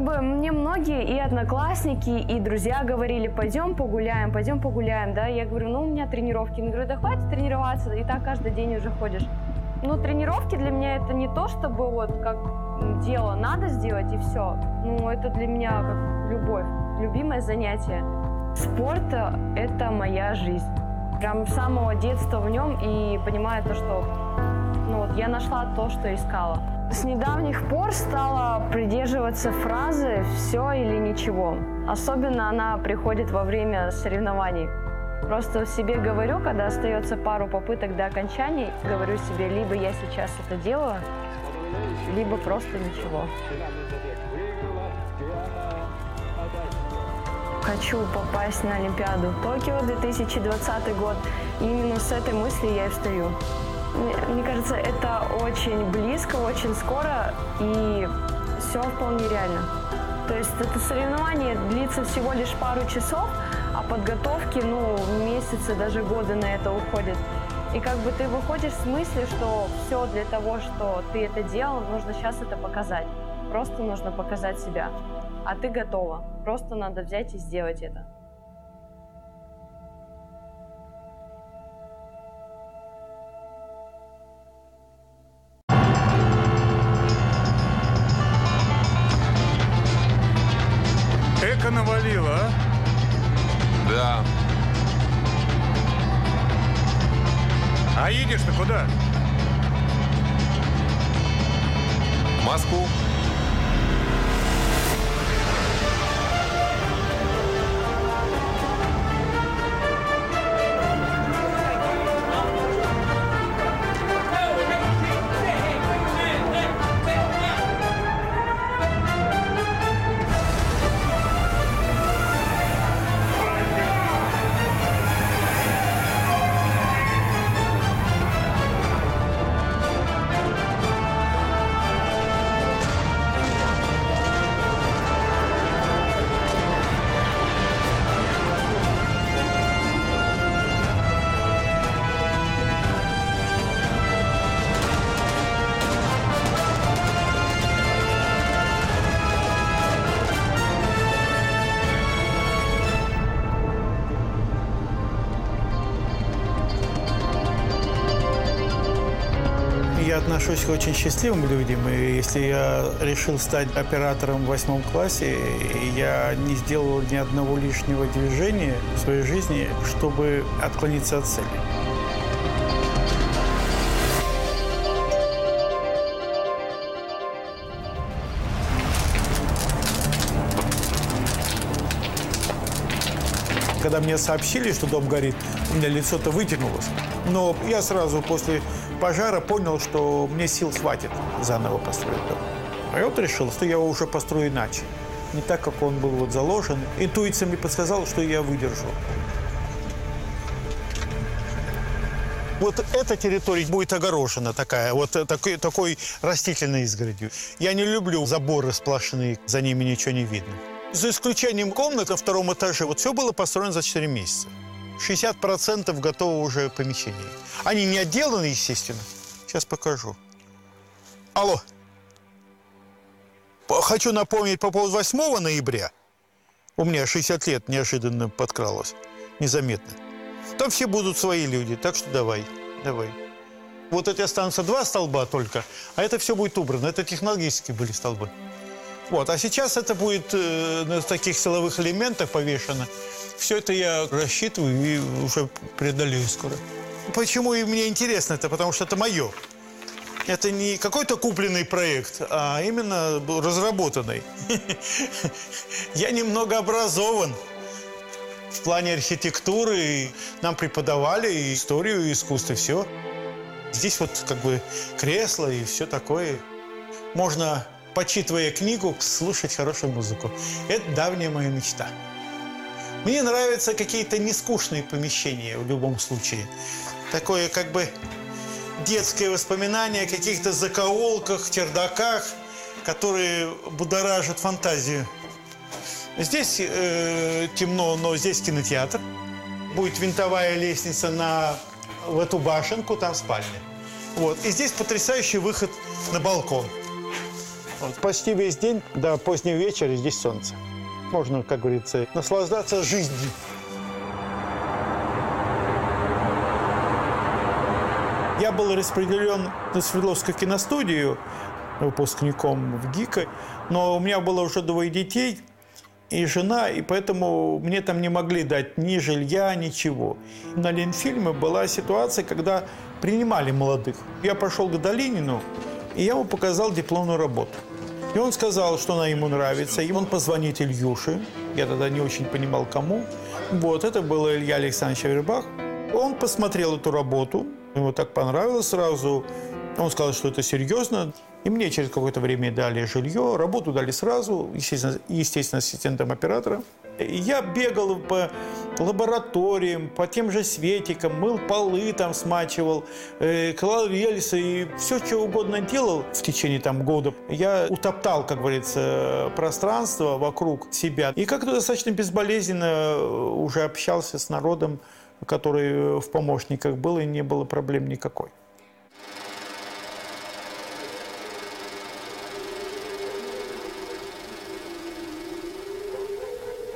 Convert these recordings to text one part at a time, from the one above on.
как бы мне многие и одноклассники, и друзья говорили: пойдем погуляем, да. Я говорю: ну, у меня тренировки. Я говорю: да хватит тренироваться, и так каждый день уже ходишь. Ну, тренировки для меня это не то, чтобы вот как дело надо сделать и все. Ну, это для меня как любовь, любимое занятие. Спорт – это моя жизнь. Прям с самого детства в нем, и понимаю то, что вот я нашла то, что искала. С недавних пор стала придерживаться фразы «все или ничего». Особенно она приходит во время соревнований. Просто себе говорю, когда остается пару попыток до окончания, говорю себе: либо я сейчас это делаю, либо просто ничего. Хочу попасть на Олимпиаду. Токио 2020 год. И именно с этой мыслью я и встаю. Мне кажется, это очень близко, очень скоро, и все вполне реально. То есть это соревнование длится всего лишь пару часов, а подготовки, месяцы, даже годы на это уходят. И как бы ты выходишь с мыслью, что все для того, что ты это делал, нужно сейчас это показать. Просто нужно показать себя. А ты готова. Просто надо взять и сделать это. Эко навалило, а? Да. А едешь-то куда? В Москву. Я отношусь к очень счастливым людям, и если я решил стать оператором в 8 классе, я не сделал ни одного лишнего движения в своей жизни, чтобы отклониться от цели. Когда мне сообщили, что дом горит, у меня лицо-то вытянулось. Но я сразу после пожара понял, что мне сил хватит заново построить дом. А я вот решил, что я его уже построю иначе. Не так, как он был заложен. Интуиция мне подсказала, что я выдержу. Вот эта территория будет огорожена такой растительной изгородью. Я не люблю заборы сплошные, за ними ничего не видно. За исключением комнат на 2-м этаже, все было построено за 4 месяца. 60% готово уже помещений. Они не отделаны, естественно. Сейчас покажу. Алло. Хочу напомнить по поводу 8 ноября. У меня 60 лет неожиданно подкралось. Незаметно. Там все будут свои люди, так что давай. Вот эти останутся 2 столба только, а это все будет убрано. Это технологические были столбы. Вот, а сейчас это будет на таких силовых элементах повешено. Все это я рассчитываю и уже преодолею скоро. Почему и мне интересно это? Потому что это мое. Это не какой-то купленный проект, а именно разработанный. Я немного образован в плане архитектуры. Нам преподавали историю, искусство, все. Здесь вот как бы кресло и все такое. Можно, почитывая книгу, слушать хорошую музыку. Это давняя моя мечта. Мне нравятся какие-то нескучные помещения в любом случае. Такое как бы детское воспоминание о каких-то закоулках, чердаках, которые будоражат фантазию. Здесь темно, но здесь кинотеатр. Будет винтовая лестница в эту башенку, там спальня. Вот. И здесь потрясающий выход на балкон. Вот почти весь день до позднего вечера здесь солнце. Можно, как говорится, наслаждаться жизнью. Я был распределен на Свердловскую киностудию выпускником в ГИКа, но у меня было уже 2 детей и жена, и поэтому мне там не могли дать ни жилья, ничего. На Ленфильме была ситуация, когда принимали молодых. Я пошел к Долинину, и я ему показал дипломную работу. И он сказал, что она ему нравится, и он позвонит Ильюше. Я тогда не очень понимал, кому. Вот, это был Илья Александрович Авербах. Он посмотрел эту работу, ему так понравилось сразу. Он сказал, что это серьезно. И мне через какое-то время дали жилье, работу дали сразу, естественно, ассистентом оператора. И я бегал по лабораториям, по тем же светикам, мыл полы, там смачивал, клал рельсы и все, что угодно делал в течение года. Я утоптал, как говорится, пространство вокруг себя. И как-то достаточно безболезненно уже общался с народом, который в помощниках был, и не было проблем никакой.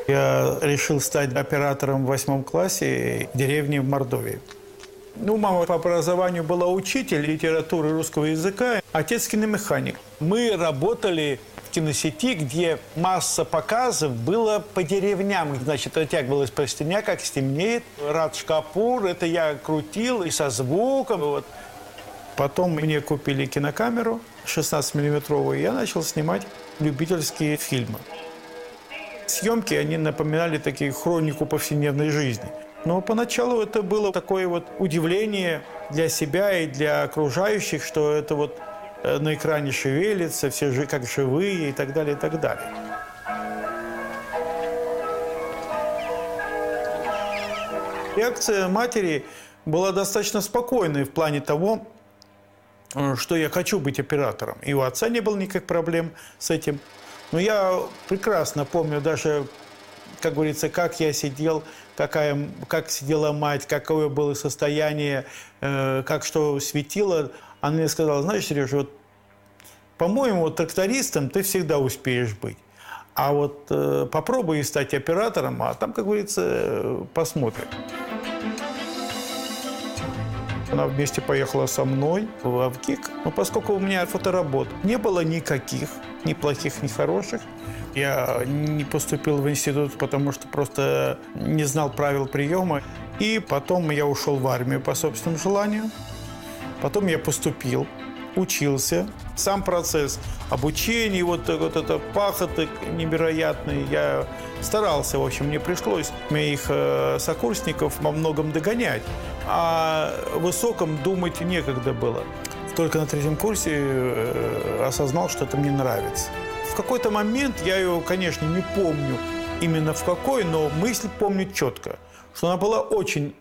Я решил стать оператором в 8 классе в деревне в Мордовии. Мама по образованию была учитель литературы русского языка, отец киномеханик. Мы работали в киносети, где масса показов была по деревням. Значит, оттягивалась простыня, как стемнеет. Радж Капур, это я крутил и со звуком. Вот. Потом мне купили кинокамеру 16-миллиметровую, и я начал снимать любительские фильмы. Съемки, они напоминали такие хронику повседневной жизни. Но поначалу это было такое удивление для себя и для окружающих, что это на экране шевелится, все как живые и так далее, и так далее. Реакция матери была достаточно спокойной в плане того, что я хочу быть оператором. И у отца не было никаких проблем с этим. Но я прекрасно помню даже, как говорится, как я сидел, как сидела мать, какое было состояние, как что светило. Она мне сказала: знаешь, Сережа, по-моему, трактористом ты всегда успеешь быть. А попробуй стать оператором, а там, как говорится, посмотрим. Она вместе поехала со мной в АВГИК. Но поскольку у меня фоторабот не было никаких, ни плохих, ни хороших, я не поступил в институт, потому что просто не знал правил приема. И потом я ушел в армию по собственному желанию. Потом я поступил, учился. Сам процесс обучения, это пахоты невероятные. Я старался, в общем, мне пришлось моих сокурсников во многом догонять. А о высоком думать некогда было. Только на 3-м курсе осознал, что это мне нравится. В какой-то момент, я ее, конечно, не помню именно в какой, но мысль помню четко, что она была очень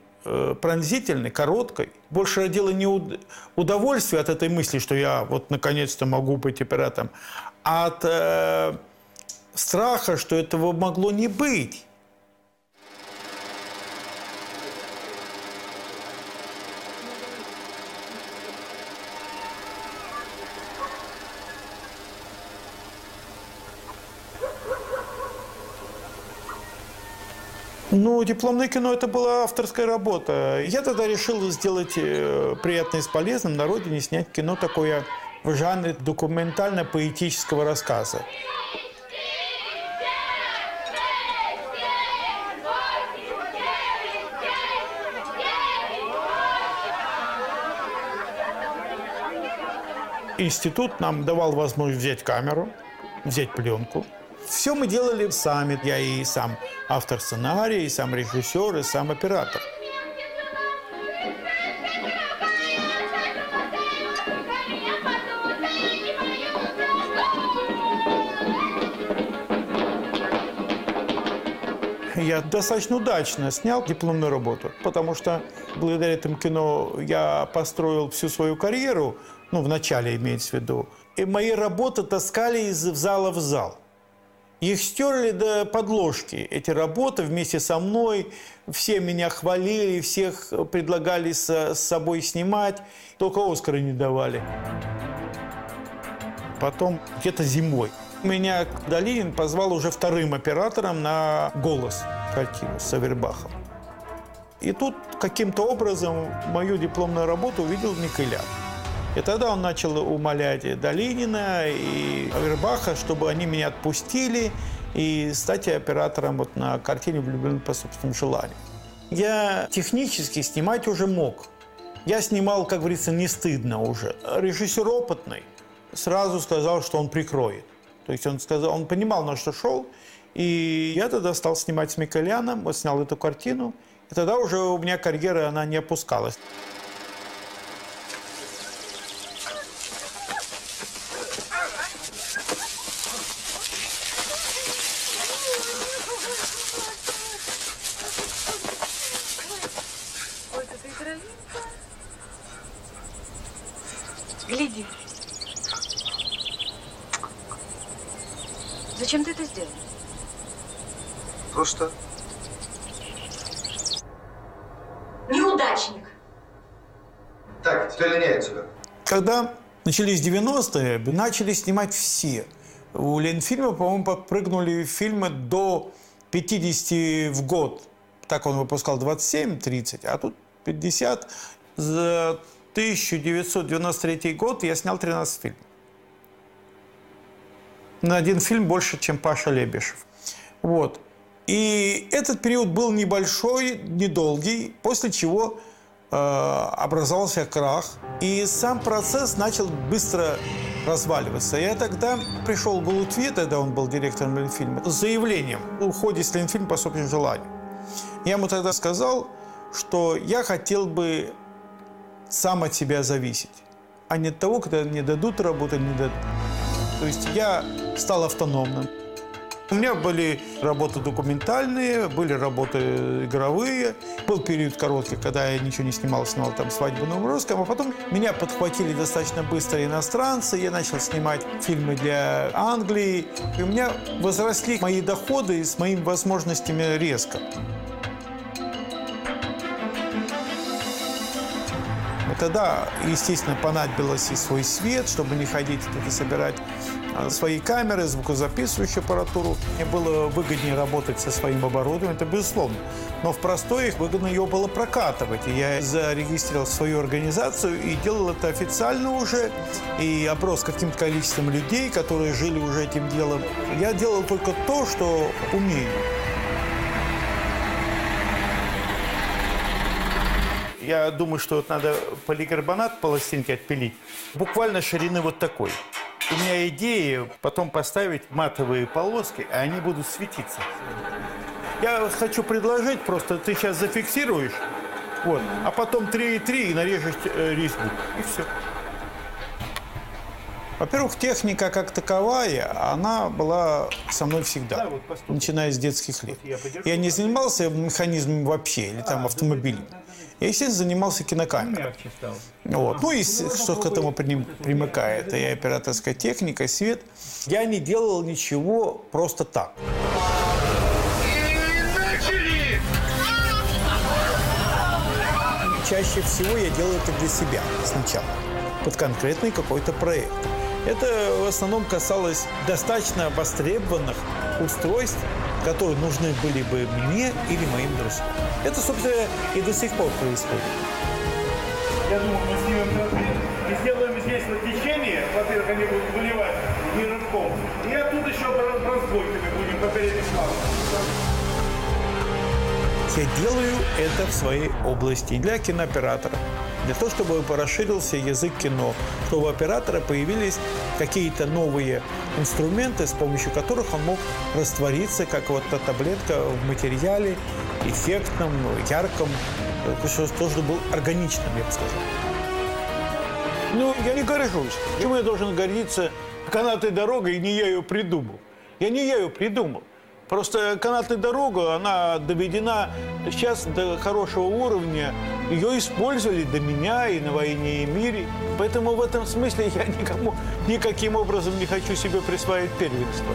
пронзительной, короткой. Больше родила не удовольствие от этой мысли, что я наконец-то могу быть оператором, а от страха, что этого могло не быть. Дипломное кино – это была авторская работа. Я тогда решил сделать приятное с полезным, на родине снять кино такое в жанре документально-поэтического рассказа. Институт нам давал возможность взять камеру, взять пленку. Все мы делали сами. Я и сам автор сценария, и сам режиссер, и сам оператор. Я достаточно удачно снял дипломную работу, потому что благодаря этому кино я построил всю свою карьеру, в начале имеется в виду, и мои работы таскали из зала в зал. Их стерли до подложки, эти работы вместе со мной. Все меня хвалили, всех предлагали с собой снимать. Только Оскара не давали. потом где-то зимой. Меня Долинин позвал уже вторым оператором на «Голос» картину с Авербахом. И тут каким-то образом мою дипломную работу увидел Микоян. И тогда он начал умолять Долинина и Авербаха, чтобы они меня отпустили и стать оператором вот на картине «Влюблен по собственному желанию». Я технически снимать уже мог. Я снимал, как говорится, не стыдно уже. Режиссер опытный сразу сказал, что он прикроет. То есть он понимал, на что шел. И я тогда стал снимать с Микояном, вот снял эту картину. И тогда уже у меня карьера, она не опускалась. Гляди. Зачем ты это сделал? Просто Неудачник. так, теперь линяй отсюда. Когда начались 90-е, начали снимать все. У Ленфильма, по-моему, подпрыгнули фильмы до 50 в год. Так он выпускал 27-30, а тут 50. За 1993 год я снял 13 фильмов. На один фильм больше, чем Паша Лебешев. Вот. И этот период был небольшой, недолгий, после чего образовался крах. И сам процесс начал быстро разваливаться. Я тогда пришел к Лутве, тогда он был директором Ленфильма, с заявлением о уходе с Ленфильма по собственному желанию. Я ему тогда сказал, что я хотел бы сам от себя зависеть, а не от того, когда мне дадут работу или не дадут. То есть я стал автономным. У меня были работы документальные, были работы игровые. Был период короткий, когда я ничего не снимал там «Свадьбу на Русском», а потом меня подхватили достаточно быстро иностранцы. Я начал снимать фильмы для Англии. И у меня возросли мои доходы с моими возможностями резко. Тогда, естественно, понадобилось и свой свет, чтобы не ходить тут и собирать свои камеры, звукозаписывающую аппаратуру. Мне было выгоднее работать со своим оборудованием, это безусловно. Но в простое выгодно ее было прокатывать. И я зарегистрировал свою организацию и делал это официально уже. И оброс каким-то количеством людей, которые жили уже этим делом. Я делал только то, что умею. Я думаю, что вот надо поликарбонат пластинки отпилить. Буквально ширины вот такой. У меня идея потом поставить матовые полоски, а они будут светиться. Я хочу предложить, просто ты сейчас зафиксируешь, вот, а потом 3,3 и нарежешь резьбу. И все. Во-первых, техника как таковая, она была со мной всегда, начиная с детских лет. Я не занимался механизмом вообще, или там автомобилем. Я, естественно, занимался кинокамерой. Вот. Ну и что к этому примыкает. И операторская техника, свет. Я не делал ничего просто так. Чаще всего я делаю это для себя сначала, под конкретный какой-то проект. Это в основном касалось достаточно востребованных устройств, которые нужны были бы мне или моим друзьям. Это, собственно, и до сих пор происходит. Я думаю, мы снимем портрет и сделаем здесь вот течение. Во-первых, они будут выливать не рывком. И оттуда еще разбойками будем по передней Я делаю это в своей области для кинооператора. Для того, чтобы расширился язык кино, чтобы у оператора появились какие-то новые инструменты, с помощью которых он мог раствориться, как вот та таблетка в материале, эффектном, ярком, что тоже был органичным, я бы сказал. Ну, я не горжусь. Почему я должен гордиться канатной дорогой, и не я ее придумал? Я не я ее придумал. Просто канатная дорога, она доведена сейчас до хорошего уровня. Ее использовали до меня и на «Войне и мире». Поэтому в этом смысле я никому никаким образом не хочу себе присваивать первенство.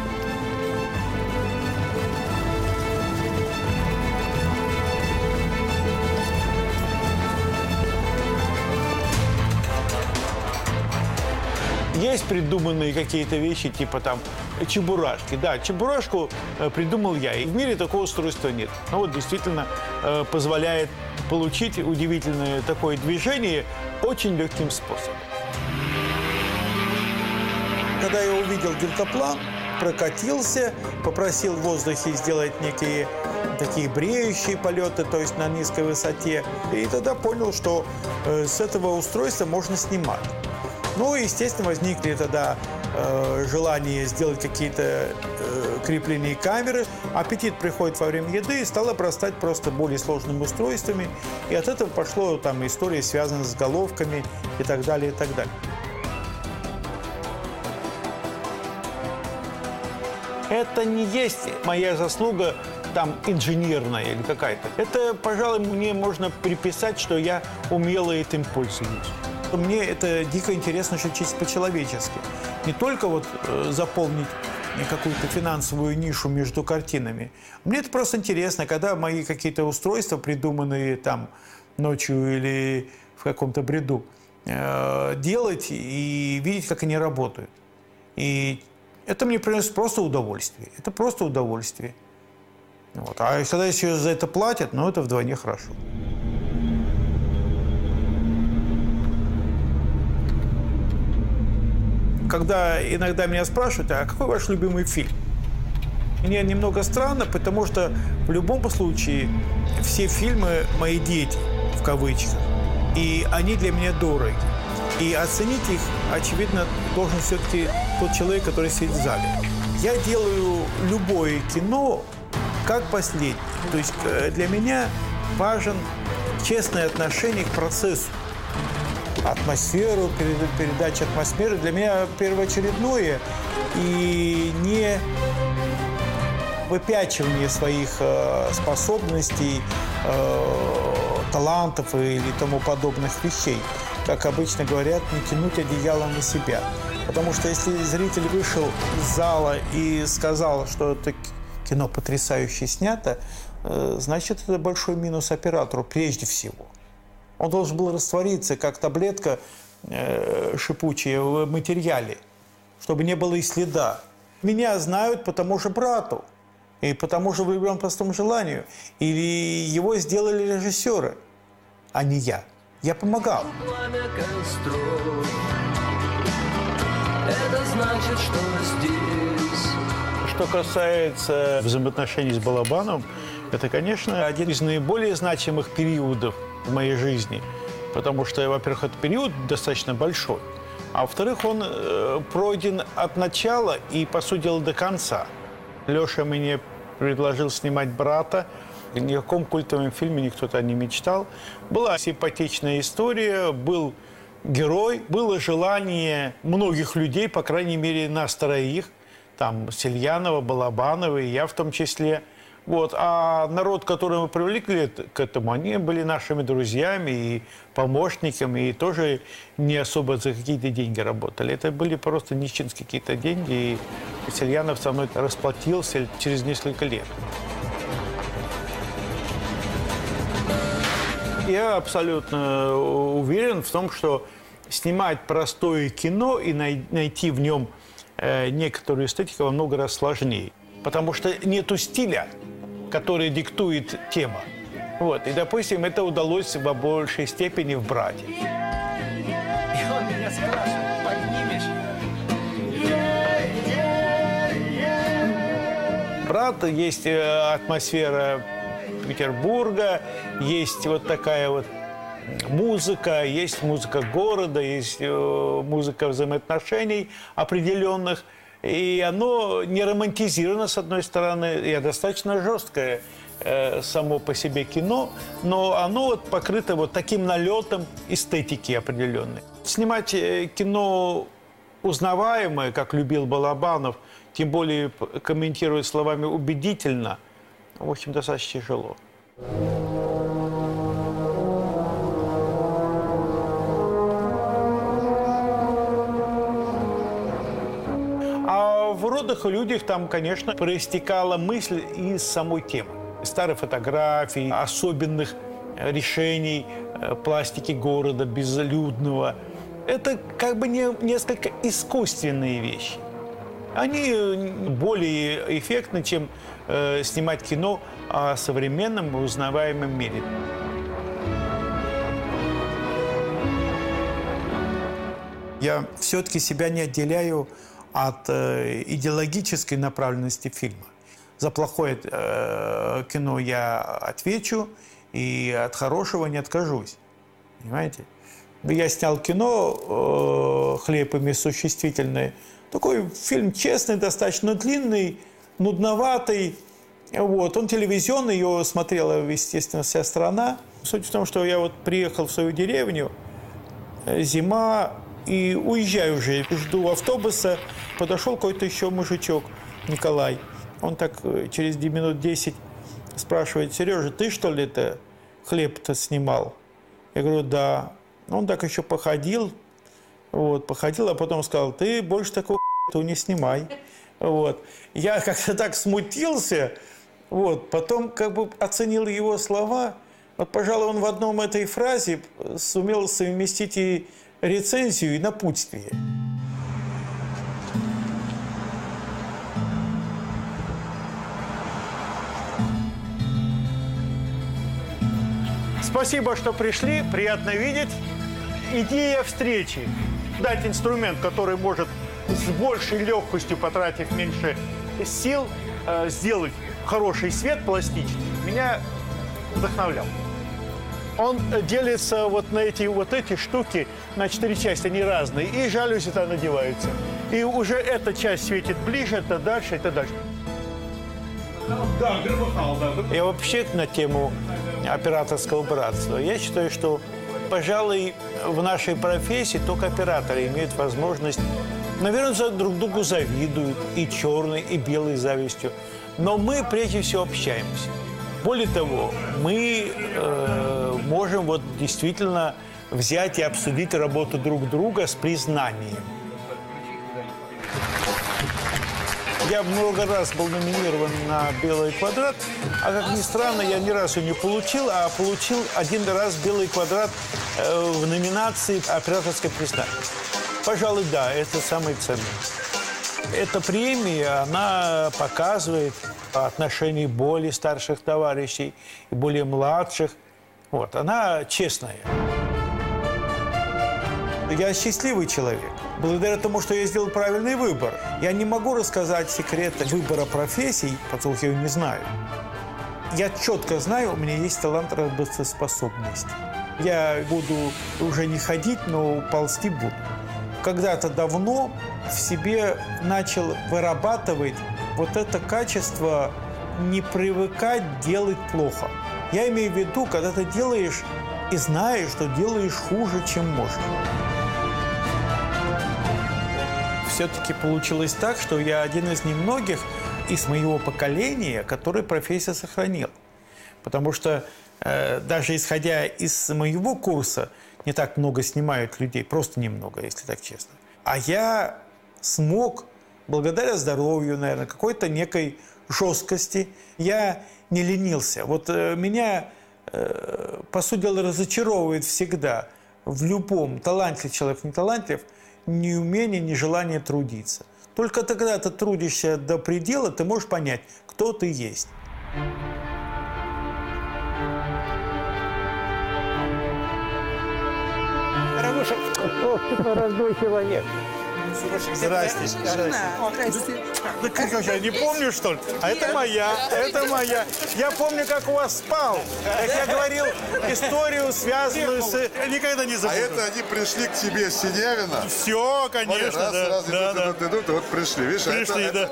Есть придуманные какие-то вещи, типа там чебурашки. Да, чебурашку придумал я. И в мире такого устройства нет. Но вот действительно позволяет получить удивительное такое движение очень легким способом. Когда я увидел дельтаплан, прокатился, попросил в воздухе сделать некие такие бреющие полеты, то есть на низкой высоте. И тогда понял, что с этого устройства можно снимать. Ну, естественно, возникли тогда желание сделать какие-то крепления камеры. Аппетит приходит во время еды и стал обрастать просто более сложными устройствами. И от этого пошло там история, связанная с головками и так далее, и так далее. Это не есть моя заслуга там инженерная или какая-то. Это, пожалуй, мне можно приписать, что я умело этим пользуюсь. Мне это дико интересно, что чисто по-человечески. Не только вот заполнить какую-то финансовую нишу между картинами. Мне это просто интересно, когда мои какие-то устройства, придуманные там ночью или в каком-то бреду, делать и видеть, как они работают. И это мне приносит просто удовольствие. Это просто удовольствие. Вот. А когда еще за это платят, ну, это вдвойне хорошо. Когда иногда меня спрашивают, а какой ваш любимый фильм? Мне немного странно, потому что в любом случае все фильмы мои дети, в кавычках, и они для меня дороги. И оценить их, очевидно, должен все-таки тот человек, который сидит в зале. Я делаю любое кино как последнее. То есть для меня важен честное отношение к процессу. Атмосферу, передача атмосферы для меня первоочередное. И не выпячивание своих способностей, талантов или тому подобных вещей. Как обычно говорят, не тянуть одеяло на себя. Потому что если зритель вышел из зала и сказал, что это кино потрясающе снято, значит, это большой минус оператору прежде всего. Он должен был раствориться, как таблетка шипучая в материале, чтобы не было и следа. Меня знают по тому же брату, и по тому же «Влюблен по простому желанию». Или его сделали режиссеры, а не я. Я помогал. Это значит, что здесь. Что касается взаимоотношений с Балабановым, это, конечно, один из наиболее значимых периодов в моей жизни. Потому что, во-первых, этот период достаточно большой. А во-вторых, он пройден от начала и, по сути дела, до конца. Леша мне предложил снимать «Брата». Ни о каком культовом фильме никто-то не мечтал. Была симпатичная история, был герой, было желание многих людей, по крайней мере, нас троих, там Сельянова, Балабанова и я в том числе. Вот. А народ, который мы привлекли к этому, они были нашими друзьями и помощниками, и тоже не особо за какие-то деньги работали. Это были просто нищенские какие-то деньги, и Сельянов со мной расплатился через несколько лет. Я абсолютно уверен в том, что снимать простое кино и найти в нем некоторую эстетику во много раз сложнее. Потому что нету стиля, который диктует тема. Вот. И, допустим, это удалось во большей степени в «Брате». И он меня спрашивает, поднимешь? «Брат» есть атмосфера Петербурга, есть вот такая вот музыка, есть музыка города, есть музыка взаимоотношений определенных. И оно не романтизировано, с одной стороны, и достаточно жесткое само по себе кино, но оно вот покрыто вот таким налетом эстетики определенной. Снимать кино узнаваемое, как любил Балабанов, тем более комментируя словами убедительно, в общем, достаточно тяжело. А в «Родах и людях» там, конечно, проистекала мысль из самой темы. Старых фотографий, особенных решений пластики города, безлюдного, Это как бы несколько искусственные вещи. Они более эффектны, чем снимать кино о современном и узнаваемом мире. Я все-таки себя не отделяю от идеологической направленности фильма. За плохое кино я отвечу, и от хорошего не откажусь. Понимаете? Я снял кино «Хлеб и мясо существительное». Такой фильм честный, достаточно длинный, нудноватый. Вот. Он телевизионный, его смотрела, естественно, вся страна. Суть в том, что я вот приехал в свою деревню, зима, и уезжаю уже. Жду автобуса, подошел какой-то еще мужичок, Николай. Он так через минут 10 спрашивает: Сережа, ты что ли это хлеб-то снимал? Я говорю, да. Он так еще походил, а потом сказал: ты больше такого не снимай. Вот. Я как-то так смутился, потом как бы оценил его слова. Вот, пожалуй, он в одном этой фразе сумел совместить и рецензию, и напутствие. Спасибо, что пришли. Приятно видеть. Идея встречи. Дать инструмент, который может с большей легкостью, потратив меньше сил, сделать хороший свет пластичный, меня вдохновлял. Он делится вот на эти штуки на 4 части, они разные, и жалюзи там надеваются. И уже эта часть светит ближе, это дальше, это дальше. Да, громыхал, да. Я вообще на тему операторского братства. Я считаю, что, пожалуй, в нашей профессии только операторы имеют возможность, наверное, друг другу завидуют, и черной, и белой завистью. Но мы прежде всего общаемся. Более того, мы можем действительно взять и обсудить работу друг друга с признанием. Я много раз был номинирован на «Белый квадрат», а, как ни странно, я ни разу не получил, а получил один раз «Белый квадрат» в номинации «Операторское признание». Пожалуй, да, это самое ценное. Эта премия, она показывает отношение более старших товарищей и более младших. Она честная. Я счастливый человек. Благодаря тому, что я сделал правильный выбор. Я не могу рассказать секреты выбора профессий, потому что я его не знаю. Я четко знаю, у меня есть талант работоспособности. Я буду уже не ходить, но ползти буду. Когда-то давно в себе начал вырабатывать это качество не привыкать делать плохо. Я имею в виду, когда ты делаешь и знаешь, что делаешь хуже, чем можешь. Все-таки получилось так, что я один из немногих из моего поколения, который профессию сохранил. Потому что даже исходя из моего курса, не так много снимают людей, просто немного, если так честно. А я смог, благодаря здоровью, наверное, какой-то некой жесткости, я не ленился. Меня, по сути дела, разочаровывает всегда в любом, талантлив человек, не талантлив, неумение, нежелание трудиться. Только тогда ты трудишься до предела, ты можешь понять, кто ты есть. Дорогуша, родной человек. Здрасте. Здрасте. Я не помню, что ли? А это моя, это моя. Я помню, как у вас спал. Как я говорил, историю, связанную с... Никогда не забуду. А это они пришли к тебе с Синявина? Все, конечно, раз, да. идут, и пришли. Видишь, Пришли, да.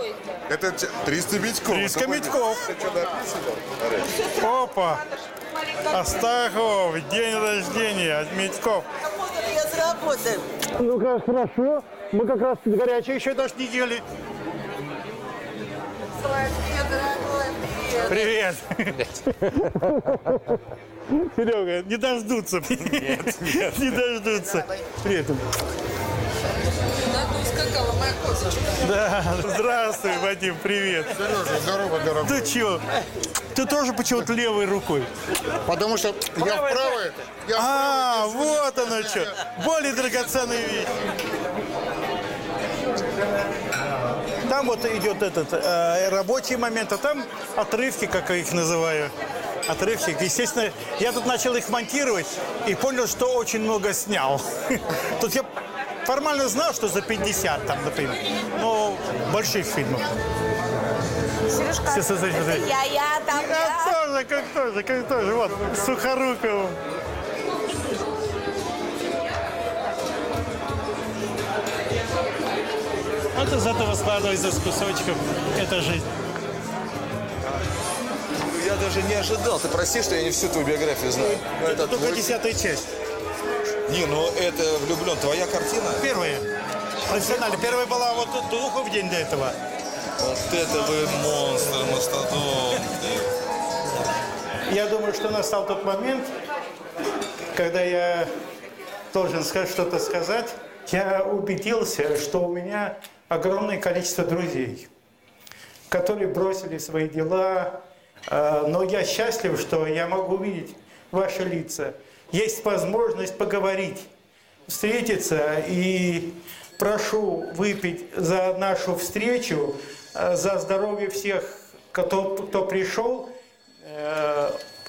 Это 300 Митьков. 300 Митьков. Что написано? Опа. Астахов, день рождения от Митьков. Я заработаю. Ну, как хорошо. Мы как раз горячие еще даже не ели. Привет. Серега, не дождутся. Нет. Не дождутся. Привет. Скакала моя косточка. Да, здравствуй, Вадим, привет. Сережа, здорово, дорогой. Ты чё? Ты тоже почему-то левой рукой? Потому что я вправо. Вот оно что. Более драгоценная вещь. Там вот идет этот рабочий момент, а там отрывки, как я их называю. Отрывки. Естественно, я тут начал их монтировать и понял, что очень много снял. Тут я формально знал, что за 50 там, например. Но больших фильмов. Сережка, я там, Как тоже. Вот, Сухоруковым. Вот из этого складывается из кусочков. Это жизнь. Я даже не ожидал. Ты прости, что я не всю твою биографию знаю. Это только 10-я часть. Не, ну это «Влюблен». Твоя картина? Первая. Профессионально. Первая была вот Духов день до этого. Вот это вы монстры, мастодонты. Я думаю, что настал тот момент, когда я должен что-то сказать. Я убедился, что у меня огромное количество друзей, которые бросили свои дела. Но я счастлив, что я могу видеть ваши лица. Есть возможность поговорить, встретиться. И прошу выпить за нашу встречу, за здоровье всех, кто пришел.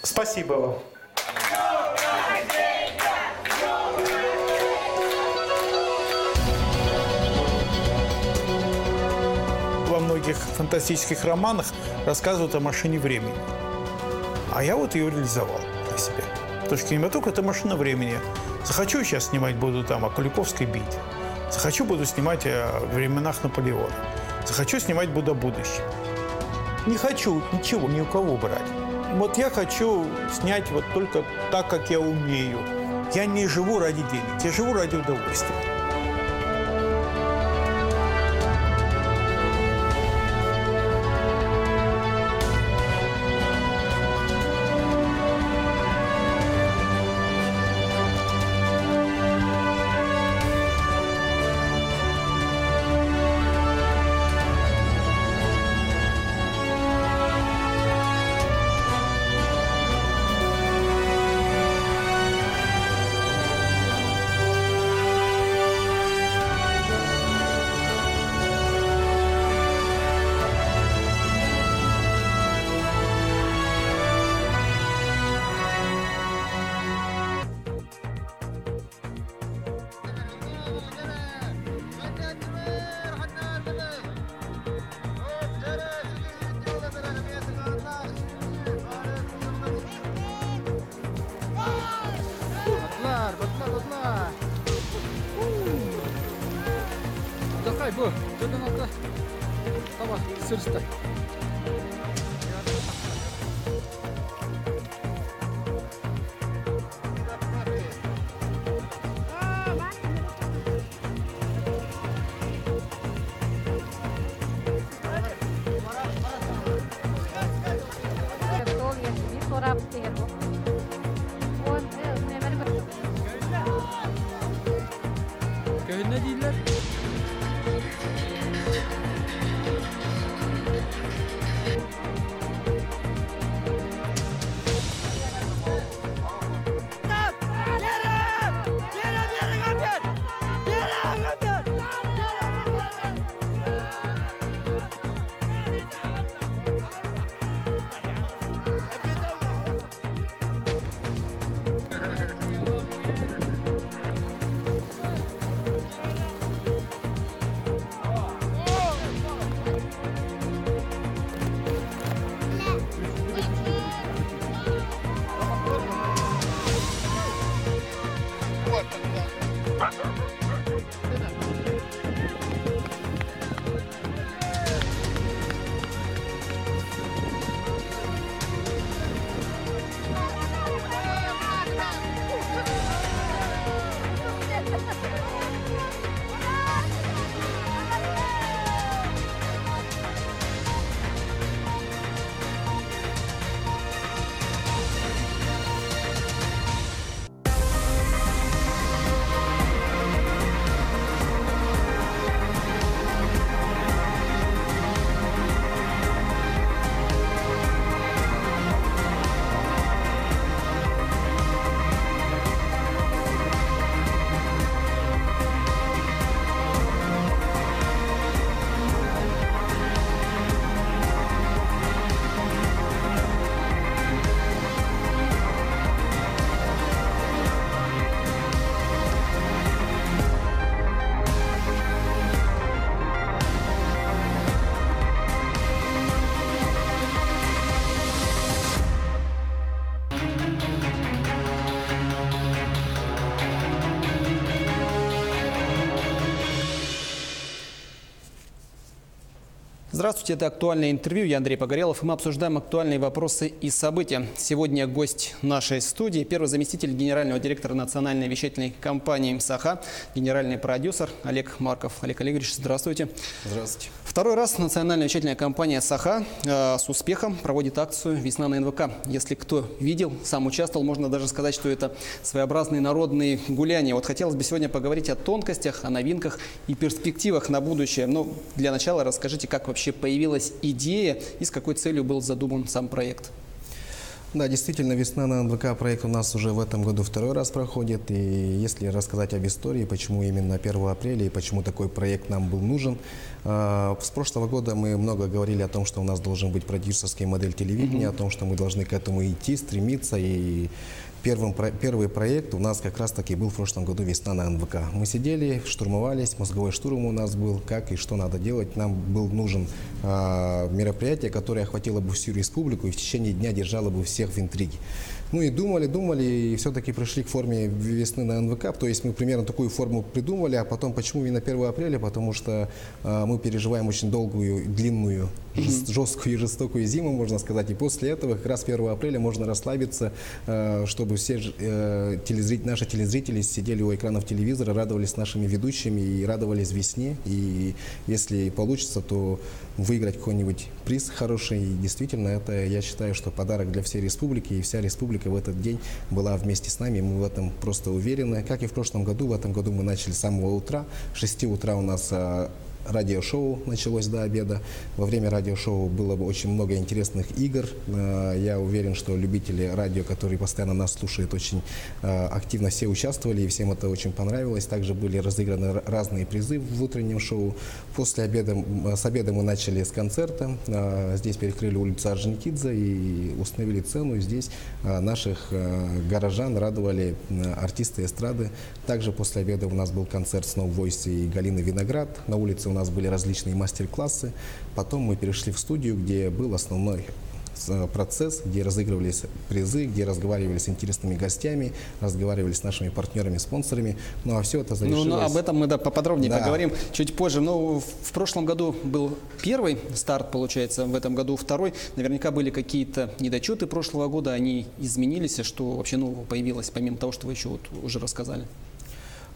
Спасибо вам. Во многих фантастических романах рассказывают о машине времени. А я вот ее реализовал для себя. Потому что кинематограф – это машина времени. Захочу, сейчас снимать буду там о Куликовской битве. Захочу, буду снимать о временах Наполеона. Захочу, снимать буду о будущем. Не хочу ничего ни у кого брать. Вот я хочу снять вот только так, как я умею. Я не живу ради денег, я живу ради удовольствия. Bu, dönen atla. Tamam, sırsta. Köyün ne değiller? Здравствуйте, это «Актуальное интервью». Я Андрей Погорелов, и мы обсуждаем актуальные вопросы и события. Сегодня гость нашей студии, первый заместитель генерального директора национальной вещательной компании «Саха», генеральный продюсер Олег Марков. Олег Олегович, здравствуйте. Здравствуйте. Второй раз национальная вещательная компания «Саха» с успехом проводит акцию «Весна на НВК». Если кто видел, сам участвовал, можно даже сказать, что это своеобразные народные гуляния. Вот хотелось бы сегодня поговорить о тонкостях, о новинках и перспективах на будущее. Но для начала расскажите, как вообще появилась идея и с какой целью был задуман сам проект? Да, действительно, «Весна на НВК» проект у нас уже в этом году второй раз проходит. И если рассказать об истории, почему именно 1 апреля и почему такой проект нам был нужен. С прошлого года мы много говорили о том, что у нас должен быть продюсерский модель телевидения, о том, что мы должны к этому идти, стремиться. И первый проект у нас как раз-таки был в прошлом году «Весна на НВК». Мы сидели, штурмовались, мозговой штурм у нас был, как и что надо делать. Нам был нужен мероприятие, которое охватило бы всю республику и в течение дня держало бы всех в интриге. Ну и думали, и все-таки пришли к форме «Весны на НВК». То есть мы примерно такую форму придумали, а потом почему именно 1 апреля? Потому что мы переживаем очень долгую, длинную, жесткую и жестокую зиму, можно сказать. И после этого как раз 1 апреля можно расслабиться, чтобы все наши телезрители сидели у экранов телевизора, радовались нашими ведущими и радовались весне. И если получится, то выиграть какой-нибудь приз хороший. И действительно, это, я считаю, что подарок для всей республики, и вся республика в этот день была вместе с нами. Мы в этом просто уверены. Как и в прошлом году, в этом году мы начали с самого утра. С 6 утра у нас радиошоу началось до обеда. Во время радиошоу было очень много интересных игр. Я уверен, что любители радио, которые постоянно нас слушают, очень активно все участвовали, и всем это очень понравилось. Также были разыграны разные призы в утреннем шоу. С обеда мы начали с концерта. Здесь перекрыли улицу Орджоникидзе и установили сцену. Здесь наших горожан радовали артисты эстрады. Также после обеда у нас был концерт Snow Voice и Галины Виноград. На улице у нас были различные мастер-классы. Потом мы перешли в студию, где был основной процесс, где разыгрывались призы, где разговаривали с интересными гостями, разговаривали с нашими партнерами, спонсорами. Ну а все это завершилось. Ну, об этом мы поподробнее поговорим чуть позже. Но в прошлом году был первый старт, получается, в этом году второй. Наверняка были какие-то недочеты прошлого года, они изменились. Что вообще нового появилось, помимо того, что вы еще уже рассказали?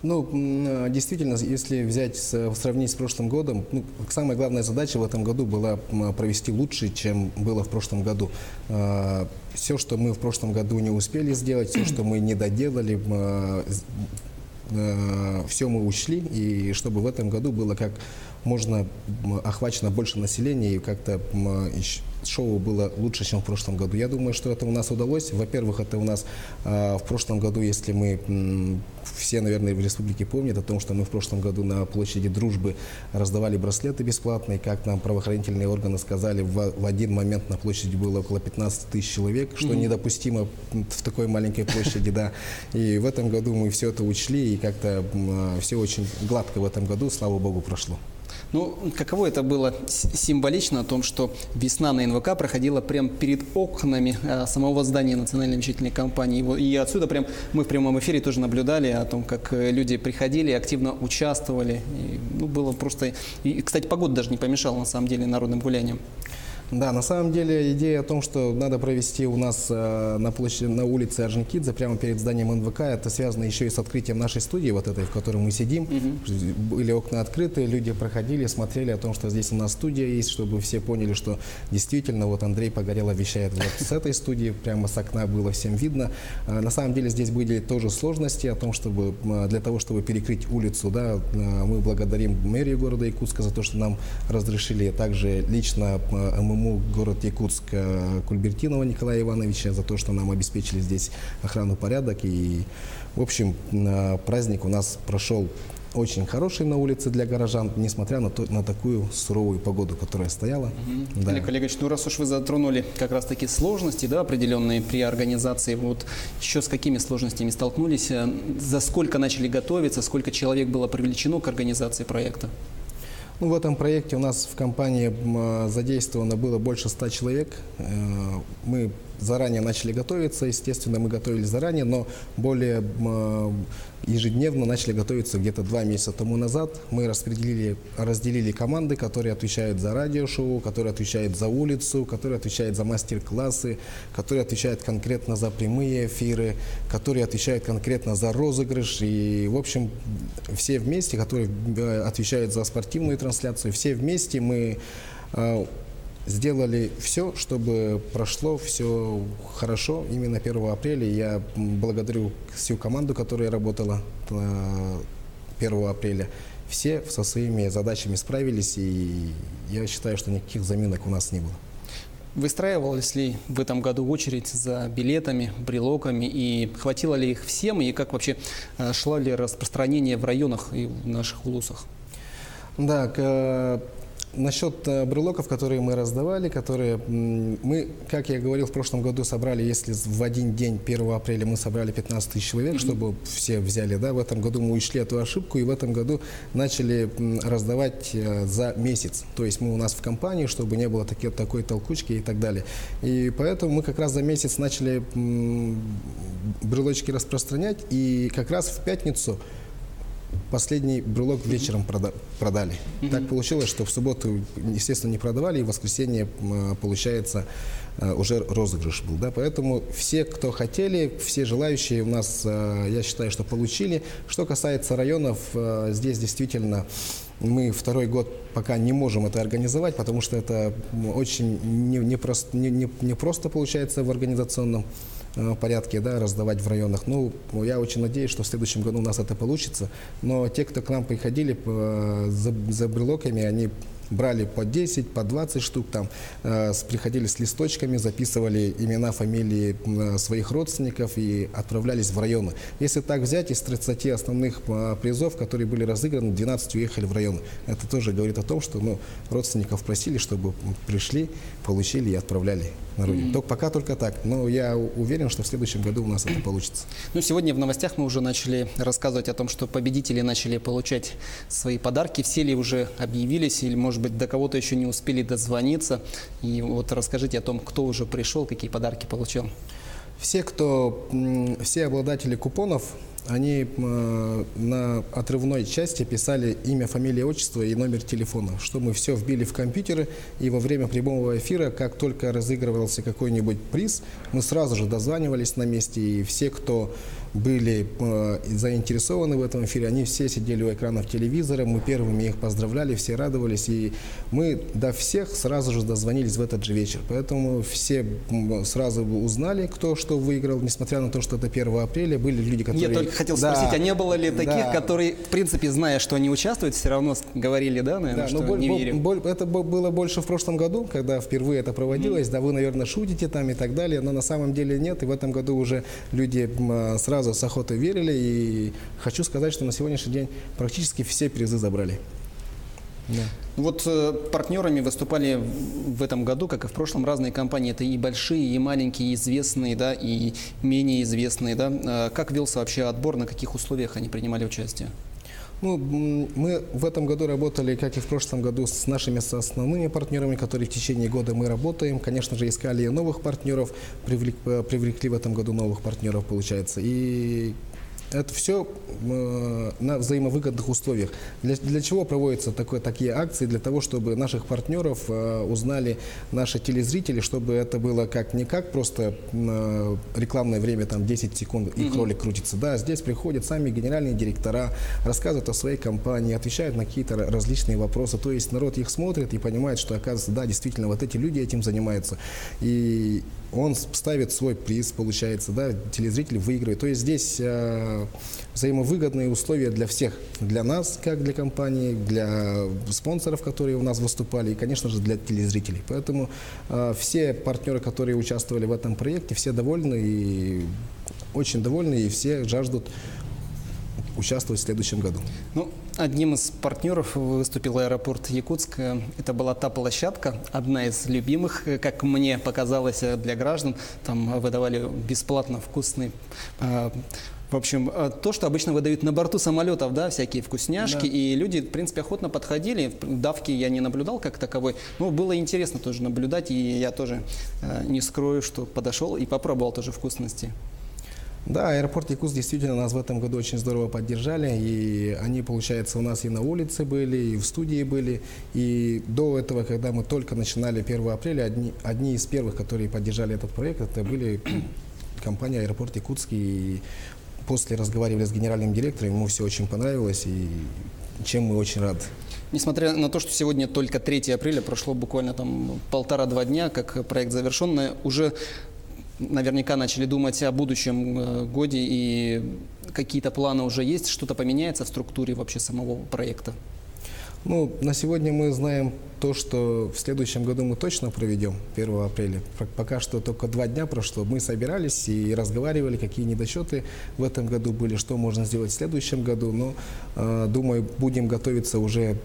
Ну, действительно, если сравнить с прошлым годом, самая главная задача в этом году была провести лучше, чем было в прошлом году. Все, что мы в прошлом году не успели сделать, все, что мы не доделали, все мы учли, и чтобы в этом году было как можно охвачено больше населения и как-то шоу было лучше, чем в прошлом году. Я думаю, что это у нас удалось. Во-первых, это у нас в прошлом году, если мы все, наверное, в республике помнят о том, что мы в прошлом году на площади Дружбы раздавали браслеты бесплатные. Как нам правоохранительные органы сказали, в один момент на площади было около 15 тысяч человек, что недопустимо в такой маленькой площади, да. И в этом году мы все это учли, и как-то все очень гладко в этом году, слава богу, прошло. Ну, каково это было символично о том, что «Весна на НВК» проходила прямо перед окнами самого здания национальной вещательной компании. И отсюда мы в прямом эфире тоже наблюдали о том, как люди приходили, активно участвовали. И, было просто... И, кстати, погода даже не помешала, на самом деле, народным гуляниям. Да, на самом деле идея о том, что надо провести у нас на площади, на улице Орджоникидзе, прямо перед зданием НВК, это связано еще и с открытием нашей студии, вот этой, в которой мы сидим. Были окна открыты, люди проходили, смотрели о том, что здесь у нас студия есть, чтобы все поняли, что действительно вот Андрей Погорелов вещает вот с этой студии, прямо с окна было всем видно. На самом деле здесь были тоже сложности о том, чтобы для того, чтобы перекрыть улицу, да, мы благодарим мэрию города Якутска за то, что нам разрешили, также лично ММУ город Якутск Кульбертинова Николая Ивановича за то, что нам обеспечили здесь охрану, порядок. И, в общем, праздник у нас прошел очень хороший на улице для горожан, несмотря на такую суровую погоду, которая стояла. Да. Олег Олегович, раз уж вы затронули как раз-таки сложности, да, определенные при организации, вот еще с какими сложностями столкнулись, за сколько начали готовиться, сколько человек было привлечено к организации проекта? Ну, в этом проекте у нас в компании задействовано было больше 100 человек. Мы заранее начали готовиться, естественно, мы готовились заранее, но более ежедневно начали готовиться где-то 2 месяца тому назад. Мы разделили команды, которые отвечают за радиошоу, которые отвечают за улицу, которые отвечают за мастер-классы, которые отвечают конкретно за прямые эфиры, которые отвечают конкретно за розыгрыш. И, в общем, все вместе, которые отвечают за спортивную трансляцию, все вместе мы сделали все, чтобы прошло все хорошо именно 1 апреля. Я благодарю всю команду, которая работала 1 апреля. Все со своими задачами справились, и я считаю, что никаких заминок у нас не было. Выстраивалась ли в этом году очередь за билетами, брелоками, и хватило ли их всем, и как вообще шло ли распространение в районах и в наших улусах? Да, насчет брелоков, которые мы раздавали, которые мы, как я говорил, в прошлом году собрали, если в один день, 1 апреля, мы собрали 15 тысяч человек, чтобы все взяли, да, в этом году мы учли эту ошибку, и в этом году начали раздавать за месяц. То есть мы у нас в компании, чтобы не было такой толкучки и так далее. И поэтому мы как раз за месяц начали брелочки распространять, и как раз в пятницу последний брелок вечером продали. Так получилось, что в субботу, естественно, не продавали, и в воскресенье, получается, уже розыгрыш был. Да? Поэтому все, кто хотели, все желающие у нас, я считаю, что получили. Что касается районов, здесь действительно мы 2-й год пока не можем это организовать, потому что это очень непросто получается в организационном порядке, да, раздавать в районах. Ну, я очень надеюсь, что в следующем году у нас это получится. Но те, кто к нам приходили за брелоками, они брали по 10, по 20 штук, там, приходили с листочками, записывали имена, фамилии своих родственников и отправлялись в районы. Если так взять, из 30 основных призов, которые были разыграны, 12 уехали в районы. Это тоже говорит о том, что родственников просили, чтобы пришли, получили и отправляли на родину. Пока только так. Но я уверен, что в следующем году у нас это получится. Ну, сегодня в новостях мы уже начали рассказывать о том, что победители начали получать свои подарки. Все ли уже объявились или, может быть, до кого-то еще не успели дозвониться? И вот расскажите о том, кто уже пришел, какие подарки получил. Все обладатели купонов, они на отрывной части писали имя, фамилия, отчество и номер телефона, что мы все вбили в компьютеры, и во время прямого эфира, как только разыгрывался какой-нибудь приз, мы сразу же дозванивались на месте, и все, кто были заинтересованы в этом эфире, они все сидели у экранов телевизора, мы первыми их поздравляли, все радовались, и мы до всех сразу же дозвонились в этот же вечер. Поэтому все сразу узнали, кто что выиграл, несмотря на то, что это 1 апреля, были люди, которые... Я только хотел спросить, а не было ли таких, которые, в принципе, зная, что они участвуют, все равно говорили, да, наверное, что не верим? Это было больше в прошлом году, когда впервые это проводилось, да, вы, наверное, шутите там и так далее, но на самом деле нет, и в этом году уже люди сразу с охотой верили, и хочу сказать, что на сегодняшний день практически все призы забрали. Да. Вот партнерами выступали в этом году, как и в прошлом, разные компании. Это и большие, и маленькие, и известные, да, и менее известные. Да. Как велся вообще отбор, на каких условиях они принимали участие? Ну, мы в этом году работали, как и в прошлом году, с нашими основными партнерами, которые в течение года мы работаем. Конечно же, искали и новых партнеров, привлекли в этом году новых партнеров, получается. И это все на взаимовыгодных условиях. Для чего проводятся такие акции? Для того, чтобы наших партнеров узнали наши телезрители, чтобы это было не как просто рекламное время, там 10 секунд, их ролик крутится. Да, здесь приходят сами генеральные директора, рассказывают о своей компании, отвечают на какие-то различные вопросы. То есть народ их смотрит и понимает, что, оказывается, да, действительно, вот эти люди этим занимаются. И он ставит свой приз, получается, да, телезритель выигрывает. То есть здесь взаимовыгодные условия для всех. Для нас, как для компании, для спонсоров, которые у нас выступали, и, конечно же, для телезрителей. Поэтому все партнеры, которые участвовали в этом проекте, все довольны, и очень довольны, и все жаждут участвовать в следующем году. Ну, одним из партнеров выступил аэропорт Якутск. Это была та площадка, одна из любимых, как мне показалось, для граждан. Там выдавали бесплатно вкусный В общем, то, что обычно выдают на борту самолетов, да, всякие вкусняшки, Да. и люди, в принципе, охотно подходили. Давки я не наблюдал как таковой, но было интересно тоже наблюдать, и я тоже не скрою, что подошел и попробовал тоже вкусности. Да, аэропорт Якутск действительно нас в этом году очень здорово поддержали, и они, получается, у нас и на улице были, и в студии были, и до этого, когда мы только начинали 1 апреля, одни из первых, которые поддержали этот проект, это были компания «Аэропорт Якутск», и после разговаривали с генеральным директором, ему все очень понравилось, и чем мы очень рады. Несмотря на то, что сегодня только 3 апреля, прошло буквально там 1,5-2 дня, как проект завершен, уже наверняка начали думать о будущем годе, и какие-то планы уже есть, что-то поменяется в структуре вообще самого проекта? Ну, на сегодня мы знаем то, что в следующем году мы точно проведем 1 апреля. Пока что только 2 дня прошло. Мы собирались и разговаривали, какие недочеты в этом году были, что можно сделать в следующем году. Но, думаю, будем готовиться уже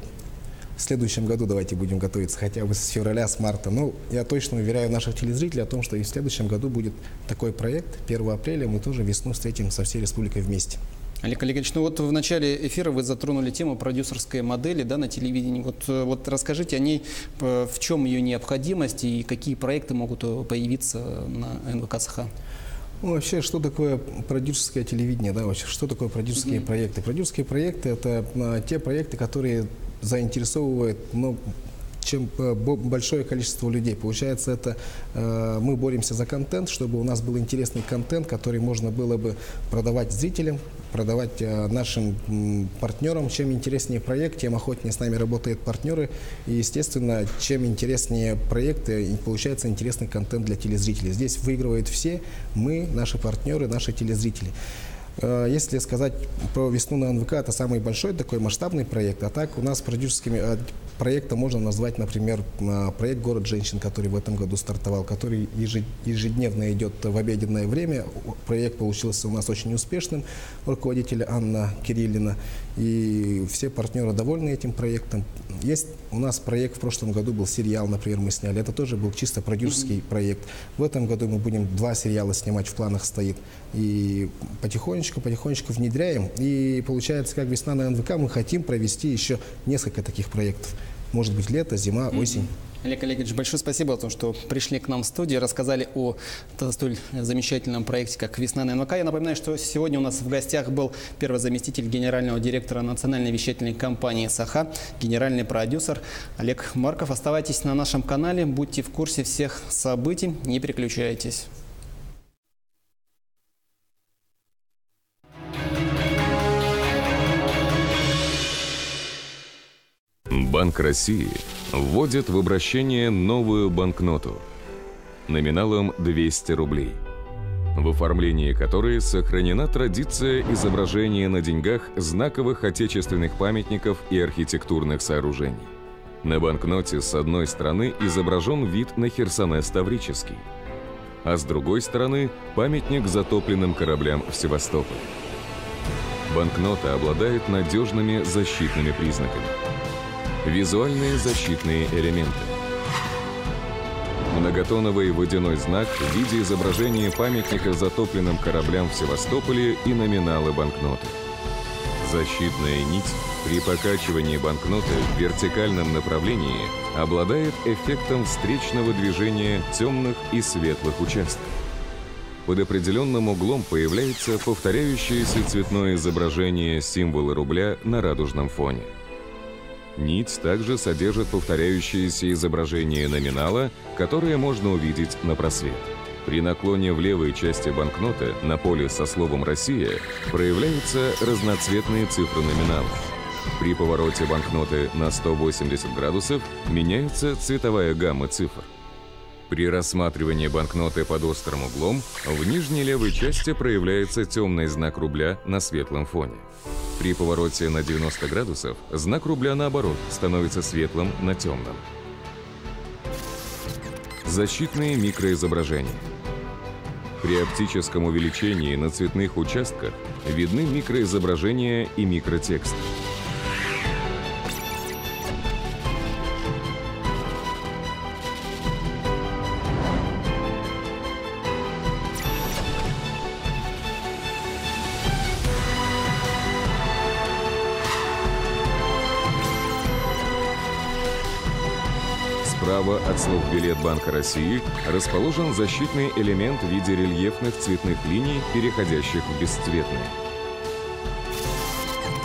в следующем году, давайте будем готовиться хотя бы с февраля, с марта. Но я точно уверяю наших телезрителей о том, что и в следующем году будет такой проект. 1 апреля мы тоже весну встретим со всей республикой вместе. Олег Олегович, ну вот в начале эфира вы затронули тему продюсерской модели, да, на телевидении. Вот расскажите о ней, в чем ее необходимость и какие проекты могут появиться на НВК САХА? Ну, вообще, что такое продюсерское телевидение, да, вообще, что такое продюсерские проекты? Продюсерские проекты – это те проекты, которые заинтересовывают, чем большое количество людей. Получается, это мы боремся за контент, чтобы у нас был интересный контент, который можно было бы продавать зрителям, продавать нашим партнерам. Чем интереснее проект, тем охотнее с нами работают партнеры. И, естественно, чем интереснее проекты, получается интересный контент для телезрителей. Здесь выигрывают все мы, наши партнеры, наши телезрители. Если сказать про «Весну на НВК», это самый большой такой масштабный проект. А так у нас продюсерскими проектом можно назвать, например, проект «Город женщин», который в этом году стартовал, который ежедневно идет в обеденное время. Проект получился у нас очень успешным. Руководитель Анна Кириллина. И все партнеры довольны этим проектом. Есть у нас проект, в прошлом году был сериал, например, мы сняли. Это тоже был чисто продюсерский проект. В этом году мы будем 2 сериала снимать, в планах стоит. И потихонечку внедряем. И получается, как «Весна на НВК», мы хотим провести еще несколько таких проектов. Может быть, лето, зима, осень. Олег Олегович, большое спасибо за то, что пришли к нам в студию, рассказали о столь замечательном проекте, как «Весна на НВК». Я напоминаю, что сегодня у нас в гостях был первый заместитель генерального директора национальной вещательной компании «Саха», генеральный продюсер Олег Марков. Оставайтесь на нашем канале, будьте в курсе всех событий, не переключайтесь. Банк России вводит в обращение новую банкноту номиналом 200 рублей, в оформлении которой сохранена традиция изображения на деньгах знаковых отечественных памятников и архитектурных сооружений. На банкноте с одной стороны изображен вид на Херсонес Таврический, а с другой стороны памятник затопленным кораблям в Севастополе. Банкнота обладает надежными защитными признаками. Визуальные защитные элементы. Многотоновый водяной знак в виде изображения памятника затопленным кораблям в Севастополе и номиналы банкноты. Защитная нить при покачивании банкноты в вертикальном направлении обладает эффектом встречного движения темных и светлых участков. Под определенным углом появляется повторяющееся цветное изображение символа рубля на радужном фоне. Нить также содержит повторяющееся изображение номинала, которое можно увидеть на просвет. При наклоне в левой части банкноты на поле со словом «Россия» проявляются разноцветные цифры номинала. При повороте банкноты на 180 градусов меняется цветовая гамма цифр. При рассматривании банкноты под острым углом в нижней левой части проявляется темный знак рубля на светлом фоне. При повороте на 90 градусов знак рубля, наоборот, становится светлым на темном. Защитные микроизображения. При оптическом увеличении на цветных участках видны микроизображения и микротекст. Справа от слов «Билет Банка России» расположен защитный элемент в виде рельефных цветных линий, переходящих в бесцветные.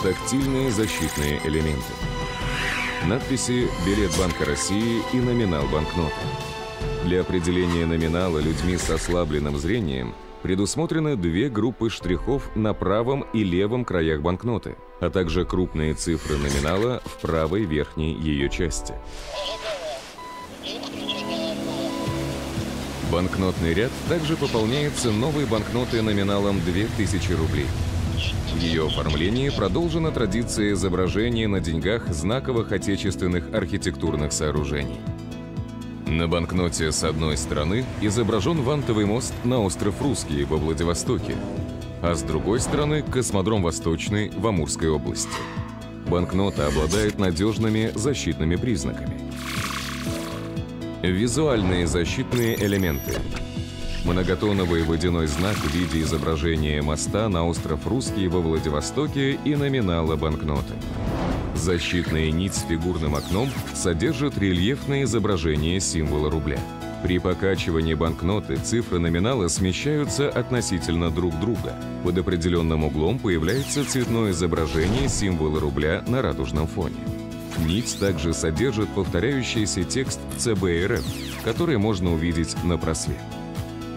Тактильные защитные элементы. Надписи «Билет Банка России» и номинал банкноты. Для определения номинала людьми с ослабленным зрением предусмотрены две группы штрихов на правом и левом краях банкноты, а также крупные цифры номинала в правой верхней ее части. Банкнотный ряд также пополняется новой банкнотой номиналом 2000 рублей. В ее оформлении продолжена традиция изображения на деньгах знаковых отечественных архитектурных сооружений. На банкноте с одной стороны изображен вантовый мост на остров Русский во Владивостоке, а с другой стороны космодром Восточный в Амурской области. Банкнота обладает надежными защитными признаками. Визуальные защитные элементы. Многотоновый водяной знак в виде изображения моста на остров Русский во Владивостоке и номинала банкноты. Защитная нить с фигурным окном содержит рельефное изображение символа рубля. При покачивании банкноты цифры номинала смещаются относительно друг друга. Под определенным углом появляется цветное изображение символа рубля на радужном фоне. Нить также содержит повторяющийся текст ЦБ-РФ, который можно увидеть на просвет.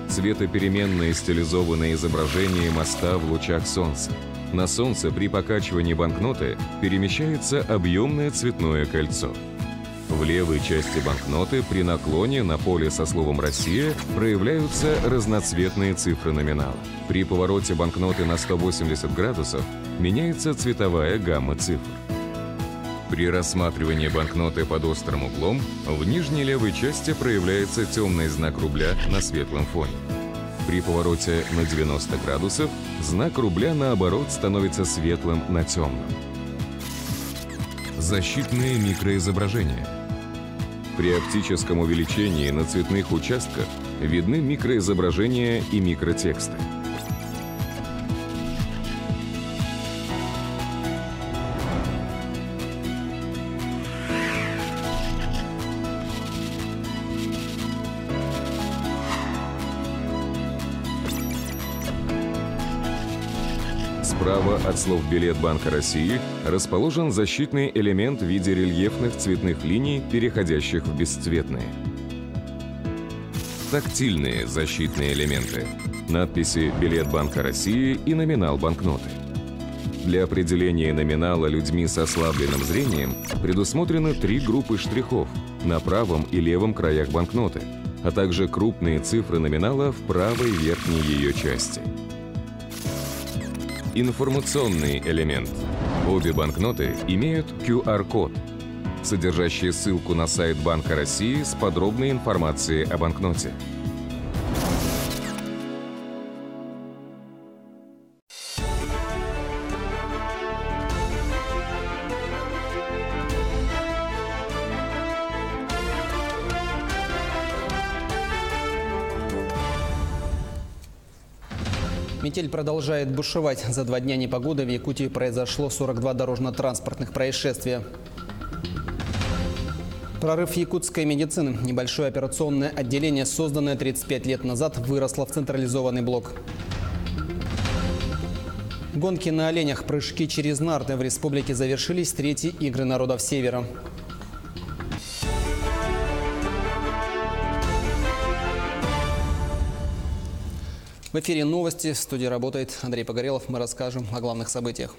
Цветопеременное стилизованное изображение моста в лучах солнца. На солнце при покачивании банкноты перемещается объемное цветное кольцо. В левой части банкноты при наклоне на поле со словом «Россия» проявляются разноцветные цифры номинала. При повороте банкноты на 180 градусов меняется цветовая гамма цифр. При рассматривании банкноты под острым углом в нижней левой части проявляется темный знак рубля на светлом фоне. При повороте на 90 градусов знак рубля, наоборот, становится светлым на темном. Защитные микроизображения. При оптическом увеличении на цветных участках видны микроизображения и микротексты. Справа от слов «Билет Банка России» расположен защитный элемент в виде рельефных цветных линий, переходящих в бесцветные. Тактильные защитные элементы. Надписи «Билет Банка России» и номинал банкноты. Для определения номинала людьми с ослабленным зрением предусмотрены три группы штрихов на правом и левом краях банкноты, а также крупные цифры номинала в правой верхней ее части. Информационный элемент. Обе банкноты имеют QR-код, содержащий ссылку на сайт Банка России с подробной информацией о банкноте. Метель продолжает бушевать. За 2 дня непогоды в Якутии произошло 42 дорожно-транспортных происшествия. Прорыв якутской медицины. Небольшое операционное отделение, созданное 35 лет назад, выросло в централизованный блок. Гонки на оленях, прыжки через нарты. В республике завершились 3-й игры народов Севера. В эфире новости. В студии работает Андрей Погорелов. Мы расскажем о главных событиях.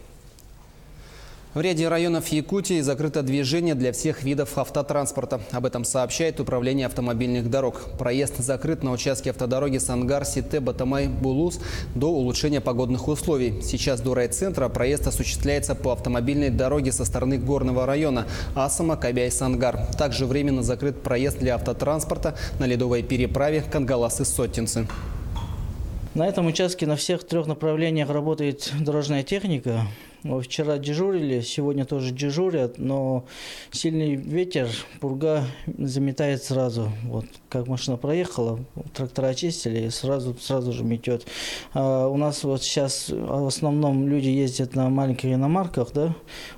В ряде районов Якутии закрыто движение для всех видов автотранспорта. Об этом сообщает Управление автомобильных дорог. Проезд закрыт на участке автодороги Сангар-Сите-Батамай-Булус до улучшения погодных условий. Сейчас до райцентра проезд осуществляется по автомобильной дороге со стороны горного района Асама-Кабяй-Сангар. Также временно закрыт проезд для автотранспорта на ледовой переправе Кангаласы-Соттинцы. На этом участке на всех 3 направлениях работает дорожная техника. Вчера дежурили, сегодня тоже дежурят, но сильный ветер, пурга заметает сразу. Вот как машина проехала, трактора очистили и сразу же метет. У нас вот сейчас в основном люди ездят на маленьких иномарках, да?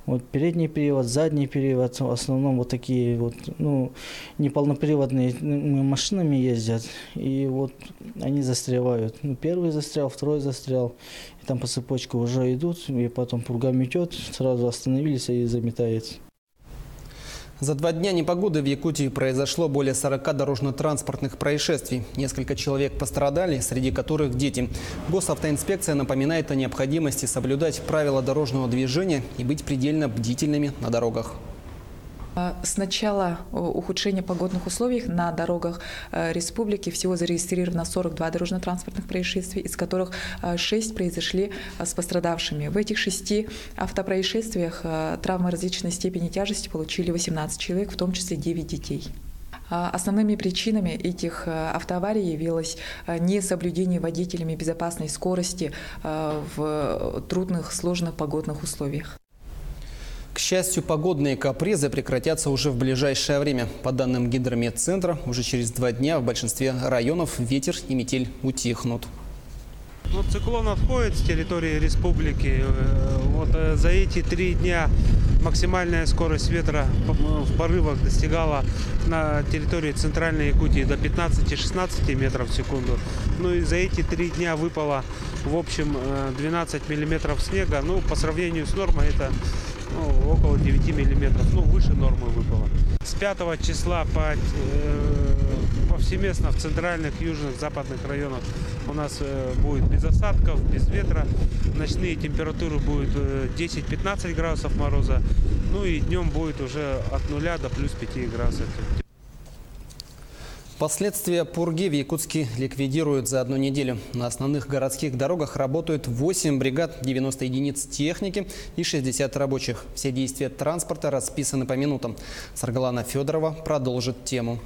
Вот передний привод, задний привод, в основном вот такие вот, ну, неполноприводные машинами ездят, и вот они застревают. Ну, первый застрял, второй застрял, и там по цепочке уже идут, и потом пурга метет, сразу остановились и заметает. За 2 дня непогоды в Якутии произошло более 40 дорожно-транспортных происшествий. Несколько человек пострадали, среди которых дети. Госавтоинспекция напоминает о необходимости соблюдать правила дорожного движения и быть предельно бдительными на дорогах. С начала ухудшения погодных условий на дорогах республики всего зарегистрировано 42 дорожно-транспортных происшествий, из которых 6 произошли с пострадавшими. В этих 6 автопроисшествиях травмы различной степени тяжести получили 18 человек, в том числе 9 детей. Основными причинами этих автоаварий явилось несоблюдение водителями безопасной скорости в трудных, сложных погодных условиях. К счастью, погодные капризы прекратятся уже в ближайшее время. По данным Гидрометцентра, уже через 2 дня в большинстве районов ветер и метель утихнут. Вот циклон отходит с территории республики. Вот за эти 3 дня максимальная скорость ветра в порывах достигала на территории центральной Якутии до 15-16 метров в секунду. Ну и за эти 3 дня выпало в общем 12 миллиметров снега. Ну, по сравнению с нормой это около 9 миллиметров, ну, выше нормы выпало. С 5 числа повсеместно в центральных, южных, западных районах у нас будет без осадков, без ветра. Ночные температуры будут 10-15 градусов мороза, ну и днем будет уже от 0 до плюс 5 градусов. Последствия пурги в Якутске ликвидируют за 1 неделю. На основных городских дорогах работают 8 бригад, 90 единиц техники и 60 рабочих. Все действия транспорта расписаны по минутам. Саргалана Федорова продолжит тему.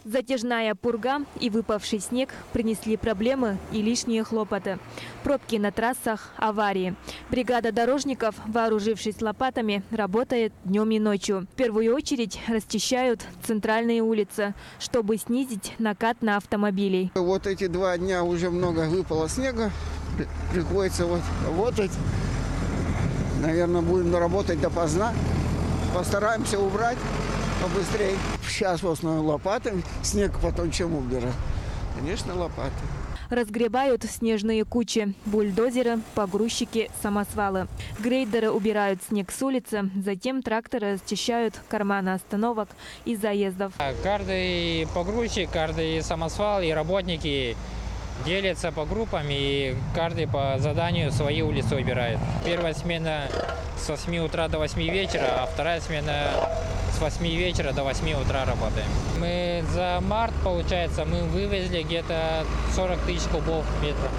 Затяжная пурга и выпавший снег принесли проблемы и лишние хлопоты. Пробки на трассах, аварии. Бригада дорожников, вооружившись лопатами, работает днем и ночью. В первую очередь расчищают центральные улицы, чтобы снизить накат на автомобилей. Вот эти 2 дня уже много выпало снега. Приходится вот работать. Наверное, будем работать допоздна. Постараемся убрать побыстрее. Сейчас в основном лопатами. Снег потом чем убирать? Конечно, лопаты. Разгребают снежные кучи. Бульдозеры, погрузчики, самосвалы. Грейдеры убирают снег с улицы. Затем тракторы расчищают карманы остановок и заездов. Каждый погрузчик, каждый самосвал и работники делятся по группам, и каждый по заданию свои улицы убирает. Первая смена с 8 утра до 8 вечера, а вторая смена с 8 вечера до 8 утра работаем. Мы за март, получается, мы вывезли где-то 40 тысяч кубов метра.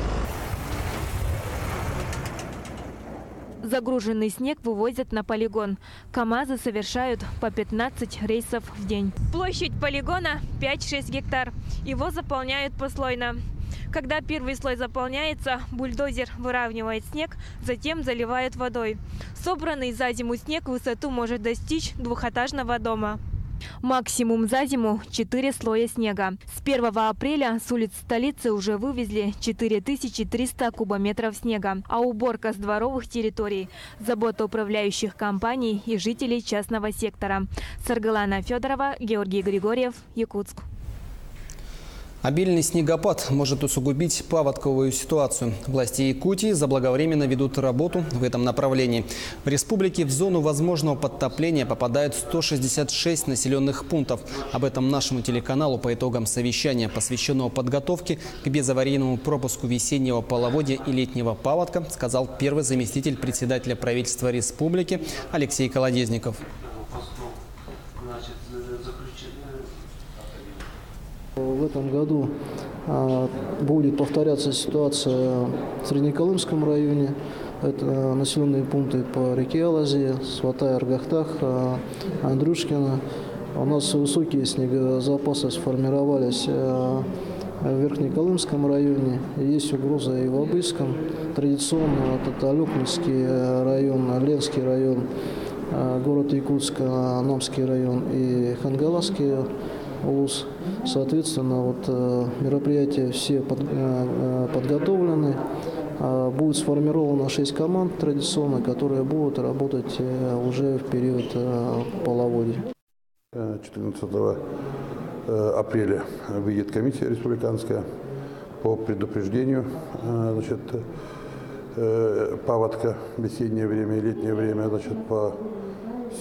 Загруженный снег вывозят на полигон. КАМАЗы совершают по 15 рейсов в день. Площадь полигона 5-6 гектар. Его заполняют послойно. Когда первый слой заполняется, бульдозер выравнивает снег, затем заливает водой. Собранный за зиму снег высоту может достичь 2-этажного дома. Максимум за зиму 4 слоя снега. С 1 апреля с улиц столицы уже вывезли 4300 кубометров снега. А уборка с дворовых территорий – забота управляющих компаний и жителей частного сектора. Саргалана Федорова, Георгий Григорьев, Якутск. Обильный снегопад может усугубить паводковую ситуацию. Власти Якутии заблаговременно ведут работу в этом направлении. В республике в зону возможного подтопления попадают 166 населенных пунктов. Об этом нашему телеканалу по итогам совещания, посвященного подготовке к безаварийному пропуску весеннего половодья и летнего паводка, сказал первый заместитель председателя правительства республики Алексей Колодезников. В этом году будет повторяться ситуация в Среднеколымском районе. Это населенные пункты по реке Алазе, Сватай, Аргахтах, Андрюшкино. У нас высокие снегозапасы сформировались в Верхнеколымском районе, есть угроза и в Обыском. Традиционно вот это Алюкминский район, Ленский район, город Якутск, Намский район и Хангаласский улус. Соответственно, вот мероприятия все подготовлены. Будет сформировано 6 команд традиционно, которые будут работать уже в период половодья. 14 апреля выйдет комиссия республиканская по предупреждению паводка в весеннее время и летнее время по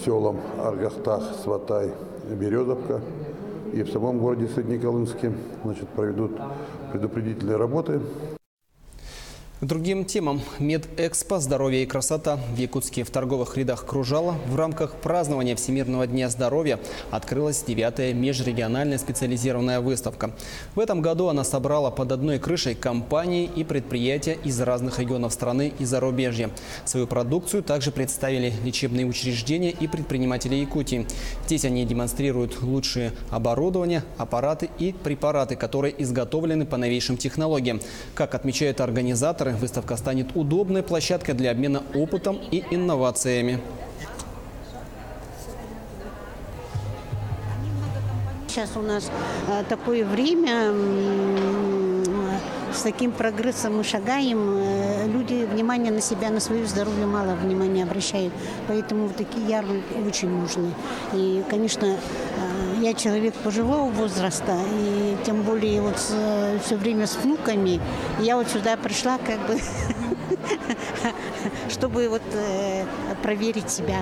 селам Аргахтах, Сватай, Березовка. И в самом городе Среднеколымске проведут предупредительные работы. К другим темам. Медэкспо «Здоровье и красота» в Якутске в торговых рядах «Кружало» в рамках празднования Всемирного дня здоровья открылась 9-я межрегиональная специализированная выставка. В этом году она собрала под одной крышей компании и предприятия из разных регионов страны и зарубежья. Свою продукцию также представили лечебные учреждения и предприниматели Якутии. Здесь они демонстрируют лучшие оборудование, аппараты и препараты, которые изготовлены по новейшим технологиям. Как отмечают организаторы, выставка станет удобной площадкой для обмена опытом и инновациями. Сейчас у нас такое время, с таким прогрессом мы шагаем, люди внимание на себя, на свое здоровье мало внимания обращают. Поэтому вот такие ярмарки очень нужны. И, конечно, я человек пожилого возраста, и тем более вот все время с внуками. Я вот сюда пришла чтобы вот проверить себя.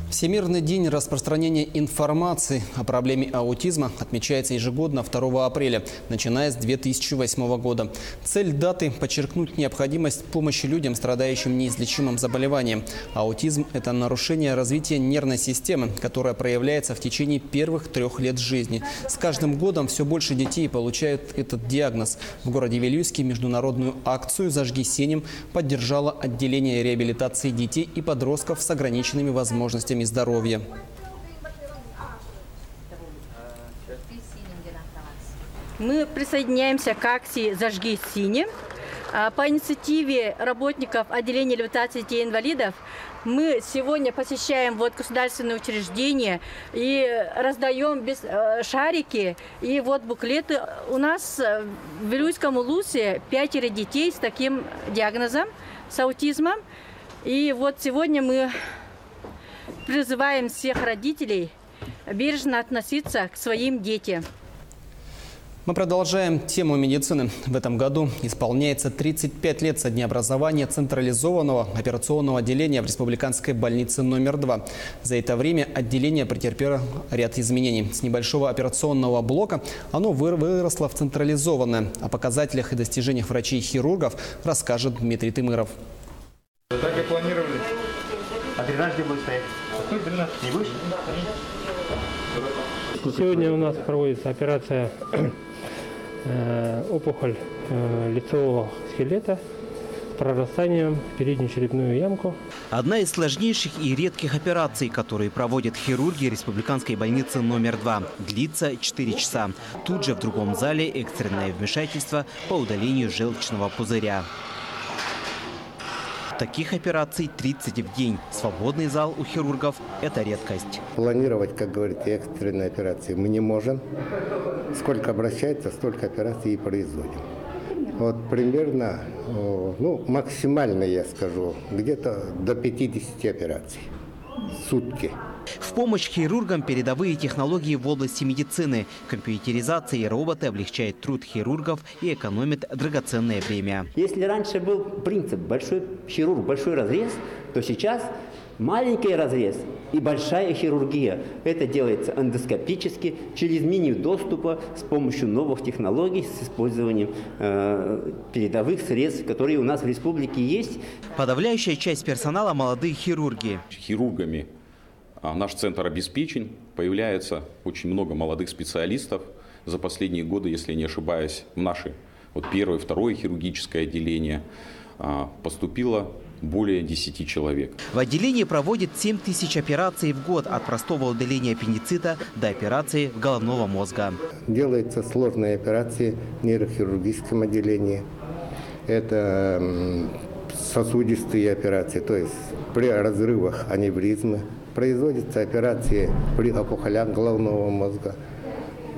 Всемирный день распространения информации о проблеме аутизма отмечается ежегодно 2 апреля, начиная с 2008 года. Цель даты – подчеркнуть необходимость помощи людям, страдающим неизлечимым заболеванием. Аутизм – это нарушение развития нервной системы, которое проявляется в течение первых 3 лет жизни. С каждым годом все больше детей получают этот диагноз. В городе Вилюйске международную акцию «Зажги синим» поддержало отделение реабилитации детей и подростков с ограниченными возможностями здоровья. Мы присоединяемся к акции «Зажги синим». По инициативе работников отделения реабилитации детей-инвалидов мы сегодня посещаем государственные учреждения и раздаем шарики и буклеты. У нас в Вилюйском улусе 5 детей с таким диагнозом, с аутизмом. И сегодня мы призываем всех родителей бережно относиться к своим детям. Мы продолжаем тему медицины. В этом году исполняется 35 лет со дня образования централизованного операционного отделения в республиканской больнице номер 2. За это время отделение претерпело ряд изменений. С небольшого операционного блока оно выросло в централизованное. О показателях и достижениях врачей-хирургов расскажет Дмитрий Тымыров. Так и планировали. А дренаж где будет стоять? Какой дренаж? Не будешь? Сегодня у нас проводится операция опухоль лицевого скелета с прорастанием в переднюю черепную ямку. Одна из сложнейших и редких операций, которые проводят хирурги республиканской больницы номер 2. Длится 4 часа. Тут же в другом зале экстренное вмешательство по удалению желчного пузыря. Таких операций 30 в день. Свободный зал у хирургов – это редкость. Планировать, как говорите, экстренные операции мы не можем. Сколько обращается, столько операций и производим. Примерно, максимально, я скажу, где-то до 50 операций в сутки. В помощь хирургам передовые технологии в области медицины. Компьютеризация и роботы облегчают труд хирургов и экономят драгоценное время. Если раньше был принцип большой хирург, большой разрез, то сейчас маленький разрез и большая хирургия. Это делается эндоскопически, через меню доступа, с помощью новых технологий, с использованием передовых средств, которые у нас в республике есть. Подавляющая часть персонала – молодые хирурги. Хирургами наш центр обеспечен. Появляется очень много молодых специалистов. За последние годы, если не ошибаюсь, в наше первое, второе хирургическое отделение поступило более 10 человек. В отделении проводит 7000 операций в год, от простого удаления аппендицита до операции головного мозга. Делаются сложные операции в нейрохирургическом отделении. Это сосудистые операции, то есть при разрывах аневризмы. Производятся операции при опухолях головного мозга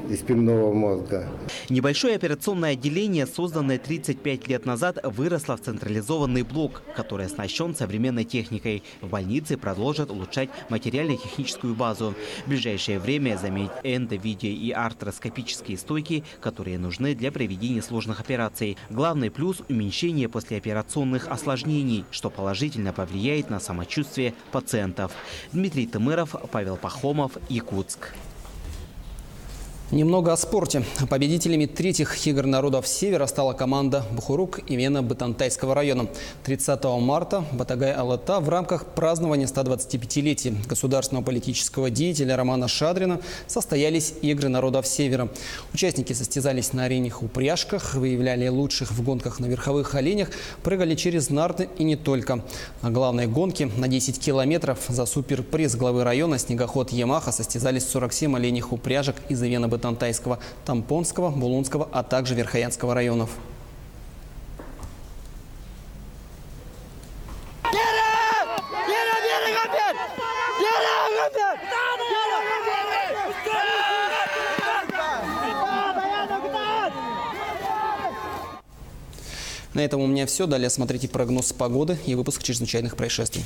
и спинного мозга. Небольшое операционное отделение, созданное 35 лет назад, выросло в централизованный блок, который оснащен современной техникой. В больнице продолжат улучшать материально-техническую базу. В ближайшее время заменить эндо-, видео- и артроскопические стойки, которые нужны для проведения сложных операций. Главный плюс – уменьшение послеоперационных осложнений, что положительно повлияет на самочувствие пациентов. Дмитрий Тымыров, Павел Пахомов, Якутск. Немного о спорте. Победителями третьих игр народов Севера стала команда Бухурук и Вена-Бытантайского района. 30 марта в Батагай-Алата в рамках празднования 125-летия государственного политического деятеля Романа Шадрина состоялись игры народов Севера. Участники состязались на оленях упряжках, выявляли лучших в гонках на верховых оленях, прыгали через нарты и не только. На главной гонке на 10 километров за суперприз главы района снегоход «Ямаха» состязались 47 оленях упряжек из Вена-Бытантайского, Тампонского, Булунского, а также Верхоянского районов. На этом у меня все. Далее смотрите прогноз погоды и выпуск чрезвычайных происшествий.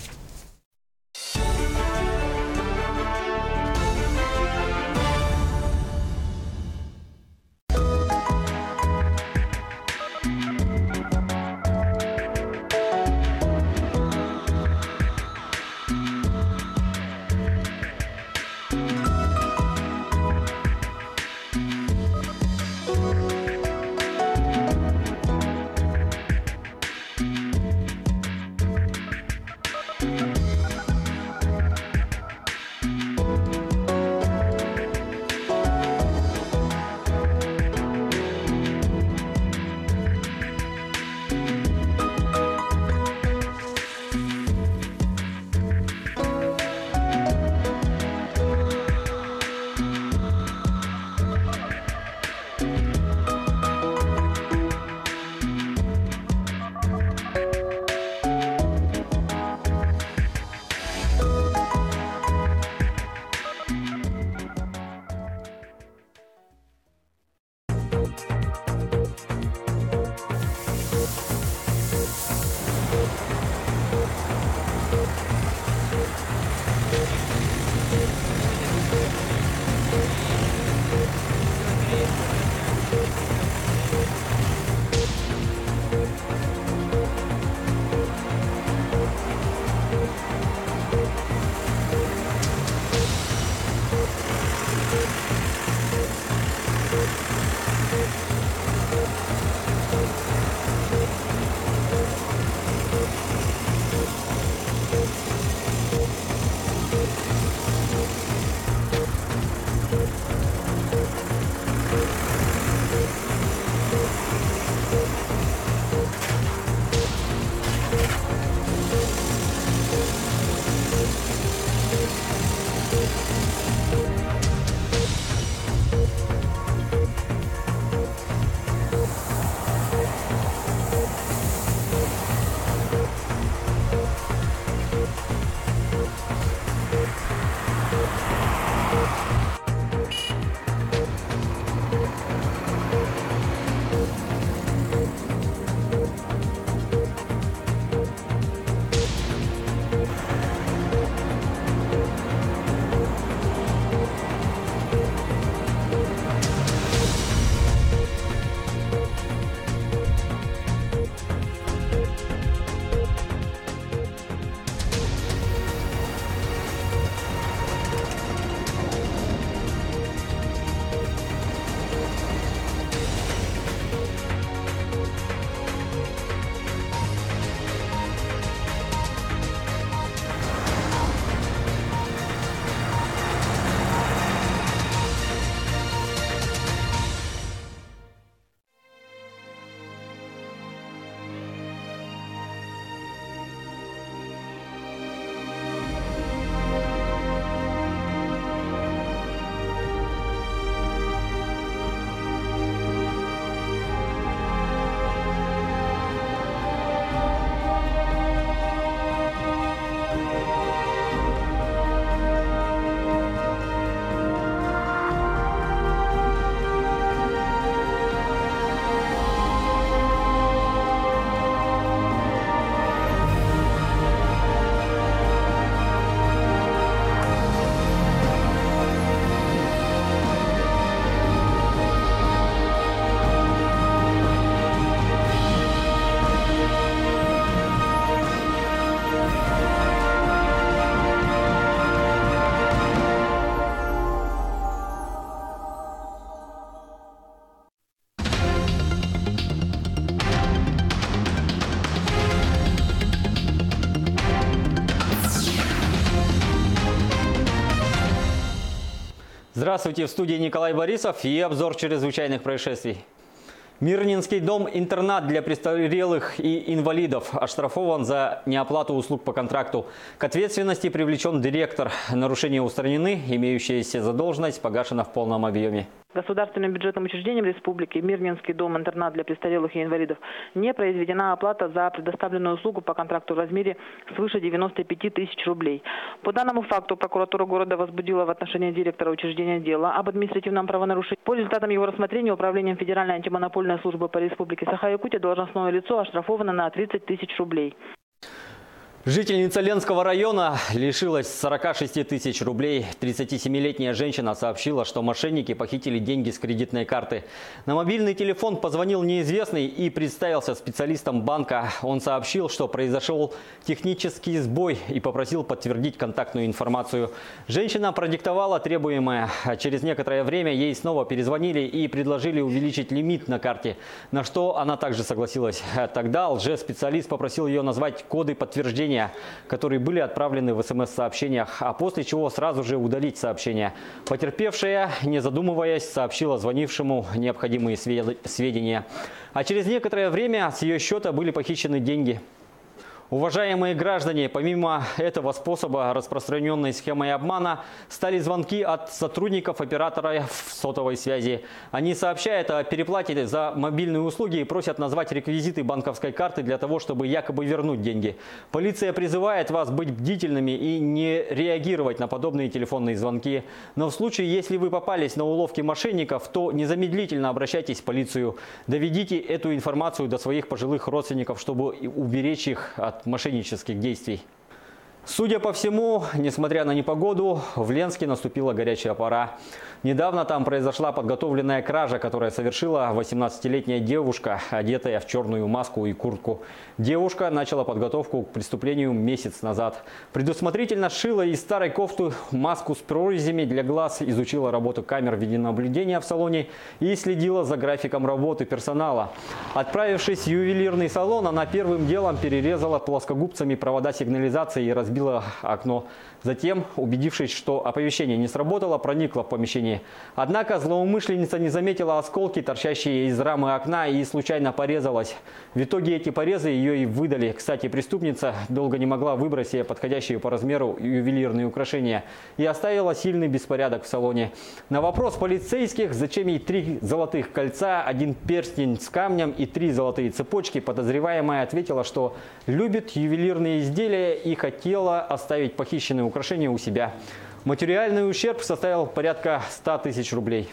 Здравствуйте, в студии Николай Борисов и обзор чрезвычайных происшествий. Мирнинский дом-интернат для престарелых и инвалидов оштрафован за неоплату услуг по контракту. К ответственности привлечен директор. Нарушения устранены, имеющаяся задолженность погашена в полном объеме. Государственным бюджетным учреждением республики Мирнинский дом-интернат для престарелых и инвалидов не произведена оплата за предоставленную услугу по контракту в размере свыше 95 тысяч рублей. По данному факту прокуратура города возбудила в отношении директора учреждения дело об административном правонарушении. По результатам его рассмотрения Управлением Федеральной антимонопольной службы по Республике Саха-Якутия должностное лицо оштрафовано на 30 тысяч рублей. Жительница Ленского района лишилась 46 тысяч рублей. 37-летняя женщина сообщила, что мошенники похитили деньги с кредитной карты. На мобильный телефон позвонил неизвестный и представился специалистом банка. Он сообщил, что произошел технический сбой и попросил подтвердить контактную информацию. Женщина продиктовала требуемое. Через некоторое время ей снова перезвонили и предложили увеличить лимит на карте, на что она также согласилась. Тогда лжеспециалист попросил ее назвать коды подтверждения, которые были отправлены в СМС-сообщениях, а после чего сразу же удалить сообщение. Потерпевшая, не задумываясь, сообщила звонившему необходимые сведения. А через некоторое время с ее счета были похищены деньги. Уважаемые граждане, помимо этого способа распространенной схемой обмана, стали звонки от сотрудников оператора сотовой связи. Они сообщают о переплате за мобильные услуги и просят назвать реквизиты банковской карты для того, чтобы якобы вернуть деньги. Полиция призывает вас быть бдительными и не реагировать на подобные телефонные звонки. Но в случае, если вы попались на уловки мошенников, то незамедлительно обращайтесь в полицию. Доведите эту информацию до своих пожилых родственников, чтобы уберечь их от мошеннических действий. Судя по всему, несмотря на непогоду, в Ленске наступила горячая пора. Недавно там произошла подготовленная кража, которая совершила 18-летняя девушка, одетая в черную маску и куртку. Девушка начала подготовку к преступлению месяц назад. Предусмотрительно сшила из старой кофты маску с прорезями для глаз, изучила работу камер видеонаблюдения в салоне и следила за графиком работы персонала. Отправившись в ювелирный салон, она первым делом перерезала плоскогубцами провода сигнализации и разбила окно. Затем, убедившись, что оповещение не сработало, проникла в помещение. Однако злоумышленница не заметила осколки, торчащие из рамы окна, и случайно порезалась. В итоге эти порезы ее и выдали. Кстати, преступница долго не могла выбрать себе подходящие по размеру ювелирные украшения и оставила сильный беспорядок в салоне. На вопрос полицейских, зачем ей 3 золотых кольца, 1 перстень с камнем и 3 золотые цепочки, подозреваемая ответила, что любит ювелирные изделия и хотела оставить похищенные украшения у себя. Материальный ущерб составил порядка 100 тысяч рублей.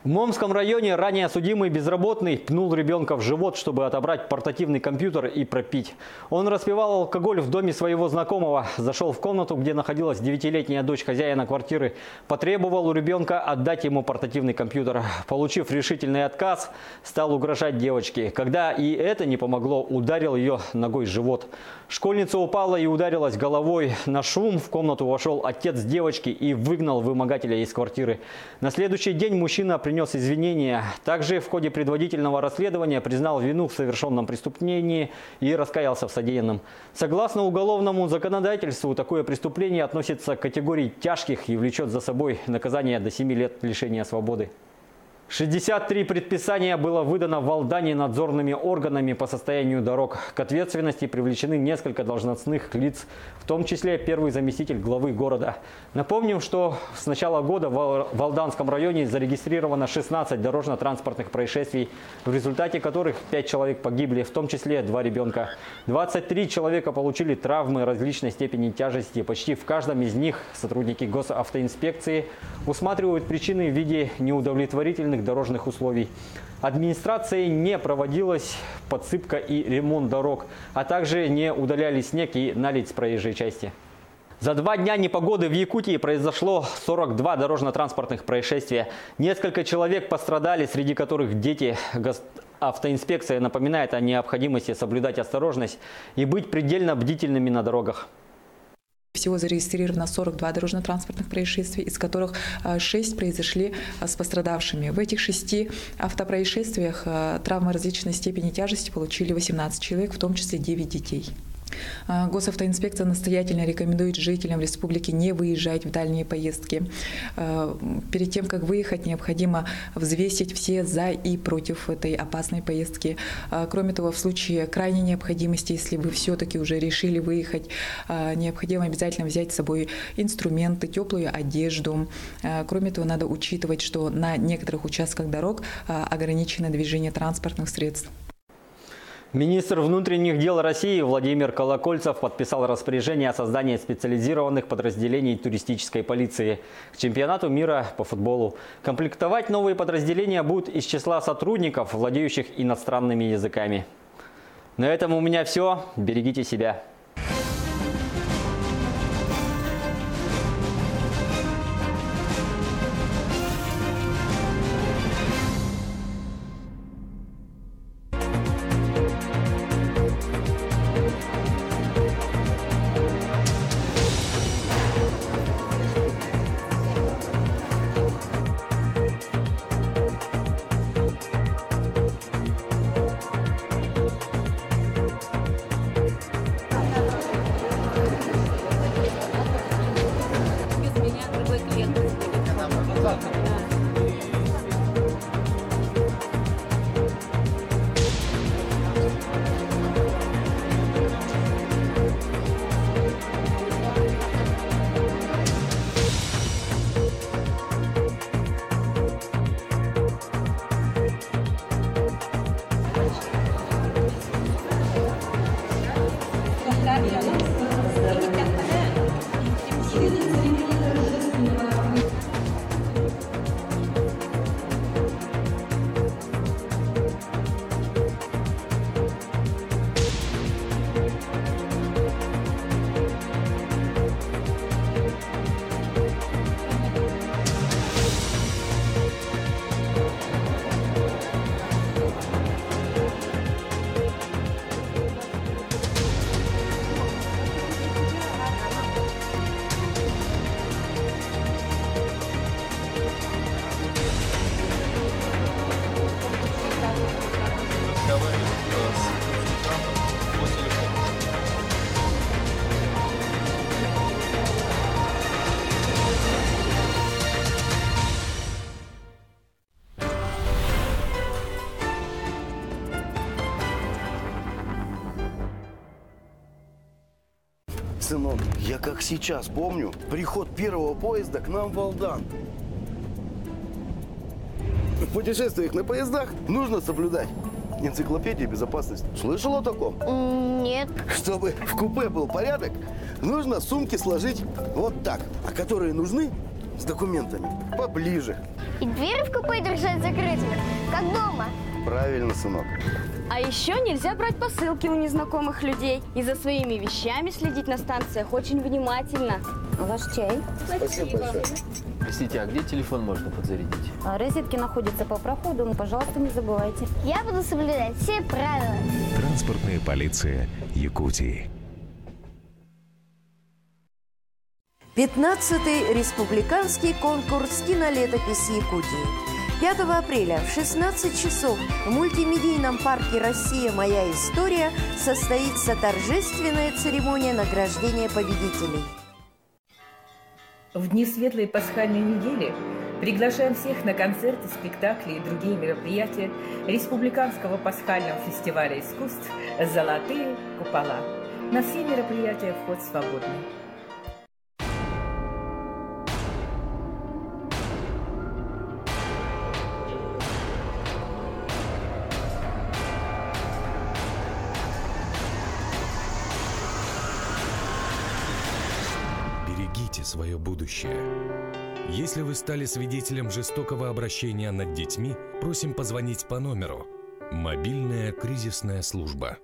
В Момском районе ранее судимый безработный пнул ребенка в живот, чтобы отобрать портативный компьютер и пропить. Он распивал алкоголь в доме своего знакомого, зашел в комнату, где находилась 9-летняя дочь хозяина квартиры, потребовал у ребенка отдать ему портативный компьютер. Получив решительный отказ, стал угрожать девочке. Когда и это не помогло, ударил ее ногой в живот. Школьница упала и ударилась головой. На шум в комнату вошел отец девочки и выгнал вымогателя из квартиры. На следующий день мужчина принес извинения. Также в ходе предварительного расследования признал вину в совершенном преступлении и раскаялся в содеянном. Согласно уголовному законодательству, такое преступление относится к категории тяжких и влечет за собой наказание до 7 лет лишения свободы. 63 предписания было выдано в Алдане надзорными органами по состоянию дорог. К ответственности привлечены несколько должностных лиц, в том числе первый заместитель главы города. Напомним, что с начала года в Алданском районе зарегистрировано 16 дорожно-транспортных происшествий, в результате которых 5 человек погибли, в том числе 2 ребенка. 23 человека получили травмы различной степени тяжести. Почти в каждом из них сотрудники госавтоинспекции усматривают причины в виде неудовлетворительных дорожных условий. Администрацией не проводилась подсыпка и ремонт дорог, а также не удаляли снег и наледь с проезжей части. За 2 дня непогоды в Якутии произошло 42 дорожно-транспортных происшествия. Несколько человек пострадали, среди которых дети. Автоинспекция напоминает о необходимости соблюдать осторожность и быть предельно бдительными на дорогах. Всего зарегистрировано 42 дорожно-транспортных происшествий, из которых 6 произошли с пострадавшими. В этих 6 автопроисшествиях травмы различной степени тяжести получили 18 человек, в том числе 9 детей. Госавтоинспекция настоятельно рекомендует жителям республики не выезжать в дальние поездки. Перед тем, как выехать, необходимо взвесить все за и против этой опасной поездки. Кроме того, в случае крайней необходимости, если вы все-таки уже решили выехать, необходимо обязательно взять с собой инструменты, теплую одежду. Кроме того, надо учитывать, что на некоторых участках дорог ограничено движение транспортных средств. Министр внутренних дел России Владимир Колокольцев подписал распоряжение о создании специализированных подразделений туристической полиции к чемпионату мира по футболу. Комплектовать новые подразделения будут из числа сотрудников, владеющих иностранными языками. На этом у меня все. Берегите себя. Сынок, я как сейчас помню приход первого поезда к нам в Алдан. В путешествиях на поездах нужно соблюдать энциклопедию безопасности. Слышал о таком? Нет. Чтобы в купе был порядок, нужно сумки сложить вот так. А которые нужны с документами поближе. И двери в купе держать закрытыми, как дома. Правильно, сынок. А еще нельзя брать посылки у незнакомых людей. И за своими вещами следить на станциях очень внимательно. Ваш чай. Спасибо большое. Простите, а где телефон можно подзарядить? Розетки находятся по проходу, но, пожалуйста, не забывайте. Я буду соблюдать все правила. Транспортная полиция Якутии. 15-й республиканский конкурс «Кинолетопись Якутии». 5 апреля в 16 часов в мультимедийном парке «Россия. Моя история» состоится торжественная церемония награждения победителей. В дни светлой пасхальной недели приглашаем всех на концерты, спектакли и другие мероприятия Республиканского пасхального фестиваля искусств «Золотые купола». На все мероприятия вход свободный. Берегите свое будущее. Если вы стали свидетелем жестокого обращения над детьми, просим позвонить по номеру. Мобильная кризисная служба.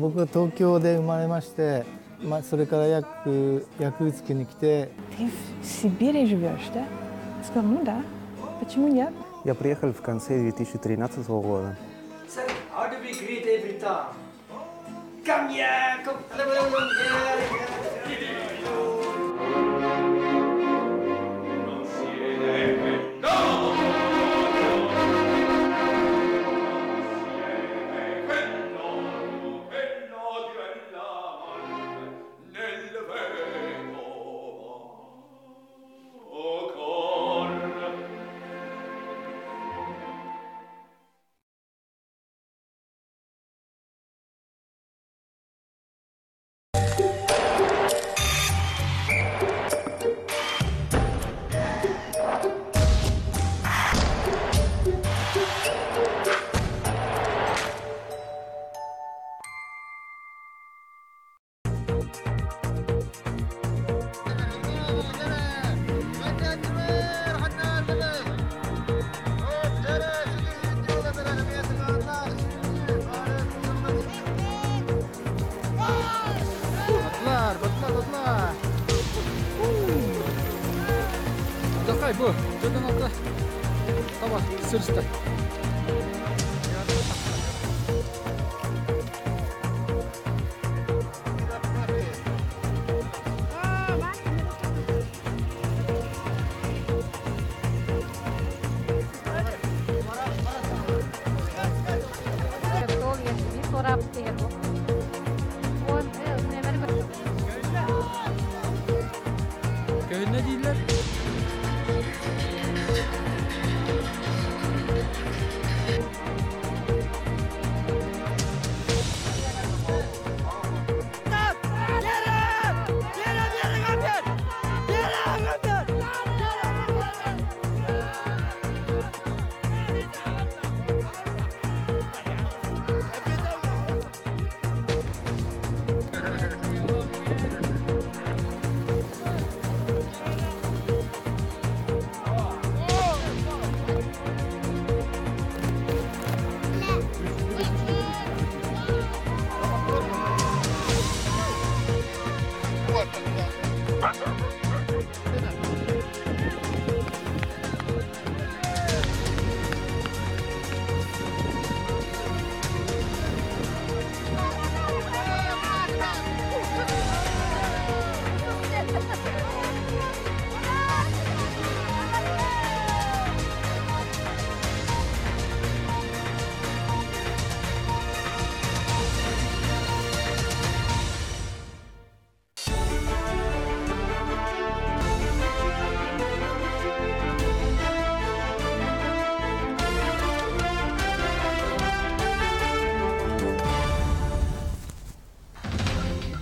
僕は東京で生まれまして、それからヤクーツクに来て。Ты в Сибири живешь, да? Сказал, ну да. Почему нет? Я приехал в конце 2013 года. Отдыхай, Бо. Тебе надо. Давай, сырстай. Köyüne değiller.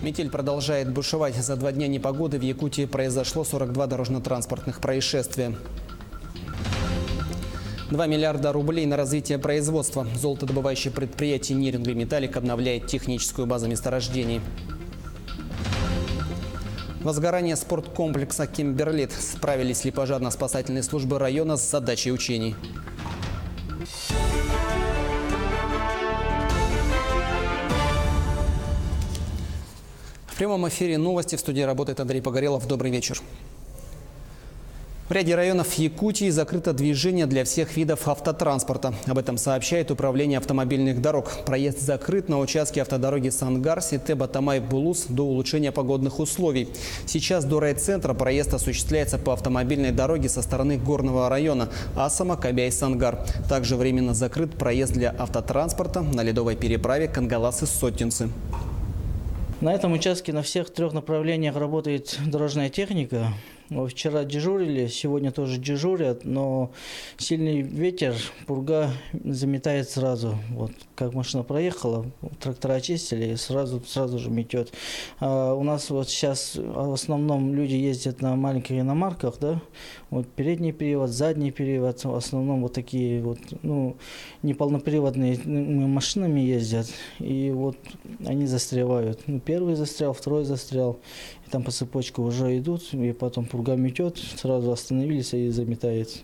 Метель продолжает бушевать. За 2 дня непогоды в Якутии произошло 42 дорожно-транспортных происшествия. 2 миллиарда рублей на развитие производства. Золотодобывающее предприятие «Нерюнгли Металлик» обновляет техническую базу месторождений. Возгорание спорткомплекса «Кимберлит». Справились ли пожарно-спасательные службы района с задачей учений? В прямом эфире новости. В студии работает Андрей Погорелов. Добрый вечер. В ряде районов Якутии закрыто движение для всех видов автотранспорта. Об этом сообщает Управление автомобильных дорог. Проезд закрыт на участке автодороги Сангар, Сите, Батамай, Булус до улучшения погодных условий. Сейчас до райцентра проезд осуществляется по автомобильной дороге со стороны Горного района Асама, Кобяй, Сангар. Также временно закрыт проезд для автотранспорта на ледовой переправе Кангаласы-Сотинцы. На этом участке на всех 3 направлениях работает дорожная техника. Вчера дежурили, сегодня тоже дежурят, но сильный ветер, пурга заметает сразу. Вот как машина проехала, трактора очистили и сразу же метет. У нас вот сейчас в основном люди ездят на маленьких иномарках, да? Вот передний привод, задний привод, в основном вот такие вот, неполноприводные машинами ездят, и вот они застревают. Первый застрял, второй застрял. Там по цепочке уже идут, и потом пурга метет, сразу остановились и заметает.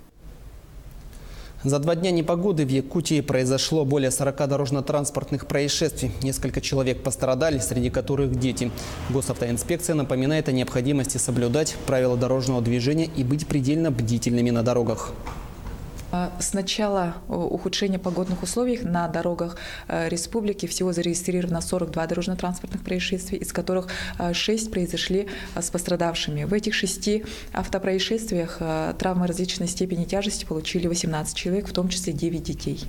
За 2 дня непогоды в Якутии произошло более 40 дорожно-транспортных происшествий. Несколько человек пострадали, среди которых дети. Госавтоинспекция напоминает о необходимости соблюдать правила дорожного движения и быть предельно бдительными на дорогах. С начала ухудшения погодных условий на дорогах республики всего зарегистрировано 42 дорожно-транспортных происшествий, из которых 6 произошли с пострадавшими. В этих 6 автопроисшествиях травмы различной степени тяжести получили 18 человек, в том числе 9 детей.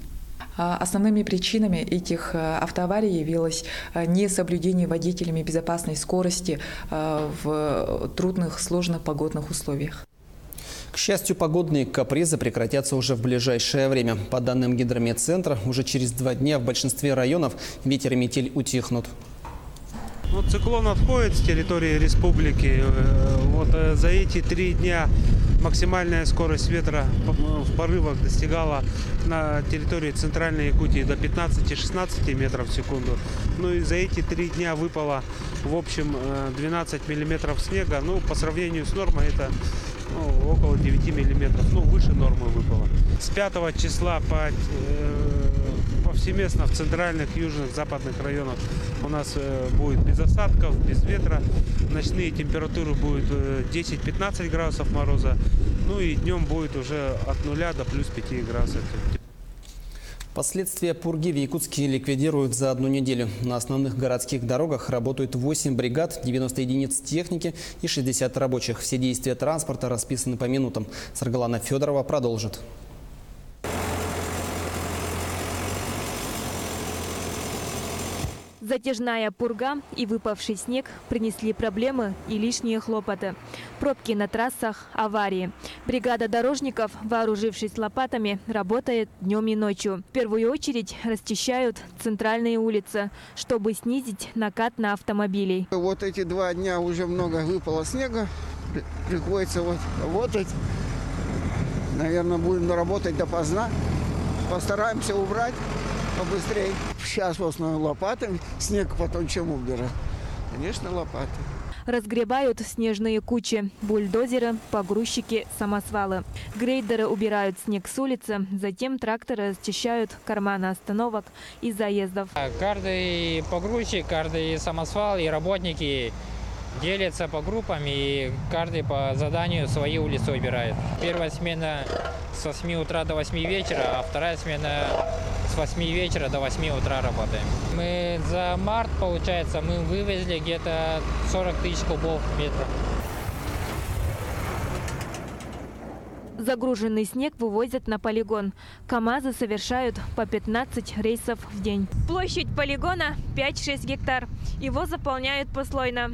Основными причинами этих автоаварий явилось несоблюдение водителями безопасной скорости в трудных, сложных погодных условиях. К счастью, погодные капризы прекратятся уже в ближайшее время. По данным Гидрометцентра, уже через 2 дня в большинстве районов ветер и метель утихнут. Циклон отходит с территории республики. Вот за эти 3 дня максимальная скорость ветра в порывах достигала на территории Центральной Якутии до 15-16 метров в секунду. Ну и за эти 3 дня выпало в общем 12 миллиметров снега. Ну, по сравнению с нормой это около 9 миллиметров, выше нормы выпало. С 5 числа повсеместно в центральных, южных, западных районах у нас будет без осадков, без ветра. Ночные температуры будут 10-15 градусов мороза. Ну и днем будет уже от 0 до плюс 5 градусов. Последствия пурги в Якутске ликвидируют за 1 неделю. На основных городских дорогах работают 8 бригад, 90 единиц техники и 60 рабочих. Все действия транспорта расписаны по минутам. Саргалана Федорова продолжит. Затяжная пурга и выпавший снег принесли проблемы и лишние хлопоты. Пробки на трассах, аварии. Бригада дорожников, вооружившись лопатами, работает днем и ночью. В первую очередь расчищают центральные улицы, чтобы снизить накат на автомобилей. Вот эти 2 дня уже много выпало снега. Приходится работать. Наверное, будем работать допоздна. Постараемся убрать побыстрее. Сейчас в основном лопатами. Снег потом чем убирать? Конечно, лопаты. Разгребают снежные кучи. Бульдозеры, погрузчики, самосвалы. Грейдеры убирают снег с улицы. Затем тракторы расчищают карманы остановок и заездов. Каждый погрузчик, каждый самосвал и работники делятся по группам, и каждый по заданию свои улицы убирает. Первая смена с 8 утра до 8 вечера, а вторая смена с 8 вечера до 8 утра работаем. Мы за март, получается, мы вывезли где-то 40 тысяч кубов метра. Загруженный снег вывозят на полигон. КАМАЗы совершают по 15 рейсов в день. Площадь полигона 5-6 гектар. Его заполняют послойно.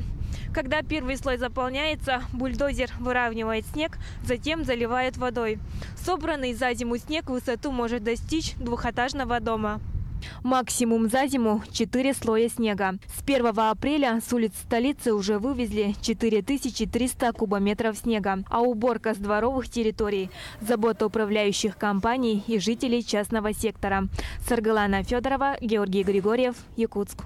Когда первый слой заполняется, бульдозер выравнивает снег, затем заливает водой. Собранный за зиму снег высоту может достичь 2-этажного дома. Максимум за зиму 4 слоя снега. С 1 апреля с улиц столицы уже вывезли 4300 кубометров снега. А уборка с дворовых территорий – забота управляющих компаний и жителей частного сектора. Саргалана Федорова, Георгий Григорьев, Якутск.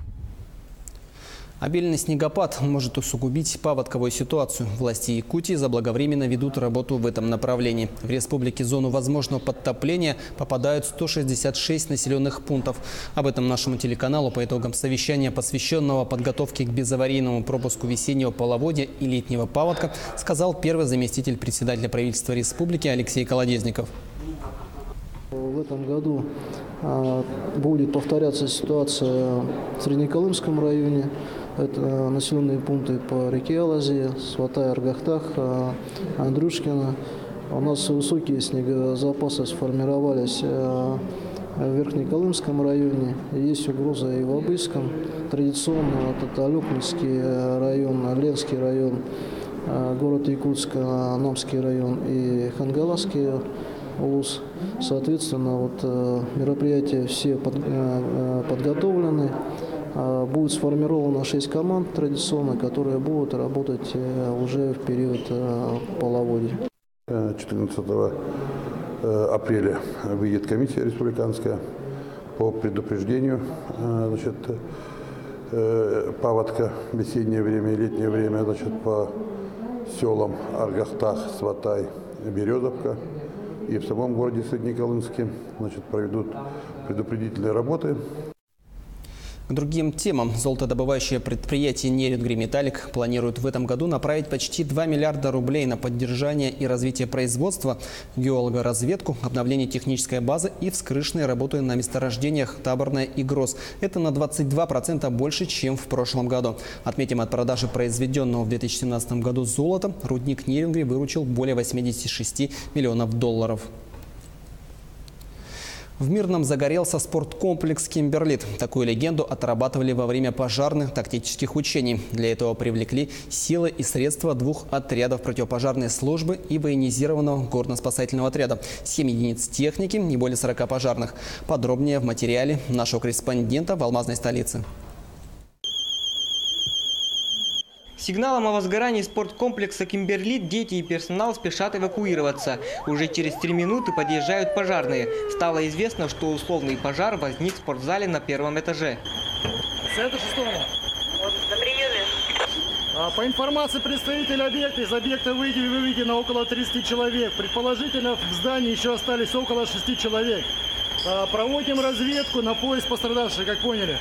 Обильный снегопад может усугубить паводковую ситуацию. Власти Якутии заблаговременно ведут работу в этом направлении. В республике в зону возможного подтопления попадают 166 населенных пунктов. Об этом нашему телеканалу по итогам совещания, посвященного подготовке к безаварийному пропуску весеннего половодья и летнего паводка, сказал первый заместитель председателя правительства республики Алексей Колодезников. В этом году будет повторяться ситуация в Среднеколымском районе. Это населенные пункты по реке Алазе, Сватай, Аргахтах, Андрюшкино. У нас высокие снегозапасы сформировались в Верхнеколымском районе. Есть угроза и в Обыском. Традиционно это Алекминский район, Ленский район, город Якутск, Намский район и Хангаласский улус. Соответственно, мероприятия все подготовлены. Будет сформировано 6 команд традиционно, которые будут работать уже в период половодья. 14 апреля выйдет комиссия республиканская по предупреждению паводка в весеннее время и летнее время по селам Аргахтах, Сватай, Березовка. И в самом городе Среднеколымске проведут предупредительные работы. К другим темам. Золотодобывающее предприятие «Нерюнгри-Металлик» планирует в этом году направить почти 2 миллиарда рублей на поддержание и развитие производства, геологоразведку, обновление технической базы и вскрышные работы на месторождениях Таборное и Гроз. Это на 22% больше, чем в прошлом году. Отметим, от продажи произведенного в 2017 году золота рудник «Нерюнгри» выручил более 86 миллионов долларов. В Мирном загорелся спорткомплекс «Кимберлит». Такую легенду отрабатывали во время пожарных тактических учений. Для этого привлекли силы и средства 2 отрядов противопожарной службы и военизированного горно-спасательного отряда, 7 единиц техники и более 40 пожарных. Подробнее в материале нашего корреспондента в алмазной столице. Сигналом о возгорании спорткомплекса «Кимберлит» дети и персонал спешат эвакуироваться. Уже через 3 минуты подъезжают пожарные. Стало известно, что условный пожар возник в спортзале на 1-м этаже. Центр 6-го. На приеме. По информации представителя объекта, из объекта выведено около 30 человек. Предположительно, в здании еще остались около 6 человек. Проводим разведку на поиск пострадавших, как поняли.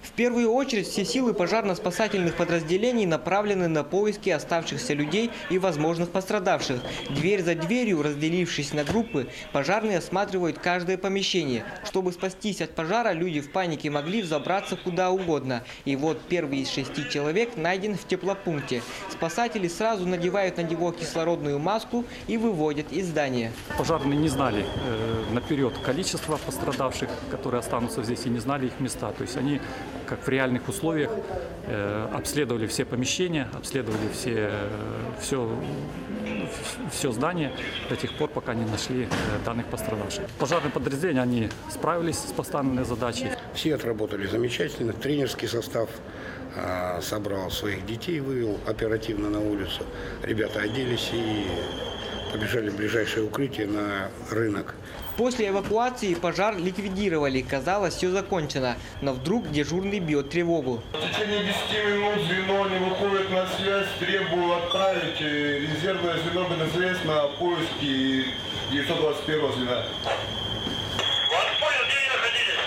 В первую очередь все силы пожарно-спасательных подразделений направлены на поиски оставшихся людей и возможных пострадавших. Дверь за дверью, разделившись на группы, пожарные осматривают каждое помещение. Чтобы спастись от пожара, люди в панике могли взобраться куда угодно. И вот первый из 6 человек найден в теплопункте. Спасатели сразу надевают на него кислородную маску и выводят из здания. Пожарные не знали наперед количество пострадавших, которые останутся здесь, и не знали их места. То есть они, как в реальных условиях, обследовали все помещения, обследовали все здание до тех пор, пока не нашли данных пострадавших. Пожарные подразделения, они справились с поставленной задачей. Все отработали замечательно. Тренерский состав собрал своих детей, вывел оперативно на улицу. Ребята оделись и побежали в ближайшее укрытие на рынок. После эвакуации пожар ликвидировали. Казалось, все закончено. Но вдруг дежурный бьет тревогу. В течение 10 минут звено не выходит на связь. Требую отправить резервное звено БНСС на поиски 921 звена. Вас понял, где вы находились?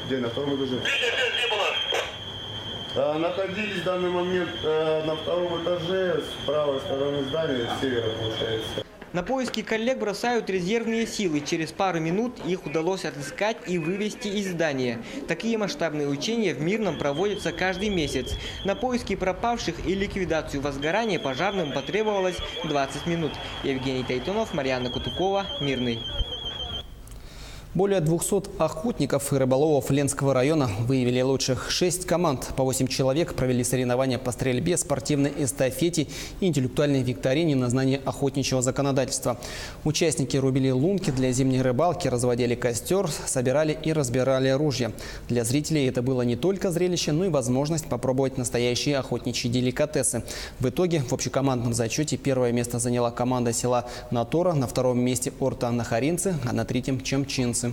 Где, на втором этаже? Где было? Находились в данный момент на 2-м этаже, с правой стороны здания, с севера, получается. На поиски коллег бросают резервные силы. Через пару минут их удалось отыскать и вывести из здания. Такие масштабные учения в Мирном проводятся каждый месяц. На поиски пропавших и ликвидацию возгорания пожарным потребовалось 20 минут. Евгений Тайтонов, Марьяна Кутукова, Мирный. Более 200 охотников и рыболовов Ленского района выявили лучших. 6 команд по 8 человек провели соревнования по стрельбе, спортивной эстафете и интеллектуальной викторине на знание охотничьего законодательства. Участники рубили лунки для зимней рыбалки, разводили костер, собирали и разбирали ружья. Для зрителей это было не только зрелище, но и возможность попробовать настоящие охотничьи деликатесы. В итоге в общекомандном зачете первое место заняла команда села Натора, на 2-м месте Орта Нахаринцы, а на 3-м Чемчинцы.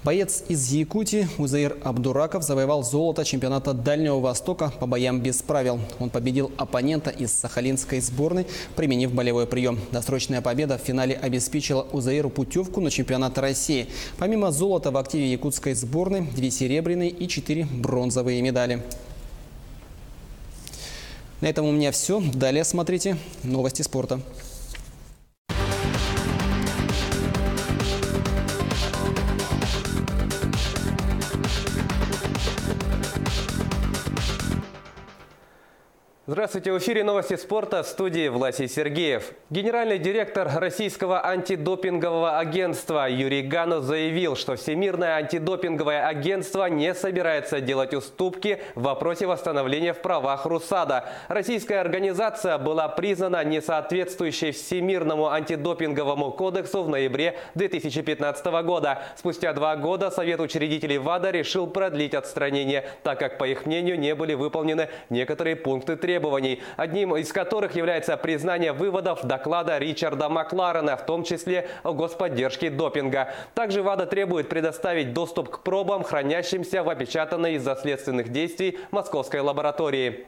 Боец из Якутии Узаир Абдураков завоевал золото чемпионата Дальнего Востока по боям без правил. Он победил оппонента из сахалинской сборной, применив болевой прием. Досрочная победа в финале обеспечила Узаиру путевку на чемпионат России. Помимо золота в активе якутской сборной 2 серебряные и 4 бронзовые медали. На этом у меня все. Далее смотрите новости спорта. Здравствуйте, в эфире новости спорта, в студии Власий Сергеев. Генеральный директор Российского антидопингового агентства Юрий Ганус заявил, что Всемирное антидопинговое агентство не собирается делать уступки в вопросе восстановления в правах РУСАДА. Российская организация была признана несоответствующей Всемирному антидопинговому кодексу в ноябре 2015 года. Спустя 2 года Совет учредителей ВАДА решил продлить отстранение, так как, по их мнению, не были выполнены некоторые пункты требований, одним из которых является признание выводов доклада Ричарда Макларена, в том числе о господдержке допинга. Также ВАДА требует предоставить доступ к пробам, хранящимся в опечатанной из-за следственных действий московской лаборатории.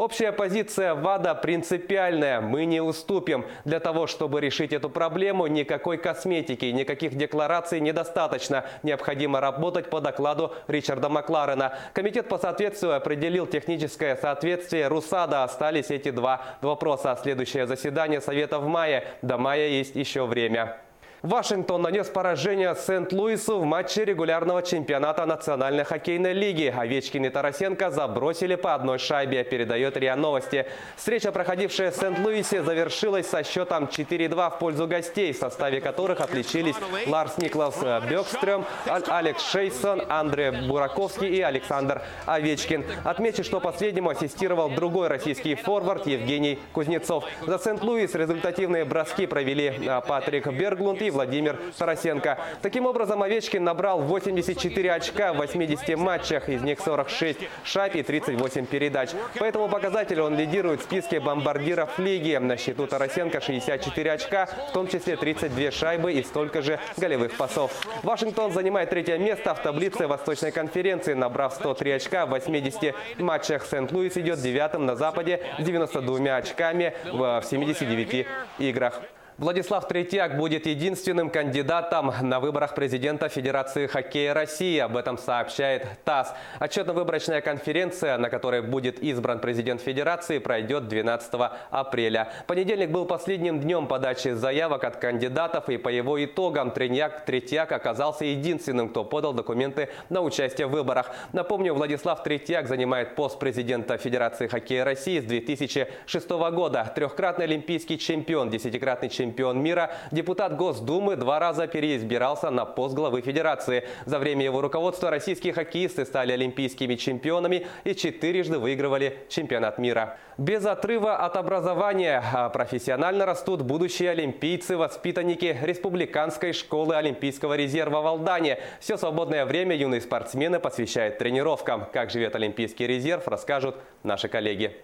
Общая позиция ВАДА принципиальная. Мы не уступим. Для того, чтобы решить эту проблему, никакой косметики, никаких деклараций недостаточно. Необходимо работать по докладу Ричарда Макларена. Комитет по соответствию определил техническое соответствие РУСАДА. Остались эти два вопроса. Следующее заседание Совета в мае. До мая есть еще время. Вашингтон нанес поражение Сент-Луису в матче регулярного чемпионата Национальной хоккейной лиги. Овечкин и Тарасенко забросили по одной шайбе, передает РИА Новости. Встреча, проходившая в Сент-Луисе, завершилась со счетом 4-2 в пользу гостей, в составе которых отличились Ларс Никлас Бёкстрём, Алекс Шейсон, Андрей Бураковский и Александр Овечкин. Отмечу, что последнему ассистировал другой российский форвард Евгений Кузнецов. За Сент-Луис результативные броски провели Патрик Берглунд и Владимир Тарасенко. Таким образом, Овечкин набрал 84 очка в 80 матчах, из них 46 шайб и 38 передач. По этому показателю он лидирует в списке бомбардиров лиги. На счету Тарасенко 64 очка, в том числе 32 шайбы и столько же голевых пасов. Вашингтон занимает третье место в таблице Восточной конференции, набрав 103 очка в 80 матчах. Сент-Луис идет девятым на Западе с 92 очками в 79 играх. Владислав Третьяк будет единственным кандидатом на выборах президента Федерации хоккея России. Об этом сообщает ТАСС. Отчетно-выборочная конференция, на которой будет избран президент Федерации, пройдет 12 апреля. Понедельник был последним днем подачи заявок от кандидатов, и по его итогам Третьяк оказался единственным, кто подал документы на участие в выборах. Напомню, Владислав Третьяк занимает пост президента Федерации хоккея России с 2006 года. Трехкратный олимпийский чемпион, 10-кратный чемпион мира, депутат Госдумы, 2 раза переизбирался на пост главы Федерации. За время его руководства российские хоккеисты стали олимпийскими чемпионами и 4-жды выигрывали чемпионат мира. Без отрыва от образования профессионально растут будущие олимпийцы, воспитанники Республиканской школы Олимпийского резерва в Алдане. Все свободное время юные спортсмены посвящают тренировкам. Как живет Олимпийский резерв, расскажут наши коллеги.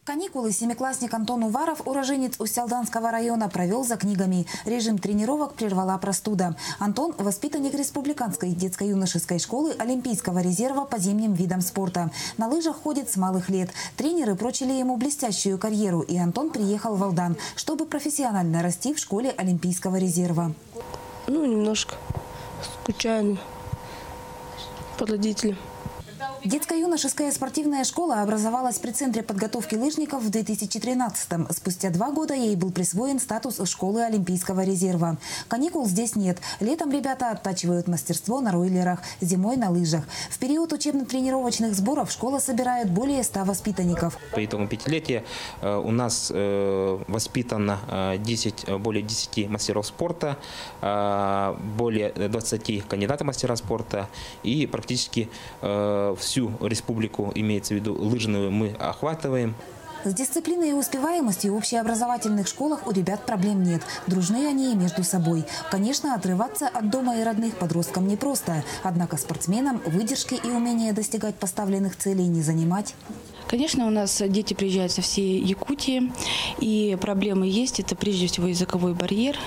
Каникулы семиклассник Антон Уваров, уроженец Усть-Алданского района, провел за книгами. Режим тренировок прервала простуда. Антон – воспитанник Республиканской детско-юношеской школы Олимпийского резерва по зимним видам спорта. На лыжах ходит с малых лет. Тренеры прочили ему блестящую карьеру, и Антон приехал в Алдан, чтобы профессионально расти в школе Олимпийского резерва. Немножко скучаю по родителям. Детско-юношеская спортивная школа образовалась при Центре подготовки лыжников в 2013-м. Спустя 2 года ей был присвоен статус школы Олимпийского резерва. Каникул здесь нет. Летом ребята оттачивают мастерство на ройлерах, зимой на лыжах. В период учебно-тренировочных сборов школа собирает более 100 воспитанников. По итогам пятилетия у нас воспитано более 10 мастеров спорта, более 20 кандидатов мастера спорта, и практически всю республику, имеется в виду лыжную, мы охватываем. С дисциплиной и успеваемостью в общеобразовательных школах у ребят проблем нет. Дружны они и между собой. Конечно, отрываться от дома и родных подросткам непросто. Однако спортсменам выдержки и умения достигать поставленных целей не занимать. Конечно, у нас дети приезжают со всей Якутии, и проблемы есть. Это прежде всего языковой барьер.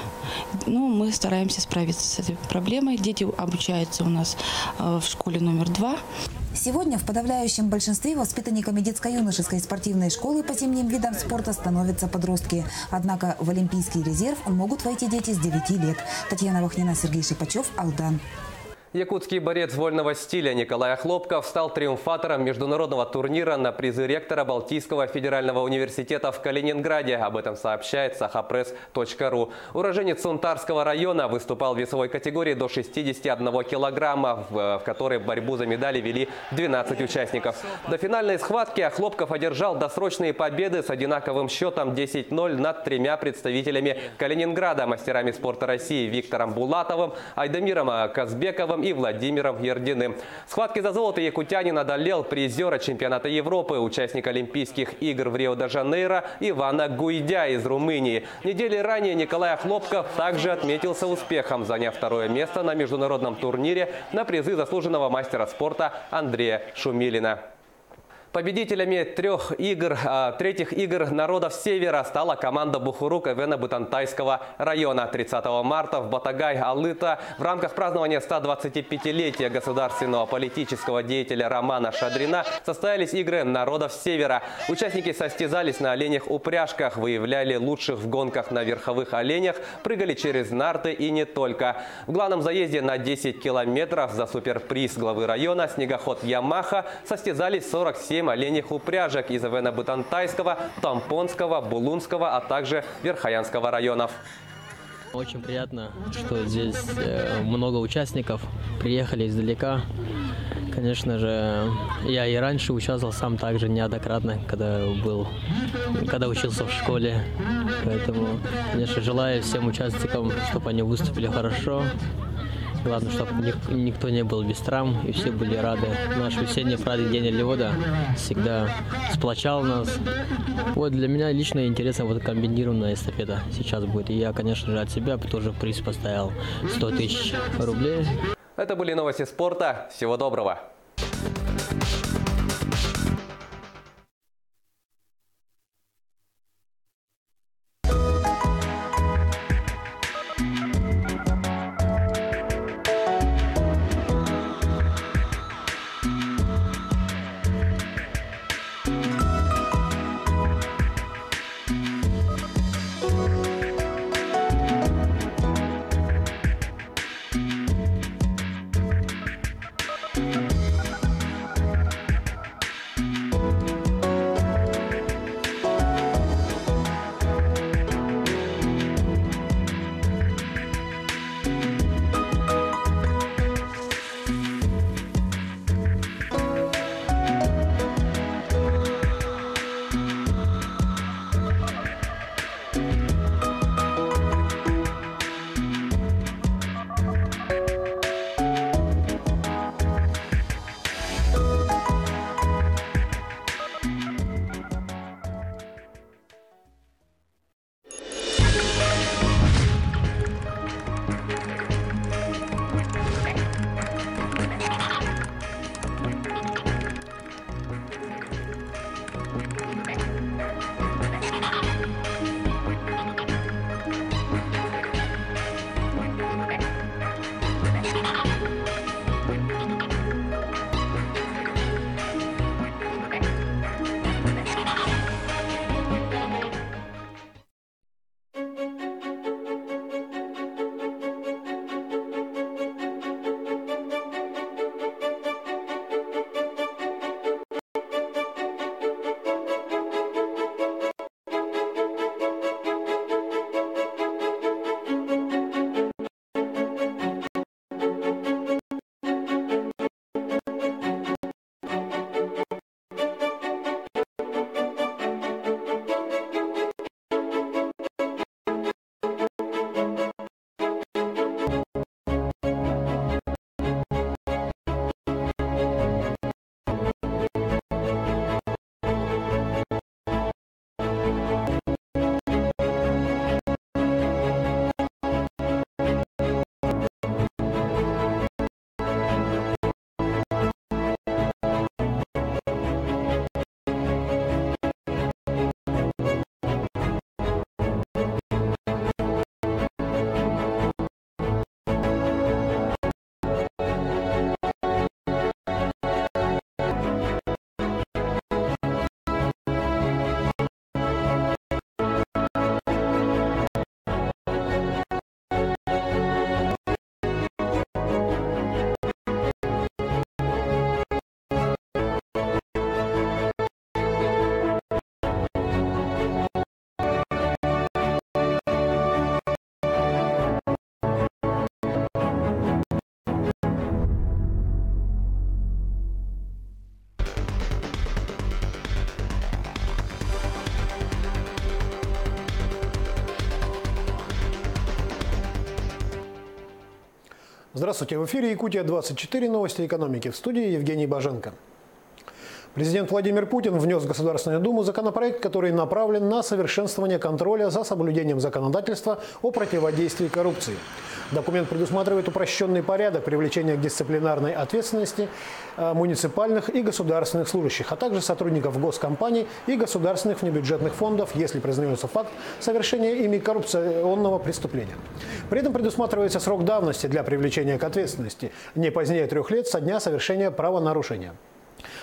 Но мы стараемся справиться с этой проблемой. Дети обучаются у нас в школе номер 2. Сегодня в подавляющем большинстве воспитанниками детско-юношеской спортивной школы по зимним видам спорта становятся подростки. Однако в Олимпийский резерв могут войти дети с 9 лет. Татьяна Вахнина, Сергей Шипачев, Алдан. Якутский борец вольного стиля Николай Хлопков стал триумфатором международного турнира на призы ректора Балтийского федерального университета в Калининграде. Об этом сообщает sahapress.ru. Уроженец Сунтарского района выступал в весовой категории до 61 килограмма, в которой борьбу за медали вели 12 участников. До финальной схватки Хлопков одержал досрочные победы с одинаковым счетом 10-0 над 3 представителями Калининграда: мастерами спорта России Виктором Булатовым, Айдамиром Казбековым и Владимиром Ердиным. В схватке за золото якутянин одолел призера чемпионата Европы, участника Олимпийских игр в Рио-де-Жанейро Ивана Гуйдя из Румынии. Недели ранее Николай Хлопков также отметился успехом, заняв 2-е место на международном турнире на призы заслуженного мастера спорта Андрея Шумилина. Победителями третьих игр народов Севера стала команда Бухурук Эвена-Бутантайского района. 30 марта в Батагай-Алыта в рамках празднования 125-летия государственного политического деятеля Романа Шадрина состоялись игры народов Севера. Участники состязались на оленях-упряжках, выявляли лучших в гонках на верховых оленях, прыгали через нарты и не только. В главном заезде на 10 километров за суперприз главы района снегоход «Ямаха» состязались 47 оленьих упряжек из Эвена-Бутантайского, Тампонского, Булунского, а также Верхоянского районов. Очень приятно, что здесь много участников, приехали издалека. Конечно же, я и раньше участвовал сам также неоднократно, когда учился в школе. Поэтому, конечно, желаю всем участникам, чтобы они выступили хорошо. Главное, чтобы никто не был без травм и все были рады. Наш весенний праздник День Оленевода всегда сплочал нас. Вот для меня лично интересно вот комбинированная эстафета сейчас будет. И я, конечно же, от себя тоже приз поставил 100 тысяч рублей. Это были новости спорта. Всего доброго. Здравствуйте, в эфире Якутия-24, новости экономики. В студии Евгений Баженко. Президент Владимир Путин внес в Государственную Думу законопроект, который направлен на совершенствование контроля за соблюдением законодательства о противодействии коррупции. Документ предусматривает упрощенный порядок привлечения к дисциплинарной ответственности муниципальных и государственных служащих, а также сотрудников госкомпаний и государственных внебюджетных фондов, если признается факт совершения ими коррупционного преступления. При этом предусматривается срок давности для привлечения к ответственности не позднее 3 лет со дня совершения правонарушения.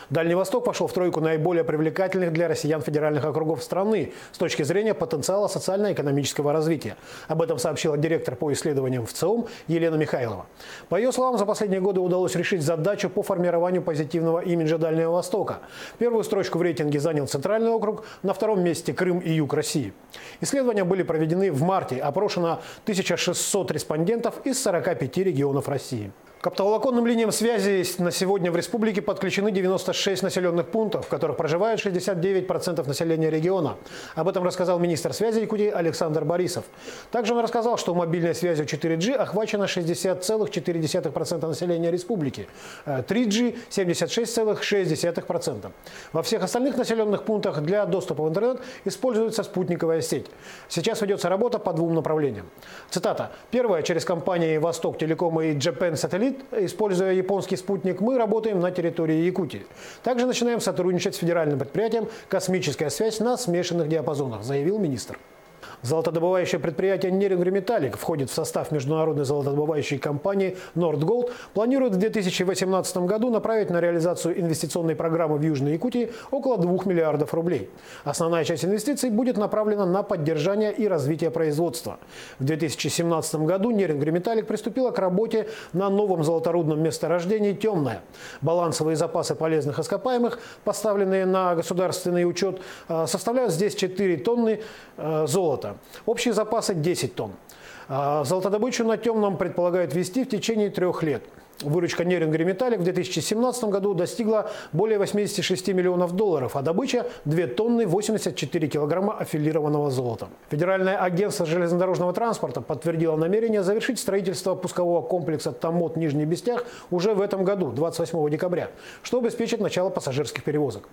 Дальний Восток пошел в тройку наиболее привлекательных для россиян федеральных округов страны с точки зрения потенциала социально-экономического развития. Об этом сообщила директор по исследованиям ВЦИОМ Елена Михайлова. По ее словам, за последние годы удалось решить задачу по формированию позитивного имиджа Дальнего Востока. Первую строчку в рейтинге занял Центральный округ, на 2-м месте Крым и Юг России. Исследования были проведены в марте, опрошено 1600 респондентов из 45 регионов России. К оптоволоконным линиям связи на сегодня в республике подключены 96 населенных пунктов, в которых проживает 69% населения региона. Об этом рассказал министр связи Якутии Александр Борисов. Также он рассказал, что мобильной связью 4G охвачено 60,4% населения республики, 3G – 76,6%. Во всех остальных населенных пунктах для доступа в интернет используется спутниковая сеть. Сейчас ведется работа по 2 направлениям. Цитата. «Первое, через компании «Восток Телеком» и Japan Satellite, используя японский спутник, мы работаем на территории Якутии. Также начинаем сотрудничать с федеральным предприятием «Космическая связь» на смешанных диапазонах», заявил министр. Золотодобывающее предприятие «Нерингметаллик» входит в состав международной золотодобывающей компании «Нордголд», планирует в 2018 году направить на реализацию инвестиционной программы в Южной Якутии около 2 миллиардов рублей. Основная часть инвестиций будет направлена на поддержание и развитие производства. В 2017 году «Нерингметаллик» приступила к работе на новом золоторудном месторождении «Темное». Балансовые запасы полезных ископаемых, поставленные на государственный учет, составляют здесь 4 тонны золота. Общие запасы 10 тонн. Золотодобычу на Темном предполагают вести в течение 3 лет. Выручка «Нерингметаллик» в 2017 году достигла более 86 миллионов долларов, а добыча – 2 тонны 84 килограмма аффилированного золота. Федеральное агентство железнодорожного транспорта подтвердило намерение завершить строительство пускового комплекса Томмот Нижний Бестях уже в этом году, 28 декабря, что обеспечит начало пассажирских перевозок.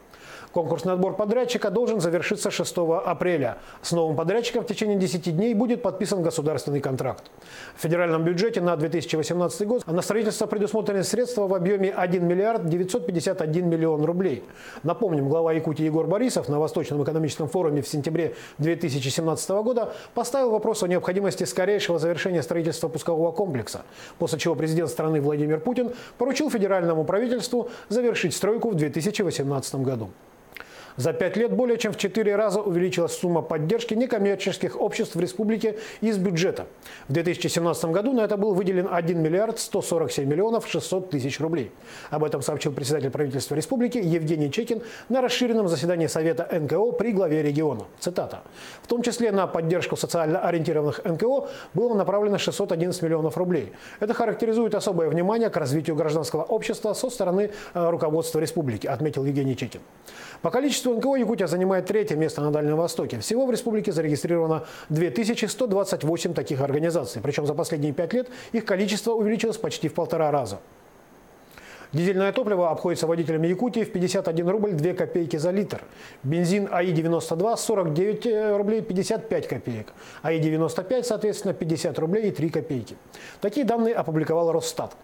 Конкурсный отбор подрядчика должен завершиться 6 апреля. С новым подрядчиком в течение 10 дней будет подписан государственный контракт. В федеральном бюджете на 2018 год на строительство предусмотрены средства в объеме 1 миллиард 951 миллион рублей. Напомним, глава Якутии Егор Борисов на Восточном экономическом форуме в сентябре 2017 года поставил вопрос о необходимости скорейшего завершения строительства пускового комплекса, после чего президент страны Владимир Путин поручил федеральному правительству завершить стройку в 2018 году. За 5 лет более чем в 4 раза увеличилась сумма поддержки некоммерческих обществ в республике из бюджета. В 2017 году на это был выделен 1 миллиард 147 миллионов 600 тысяч рублей. Об этом сообщил председатель правительства республики Евгений Чекин на расширенном заседании Совета НКО при главе региона. Цитата. В том числе на поддержку социально ориентированных НКО было направлено 611 миллионов рублей. Это характеризует особое внимание к развитию гражданского общества со стороны руководства республики, отметил Евгений Чекин. По количеству НКО Якутия занимает 3-е место на Дальнем Востоке. Всего в республике зарегистрировано 2128 таких организаций. Причем за последние 5 лет их количество увеличилось почти в 1,5 раза. Дизельное топливо обходится водителям Якутии в 51 рубль 2 копейки за литр. Бензин АИ-92 – 49 рублей 55 копеек. АИ-95, соответственно, 50 рублей и 3 копейки. Такие данные опубликовал Росстат.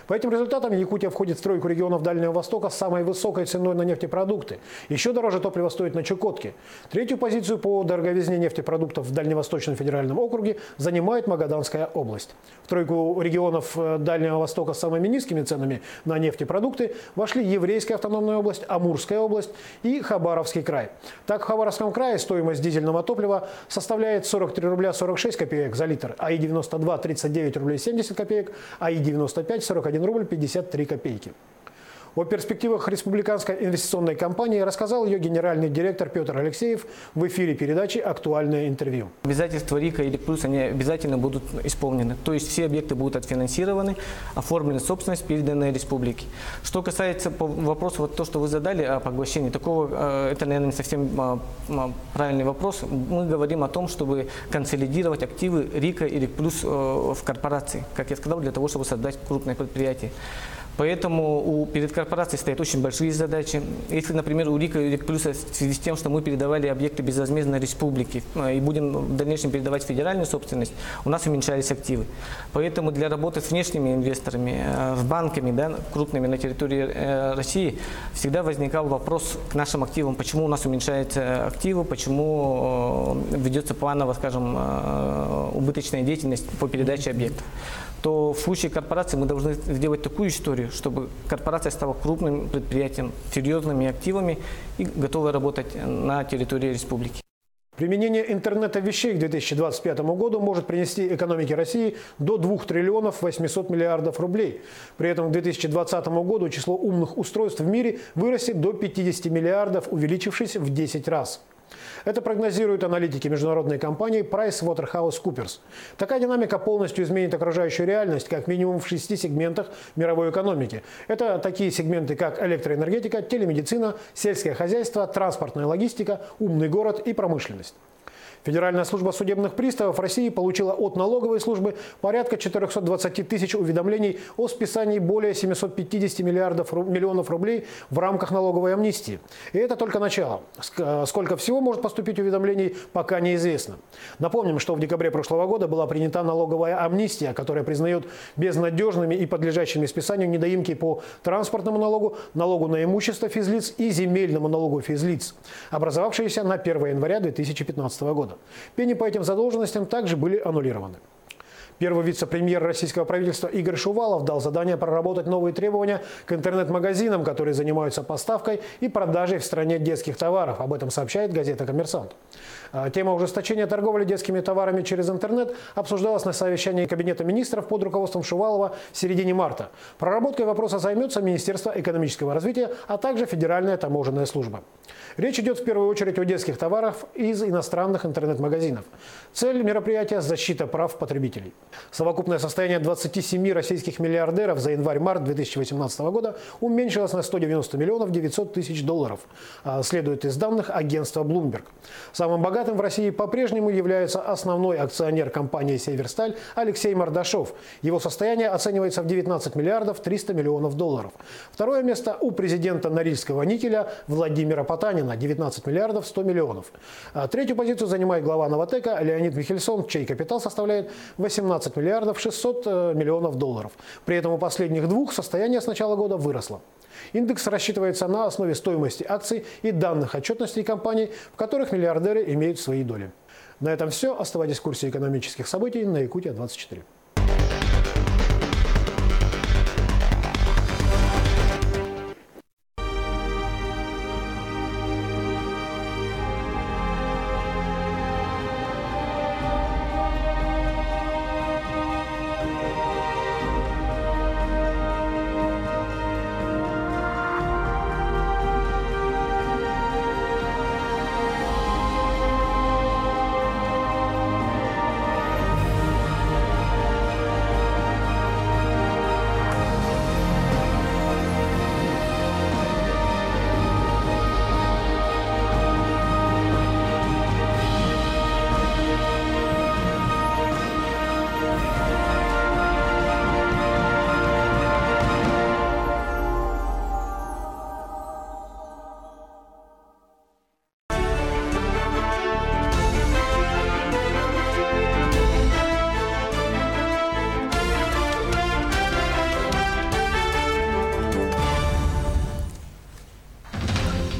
По этим результатам Якутия входит в тройку регионов Дальнего Востока с самой высокой ценой на нефтепродукты. Еще дороже топливо стоит на Чукотке. 3-ю позицию по дороговизне нефтепродуктов в Дальневосточном федеральном округе занимает Магаданская область. В тройку регионов Дальнего Востока с самыми низкими ценами на нефтепродукты вошли Еврейская автономная область, Амурская область и Хабаровский край. Так, в Хабаровском крае стоимость дизельного топлива составляет 43 рубля 46 копеек за литр, АИ-92 – 39 рублей 70 копеек, АИ-95 – 41 рубль 53 копейки. О перспективах республиканской инвестиционной кампании рассказал ее генеральный директор Петр Алексеев в эфире передачи «Актуальное интервью». Обязательства РИКа или ПЛЮС, они обязательно будут исполнены. То есть все объекты будут отфинансированы, оформлены собственность, переданная республике. Что касается вопроса, вот то, что вы задали о поглощении, такого, это, наверное, не совсем правильный вопрос. Мы говорим о том, чтобы консолидировать активы РИКа или ПЛЮС в корпорации, как я сказал, для того, чтобы создать крупное предприятие. Поэтому перед корпорацией стоят очень большие задачи. Если, например, у РИКа и РИК-Плюса в связи с тем, что мы передавали объекты безвозмездно республике и будем в дальнейшем передавать федеральную собственность, у нас уменьшались активы. Поэтому для работы с внешними инвесторами, с банками, да, крупными на территории России, всегда возникал вопрос к нашим активам, почему у нас уменьшаются активы, почему ведется планово, скажем, убыточная деятельность по передаче объектов. То в случае корпорации мы должны сделать такую историю, чтобы корпорация стала крупным предприятием, серьезными активами и готовой работать на территории республики. Применение интернета вещей к 2025 году может принести экономике России до 2 триллионов 800 миллиардов рублей. При этом к 2020 году число умных устройств в мире вырастет до 50 миллиардов, увеличившись в 10 раз. Это прогнозируют аналитики международной компании PricewaterhouseCoopers. Такая динамика полностью изменит окружающую реальность как минимум в 6 сегментах мировой экономики. Это такие сегменты, как электроэнергетика, телемедицина, сельское хозяйство, транспортная логистика, умный город и промышленность. Федеральная служба судебных приставов России получила от налоговой службы порядка 420 тысяч уведомлений о списании более 750 миллионов рублей в рамках налоговой амнистии. И это только начало. Сколько всего может поступить уведомлений, пока неизвестно. Напомним, что в декабре прошлого года была принята налоговая амнистия, которая признает безнадежными и подлежащими списанию недоимки по транспортному налогу, налогу на имущество физлиц и земельному налогу физлиц, образовавшиеся на 1 января 2015 года. Пени по этим задолженностям также были аннулированы. Первый вице-премьер российского правительства Игорь Шувалов дал задание проработать новые требования к интернет-магазинам, которые занимаются поставкой и продажей в стране детских товаров. Об этом сообщает газета «Коммерсант». Тема ужесточения торговли детскими товарами через интернет обсуждалась на совещании Кабинета министров под руководством Шувалова в середине марта. Проработкой вопроса займется Министерство экономического развития, а также Федеральная таможенная служба. Речь идет в первую очередь о детских товарах из иностранных интернет-магазинов. Цель мероприятия – защита прав потребителей. Совокупное состояние 27 российских миллиардеров за январь-март 2018 года уменьшилось на 190 миллионов 900 тысяч долларов, следует из данных агентства Bloomberg. Самым богатым в России по-прежнему является основной акционер компании «Северсталь» Алексей Мордашов. Его состояние оценивается в 19 миллиардов 300 миллионов долларов. Второе место у президента Норильского никеля Владимира Потанина – 19 миллиардов 100 миллионов. Третью позицию занимает глава «Новатэка» Леонид Михельсон, чей капитал составляет 18 миллиардов 600 миллионов долларов. При этом у последних двух состояние с начала года выросло. Индекс рассчитывается на основе стоимости акций и данных отчетностей компаний, в которых миллиардеры имеют свои доли. На этом все. Оставайтесь в курсе экономических событий на Якутия-24.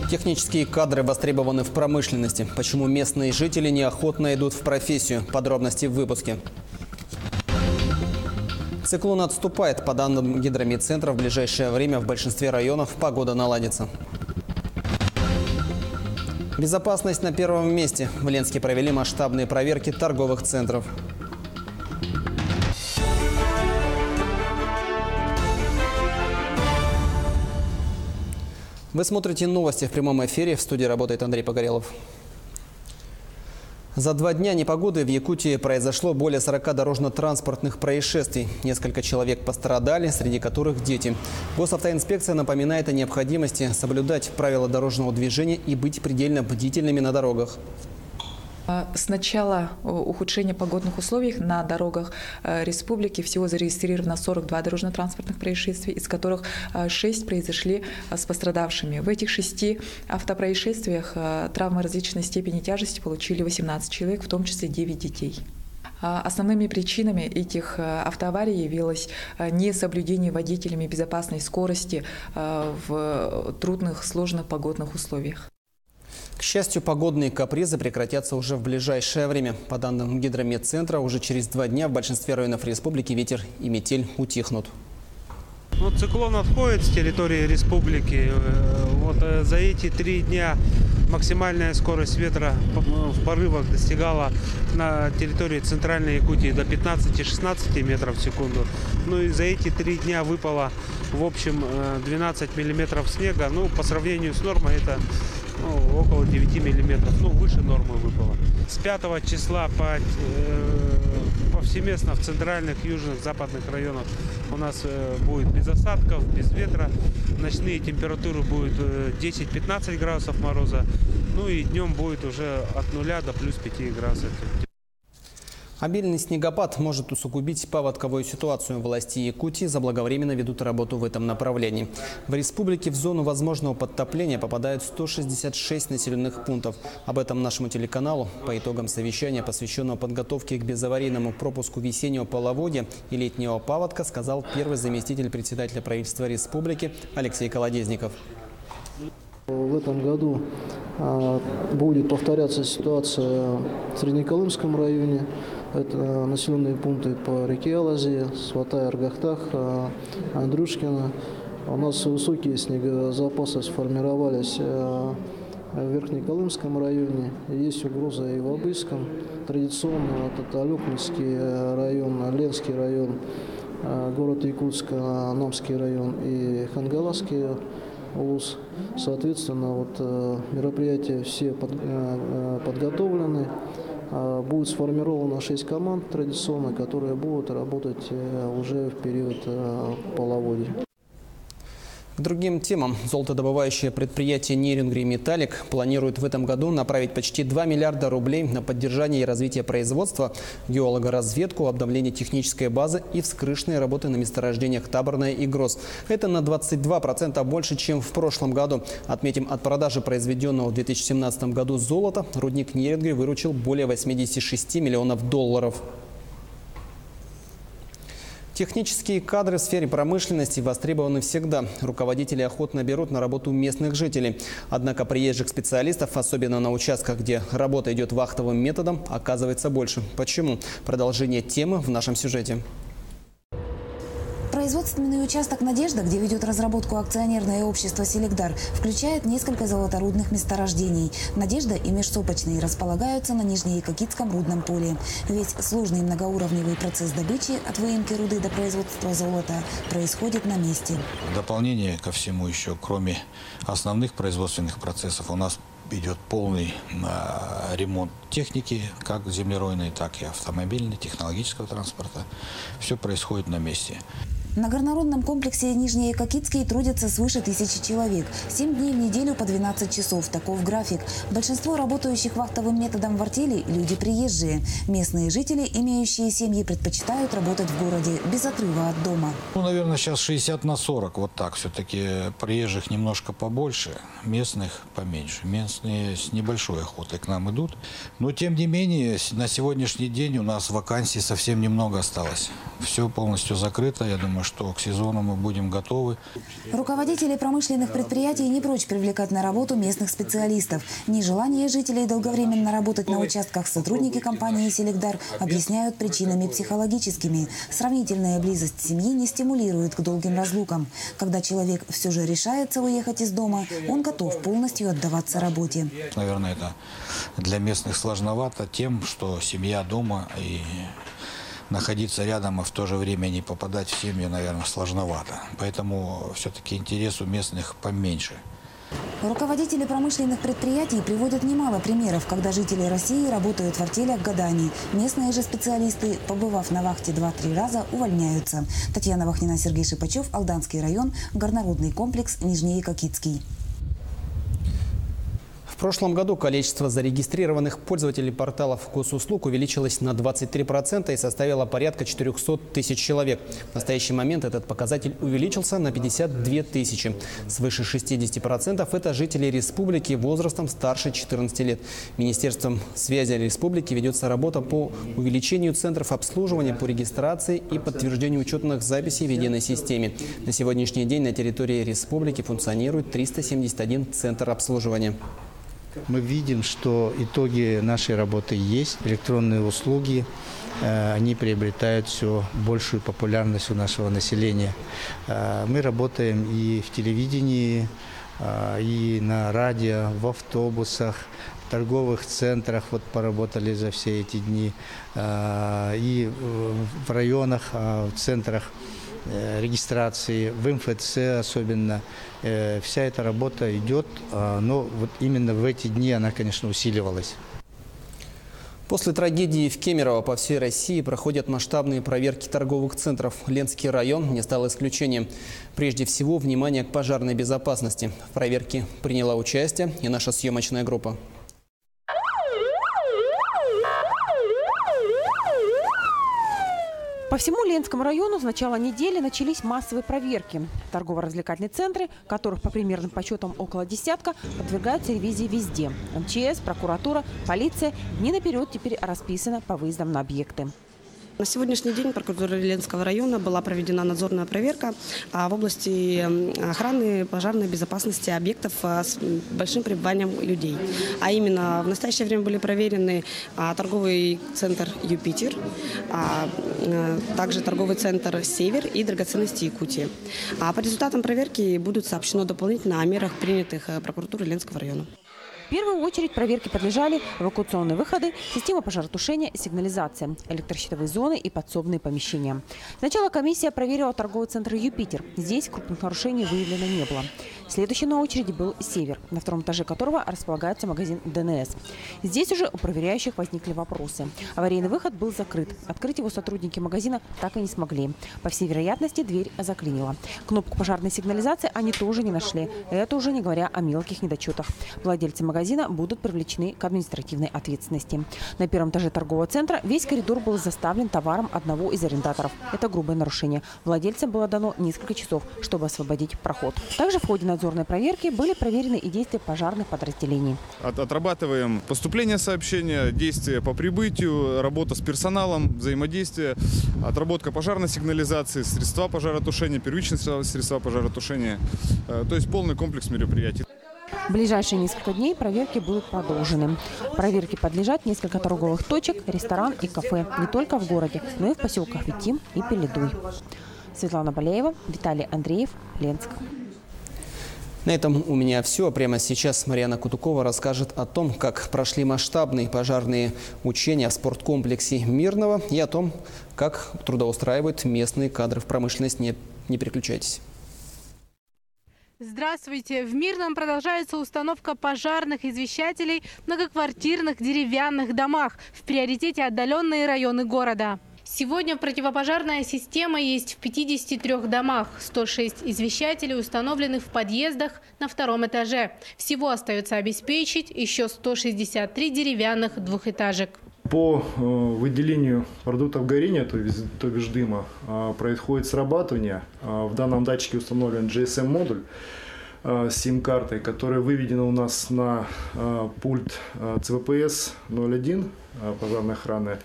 Технические кадры востребованы в промышленности. Почему местные жители неохотно идут в профессию? Подробности в выпуске. Циклон отступает. По данным гидромедцентра, в ближайшее время в большинстве районов погода наладится. Безопасность на первом месте. В Ленске провели масштабные проверки торговых центров. Вы смотрите новости в прямом эфире. В студии работает Андрей Погорелов. За 2 дня непогоды в Якутии произошло более 40 дорожно-транспортных происшествий. Несколько человек пострадали, среди которых дети. Госавтоинспекция напоминает о необходимости соблюдать правила дорожного движения и быть предельно бдительными на дорогах. С начала ухудшения погодных условий на дорогах республики всего зарегистрировано 42 дорожно-транспортных происшествий, из которых 6 произошли с пострадавшими. В этих 6 автопроисшествиях травмы различной степени тяжести получили 18 человек, в том числе 9 детей. Основными причинами этих автоаварий явилось несоблюдение водителями безопасной скорости в трудных, сложных погодных условиях. К счастью, погодные капризы прекратятся уже в ближайшее время. По данным Гидрометцентра, уже через 2 дня в большинстве районов республики ветер и метель утихнут. Вот циклон отходит с территории республики. Вот за эти 3 дня максимальная скорость ветра в порывах достигала на территории Центральной Якутии до 15-16 метров в секунду. Ну и за эти 3 дня выпало в общем 12 миллиметров снега. Ну, по сравнению с нормой это около 9 миллиметров, выше нормы выпало. С 5 числа повсеместно в центральных, южных, западных районах у нас будет без осадков, без ветра. Ночные температуры будут 10-15 градусов мороза, и днем будет уже от 0 до плюс 5 градусов. Обильный снегопад может усугубить паводковую ситуацию. Власти Якутии заблаговременно ведут работу в этом направлении. В республике в зону возможного подтопления попадают 166 населенных пунктов. Об этом нашему телеканалу по итогам совещания, посвященного подготовке к безаварийному пропуску весеннего половодья и летнего паводка, сказал первый заместитель председателя правительства республики Алексей Колодезников. В этом году будет повторяться ситуация в Среднеколымском районе. Это населенные пункты по реке Алазе, Сватай, Аргахтах, Андрюшкино. У нас высокие снегозапасы сформировались в Верхнеколымском районе. Есть угроза и в Абыйском. Традиционно это Алекминский район, Ленский район, город Якутск, Намский район и Хангаласский улус. Соответственно, мероприятия все подготовлены. Будет сформировано 6 команд традиционно, которые будут работать уже в период половодья. К другим темам. Золотодобывающее предприятие «Нерингри Металлик» планирует в этом году направить почти 2 миллиарда рублей на поддержание и развитие производства, геологоразведку, обновление технической базы и вскрышные работы на месторождениях Таборное и Гроз. Это на 22% больше, чем в прошлом году. Отметим, от продажи произведенного в 2017 году золота рудник «Нерингри» выручил более 86 миллионов долларов. Технические кадры в сфере промышленности востребованы всегда. Руководители охотно берут на работу местных жителей. Однако приезжих специалистов, особенно на участках, где работа идет вахтовым методом, оказывается больше. Почему? Продолжение темы в нашем сюжете. Производственный участок «Надежда», где ведет разработку акционерное общество «Селигдар», включает несколько золоторудных месторождений. «Надежда» и «Межсопочный» располагаются на Нижнеякокитском рудном поле. Весь сложный многоуровневый процесс добычи от выемки руды до производства золота происходит на месте. В дополнение ко всему еще, кроме основных производственных процессов, у нас идет полный ремонт техники, как землеройной, так и автомобильной, технологического транспорта. Все происходит на месте. На горнорудном комплексе Нижнеякокитский трудятся свыше 1000 человек. 7 дней в неделю по 12 часов. Таков график. Большинство работающих вахтовым методом в артели – люди приезжие. Местные жители, имеющие семьи, предпочитают работать в городе без отрыва от дома. Наверное, сейчас 60/40. Вот так. Все-таки приезжих немножко побольше, местных поменьше. Местные с небольшой охотой к нам идут. Но, тем не менее, на сегодняшний день у нас вакансий совсем немного осталось. Все полностью закрыто. Я думаю, что к сезону мы будем готовы. Руководители промышленных предприятий не прочь привлекать на работу местных специалистов. Нежелание жителей долговременно работать на участках сотрудники компании «Селигдар» объясняют причинами психологическими. Сравнительная близость семьи не стимулирует к долгим разлукам. Когда человек все же решается уехать из дома, он готов полностью отдаваться работе. Наверное, это для местных сложновато тем, что семья дома и находиться рядом, а в то же время не попадать в семью, наверное, сложновато. Поэтому все-таки интерес у местных поменьше. Руководители промышленных предприятий приводят немало примеров, когда жители России работают в артелях годами. Местные же специалисты, побывав на вахте 2-3 раза, увольняются. Татьяна Вахнина, Сергей Шипачев, Алданский район, горнорудный комплекс Нижнеякокитский. В прошлом году количество зарегистрированных пользователей порталов госуслуг увеличилось на 23% и составило порядка 400 тысяч человек. В настоящий момент этот показатель увеличился на 52 тысячи. Свыше 60% это жители республики возрастом старше 14 лет. Министерством связи республики ведется работа по увеличению центров обслуживания по регистрации и подтверждению учетных записей в единой системе. На сегодняшний день на территории республики функционирует 371 центр обслуживания. Мы видим, что итоги нашей работы есть. Электронные услуги, они приобретают все большую популярность у нашего населения. Мы работаем и в телевидении, и на радио, в автобусах, в торговых центрах. Вот поработали за все эти дни. И в районах, в центрах регистрации, в МФЦ особенно. Вся эта работа идет, но вот именно в эти дни она, конечно, усиливалась. После трагедии в Кемерово по всей России проходят масштабные проверки торговых центров. Ленский район не стал исключением. Прежде всего, внимание к пожарной безопасности. В проверке приняла участие и наша съемочная группа. По всему Ленскому району с начала недели начались массовые проверки. Торгово-развлекательные центры, которых по примерным подсчетам около десятка, подвергаются ревизии везде. МЧС, прокуратура, полиция. Дни наперед теперь расписано по выездам на объекты. На сегодняшний день прокуратурой Ленского района была проведена надзорная проверка в области охраны пожарной безопасности объектов с большим пребыванием людей. А именно в настоящее время были проверены торговый центр «Юпитер», также торговый центр «Север» и драгоценности Якутии. По результатам проверки будут сообщено дополнительно о мерах, принятых прокуратурой Ленского района. В первую очередь проверке подлежали эвакуационные выходы, система пожаротушения и сигнализация, электрощитовые зоны и подсобные помещения. Сначала комиссия проверила торговый центр «Юпитер». Здесь крупных нарушений выявлено не было. Следующий на очереди был «Север», на втором этаже которого располагается магазин ДНС. Здесь уже у проверяющих возникли вопросы. Аварийный выход был закрыт. Открыть его сотрудники магазина так и не смогли. По всей вероятности, дверь заклинила. Кнопку пожарной сигнализации они тоже не нашли. Это уже не говоря о мелких недочетах. Владельцы магазина будут привлечены к административной ответственности. На первом этаже торгового центра весь коридор был заставлен товаром одного из арендаторов. Это грубое нарушение. Владельцам было дано несколько часов, чтобы освободить проход. Также в ходе надзорной проверки были проверены и действия пожарных подразделений. Отрабатываем поступление сообщения, действия по прибытию, работа с персоналом, взаимодействие, отработка пожарной сигнализации, средства пожаротушения, первичные средства пожаротушения. То есть полный комплекс мероприятий. В ближайшие несколько дней проверки будут продолжены. Проверке подлежат несколько торговых точек, ресторан и кафе. Не только в городе, но и в поселках Витим и Пеледуй. Светлана Балеева, Виталий Андреев, Ленск. На этом у меня все. Прямо сейчас Марьяна Кутукова расскажет о том, как прошли масштабные пожарные учения в спорткомплексе Мирного и о том, как трудоустраивают местные кадры в промышленность. Не переключайтесь. Здравствуйте! В Мирном продолжается установка пожарных извещателей в многоквартирных деревянных домах. В приоритете отдаленные районы города. Сегодня противопожарная система есть в 53 домах. 106 извещателей установлены в подъездах на втором этаже. Всего остается обеспечить еще 163 деревянных двухэтажек. По выделению продуктов горения, то бишь дыма, происходит срабатывание. В данном датчике установлен GSM-модуль с сим-картой, который выведен у нас на пульт ЦВПС 01 пожарной охраны,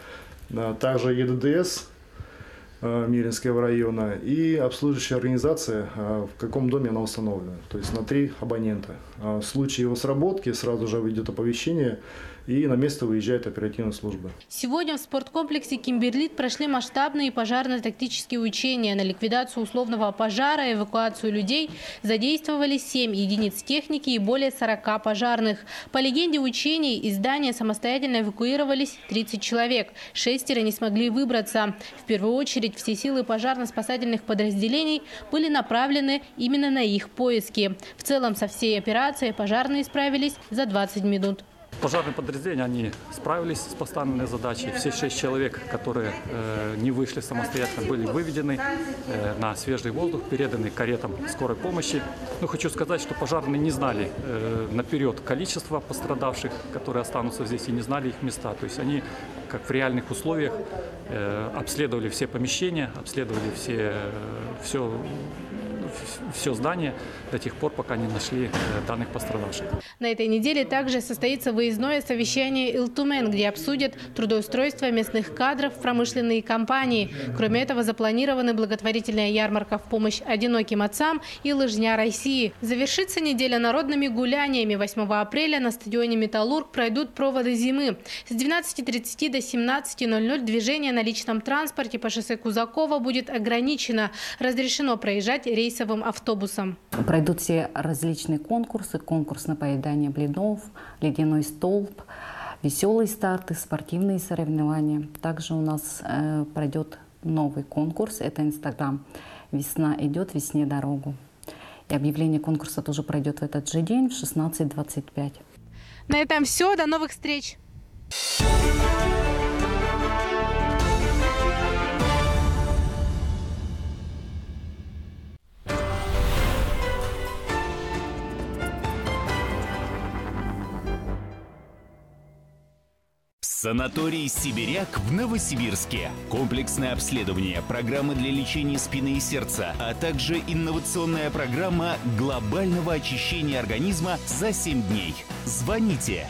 также ЕДДС Миринского района и обслуживающая организация, в каком доме она установлена, то есть на 3 абонента. В случае его сработки сразу же идет оповещение, и на место выезжает оперативная служба. Сегодня в спорткомплексе «Кимберлит» прошли масштабные пожарно-тактические учения. На ликвидацию условного пожара и эвакуацию людей задействовали 7 единиц техники и более 40 пожарных. По легенде учений из здания самостоятельно эвакуировались 30 человек. 6 не смогли выбраться. В первую очередь все силы пожарно-спасательных подразделений были направлены именно на их поиски. В целом со всей операцией пожарные справились за 20 минут. Пожарные подразделения, они справились с поставленной задачей. Все 6 человек, которые не вышли самостоятельно, были выведены на свежий воздух, переданы каретам скорой помощи. Но хочу сказать, что пожарные не знали наперед количество пострадавших, которые останутся здесь, и не знали их места. То есть они, как в реальных условиях, обследовали все помещения, обследовали все здание до тех пор, пока не нашли данных пострадавших. На этой неделе также состоится выездное совещание «Илтумен», где обсудят трудоустройство местных кадров в промышленные компании. Кроме этого, запланированы благотворительная ярмарка в помощь одиноким отцам и лыжня России. Завершится неделя народными гуляниями. 8 апреля на стадионе «Металлург» пройдут проводы зимы. С 12:30 до 17:00 движение на личном транспорте по шоссе Кузакова будет ограничено. Разрешено проезжать рейсовым автобусом. Пройдут все различные конкурсы. Конкурс на поедание блинов, ледяной столб, веселые старты, спортивные соревнования. Также у нас пройдет новый конкурс. Это Инстаграм. Весна идет, весне дорогу. И объявление конкурса тоже пройдет в этот же день в 16:25. На этом все. До новых встреч! Санаторий «Сибиряк» в Новосибирске. Комплексное обследование, программы для лечения спины и сердца, а также инновационная программа глобального очищения организма за 7 дней. Звоните!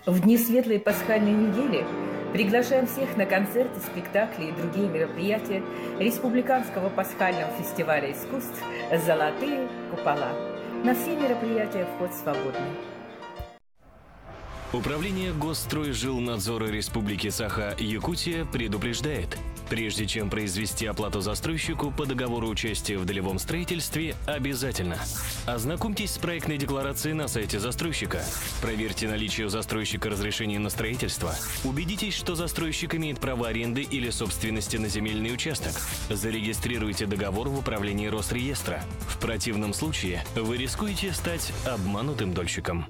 В дни светлой пасхальной недели приглашаем всех на концерты, спектакли и другие мероприятия Республиканского пасхального фестиваля искусств «Золотые купола». На все мероприятия вход свободный. Управление Госстройжилнадзора Республики Саха-Якутия предупреждает: прежде чем произвести оплату застройщику по договору участия в долевом строительстве, обязательно ознакомьтесь с проектной декларацией на сайте застройщика, проверьте наличие у застройщика разрешения на строительство, убедитесь, что застройщик имеет право аренды или собственности на земельный участок, зарегистрируйте договор в управлении Росреестра. В противном случае вы рискуете стать обманутым дольщиком.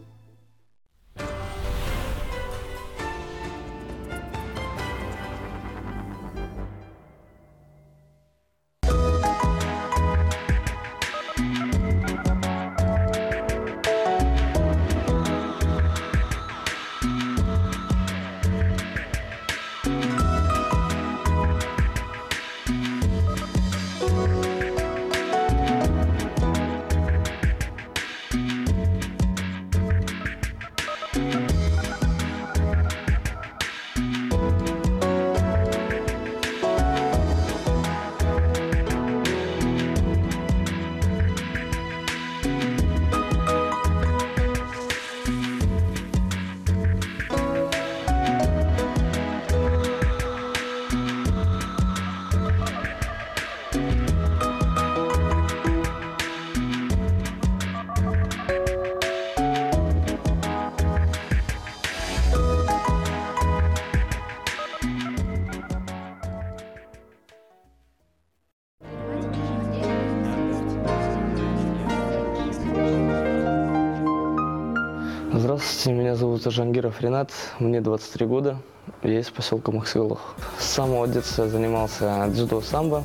Здравствуйте, меня зовут Жангиров Ринат, мне 23 года, я из поселка Махсылов. С самого детства я занимался дзюдо-самбо,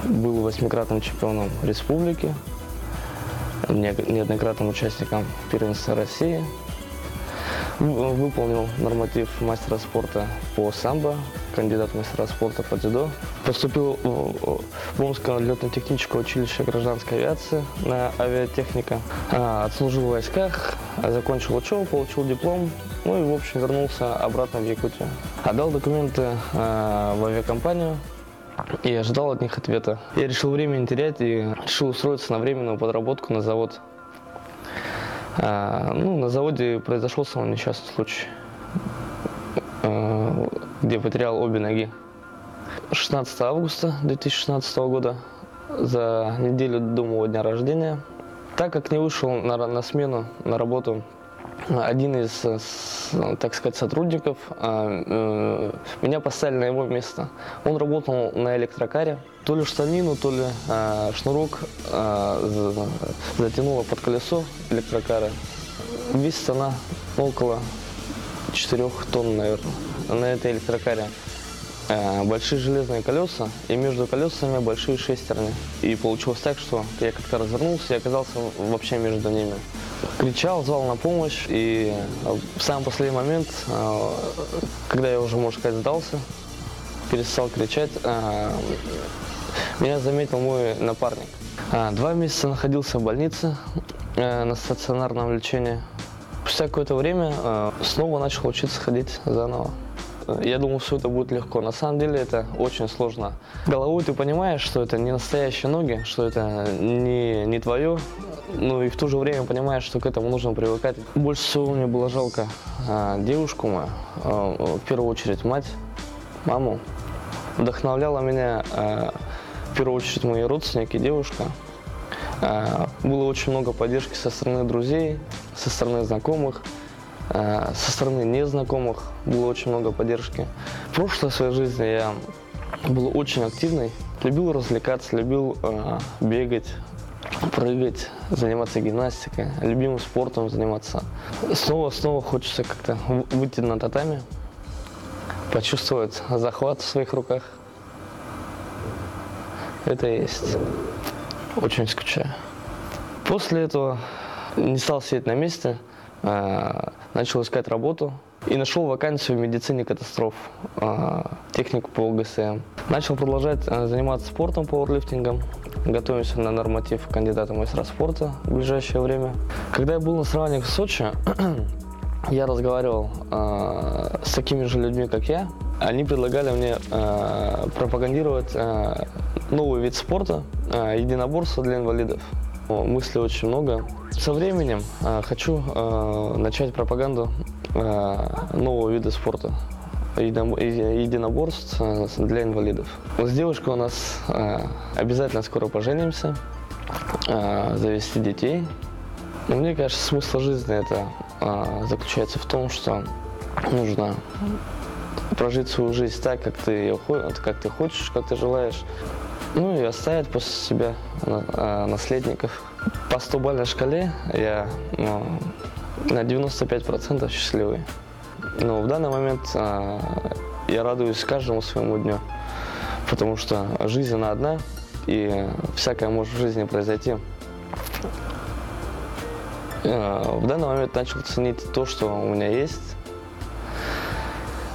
был 8-кратным чемпионом республики, неоднократным участником первенства России, выполнил норматив мастера спорта по самбо, кандидат в мастера спорта по дзюдо. Поступил в Омское летно-техническое училище гражданской авиации на авиатехника. Отслужил в войсках, закончил учебу, получил диплом, ну и в общем вернулся обратно в Якутию. Отдал документы в авиакомпанию и ожидал от них ответа. Я решил время не терять и решил устроиться на временную подработку на завод. На заводе произошел самый несчастный случай, где потерял обе ноги. 16 августа 2016 года, за неделю до моего дня рождения. Так как не вышел на смену, на работу один из, так сказать, сотрудников, меня поставили на его место. Он работал на электрокаре. То ли штанину, то ли шнурок затянуло под колесо электрокара. Весит она около 4 тонн, наверное, на этой электрокаре. Большие железные колеса, и между колесами большие шестерни. И получилось так, что я как-то развернулся и оказался вообще между ними. Кричал, звал на помощь, и в самый последний момент, когда я уже, можно сказать, сдался, перестал кричать, меня заметил мой напарник. 2 месяца находился в больнице на стационарном лечении. Спустя какое-то время снова начал учиться ходить заново. Я думал, все это будет легко. На самом деле это очень сложно. Головой ты понимаешь, что это не настоящие ноги, что это не твое. Ну и в то же время понимаешь, что к этому нужно привыкать. Больше всего мне было жалко девушку мою, в первую очередь мать, маму. Вдохновляла меня в первую очередь мои родственники, девушка. Было очень много поддержки со стороны друзей, со стороны знакомых, со стороны незнакомых было очень много поддержки. В прошлой своей жизни я был очень активный, любил развлекаться, любил бегать, прыгать, заниматься гимнастикой, любимым спортом заниматься. Снова хочется как-то выйти на татами, почувствовать захват в своих руках. Это и есть. Очень скучаю. После этого не стал сидеть на месте, начал искать работу и нашел вакансию в медицине катастроф, технику по ОГСМ. Начал продолжать заниматься спортом, пауэрлифтингом, готовимся на норматив кандидата в мастера спорта в ближайшее время. Когда я был на соревнованиях в Сочи, я разговаривал с такими же людьми, как я. Они предлагали мне пропагандировать новый вид спорта, единоборство для инвалидов. Мыслей очень много. Со временем хочу начать пропаганду нового вида спорта, единоборств для инвалидов. С девушкой у нас обязательно скоро поженимся, завести детей. Но мне кажется, смысл жизни это заключается в том, что нужно прожить свою жизнь так, как ты хочешь, как ты желаешь. Ну и оставить после себя наследников. По 100-бальной шкале я на 95% счастливый. Но в данный момент я радуюсь каждому своему дню, потому что жизнь она одна, и всякое может в жизни произойти. В данный момент начал ценить то, что у меня есть,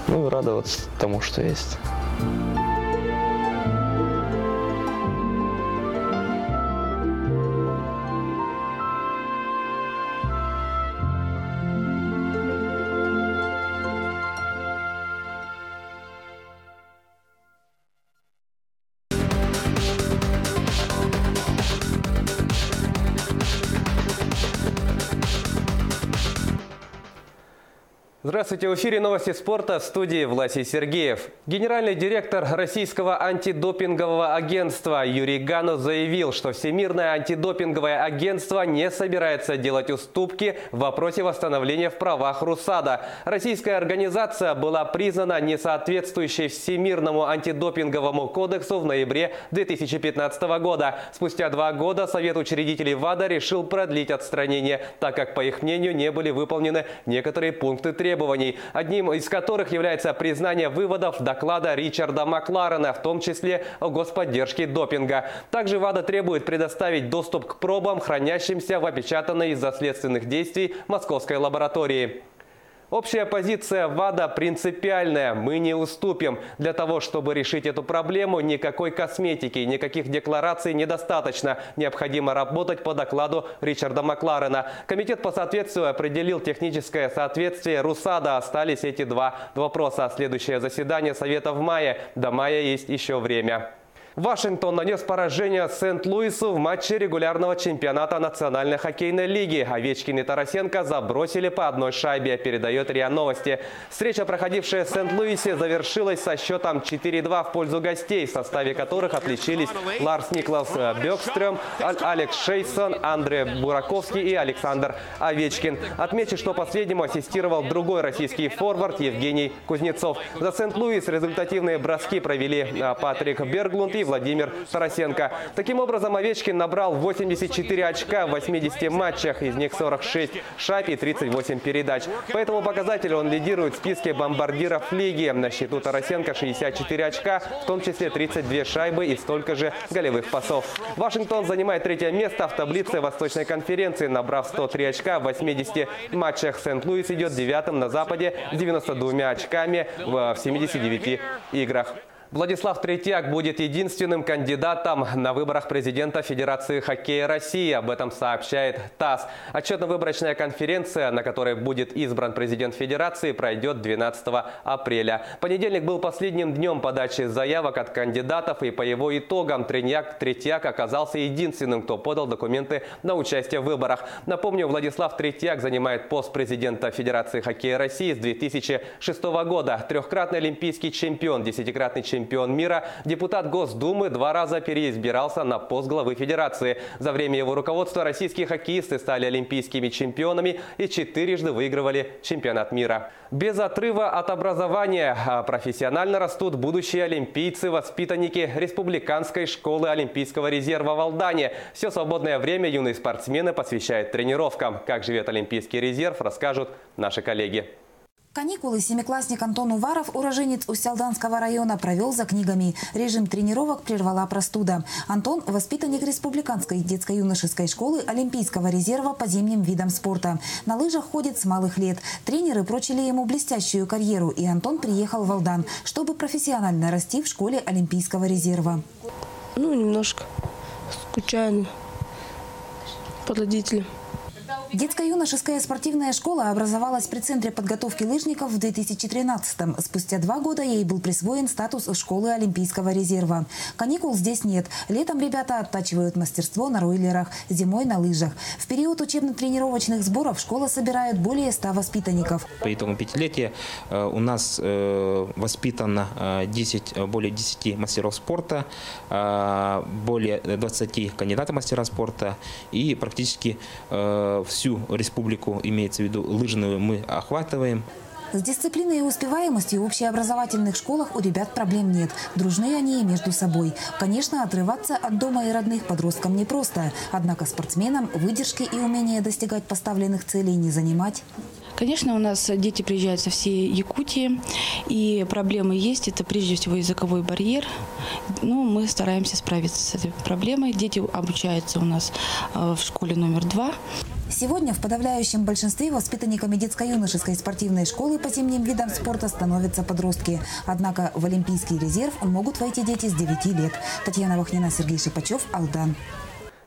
ну и радоваться тому, что есть. Здравствуйте, в эфире новости спорта, в студии Власий Сергеев. Генеральный директор российского антидопингового агентства Юрий Ганус заявил, что Всемирное антидопинговое агентство не собирается делать уступки в вопросе восстановления в правах РУСАДА. Российская организация была признана несоответствующей Всемирному антидопинговому кодексу в ноябре 2015 года. Спустя 2 года Совет учредителей ВАДА решил продлить отстранение, так как, по их мнению, не были выполнены некоторые пункты требований, одним из которых является признание выводов доклада Ричарда Макларена, в том числе о господдержке допинга. Также ВАДА требует предоставить доступ к пробам, хранящимся в опечатанной из-за следственных действий московской лаборатории. Общая позиция ВАДА принципиальная. Мы не уступим. Для того, чтобы решить эту проблему, никакой косметики, никаких деклараций недостаточно. Необходимо работать по докладу Ричарда Макларена. Комитет по соответствию определил техническое соответствие РУСАДА. Остались эти 2 вопроса. Следующее заседание Совета в мае. До мая есть еще время. Вашингтон нанес поражение Сент-Луису в матче регулярного чемпионата Национальной хоккейной лиги. Овечкин и Тарасенко забросили по 1 шайбе, передает РИА Новости. Встреча, проходившая в Сент-Луисе, завершилась со счетом 4-2 в пользу гостей, в составе которых отличились Ларс Никлас Бёкстрём, Алекс Шейсон, Андрей Бураковский и Александр Овечкин. Отмечу, что последнему ассистировал другой российский форвард Евгений Кузнецов. За Сент-Луис результативные броски провели Патрик Берглунд и Владимир Тарасенко. Таким образом, Овечкин набрал 84 очка в 80 матчах, из них 46 шайб и 38 передач. По этому показателю он лидирует в списке бомбардиров лиги. На счету Тарасенко 64 очка, в том числе 32 шайбы и столько же голевых пасов. Вашингтон занимает 3-е место в таблице Восточной конференции, набрав 103 очка в 80 матчах. Сент-Луис идет 9-м на Западе с 92 очками в 79 играх. Владислав Третьяк будет единственным кандидатом на выборах президента Федерации хоккея России. Об этом сообщает ТАСС. Отчетно-выборочная конференция, на которой будет избран президент Федерации, пройдет 12 апреля. Понедельник был последним днем подачи заявок от кандидатов, и по его итогам Третьяк оказался единственным, кто подал документы на участие в выборах. Напомню, Владислав Третьяк занимает пост президента Федерации хоккея России с 2006 года. Трехкратный олимпийский чемпион, 10-кратный чемпион мира, депутат Госдумы, 2 раза переизбирался на пост главы Федерации. За время его руководства российские хоккеисты стали олимпийскими чемпионами и 4-жды выигрывали чемпионат мира. Без отрыва от образования профессионально растут будущие олимпийцы, воспитанники Республиканской школы Олимпийского резерва в Алдане. Все свободное время юные спортсмены посвящают тренировкам. Как живет Олимпийский резерв, расскажут наши коллеги. Каникулы семиклассник Антон Уваров, уроженец Усть-Алданского района, провел за книгами. Режим тренировок прервала простуда. Антон – воспитанник Республиканской детско-юношеской школы Олимпийского резерва по зимним видам спорта. На лыжах ходит с малых лет. Тренеры прочили ему блестящую карьеру, и Антон приехал в Алдан, чтобы профессионально расти в школе Олимпийского резерва. Немножко скучаю под родителями. Детско-юношеская спортивная школа образовалась при Центре подготовки лыжников в 2013-м. Спустя 2 года ей был присвоен статус школы Олимпийского резерва. Каникул здесь нет. Летом ребята оттачивают мастерство на ройлерах, зимой на лыжах. В период учебно-тренировочных сборов школа собирает более 100 воспитанников. По итогам 5-летия у нас воспитано более 10 мастеров спорта, более 20 кандидатов в мастера спорта, и практически всю республику, имеется в виду лыжную, мы охватываем. С дисциплиной и успеваемостью в общеобразовательных школах у ребят проблем нет. Дружны они и между собой. Конечно, отрываться от дома и родных подросткам непросто. Однако спортсменам выдержки и умения достигать поставленных целей не занимать. Конечно, у нас дети приезжают со всей Якутии, и проблемы есть. Это прежде всего языковой барьер. Но мы стараемся справиться с этой проблемой. Дети обучаются у нас в школе номер 2. Сегодня в подавляющем большинстве воспитанниками детско-юношеской спортивной школы по зимним видам спорта становятся подростки. Однако в Олимпийский резерв могут войти дети с 9 лет. Татьяна Вахнина, Сергей Шипачев, Алдан.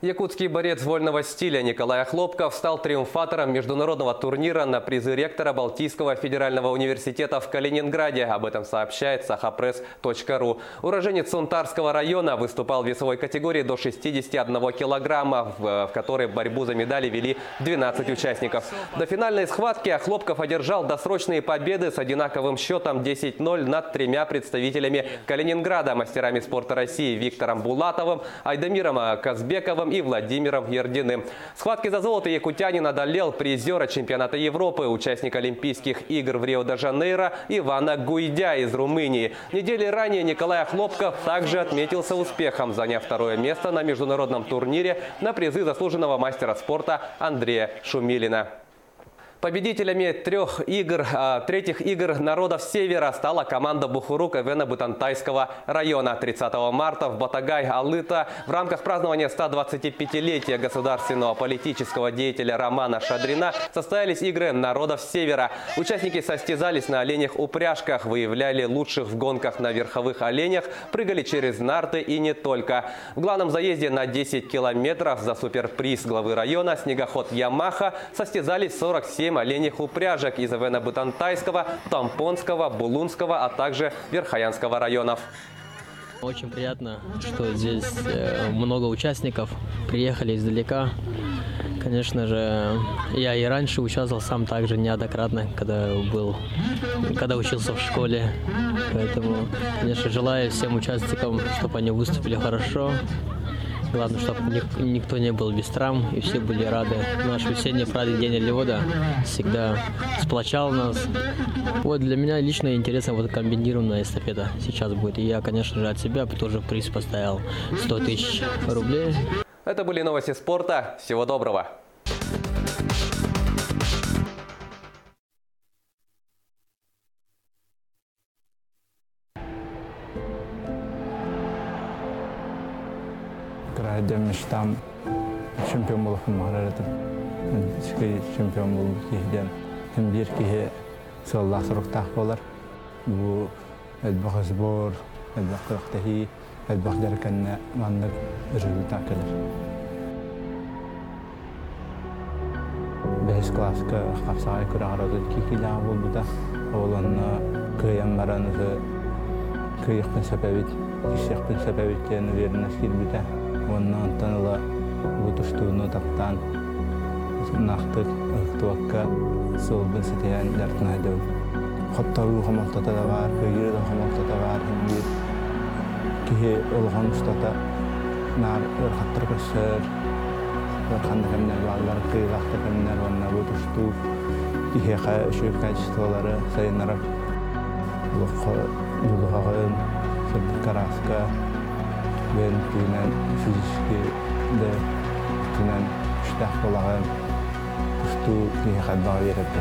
Якутский борец вольного стиля Николай Хлопков стал триумфатором международного турнира на призы ректора Балтийского федерального университета в Калининграде. Об этом сообщает sahapress.ru. Уроженец Сунтарского района выступал в весовой категории до 61 килограмма, в которой борьбу за медали вели 12 участников. До финальной схватки Хлопков одержал досрочные победы с одинаковым счетом 10-0 над 3 представителями Калининграда: мастерами спорта России Виктором Булатовым, Айдамиром Казбековым и Владимиром Ердиным. В схватке за золото якутянин одолел призера чемпионата Европы, участника Олимпийских игр в Рио-де-Жанейро Ивана Гуйдя из Румынии. Недели ранее Николай Хлопков также отметился успехом, заняв 2-е место на международном турнире на призы заслуженного мастера спорта Андрея Шумилина. Победителями третьих игр народов Севера стала команда Бухурук Эвена-Бутантайского района. 30 марта в Батагай-Алыта в рамках празднования 125-летия государственного политического деятеля Романа Шадрина состоялись игры народов Севера. Участники состязались на оленях-упряжках, выявляли лучших в гонках на верховых оленях, прыгали через нарты и не только. В главном заезде на 10 километров за суперприз главы района снегоход «Ямаха» состязались 47 оленьих упряжек из Эвена-Бутантайского, Тампонского, Булунского, а также Верхоянского районов. Очень приятно, что здесь много участников, приехали издалека. Конечно же, я и раньше участвовал сам также неоднократно, когда учился в школе. Поэтому, конечно, желаю всем участникам, чтобы они выступили хорошо Главное, чтобы никто не был без травм и все были рады. Наш весенний праздник День оленевода всегда сплочал нас. Вот для меня лично интересно вот комбинированная эстафета сейчас будет. И я, конечно же, от себя тоже приз поставил 100 тысяч рублей. Это были новости спорта. Всего доброго. Мечтам чемпион болып мағарадым. Чемпион болып кейден. Кім бір кейі соллақ сұрықтақ болар. Бұл әлбақ сбор, әлбақ қырықтахи, әлбақ дәркәнне маңдық результат келер. Бәйіз класска қапсағай көрі ағарадың кейкеліға болды да. Оланна көйен баранызы көйіқпін сәбәбет, кешеқпін сәбәбеттен верінес келбіді. Оннан таныла бұтыштуыны таптан нақтық ұқтуаққа солбын сетейін дәртін айдауын. Қоттару қамалтата да бар, көйгері да қамалтата бар. Кеге ұлған ұстата нар ұрқаттыр көшір, ұрқанды кәмінер балалар, қиылақты кәмінер онна бұтышту. Кеге үшіп кәчістуалары сайынарап жұлғағын, сұрды қарасқа, ben tünen fiziki de tünen iştah bolağım ustu ki hadba verip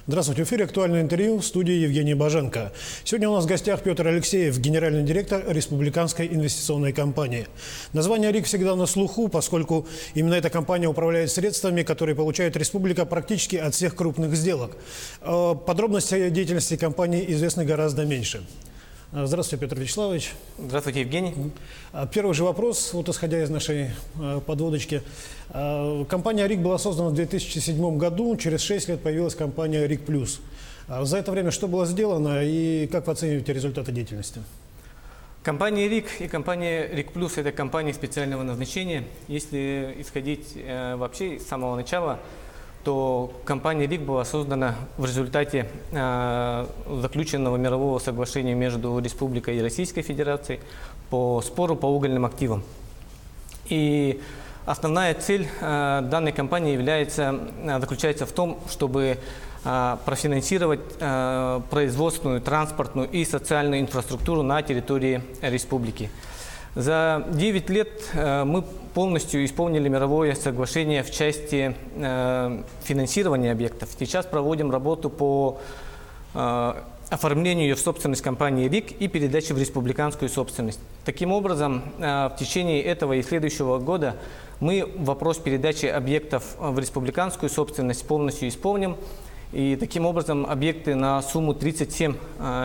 Здравствуйте, в эфире «Актуальное интервью», в студии Евгений Боженко. Сегодня у нас в гостях Петр Алексеев, генеральный директор Республиканской инвестиционной компании. Название РИК всегда на слуху, поскольку именно эта компания управляет средствами, которые получает республика практически от всех крупных сделок. Подробности деятельности компании известны гораздо меньше. Здравствуйте, Петр Вячеславович. Здравствуйте, Евгений. Первый же вопрос, вот исходя из нашей подводочки. Компания РИК была создана в 2007 году, через 6 лет появилась компания РИК Плюс. За это время что было сделано и как вы оцениваете результаты деятельности? Компания РИК и компания РИК Плюс – это компании специального назначения. Если исходить вообще с самого начала, то компания РИК была создана в результате заключенного мирового соглашения между Республикой и Российской Федерацией по спору по угольным активам. И основная цель данной компании заключается в том, чтобы профинансировать производственную, транспортную и социальную инфраструктуру на территории республики. За 9 лет мы полностью исполнили мировое соглашение в части финансирования объектов. Сейчас проводим работу по оформлению ее в собственность компании РИК и передаче в республиканскую собственность. Таким образом, в течение этого и следующего года мы вопрос передачи объектов в республиканскую собственность полностью исполним. И таким образом объекты на сумму 37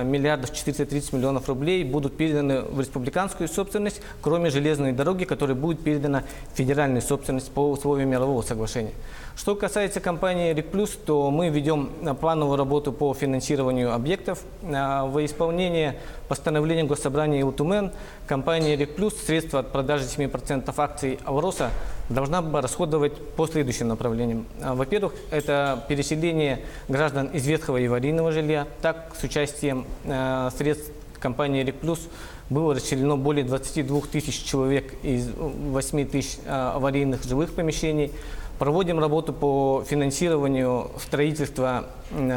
миллиардов 430 миллионов рублей будут переданы в республиканскую собственность, кроме железной дороги, которая будет передана в федеральную собственность по условиям мирового соглашения. Что касается компании РИК Плюс, то мы ведем плановую работу по финансированию объектов. Во исполнение постановления Госсобрания ИЛТУМЭН компания РИК Плюс средства от продажи 7% акций Авроса должна была расходовать по следующим направлениям. Во-первых, это переселение граждан из ветхого и аварийного жилья. Так, с участием средств компании РИК Плюс было расселено более 22 тысяч человек из 8 тысяч аварийных жилых помещений. Проводим работу по финансированию строительства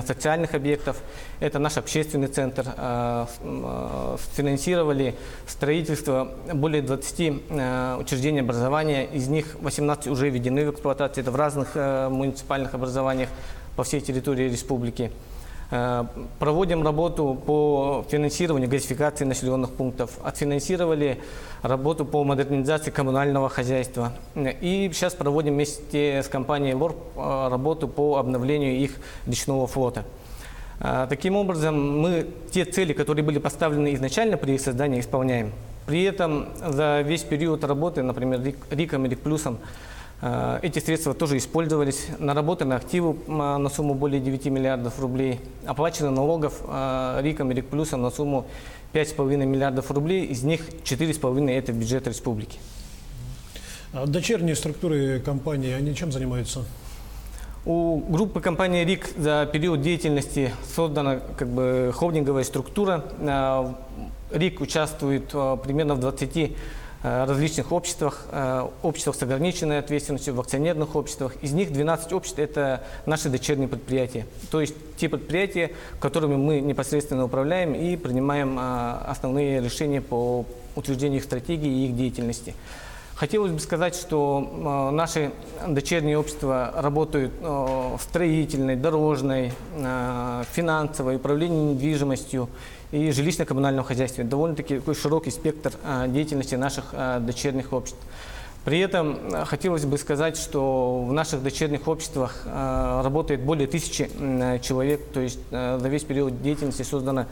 социальных объектов. Это наш общественный центр. Финансировали строительство более 20 учреждений образования. Из них 18 уже введены в эксплуатацию. Это в разных муниципальных образованиях по всей территории республики. Проводим работу по финансированию газификации населенных пунктов. Отфинансировали работу по модернизации коммунального хозяйства. И сейчас проводим вместе с компанией ЛОРП работу по обновлению их речного флота. Таким образом, мы те цели, которые были поставлены изначально при их создании, исполняем. При этом за весь период работы, например, РИКом и РИК Плюсом, эти средства тоже использовались, наработаны активы на сумму более 9 миллиардов рублей, оплачено налогов РИКом и РИК Плюсом на сумму 5,5 миллиардов рублей, из них 4,5 это бюджет республики. Дочерние структуры компании, они чем занимаются? У группы компании РИК за период деятельности создана холдинговая структура. РИК участвует примерно в 20 различных обществах, обществах с ограниченной ответственностью, в акционерных обществах. Из них 12 обществ – это наши дочерние предприятия. То есть те предприятия, которыми мы непосредственно управляем и принимаем основные решения по утверждению их стратегии и их деятельности. Хотелось бы сказать, что наши дочерние общества работают в строительной, дорожной, финансовой, управлении недвижимостью и жилищно-коммунальном хозяйстве. Довольно-таки такой широкий спектр деятельности наших дочерних обществ. При этом хотелось бы сказать, что в наших дочерних обществах работает более 1000 человек, то есть за весь период деятельности создано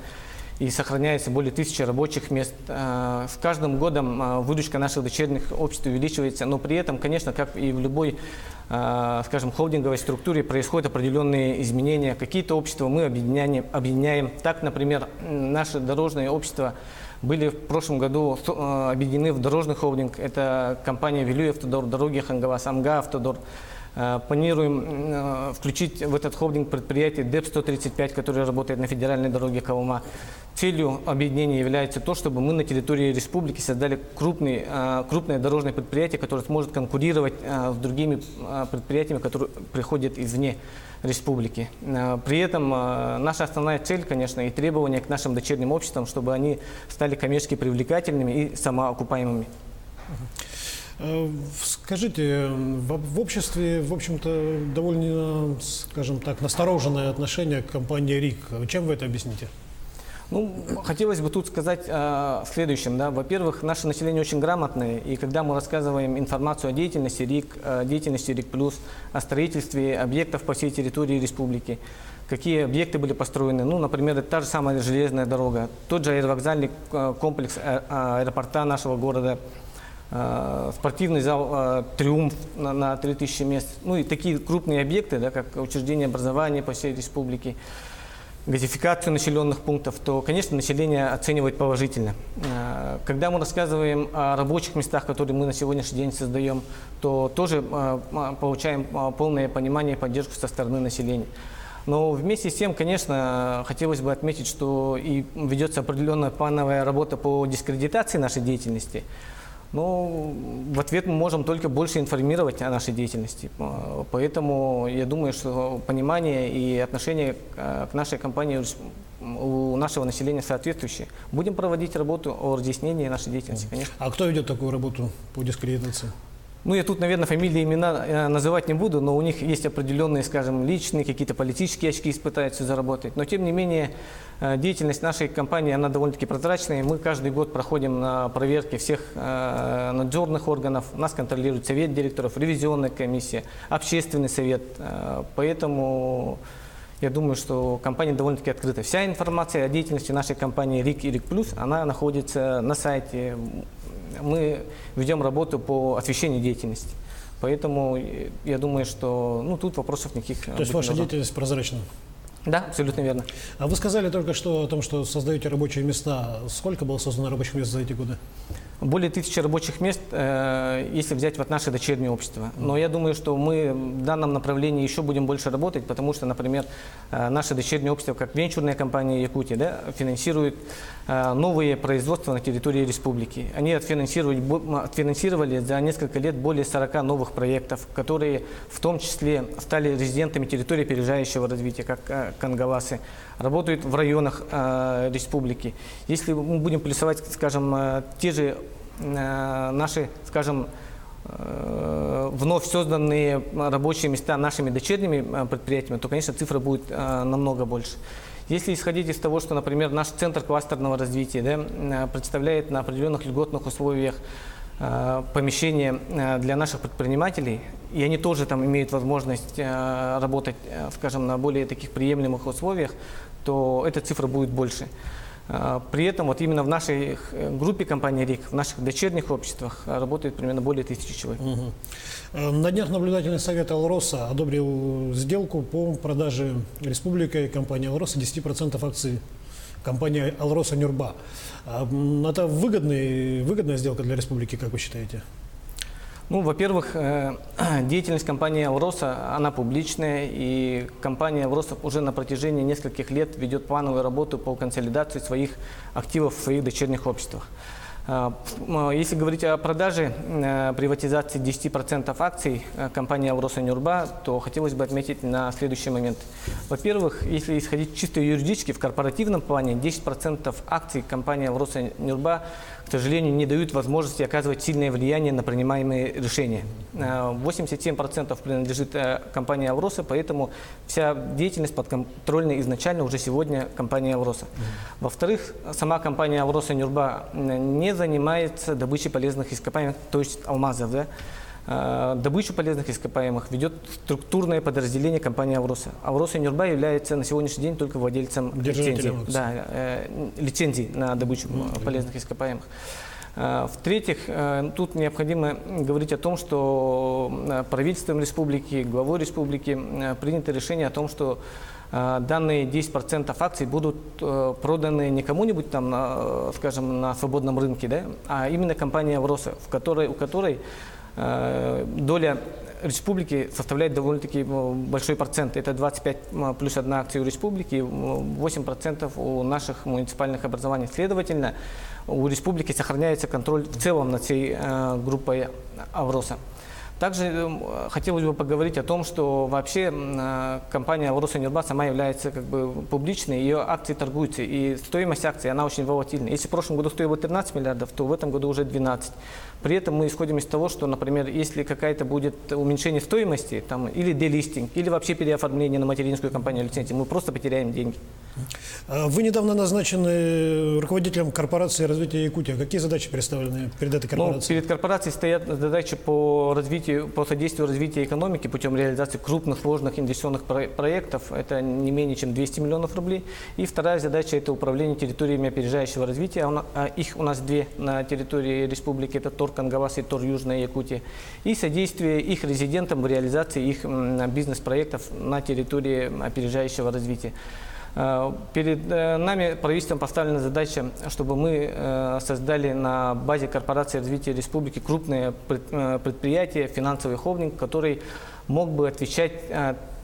и сохраняется более 1000 рабочих мест. С каждым годом выручка наших дочерних обществ увеличивается, но при этом, конечно, как и в любой, скажем, холдинговой структуре, происходят определенные изменения. Какие-то общества мы объединяем. Так, например, наши дорожные общества были в прошлом году объединены в дорожный холдинг. Это компания «Вилюй Автодор», «Дороги Хангава», «Самга Автодор». Планируем включить в этот холдинг предприятие ДЭП-135, которое работает на федеральной дороге Колыма. Целью объединения является то, чтобы мы на территории республики создали крупное дорожное предприятие, которое сможет конкурировать с другими предприятиями, которые приходят извне республики. При этом наша основная цель, конечно, и требования к нашим дочерним обществам, чтобы они стали коммерчески привлекательными и самоокупаемыми. Скажите, в обществе, в общем-то, довольно, скажем так, настороженное отношение к компании РИК. Чем вы это объясните? Ну, хотелось бы тут сказать о следующем. Да. Во-первых, наше население очень грамотное, и когда мы рассказываем информацию о деятельности РИК Плюс, о строительстве объектов по всей территории республики, какие объекты были построены, ну, например, это та же самая железная дорога, тот же аэровокзальный комплекс аэропорта нашего города, спортивный зал «Триумф» на 3000 мест, ну и такие крупные объекты, да, как учреждения образования по всей республике, газификацию населенных пунктов, то, конечно, население оценивает положительно. Когда мы рассказываем о рабочих местах, которые мы на сегодняшний день создаем, то тоже получаем полное понимание и поддержку со стороны населения. Но вместе с тем, конечно, хотелось бы отметить, что и ведется определенная плановая работа по дискредитации нашей деятельности. Но в ответ мы можем только больше информировать о нашей деятельности. Поэтому я думаю, что понимание и отношение к нашей компании у нашего населения соответствующие. Будем проводить работу о разъяснении нашей деятельности, конечно. А кто ведет такую работу по дискредитации? Ну, я тут, наверное, фамилии, имена называть не буду, но у них есть определенные, скажем, личные, какие-то политические очки пытаются заработать. Но, тем не менее, деятельность нашей компании, она довольно-таки прозрачная. Мы каждый год проходим на проверки всех надзорных органов. Нас контролирует совет директоров, ревизионная комиссия, общественный совет. Поэтому я думаю, что компания довольно-таки открыта. Вся информация о деятельности нашей компании РИК и РИК Плюс, она находится на сайте. Мы ведем работу по освещению деятельности. Поэтому я думаю, что тут вопросов никаких. То есть ваша деятельность прозрачна? Да, абсолютно верно. А вы сказали только что о том, что создаете рабочие места. Сколько было создано рабочих мест за эти годы? Более 1000 рабочих мест, если взять вот наше дочернее общество. Но я думаю, что мы в данном направлении еще будем больше работать, потому что, например, наше дочернее общество, как венчурная компания Якутии, да, финансирует новые производства на территории республики. Они отфинансировали за несколько лет более 40 новых проектов, которые в том числе стали резидентами территории опережающего развития, как Кангаласы, работают в районах республики. Если мы будем плюсовать, скажем, те же наши, скажем, вновь созданные рабочие места нашими дочерними предприятиями, то, конечно, цифра будет намного больше. Если исходить из того, что, например, наш центр кластерного развития, да, представляет на определенных льготных условиях помещения для наших предпринимателей, и они тоже там имеют возможность работать, скажем, на более таких приемлемых условиях, то эта цифра будет больше. При этом вот именно в нашей группе компании РИК, в наших дочерних обществах работает примерно более 1000 человек. На днях наблюдательный совет Алроса одобрил сделку по продаже республикой компании Алроса 10% акций компании Алроса Нюрба. Это выгодная сделка для республики, как вы считаете? Ну, во-первых, деятельность компании «Алроса», она публичная, и компания «Алроса» уже на протяжении нескольких лет ведет плановую работу по консолидации своих активов в своих дочерних обществах. Если говорить о продаже, приватизации 10% акций компании «Алроса Нюрба», то хотелось бы отметить на следующий момент. Во-первых, если исходить чисто юридически, в корпоративном плане 10% акций компании «Алроса Нюрба», к сожалению, не дают возможности оказывать сильное влияние на принимаемые решения. 87% принадлежит компании «Алроса», поэтому вся деятельность подконтрольна изначально уже сегодня компании «Алроса». Во-вторых, сама компания «Алроса Нюрба» не занимается добычей полезных ископаемых, то есть алмазов. Да? Добычу полезных ископаемых ведет структурное подразделение компании «Алроса». «Алроса Нюрба» является на сегодняшний день только владельцем лицензии на добычу полезных ископаемых. В-третьих, тут необходимо говорить о том, что правительством республики, главой республики принято решение о том, что данные 10% акций будут проданы не кому-нибудь там, скажем, на свободном рынке, да, а именно компании «Алроса», у которой доля республики составляет довольно-таки большой процент. Это 25 плюс 1 акция у республики, 8% у наших муниципальных образований. Следовательно, у республики сохраняется контроль в целом над всей группой «Алроса». Также хотелось бы поговорить о том, что вообще компания Росэнербас сама является как бы публичной, ее акции торгуются, и стоимость акций она очень волатильна. Если в прошлом году стоило 13 миллиардов, то в этом году уже 12. При этом мы исходим из того, что, например, если какая-то будет уменьшение стоимости, там, или делистинг, или вообще переоформление на материнскую компанию лицензии, мы просто потеряем деньги. Вы недавно назначены руководителем корпорации развития Якутии. Какие задачи представлены перед этой корпорацией? Перед корпорацией стоят задачи по содействию развитию экономики путем реализации крупных, сложных инвестиционных проектов. Это не менее чем 200 миллионов рублей. И вторая задача – это управление территориями опережающего развития. Их у нас две на территории республики. Это ТОР Кангавас и ТОР Южная Якутия. И содействие их резидентам в реализации их бизнес-проектов на территории опережающего развития. Перед нами правительством поставлена задача, чтобы мы создали на базе корпорации развития республики крупные предприятия, финансовый холдинг, который мог бы отвечать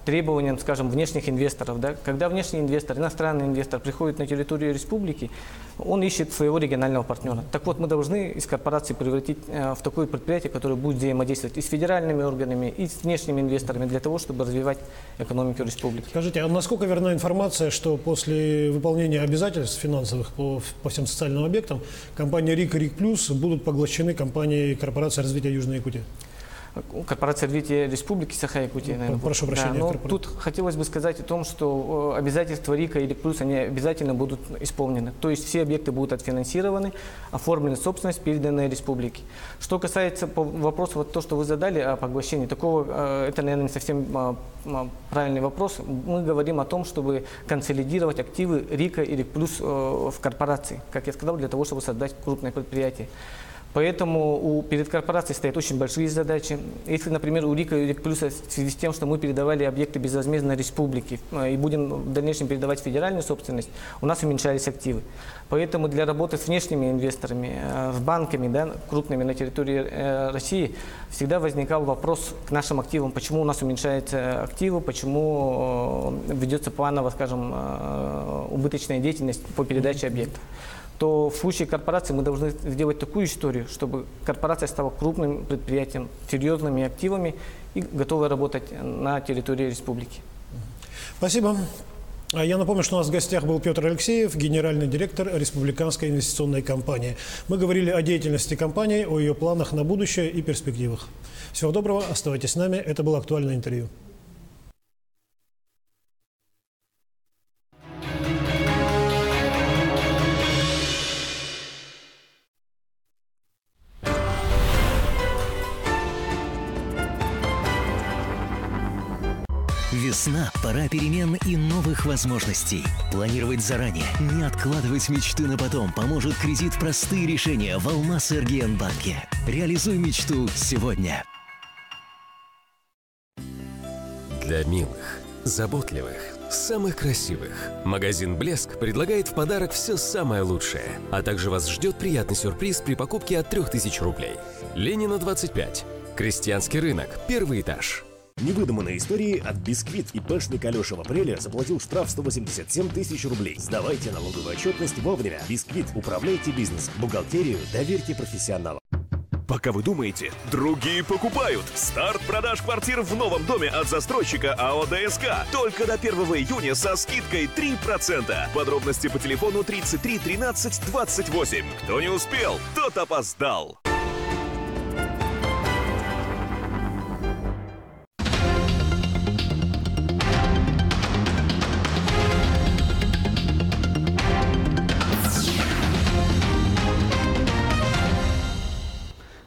требованиям, скажем, внешних инвесторов. Да? Когда внешний инвестор, иностранный инвестор приходит на территорию республики, он ищет своего регионального партнера. Так вот, мы должны из корпорации превратить в такое предприятие, которое будет взаимодействовать и с федеральными органами, и с внешними инвесторами для того, чтобы развивать экономику республики. Скажите, а насколько верна информация, что после выполнения обязательств финансовых по всем социальным объектам компания РИК и РИК Плюс будут поглощены компанией корпорации развития Южной Якутии? Корпорация развития республики Саха-Якутия, наверное. Прошу прощения. Да, но тут хотелось бы сказать о том, что обязательства РИКа и РИК Плюс, они обязательно будут исполнены. То есть все объекты будут отфинансированы, оформлена собственность, переданная республике. Что касается вопроса, вот то, что вы задали о поглощении, такого, это, наверное, не совсем правильный вопрос. Мы говорим о том, чтобы консолидировать активы РИКа и РИК Плюс в корпорации, как я сказал, для того, чтобы создать крупное предприятие. Поэтому перед корпорацией стоят очень большие задачи. Если, например, у РИКа и РИК Плюса в связи с тем, что мы передавали объекты безвозмездно республике и будем в дальнейшем передавать федеральную собственность, у нас уменьшались активы. Поэтому для работы с внешними инвесторами, с банками, да, крупными на территории России, всегда возникал вопрос к нашим активам, почему у нас уменьшаются активы, почему ведется планово, скажем, убыточная деятельность по передаче объектов. То в случае корпорации мы должны сделать такую историю, чтобы корпорация стала крупным предприятием, серьезными активами и готовой работать на территории республики. Спасибо. Я напомню, что у нас в гостях был Петр Алексеев, генеральный директор Республиканской инвестиционной компании. Мы говорили о деятельности компании, о ее планах на будущее и перспективах. Всего доброго, оставайтесь с нами. Это было актуальное интервью. Весна – пора перемен и новых возможностей. Планировать заранее, не откладывать мечты на потом поможет кредит «Простые решения» в Алмаз-Эргиен-банке. Реализуй мечту сегодня. Для милых, заботливых, самых красивых магазин «Блеск» предлагает в подарок все самое лучшее, а также вас ждет приятный сюрприз при покупке от 3000 рублей. Ленина, 25. Крестьянский рынок, первый этаж. Невыдуманные истории от Бисквит. ИПшник Алеша в апреле заплатил штраф 187 тысяч рублей. Сдавайте налоговую отчетность вовремя. Бисквит. Управляйте бизнес. Бухгалтерию доверьте профессионалам. Пока вы думаете, другие покупают. Старт продаж квартир в новом доме от застройщика АО ДСК. Только до 1 июня со скидкой 3%. Подробности по телефону 33 13 28. Кто не успел, тот опоздал.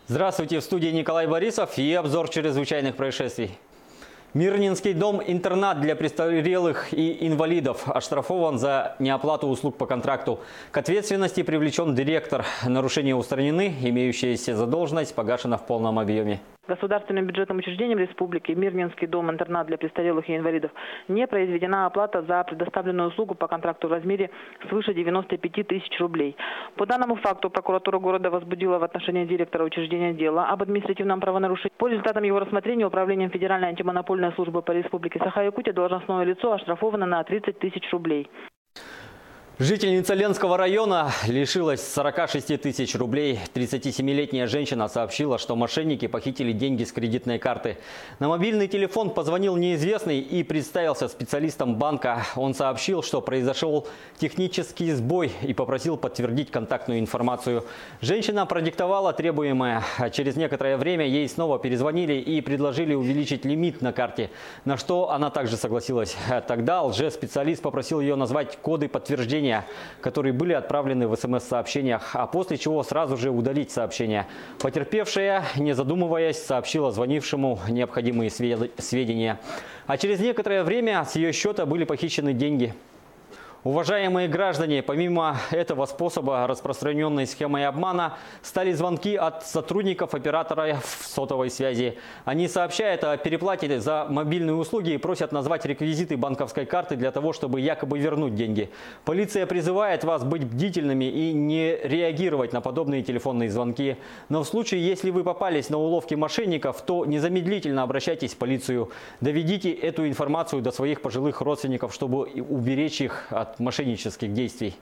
Здравствуйте, в студии Николай Борисов и обзор чрезвычайных происшествий. Мирнинский дом-интернат для престарелых и инвалидов оштрафован за неоплату услуг по контракту. К ответственности привлечен директор. Нарушения устранены, имеющаяся задолженность погашена в полном объеме. Государственным бюджетным учреждением республики Мирнинский дом-интернат для престарелых и инвалидов не произведена оплата за предоставленную услугу по контракту в размере свыше 95 тысяч рублей. По данному факту прокуратура города возбудила в отношении директора учреждения дело об административном правонарушении. По результатам его рассмотрения Управлением Федеральной антимонопольной службы по республике Саха-Якутия должностное лицо оштрафовано на 30 тысяч рублей. Жительница Ленского района лишилась 46 тысяч рублей. 37-летняя женщина сообщила, что мошенники похитили деньги с кредитной карты. На мобильный телефон позвонил неизвестный и представился специалистом банка. Он сообщил, что произошел технический сбой и попросил подтвердить контактную информацию. Женщина продиктовала требуемое. Через некоторое время ей снова перезвонили и предложили увеличить лимит на карте, на что она также согласилась. Тогда лжеспециалист попросил ее назвать коды подтверждения, которые были отправлены в СМС-сообщениях, а после чего сразу же удалить сообщение. Потерпевшая, не задумываясь, сообщила звонившему необходимые сведения. А через некоторое время с ее счета были похищены деньги. Уважаемые граждане, помимо этого способа распространенной схемой обмана стали звонки от сотрудников оператора сотовой связи. Они сообщают о переплате за мобильные услуги и просят назвать реквизиты банковской карты для того, чтобы якобы вернуть деньги. Полиция призывает вас быть бдительными и не реагировать на подобные телефонные звонки. Но в случае, если вы попались на уловки мошенников, то незамедлительно обращайтесь в полицию. Доведите эту информацию до своих пожилых родственников, чтобы уберечь их от мошеннических действий.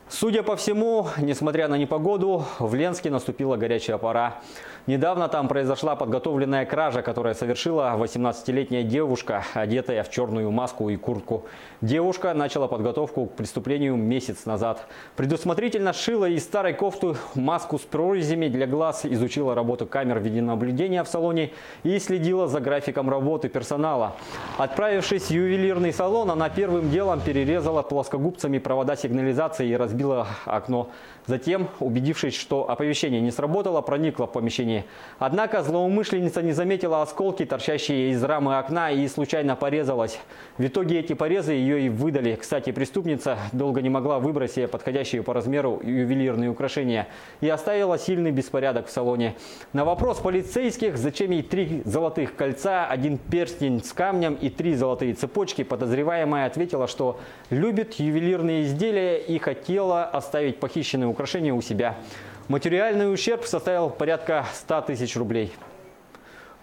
Судя по всему, несмотря на непогоду, в Ленске наступила горячая пора. Недавно там произошла подготовленная кража, которая совершила 18-летняя девушка, одетая в черную маску и куртку. Девушка начала подготовку к преступлению месяц назад. Предусмотрительно сшила из старой кофты маску с прорезями для глаз, изучила работу камер видеонаблюдения в салоне и следила за графиком работы персонала. Отправившись в ювелирный салон, она первым делом перерезала плоскогубцами провода сигнализации и разбила окно. Затем, убедившись, что оповещение не сработало, проникла в помещение. Однако злоумышленница не заметила осколки, торчащие из рамы окна, и случайно порезалась. В итоге эти порезы ее и выдали. Кстати, преступница долго не могла выбрать себе подходящие по размеру ювелирные украшения и оставила сильный беспорядок в салоне. На вопрос полицейских, зачем ей 3 золотых кольца, 1 перстень с камнем и 3 золотые цепочки, подозреваемая ответила, что любит ювелирные изделия и хотела оставить похищенные украшения у себя. Материальный ущерб составил порядка 100 тысяч рублей.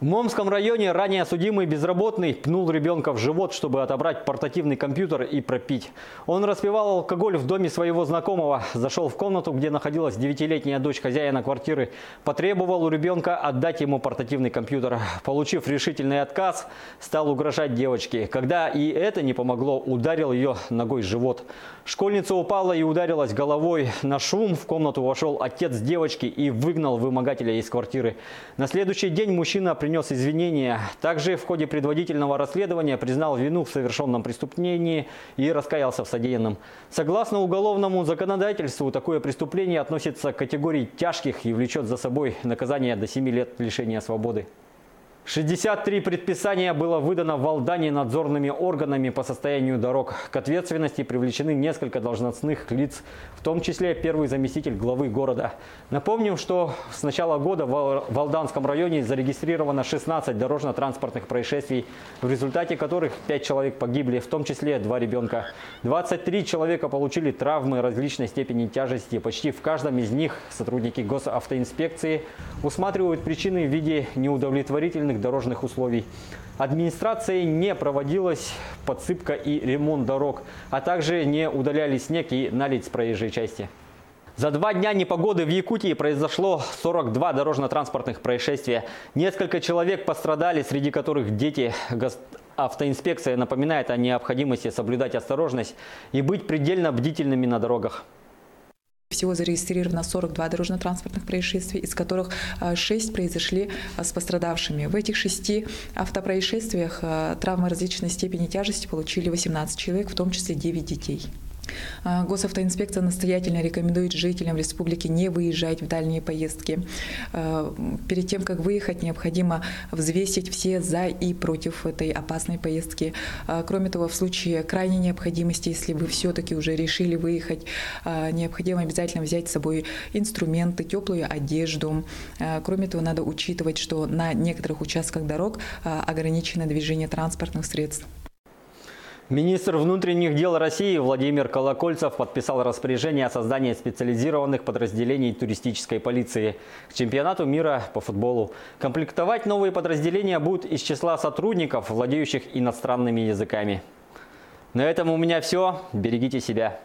В Момском районе ранее судимый безработный пнул ребенка в живот, чтобы отобрать портативный компьютер и пропить. Он распивал алкоголь в доме своего знакомого, зашел в комнату, где находилась 9-летняя дочь хозяина квартиры, потребовал у ребенка отдать ему портативный компьютер. Получив решительный отказ, стал угрожать девочке. Когда и это не помогло, ударил ее ногой в живот. Школьница упала и ударилась головой. На шум в комнату вошел отец девочки и выгнал вымогателя из квартиры. На следующий день мужчина принес извинения. Также в ходе предварительного расследования признал вину в совершенном преступлении и раскаялся в содеянном. Согласно уголовному законодательству, такое преступление относится к категории тяжких и влечет за собой наказание до 7 лет лишения свободы. 63 предписания было выдано в Алдане надзорными органами по состоянию дорог. К ответственности привлечены несколько должностных лиц, в том числе первый заместитель главы города. Напомним, что с начала года в Алданском районе зарегистрировано 16 дорожно-транспортных происшествий, в результате которых 5 человек погибли, в том числе 2 ребенка. 23 человека получили травмы различной степени тяжести. Почти в каждом из них сотрудники госавтоинспекции усматривают причины в виде неудовлетворительных дорожных условий. Администрацией не проводилась подсыпка и ремонт дорог, а также не удаляли снег и наледь с проезжей части. За 2 дня непогоды в Якутии произошло 42 дорожно-транспортных происшествия. Несколько человек пострадали, среди которых дети. Автоинспекция напоминает о необходимости соблюдать осторожность и быть предельно бдительными на дорогах. Всего зарегистрировано 42 дорожно-транспортных происшествий, из которых 6 произошли с пострадавшими. В этих 6 автопроисшествиях травмы различной степени тяжести получили 18 человек, в том числе 9 детей. Госавтоинспекция настоятельно рекомендует жителям республики не выезжать в дальние поездки. Перед тем, как выехать, необходимо взвесить все за и против этой опасной поездки. Кроме того, в случае крайней необходимости, если вы все-таки уже решили выехать, необходимо обязательно взять с собой инструменты, теплую одежду. Кроме того, надо учитывать, что на некоторых участках дорог ограничено движение транспортных средств. Министр внутренних дел России Владимир Колокольцев подписал распоряжение о создании специализированных подразделений туристической полиции к чемпионату мира по футболу. Комплектовать новые подразделения будут из числа сотрудников, владеющих иностранными языками. На этом у меня все. Берегите себя.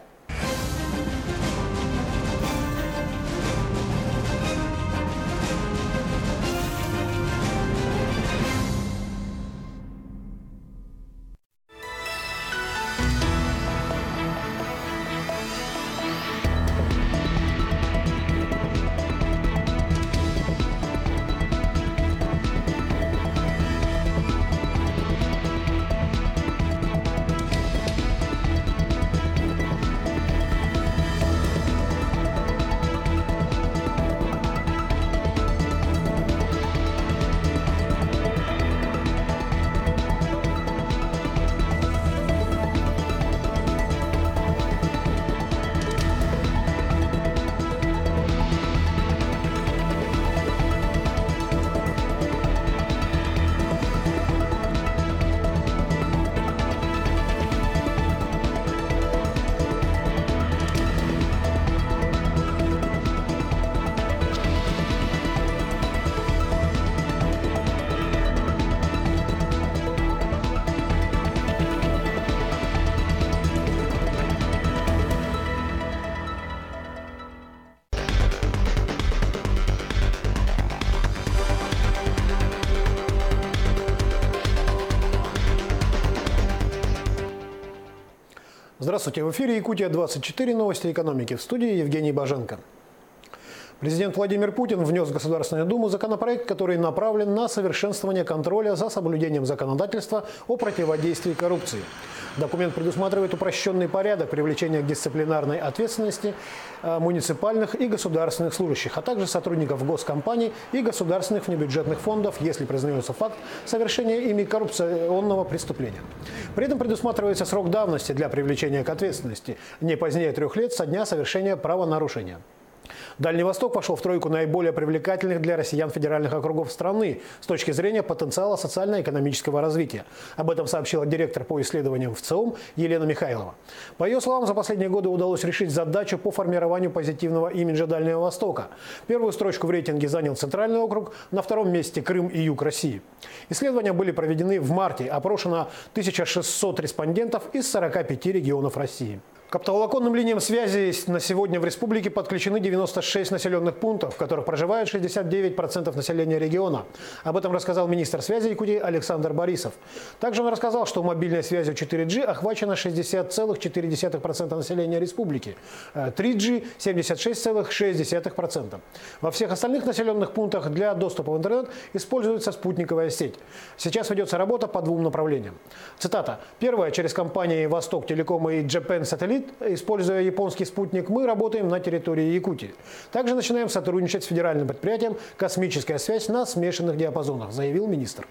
Здравствуйте, в эфире Якутия-24, новости экономики. В студии Евгений Баженко. Президент Владимир Путин внес в Государственную Думу законопроект, который направлен на совершенствование контроля за соблюдением законодательства о противодействии коррупции. Документ предусматривает упрощенный порядок привлечения к дисциплинарной ответственности муниципальных и государственных служащих, а также сотрудников госкомпаний и государственных внебюджетных фондов, если признается факт совершения ими коррупционного преступления. При этом предусматривается срок давности для привлечения к ответственности не позднее 3 лет со дня совершения правонарушения. Дальний Восток пошел в тройку наиболее привлекательных для россиян федеральных округов страны с точки зрения потенциала социально-экономического развития. Об этом сообщила директор по исследованиям ВЦИОМ Елена Михайлова. По ее словам, за последние годы удалось решить задачу по формированию позитивного имиджа Дальнего Востока. Первую строчку в рейтинге занял Центральный округ, на втором месте Крым и Юг России. Исследования были проведены в марте, опрошено 1600 респондентов из 45 регионов России. К оптоволоконным линиям связи на сегодня в республике подключены 96 населенных пунктов, в которых проживает 69% населения региона. Об этом рассказал министр связи Якутии Александр Борисов. Также он рассказал, что мобильной связью 4G охвачено 60,4% населения республики, 3G – 76,6%. Во всех остальных населенных пунктах для доступа в интернет используется спутниковая сеть. Сейчас ведется работа по 2 направлениям. Цитата. «Первое, через компании «Восток Телеком» и Japan Satellite, используя японский спутник, мы работаем на территории Якутии. Также начинаем сотрудничать с федеральным предприятием «Космическая связь» на смешанных диапазонах», заявил министр.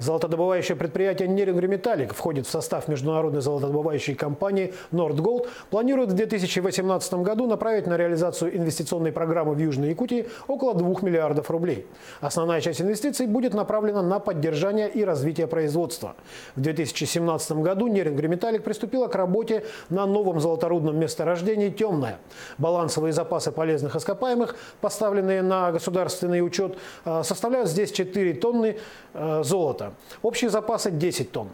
Золотодобывающее предприятие «Нерингметаллик» входит в состав международной золотодобывающей компании «Нордголд», планирует в 2018 году направить на реализацию инвестиционной программы в Южной Якутии около 2 миллиардов рублей. Основная часть инвестиций будет направлена на поддержание и развитие производства. В 2017 году «Нерингметаллик» приступила к работе на новом золоторудном месторождении «Темное». Балансовые запасы полезных ископаемых, поставленные на государственный учет, составляют здесь 4 тонны золота. Общие запасы 10 тонн.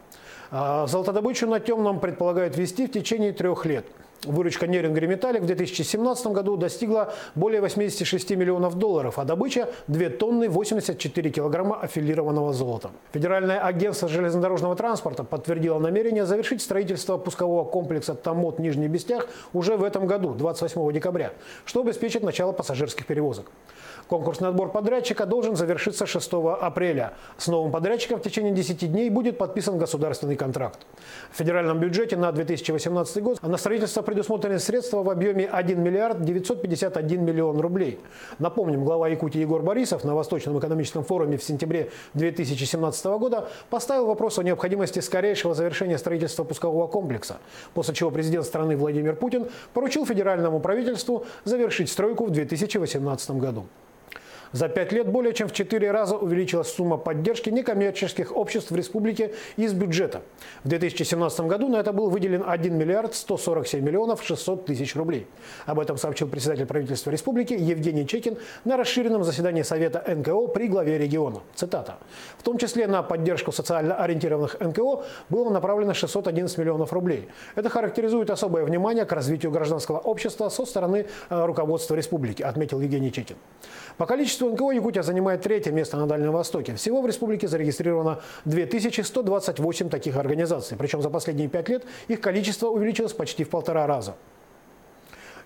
Золотодобычу на Темном предполагают вести в течение 3 лет. Выручка «Нерингметаллик» в 2017 году достигла более 86 миллионов долларов, а добыча – 2 тонны 84 килограмма аффилированного золота. Федеральное агентство железнодорожного транспорта подтвердило намерение завершить строительство пускового комплекса Томмот Нижний Бестях уже в этом году, 28 декабря, что обеспечит начало пассажирских перевозок. Конкурсный отбор подрядчика должен завершиться 6 апреля. С новым подрядчиком в течение 10 дней будет подписан государственный контракт. В федеральном бюджете на 2018 год на строительство предусмотрены средства в объеме 1 миллиард 951 миллион рублей. Напомним, глава Якутии Егор Борисов на Восточном экономическом форуме в сентябре 2017 года поставил вопрос о необходимости скорейшего завершения строительства пускового комплекса, после чего президент страны Владимир Путин поручил федеральному правительству завершить стройку в 2018 году. За 5 лет более чем в 4 раза увеличилась сумма поддержки некоммерческих обществ в республике из бюджета. В 2017 году на это был выделен 1 миллиард 147 миллионов 600 тысяч рублей. Об этом сообщил председатель правительства республики Евгений Чекин на расширенном заседании Совета НКО при главе региона. Цитата. В том числе на поддержку социально ориентированных НКО было направлено 611 миллионов рублей. Это характеризует особое внимание к развитию гражданского общества со стороны руководства республики, отметил Евгений Чекин. По количеству НКО Якутия занимает 3-е место на Дальнем Востоке. Всего в республике зарегистрировано 2128 таких организаций. Причем за последние 5 лет их количество увеличилось почти в 1,5 раза.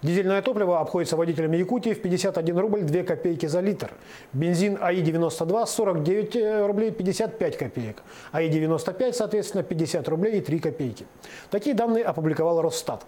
Дизельное топливо обходится водителями Якутии в 51 рубль 2 копейки за литр. Бензин АИ-92 – 49 рублей 55 копеек. АИ-95, соответственно, 50 рублей и 3 копейки. Такие данные опубликовал Росстат.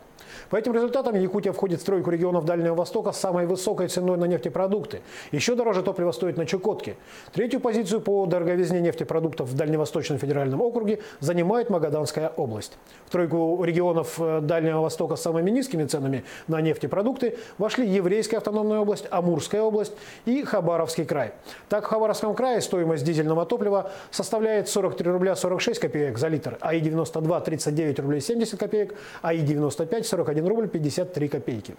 По этим результатам Якутия входит в тройку регионов Дальнего Востока с самой высокой ценой на нефтепродукты. Еще дороже топливо стоит на Чукотке. 3-ю позицию по дороговизне нефтепродуктов в Дальневосточном федеральном округе занимает Магаданская область. В тройку регионов Дальнего Востока с самыми низкими ценами на нефтепродукты вошли Еврейская автономная область, Амурская область и Хабаровский край. Так, в Хабаровском крае стоимость дизельного топлива составляет 43 рубля 46 копеек за литр, АИ-92 – 39 рублей 70 копеек, АИ-95 – 41 рубль 53 копейки.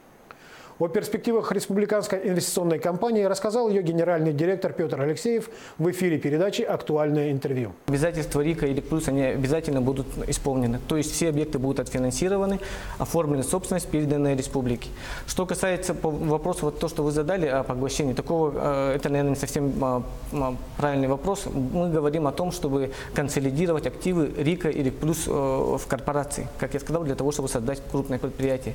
О перспективах республиканской инвестиционной компании рассказал ее генеральный директор Петр Алексеев в эфире передачи «Актуальное интервью». Обязательства РИКа и РИК+, они обязательно будут исполнены. То есть все объекты будут отфинансированы, оформлена собственность, переданная республике. Что касается вопроса, вот то, что вы задали о поглощении, такого, это, наверное, не совсем правильный вопрос. Мы говорим о том, чтобы консолидировать активы РИКа и РИК+ в корпорации, как я сказал, для того, чтобы создать крупное предприятие.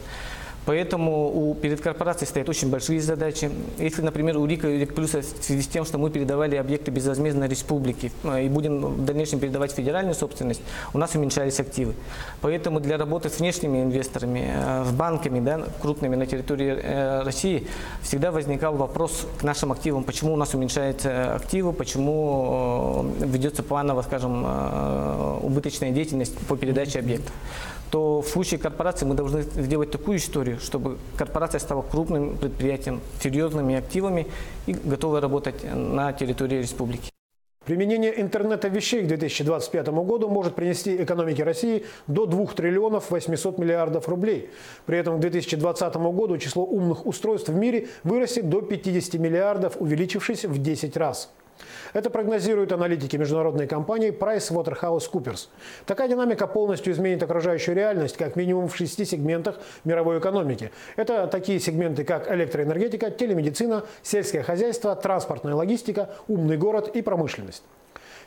Поэтому перед корпорацией стоят очень большие задачи. Если, например, у РИКа и РИК+ в связи с тем, что мы передавали объекты безвозмездно республике и будем в дальнейшем передавать федеральную собственность, у нас уменьшались активы. Поэтому для работы с внешними инвесторами, с банками, да, крупными на территории России, всегда возникал вопрос к нашим активам, почему у нас уменьшаются активы, почему ведется планово, скажем, убыточная деятельность по передаче объектов. То в случае корпорации мы должны сделать такую историю, чтобы корпорация стала крупным предприятием, серьезными активами и готова работать на территории республики. Применение интернета вещей к 2025 году может принести экономике России до 2 триллионов 800 миллиардов рублей. При этом к 2020 году число умных устройств в мире вырастет до 50 миллиардов, увеличившись в 10 раз. Это прогнозируют аналитики международной компании PricewaterhouseCoopers. Такая динамика полностью изменит окружающую реальность как минимум в 6 сегментах мировой экономики. Это такие сегменты, как электроэнергетика, телемедицина, сельское хозяйство, транспортная логистика, умный город и промышленность.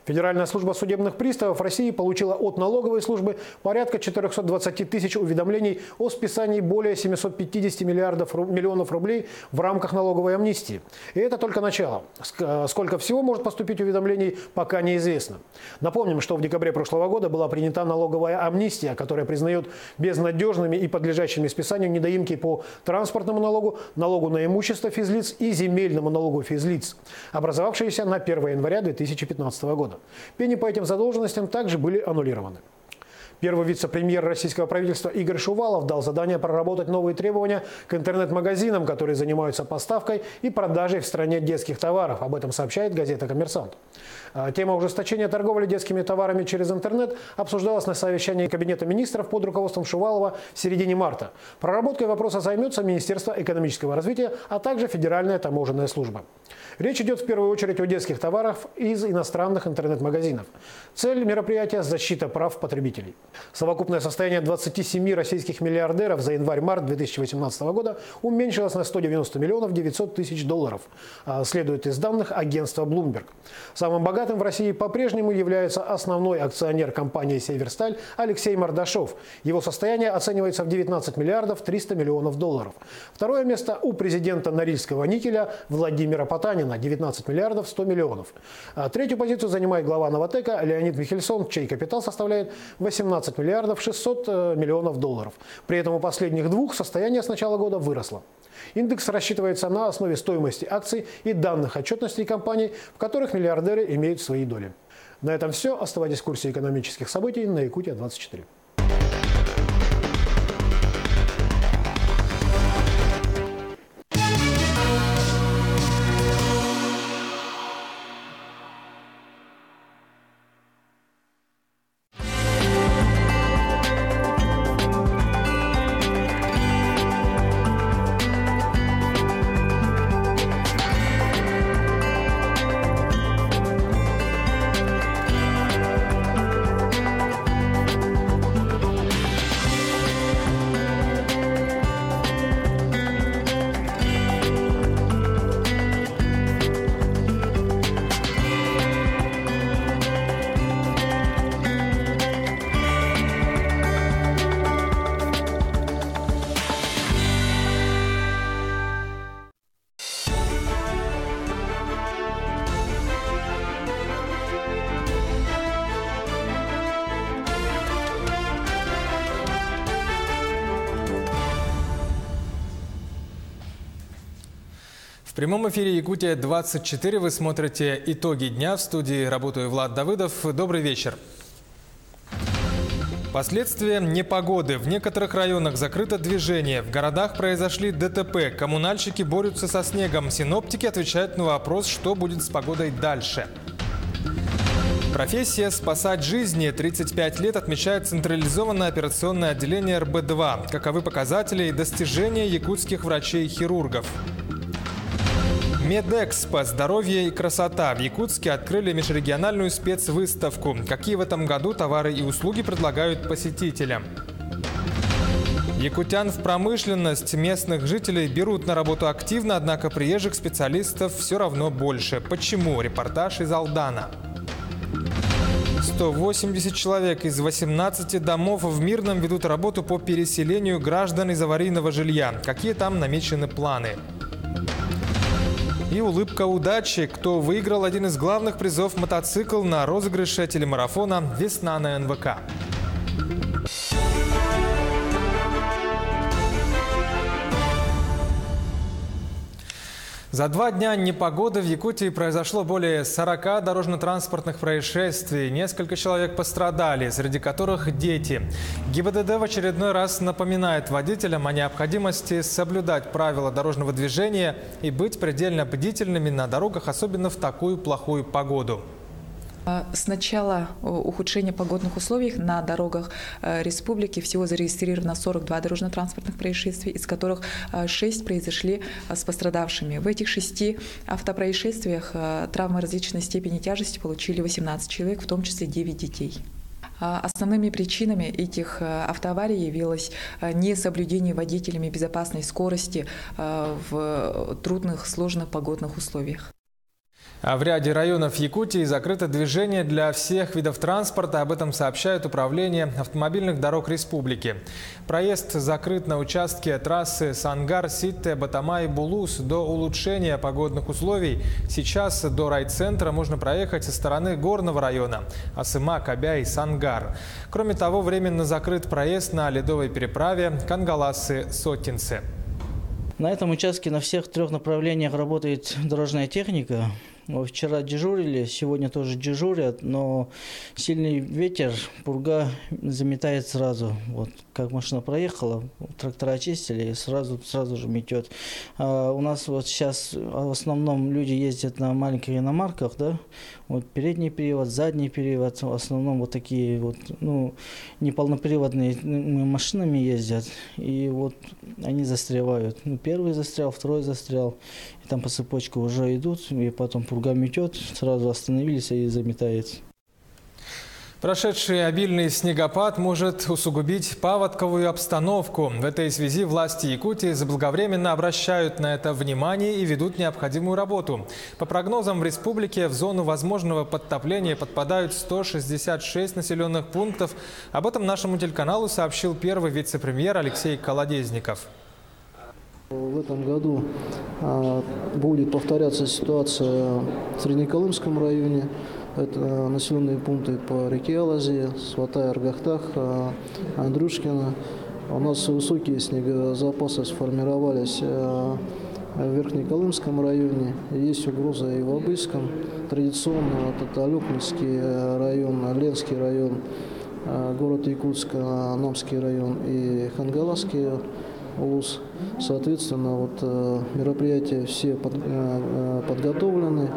Федеральная служба судебных приставов России получила от налоговой службы порядка 420 тысяч уведомлений о списании более 750 миллионов рублей в рамках налоговой амнистии. И это только начало. Сколько всего может поступить уведомлений, пока неизвестно. Напомним, что в декабре прошлого года была принята налоговая амнистия, которая признает безнадежными и подлежащими списанию недоимки по транспортному налогу, налогу на имущество физлиц и земельному налогу физлиц, образовавшиеся на 1 января 2015 года. Пени по этим задолженностям также были аннулированы. Первый вице-премьер российского правительства Игорь Шувалов дал задание проработать новые требования к интернет-магазинам, которые занимаются поставкой и продажей в стране детских товаров. Об этом сообщает газета «Коммерсант». Тема ужесточения торговли детскими товарами через интернет обсуждалась на совещании Кабинета министров под руководством Шувалова в середине марта. Проработкой вопроса займется Министерство экономического развития, а также Федеральная таможенная служба. Речь идет в первую очередь о детских товарах из иностранных интернет-магазинов. Цель мероприятия – защита прав потребителей. Совокупное состояние 27 российских миллиардеров за январь-март 2018 года уменьшилось на 190 миллионов 900 тысяч долларов, следует из данных агентства Bloomberg. Самым богатым в России по-прежнему является основной акционер компании «Северсталь» Алексей Мордашов. Его состояние оценивается в 19 миллиардов 300 миллионов долларов. Второе место у президента Норильского никеля Владимира Потанина – 19 миллиардов 100 миллионов. Третью позицию занимает глава Новатэка Леонид Михельсон, чей капитал составляет 18 миллиардов 600 миллионов долларов. При этом у последних двух состояние с начала года выросло. Индекс рассчитывается на основе стоимости акций и данных отчетностей компаний, в которых миллиардеры имеют свои доли. На этом все. Оставайтесь в курсе экономических событий на Якутия-24. В прямом эфире Якутия-24 вы смотрите «Итоги дня». В студии работаю Влад Давыдов. Добрый вечер. Последствия непогоды. В некоторых районах закрыто движение. В городах произошли ДТП. Коммунальщики борются со снегом. Синоптики отвечают на вопрос, что будет с погодой дальше. Профессия «Спасать жизни» 35 лет отмечает централизованное операционное отделение РБ-2. Каковы показатели и достижения якутских врачей-хирургов? Медэкспо «Здоровье и красота». В Якутске открыли межрегиональную спецвыставку. Какие в этом году товары и услуги предлагают посетителям? Якутян в промышленность местных жителей берут на работу активно, однако приезжих специалистов все равно больше. Почему? Репортаж из Алдана. 180 человек из 18 домов в Мирном ведут работу по переселению граждан из аварийного жилья. Какие там намечены планы? И улыбка удачи. Кто выиграл один из главных призов мотоцикл на розыгрыше телемарафона «Весна на НВК». За 2 дня непогоды в Якутии произошло более 40 дорожно-транспортных происшествий. Несколько человек пострадали, среди которых дети. ГИБДД в очередной раз напоминает водителям о необходимости соблюдать правила дорожного движения и быть предельно бдительными на дорогах, особенно в такую плохую погоду. С начала ухудшения погодных условий на дорогах республики всего зарегистрировано 42 дорожно-транспортных происшествий, из которых 6 произошли с пострадавшими. В этих 6 автопроисшествиях травмы различной степени тяжести получили 18 человек, в том числе 9 детей. Основными причинами этих автоаварий явилось несоблюдение водителями безопасной скорости в трудных, сложных погодных условиях. А в ряде районов Якутии закрыто движение для всех видов транспорта. Об этом сообщает Управление автомобильных дорог республики. Проезд закрыт на участке трассы Сангар, Ситте, Батама и Булус до улучшения погодных условий. Сейчас до райцентра можно проехать со стороны горного района – Асыма, Кабя и Сангар. Кроме того, временно закрыт проезд на ледовой переправе Кангаласы-Сотинцы. На этом участке на всех 3 направлениях работает дорожная техника. Вчера дежурили, сегодня тоже дежурят, но сильный ветер, пурга заметает сразу. Вот как машина проехала, трактора очистили и сразу же метет. У нас вот сейчас в основном люди ездят на маленьких иномарках, да? Вот передний привод, задний привод, в основном вот такие вот, неполноприводные машинами ездят, и вот они застревают. Первый застрял, второй застрял, и там по цепочке уже идут, и потом пурга метет, сразу остановились и заметает. Прошедший обильный снегопад может усугубить паводковую обстановку. В этой связи власти Якутии заблаговременно обращают на это внимание и ведут необходимую работу. По прогнозам, в республике в зону возможного подтопления подпадают 166 населенных пунктов. Об этом нашему телеканалу сообщил первый вице-премьер Алексей Колодезников. В этом году будет повторяться ситуация в Среднеколымском районе. Это населенные пункты по реке Алазе, Сватай, Аргахтах, Андрюшкино. У нас высокие снегозапасы сформировались в Верхнеколымском районе. Есть угроза и в Абыйском. Традиционно это Алюкминский район, Ленский район, город Якутск, Намский район и Хангаласский улус. Соответственно, мероприятия все подготовлены.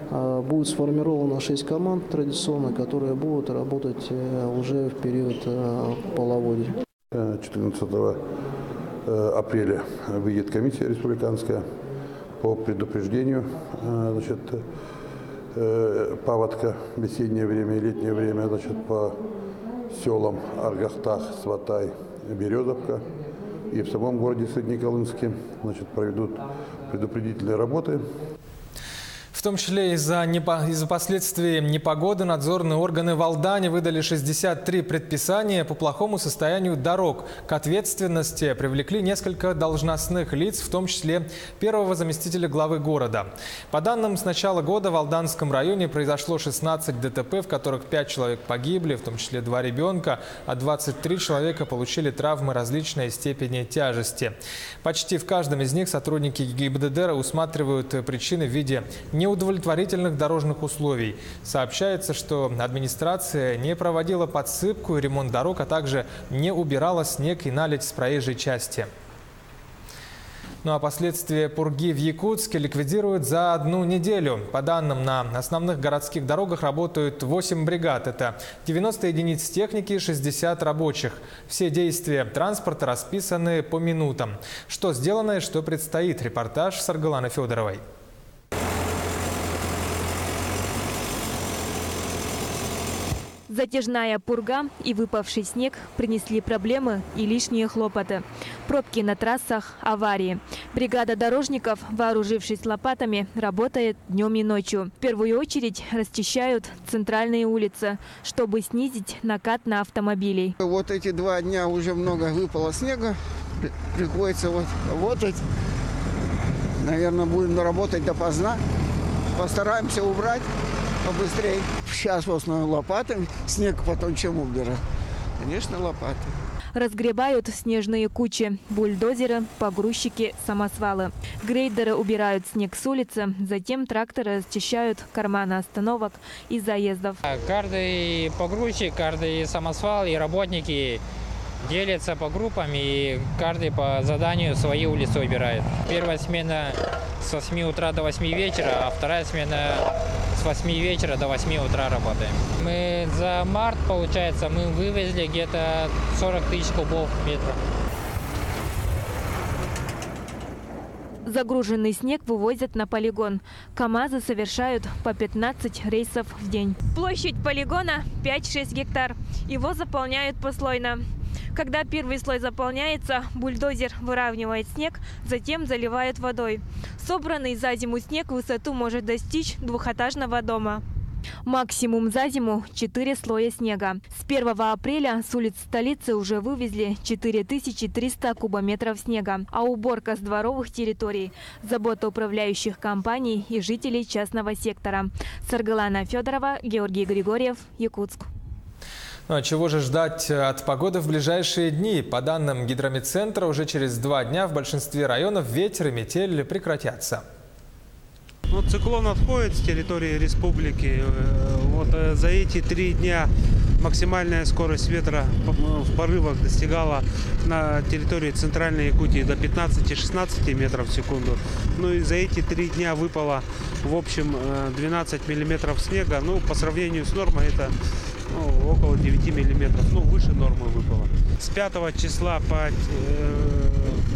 Будет сформировано 6 команд традиционно, которые будут работать уже в период половодья. 14 апреля выйдет комиссия республиканская по предупреждению паводка в весеннее время и летнее время по селам Аргахтах, Сватай, Березовка. И в самом городе Среднеколымске проведут предупредительные работы. В том числе из-за последствий непогоды надзорные органы в Алдане выдали 63 предписания по плохому состоянию дорог. К ответственности привлекли несколько должностных лиц, в том числе первого заместителя главы города. По данным с начала года в Алданском районе произошло 16 ДТП, в которых 5 человек погибли, в том числе 2 ребенка, а 23 человека получили травмы различной степени тяжести. Почти в каждом из них сотрудники ГИБДД усматривают причины в виде неудовлетворительных дорожных условий. Сообщается, что администрация не проводила подсыпку и ремонт дорог, а также не убирала снег и наледь с проезжей части. Ну а последствия пурги в Якутске ликвидируют за 1 неделю. По данным, на основных городских дорогах работают 8 бригад. Это 90 единиц техники и 60 рабочих. Все действия транспорта расписаны по минутам. Что сделано и что предстоит? Репортаж с Аргаланы Федоровой. Затяжная пурга и выпавший снег принесли проблемы и лишние хлопоты. Пробки на трассах, аварии. Бригада дорожников, вооружившись лопатами, работает днем и ночью. В первую очередь расчищают центральные улицы, чтобы снизить накат на автомобилей. Вот эти 2 дня уже много выпало снега. Приходится работать. Наверное, будем работать допоздна. Постараемся убрать побыстрее. Сейчас в основном лопатами. Снег потом чем убирать? Конечно, лопаты. Разгребают снежные кучи. Бульдозеры, погрузчики, самосвалы. Грейдеры убирают снег с улицы. Затем тракторы расчищают карманы остановок и заездов. Каждый погрузчик, каждый самосвал и работники делятся по группам, и каждый по заданию свои улицы убирает. Первая смена с 8 утра до 8 вечера, а вторая смена с 8 вечера до 8 утра работаем. Мы за март, получается, мы вывезли где-то 40 тысяч кубов метра. Загруженный снег вывозят на полигон. КАМАЗы совершают по 15 рейсов в день. Площадь полигона 5-6 гектар. Его заполняют послойно. Когда первый слой заполняется, бульдозер выравнивает снег, затем заливает водой. Собранный за зиму снег высоту может достичь двухэтажного дома. Максимум за зиму 4 слоя снега. С 1 апреля с улиц столицы уже вывезли 4300 кубометров снега. А уборка с дворовых территорий – забота управляющих компаний и жителей частного сектора. Саргалана Федорова, Георгий Григорьев, Якутск. Ну а чего же ждать от погоды в ближайшие дни? По данным Гидромедцентра, уже через 2 дня в большинстве районов ветер и метель прекратятся. Циклон отходит с территории республики. Вот за эти 3 дня максимальная скорость ветра в порывах достигала на территории центральной Якутии до 15-16 метров в секунду. Ну и за эти 3 дня выпало в общем 12 миллиметров снега. Ну, по сравнению с нормой это около 9 миллиметров, выше нормы выпало. С 5 числа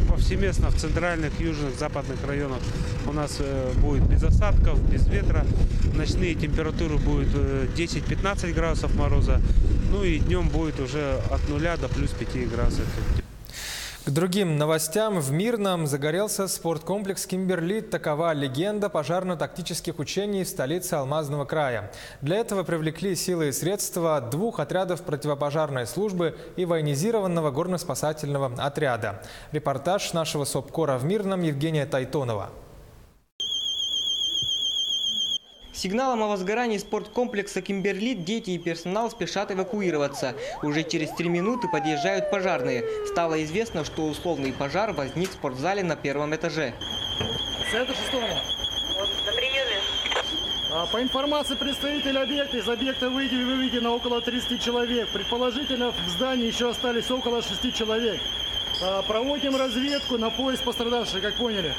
повсеместно в центральных, южных, западных районах у нас будет без осадков, без ветра. Ночные температуры будут 10-15 градусов мороза. Ну и днем будет уже от 0 до плюс 5 градусов. К другим новостям. В Мирном загорелся спорткомплекс «Кимберлит». Такова легенда пожарно-тактических учений в столице Алмазного края. Для этого привлекли силы и средства 2 отрядов противопожарной службы и военизированного горно-спасательного отряда. Репортаж нашего СОПКОРа в Мирном Евгения Тайтонова. Сигналом о возгорании спорткомплекса «Кимберлит» дети и персонал спешат эвакуироваться. Уже через 3 минуты подъезжают пожарные. Стало известно, что условный пожар возник в спортзале на 1-м этаже. Центр 6-го. На приеме. По информации представителя объекта, из объекта выведено около 30 человек. Предположительно, в здании еще остались около 6 человек. Проводим разведку на поиск пострадавших, как поняли.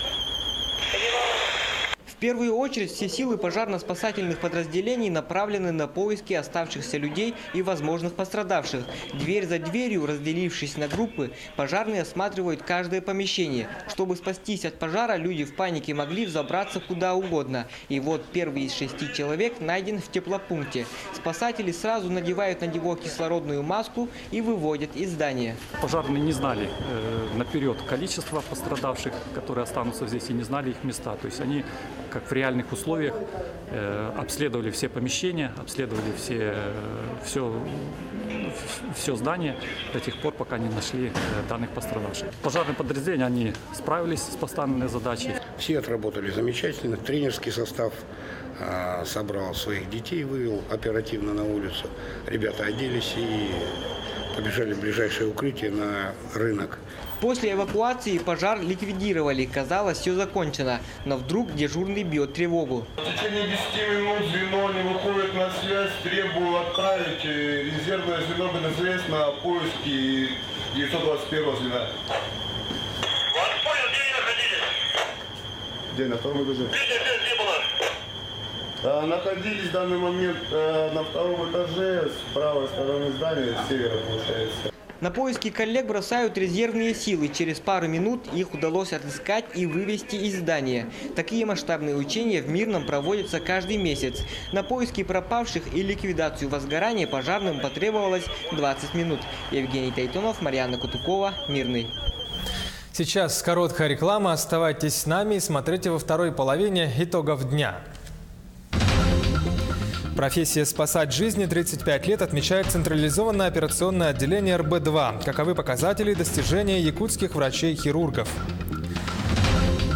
В первую очередь все силы пожарно-спасательных подразделений направлены на поиски оставшихся людей и возможных пострадавших. Дверь за дверью, разделившись на группы, пожарные осматривают каждое помещение. Чтобы спастись от пожара, люди в панике могли взобраться куда угодно. И вот первый из 6 человек найден в теплопункте. Спасатели сразу надевают на него кислородную маску и выводят из здания. Пожарные не знали наперед количество пострадавших, которые останутся здесь, и не знали их места. То есть они, как в реальных условиях, обследовали все помещения, обследовали все здание до тех пор, пока не нашли данных пострадавших. Пожарные подразделения, они справились с поставленной задачей. Все отработали замечательно. Тренерский состав собрал своих детей, вывел оперативно на улицу. Ребята оделись и побежали в ближайшее укрытие на рынок. После эвакуации пожар ликвидировали. Казалось, все закончено. Но вдруг дежурный бьет тревогу. В течение 10 минут звено не выходит на связь. Требую отправить резервное звено БНСС на поиски 921 звена. Вас понял, где вы находились? Где на втором этаже? Находились в данный момент на втором этаже с правой стороны здания, с севера получается. На поиски коллег бросают резервные силы. Через пару минут их удалось отыскать и вывести из здания. Такие масштабные учения в Мирном проводятся каждый месяц. На поиски пропавших и ликвидацию возгорания пожарным потребовалось 20 минут. Евгений Тайтонов, Марьяна Кутукова, Мирный. Сейчас короткая реклама. Оставайтесь с нами и смотрите во второй половине итогов дня. Профессия «Спасать жизни» 35 лет отмечает централизованное операционное отделение РБ-2. Каковы показатели и достижения якутских врачей-хирургов?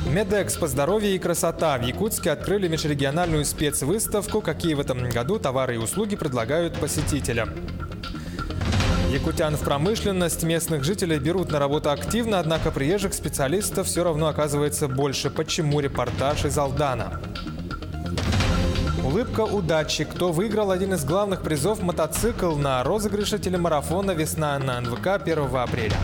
Медэкспо «Здоровье и красота». В Якутске открыли межрегиональную спецвыставку. Какие в этом году товары и услуги предлагают посетителям? Якутян в промышленность местных жителей берут на работу активно, однако приезжих специалистов все равно оказывается больше. Почему? Репортаж из Алдана. Улыбка удачи. Кто выиграл один из главных призов — мотоцикл на розыгрыше телемарафона «Весна» на НВК 1 апреля.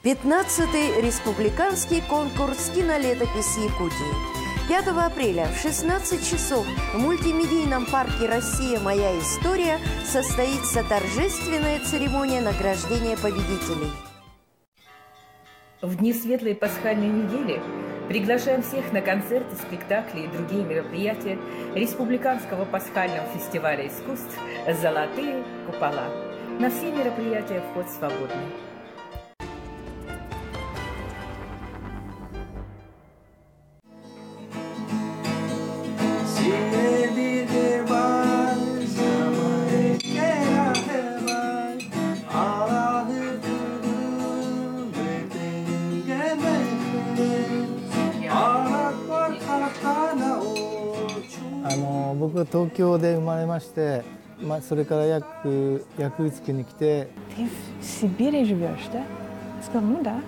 Пятнадцатый республиканский конкурс «Кинолетопись Якутии». 5 апреля в 16 часов в мультимедийном парке «Россия. Моя история» состоится торжественная церемония награждения победителей. В дни светлой пасхальной недели приглашаем всех на концерты, спектакли и другие мероприятия Республиканского пасхального фестиваля искусств «Золотые купола». На все мероприятия вход свободный.僕は東京で生まれまして、それから役付けに来て。Ты в Сибири живешь, да? Сказал, ну да.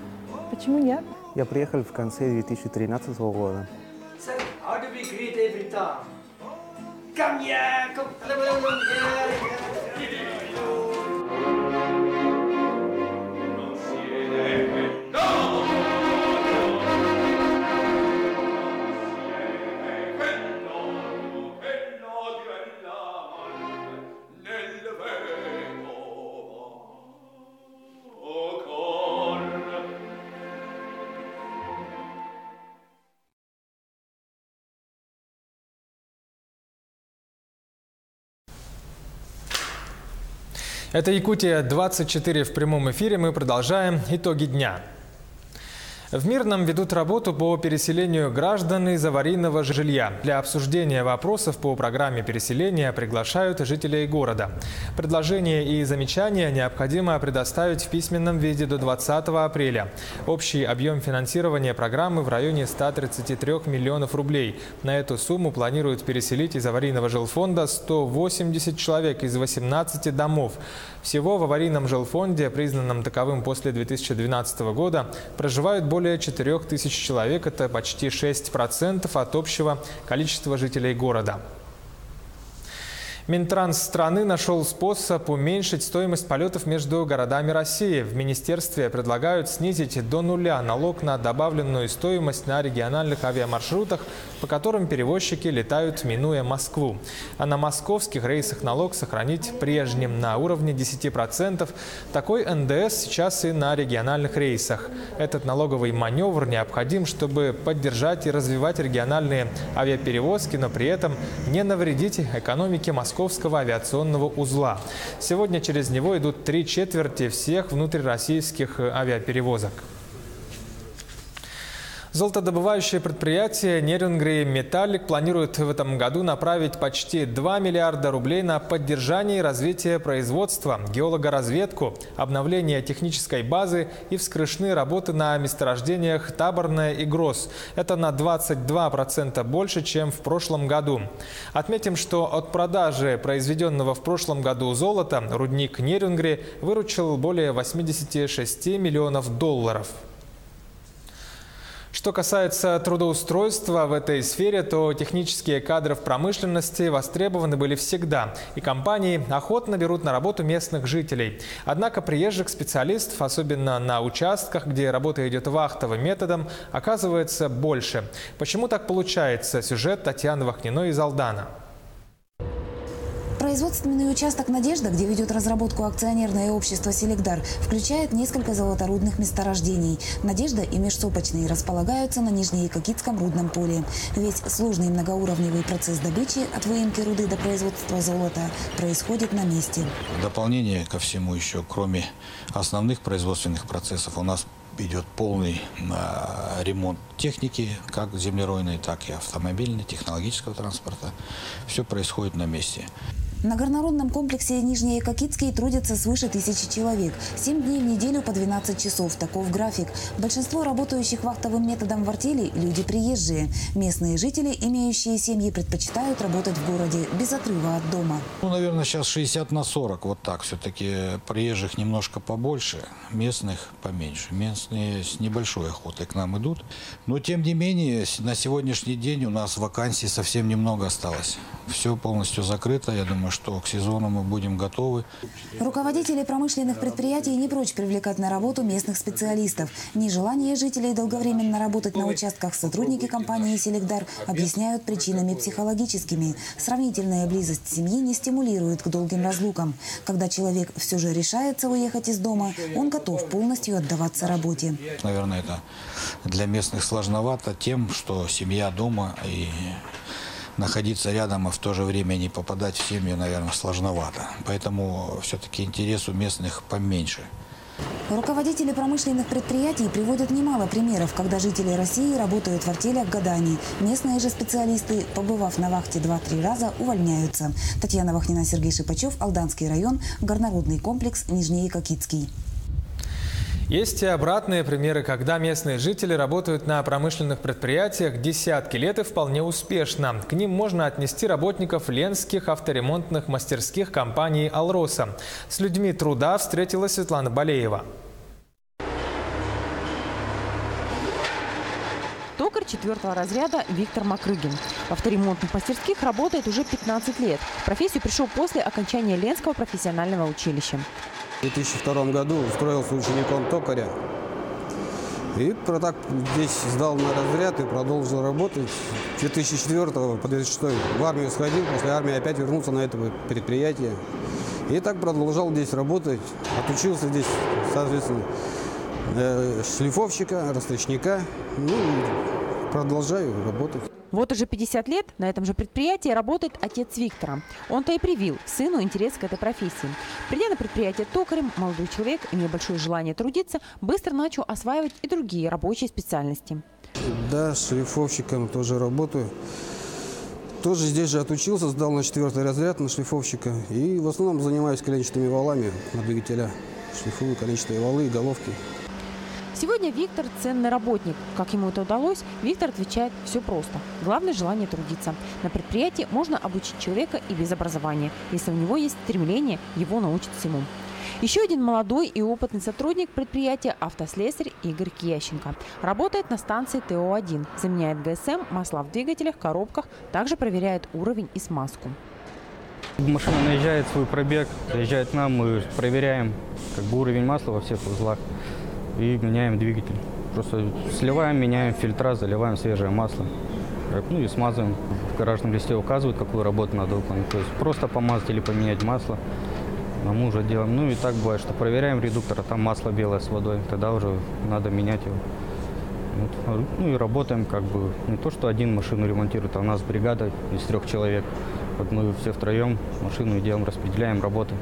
Почему нет? Я приехал в конце 2013 года. How do we greet every time? Come here, come. Это Якутия-24 в прямом эфире. Мы продолжаем итоги дня. В Мирном ведут работу по переселению граждан из аварийного жилья. Для обсуждения вопросов по программе переселения приглашают жителей города. Предложения и замечания необходимо предоставить в письменном виде до 20 апреля. Общий объем финансирования программы в районе 133 миллионов рублей. На эту сумму планируют переселить из аварийного жилфонда 180 человек из 18 домов. Всего в аварийном жилфонде, признанном таковым после 2012 года, проживают более 4000 человек. Это почти 6% от общего количества жителей города. Минтранс страны нашел способ уменьшить стоимость полетов между городами России. В министерстве предлагают снизить до нуля налог на добавленную стоимость на региональных авиамаршрутах, по которым перевозчики летают, минуя Москву. А на московских рейсах налог сохранить прежним на уровне 10%. Такой НДС сейчас и на региональных рейсах. Этот налоговый маневр необходим, чтобы поддержать и развивать региональные авиаперевозки, но при этом не навредить экономике Московского авиационного узла. Сегодня через него идут 3/4 всех внутрироссийских авиаперевозок. Золотодобывающее предприятие Нерюнгри Металлик планирует в этом году направить почти 2 миллиарда рублей на поддержание и развитие производства, геологоразведку, обновление технической базы и вскрышные работы на месторождениях Таборное и Гроз. Это на 22% больше, чем в прошлом году. Отметим, что от продажи произведенного в прошлом году золота рудник Нерюнгри выручил более 86 миллионов долларов. Что касается трудоустройства в этой сфере, то технические кадры в промышленности востребованы были всегда, и компании охотно берут на работу местных жителей. Однако приезжих специалистов, особенно на участках, где работа идет вахтовым методом, оказывается больше. Почему так получается? Сюжет Татьяны Вахниной из Алдана. Производственный участок «Надежда», где ведет разработку акционерное общество «Селегдар», включает несколько золоторудных месторождений. «Надежда» и «Межсопочный» располагаются на Нижнеякокитском рудном поле. Весь сложный многоуровневый процесс добычи от выемки руды до производства золота происходит на месте. В дополнение ко всему еще, кроме основных производственных процессов, у нас идет полный ремонт техники, как землеройной, так и автомобильной, технологического транспорта. Все происходит на месте. На горнорудном комплексе Нижнеякокитский трудятся свыше 1000 человек. 7 дней в неделю по 12 часов. Таков график. Большинство работающих вахтовым методом в артели – люди приезжие. Местные жители, имеющие семьи, предпочитают работать в городе без отрыва от дома. Ну, наверное, сейчас 60/40. Вот так. Все-таки приезжих немножко побольше, местных поменьше. Местные с небольшой охотой к нам идут. Но, тем не менее, на сегодняшний день у нас вакансий совсем немного осталось. Все полностью закрыто. Я думаю, что к сезону мы будем готовы. Руководители промышленных предприятий не прочь привлекать на работу местных специалистов. Нежелание жителей долговременно работать на участках сотрудники компании «Селегдар» объясняют причинами психологическими. Сравнительная близость семьи не стимулирует к долгим разлукам. Когда человек все же решается уехать из дома, он готов полностью отдаваться работе. Наверное, это для местных сложновато тем, что семья дома и находиться рядом, а в то же время не попадать в семью, наверное, сложновато. Поэтому все-таки интерес у местных поменьше. Руководители промышленных предприятий приводят немало примеров, когда жители России работают в артелях годами. Местные же специалисты, побывав на вахте 2-3 раза, увольняются. Татьяна Вахнина, Сергей Шипачев, Алданский район, горнорудный комплекс Нижнеякокитский. Есть и обратные примеры, когда местные жители работают на промышленных предприятиях десятки лет и вполне успешно. К ним можно отнести работников ленских авторемонтных мастерских компаний «Алроса». С людьми труда встретилась Светлана Балеева. Токарь 4-го разряда Виктор Макрыгин. В авторемонтных мастерских работает уже 15 лет. В профессию пришел после окончания Ленского профессионального училища. В 2002 году устроился учеником токаря. И так здесь сдал на разряд и продолжил работать. С 2004 по 2006 в армию сходил, после армии опять вернулся на это предприятие. И так продолжал здесь работать. Отучился здесь, соответственно, шлифовщика, росточника. Ну и продолжаю работать. Вот уже 50 лет на этом же предприятии работает отец Виктора. Он-то и привил сыну интерес к этой профессии. Придя на предприятие токарем, молодой человек, имея большое желание трудиться, быстро начал осваивать и другие рабочие специальности. Да, шлифовщиком тоже работаю. Тоже здесь же отучился, сдал на 4-й разряд на шлифовщика. И в основном занимаюсь коленчатыми валами на двигателя. Шлифую коленчатые валы и головки. Сегодня Виктор – ценный работник. Как ему это удалось, Виктор отвечает: все просто. Главное – желание трудиться. На предприятии можно обучить человека и без образования. Если у него есть стремление, его научат всему. Еще один молодой и опытный сотрудник предприятия – автослесарь Игорь Киященко. Работает на станции ТО-1. Заменяет ГСМ, масла в двигателях, коробках. Также проверяет уровень и смазку. Машина наезжает свой пробег, заезжает к нам, мы проверяем уровень масла во всех узлах. И меняем двигатель. Просто сливаем, меняем фильтра, заливаем свежее масло. Ну и смазываем. В гаражном листе указывают, какую работу надо выполнить. То есть просто помазать или поменять масло. А мы уже делаем. Ну и так бывает, что проверяем редуктор, а там масло белое с водой. Тогда уже надо менять его. Вот. Ну и работаем не то, что один машину ремонтирует, а у нас бригада из 3 человек. Вот мы все втроем машину делаем, распределяем, работаем.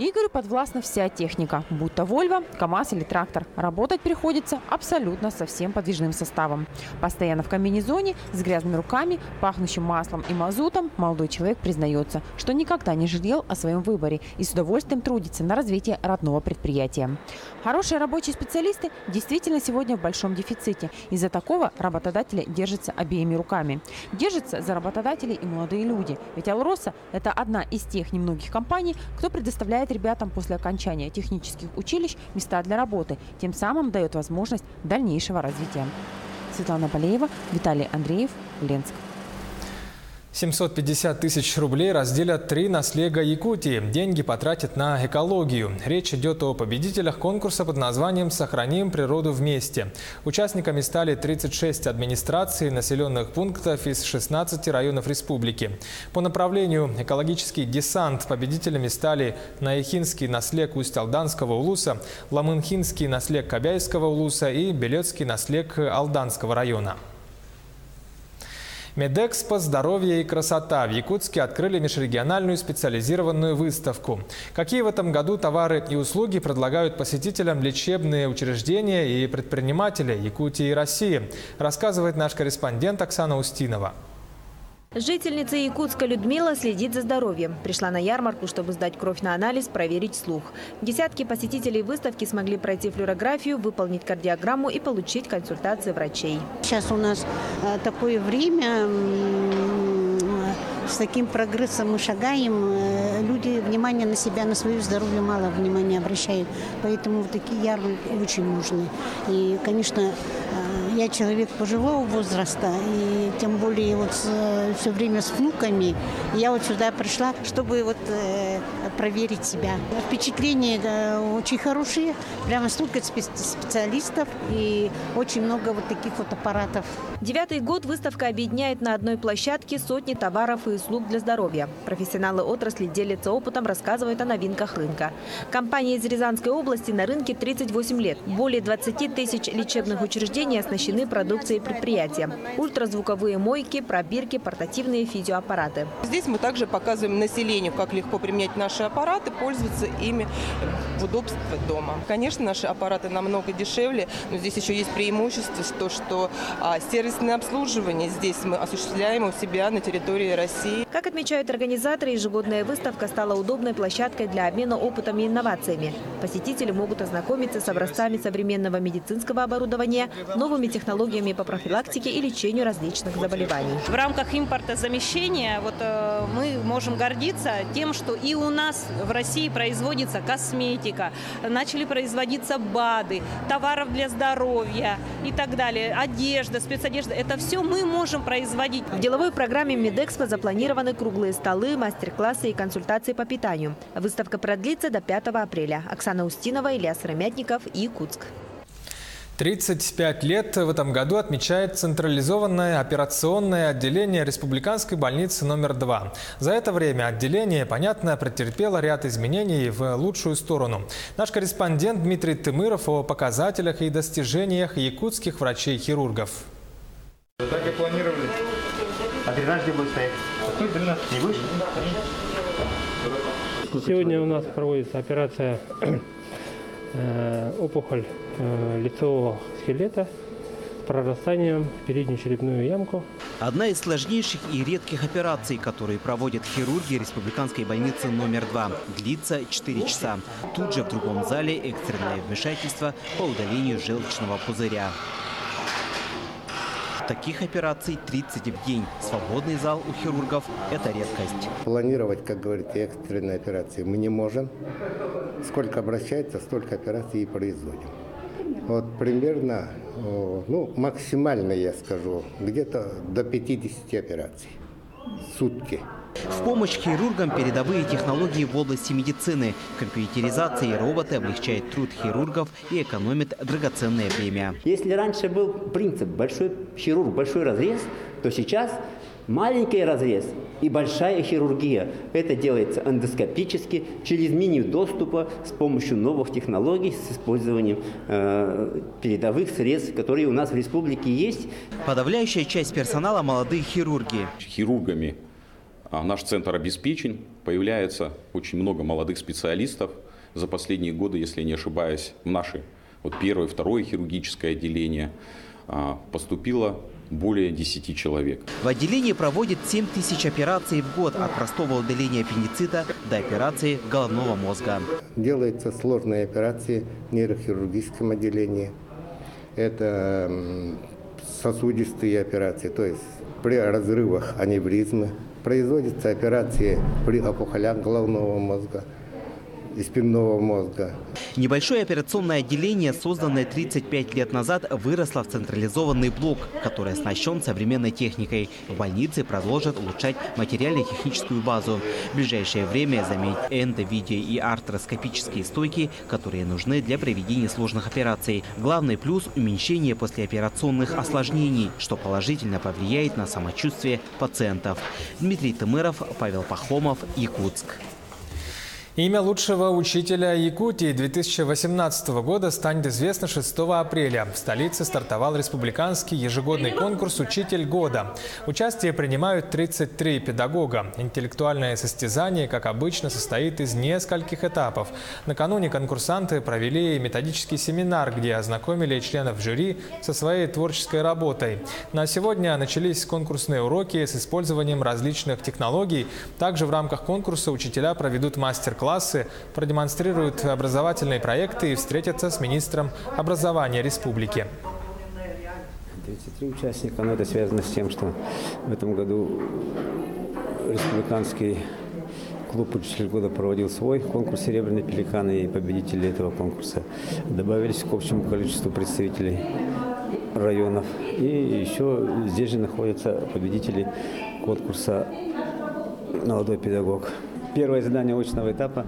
Игорю подвластна вся техника, будь то Volvo, КАМАЗ или трактор. Работать приходится абсолютно со всем подвижным составом. Постоянно в комбинезоне, с грязными руками, пахнущим маслом и мазутом, молодой человек признается, что никогда не жалел о своем выборе и с удовольствием трудится на развитие родного предприятия. Хорошие рабочие специалисты действительно сегодня в большом дефиците. Из-за такого работодатели держатся обеими руками. Держатся за работодателей и молодые люди. Ведь «Алроса» – это одна из тех немногих компаний, кто предоставляет ребятам после окончания технических училищ места для работы, тем самым дает возможность дальнейшего развития. Светлана Полеева, Виталий Андреев, Ленск. 750 тысяч рублей разделят 3 наследника Якутии. Деньги потратят на экологию. Речь идет о победителях конкурса под названием «Сохраним природу вместе». Участниками стали 36 администраций населенных пунктов из 16 районов республики. По направлению «Экологический десант» победителями стали Наихинский наследник Усть-Алданского улуса, Ламынхинский наследник Кобяйского улуса и Белецкий наследник Алданского района. Медэкспо «Здоровье и красота» в Якутске открыли межрегиональную специализированную выставку. Какие в этом году товары и услуги предлагают посетителям лечебные учреждения и предприниматели Якутии и России, рассказывает наш корреспондент Оксана Устинова. Жительница Якутска Людмила следит за здоровьем. Пришла на ярмарку, чтобы сдать кровь на анализ, проверить слух. Десятки посетителей выставки смогли пройти флюорографию, выполнить кардиограмму и получить консультации врачей. Сейчас у нас такое время, с таким прогрессом мы шагаем. Люди внимание на себя, на свое здоровье мало внимания обращают. Поэтому вот такие ярмарки очень нужны. И, конечно, я человек пожилого возраста, и тем более вот все время с внуками. Я вот сюда пришла, чтобы вот проверить себя. Впечатления очень хорошие, прямо столько специалистов и очень много вот таких вот аппаратов. 9-й год выставка объединяет на одной площадке сотни товаров и услуг для здоровья. Профессионалы отрасли делятся опытом, рассказывают о новинках рынка. Компания из Рязанской области на рынке 38 лет. Более 20 тысяч лечебных учреждений оснащены продукцией предприятия. Ультразвуковые мойки, пробирки, портативные физиоаппараты. Здесь мы также показываем населению, как легко применять наши аппараты, пользоваться ими в удобстве дома. Конечно, наши аппараты намного дешевле, но здесь еще есть преимущество, что сервисное обслуживание здесь мы осуществляем у себя на территории России. Как отмечают организаторы, ежегодная выставка стала удобной площадкой для обмена опытом и инновациями. Посетители могут ознакомиться с образцами современного медицинского оборудования, новыми технологиями по профилактике и лечению различных заболеваний. В рамках импортозамещения мы можем гордиться тем, что и у нас в России производится косметика, начали производиться БАДы, товаров для здоровья и так далее, одежда, спецодежда. Это все мы можем производить. В деловой программе Медэкспо запланированы круглые столы, мастер-классы и консультации по питанию. Выставка продлится до 5 апреля. Оксана Устинова, Ильяс Ромятников, Якутск. 35 лет в этом году отмечает централизованное операционное отделение Республиканской больницы номер 2. За это время отделение, понятно, претерпело ряд изменений в лучшую сторону. Наш корреспондент Дмитрий Тымыров о показателях и достижениях якутских врачей-хирургов. Так и планировали. А дренаж где будет стоять? Какой дренаж? Не выше? Сегодня у нас проводится операция опухоль лицевого скелета с прорастанием в переднюю черепную ямку. Одна из сложнейших и редких операций, которые проводят хирурги Республиканской больницы номер 2. Длится 4 часа. Тут же в другом зале экстренное вмешательство по удалению желчного пузыря. Таких операций 30 в день. Свободный зал у хирургов – это редкость. Планировать, как говорите, экстренные операции мы не можем. Сколько обращается, столько операций и производим. Вот примерно, максимально, я скажу, где-то до 50 операций в сутки. В помощь хирургам передовые технологии в области медицины. Компьютеризация и роботы облегчают труд хирургов и экономят драгоценное время. Если раньше был принцип большой хирург, большой разрез, то сейчас маленький разрез и большая хирургия. Это делается эндоскопически, через меню доступа, с помощью новых технологий, с использованием передовых средств, которые у нас в республике есть. Подавляющая часть персонала – молодые хирурги. Хирургами Наш центр обеспечен, появляется очень много молодых специалистов. За последние годы, если я не ошибаюсь, в наши первое и второе хирургическое отделение поступило более 10 человек. В отделении проводят 7 тысяч операций в год, от простого удаления аппендицита до операции головного мозга. Делаются сложные операции в нейрохирургическом отделении. Это сосудистые операции, то есть при разрывах аневризмы. Производятся операции при опухолях головного мозга и спинного мозга. Небольшое операционное отделение, созданное 35 лет назад, выросло в централизованный блок, который оснащен современной техникой. В больнице продолжат улучшать материально-техническую базу. В ближайшее время заменить эндо-, видео- и артроскопические стойки, которые нужны для проведения сложных операций. Главный плюс – уменьшение послеоперационных осложнений, что положительно повлияет на самочувствие пациентов. Дмитрий Тымыров, Павел Пахомов, Якутск. Имя лучшего учителя Якутии 2018 года станет известно 6 апреля. В столице стартовал республиканский ежегодный конкурс «Учитель года». Участие принимают 33 педагога. Интеллектуальное состязание, как обычно, состоит из нескольких этапов. Накануне конкурсанты провели методический семинар, где ознакомили членов жюри со своей творческой работой. На сегодня начались конкурсные уроки с использованием различных технологий. Также в рамках конкурса учителя проведут мастер-классы, продемонстрируют образовательные проекты и встретятся с министром образования республики. 33 участника, но это связано с тем, что в этом году республиканский клуб «Учитель года» проводил свой конкурс «Серебряный пеликан», и победители этого конкурса добавились к общему количеству представителей районов. И еще здесь же находятся победители конкурса «Молодой педагог». Первое задание очного этапа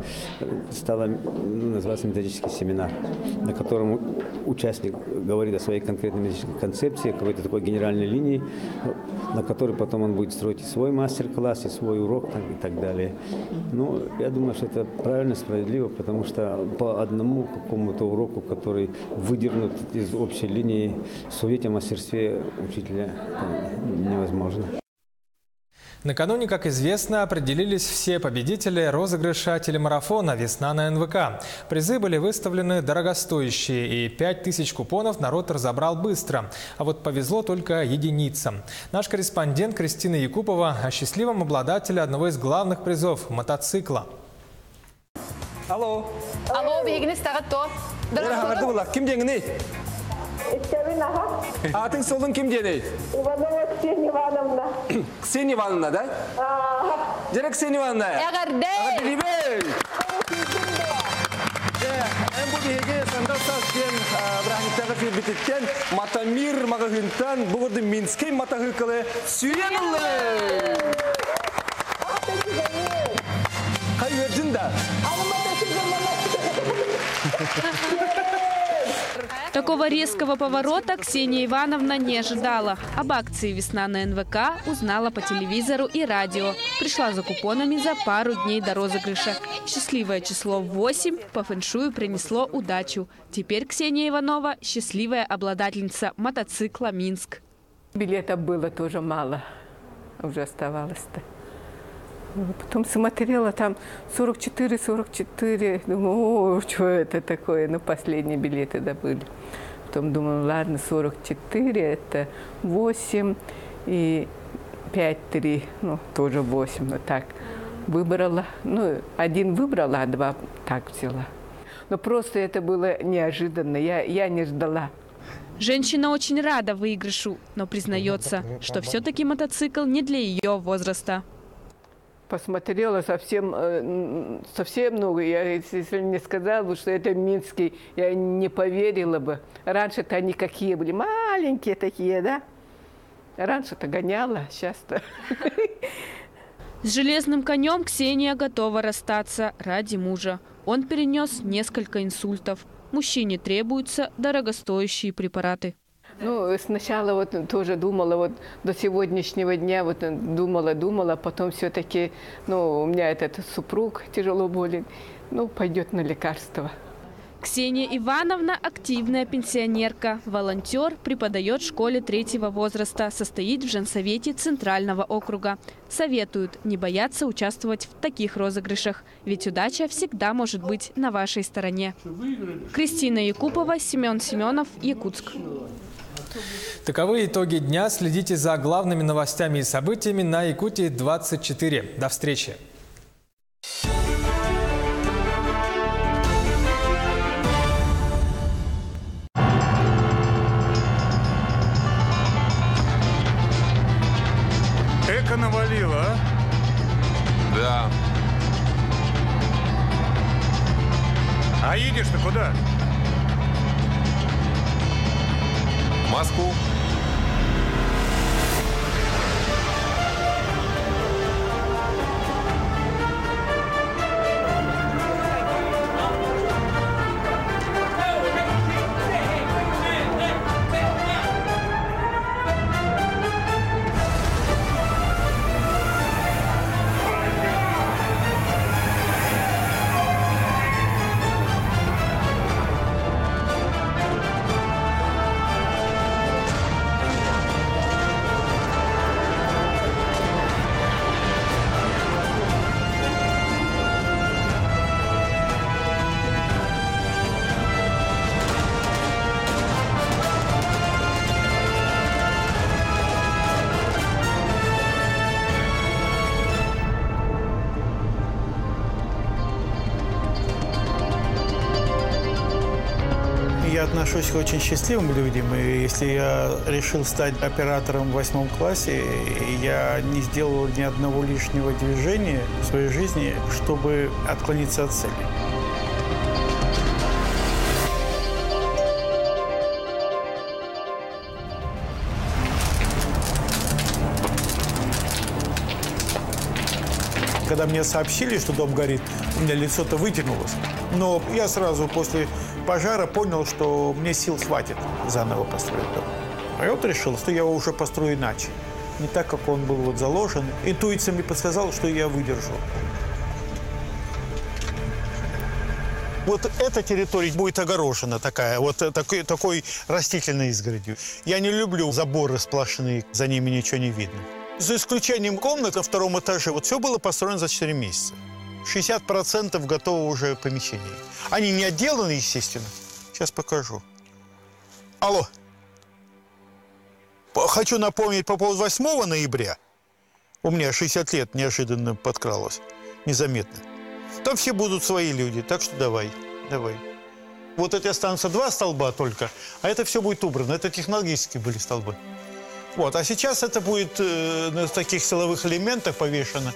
стало называться методический семинар, на котором участник говорит о своей конкретной методической концепции, какой-то такой генеральной линии, на которой потом он будет строить и свой мастер-класс, и свой урок и так далее. Но я думаю, что это правильно, справедливо, потому что по одному какому-то уроку, который выдернут из общей линии, судить о мастерстве учителя невозможно. Накануне, как известно, определились все победители розыгрыша телемарафона «Весна на НВК». Призы были выставлены дорогостоящие, и 5000 купонов народ разобрал быстро. А вот повезло только единицам. Наш корреспондент Кристина Якупова о счастливом обладателе одного из главных призов – мотоцикла. Алло. Алло, бегни старато. Атын солын кім деді? Иванова Ксения Ивановна. Ксения Ивановна, да? Жарек Ксения Ивановна. Эгардей. Әм бұл деге сандалсас кен брахниктағы фирбететтен Матамир мағығынтан бұғырды Минскей матағықылы сүйенілі. Қай өрджін да? Такого резкого поворота Ксения Ивановна не ожидала. Об акции «Весна на НВК» узнала по телевизору и радио. Пришла за купонами за пару дней до розыгрыша. Счастливое число 8 по фэншую принесло удачу. Теперь Ксения Иванова – счастливая обладательница мотоцикла «Минск». Билетов было тоже мало, уже оставалось-то. Потом смотрела, там 44. Думаю, о, что это такое? Ну, последние билеты добыли. Потом думаю, ладно, 44, это 8 и 5-3, ну, тоже 8. Вот так выбрала. Ну, один выбрала, а два так взяла. Но просто это было неожиданно, я не ждала. Женщина очень рада выигрышу, но признается, что все-таки мотоцикл не для ее возраста. Посмотрела совсем много. Я, если не сказала бы, что это Минский, я не поверила бы. Раньше-то они какие были? Маленькие такие, да? Раньше-то гоняла, сейчас-то. С железным конем Ксения готова расстаться ради мужа. Он перенес несколько инсультов. Мужчине требуются дорогостоящие препараты. Ну, сначала вот тоже думала, вот до сегодняшнего дня вот думала, потом все-таки, ну, у меня этот супруг тяжело болен, ну, пойдет на лекарства. Ксения Ивановна – активная пенсионерка, волонтер, преподает в школе 3-го возраста, состоит в женсовете Центрального округа. Советуют не бояться участвовать в таких розыгрышах, ведь удача всегда может быть на вашей стороне. Кристина Якупова, Семен Семенов, Якутск. Таковы итоги дня. Следите за главными новостями и событиями на Якутии-24. До встречи! Эко навалило, а? Да. А едешь-то куда? В Москву. Я отношусь к очень счастливым людям, и если я решил стать оператором в 8 классе, я не сделал ни одного лишнего движения в своей жизни, чтобы отклониться от цели. Когда мне сообщили, что дом горит, у меня лицо-то вытянулось. Но я сразу после пожара понял, что мне сил хватит заново построить дом. А я вот решил, что я его уже построю иначе. Не так, как он был вот заложен. Интуиция мне подсказала, что я выдержу. Вот эта территория будет огорожена такая, вот такой растительной изгородью. Я не люблю заборы сплошные, за ними ничего не видно. За исключением комнат на 2-м этаже, вот все было построено за 4 месяца. 60% готово уже помещений. Они не отделаны, естественно. Сейчас покажу. Алло. Хочу напомнить по поводу 8 ноября. У меня 60 лет неожиданно подкралось. Незаметно. Там все будут свои люди, так что давай. Вот эти останутся 2 столба только, а это все будет убрано. Это технологические были столбы. Вот, а сейчас это будет на таких силовых элементах повешено.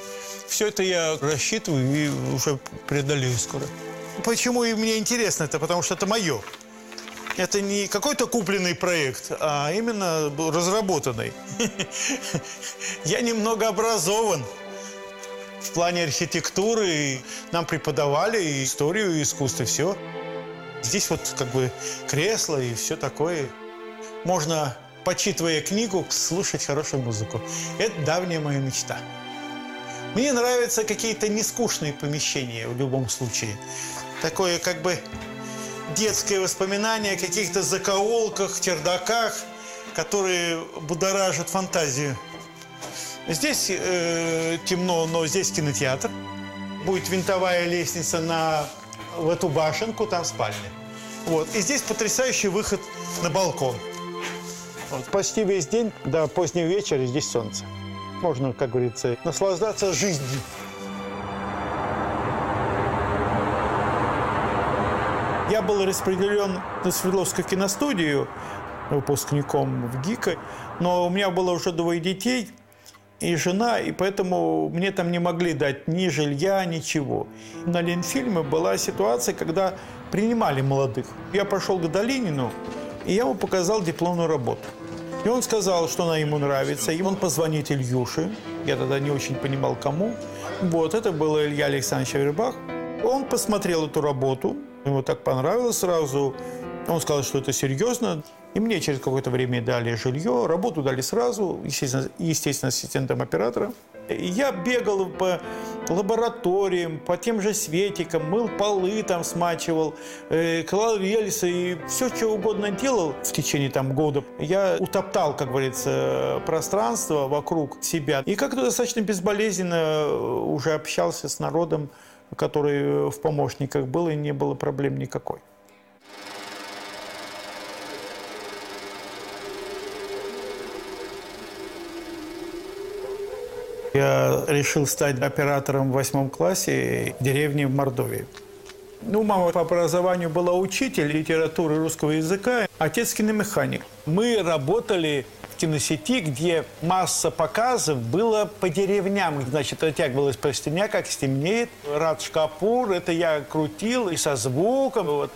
Все это я рассчитываю и уже преодолею скоро. Почему и мне интересно это? Потому что это мое. Это не какой-то купленный проект, а именно разработанный. Я немного образован в плане архитектуры. Нам преподавали историю, искусство, все. Здесь вот как бы кресло и все такое. Можно, почитывая книгу, слушать хорошую музыку. Это давняя моя мечта. Мне нравятся какие-то нескучные помещения в любом случае. Такое как бы детское воспоминание о каких-то закоулках, чердаках, которые будоражат фантазию. Здесь темно, но здесь кинотеатр. Будет винтовая лестница в эту башенку, там спальня. Вот. И здесь потрясающий выход на балкон. Вот. Почти весь день до позднего вечера здесь солнце. Можно, как говорится, наслаждаться жизнью. Я был распределен на Свердловскую киностудию выпускником в ГИКа, но у меня было уже 2 детей и жена, и поэтому мне там не могли дать ни жилья, ничего. На Ленфильме была ситуация, когда принимали молодых. Я пошел к Долинину, и я ему показал дипломную работу. И он сказал, что она ему нравится, и он позвонит Ильюше. Я тогда не очень понимал, кому. Вот, это был Илья Александрович Авербах. Он посмотрел эту работу, ему так понравилось сразу. Он сказал, что это серьезно. И мне через какое-то время дали жилье, работу дали сразу, естественно, ассистентом оператора. И я бегал по лабораториям, по тем же светикам, мыл полы, там смачивал, клал рельсы и все, что угодно делал в течение года. Я утоптал, как говорится, пространство вокруг себя. И как-то достаточно безболезненно уже общался с народом, который в помощниках был, и не было проблем никакой. Я решил стать оператором в 8 классе в деревне в Мордовии. Мама по образованию была учитель литературы русского языка, отец киномеханик. Мы работали в киносети, где масса показов была по деревням. Значит, оттягивалась простыня, как стемнеет. Радж Капур, это я крутил и со звуком. Вот.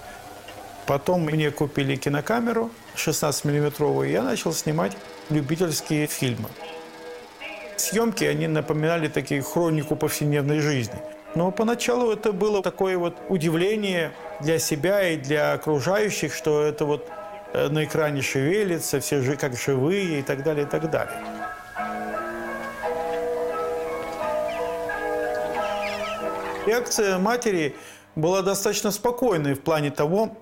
Потом мне купили кинокамеру 16-миллиметровую, и я начал снимать любительские фильмы. Съемки, они напоминали такие хронику повседневной жизни. Но поначалу это было такое удивление для себя и для окружающих, что это на экране шевелится, все как живые и так далее, и так далее. Реакция матери была достаточно спокойной в плане того,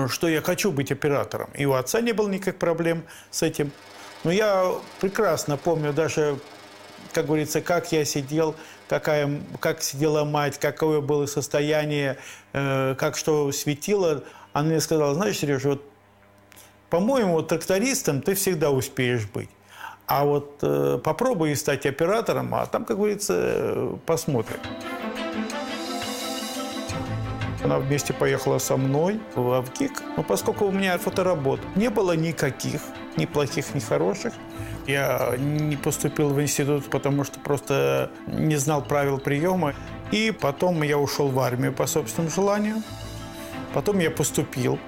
что я хочу быть оператором. И у отца не было никаких проблем с этим. Но я прекрасно помню даже, как говорится, как я сидел, как сидела мать, какое было состояние, как что светило. Она мне сказала: знаешь, Сережа, по-моему, трактористом ты всегда успеешь быть. А попробуй стать оператором, а там, как говорится, посмотрим. Она вместе поехала со мной в Авгик. Но поскольку у меня фоторабот не было никаких, ни плохих, ни хороших, я не поступил в институт, потому что просто не знал правил приема. И потом я ушел в армию по собственному желанию. Потом я поступил,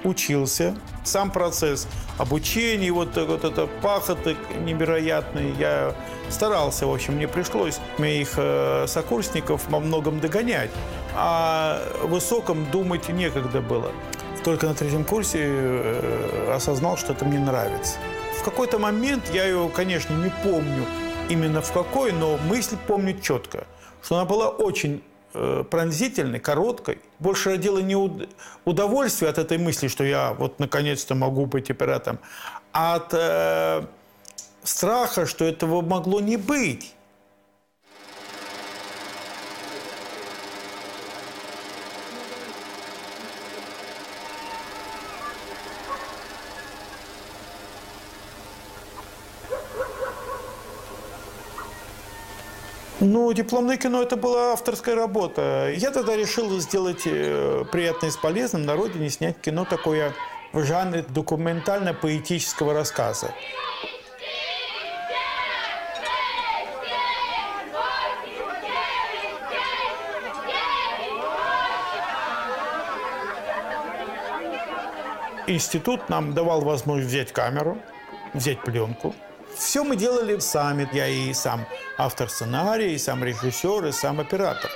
учился. Сам процесс обучения, это пахоты невероятные. Я старался, в общем, мне пришлось моих сокурсников во многом догонять. А о высоком думать некогда было. Только на 3-м курсе осознал, что это мне нравится. В какой-то момент, я ее, конечно, не помню именно в какой, но мысль помню четко, что она была очень пронзительной, короткой. Больше родила не удовольствие от этой мысли, что я наконец-то могу быть оператором, а от страха, что этого могло не быть. Дипломное кино – это была авторская работа. Я тогда решил сделать приятное с полезным, на родине снять кино такое в жанре документально-поэтического рассказа. Институт нам давал возможность взять камеру, взять пленку. Все мы делали сами. Я и сам автор сценария, и сам режиссер, и сам оператор.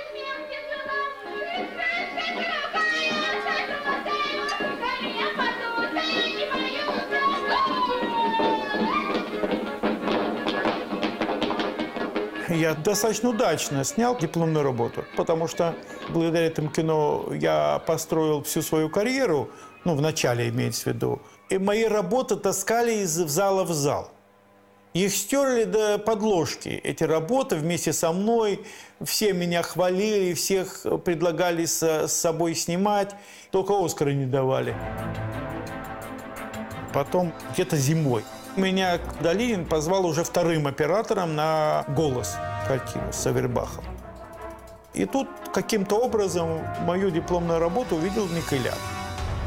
Я достаточно удачно снял дипломную работу, потому что благодаря этому кино я построил всю свою карьеру, в начале имеется в виду, и мои работы таскали из зала в зал. Их стерли до подложки, эти работы вместе со мной. Все меня хвалили, всех предлагали с собой снимать. Только Оскара не давали. Потом, где-то зимой, меня Долинин позвал уже 2-м оператором на «Голос» картину с Авербахом. И тут каким-то образом мою дипломную работу увидел Микоян.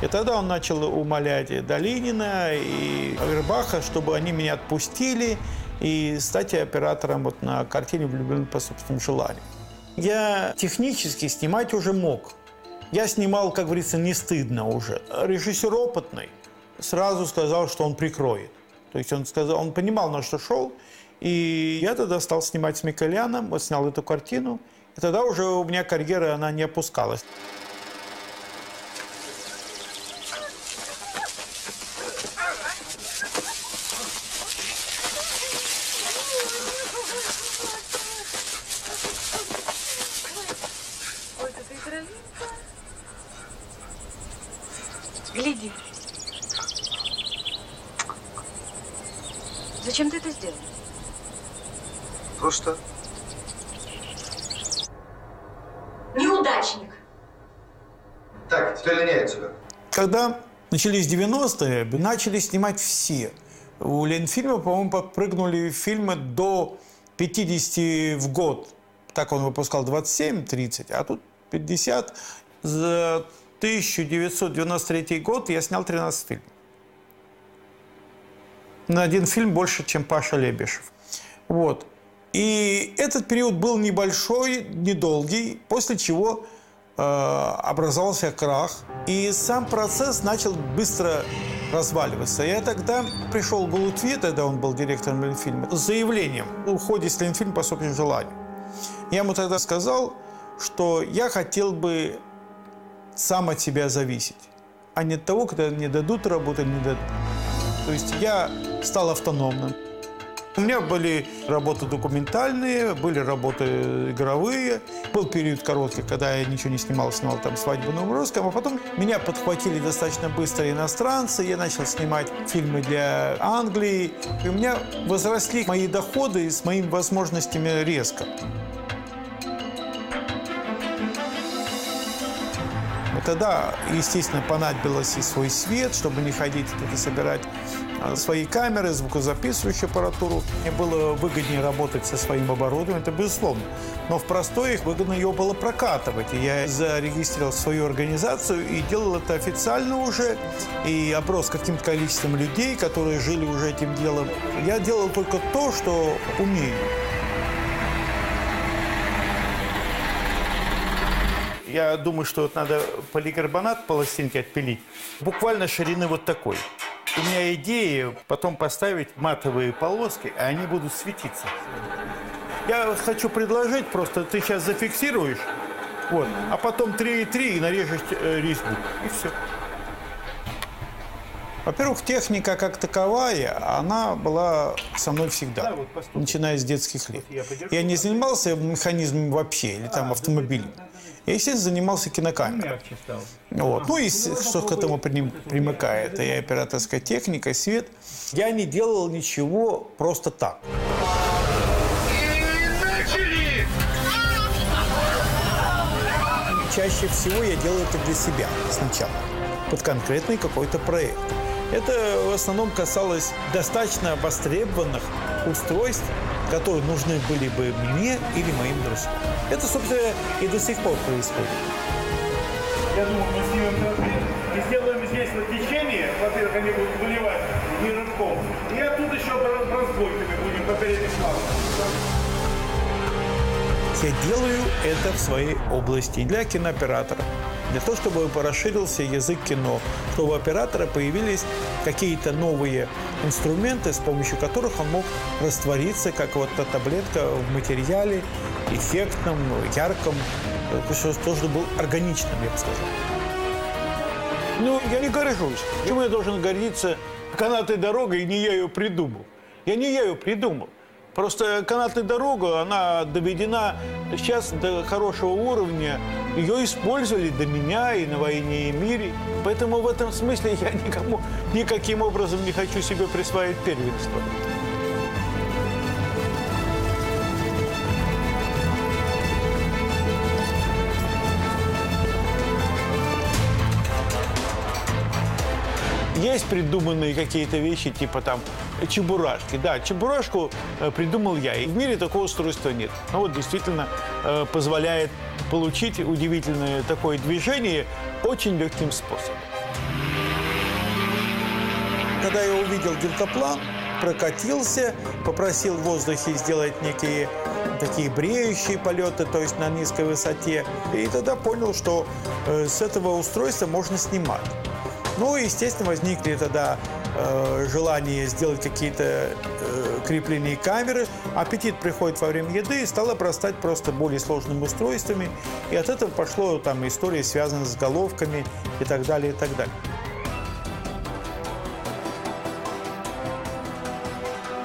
И тогда он начал умолять Долинина и Авербаха, чтобы они меня отпустили и стать оператором на картине «Влюблен по собственному желанию». Я технически снимать уже мог. Я снимал, как говорится, не стыдно уже. Режиссер опытный сразу сказал, что он прикроет. То есть он понимал, на что шел. И я тогда стал снимать с Микояном, снял эту картину. И тогда уже у меня карьера, она не опускалась. Гляди. Зачем ты это сделал? Просто... Неудачник. Так, теперь линяй отсюда. Когда начались 90-е, начали снимать все. У Ленфильма, по-моему, подпрыгнули фильмы до 50 в год. Так он выпускал 27-30, а тут 50. За 1993 год я снял 13 фильмов. На один фильм больше, чем Паша Лебешев. Вот. И этот период был небольшой, недолгий, после чего образовался крах. И сам процесс начал быстро разваливаться. Я тогда пришел к Лутве, тогда он был директором Ленфильма, с заявлением о уходе с Ленфильма по собственному желанию. Я ему тогда сказал, что я хотел бы сам от себя зависеть, а не от того, когда мне дадут работу, не дадут. То есть я стал автономным. У меня были работы документальные, были работы игровые. Был период короткий, когда я ничего не снимал там «Свадьбу на Умрозском», а потом меня подхватили достаточно быстро иностранцы. Я начал снимать фильмы для Англии. И у меня возросли мои доходы с моими возможностями резко. Тогда, естественно, понадобилось и свой свет, чтобы не ходить и собирать свои камеры, звукозаписывающую аппаратуру. Мне было выгоднее работать со своим оборудованием, это безусловно. Но в простое выгодно его было прокатывать. И я зарегистрировал свою организацию и делал это официально уже. И оброс каким-то количеством людей, которые жили уже этим делом. Я делал только то, что умею. Я думаю, что вот надо поликарбонат пластинки отпилить. Буквально ширины вот такой. У меня идея потом поставить матовые полоски, а они будут светиться. Я хочу предложить, просто ты сейчас зафиксируешь, вот, а потом 3,3 и нарежешь резьбу. И все. Во-первых, техника как таковая, она была со мной всегда, начиная с детских лет. Я не занимался механизмом вообще, или там автомобилем. Я, естественно, занимался кинокамерой. Вот. Ну и что к этому примыкает. И операторская техника, и свет. Я не делал ничего просто так. Чаще всего я делаю это для себя сначала, под конкретный какой-то проект. Это в основном касалось достаточно востребованных устройств, которые нужны были бы мне или моим друзьям. Это, собственно, и до сих пор происходит. Я думаю, мы снимем конфликт и сделаем здесь вот течение. Во-первых, они будут выливать не рывком. И оттуда еще разбойками будем по передней славе. Я делаю это в своей области для кинооператора. Для того, чтобы расширился язык кино, чтобы у оператора появились какие-то новые инструменты, с помощью которых он мог раствориться, как вот та таблетка в материале, эффектном, ярком, тоже был органичным, я бы сказал. Ну, я не горжусь. Почему я должен гордиться канатной дорогой, и не я ее придумал? Я не я ее придумал. Просто канатная дорога, она доведена сейчас до хорошего уровня. Ее использовали до меня и на «Войне и мире». Поэтому в этом смысле я никому никаким образом не хочу себе присваивать первенство. Есть придуманные какие-то вещи, типа там чебурашки. Да, чебурашку придумал я. И в мире такого устройства нет. Но вот действительно позволяет получить удивительное такое движение очень легким способом. Когда я увидел дельтаплан, прокатился, попросил в воздухе сделать некие такие бреющие полеты, то есть на низкой высоте. И тогда понял, что с этого устройства можно снимать. Ну, естественно, возникли тогда желание сделать какие-то крепления камеры. Аппетит приходит во время еды и стал обрастать просто более сложными устройствами. И от этого пошло там история, связанная с головками и так далее, и так далее.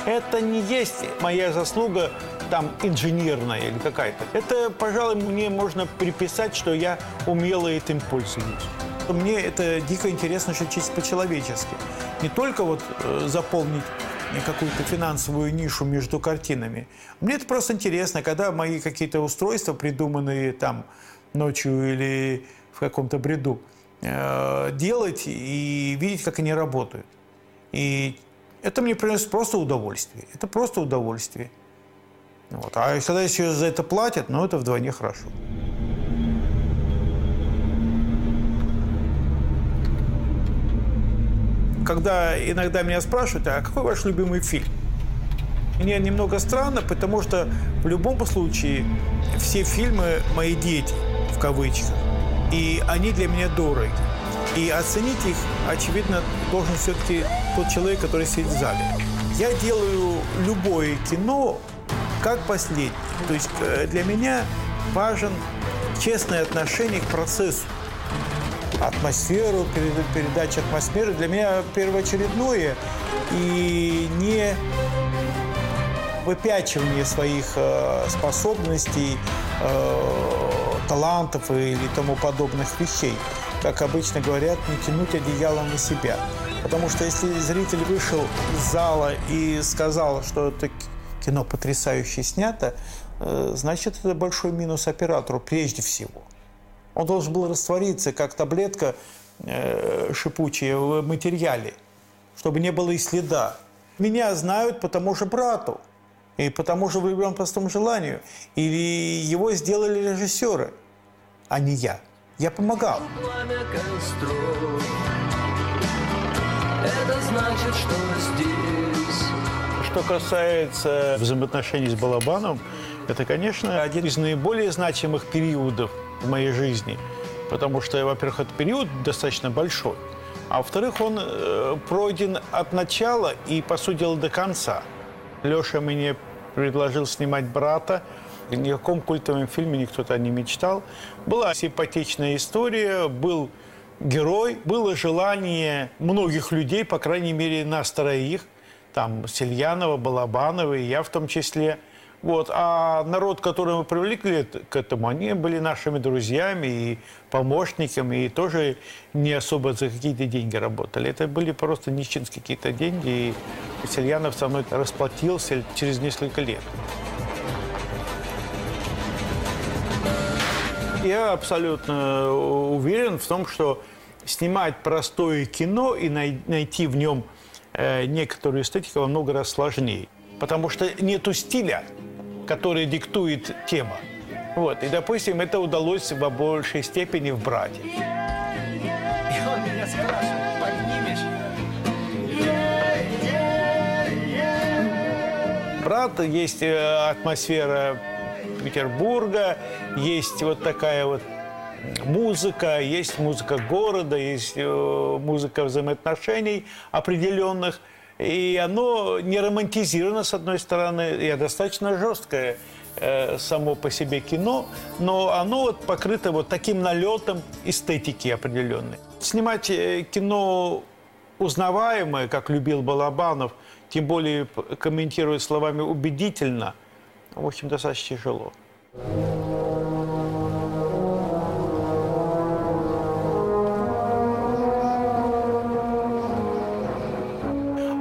Это не есть моя заслуга там инженерная или какая-то. Это, пожалуй, мне можно приписать, что я умело этим пользуюсь. Мне это дико интересно, что чисто по-человечески. Не только вот заполнить какую-то финансовую нишу между картинами. Мне это просто интересно, когда мои какие-то устройства, придуманные там ночью или в каком-то бреду, делать и видеть, как они работают. И это мне приносит просто удовольствие. Это просто удовольствие. Вот. А когда еще за это платят, ну, это вдвойне хорошо. Когда иногда меня спрашивают, а какой ваш любимый фильм? Мне немного странно, потому что в любом случае все фильмы «мои дети», в кавычках, и они для меня дороги. И оценить их, очевидно, должен все-таки тот человек, который сидит в зале. Я делаю любое кино как последнее. То есть для меня важен честное отношение к процессу. Атмосферу, передача атмосферы для меня первоочередное и не выпячивание своих способностей, талантов или тому подобных вещей. Как обычно говорят, не тянуть одеяло на себя. Потому что если зритель вышел из зала и сказал, что это кино потрясающе снято, значит, это большой минус оператору прежде всего. Он должен был раствориться, как таблетка шипучая в материале, чтобы не было и следа. Меня знают по тому же брату, и по тому же «Влюблен по простому желанию». Или его сделали режиссеры, а не я. Я помогал. Это значит, что здесь. Что касается взаимоотношений с Балабановым, это, конечно, один из наиболее значимых периодов в моей жизни. Потому что, во-первых, этот период достаточно большой. А во-вторых, он пройден от начала и, по сути дела, до конца. Леша мне предложил снимать «Брата». Ни о каком культовом фильме никто-то не мечтал. Была симпатичная история, был герой, было желание многих людей, по крайней мере, нас троих, там Сельянова, Балабанова и я в том числе. Вот. А народ, который мы привлекли к этому, они были нашими друзьями и помощниками, и тоже не особо за какие-то деньги работали. Это были просто нищенские какие-то деньги, и Сельянов со мной расплатился через несколько лет. Я абсолютно уверен в том, что снимать простое кино и найти в нем некоторую эстетику во много раз сложнее. Потому что нету стиля, который диктует тема. Вот. И, допустим, это удалось во большей степени в «Брате». И он меня спрашивает, поднимешь? «Брат» есть атмосфера Петербурга, есть вот такая вот музыка, есть музыка города, есть музыка взаимоотношений определенных. И оно не романтизировано, с одной стороны, и достаточно жесткое само по себе кино, но оно вот покрыто вот таким налетом эстетики определенной. Снимать кино узнаваемое, как любил Балабанов, тем более комментируя словами убедительно, в общем, достаточно тяжело.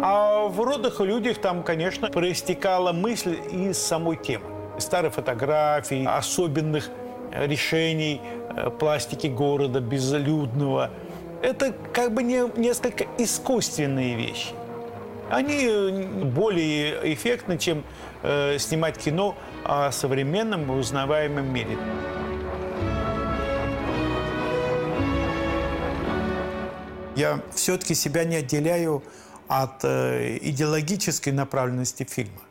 А в «Родах и людях» там, конечно, проистекала мысль из самой темы. Старых фотографий, особенных решений пластики города, безлюдного. Это как бы несколько искусственные вещи. Они более эффектны, чем снимать кино о современном и узнаваемом мире. Я все-таки себя не отделяю от идеологической направленности фильма.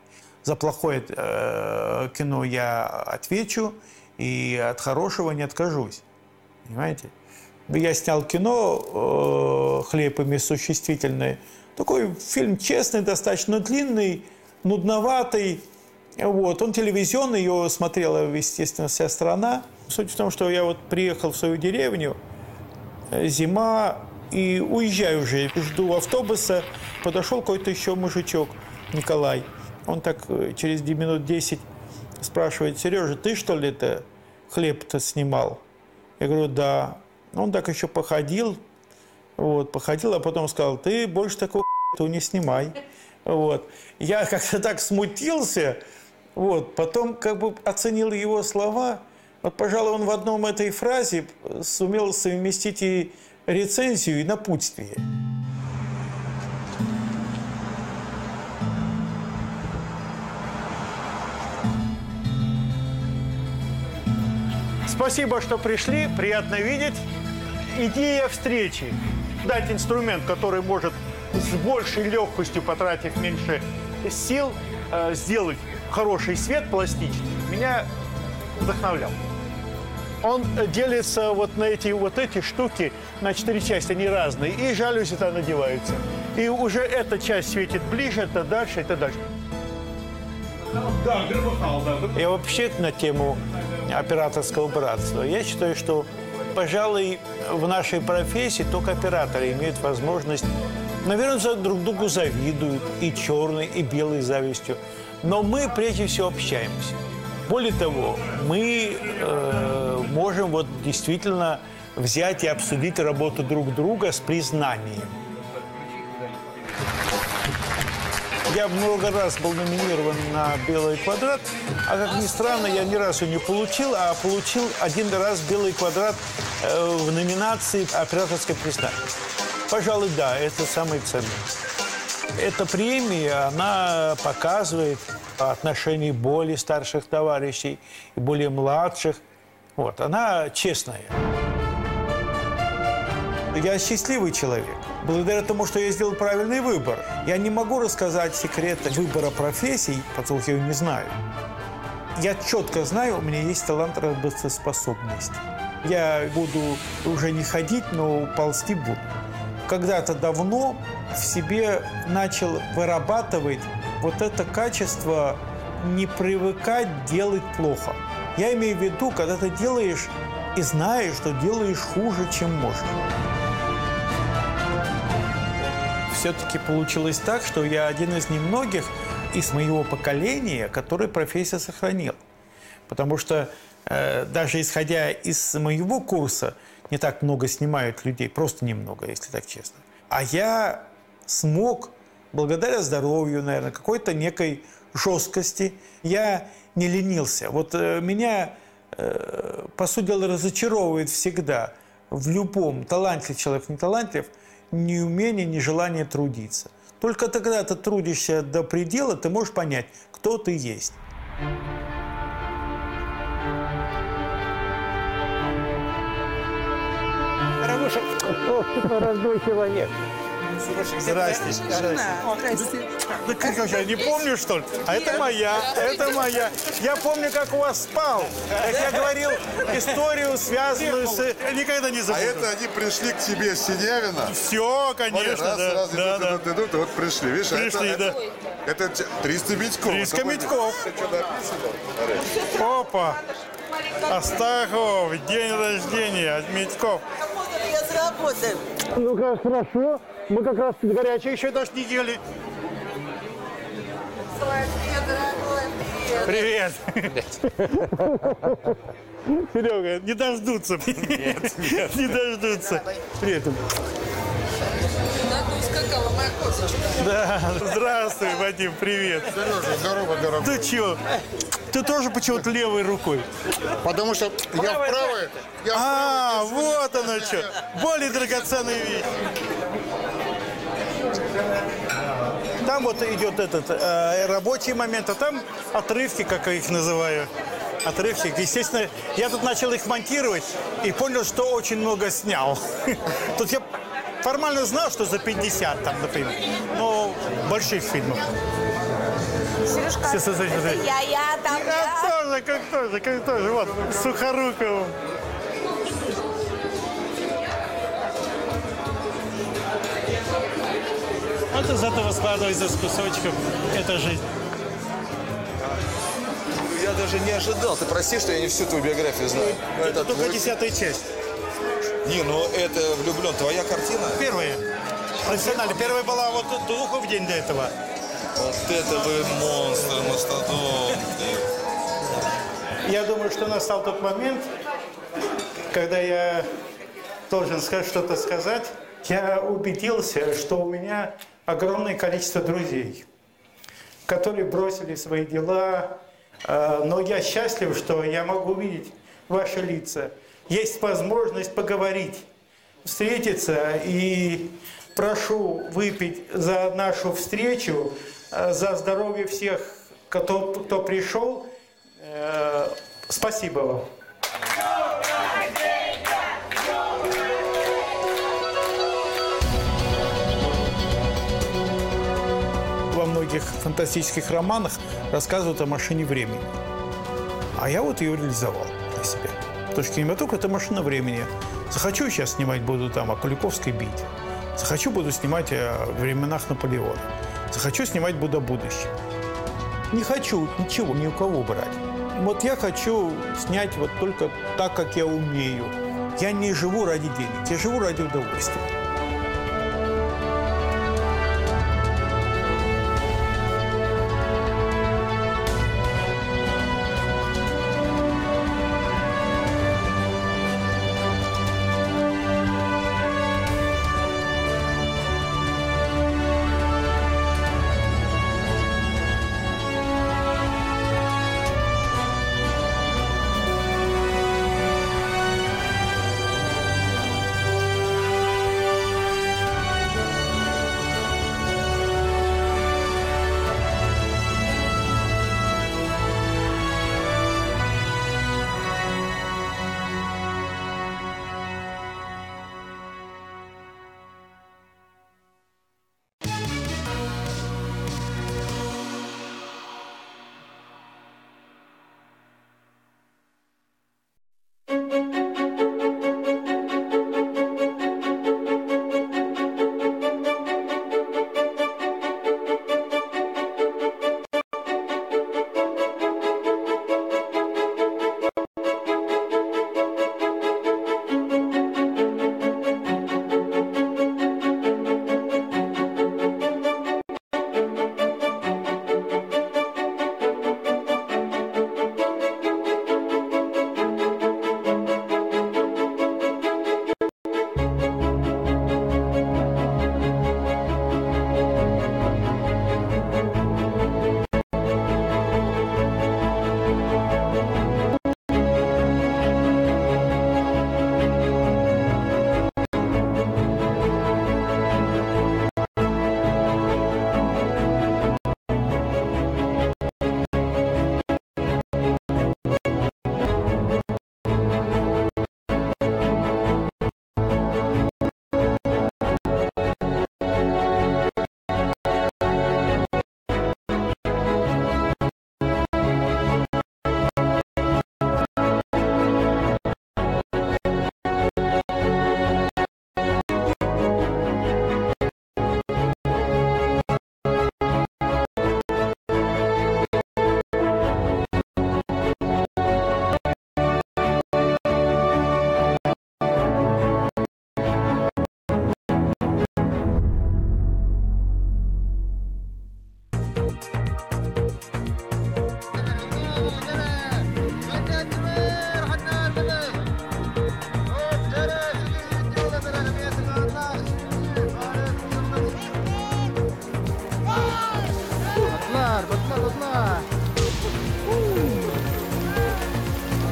За плохое кино я отвечу, и от хорошего не откажусь. Понимаете? Я снял кино «Хлеб и мясо существительное». Такой фильм честный, достаточно длинный, нудноватый. Вот. Он телевизионный, его смотрела, естественно, вся страна. Суть в том, что я вот приехал в свою деревню, зима, и уезжаю уже. Жду автобуса, подошел какой-то еще мужичок, Николай. Он так через минут 10 спрашивает: Сережа, ты что ли это хлеб-то снимал? Я говорю, да. Он так еще походил, вот, а потом сказал: ты больше такого не снимай. Вот. Я как-то так смутился, вот, потом как бы оценил его слова. Вот, пожалуй, он в одном этой фразе сумел совместить и рецензию, и напутствие. Спасибо, что пришли, приятно видеть. Идея встречи – дать инструмент, который может с большей легкостью, потратив меньше сил, сделать хороший свет пластичный, меня вдохновлял. Он делится вот на эти штуки на 4 части, они разные, и жалюзи там надеваются. И уже эта часть светит ближе, это дальше, это дальше. Я вообще на тему операторского братства. Я считаю, что, пожалуй, в нашей профессии только операторы имеют возможность, наверное, друг другу завидуют, и черной, и белой завистью. Но мы прежде всего общаемся. Более того, мы можем вот действительно взять и обсудить работу друг друга с признанием. Я много раз был номинирован на «Белый квадрат», а, как ни странно, я ни разу не получил, а получил один раз «Белый квадрат» в номинации «Операторское признание». Пожалуй, да, это самое ценное. Эта премия, она показывает отношение более старших товарищей и более младших. Вот, она честная. Я счастливый человек. Благодаря тому, что я сделал правильный выбор. Я не могу рассказать секреты выбора профессий, потому что я его не знаю. Я четко знаю, у меня есть талант, работоспособность. Я буду уже не ходить, но ползти буду. Когда-то давно в себе начал вырабатывать вот это качество не привыкать делать плохо. Я имею в виду, когда ты делаешь и знаешь, что делаешь хуже, чем можешь. Все-таки получилось так, что я один из немногих из моего поколения, который профессию сохранил. Потому что даже исходя из моего курса, не так много снимают людей, просто немного, если так честно. А я смог, благодаря здоровью, наверное, какой-то некой жесткости, я не ленился. Вот меня, по сути дела, разочаровывает всегда в любом, талантлив человек, не талантлив, ни умение, ни желание трудиться. Только тогда ты трудишься до предела, ты можешь понять, кто ты есть. Дорогуша, ты раздой человек. Здрасте. Здрасте. Да как я не помню, что ли? А это моя, это моя. Я помню, как у вас спал. Как я говорил, историю, связанную с... Никогда не забуду. А это они пришли к тебе с Синявина? Все, конечно, раз, да. идут, и вот пришли. Видишь, пришли, да. Это 300 Митьков. 300 Митьков. Опа. Астахов, день рождения от Митьков. Я заработаю. Ну, как хорошо. Мы как раз горячие еще даже не ели. Привет. Серега, не дождутся. Нет, не дождутся. Привет. Ускакала моя козочка. Да, здравствуй, Вадим, привет. Здорово, дорогой. Ты чего? Ты тоже почему-то левой рукой? Потому что я вправо. Вот оно что. Более драгоценная вещь. Там вот идет этот рабочий момент, а там отрывки, как я их называю. Отрывки. Естественно, я тут начал их монтировать и понял, что очень много снял. Тут я формально знал, что за 50 там, например. Но больших фильмов. Сережка, это я там. Как тоже. Вот, Сухоруковым. Вот из этого складывается из кусочков. Это жизнь. Я даже не ожидал. Ты прости, что я не всю твою биографию знаю. Это только 10-я часть. Не, ну это «Влюблен». Твоя картина? Первая. Профессионально. Первая была вот «Духов» день до этого. Вот это вы монстр, мастодонт. Я думаю, что настал тот момент, когда я должен что-то сказать. Я убедился, что у меня огромное количество друзей, которые бросили свои дела. Но я счастлив, что я могу видеть ваши лица. Есть возможность поговорить, встретиться. И прошу выпить за нашу встречу, за здоровье всех, кто пришел. Спасибо вам. Во многих фантастических романах рассказывают о машине времени. А я вот ее реализовал для себя. Потому что кинематограф – это машина времени. Захочу, сейчас снимать буду там о Куликовской битве. Захочу, буду снимать о временах Наполеона. Захочу, снимать буду о будущем. Не хочу ничего ни у кого брать. Вот я хочу снять вот только так, как я умею. Я не живу ради денег, я живу ради удовольствия.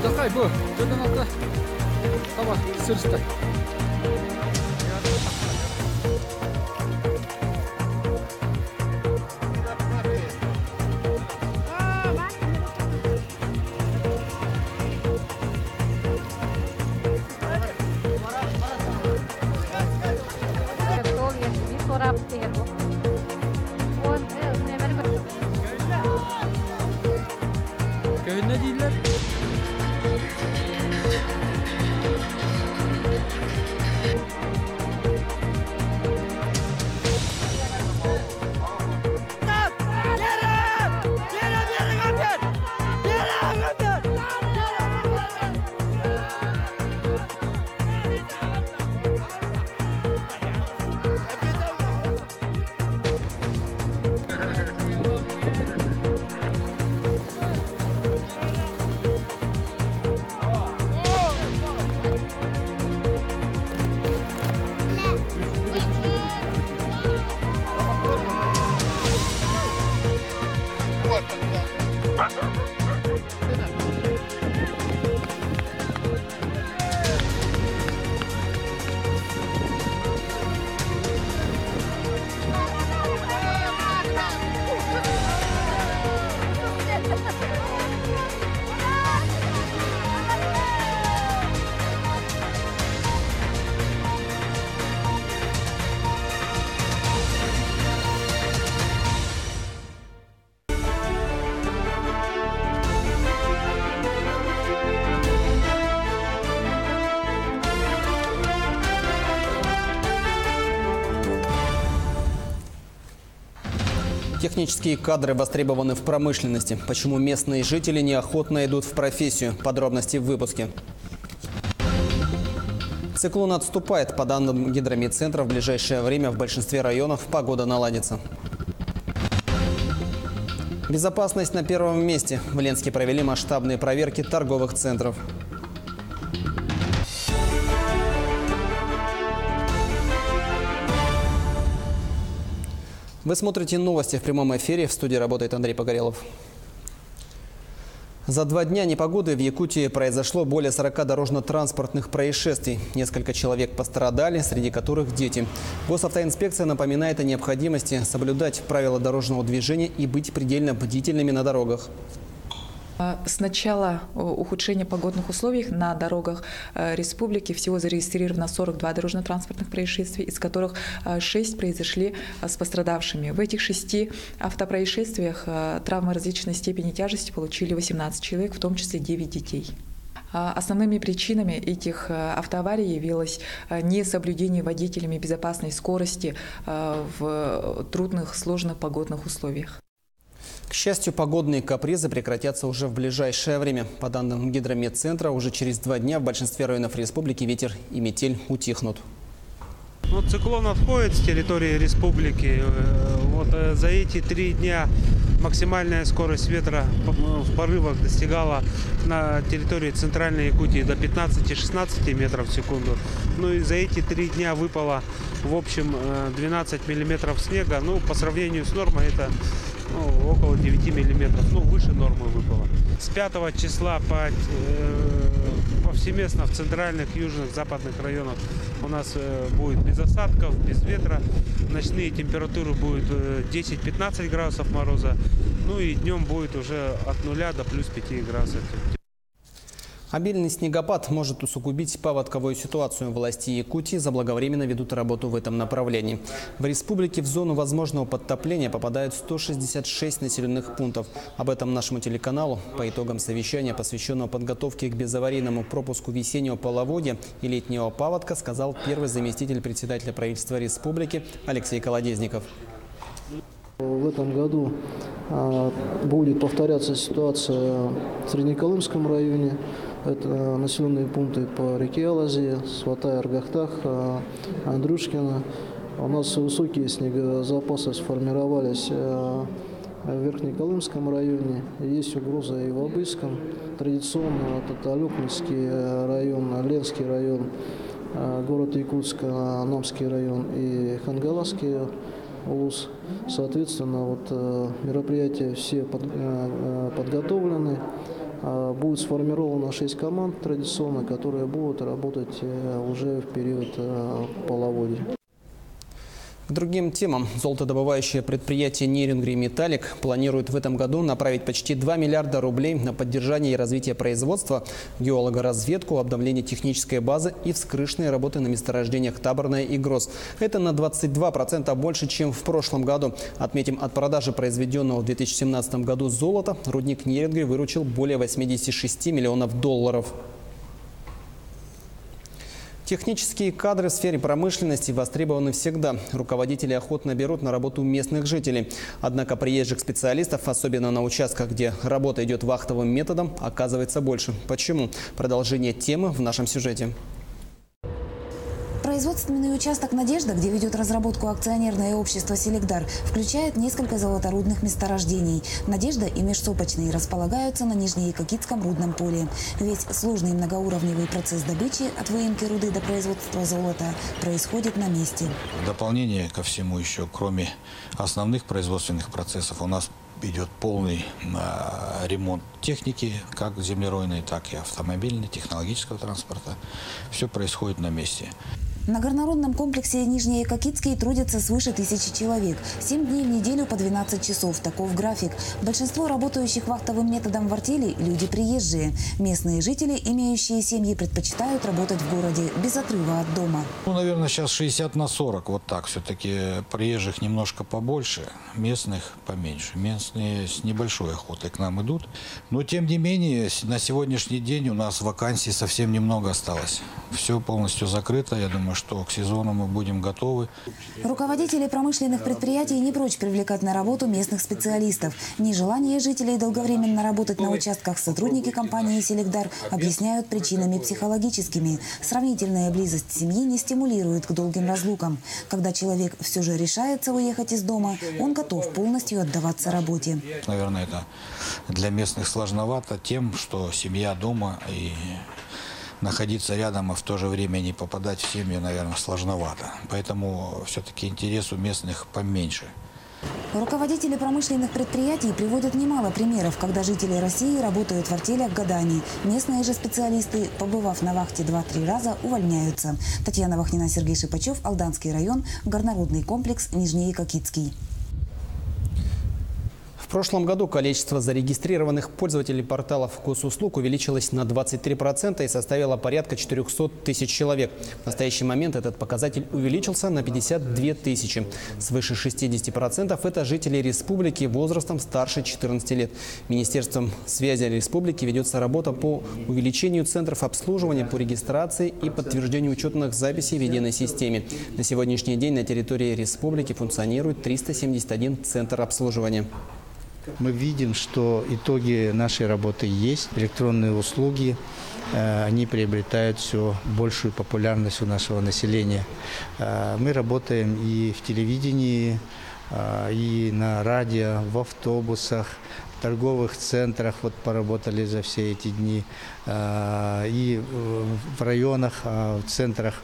Отдыхай, Бо. Тебе надо. Давай, сырстай. Köyüne değiller. Технические кадры востребованы в промышленности. Почему местные жители неохотно идут в профессию? Подробности в выпуске. Циклон отступает. По данным Гидрометцентра, в ближайшее время в большинстве районов погода наладится. Безопасность на первом месте. В Ленске провели масштабные проверки торговых центров. Вы смотрите новости в прямом эфире. В студии работает Андрей Погорелов. За 2 дня непогоды в Якутии произошло более 40 дорожно-транспортных происшествий. Несколько человек пострадали, среди которых дети. Госавтоинспекция напоминает о необходимости соблюдать правила дорожного движения и быть предельно бдительными на дорогах. С начала ухудшения погодных условий на дорогах республики всего зарегистрировано 42 дорожно-транспортных происшествий, из которых 6 произошли с пострадавшими. В этих 6 автопроисшествиях травмы различной степени тяжести получили 18 человек, в том числе 9 детей. Основными причинами этих автоаварий явилось несоблюдение водителями безопасной скорости в трудных, сложных погодных условиях. К счастью, погодные капризы прекратятся уже в ближайшее время. По данным Гидрометцентра, уже через 2 дня в большинстве районов республики ветер и метель утихнут. Циклон отходит с территории республики. За эти 3 дня максимальная скорость ветра в порывах достигала на территории центральной Якутии до 15-16 метров в секунду. И за эти 3 дня выпало в общем 12 миллиметров снега. По сравнению с нормой это около 9 миллиметров, выше нормы выпало. С 5 числа повсеместно в центральных, южных, западных районах у нас будет без осадков, без ветра. Ночные температуры будут 10-15 градусов мороза, и днем будет уже от 0 до плюс 5 градусов. Обильный снегопад может усугубить паводковую ситуацию. Власти Якутии заблаговременно ведут работу в этом направлении. В республике в зону возможного подтопления попадают 166 населенных пунктов. Об этом нашему телеканалу по итогам совещания, посвященного подготовке к безаварийному пропуску весеннего половодья и летнего паводка, сказал первый заместитель председателя правительства республики Алексей Колодезников. В этом году будет повторяться ситуация в Среднеколымском районе. Это населенные пункты по реке Алазе, Сватай, Аргахтах, Андрюшкино. У нас высокие снегозапасы сформировались в Верхнеколымском районе. Есть угроза и в Абыйском. Традиционно это Алекминский район, Ленский район, город Якутск, Намский район и Хангаласский улус. Соответственно, мероприятия все подготовлены. Будет сформировано 6 команд традиционно, которые будут работать уже в период половодья. К другим темам. Золотодобывающее предприятие «Нерюнгри Металлик» планирует в этом году направить почти 2 миллиарда рублей на поддержание и развитие производства, геологоразведку, обновление технической базы и вскрышные работы на месторождениях Таборное и Гроз. Это на 22% больше, чем в прошлом году. Отметим, от продажи произведенного в 2017 году золота рудник «Нерюнгри» выручил более 86 миллионов долларов. Технические кадры в сфере промышленности востребованы всегда. Руководители охотно берут на работу местных жителей. Однако приезжих специалистов, особенно на участках, где работа идет вахтовым методом, оказывается больше. Почему? Продолжение темы в нашем сюжете. Производственный участок «Надежда», где ведет разработку акционерное общество «Селегдар», включает несколько золоторудных месторождений. «Надежда» и «Межсопочный» располагаются на Нижнеякокитском рудном поле. Весь сложный многоуровневый процесс добычи от выемки руды до производства золота происходит на месте. В дополнение ко всему еще, кроме основных производственных процессов, у нас идет полный ремонт техники, как землеройной, так и автомобильной, технологического транспорта. Все происходит на месте. На горнорудном комплексе Нижнеякокитский трудятся свыше 1000 человек. 7 дней в неделю по 12 часов. Таков график. Большинство работающих вахтовым методом в артели – люди приезжие. Местные жители, имеющие семьи, предпочитают работать в городе без отрыва от дома. Наверное, сейчас 60/40. Вот так. Все-таки приезжих немножко побольше, местных поменьше. Местные с небольшой охотой к нам идут. Но, тем не менее, на сегодняшний день у нас вакансий совсем немного осталось. Все полностью закрыто. Я думаю, что к сезону мы будем готовы. Руководители промышленных предприятий не прочь привлекать на работу местных специалистов. Нежелание жителей долговременно работать на участках сотрудники компании «Селегдар» объясняют причинами психологическими. Сравнительная близость семьи не стимулирует к долгим разлукам. Когда человек все же решается уехать из дома, он готов полностью отдаваться работе. Наверное, это для местных сложновато тем, что семья дома и находиться рядом, а в то же время не попадать в семью, наверное, сложновато. Поэтому все-таки интерес у местных поменьше. Руководители промышленных предприятий приводят немало примеров, когда жители России работают в артелях годами. Местные же специалисты, побывав на вахте 2-3 раза, увольняются. Татьяна Вахнина, Сергей Шипачев, Алданский район, горнорудный комплекс Нижнеякокитский. В прошлом году количество зарегистрированных пользователей порталов госуслуг увеличилось на 23% и составило порядка 400 тысяч человек. В настоящий момент этот показатель увеличился на 52 тысячи. Свыше 60% это жители республики возрастом старше 14 лет. Министерством связи республики ведется работа по увеличению центров обслуживания по регистрации и подтверждению учетных записей в единой системе. На сегодняшний день на территории республики функционирует 371 центр обслуживания. Мы видим, что итоги нашей работы есть. Электронные услуги, они приобретают все большую популярность у нашего населения. Мы работаем и в телевидении, и на радио, в автобусах, в торговых центрах. Вот поработали за все эти дни. И в районах, в центрах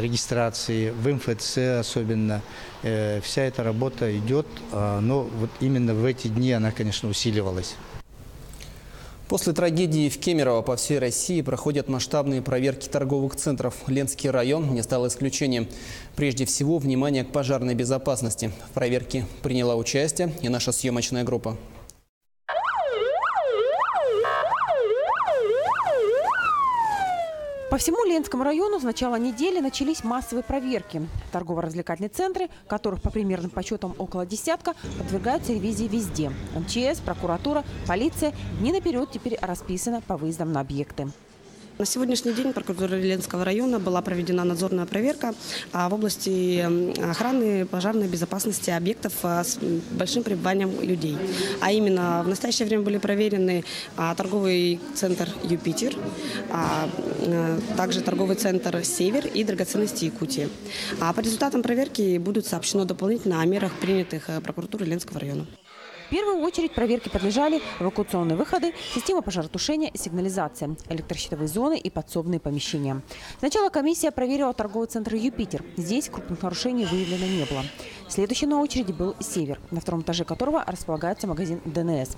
регистрации, в МФЦ особенно. Вся эта работа идет, но вот именно в эти дни она, конечно, усиливалась. После трагедии в Кемерово по всей России проходят масштабные проверки торговых центров. Ленский район не стал исключением. Прежде всего, внимание к пожарной безопасности. В проверке приняла участие и наша съемочная группа. По всему Ленскому району с начала недели начались массовые проверки. Торгово-развлекательные центры, которых по примерным подсчетам около десятка, подвергаются ревизии везде. МЧС, прокуратура, полиция дни наперед теперь расписано по выездам на объекты. На сегодняшний день прокуратурой Ленского района была проведена надзорная проверка в области охраны пожарной безопасности объектов с большим пребыванием людей. А именно в настоящее время были проверены торговый центр «Юпитер», также торговый центр «Север» и драгоценности Якутии. По результатам проверки будут сообщено дополнительно о мерах, принятых прокуратурой Ленского района. В первую очередь проверке подлежали эвакуационные выходы, система пожаротушения, сигнализация, электрощитовые зоны и подсобные помещения. Сначала комиссия проверила торговый центр «Юпитер». Здесь крупных нарушений выявлено не было. Следующим на очереди был «Север», на втором этаже которого располагается магазин ДНС.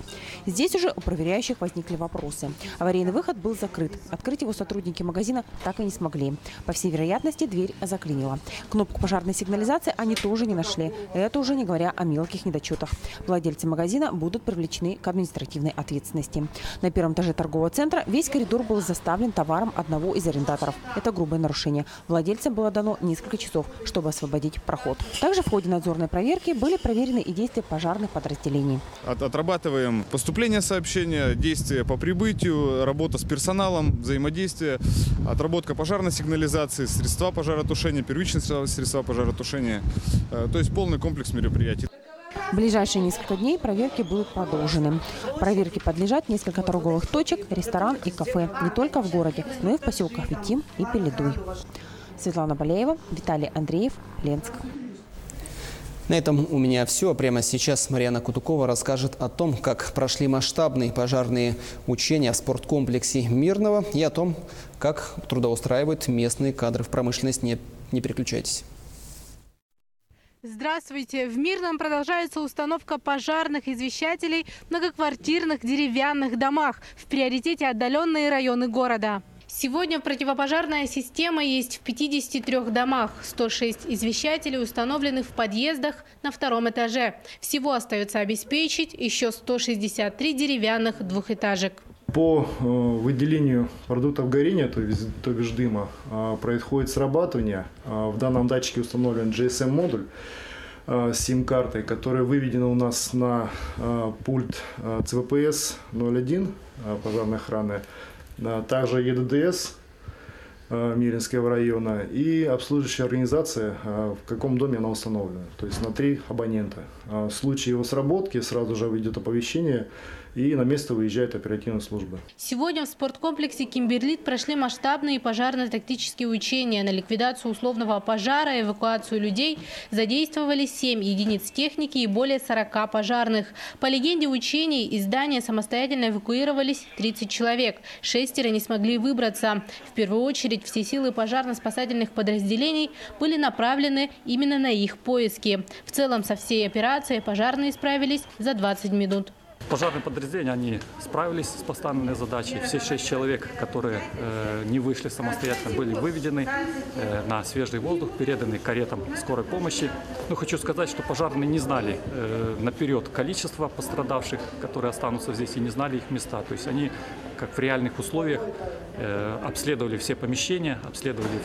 Здесь уже у проверяющих возникли вопросы. Аварийный выход был закрыт. Открыть его сотрудники магазина так и не смогли. По всей вероятности, дверь заклинила. Кнопку пожарной сигнализации они тоже не нашли. Это уже не говоря о мелких недочетах. Владельцы магазина будут привлечены к административной ответственности. На первом этаже торгового центра весь коридор был заставлен товаром одного из арендаторов. Это грубое нарушение. Владельцам было дано несколько часов, чтобы освободить проход. Также в ходе надзорной проверки были проверены и действия пожарных подразделений. Отрабатываем поступление сообщения, действия по прибытию, работа с персоналом, взаимодействие, отработка пожарной сигнализации, средства пожаротушения, первичные средства пожаротушения. То есть полный комплекс мероприятий. В ближайшие несколько дней проверки будут продолжены. Проверке подлежат несколько торговых точек, ресторан и кафе не только в городе, но и в поселках Витим и Пеледуй. Светлана Балеева, Виталий Андреев, Ленск. На этом у меня все. Прямо сейчас Марьяна Кутукова расскажет о том, как прошли масштабные пожарные учения в спорткомплексе Мирного и о том, как трудоустраивают местные кадры в промышленность. Не переключайтесь. Здравствуйте! В Мирном продолжается установка пожарных извещателей в многоквартирных деревянных домах. В приоритете отдаленные районы города. Сегодня противопожарная система есть в 53 домах. 106 извещателей установлены в подъездах на втором этаже. Всего остается обеспечить еще 163 деревянных двухэтажек. По выделению продуктов горения, то бишь дыма, происходит срабатывание. В данном датчике установлен GSM-модуль с сим-картой, который выведен у нас на пульт ЦВПС 01 пожарной охраны, также ЕДДС Миринского района и обслуживающая организация, в каком доме она установлена, то есть на 3 абонента. В случае его сработки сразу же выйдет оповещение, и на место выезжает оперативная служба. Сегодня в спорткомплексе «Кимберлит» прошли масштабные пожарно-тактические учения. На ликвидацию условного пожара и эвакуацию людей задействовали 7 единиц техники и более 40 пожарных. По легенде учений из здания самостоятельно эвакуировались 30 человек. 6 не смогли выбраться. В первую очередь все силы пожарно-спасательных подразделений были направлены именно на их поиски. В целом со всей операцией пожарные справились за 20 минут. Пожарные подразделения, они справились с поставленной задачей. Все 6 человек, которые не вышли самостоятельно, были выведены на свежий воздух, переданы каретам скорой помощи. Но хочу сказать, что пожарные не знали наперед количество пострадавших, которые останутся здесь, и не знали их места. То есть они, как в реальных условиях, обследовали все помещения, обследовали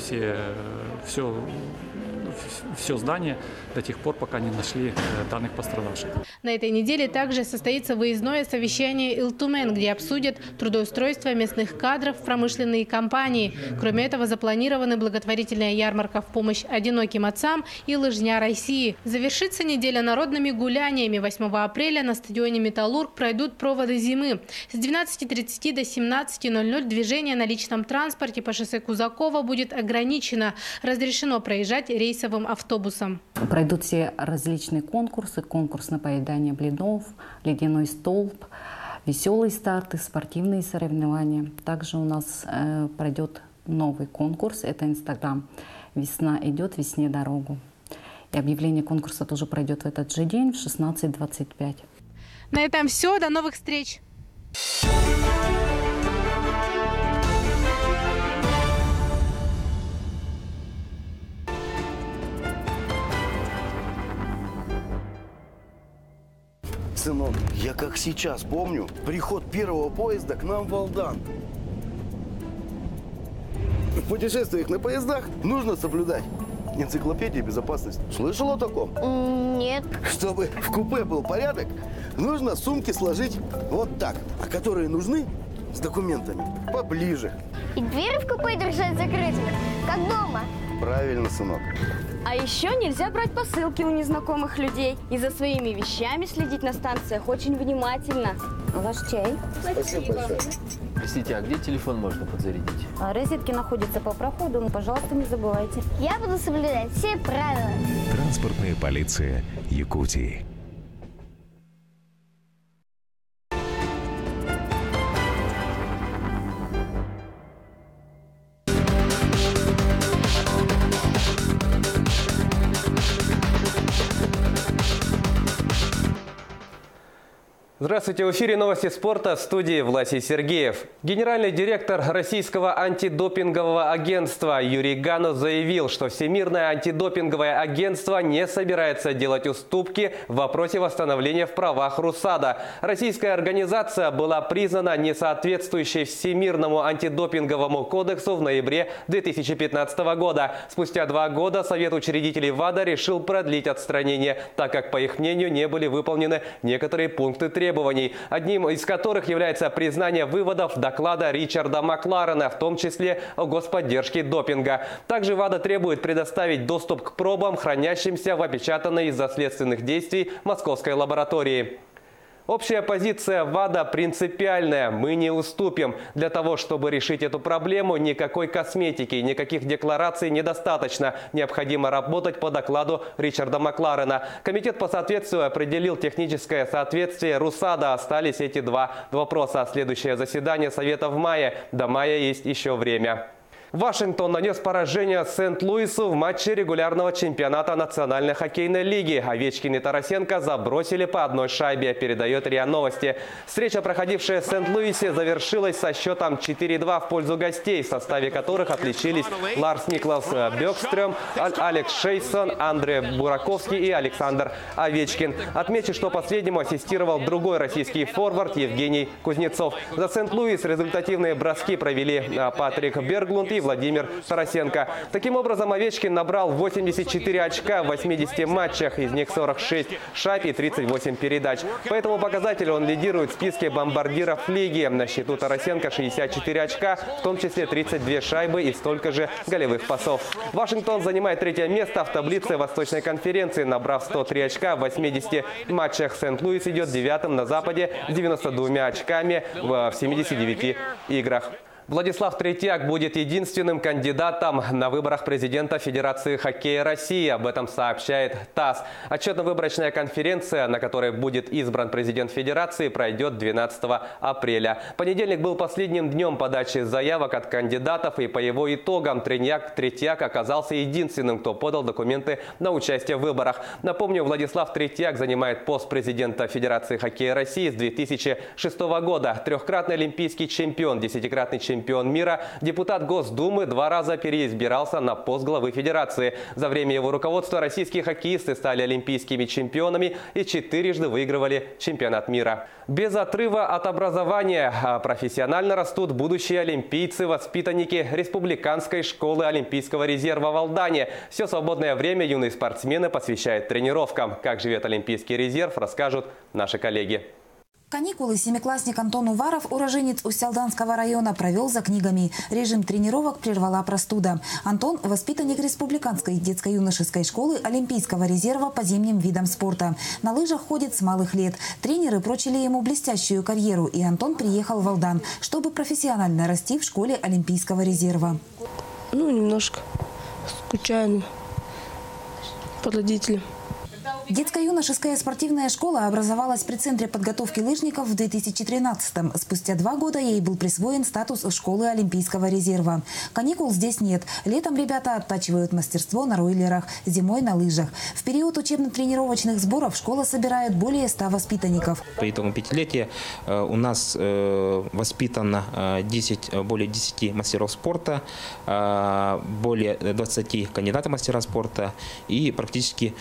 все здание до тех пор, пока не нашли данных пострадавших. На этой неделе также состоится выездное совещание «Илтумен», где обсудят трудоустройство местных кадров в промышленные компании. Кроме этого, запланированы благотворительная ярмарка в помощь одиноким отцам и лыжня России. Завершится неделя народными гуляниями. 8 апреля на стадионе «Металлург» пройдут проводы зимы. С 12:30 до 17:00 движение на личном транспорте по шоссе Кузакова будет ограничено. Разрешено проезжать рейсовым автобусом. Пройдут все различные конкурсы. Конкурс на поедание блинов, ледяной столб, веселые старты, спортивные соревнования. Также у нас пройдет новый конкурс. Это Инстаграм. Весна идет, весне дорогу. И объявление конкурса тоже пройдет в этот же день в 16:25. На этом все. До новых встреч! Сынок, я как сейчас помню приход первого поезда к нам в Алдан. В путешествиях на поездах нужно соблюдать энциклопедию безопасности. Слышал о таком? Нет. Чтобы в купе был порядок, нужно сумки сложить вот так. А которые нужны с документами поближе. И двери в купе держать закрытыми, как дома. Правильно, сынок. А еще нельзя брать посылки у незнакомых людей. И за своими вещами следить на станциях очень внимательно. Ваш чай. Спасибо большое. Простите, а где телефон можно подзарядить? Розетки находятся по проходу, пожалуйста, не забывайте. Я буду соблюдать все правила. Транспортная полиция Якутии. Здравствуйте, в эфире новости спорта, в студии Власий Сергеев. Генеральный директор Российского антидопингового агентства Юрий Ганус заявил, что Всемирное антидопинговое агентство не собирается делать уступки в вопросе восстановления в правах РУСАДА. Российская организация была признана несоответствующей Всемирному антидопинговому кодексу в ноябре 2015 года. Спустя 2 года Совет учредителей ВАДА решил продлить отстранение, так как, по их мнению, не были выполнены некоторые пункты требований, одним из которых является признание выводов доклада Ричарда Макларена, в том числе о господдержке допинга. Также ВАДА требует предоставить доступ к пробам, хранящимся в опечатанной из-за следственных действий московской лаборатории. Общая позиция ВАДА принципиальная. Мы не уступим. Для того, чтобы решить эту проблему, никакой косметики, никаких деклараций недостаточно. Необходимо работать по докладу Ричарда Макларена. Комитет по соответствию определил техническое соответствие РУСАДА. Остались эти два вопроса. Следующее заседание Совета в мае. До мая есть еще время. Вашингтон нанес поражение Сент-Луису в матче регулярного чемпионата Национальной хоккейной лиги. Овечкин и Тарасенко забросили по одной шайбе, передает РИА Новости. Встреча, проходившая в Сент-Луисе, завершилась со счетом 4-2 в пользу гостей, в составе которых отличились Ларс Никлас Бёкстрём, Алекс Шейсон, Андрей Бураковский и Александр Овечкин. Отмечу, что последнему ассистировал другой российский форвард Евгений Кузнецов. За Сент-Луис результативные броски провели Патрик Берглунд и Владимир Тарасенко. Таким образом, Овечкин набрал 84 очка в 80 матчах, из них 46 шайб и 38 передач. По этому показателю он лидирует в списке бомбардиров лиги. На счету Тарасенко 64 очка, в том числе 32 шайбы и столько же голевых пасов. Вашингтон занимает третье место в таблице Восточной конференции, набрав 103 очка в 80 матчах. Сент-Луис идет девятым на Западе с 92 очками в 79 играх. Владислав Третьяк будет единственным кандидатом на выборах президента Федерации хоккея России. Об этом сообщает ТАСС. Отчетно-выборочная конференция, на которой будет избран президент Федерации, пройдет 12 апреля. Понедельник был последним днем подачи заявок от кандидатов, и по его итогам Третьяк оказался единственным, кто подал документы на участие в выборах. Напомню, Владислав Третьяк занимает пост президента Федерации хоккея России с 2006 года. Трехкратный олимпийский чемпион, десятикратный чемпион мира, депутат Госдумы, 2 раза переизбирался на пост главы Федерации. За время его руководства российские хоккеисты стали олимпийскими чемпионами и 4-жды выигрывали чемпионат мира. Без отрыва от образования профессионально растут будущие олимпийцы, воспитанники Республиканской школы Олимпийского резерва в Алдане. Все свободное время юные спортсмены посвящают тренировкам. Как живет Олимпийский резерв, расскажут наши коллеги. Каникулы семиклассник Антон Уваров, уроженец Усть-Алданского района, провел за книгами. Режим тренировок прервала простуда. Антон – воспитанник Республиканской детско-юношеской школы Олимпийского резерва по зимним видам спорта. На лыжах ходит с малых лет. Тренеры прочили ему блестящую карьеру, и Антон приехал в Алдан, чтобы профессионально расти в школе Олимпийского резерва. Немножко скучаю по родителям. Детско-юношеская спортивная школа образовалась при Центре подготовки лыжников в 2013-м. Спустя 2 года ей был присвоен статус школы Олимпийского резерва. Каникул здесь нет. Летом ребята оттачивают мастерство на ройлерах, зимой на лыжах. В период учебно-тренировочных сборов школа собирает более 100 воспитанников. По итогам пятилетия у нас воспитано более 10 мастеров спорта, более 20 кандидатов в мастера спорта, и практически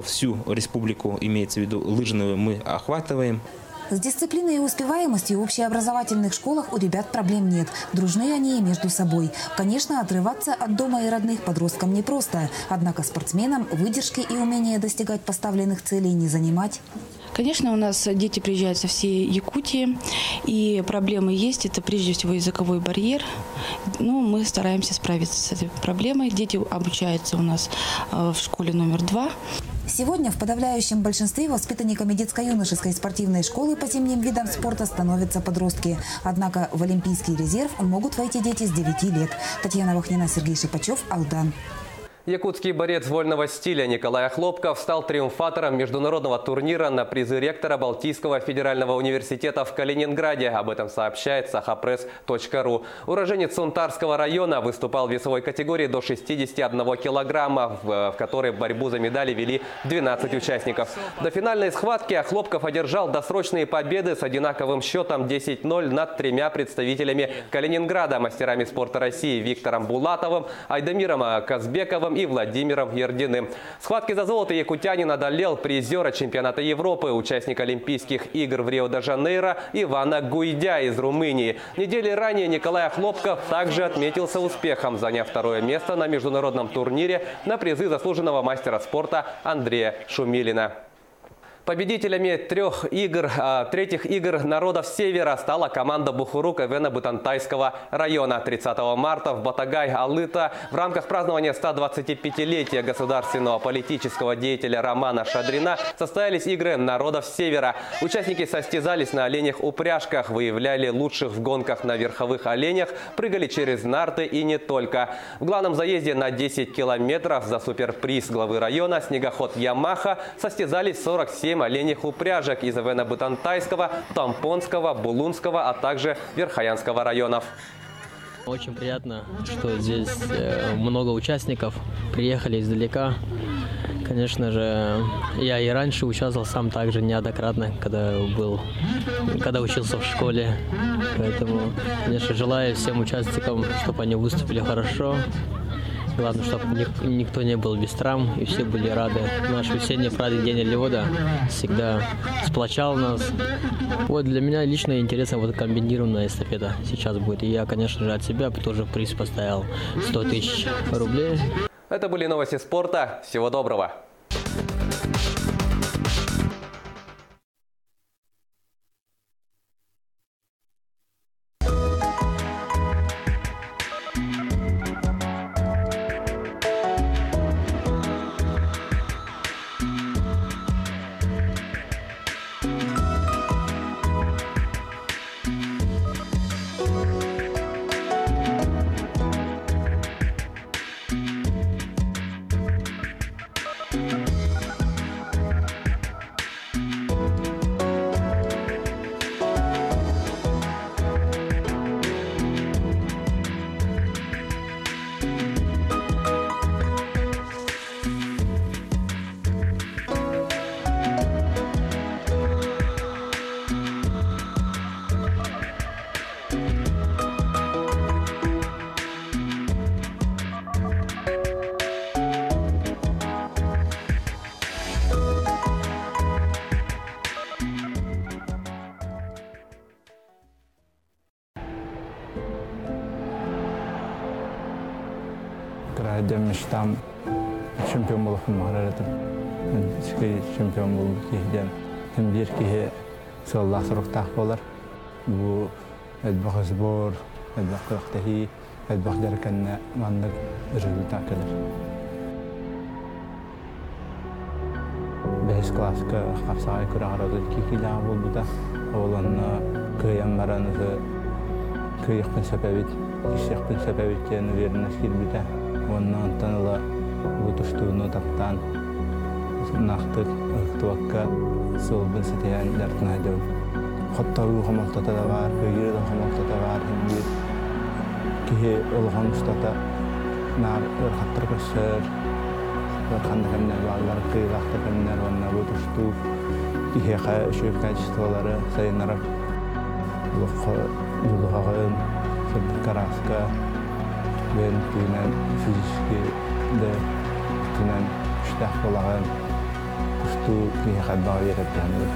всю республику, имеется в виду лыжную, мы охватываем. С дисциплиной и успеваемостью в общеобразовательных школах у ребят проблем нет. Дружны они и между собой. Конечно, отрываться от дома и родных подросткам непросто. Однако спортсменам выдержки и умения достигать поставленных целей не занимать. Конечно, у нас дети приезжают со всей Якутии, и проблемы есть. Это прежде всего языковой барьер. Но мы стараемся справиться с этой проблемой. Дети обучаются у нас в школе номер 2. Сегодня в подавляющем большинстве воспитанниками детско-юношеской спортивной школы по зимним видам спорта становятся подростки. Однако в Олимпийский резерв могут войти дети с 9 лет. Татьяна Вахнина, Сергей Шипачев, Алдан. Якутский борец вольного стиля Николай Хлопков стал триумфатором международного турнира на призы ректора Балтийского федерального университета в Калининграде. Об этом сообщает sahapress.ru. Уроженец Сунтарского района выступал в весовой категории до 61 килограмма, в которой борьбу за медали вели 12 участников. До финальной схватки Хлопков одержал досрочные победы с одинаковым счетом 10-0 над 3 представителями Калининграда: мастерами спорта России Виктором Булатовым, Айдамиром Казбековым и Владимиром Ердиным. В схватке за золото якутянин одолел призера чемпионата Европы, участника Олимпийских игр в Рио-де-Жанейро Ивана Гуйдя из Румынии. Недели ранее Николай Хлопков также отметился успехом, заняв 2-е место на международном турнире на призы заслуженного мастера спорта Андрея Шумилина. Победителями третьих игр народов Севера стала команда Бухурук Эвена-Бутантайского района. 30 марта в Батагай-Алыта в рамках празднования 125-летия государственного политического деятеля Романа Шадрина состоялись игры народов Севера. Участники состязались на оленях-упряжках, выявляли лучших в гонках на верховых оленях, прыгали через нарты и не только. В главном заезде на 10 километров за суперприз главы района снегоход «Ямаха» состязались 47 оленьих упряжек из Эвена-Бутантайского, Тампонского, Булунского, а также Верхоянского районов. Очень приятно, что здесь много участников, приехали издалека. Конечно же, я и раньше участвовал сам также неоднократно, когда учился в школе. Поэтому, конечно, желаю всем участникам, чтобы они выступили хорошо. Главное, чтобы никто не был без травм и все были рады. Наш весенний праздник День оленевода всегда сплочал нас. Вот для меня лично интересно вот комбинированная эстафета сейчас будет. И я, конечно же, от себя тоже приз поставил 100 тысяч рублей. Это были новости спорта. Всего доброго. Müştam şampiyon bulup mağaradım. Şampiyon bulup giden. Hem bir ki sallah sorukta olar. Bu edbaq zbor, edbaq qıqtahi, edbaq derkenna mandık rezultat kadar. Beş klaska qapsaqay kura aradı ki kilağı buldu da oğlanna kıyam baranızı kıyıqpın sebebit, kişiqpın sebebit yani veriniz kilbide. Ondan tanıla bu tuştuğunu taptan naqtık ıhtuvakka solbun siteyen dertine edem. Hatta ruhum ortada da var, hıyır ruhum ortada var. Şimdi ki olğan ustada nar ırhattır kaşır, ırhandı kemler bağlar, kıyılaktır kemler onunla bu tuştuğu ki şöp kaçıştıları sayınarak yuluğağın, sabit karaska ben tünen fiziki de tünen müştah olağın ustu kıyıqat bağı yeretkendir.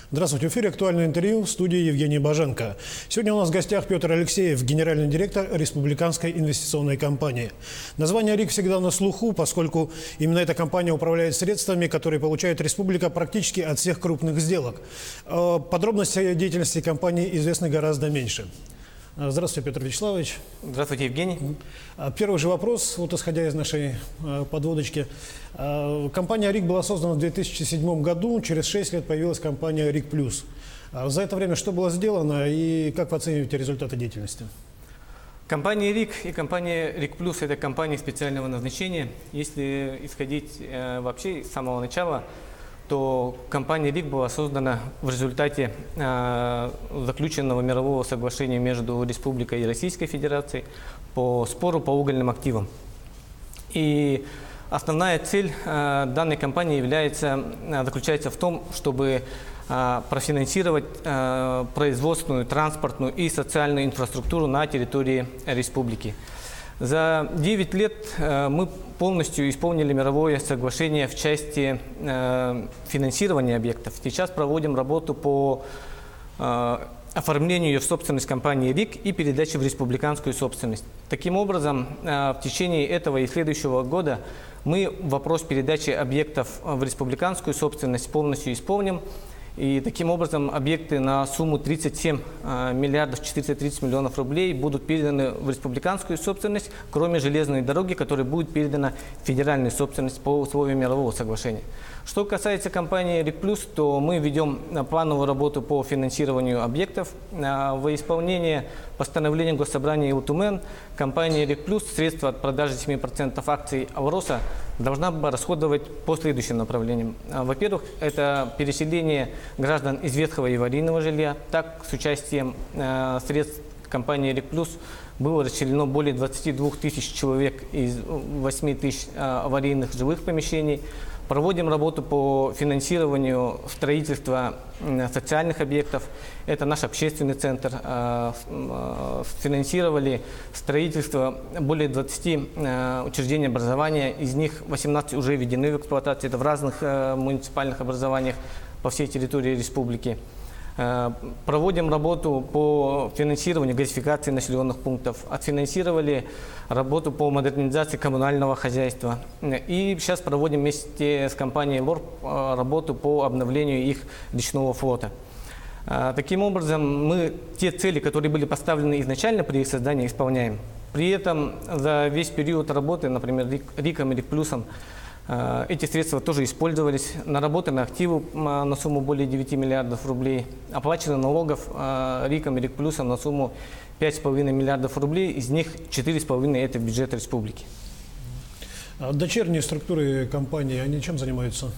Здравствуйте, в эфире «Актуальное интервью», в студии Евгений Боженко. Сегодня у нас в гостях Петр Алексеев, генеральный директор Республиканской инвестиционной компании. Название РИК всегда на слуху, поскольку именно эта компания управляет средствами, которые получает республика практически от всех крупных сделок. Подробности деятельности компании известны гораздо меньше. Здравствуйте, Петр Вячеславович. Здравствуйте, Евгений. Первый же вопрос, вот исходя из нашей подводочки. Компания РИК была создана в 2007 году, через 6 лет появилась компания РИК Плюс. За это время что было сделано и как вы оцениваете результаты деятельности? Компания РИК и компания РИК Плюс – это компании специального назначения. Если исходить вообще с самого начала, то компания РИК была создана в результате заключенного мирового соглашения между Республикой и Российской Федерацией по спору по угольным активам. И основная цель данной компании заключается в том, чтобы профинансировать производственную, транспортную и социальную инфраструктуру на территории республики. За 9 лет мы полностью исполнили мировое соглашение в части финансирования объектов. Сейчас проводим работу по оформлению ее в собственность компании РИК и передаче в республиканскую собственность. Таким образом, в течение этого и следующего года мы вопрос передачи объектов в республиканскую собственность полностью исполним. И таким образом объекты на сумму 37 миллиардов 430 миллионов рублей будут переданы в республиканскую собственность, кроме железной дороги, которая будет передана в федеральную собственность по условиям мирового соглашения. Что касается компании РИК Плюс, то мы ведем плановую работу по финансированию объектов. Во исполнение постановления Госсобрания ИЛТУМЭН компания РИК Плюс средства от продажи 7% акций Авроса должна была расходовать по следующим направлениям. Во-первых, это переселение граждан из ветхого и аварийного жилья. Так, с участием средств компании РИК Плюс было расселено более 22 тысяч человек из 8 тысяч аварийных жилых помещений. Проводим работу по финансированию строительства социальных объектов. Это наш общественный центр. Финансировали строительство более 20 учреждений образования. Из них 18 уже введены в эксплуатацию. Это в разных муниципальных образованиях по всей территории республики. Проводим работу по финансированию газификации населенных пунктов. Отфинансировали работу по модернизации коммунального хозяйства. И сейчас проводим вместе с компанией ЛОРП работу по обновлению их речного флота. Таким образом, мы те цели, которые были поставлены изначально при их создании, исполняем. При этом за весь период работы, например, РИКом и РИК Плюсом, эти средства тоже использовались, наработаны активы на сумму более 9 миллиардов рублей, оплачено налогов РИКом и РИК Плюсом на сумму 5,5 миллиардов рублей, из них 4,5 это бюджет республики. Дочерние структуры компании, они чем занимаются?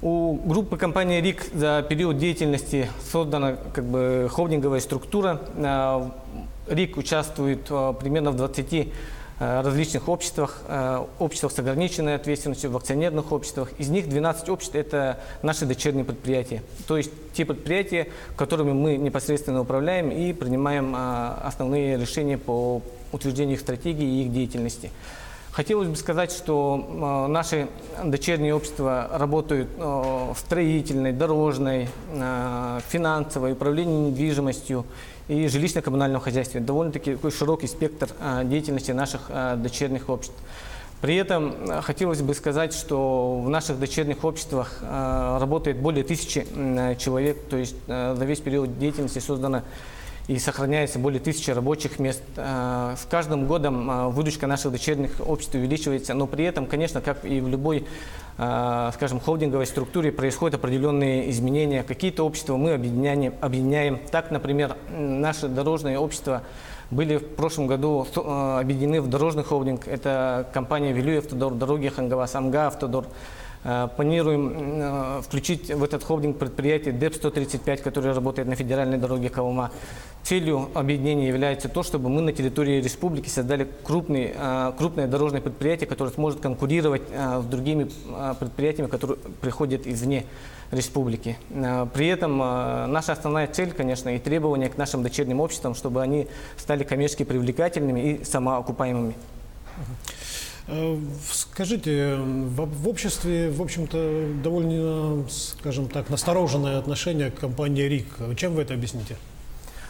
У группы компании РИК за период деятельности создана холдинговая структура. РИК участвует примерно в 20 различных обществах, обществах с ограниченной ответственностью, в акционерных обществах. Из них 12 обществ – это наши дочерние предприятия. То есть те предприятия, которыми мы непосредственно управляем и принимаем основные решения по утверждению их стратегии и их деятельности. Хотелось бы сказать, что наши дочерние общества работают в строительной, дорожной, финансовой, управлении недвижимостью и жилищно-коммунальном хозяйстве. Довольно-таки такой широкий спектр деятельности наших дочерних обществ. При этом хотелось бы сказать, что в наших дочерних обществах работает более 1000 человек, то есть за весь период деятельности создано и сохраняется более 1000 рабочих мест. С каждым годом выручка наших дочерних обществ увеличивается, но при этом, конечно, как и в любой, скажем, холдинговой структуре, происходят определенные изменения. Какие-то общества мы объединяем. Так, например, наши дорожные общества были в прошлом году объединены в дорожный холдинг. Это компания «Вилюй-Автодор», «Дороги Хангава», «Самга-Автодор». Планируем включить в этот холдинг предприятие ДЭП-135, которое работает на федеральной дороге Колыма. Целью объединения является то, чтобы мы на территории республики создали крупное дорожное предприятие, которое сможет конкурировать с другими предприятиями, которые приходят извне республики. При этом наша основная цель, конечно, и требования к нашим дочерним обществам, чтобы они стали коммерчески привлекательными и самоокупаемыми. Скажите, в обществе, в общем-то, довольно, скажем так, настороженное отношение к компании РИК. Чем вы это объясните?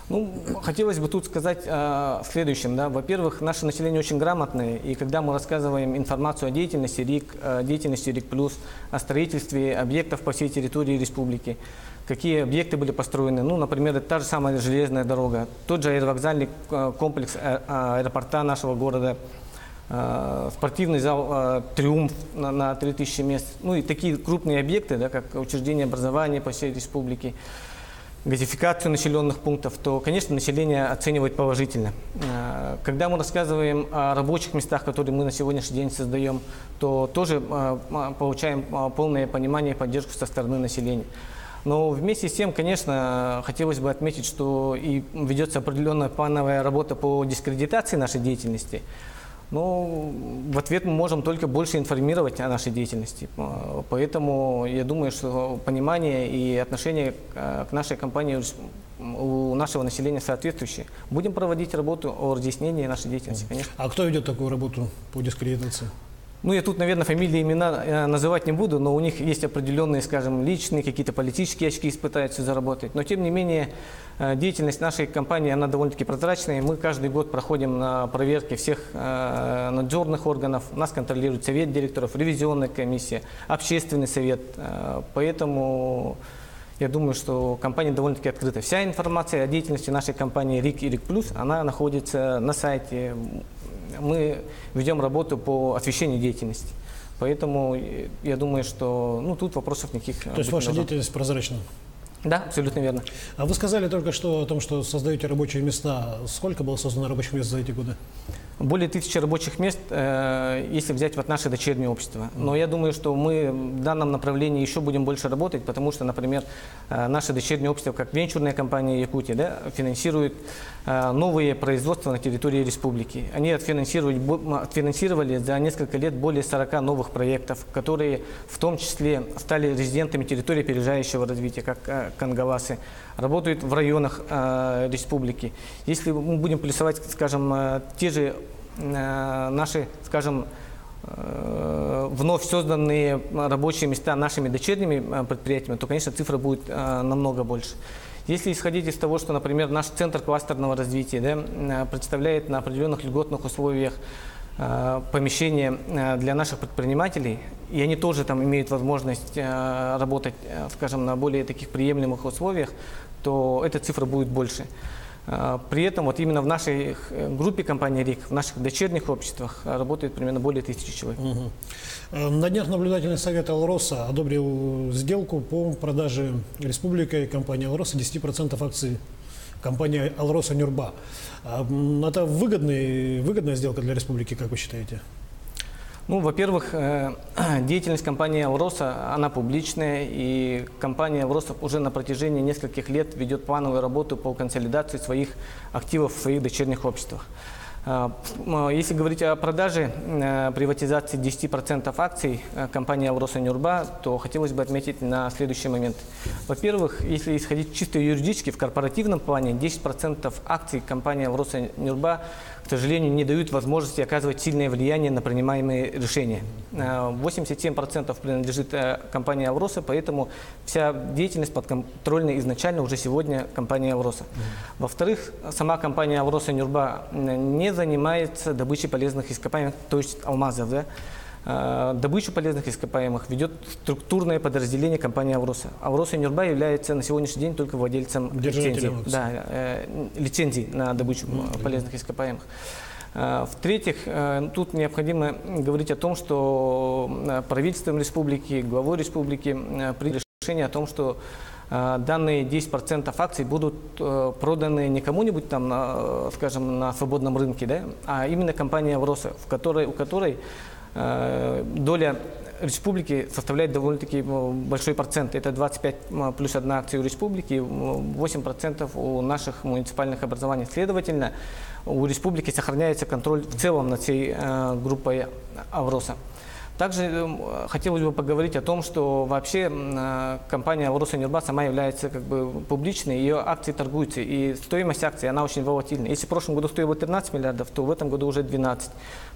Ну, хотелось бы тут сказать о следующем. Да. Во-первых, наше население очень грамотное, и когда мы рассказываем информацию о деятельности РИК, РИК+, о строительстве объектов по всей территории республики, какие объекты были построены, ну, например, это та же самая железная дорога, тот же аэровокзальный комплекс аэропорта нашего города, спортивный зал «Триумф» на 3000 мест, ну и такие крупные объекты, да, как учреждения образования по всей республике, газификацию населенных пунктов, то, конечно, население оценивает положительно. Когда мы рассказываем о рабочих местах, которые мы на сегодняшний день создаем, то тоже получаем полное понимание и поддержку со стороны населения. Но вместе с тем, конечно, хотелось бы отметить, что и ведется определенная плановая работа по дискредитации нашей деятельности. Но в ответ мы можем только больше информировать о нашей деятельности. Поэтому я думаю, что понимание и отношение к нашей компании у нашего населения соответствующие. Будем проводить работу о разъяснении нашей деятельности, конечно. А кто ведет такую работу по дискредитации? Ну, я тут, наверное, фамилии, имена называть не буду, но у них есть определенные, скажем, личные, какие-то политические очки пытаются заработать. Но, тем не менее, деятельность нашей компании, она довольно-таки прозрачная. Мы каждый год проходим на проверки всех надзорных органов. Нас контролирует совет директоров, ревизионная комиссия, общественный совет. Поэтому я думаю, что компания довольно-таки открыта. Вся информация о деятельности нашей компании РИК и РИК+, она находится на сайте. Мы ведем работу по освещению деятельности. Поэтому я думаю, что тут вопросов никаких. То есть ваша деятельность прозрачна? Да, абсолютно верно. А вы сказали только что о том, что создаете рабочие места. Сколько было создано рабочих мест за эти годы? Более 1000 рабочих мест, если взять вот наше дочернее общество. Но я думаю, что мы в данном направлении еще будем больше работать, потому что, например, наше дочернее общество, как венчурная компания Якутии, да, финансирует новые производства на территории республики. Они отфинансировали за несколько лет более 40 новых проектов, которые в том числе стали резидентами территории опережающего развития, как Кангаласы, работают в районах республики. Если мы будем плюсовать, скажем, те же наши, скажем, вновь созданные рабочие места нашими дочерними предприятиями, то, конечно, цифра будет намного больше. Если исходить из того, что, например, наш центр кластерного развития, да, представляет на определенных льготных условиях помещения для наших предпринимателей, и они тоже там имеют возможность работать, скажем, на более таких приемлемых условиях, то эта цифра будет больше. При этом вот именно в нашей группе компании РИК, в наших дочерних обществах работает примерно более 1000 человек. На днях наблюдательный совет Алроса одобрил сделку по продаже республикой компании Алроса 10% акций компании Алроса Нюрба. Это выгодная сделка для республики, как вы считаете? Ну, во-первых, деятельность компании «Алроса», она публичная, и компания «Алроса» уже на протяжении нескольких лет ведет плановую работу по консолидации своих активов в своих дочерних обществах. Если говорить о продаже, приватизации 10% акций компании «Алроса Нюрба», то хотелось бы отметить на следующий момент. Во-первых, если исходить чисто юридически, в корпоративном плане 10% акций компании «Алроса Нюрба», к сожалению, не дают возможности оказывать сильное влияние на принимаемые решения. 87% принадлежит компании «Алроса», поэтому вся деятельность подконтрольна изначально уже сегодня компании «Алроса». Во-вторых, сама компания «Алроса Нюрба» не занимается добычей полезных ископаемых, то есть алмазов. Да? Добычу полезных ископаемых ведет структурное подразделение компании «Алроса». «Алроса Нюрба» является на сегодняшний день только владельцем лицензии на добычу полезных ископаемых. В-третьих, тут необходимо говорить о том, что правительством республики, главой республики приняли решение о том, что данные 10% акций будут проданы не кому-нибудь там, скажем, на свободном рынке, да, а именно компании «Алроса», у которой доля республики составляет довольно-таки большой процент. Это 25 плюс 1 акция у республики, 8% у наших муниципальных образований. Следовательно, у республики сохраняется контроль в целом над всей группой «Алроса». Также хотелось бы поговорить о том, что вообще компания Росэнербас сама является как бы публичной, ее акции торгуются, и стоимость акций, она очень волатильна. Если в прошлом году стоило 13 миллиардов, то в этом году уже 12.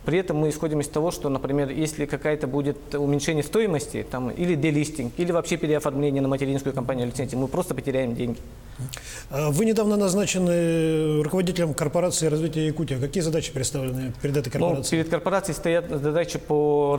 При этом мы исходим из того, что, например, если какая-то будет уменьшение стоимости, там, или делистинг, или вообще переоформление на материнскую компанию лицензии, мы просто потеряем деньги. Вы недавно назначены руководителем корпорации развития Якутии. Какие задачи представлены перед этой корпорацией? Перед корпорацией стоят задачи по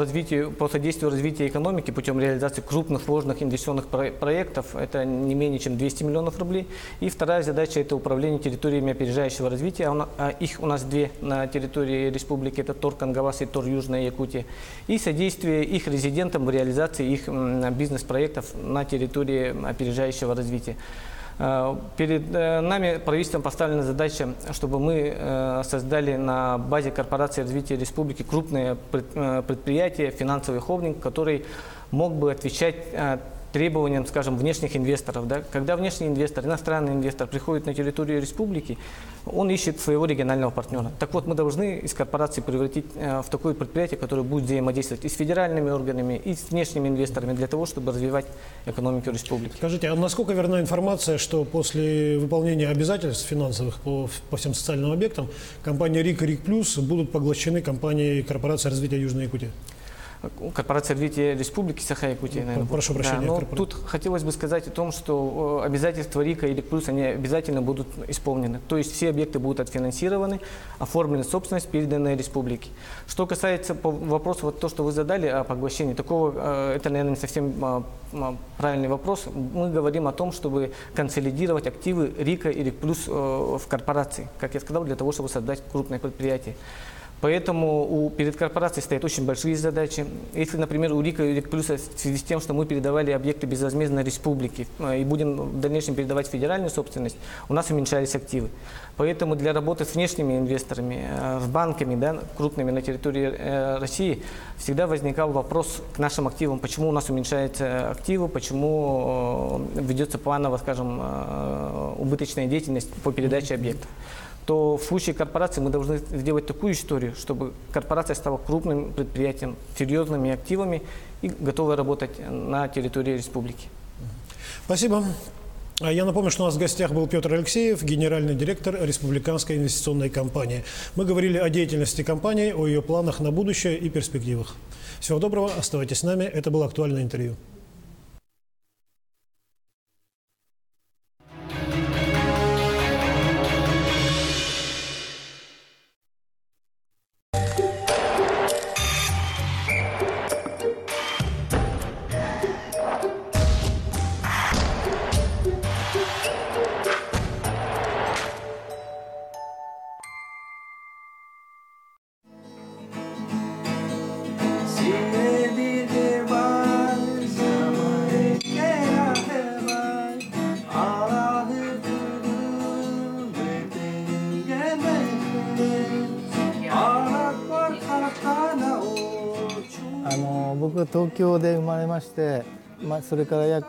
содействию развитию экономики путем реализации крупных, сложных инвестиционных проектов. Это не менее чем 200 миллионов рублей. И вторая задача – это управление территориями опережающего развития. Их у нас две на территории республики. Это ТОР Кангавас и ТОР Южная Якутия. И содействие их резидентам в реализации их бизнес-проектов на территории опережающего развития. Перед нами правительством поставлена задача, чтобы мы создали на базе корпорации развития республики крупное предприятие, финансовый холдинг, который мог бы отвечать требованиям, скажем, внешних инвесторов. Да? Когда внешний инвестор, иностранный инвестор приходит на территорию республики, он ищет своего регионального партнера. Так вот, мы должны из корпорации превратить в такое предприятие, которое будет взаимодействовать и с федеральными органами, и с внешними инвесторами для того, чтобы развивать экономику республики. Скажите, а насколько верна информация, что после выполнения обязательств финансовых по всем социальным объектам компания РИК и РИК Плюс будут поглощены компанией корпорации развития Южной Якутии? Корпорация развития республики Саха-Якутия, наверное. Прошу прощения. Да, но тут хотелось бы сказать о том, что обязательства РИКа и РИК Плюс, они обязательно будут исполнены. То есть все объекты будут отфинансированы, оформлена собственность, переданная республике. Что касается вопроса, вот то, что вы задали о поглощении, такого, это, наверное, не совсем правильный вопрос. Мы говорим о том, чтобы консолидировать активы РИКа и РИК Плюс в корпорации, как я сказал, для того, чтобы создать крупное предприятие. Поэтому перед корпорацией стоят очень большие задачи. Если, например, у РИКа и РИК Плюса в связи с тем, что мы передавали объекты безвозмездно республике и будем в дальнейшем передавать федеральную собственность, у нас уменьшались активы. Поэтому для работы с внешними инвесторами, с банками, да, крупными на территории России, всегда возникал вопрос к нашим активам, почему у нас уменьшаются активы, почему ведется планово, скажем, убыточная деятельность по передаче объектов. То в случае корпорации мы должны сделать такую историю, чтобы корпорация стала крупным предприятием, серьезными активами и готовой работать на территории республики. Спасибо. Я напомню, что у нас в гостях был Петр Алексеев, генеральный директор Республиканской инвестиционной компании. Мы говорили о деятельности компании, о ее планах на будущее и перспективах. Всего доброго, оставайтесь с нами. Это было актуальное интервью.僕は東京で生まれまして、それから役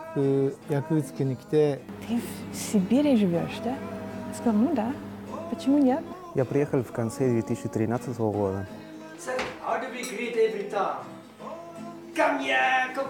付に来て。Ты в Сибири живешь, да? Ну да. Почему нет? Я приехал в конце 2013 года. How do we greet every time? Come here, come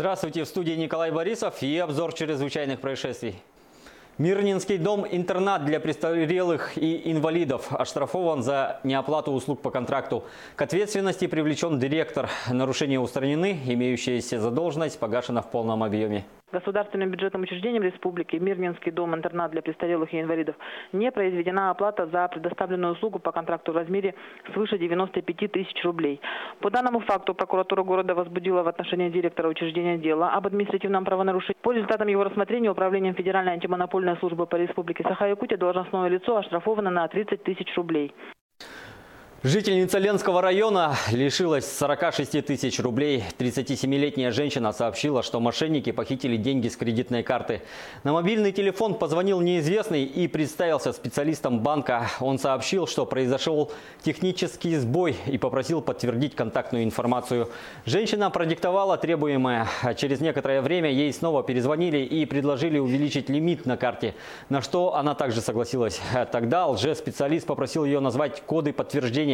Здравствуйте, в студии Николай Борисов и обзор чрезвычайных происшествий. Мирнинский дом-интернат для престарелых и инвалидов оштрафован за неоплату услуг по контракту. К ответственности привлечен директор. Нарушения устранены, имеющаяся задолженность погашена в полном объеме. Государственным бюджетным учреждением республики Мирнинский дом-интернат для престарелых и инвалидов не произведена оплата за предоставленную услугу по контракту в размере свыше 95 тысяч рублей. По данному факту прокуратура города возбудила в отношении директора учреждения дело об административном правонарушении. По результатам его рассмотрения Управлением Федеральной антимонопольной службы по Республике Саха-Якутия должностное лицо оштрафовано на 30 тысяч рублей. Жительница Ленского района лишилась 46 тысяч рублей. 37-летняя женщина сообщила, что мошенники похитили деньги с кредитной карты. На мобильный телефон позвонил неизвестный и представился специалистом банка. Он сообщил, что произошел технический сбой и попросил подтвердить контактную информацию. Женщина продиктовала требуемое. Через некоторое время ей снова перезвонили и предложили увеличить лимит на карте, на что она также согласилась. Тогда лжеспециалист попросил ее назвать коды подтверждения,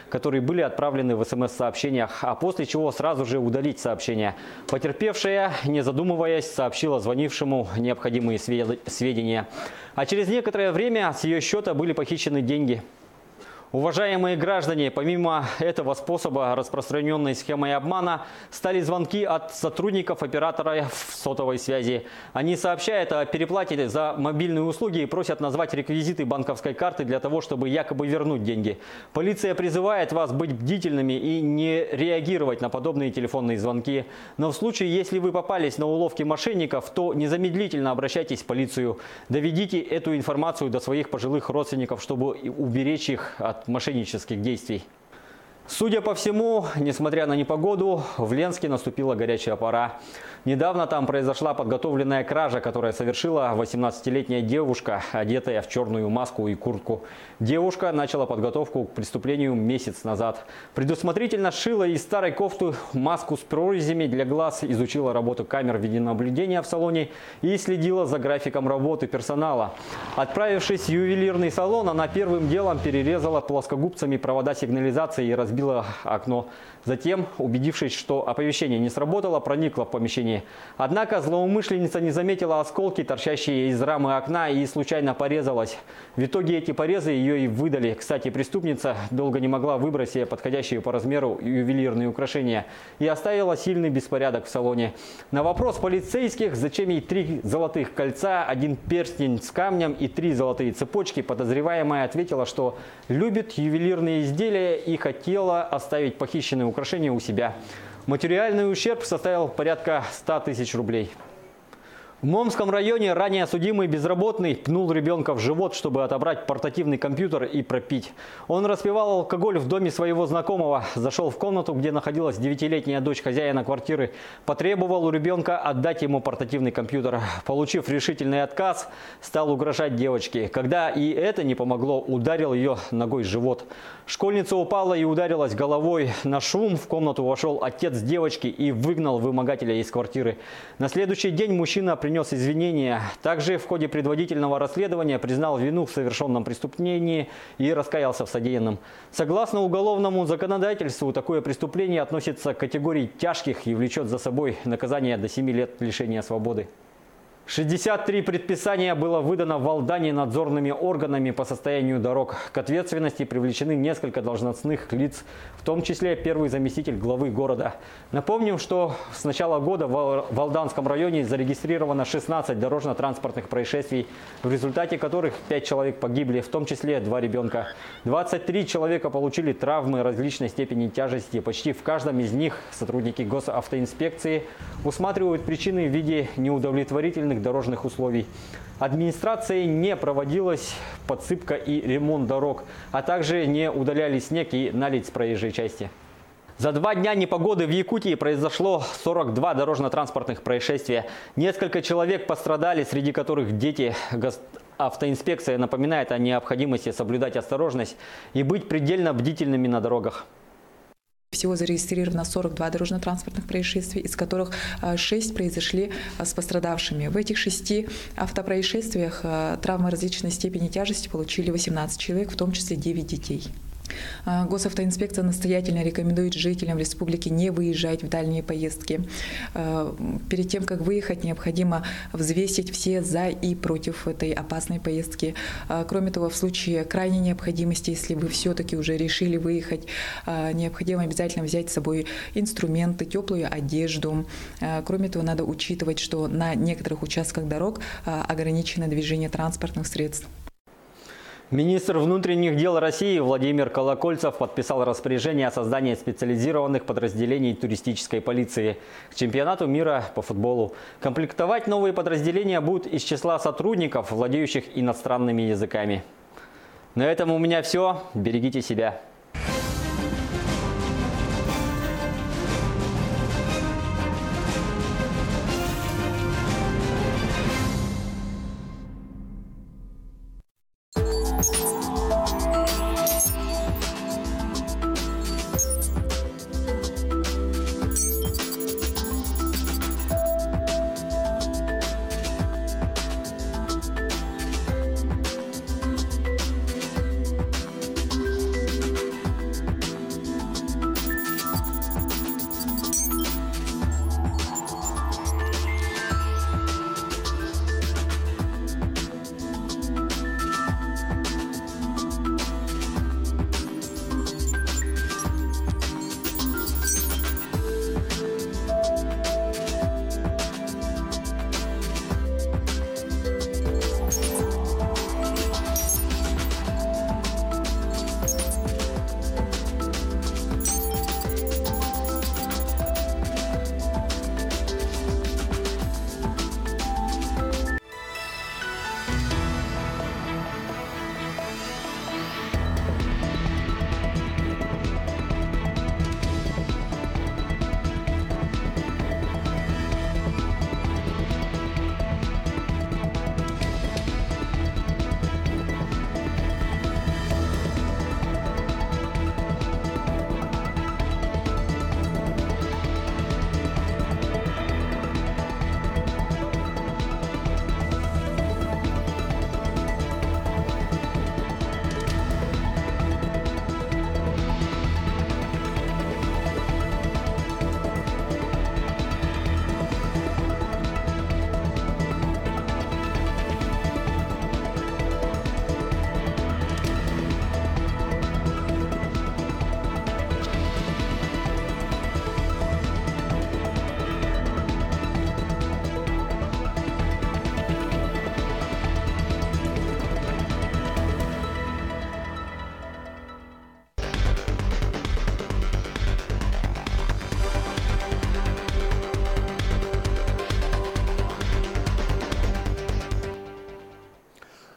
которые были отправлены в СМС-сообщениях, а после чего сразу же удалить сообщение. Потерпевшая, не задумываясь, сообщила звонившему необходимые сведения. А через некоторое время с ее счета были похищены деньги. Уважаемые граждане, помимо этого способа распространенной схемой обмана стали звонки от сотрудников оператора сотовой связи. Они сообщают о переплате за мобильные услуги и просят назвать реквизиты банковской карты для того, чтобы якобы вернуть деньги. Полиция призывает вас быть бдительными и не реагировать на подобные телефонные звонки. Но в случае, если вы попались на уловки мошенников, то незамедлительно обращайтесь в полицию. Доведите эту информацию до своих пожилых родственников, чтобы уберечь их от мошеннических действий. Судя по всему, несмотря на непогоду, в Ленске наступила горячая пора. Недавно там произошла подготовленная кража, которую совершила 18-летняя девушка, одетая в черную маску и куртку. Девушка начала подготовку к преступлению месяц назад. Предусмотрительно сшила из старой кофты маску с прорезями для глаз, изучила работу камер видеонаблюдения в салоне и следила за графиком работы персонала. Отправившись в ювелирный салон, она первым делом перерезала плоскогубцами провода сигнализации и разбила окно. Затем, убедившись, что оповещение не сработало, проникла в помещение. Однако злоумышленница не заметила осколки, торчащие из рамы окна, и случайно порезалась. В итоге эти порезы ее и выдали. Кстати, преступница долго не могла выбрать себе подходящие по размеру ювелирные украшения и оставила сильный беспорядок в салоне. На вопрос полицейских, зачем ей 3 золотых кольца, 1 перстень с камнем и 3 золотые цепочки, подозреваемая ответила, что любит ювелирные изделия и хотела оставить похищенные украшения у себя. Материальный ущерб составил порядка 100 тысяч рублей. В Момском районе ранее судимый безработный пнул ребенка в живот, чтобы отобрать портативный компьютер и пропить. Он распивал алкоголь в доме своего знакомого, зашел в комнату, где находилась 9-летняя дочь хозяина квартиры, потребовал у ребенка отдать ему портативный компьютер. Получив решительный отказ, стал угрожать девочке. Когда и это не помогло, ударил ее ногой в живот. Школьница упала и ударилась головой. На шум в комнату вошел отец девочки и выгнал вымогателя из квартиры. На следующий день мужчина принес извинения. Также в ходе предварительного расследования признал вину в совершенном преступлении и раскаялся в содеянном. Согласно уголовному законодательству, такое преступление относится к категории тяжких и влечет за собой наказание до 7 лет лишения свободы. 63 предписания было выдано в Алдане надзорными органами по состоянию дорог. К ответственности привлечены несколько должностных лиц, в том числе первый заместитель главы города. Напомним, что с начала года в Алданском районе зарегистрировано 16 дорожно-транспортных происшествий, в результате которых 5 человек погибли, в том числе 2 ребенка. 23 человека получили травмы различной степени тяжести. Почти в каждом из них сотрудники госавтоинспекции усматривают причины в виде неудовлетворительных дорожных условий. Администрацией не проводилась подсыпка и ремонт дорог, а также не удаляли снег и наледь с проезжей части. За 2 дня непогоды в Якутии произошло 42 дорожно-транспортных происшествия. Несколько человек пострадали, среди которых дети. Автоинспекция напоминает о необходимости соблюдать осторожность и быть предельно бдительными на дорогах. Всего зарегистрировано 42 дорожно-транспортных происшествий, из которых 6 произошли с пострадавшими. В этих 6 автопроисшествиях травмы различной степени тяжести получили 18 человек, в том числе 9 детей. Госавтоинспекция настоятельно рекомендует жителям республики не выезжать в дальние поездки. Перед тем, как выехать, необходимо взвесить все за и против этой опасной поездки. Кроме того, в случае крайней необходимости, если вы все-таки уже решили выехать, необходимо обязательно взять с собой инструменты, теплую одежду. Кроме того, надо учитывать, что на некоторых участках дорог ограничено движение транспортных средств. Министр внутренних дел России Владимир Колокольцев подписал распоряжение о создании специализированных подразделений туристической полиции к чемпионату мира по футболу. Комплектовать новые подразделения будут из числа сотрудников, владеющих иностранными языками. На этом у меня все. Берегите себя.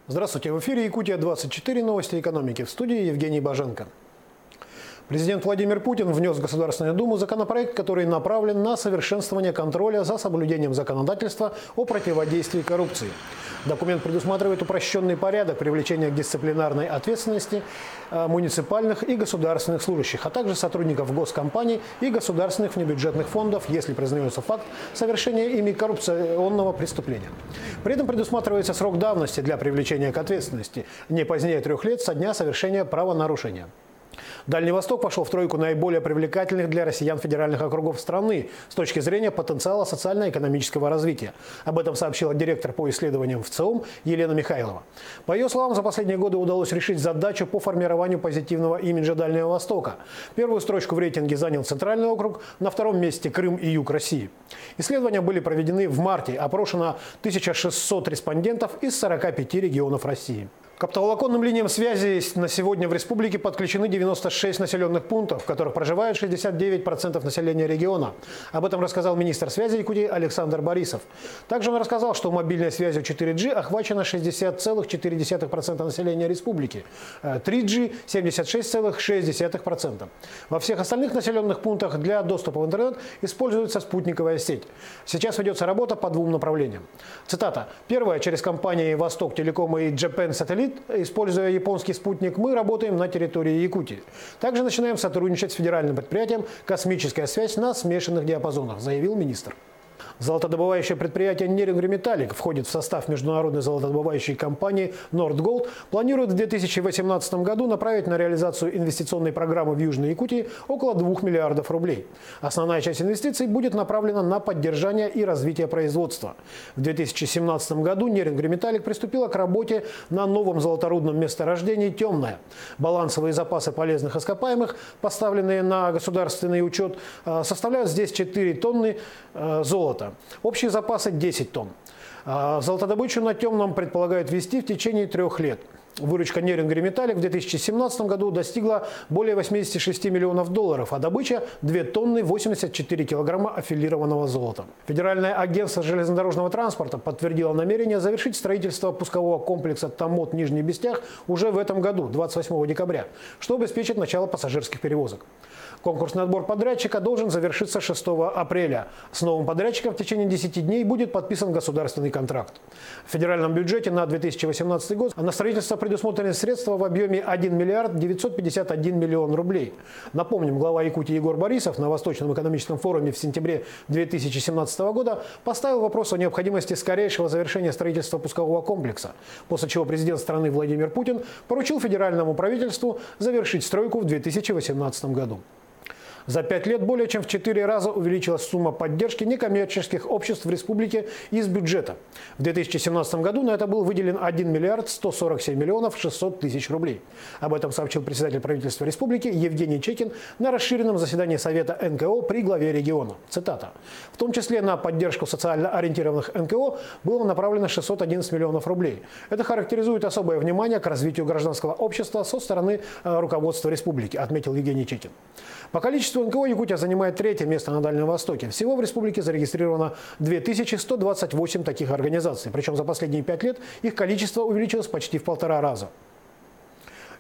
Здравствуйте, в эфире Якутия-24, новости экономики. В студии Евгений Баженко. Президент Владимир Путин внес в Государственную Думу законопроект, который направлен на совершенствование контроля за соблюдением законодательства о противодействии коррупции. Документ предусматривает упрощенный порядок привлечения к дисциплинарной ответственности муниципальных и государственных служащих, а также сотрудников госкомпаний и государственных внебюджетных фондов, если признается факт совершения ими коррупционного преступления. При этом предусматривается срок давности для привлечения к ответственности не позднее 3 лет со дня совершения правонарушения. Дальний Восток пошел в тройку наиболее привлекательных для россиян федеральных округов страны с точки зрения потенциала социально-экономического развития. Об этом сообщила директор по исследованиям ВЦИОМ Елена Михайлова. По ее словам, за последние годы удалось решить задачу по формированию позитивного имиджа Дальнего Востока. Первую строчку в рейтинге занял Центральный округ, на втором месте Крым и Юг России. Исследования были проведены в марте, опрошено 1600 респондентов из 45 регионов России. К оптоволоконным линиям связи на сегодня в республике подключены 96 населенных пунктов, в которых проживает 69% населения региона. Об этом рассказал министр связи Якутии Александр Борисов. Также он рассказал, что мобильной связью 4G охвачено 60,4% населения республики, 3G – 76,6%. Во всех остальных населенных пунктах для доступа в интернет используется спутниковая сеть. Сейчас ведется работа по 2 направлениям. Цитата. «Первое, через компании «Восток Телеком» и Japan Satellite, используя японский спутник, мы работаем на территории Якутии. Также начинаем сотрудничать с федеральным предприятием «Космическая связь» на смешанных диапазонах», заявил министр. Золотодобывающее предприятие «Нерингметаллик» входит в состав международной золотодобывающей компании «Нордголд», планирует в 2018 году направить на реализацию инвестиционной программы в Южной Якутии около 2 миллиардов рублей. Основная часть инвестиций будет направлена на поддержание и развитие производства. В 2017 году «Нерингметаллик» приступила к работе на новом золоторудном месторождении «Темное». Балансовые запасы полезных ископаемых, поставленные на государственный учет, составляют здесь 4 тонны золота. Общие запасы 10 тонн. Золотодобычу на Темном предполагают вести в течение 3 лет. Выручка «Нерингметаллик» в 2017 году достигла более 86 миллионов долларов, а добыча – 2 тонны 84 килограмма аффилированного золота. Федеральное агентство железнодорожного транспорта подтвердило намерение завершить строительство пускового комплекса Томмот Нижний Бестях уже в этом году, 28 декабря, что обеспечит начало пассажирских перевозок. Конкурсный отбор подрядчика должен завершиться 6 апреля. С новым подрядчиком в течение 10 дней будет подписан государственный контракт. В федеральном бюджете на 2018 год на строительство предусмотрены средства в объеме 1 миллиард 951 миллион рублей. Напомним, глава Якутии Егор Борисов на Восточном экономическом форуме в сентябре 2017 года поставил вопрос о необходимости скорейшего завершения строительства пускового комплекса, после чего президент страны Владимир Путин поручил федеральному правительству завершить стройку в 2018 году. За 5 лет более чем в 4 раза увеличилась сумма поддержки некоммерческих обществ в республике из бюджета. В 2017 году на это был выделен 1 миллиард 147 миллионов 600 тысяч рублей. Об этом сообщил председатель правительства республики Евгений Чекин на расширенном заседании Совета НКО при главе региона. Цитата. В том числе на поддержку социально ориентированных НКО было направлено 611 миллионов рублей. Это характеризует особое внимание к развитию гражданского общества со стороны руководства республики, отметил Евгений Чекин. По количеству НКО Якутия занимает 3-е место на Дальнем Востоке. Всего в республике зарегистрировано 2128 таких организаций. Причем за последние 5 лет их количество увеличилось почти в 1,5 раза.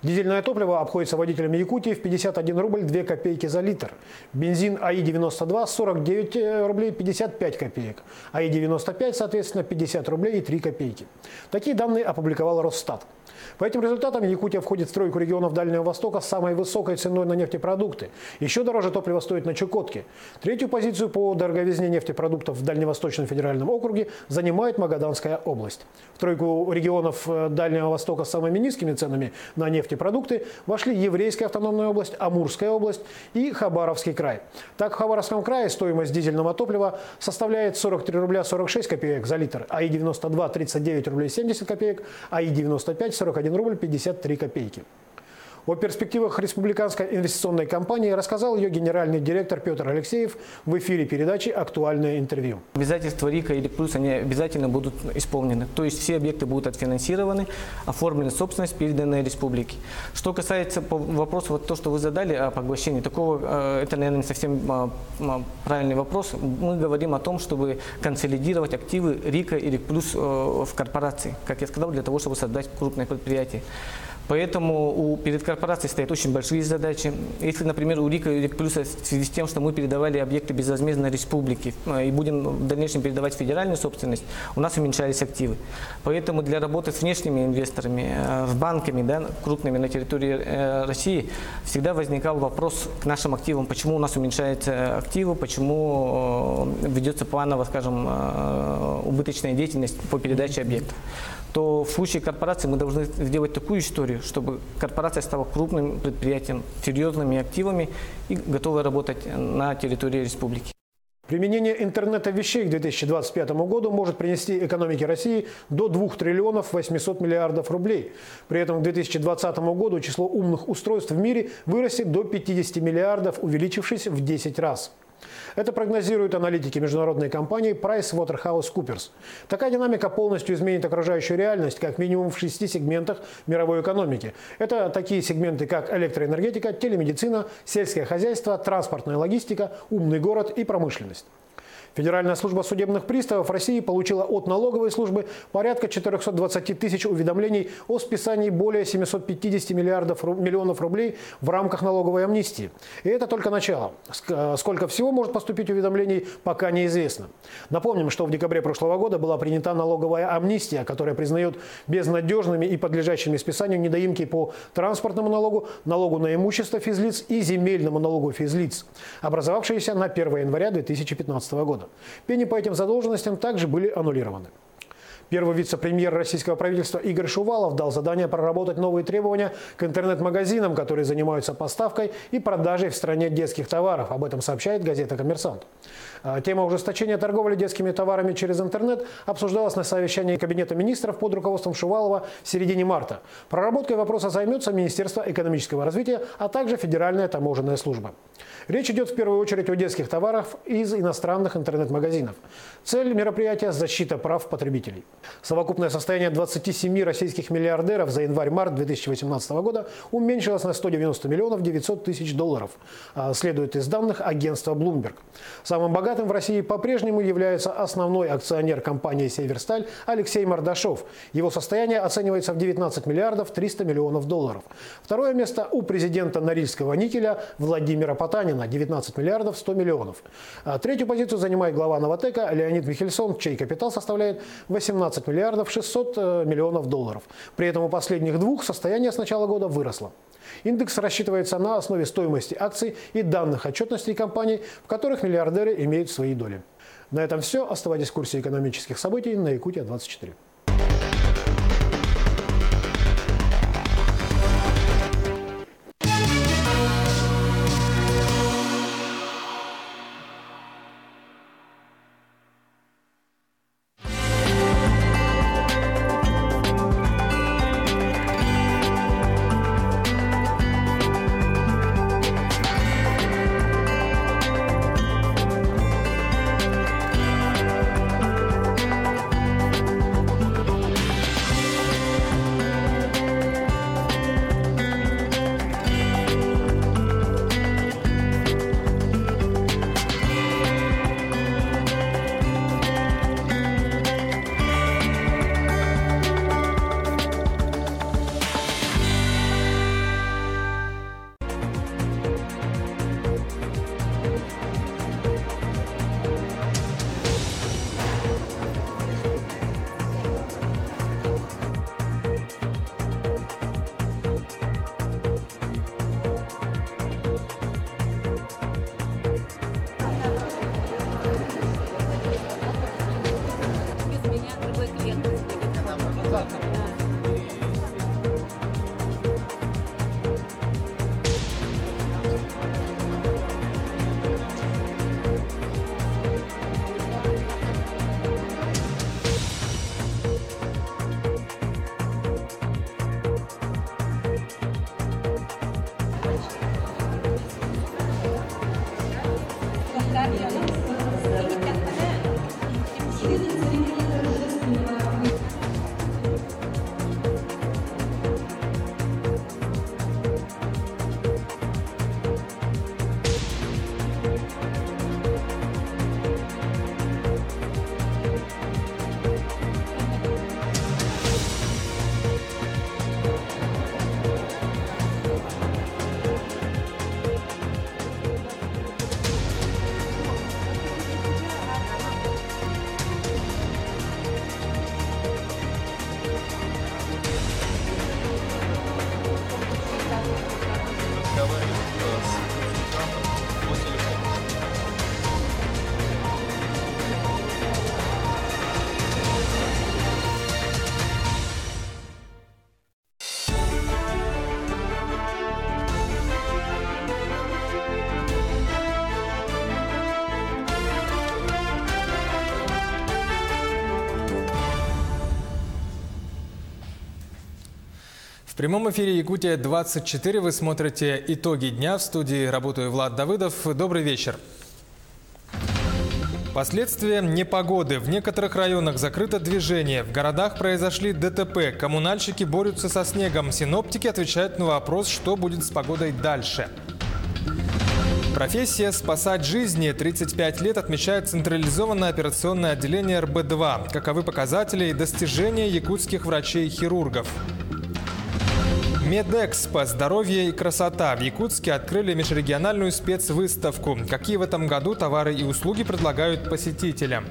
Дизельное топливо обходится водителям Якутии в 51 рубль 2 копейки за литр. Бензин АИ-92 – 49 рублей 55 копеек. АИ-95, соответственно, 50 рублей и 3 копейки. Такие данные опубликовал Росстат. По этим результатам Якутия входит в тройку регионов Дальнего Востока с самой высокой ценой на нефтепродукты. Еще дороже топливо стоит на Чукотке. 3-ю позицию по дороговизне нефтепродуктов в Дальневосточном федеральном округе занимает Магаданская область. В тройку регионов Дальнего Востока с самыми низкими ценами на нефтепродукты вошли Еврейская автономная область, Амурская область и Хабаровский край. Так, в Хабаровском крае стоимость дизельного топлива составляет 43 рубля 46 копеек за литр, АИ-92 – 39 рублей 70 копеек, АИ-95 – 41 рубль 53 копейки. О перспективах республиканской инвестиционной компании рассказал ее генеральный директор Петр Алексеев в эфире передачи «Актуальное интервью». Обязательства РИКа и РИК+, они обязательно будут исполнены. То есть все объекты будут отфинансированы, оформлены собственность, переданная республике. Что касается вопроса, вот то, что вы задали о поглощении, такого, это, наверное, не совсем правильный вопрос. Мы говорим о том, чтобы консолидировать активы РИКа и РИК+ в корпорации, как я сказал, для того, чтобы создать крупное предприятие. Поэтому перед корпорацией стоят очень большие задачи. Если, например, у РИКа и РИК+ в связи с тем, что мы передавали объекты безвозмездно республике и будем в дальнейшем передавать федеральную собственность, у нас уменьшались активы. Поэтому для работы с внешними инвесторами, с банками, да, крупными на территории России, всегда возникал вопрос к нашим активам, почему у нас уменьшаются активы, почему ведется планово, скажем, убыточная деятельность по передаче объектов. То в случае корпорации мы должны сделать такую историю, чтобы корпорация стала крупным предприятием, серьезными активами и готовой работать на территории республики. Применение интернета вещей к 2025 году может принести экономике России до 2 триллионов 800 миллиардов рублей. При этом к 2020 году число умных устройств в мире вырастет до 50 миллиардов, увеличившись в 10 раз. Это прогнозируют аналитики международной компании PricewaterhouseCoopers. Такая динамика полностью изменит окружающую реальность как минимум в 6 сегментах мировой экономики. Это такие сегменты, как электроэнергетика, телемедицина, сельское хозяйство, транспортная логистика, умный город и промышленность. Федеральная служба судебных приставов России получила от налоговой службы порядка 420 тысяч уведомлений о списании более 750 миллионов рублей в рамках налоговой амнистии. И это только начало. Сколько всего может поступить уведомлений, пока неизвестно. Напомним, что в декабре прошлого года была принята налоговая амнистия, которая признает безнадежными и подлежащими списанию недоимки по транспортному налогу, налогу на имущество физлиц и земельному налогу физлиц, образовавшиеся на 1 января 2015 года. Пени по этим задолженностям также были аннулированы. Первый вице-премьер российского правительства Игорь Шувалов дал задание проработать новые требования к интернет-магазинам, которые занимаются поставкой и продажей в стране детских товаров. Об этом сообщает газета «Коммерсант». Тема ужесточения торговли детскими товарами через интернет обсуждалась на совещании Кабинета министров под руководством Шувалова в середине марта. Проработкой вопроса займется Министерство экономического развития, а также Федеральная таможенная служба. Речь идет в первую очередь о детских товарах из иностранных интернет-магазинов. Цель мероприятия – защита прав потребителей. Совокупное состояние 27 российских миллиардеров за январь-март 2018 года уменьшилось на 190 миллионов 900 тысяч долларов, следует из данных агентства Bloomberg. Самым богатым в России по-прежнему является основной акционер компании «Северсталь» Алексей Мордашов. Его состояние оценивается в 19 миллиардов 300 миллионов долларов. Второе место у президента Норильского никеля Владимира Потанина – 19 миллиардов 100 миллионов. Третью позицию занимает глава Новатэка Леонид Михельсон, чей капитал составляет 18 миллиардов 600 миллионов долларов. При этом у последних двух состояние с начала года выросло. Индекс рассчитывается на основе стоимости акций и данных отчетностей компаний, в которых миллиардеры имеют свои доли. На этом все. Оставайтесь в курсе экономических событий на Якутия-24. В прямом эфире Якутия-24 вы смотрите «Итоги дня». В студии работаю Влад Давыдов. Добрый вечер. Последствия непогоды. В некоторых районах закрыто движение. В городах произошли ДТП. Коммунальщики борются со снегом. Синоптики отвечают на вопрос, что будет с погодой дальше. Профессия «Спасать жизни» 35 лет отмечает централизованное операционное отделение РБ-2. Каковы показатели и достижения якутских врачей-хирургов? Медэкспо «Здоровье и красота». В Якутске открыли межрегиональную спецвыставку. Какие в этом году товары и услуги предлагают посетителям?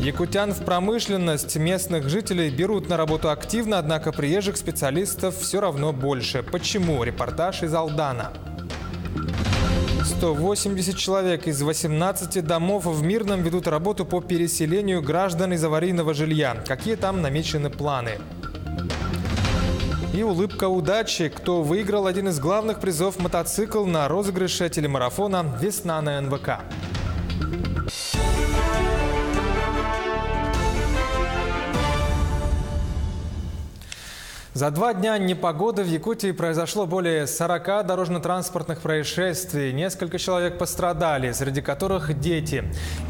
Якутян в промышленность. Местных жителей берут на работу активно, однако приезжих специалистов все равно больше. Почему? Репортаж из Алдана. 180 человек из 18 домов в Мирном ведут работу по переселению граждан из аварийного жилья. Какие там намечены планы? И улыбка удачи. Кто выиграл один из главных призов — мотоцикл на розыгрыше телемарафона «Весна на НВК». За 2 дня непогоды в Якутии произошло более 40 дорожно-транспортных происшествий. Несколько человек пострадали, среди которых дети.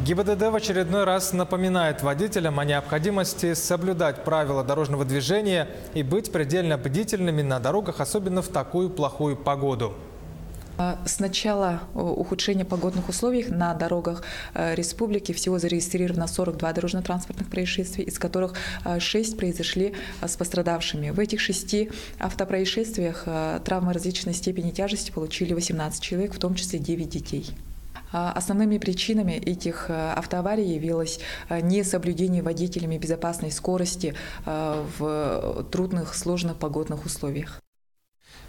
ГИБДД в очередной раз напоминает водителям о необходимости соблюдать правила дорожного движения и быть предельно бдительными на дорогах, особенно в такую плохую погоду. С начала ухудшения погодных условий на дорогах республики всего зарегистрировано 42 дорожно-транспортных происшествий, из которых 6 произошли с пострадавшими. В этих 6 автопроисшествиях травмы различной степени тяжести получили 18 человек, в том числе 9 детей. Основными причинами этих автоаварий явилось несоблюдение водителями безопасной скорости в трудных, сложных погодных условиях.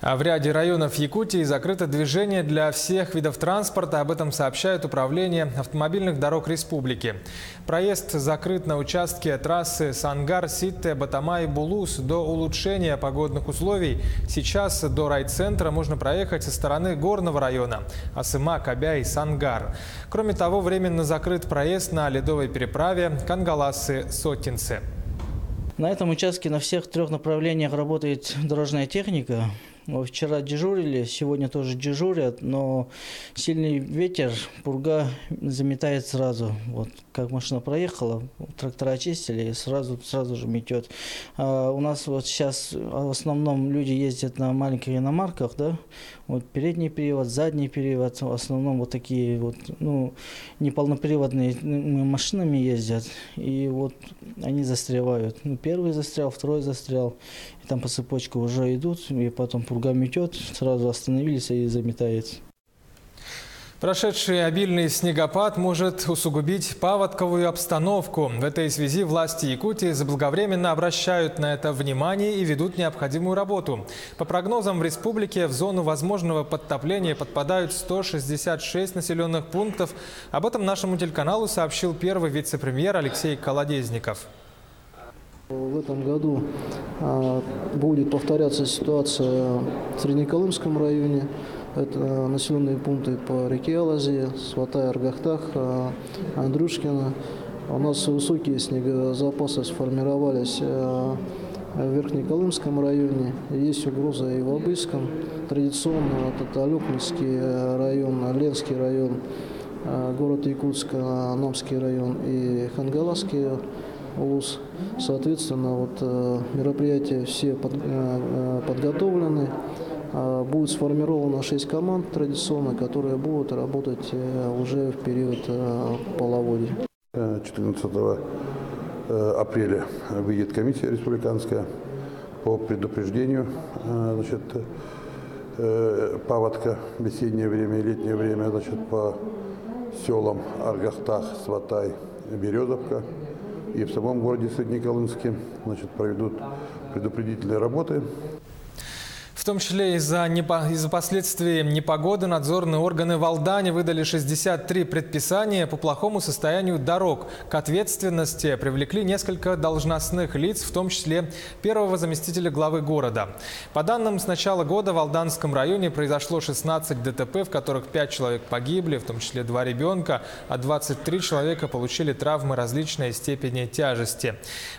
А в ряде районов Якутии закрыто движение для всех видов транспорта. Об этом сообщает Управление автомобильных дорог республики. Проезд закрыт на участке трассы Сангар, Ситте, Батама и Булус. До улучшения погодных условий сейчас до райцентра можно проехать со стороны горного района – Асыма, Кабя и Сангар. Кроме того, временно закрыт проезд на ледовой переправе Кангаласы-Сотинцы. На этом участке на всех 3 направлениях работает дорожная техника. Вчера дежурили, сегодня тоже дежурят, но сильный ветер, пурга заметает сразу. Вот как машина проехала, трактора очистили и сразу же метет. У нас вот сейчас в основном люди ездят на маленьких иномарках, да? Вот передний привод, задний привод, в основном вот такие вот, неполноприводные машинами ездят, и вот они застревают. Первый застрял, второй застрял, и там по цепочке уже идут, и потом пурга метет, сразу остановились и заметает. Прошедший обильный снегопад может усугубить паводковую обстановку. В этой связи власти Якутии заблаговременно обращают на это внимание и ведут необходимую работу. По прогнозам, в республике в зону возможного подтопления подпадают 166 населенных пунктов. Об этом нашему телеканалу сообщил первый вице-премьер Алексей Колодезников. В этом году будет повторяться ситуация в Среднеколымском районе. Это населенные пункты по реке Алазе, Сватай, Аргахтах, Андрюшкино. У нас высокие снегозапасы сформировались в Верхнеколымском районе. Есть угроза и в Абыйском. Традиционно это Алюкминский район, Ленский район, город Якутск, Намский район и Хангаласский улус. Соответственно, мероприятия все подготовлены. Будет сформировано 6 команд традиционно, которые будут работать уже в период половодья. 14 апреля выйдет комиссия республиканская по предупреждению паводка в весеннее время и летнее время по селам Аргахтах, Сватай, Березовка. И в самом городе Среднеколымске проведут предупредительные работы. В том числе из-за последствий непогоды надзорные органы в Алдане выдали 63 предписания по плохому состоянию дорог. К ответственности привлекли несколько должностных лиц, в том числе первого заместителя главы города. По данным с начала года в Алданском районе произошло 16 ДТП, в которых 5 человек погибли, в том числе 2 ребенка, а 23 человека получили травмы различной степени тяжести.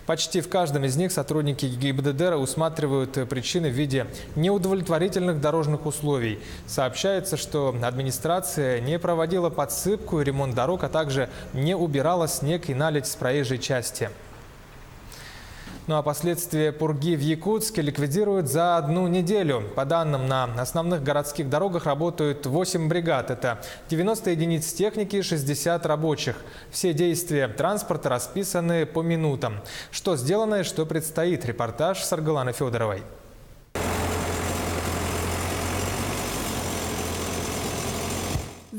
Почти в каждом из них сотрудники ГИБДД усматривают причины в виде неудовлетворительных дорожных условий. Сообщается, что администрация не проводила подсыпку и ремонт дорог, а также не убирала снег и наледь с проезжей части. Ну а последствия пурги в Якутске ликвидируют за 1 неделю. По данным, на основных городских дорогах работают 8 бригад. Это 90 единиц техники и 60 рабочих. Все действия транспорта расписаны по минутам. Что сделано и что предстоит? Репортаж с Аргаланы Федоровой.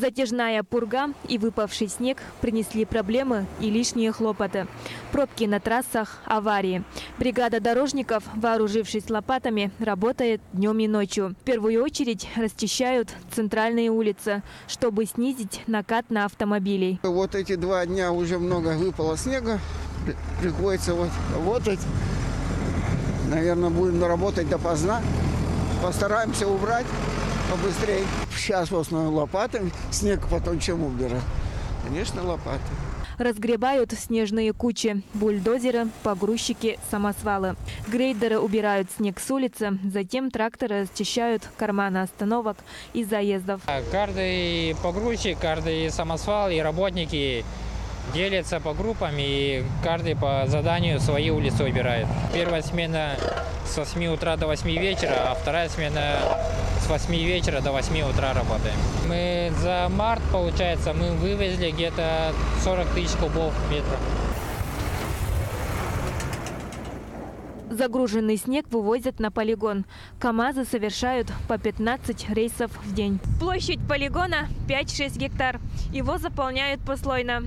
Затяжная пурга и выпавший снег принесли проблемы и лишние хлопоты. Пробки на трассах, аварии. Бригада дорожников, вооружившись лопатами, работает днем и ночью. В первую очередь расчищают центральные улицы, чтобы снизить накат на автомобилей. Вот эти 2 дня уже много выпало снега. Приходится работать. Наверное, будем работать допоздна. Постараемся убрать побыстрее. Сейчас в основном лопатами. Снег потом чем убирать? Конечно, лопаты. Разгребают снежные кучи. Бульдозеры, погрузчики, самосвалы. Грейдеры убирают снег с улицы. Затем тракторы расчищают карманы остановок и заездов. Каждый погрузчик, каждый самосвал и работники делятся по группам, и каждый по заданию свои улицы убирает. Первая смена с 8 утра до 8 вечера, а вторая смена с 8 вечера до 8 утра работаем. Мы за март, получается, мы вывезли где-то 40 тысяч кубов метра. Загруженный снег вывозят на полигон. КАМАЗы совершают по 15 рейсов в день. Площадь полигона 5-6 гектар. Его заполняют послойно.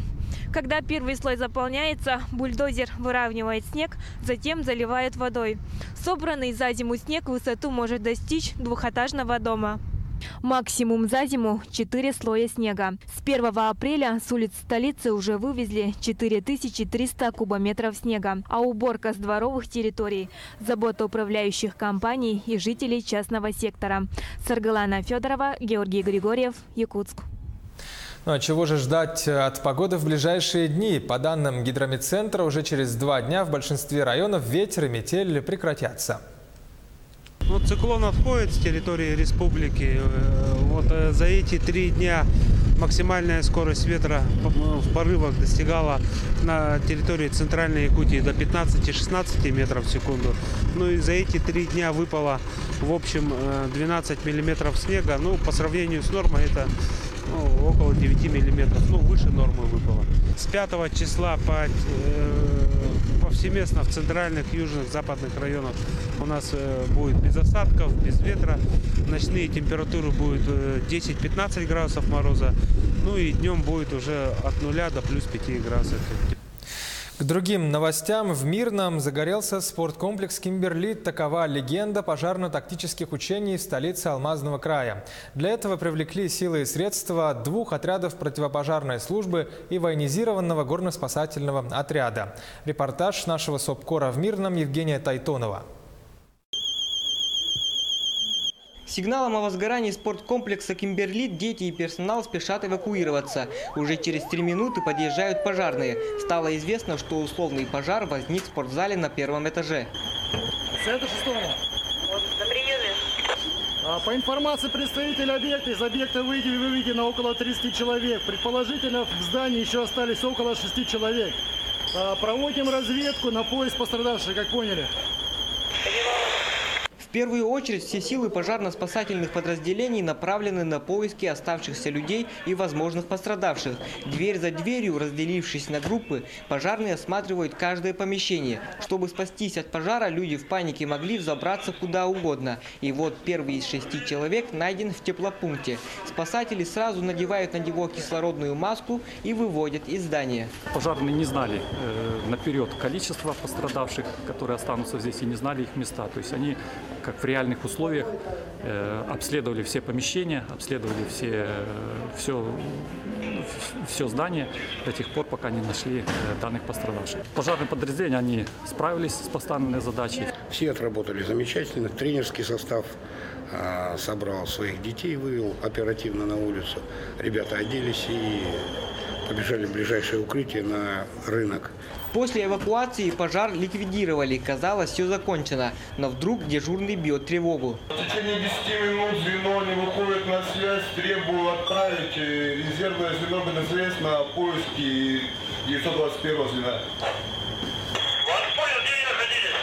Когда первый слой заполняется, бульдозер выравнивает снег, затем заливает водой. Собранный за зиму снег высоту может достичь двухэтажного дома. Максимум за зиму 4 слоя снега. С 1 апреля с улиц столицы уже вывезли 4300 кубометров снега. А уборка с дворовых территорий – забота управляющих компаний и жителей частного сектора. Саргалана Федорова, Георгий Григорьев, Якутск. Ну а чего же ждать от погоды в ближайшие дни? По данным Гидромедцентра, уже через 2 дня в большинстве районов ветер и метель прекратятся. Циклон отходит с территории республики. Вот за эти 3 дня максимальная скорость ветра в порывах достигала на территории центральной Якутии до 15-16 метров в секунду. Ну и за эти 3 дня выпало в общем 12 миллиметров снега. Ну, по сравнению с нормой это около 9 миллиметров, выше нормы выпало. С 5 числа повсеместно в центральных, южных, западных районах у нас будет без осадков, без ветра. Ночные температуры будут 10-15 градусов мороза. Ну и днем будет уже от 0 до плюс 5 градусов. К другим новостям. В Мирном загорелся спорткомплекс «Кимберлит». Такова легенда пожарно-тактических учений в столице Алмазного края. Для этого привлекли силы и средства 2 отрядов противопожарной службы и военизированного горно-спасательного отряда. Репортаж нашего СОПКОРа в Мирном Евгения Тайтонова. Сигналом о возгорании спорткомплекса «Кимберлит» дети и персонал спешат эвакуироваться. Уже через 3 минуты подъезжают пожарные. Стало известно, что условный пожар возник в спортзале на 1-м этаже. Центр 6-го. На приеме. По информации представителя объекта, из объекта выведено около 30 человек. Предположительно, в здании еще остались около 6 человек. Проводим разведку на поиск пострадавших, как поняли. В первую очередь все силы пожарно-спасательных подразделений направлены на поиски оставшихся людей и возможных пострадавших. Дверь за дверью, разделившись на группы, пожарные осматривают каждое помещение. Чтобы спастись от пожара, люди в панике могли взобраться куда угодно. И вот первый из 6 человек найден в теплопункте. Спасатели сразу надевают на него кислородную маску и выводят из здания. Пожарные не знали наперед количество пострадавших, которые останутся здесь, и не знали их места. То есть они, как в реальных условиях, обследовали все помещения, обследовали все здание до тех пор, пока не нашли данных пострадавших. Пожарные подразделения, они справились с поставленной задачей. Все отработали замечательно. Тренерский состав собрал своих детей, вывел оперативно на улицу. Ребята оделись и побежали в ближайшее укрытие на рынок. После эвакуации пожар ликвидировали. Казалось, все закончено. Но вдруг дежурный бьет тревогу. В течение 10 минут звено не выходит на связь. Требую отправить резервное звено БНСС на поиски 921 звена. Вас понял, где вы находились?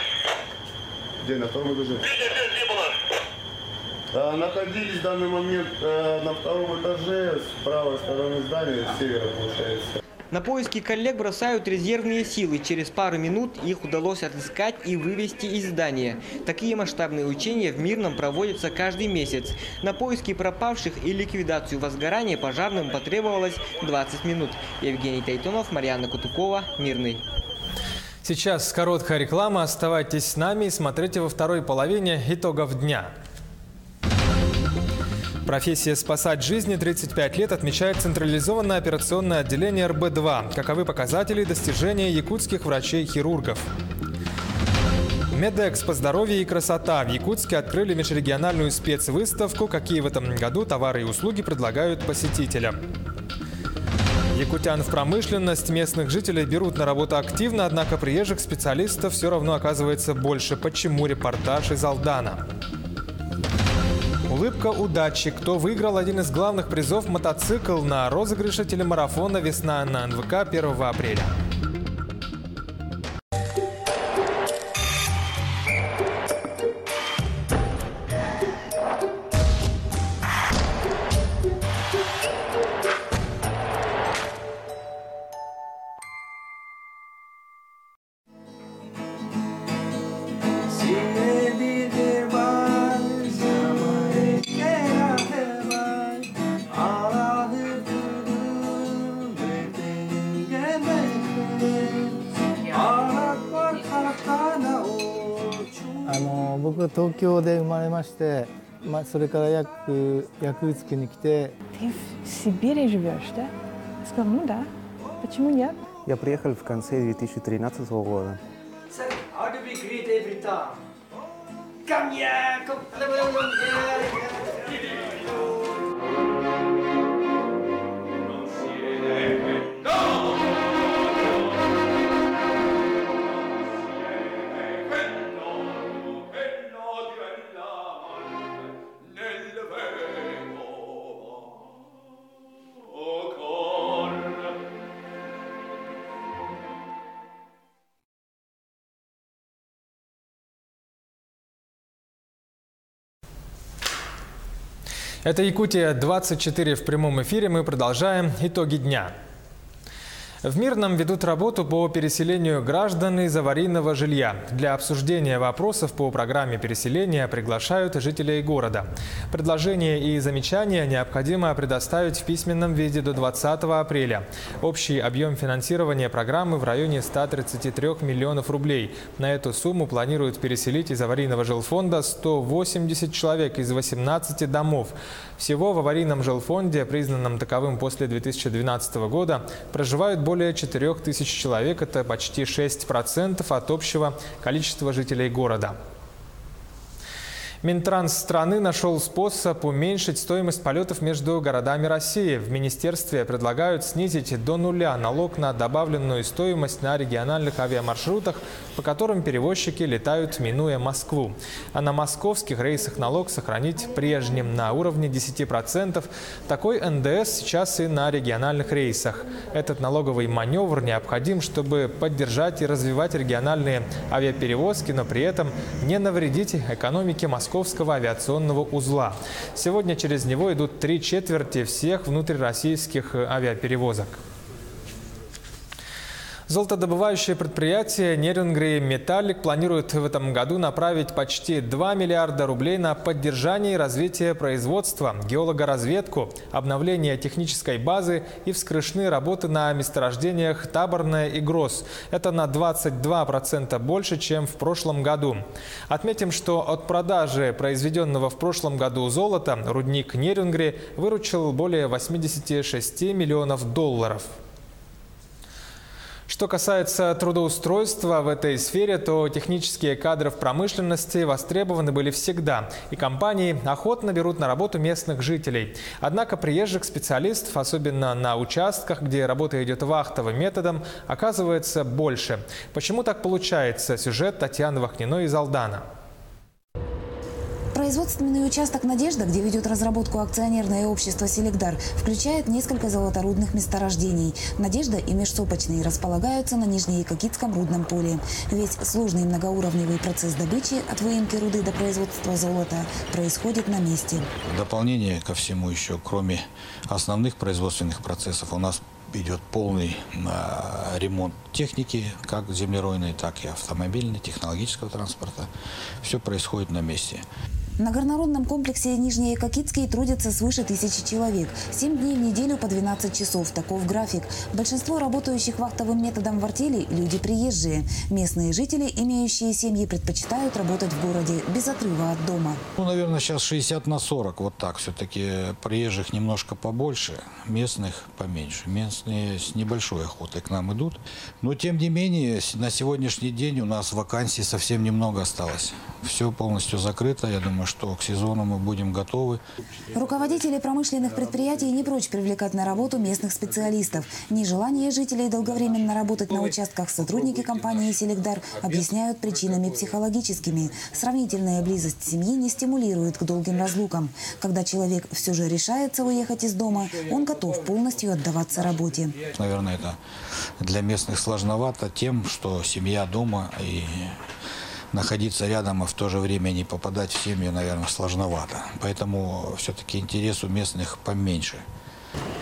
Где, на 2-м этаже? Где было? Находились в данный момент на 2-м этаже, с правой стороны здания, с севера, получается. На поиски коллег бросают резервные силы. Через пару минут их удалось отыскать и вывести из здания. Такие масштабные учения в Мирном проводятся каждый месяц. На поиски пропавших и ликвидацию возгорания пожарным потребовалось 20 минут. Евгений Тайтунов, Марьяна Кутукова, Мирный. Сейчас короткая реклама. Оставайтесь с нами и смотрите во второй половине итогов дня. Профессия «Спасать жизни» 35 лет отмечает централизованное операционное отделение РБ-2. Каковы показатели достижения якутских врачей-хирургов? Медэкспо «Здоровье и красота». В Якутске открыли межрегиональную спецвыставку. Какие в этом году товары и услуги предлагают посетителям? Якутян в промышленность местных жителей берут на работу активно, однако приезжих специалистов все равно оказывается больше. Почему? Репортаж из Алдана. Улыбка удачи. Кто выиграл один из главных призов — мотоцикл на розыгрыше телемарафона «Весна» на НВК 1 апреля. Ты в Сибири живешь, да? Сказал, ну да. Почему нет? Я приехал в конце 2013 года. How do we greet every time? Come here, come. Это Якутия-24 в прямом эфире. Мы продолжаем итоги дня. В Мирном ведут работу по переселению граждан из аварийного жилья. Для обсуждения вопросов по программе переселения приглашают жителей города. Предложения и замечания необходимо предоставить в письменном виде до 20 апреля. Общий объем финансирования программы в районе 133 миллионов рублей. На эту сумму планируют переселить из аварийного жилфонда 180 человек из 18 домов. Всего в аварийном жилфонде, признанном таковым после 2012 года, проживают более 4000 человек. Это почти 6% от общего количества жителей города. Минтранс страны нашел способ уменьшить стоимость полетов между городами России. В министерстве предлагают снизить до нуля налог на добавленную стоимость на региональных авиамаршрутах, по которым перевозчики летают, минуя Москву. А на московских рейсах налог сохранить прежним на уровне 10%. Такой НДС сейчас и на региональных рейсах. Этот налоговый маневр необходим, чтобы поддержать и развивать региональные авиаперевозки, но при этом не навредить экономике Московского авиационного узла. Сегодня через него идут 3/4 всех внутрироссийских авиаперевозок. Золотодобывающее предприятие «Нерюнгри Металлик» планирует в этом году направить почти 2 миллиарда рублей на поддержание и развитие производства, геологоразведку, обновление технической базы и вскрышные работы на месторождениях Таборное и Гроз. Это на 22% больше, чем в прошлом году. Отметим, что от продажи произведенного в прошлом году золота рудник «Нерюнгри» выручил более 86 миллионов долларов. Что касается трудоустройства в этой сфере, то технические кадры в промышленности востребованы были всегда, и компании охотно берут на работу местных жителей. Однако приезжих специалистов, особенно на участках, где работа идет вахтовым методом, оказывается больше. Почему так получается? Сюжет Татьяны Вахниной из Алдана. Производственный участок «Надежда», где ведет разработку акционерное общество «Селегдар», включает несколько золоторудных месторождений. «Надежда» и «Межсопочный» располагаются на Нижнеякокитском рудном поле. Весь сложный многоуровневый процесс добычи от выемки руды до производства золота происходит на месте. В дополнение ко всему еще, кроме основных производственных процессов, у нас идет полный ремонт техники, как землеройной, так и автомобильной, технологического транспорта. Все происходит на месте. На горнорудном комплексе Нижний Якокитский трудятся свыше 1000 человек. 7 дней в неделю по 12 часов. Таков график. Большинство работающих вахтовым методом в артели – люди приезжие. Местные жители, имеющие семьи, предпочитают работать в городе без отрыва от дома. Ну, наверное, сейчас 60/40, вот так. Все-таки приезжих немножко побольше, местных поменьше. Местные с небольшой охотой к нам идут. Но, тем не менее, на сегодняшний день у нас вакансий совсем немного осталось. Все полностью закрыто. Я думаю, что к сезону мы будем готовы. Руководители промышленных предприятий не прочь привлекать на работу местных специалистов. Нежелание жителей долговременно работать на участках сотрудники компании «Селигдар» объясняют причинами психологическими. Сравнительная близость семьи не стимулирует к долгим разлукам. Когда человек все же решается уехать из дома, он готов полностью отдаваться работе. Наверное, это для местных сложновато тем, что семья дома и находиться рядом, а в то же время не попадать в семью, наверное, сложновато. Поэтому все-таки интерес у местных поменьше.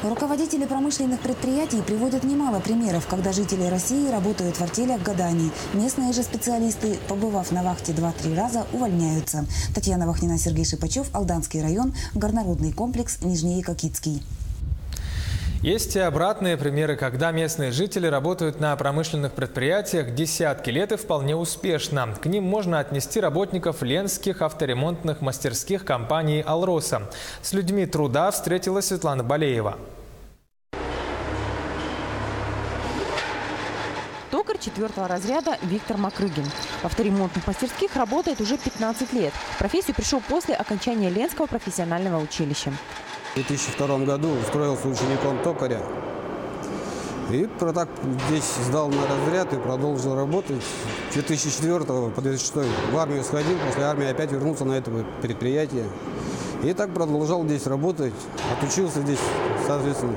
Руководители промышленных предприятий приводят немало примеров, когда жители России работают в артелях годами. Местные же специалисты, побывав на вахте 2-3 раза, увольняются. Татьяна Вахнина, Сергей Шипачев, Алданский район, горнорудный комплекс Нижний Якокитский. Есть и обратные примеры, когда местные жители работают на промышленных предприятиях десятки лет и вполне успешно. К ним можно отнести работников ленских авторемонтных мастерских компаний «Алроса». С людьми труда встретилась Светлана Балеева. Токарь 4-го разряда Виктор Макрыгин. В авторемонтных мастерских работает уже 15 лет. В профессию пришел после окончания Ленского профессионального училища. В 2002 году устроился учеником токаря. И так здесь сдал на разряд и продолжил работать. С 2004 по 2006 в армию сходил, после армии опять вернулся на это предприятие. И так продолжал здесь работать. Отучился здесь, соответственно,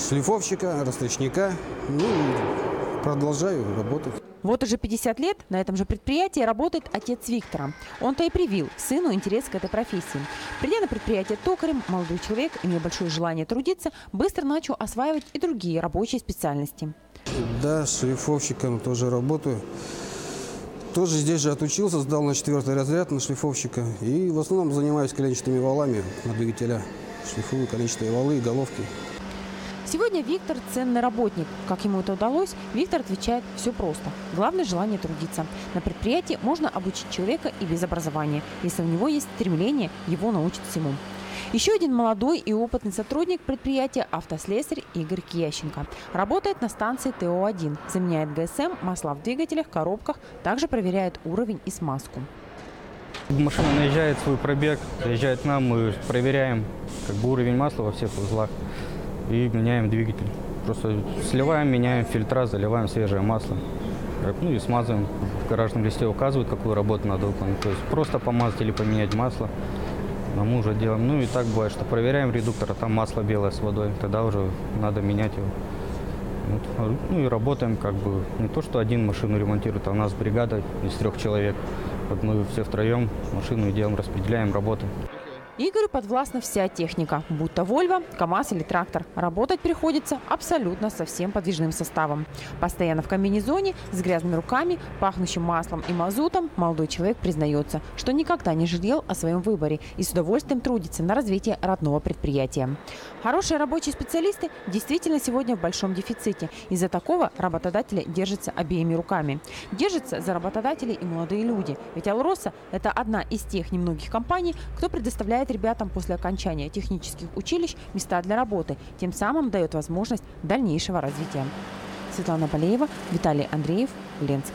шлифовщика, росточника. Ну и продолжаю работать. Вот уже 50 лет на этом же предприятии работает отец Виктора. Он-то и привил сыну интерес к этой профессии. Придя на предприятие токарем, молодой человек, имея большое желание трудиться, быстро начал осваивать и другие рабочие специальности. Да, шлифовщиком тоже работаю. Тоже здесь же отучился, сдал на 4-й разряд на шлифовщика. И в основном занимаюсь коленчатыми валами на двигателя. Шлифую коленчатые валы и головки. Сегодня Виктор – ценный работник. Как ему это удалось, Виктор отвечает: все просто. Главное – желание трудиться. На предприятии можно обучить человека и без образования. Если у него есть стремление, его научат всему. Еще один молодой и опытный сотрудник предприятия – автослесарь Игорь Киященко. Работает на станции ТО-1. Заменяет ГСМ, масла в двигателях, коробках. Также проверяет уровень и смазку. Машина наезжает свой пробег, заезжает к нам, мы проверяем уровень масла во всех узлах. И меняем двигатель. Просто сливаем, меняем фильтра, заливаем свежее масло. Ну и смазываем. В гаражном листе указывают, какую работу надо выполнить. То есть просто помазать или поменять масло. А мы уже делаем. Ну и так бывает, что проверяем редуктор, а там масло белое с водой. Тогда уже надо менять его. Вот. Ну и работаем не то, что один машину ремонтирует, а у нас бригада из 3 человек. Вот мы все втроем машину делаем, распределяем, работаем. Игорю подвластна вся техника, будь то Вольво, КамАЗ или трактор. Работать приходится абсолютно со всем подвижным составом. Постоянно в комбинезоне, с грязными руками, пахнущим маслом и мазутом, молодой человек признается, что никогда не жалел о своем выборе и с удовольствием трудится на развитие родного предприятия. Хорошие рабочие специалисты действительно сегодня в большом дефиците. Из-за такого работодатели держатся обеими руками. Держатся за работодателей и молодые люди. Ведь «Алроса» – это одна из тех немногих компаний, кто предоставляет ребятам после окончания технических училищ места для работы, тем самым дает возможность дальнейшего развития. Светлана Балеева, Виталий Андреев, Ленск.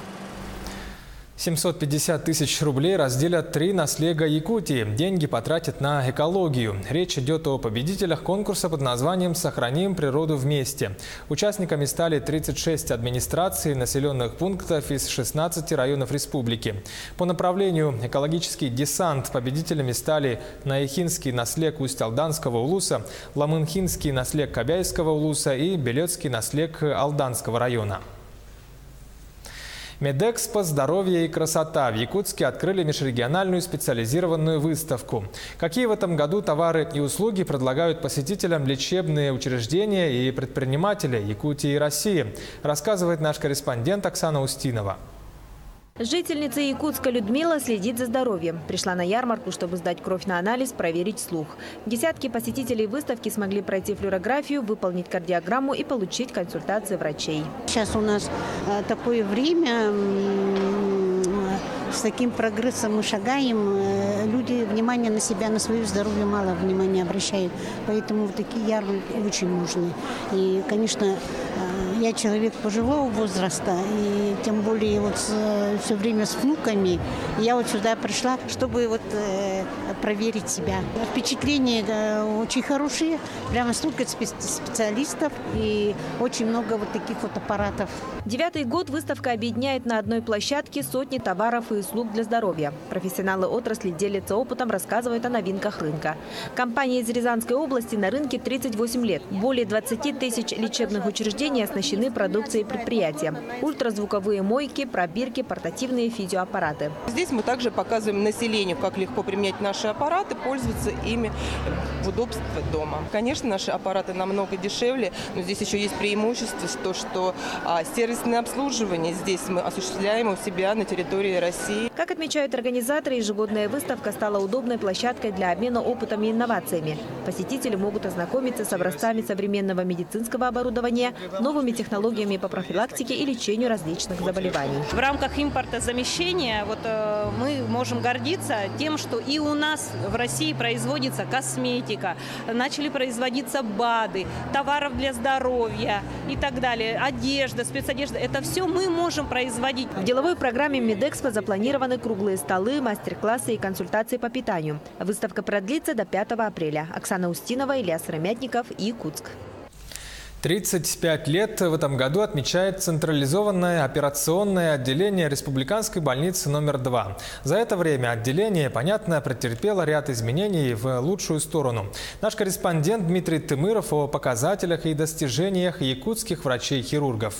750 тысяч рублей разделят 3 наследия Якутии. Деньги потратят на экологию. Речь идет о победителях конкурса под названием «Сохраним природу вместе». Участниками стали 36 администраций населенных пунктов из 16 районов республики. По направлению «Экологический десант» победителями стали Наихинский наслег Усть-Алданского улуса, Ламынхинский наслег Кобяйского улуса и Белецкий наслег Алданского района. Медэкспо «Здоровье и красота» в Якутске открыли межрегиональную специализированную выставку. Какие в этом году товары и услуги предлагают посетителям лечебные учреждения и предприниматели Якутии и России, рассказывает наш корреспондент Оксана Устинова. Жительница Якутска Людмила следит за здоровьем. Пришла на ярмарку, чтобы сдать кровь на анализ, проверить слух. Десятки посетителей выставки смогли пройти флюорографию, выполнить кардиограмму и получить консультации врачей. Сейчас у нас такое время, с таким прогрессом мы шагаем. Люди внимание на себя, на свое здоровье мало внимания обращают. Поэтому вот такие ярмарки очень нужны. И, конечно, я человек пожилого возраста, и тем более вот все время с внуками. Я вот сюда пришла, чтобы вот проверить себя. Впечатления очень хорошие, прямо столько специалистов и очень много вот таких вот аппаратов. 9-й год выставка объединяет на одной площадке сотни товаров и услуг для здоровья. Профессионалы отрасли делятся опытом, рассказывают о новинках рынка. Компания из Рязанской области на рынке 38 лет. Более 20 тысяч лечебных учреждений оснащены продукцией предприятия. Ультразвуковые мойки, пробирки, портативные физиоаппараты. Здесь мы также показываем населению, как легко применять наши аппараты, пользоваться ими в удобстве дома. Конечно, наши аппараты намного дешевле, но здесь еще есть преимущество, что сервисное обслуживание здесь мы осуществляем у себя на территории России. Как отмечают организаторы, ежегодная выставка стала удобной площадкой для обмена опытом и инновациями. Посетители могут ознакомиться с образцами современного медицинского оборудования, новыми технологиями по профилактике и лечению различных заболеваний. В рамках импортозамещения мы можем гордиться тем, что и у нас в России производится косметика, начали производиться БАДы, товаров для здоровья и так далее, одежда, спецодежда. Это все мы можем производить. В деловой программе Медэкспо запланированы круглые столы, мастер-классы и консультации по питанию. Выставка продлится до 5 апреля. Оксана Устинова, Ильяс Рамятников, Якутск. 35 лет в этом году отмечает централизованное операционное отделение Республиканской больницы номер 2. За это время отделение, понятно, претерпело ряд изменений в лучшую сторону. Наш корреспондент Дмитрий Тымыров о показателях и достижениях якутских врачей-хирургов.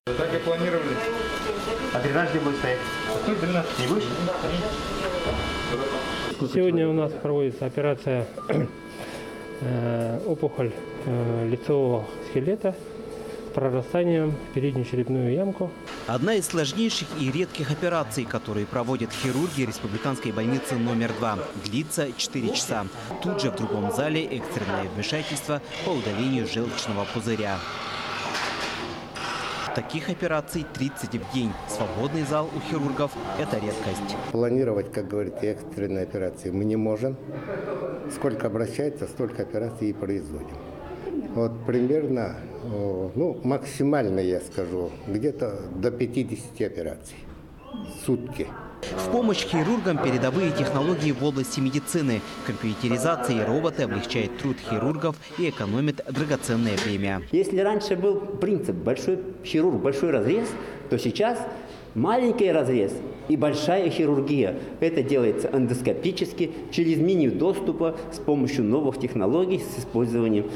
Так и планировали. А дренаж где будет стоять? Какой дренаж? Не выше? Сегодня у нас проводится операция опухоль лицевого скелета с прорастанием в переднюю черепную ямку. Одна из сложнейших и редких операций, которые проводят хирурги Республиканской больницы номер 2. Длится 4 часа. Тут же в другом зале экстренное вмешательство по удалению желчного пузыря. Таких операций 30 в день. Свободный зал у хирургов – это редкость. Планировать, как говорите, экстренные операции мы не можем. Сколько обращается, столько операций и производим. Вот примерно, максимально, я скажу, где-то до 50 операций в сутки. В помощь хирургам передовые технологии в области медицины. Компьютеризация и роботы облегчают труд хирургов и экономят драгоценное время. Если раньше был принцип большой хирург, большой разрез, то сейчас маленький разрез и большая хирургия. Это делается эндоскопически, через меню доступа, с помощью новых технологий, с использованием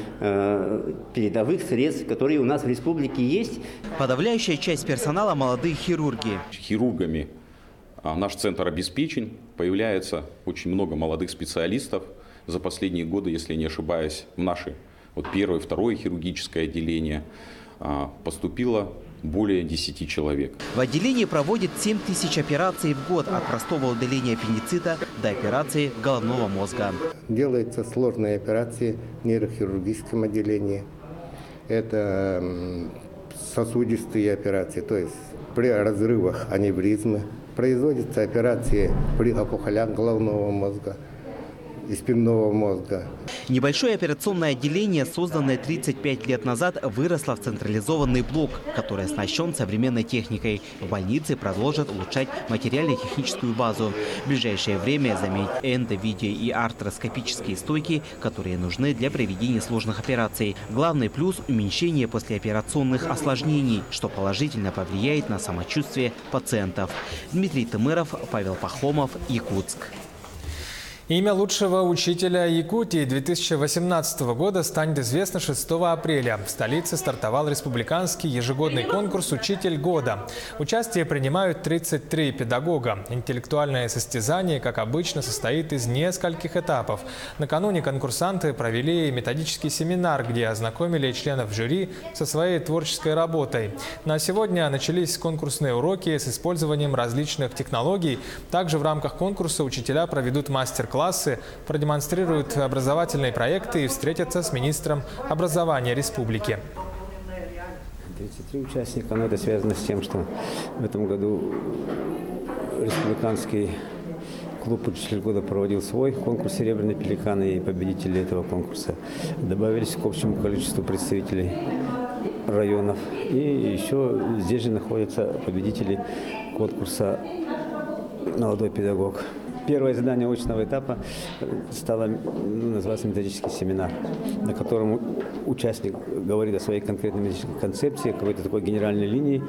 передовых средств, которые у нас в республике есть. Подавляющая часть персонала – молодые хирурги. Хирургами наш центр обеспечен, появляется очень много молодых специалистов. За последние годы, если я не ошибаюсь, в наше первое и второе хирургическое отделение поступило более 10 человек. В отделении проводят 7 тысяч операций в год, от простого удаления аппендицита до операции головного мозга. Делаются сложные операции в нейрохирургическом отделении. Это сосудистые операции, то есть при разрывах аневризмы. Производятся операции при опухолях головного мозга и спинного мозга. Небольшое операционное отделение, созданное 35 лет назад, выросло в централизованный блок, который оснащен современной техникой. В больнице продолжат улучшать материально-техническую базу. В ближайшее время заменить эндо-, видео- и артроскопические стойки, которые нужны для проведения сложных операций. Главный плюс – уменьшение послеоперационных осложнений, что положительно повлияет на самочувствие пациентов. Дмитрий Тымыров, Павел Пахомов, Якутск. Имя лучшего учителя Якутии 2018 года станет известно 6 апреля. В столице стартовал республиканский ежегодный конкурс «Учитель года». Участие принимают 33 педагога. Интеллектуальное состязание, как обычно, состоит из нескольких этапов. Накануне конкурсанты провели методический семинар, где ознакомили членов жюри со своей творческой работой. На сегодня начались конкурсные уроки с использованием различных технологий. Также в рамках конкурса учителя проведут мастер-классы, продемонстрируют образовательные проекты и встретятся с министром образования республики. 33 участника, но это связано с тем, что в этом году республиканский клуб «Учитель года» проводил свой конкурс «Серебряный пеликан», и победители этого конкурса добавились к общему количеству представителей районов. И еще здесь же находятся победители конкурса «Молодой педагог». Первое задание очного этапа стало называться методический семинар, на котором участник говорит о своей конкретной методической концепции, какой-то такой генеральной линии,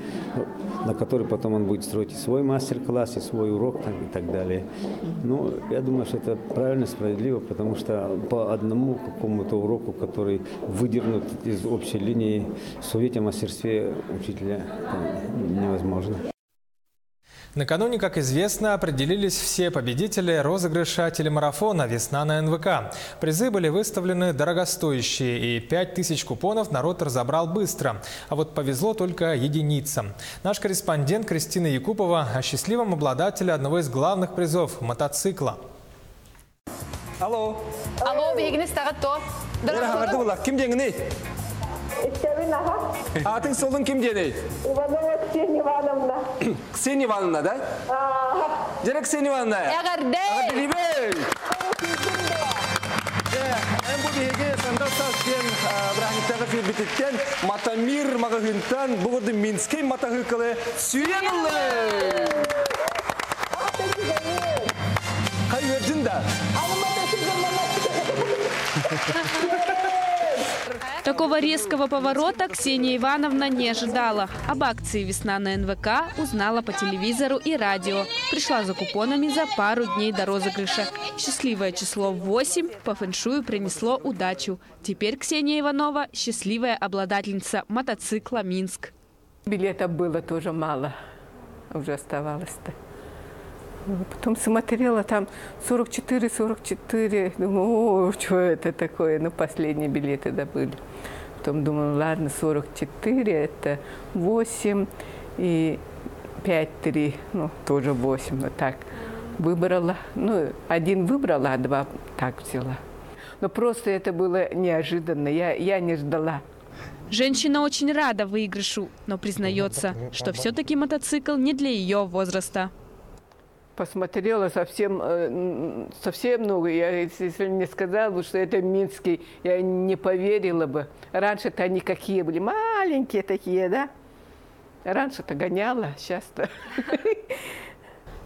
на которой потом он будет строить и свой мастер-класс, и свой урок и так далее. Но я думаю, что это правильно, справедливо, потому что по одному какому-то уроку, который выдернут из общей линии, судить о мастерстве учителя невозможно. Накануне, как известно, определились все победители розыгрыша телемарафона «Весна на НВК». Призы были выставлены дорогостоящие, и 5000 купонов народ разобрал быстро. А вот повезло только единицам. Наш корреспондент Кристина Якупова о счастливом обладателе одного из главных призов – мотоцикла. Алло. Алло, бегни старато. Атын солын кім деді? Иванова Ксения Ивановна. Ксения Ивановна, да? Жара Ксения Ивановна. Эгардей. Әм бұл беге сандал саскен брахниктағы фирбететтен Матамир мағығынтан бұғырды Минскей матағықылы сүйенілі. Қай өрджін да? Такого резкого поворота Ксения Ивановна не ожидала. Об акции «Весна на НВК» узнала по телевизору и радио. Пришла за купонами за пару дней до розыгрыша. Счастливое число 8 по фэншую принесло удачу. Теперь Ксения Иванова – счастливая обладательница мотоцикла «Минск». Билетов было тоже мало. Уже оставалось-то. Потом смотрела, там 44. Думаю, о, что это такое? Ну, последние билеты добыли. Потом думаю, ладно, 44, это 8 и 5-3, ну, тоже 8. Вот так выбрала. Ну, один выбрала, а два так взяла. Но просто это было неожиданно. Я не ждала. Женщина очень рада выигрышу, но признается, что все-таки мотоцикл не для ее возраста. Посмотрела совсем много. Если мне сказала бы, что это Минский, я не поверила бы. Раньше-то они какие были? Маленькие такие, да? Раньше-то гоняла, сейчас-то.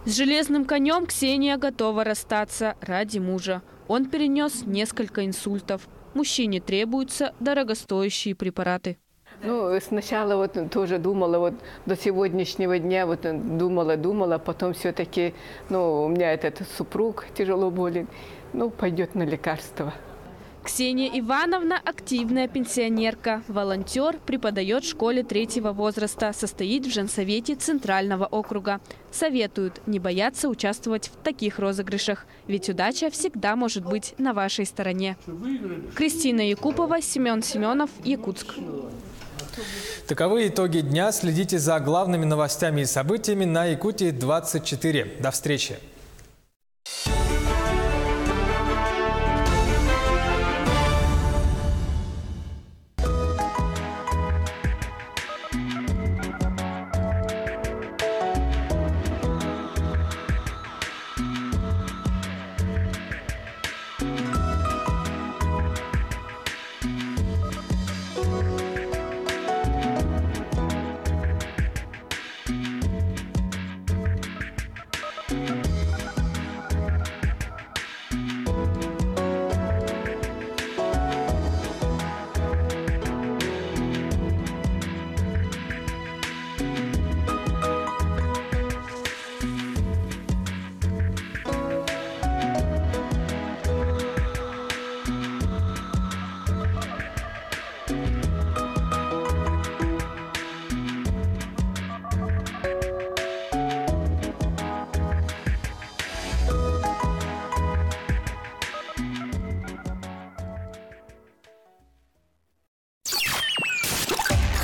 С железным конем Ксения готова расстаться ради мужа. Он перенес несколько инсультов. Мужчине требуются дорогостоящие препараты. Ну, сначала вот тоже думала, вот до сегодняшнего дня вот думала, потом все-таки, ну, у меня этот супруг тяжело болен, ну, пойдет на лекарства. Ксения Ивановна – активная пенсионерка, волонтер, преподает в школе 3-го возраста, состоит в женсовете Центрального округа. Советуют не бояться участвовать в таких розыгрышах, ведь удача всегда может быть на вашей стороне. Кристина Якупова, Семен Семенов, Якутск. Таковы итоги дня. Следите за главными новостями и событиями на Якутии 24. До встречи.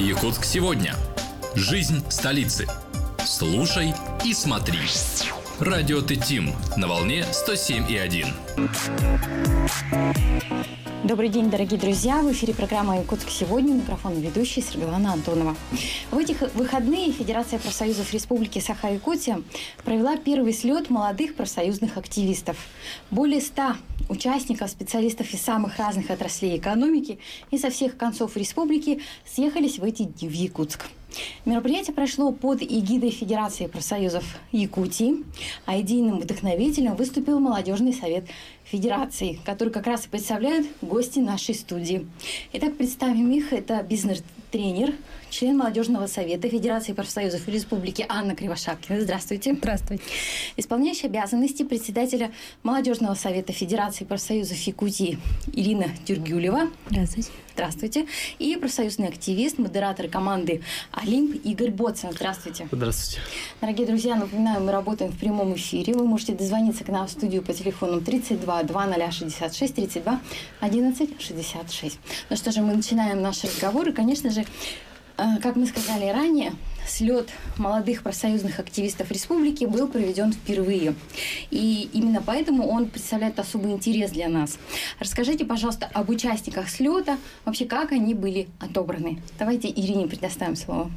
Якутск сегодня. Жизнь столицы. Слушай и смотри. Радио Тетим на волне 107,1. Добрый день, дорогие друзья! В эфире программа «Якутск сегодня». Микрофон ведущей Сергеевна Антонова. В этих выходные Федерация профсоюзов Республики Саха-Якутия провела первый слет молодых профсоюзных активистов. Более 100 участников, специалистов из самых разных отраслей экономики и со всех концов республики съехались в эти дни в Якутск. Мероприятие прошло под эгидой Федерации профсоюзов Якутии, а идейным вдохновителем выступил Молодежный совет Федерации, который как раз и представляют гости нашей студии. Итак, представим их. Это бизнес-тренер, член Молодежного совета Федерации профсоюзов Республики Анна Кривошапкина. Здравствуйте. Здравствуйте. Исполняющая обязанности председателя Молодежного совета Федерации профсоюзов Якутии Ирина Тюргюлева. Здравствуйте. Здравствуйте. И профсоюзный активист, модератор команды «Олимп» Игорь Боцин. Здравствуйте. Здравствуйте. Дорогие друзья, напоминаю, мы работаем в прямом эфире. Вы можете дозвониться к нам в студию по телефону 32 2066 32 11 66. Ну что же, мы начинаем наш разговор. И, конечно же, как мы сказали ранее, слет молодых профсоюзных активистов республики был проведен впервые. И именно поэтому он представляет особый интерес для нас. Расскажите, пожалуйста, об участниках слета, вообще как они были отобраны. Давайте Ирине предоставим слово.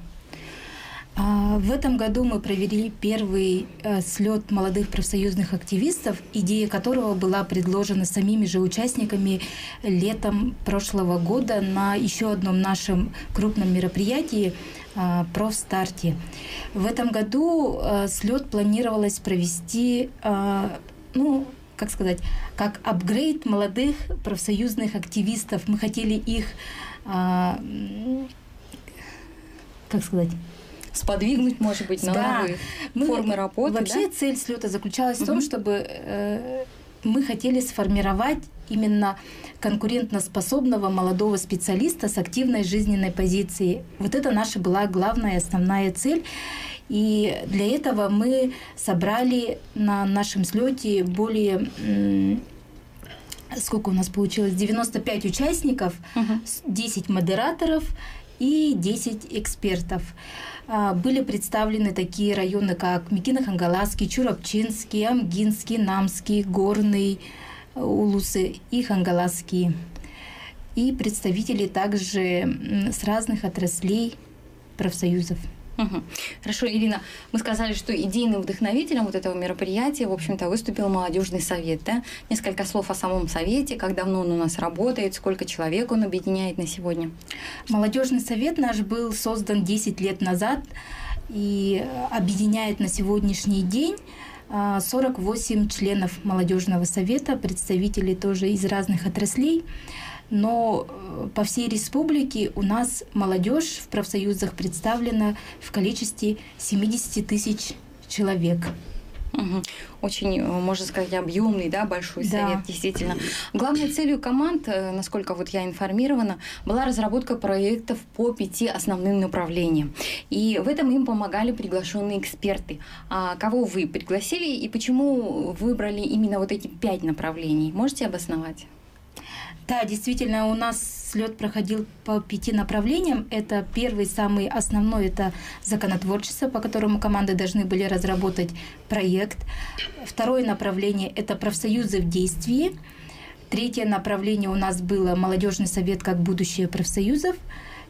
В этом году мы провели первый слет молодых профсоюзных активистов, идея которого была предложена самими же участниками летом прошлого года на еще одном нашем крупном мероприятии «Профстарте». В этом году слет планировалось провести, как апгрейд молодых профсоюзных активистов. Мы хотели их, сподвигнуть, может быть, на новые формы работы. Вообще цель слета заключалась в том, чтобы мы хотели сформировать именно конкурентоспособного молодого специалиста с активной жизненной позицией. Вот это наша была главная, основная цель. И для этого мы собрали на нашем слете более... Сколько у нас получилось? 95 участников, 10 модераторов и 10 экспертов. Были представлены такие районы, как Микино-Хангаласский, Чурапчинский, Амгинский, Намский, Горный, Улусы и Хангаласский. И представители также с разных отраслей профсоюзов. Хорошо, Ирина, мы сказали, что идейным вдохновителем вот этого мероприятия, в общем-то, выступил Молодежный совет. Да? Несколько слов о самом совете, как давно он у нас работает, сколько человек он объединяет на сегодня. Молодежный совет наш был создан 10 лет назад и объединяет на сегодняшний день 48 членов Молодежного совета, представители тоже из разных отраслей. Но по всей республике у нас молодежь в профсоюзах представлена в количестве 70 тысяч человек. Очень, можно сказать, объемный, большой совет, действительно. Главной целью команд, насколько я информирована, была разработка проектов по 5 основным направлениям. И в этом им помогали приглашенные эксперты. А кого вы пригласили и почему выбрали именно вот эти 5 направлений? Можете обосновать? Да, действительно, у нас слет проходил по 5 направлениям. Это первый, самый основной, это законотворчество, по которому команды должны были разработать проект. Второе направление – это профсоюзы в действии. Третье направление у нас было молодежный совет как будущее профсоюзов.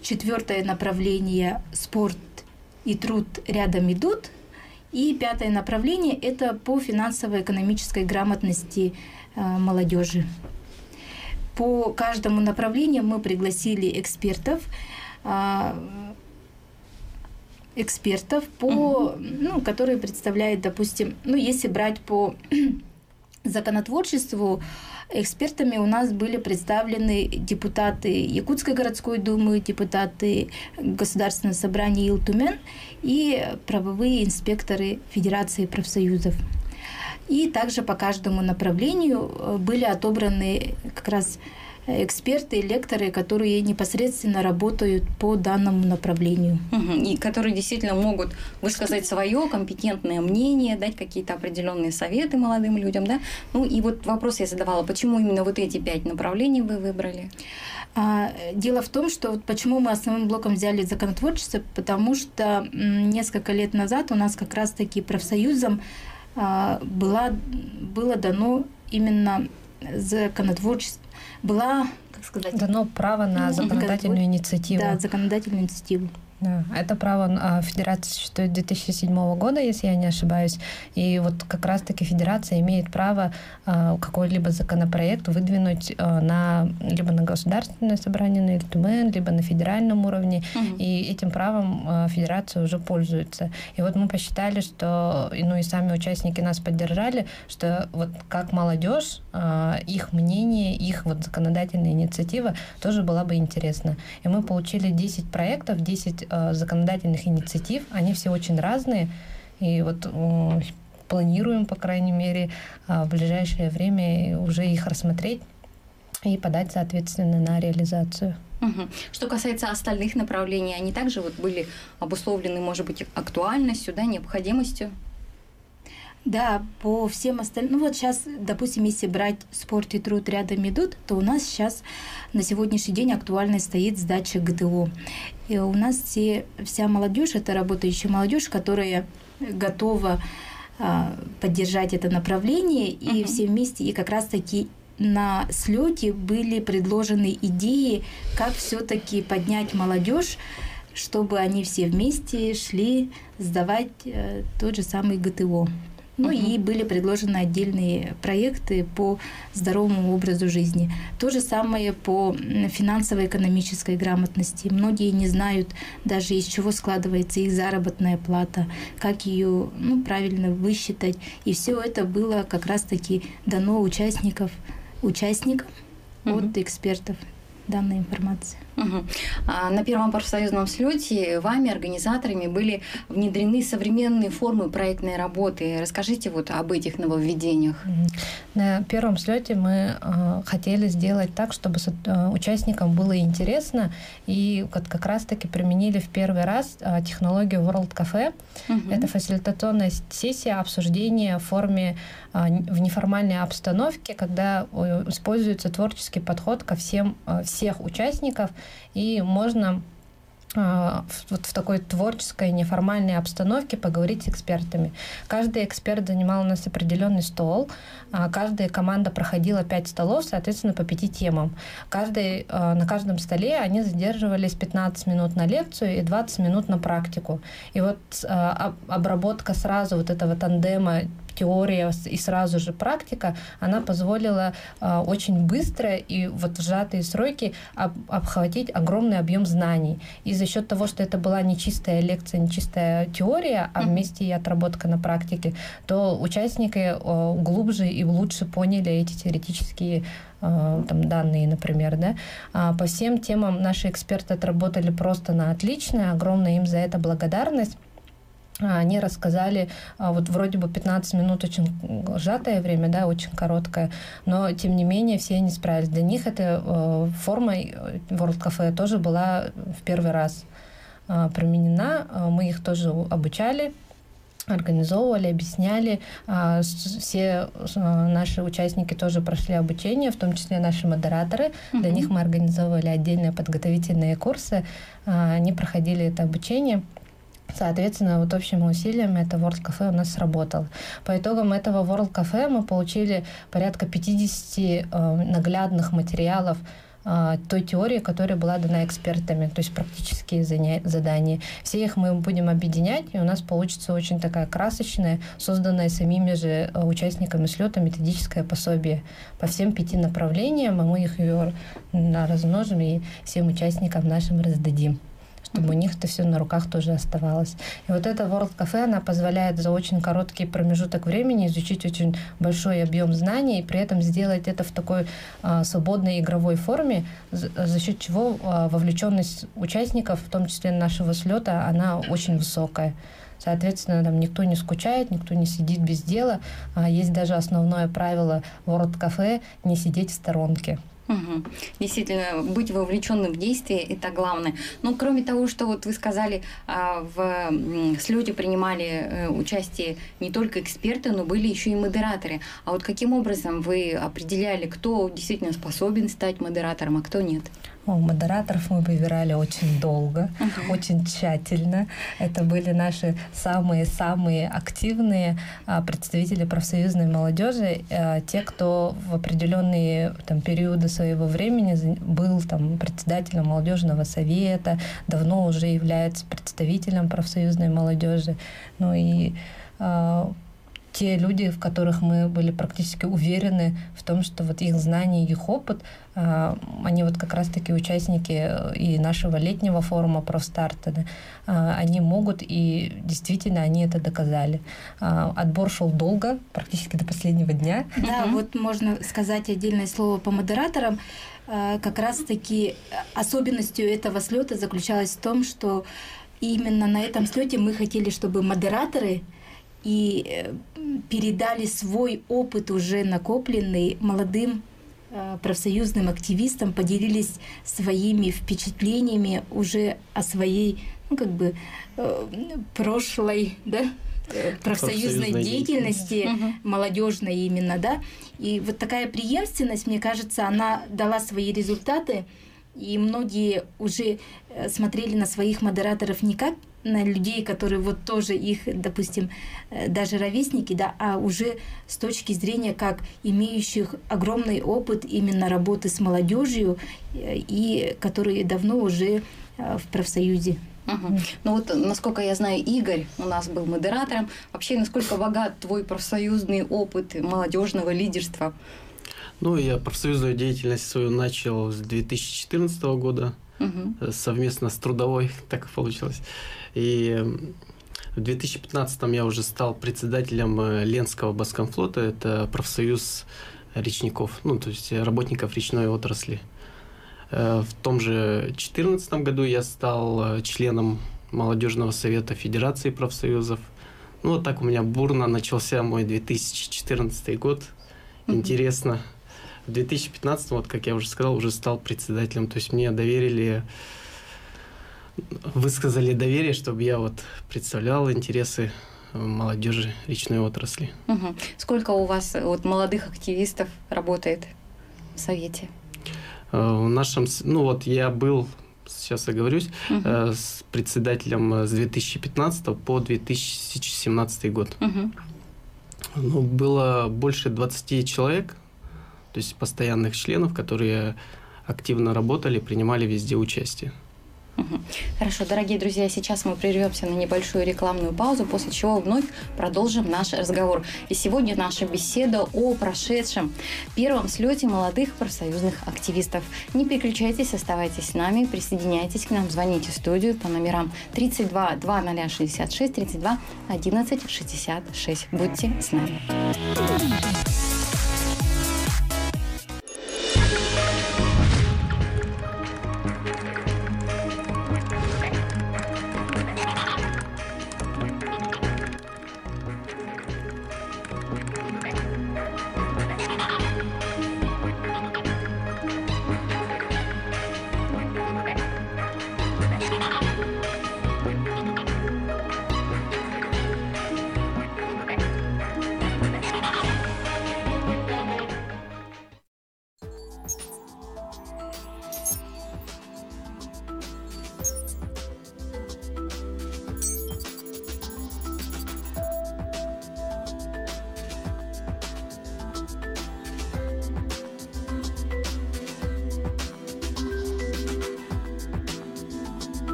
Четвертое направление – спорт и труд рядом идут. И пятое направление – это по финансово-экономической грамотности молодежи. По каждому направлению мы пригласили экспертов, которые представляют, допустим, если брать по законотворчеству, экспертами у нас были представлены депутаты Якутской городской думы, депутаты Государственного собрания Ил-Тумен и правовые инспекторы Федерации профсоюзов. И также по каждому направлению были отобраны как раз эксперты, лекторы, которые непосредственно работают по данному направлению. И которые действительно могут высказать свое компетентное мнение, дать какие-то определенные советы молодым людям. Да? Ну и вот вопрос я задавала, почему именно вот эти 5 направлений вы выбрали? Дело в том, что почему мы основным блоком взяли законотворчество, потому что несколько лет назад у нас как раз-таки профсоюзом было дано именно законотворчество, дано право на законодательную инициативу. Да, законодательную инициативу. Да, это право Федерации существует с 2007 года, если я не ошибаюсь. И вот как раз-таки Федерация имеет право какой-либо законопроект выдвинуть либо на государственное собрание, на ЛТМН, либо на федеральном уровне. И этим правом Федерация уже пользуется. И вот мы посчитали, что и сами участники нас поддержали, что вот как молодежь, их мнение, их вот законодательная инициатива тоже была бы интересна. И мы получили 10 проектов, 10 законодательных инициатив. Они все очень разные. И вот планируем, по крайней мере, в ближайшее время уже их рассмотреть и подать, соответственно, на реализацию. Что касается остальных направлений, они также вот были обусловлены, может быть, актуальностью, да, необходимостью? Да, по всем остальным. Ну вот сейчас, допустим, если брать спорт и труд рядом идут, то у нас сейчас на сегодняшний день актуально стоит сдача ГТО. И у нас вся молодежь, это работающая молодежь, которая готова поддержать это направление, и все вместе, и как раз-таки на слете были предложены идеи, как все-таки поднять молодежь, чтобы они все вместе шли сдавать тот же самый ГТО. Ну и были предложены отдельные проекты по здоровому образу жизни. То же самое по финансово-экономической грамотности. Многие не знают даже, из чего складывается их заработная плата, как ее правильно высчитать. И все это было как раз-таки дано участникам от экспертов данной информации. На первом профсоюзном слете вами, организаторами, были внедрены современные формы проектной работы. Расскажите вот об этих нововведениях. На первом слете мы хотели сделать так, чтобы участникам было интересно, и как раз-таки применили в первый раз технологию World Cafe. Это фасилитационная сессия обсуждения в форме в неформальной обстановке, когда используется творческий подход ко всех участников, и можно вот в такой творческой, неформальной обстановке поговорить с экспертами. Каждый эксперт занимал у нас определенный стол, каждая команда проходила 5 столов, соответственно, по 5 темам. На каждом столе они задерживались 15 минут на лекцию и 20 минут на практику. И вот обработка сразу вот этого тандема теория и сразу же практика, она позволила очень быстро и вот в сжатые сроки обхватить огромный объем знаний. И за счет того, что это была не чистая лекция, не чистая теория, а вместе и отработка на практике, то участники глубже и лучше поняли эти теоретические данные, например. Да? По всем темам наши эксперты отработали просто на отлично, огромная им за это благодарность. Они рассказали, вот вроде бы 15 минут очень сжатое время, да, очень короткое, но тем не менее все они справились. Для них эта форма World Cafe тоже была в первый раз применена. Мы их тоже обучали, организовывали, объясняли. Все наши участники тоже прошли обучение, в том числе наши модераторы. Для них мы организовывали отдельные подготовительные курсы. Они проходили это обучение. Соответственно, вот общими усилиями это World Cafe у нас сработало. По итогам этого World Cafe мы получили порядка 50 наглядных материалов той теории, которая была дана экспертами, то есть практические задания. Все их мы будем объединять, и у нас получится очень такая красочная, созданная самими же участниками слета методическое пособие по всем 5 направлениям, а мы их размножим и всем участникам нашим раздадим, чтобы у них это все на руках тоже оставалось. И вот эта World Cafe, она позволяет за очень короткий промежуток времени изучить очень большой объем знаний и при этом сделать это в такой свободной игровой форме, за счет чего вовлеченность участников, в том числе нашего слета, она очень высокая. Соответственно, там никто не скучает, никто не сидит без дела. Есть даже основное правило World Cafe — не сидеть в сторонке. Угу. Действительно, быть вовлеченным в действие – это главное. Но кроме того, что вот вы сказали, в слете принимали участие не только эксперты, но были еще и модераторы. А вот каким образом вы определяли, кто действительно способен стать модератором, а кто нет? Модераторов мы выбирали очень долго, очень тщательно. Это были наши самые-самые активные представители профсоюзной молодежи, те, кто в определенные периоды своего времени был председателем молодежного совета, давно уже является представителем профсоюзной молодежи. Ну и те люди, в которых мы были практически уверены в том, что вот их знания, их опыт, они вот как раз-таки участники и нашего летнего форума профстарта, да, они могут, и действительно они это доказали. Отбор шел долго, практически до последнего дня. Да, вот можно сказать отдельное слово по модераторам. Как раз-таки особенностью этого слета заключалась в том, что именно на этом слете мы хотели, чтобы модераторы и передали свой опыт, уже накопленный молодым профсоюзным активистам, поделились своими впечатлениями уже о своей, прошлой, да, профсоюзной деятельности, молодежной именно, да. И вот такая преемственность, мне кажется, она дала свои результаты, и многие уже смотрели на своих модераторов не как на людей, которые вот тоже их, допустим, даже ровесники, да, а уже с точки зрения как имеющих огромный опыт именно работы с молодежью и которые давно уже в профсоюзе. Ну вот, насколько я знаю, Игорь у нас был модератором. Вообще, насколько богат твой профсоюзный опыт молодежного лидерства? Ну, я профсоюзную деятельность свою начал с 2014 года, совместно с трудовой, так получилось. И в 2015 я уже стал председателем Ленского Баскомфлота, это профсоюз речников, ну, то есть работников речной отрасли. В том же 2014 году я стал членом молодежного совета Федерации профсоюзов. Ну, вот так у меня бурно начался мой 2014 год. Интересно. В 2015, вот как я уже сказал, уже стал председателем. То есть мне доверили, высказали доверие, чтобы я вот представлял интересы молодежи речной отрасли. Сколько у вас вот молодых активистов работает в совете? В нашем, ну вот я был, сейчас оговорюсь, с председателем с 2015 по 2017 год. Ну, было больше 20 человек, то есть постоянных членов, которые активно работали, принимали везде участие. Хорошо, дорогие друзья, сейчас мы прервемся на небольшую рекламную паузу, после чего вновь продолжим наш разговор. И сегодня наша беседа о прошедшем первом слете молодых профсоюзных активистов. Не переключайтесь, оставайтесь с нами, присоединяйтесь к нам, звоните в студию по номерам 32 2066, 32 11 66. Будьте с нами.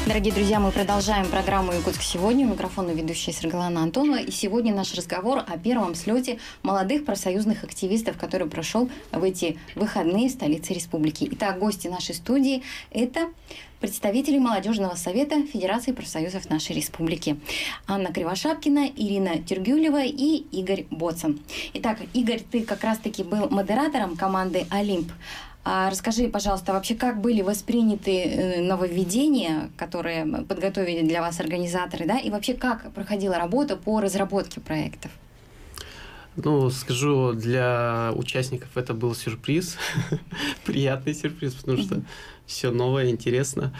Дорогие друзья, мы продолжаем программу «Якутск сегодня». У микрофона ведущая Сергеевна Антонова. И сегодня наш разговор о первом слете молодых профсоюзных активистов, который прошел в эти выходные в столице республики. Итак, гости нашей студии – это представители Молодежного совета Федерации профсоюзов нашей республики. Анна Кривошапкина, Ирина Тюргюлева и Игорь Боцан. Итак, Игорь, ты как раз-таки был модератором команды «Олимп». А расскажи, пожалуйста, вообще, как были восприняты нововведения, которые подготовили для вас организаторы, да, и вообще, как проходила работа по разработке проектов? Ну, скажу, для участников это был сюрприз, приятный сюрприз, потому что все новое, интересно.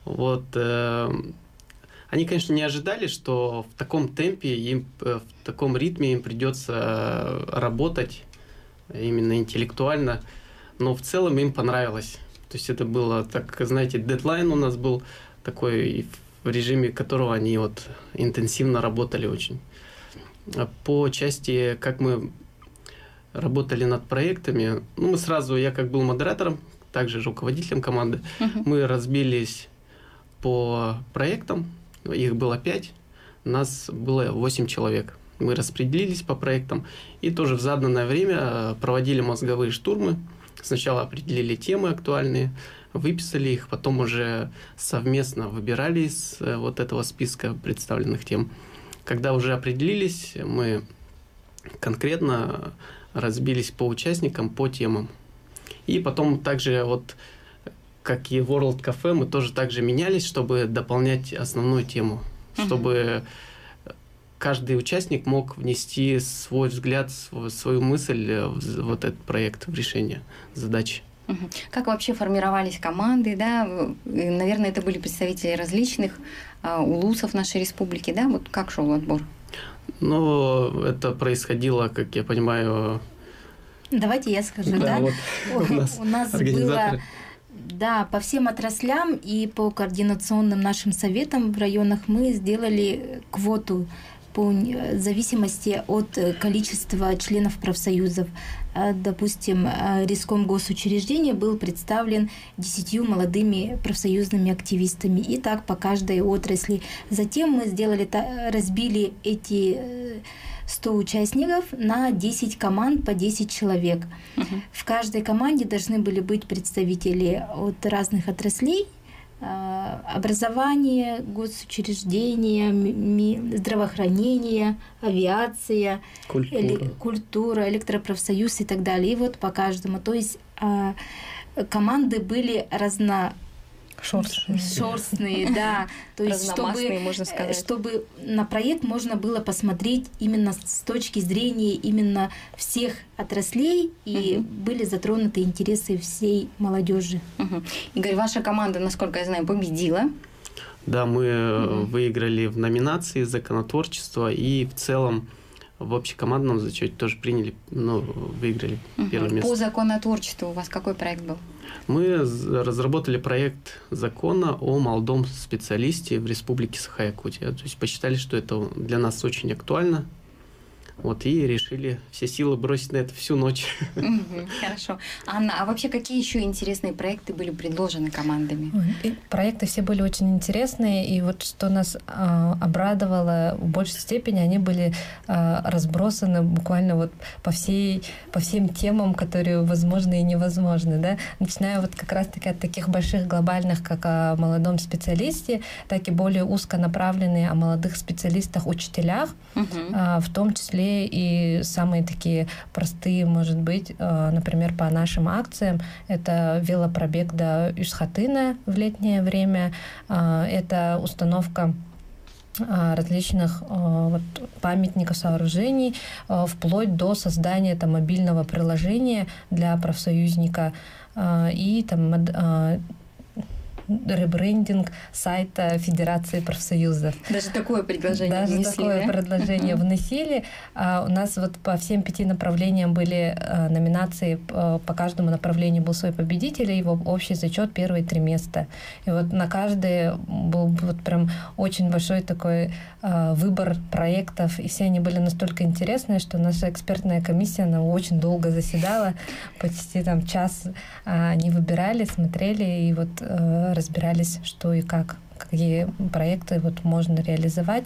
Вот, они, конечно, не ожидали, что в таком темпе, в таком ритме им придется работать именно интеллектуально. Но в целом им понравилось. То есть это было, так, знаете, дедлайн у нас был такой, в режиме которого они вот интенсивно работали очень. По части, как мы работали над проектами, ну, мы сразу, я как был модератором, также руководителем команды, мы разбились по проектам, их было 5, нас было 8 человек. Мы распределились по проектам и тоже в заданное время проводили мозговые штурмы. Сначала определили темы актуальные, выписали их, потом уже совместно выбирали из вот этого списка представленных тем. Когда уже определились, мы конкретно разбились по участникам, по темам. И потом также, вот, как и World Cafe, мы тоже также менялись, чтобы дополнять основную тему, чтобы каждый участник мог внести свой взгляд, свою мысль в вот этот проект, в решение задачи. Как вообще формировались команды, да? Наверное, это были представители различных улусов нашей республики, да? Вот как шел отбор? Ну, это происходило, как я понимаю... Давайте я скажу, да? Вот у нас было... Да, по всем отраслям и по координационным нашим советам в районах мы сделали квоту по зависимости от количества членов профсоюзов. Допустим, Риском госучреждения был представлен 10 молодыми профсоюзными активистами. И так по каждой отрасли. Затем мы разбили эти 100 участников на 10 команд по 10 человек. В каждой команде должны были быть представители от разных отраслей: образование, госучреждения, здравоохранение, авиация, культура, электропрофсоюз и так далее. И вот по каждому. То есть команды были шерстные, да. То есть, чтобы на проект можно было посмотреть именно с точки зрения именно всех отраслей, и были затронуты интересы всей молодежи. Игорь, ваша команда, насколько я знаю, победила. Да, мы выиграли в номинации «Законотворчество», и в целом в общекомандном зачете тоже выиграли первое место. По законотворчеству у вас какой проект был? Мы разработали проект закона о молодом специалисте в Республике Саха-Якутия. То есть посчитали, что это для нас очень актуально. Вот, и решили все силы бросить на это всю ночь. Хорошо. Анна, а вообще какие еще интересные проекты были предложены командами? Проекты все были очень интересные, и вот что нас обрадовало в большей степени, они были разбросаны буквально вот по всем темам, которые возможны и невозможны, да? Начиная вот как раз-таки от таких больших глобальных, как о молодом специалисте, так и более узконаправленные о молодых специалистах-учителях, в том числе и самые такие простые, может быть, например, по нашим акциям, это велопробег до Юсхатына в летнее время, это установка различных памятников, сооружений, вплоть до создания мобильного приложения для профсоюзника и ребрендинг сайта Федерации профсоюзов. Даже такое предложение внесли. У нас вот по всем 5 направлениям были номинации, по каждому направлению был свой победитель, и его общий зачет первые 3 места. И вот на каждый был вот прям очень большой такой выбор проектов, и все они были настолько интересные, что наша экспертная комиссия, она очень долго заседала, почти час они выбирали, смотрели и вот разбирались, что и как какие проекты вот можно реализовать.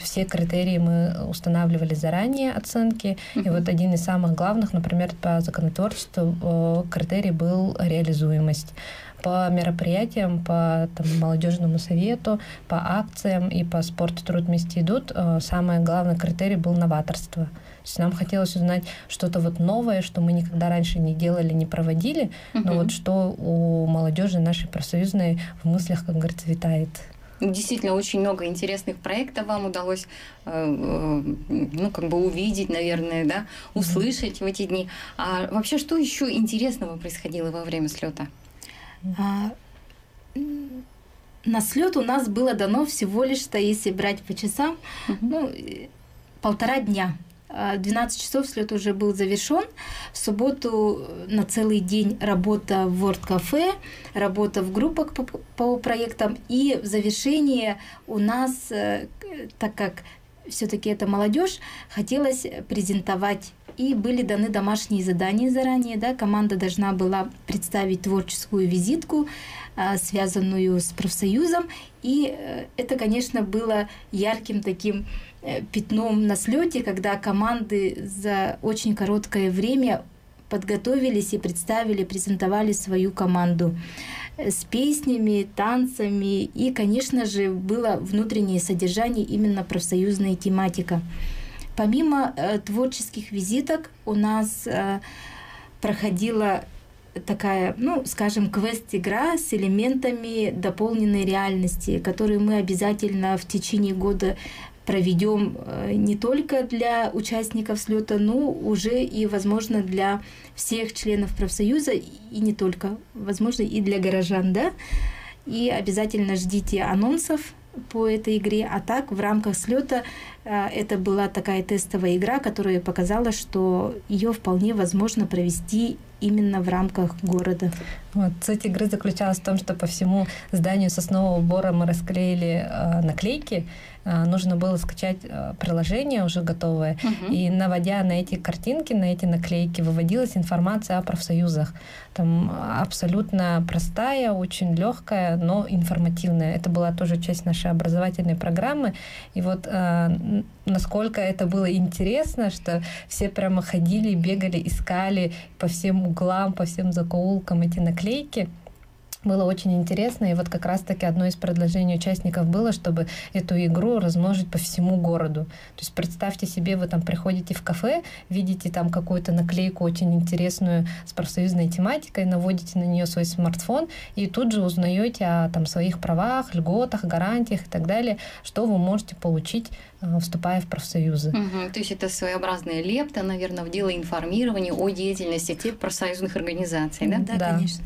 Все критерии мы устанавливали заранее, оценки. И вот один из самых главных, например, по законотворчеству критерий был реализуемость. По мероприятиям, по молодежному совету, по акциям и по спорту «Труд вместе идут» самый главный критерий был новаторство. То есть нам хотелось узнать что-то вот новое, что мы никогда раньше не делали, не проводили, но вот что у молодежи нашей профсоюзной в мыслях, как говорится, витает. Действительно, очень много интересных проектов вам удалось увидеть, наверное, да, услышать в эти дни. А вообще, что еще интересного происходило во время слета? На слет у нас было дано всего лишь, если брать по часам, 1,5 дня. 12 часов слет уже был завершен. В субботу на целый день работа в World Cafe, работа в группах по проектам. И в завершение у нас, так как все-таки это молодежь, хотелось презентовать. И были даны домашние задания заранее. Да? Команда должна была представить творческую визитку, связанную с профсоюзом. И это, конечно, было ярким таким пятном на слете, когда команды за очень короткое время подготовились и представили, презентовали свою команду с песнями, танцами. И, конечно же, было внутреннее содержание, именно профсоюзная тематика. Помимо творческих визиток у нас проходила такая, скажем, квест-игра с элементами дополненной реальности, которые мы обязательно в течение года проведем не только для участников слета, но уже и, возможно, для всех членов профсоюза, и не только, возможно, и для горожан, да. И обязательно ждите анонсов по этой игре. А так, в рамках слета это была такая тестовая игра, которая показала, что ее вполне возможно провести именно в рамках города. Вот, суть игры заключалась в том, что по всему зданию Соснового Бора мы расклеили наклейки. Нужно было скачать приложение уже готовое. И наводя на эти картинки, на эти наклейки, выводилась информация о профсоюзах. Там абсолютно простая, очень легкая, но информативная. Это была тоже часть нашей образовательной программы. И вот насколько это было интересно, что все прямо ходили, бегали, искали по всем углам, по всем закоулкам эти наклейки. Было очень интересно, и вот как раз-таки одно из предложений участников было, чтобы эту игру размножить по всему городу. То есть представьте себе, вы там приходите в кафе, видите там какую-то наклейку очень интересную с профсоюзной тематикой, наводите на нее свой смартфон и тут же узнаете о там своих правах, льготах, гарантиях и так далее, что вы можете получить, вступая в профсоюзы. То есть это своеобразная лепта, наверное, в дело информирования о деятельности профсоюзных организаций, да? Да, конечно.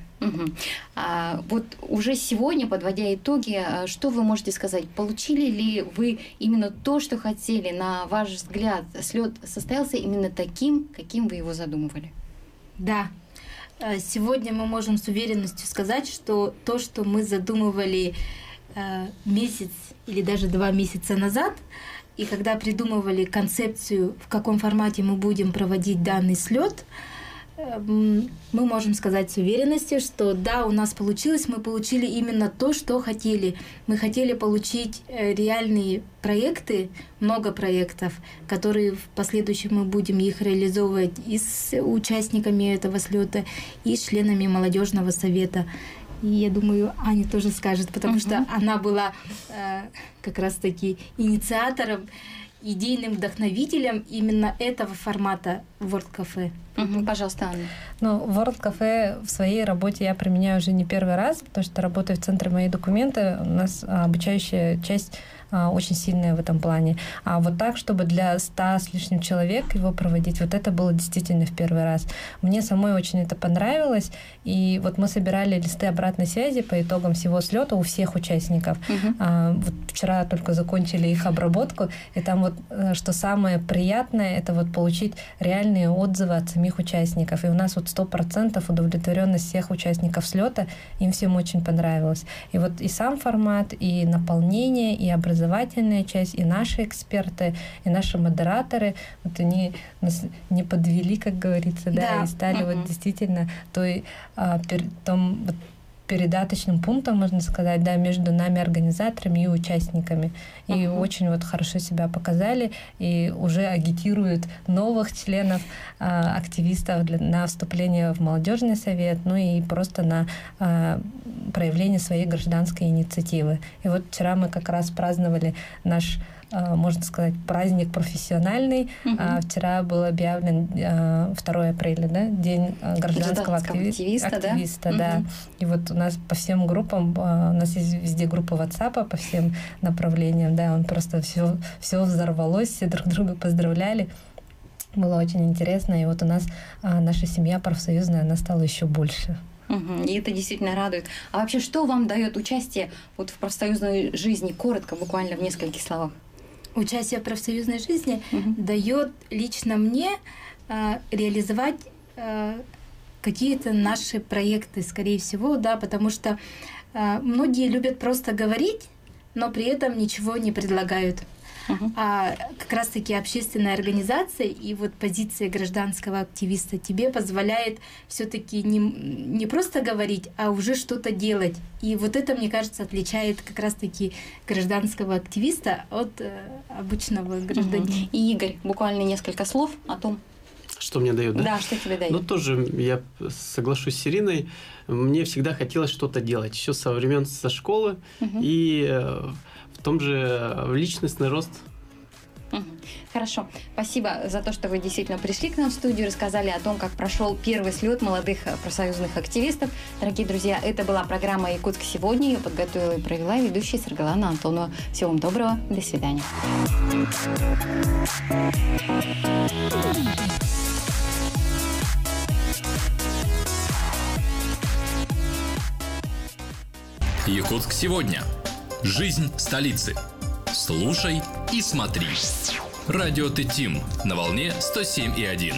Вот уже сегодня, подводя итоги, что вы можете сказать? Получили ли вы именно то, что хотели? На ваш взгляд, слет состоялся именно таким, каким вы его задумывали? Да. Сегодня мы можем с уверенностью сказать, что то, что мы задумывали месяц или даже 2 месяца назад, и когда придумывали концепцию, в каком формате мы будем проводить данный слет, мы можем сказать с уверенностью, что да, у нас получилось, мы получили именно то, что хотели. Мы хотели получить реальные проекты, много проектов, которые в последующем мы будем их реализовывать и с участниками этого слета, и с членами молодежного совета. И я думаю, Аня тоже скажет, потому что она была как раз-таки инициатором, идейным вдохновителем именно этого формата World Cafe. Пожалуйста, Анна. World Cafe в своей работе я применяю уже не первый раз, потому что работаю в центре «Мои документы». У нас обучающая часть очень сильная в этом плане. А вот так, чтобы для 100 с лишним человек его проводить, вот это было действительно в первый раз. Мне самой очень это понравилось. И вот мы собирали листы обратной связи по итогам всего слета у всех участников. Вот вчера только закончили их обработку. И там вот, что самое приятное, это вот получить реальные отзывы от самих участников. И у нас вот 100% удовлетворенность всех участников слета. Им всем очень понравилось. И вот и сам формат, и наполнение, и образовательная часть, и наши эксперты, и наши модераторы, вот они нас не подвели, как говорится, да, и стали вот действительно передаточным пунктом, можно сказать, да, между нами, организаторами и участниками. И очень вот хорошо себя показали, и уже агитируют новых членов, активистов на вступление в молодежный совет, ну и просто на проявление своей гражданской инициативы. И вот вчера мы как раз праздновали наш, можно сказать, праздник профессиональный. Вчера был объявлен 2 апреля, да, День гражданского активиста, да. И вот у нас по всем группам, у нас есть везде группа WhatsApp по всем направлениям, да, он просто все взорвалось, все друг друга поздравляли. Было очень интересно, и вот у нас наша семья профсоюзная, она стала еще больше. И это действительно радует. А вообще, что вам дает участие вот в профсоюзной жизни? Коротко, буквально в нескольких словах. Участие в профсоюзной жизни дает лично мне реализовать какие-то наши проекты, скорее всего, да, потому что многие любят просто говорить, но при этом ничего не предлагают. А как раз-таки общественная организация и вот позиция гражданского активиста тебе позволяет все-таки не просто говорить, а уже что-то делать. И вот это, мне кажется, отличает как раз-таки гражданского активиста от обычного гражданина. И, Игорь, буквально несколько слов о том, что мне дает, да? Да, что тебе дает. Ну, тоже я соглашусь с Ириной. Мне всегда хотелось что-то делать. Еще со времен со школы. И в том же личностный рост. Хорошо. Спасибо за то, что вы действительно пришли к нам в студию, рассказали о том, как прошел первый слет молодых профсоюзных активистов. Дорогие друзья, это была программа «Якутск сегодня». Ее подготовила и провела ведущая Саргалана Антонова. Всего вам доброго. До свидания. Якутск сегодня. Жизнь столицы. Слушай и смотри. Радио Т-Тим на волне 107,1.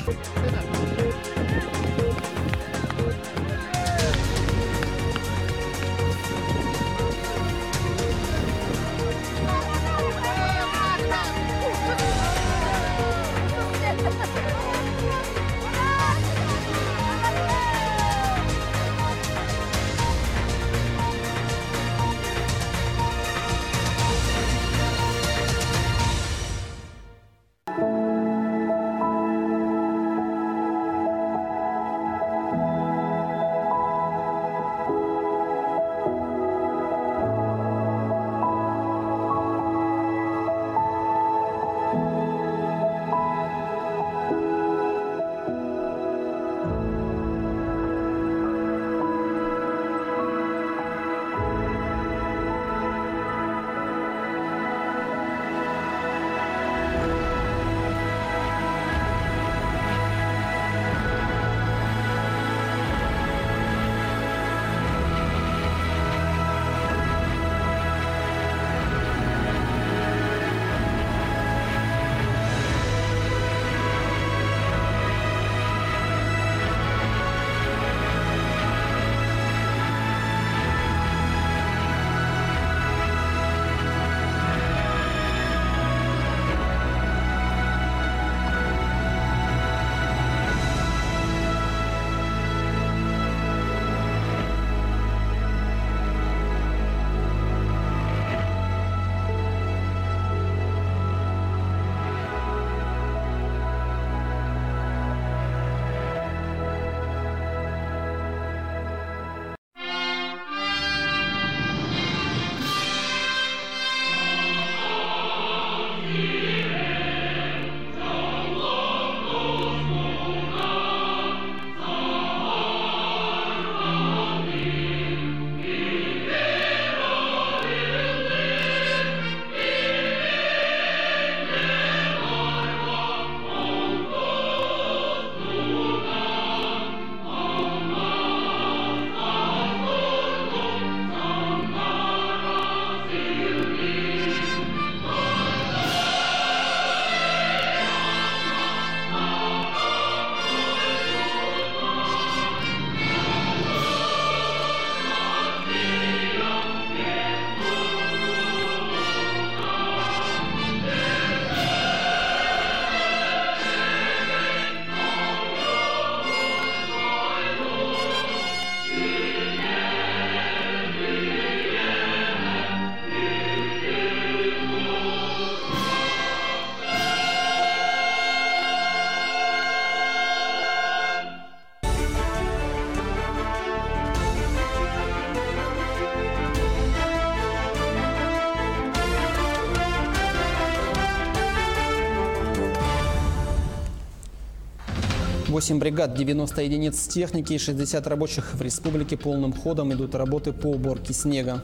8 бригад, 90 единиц техники и 60 рабочих в республике полным ходом идут работы по уборке снега.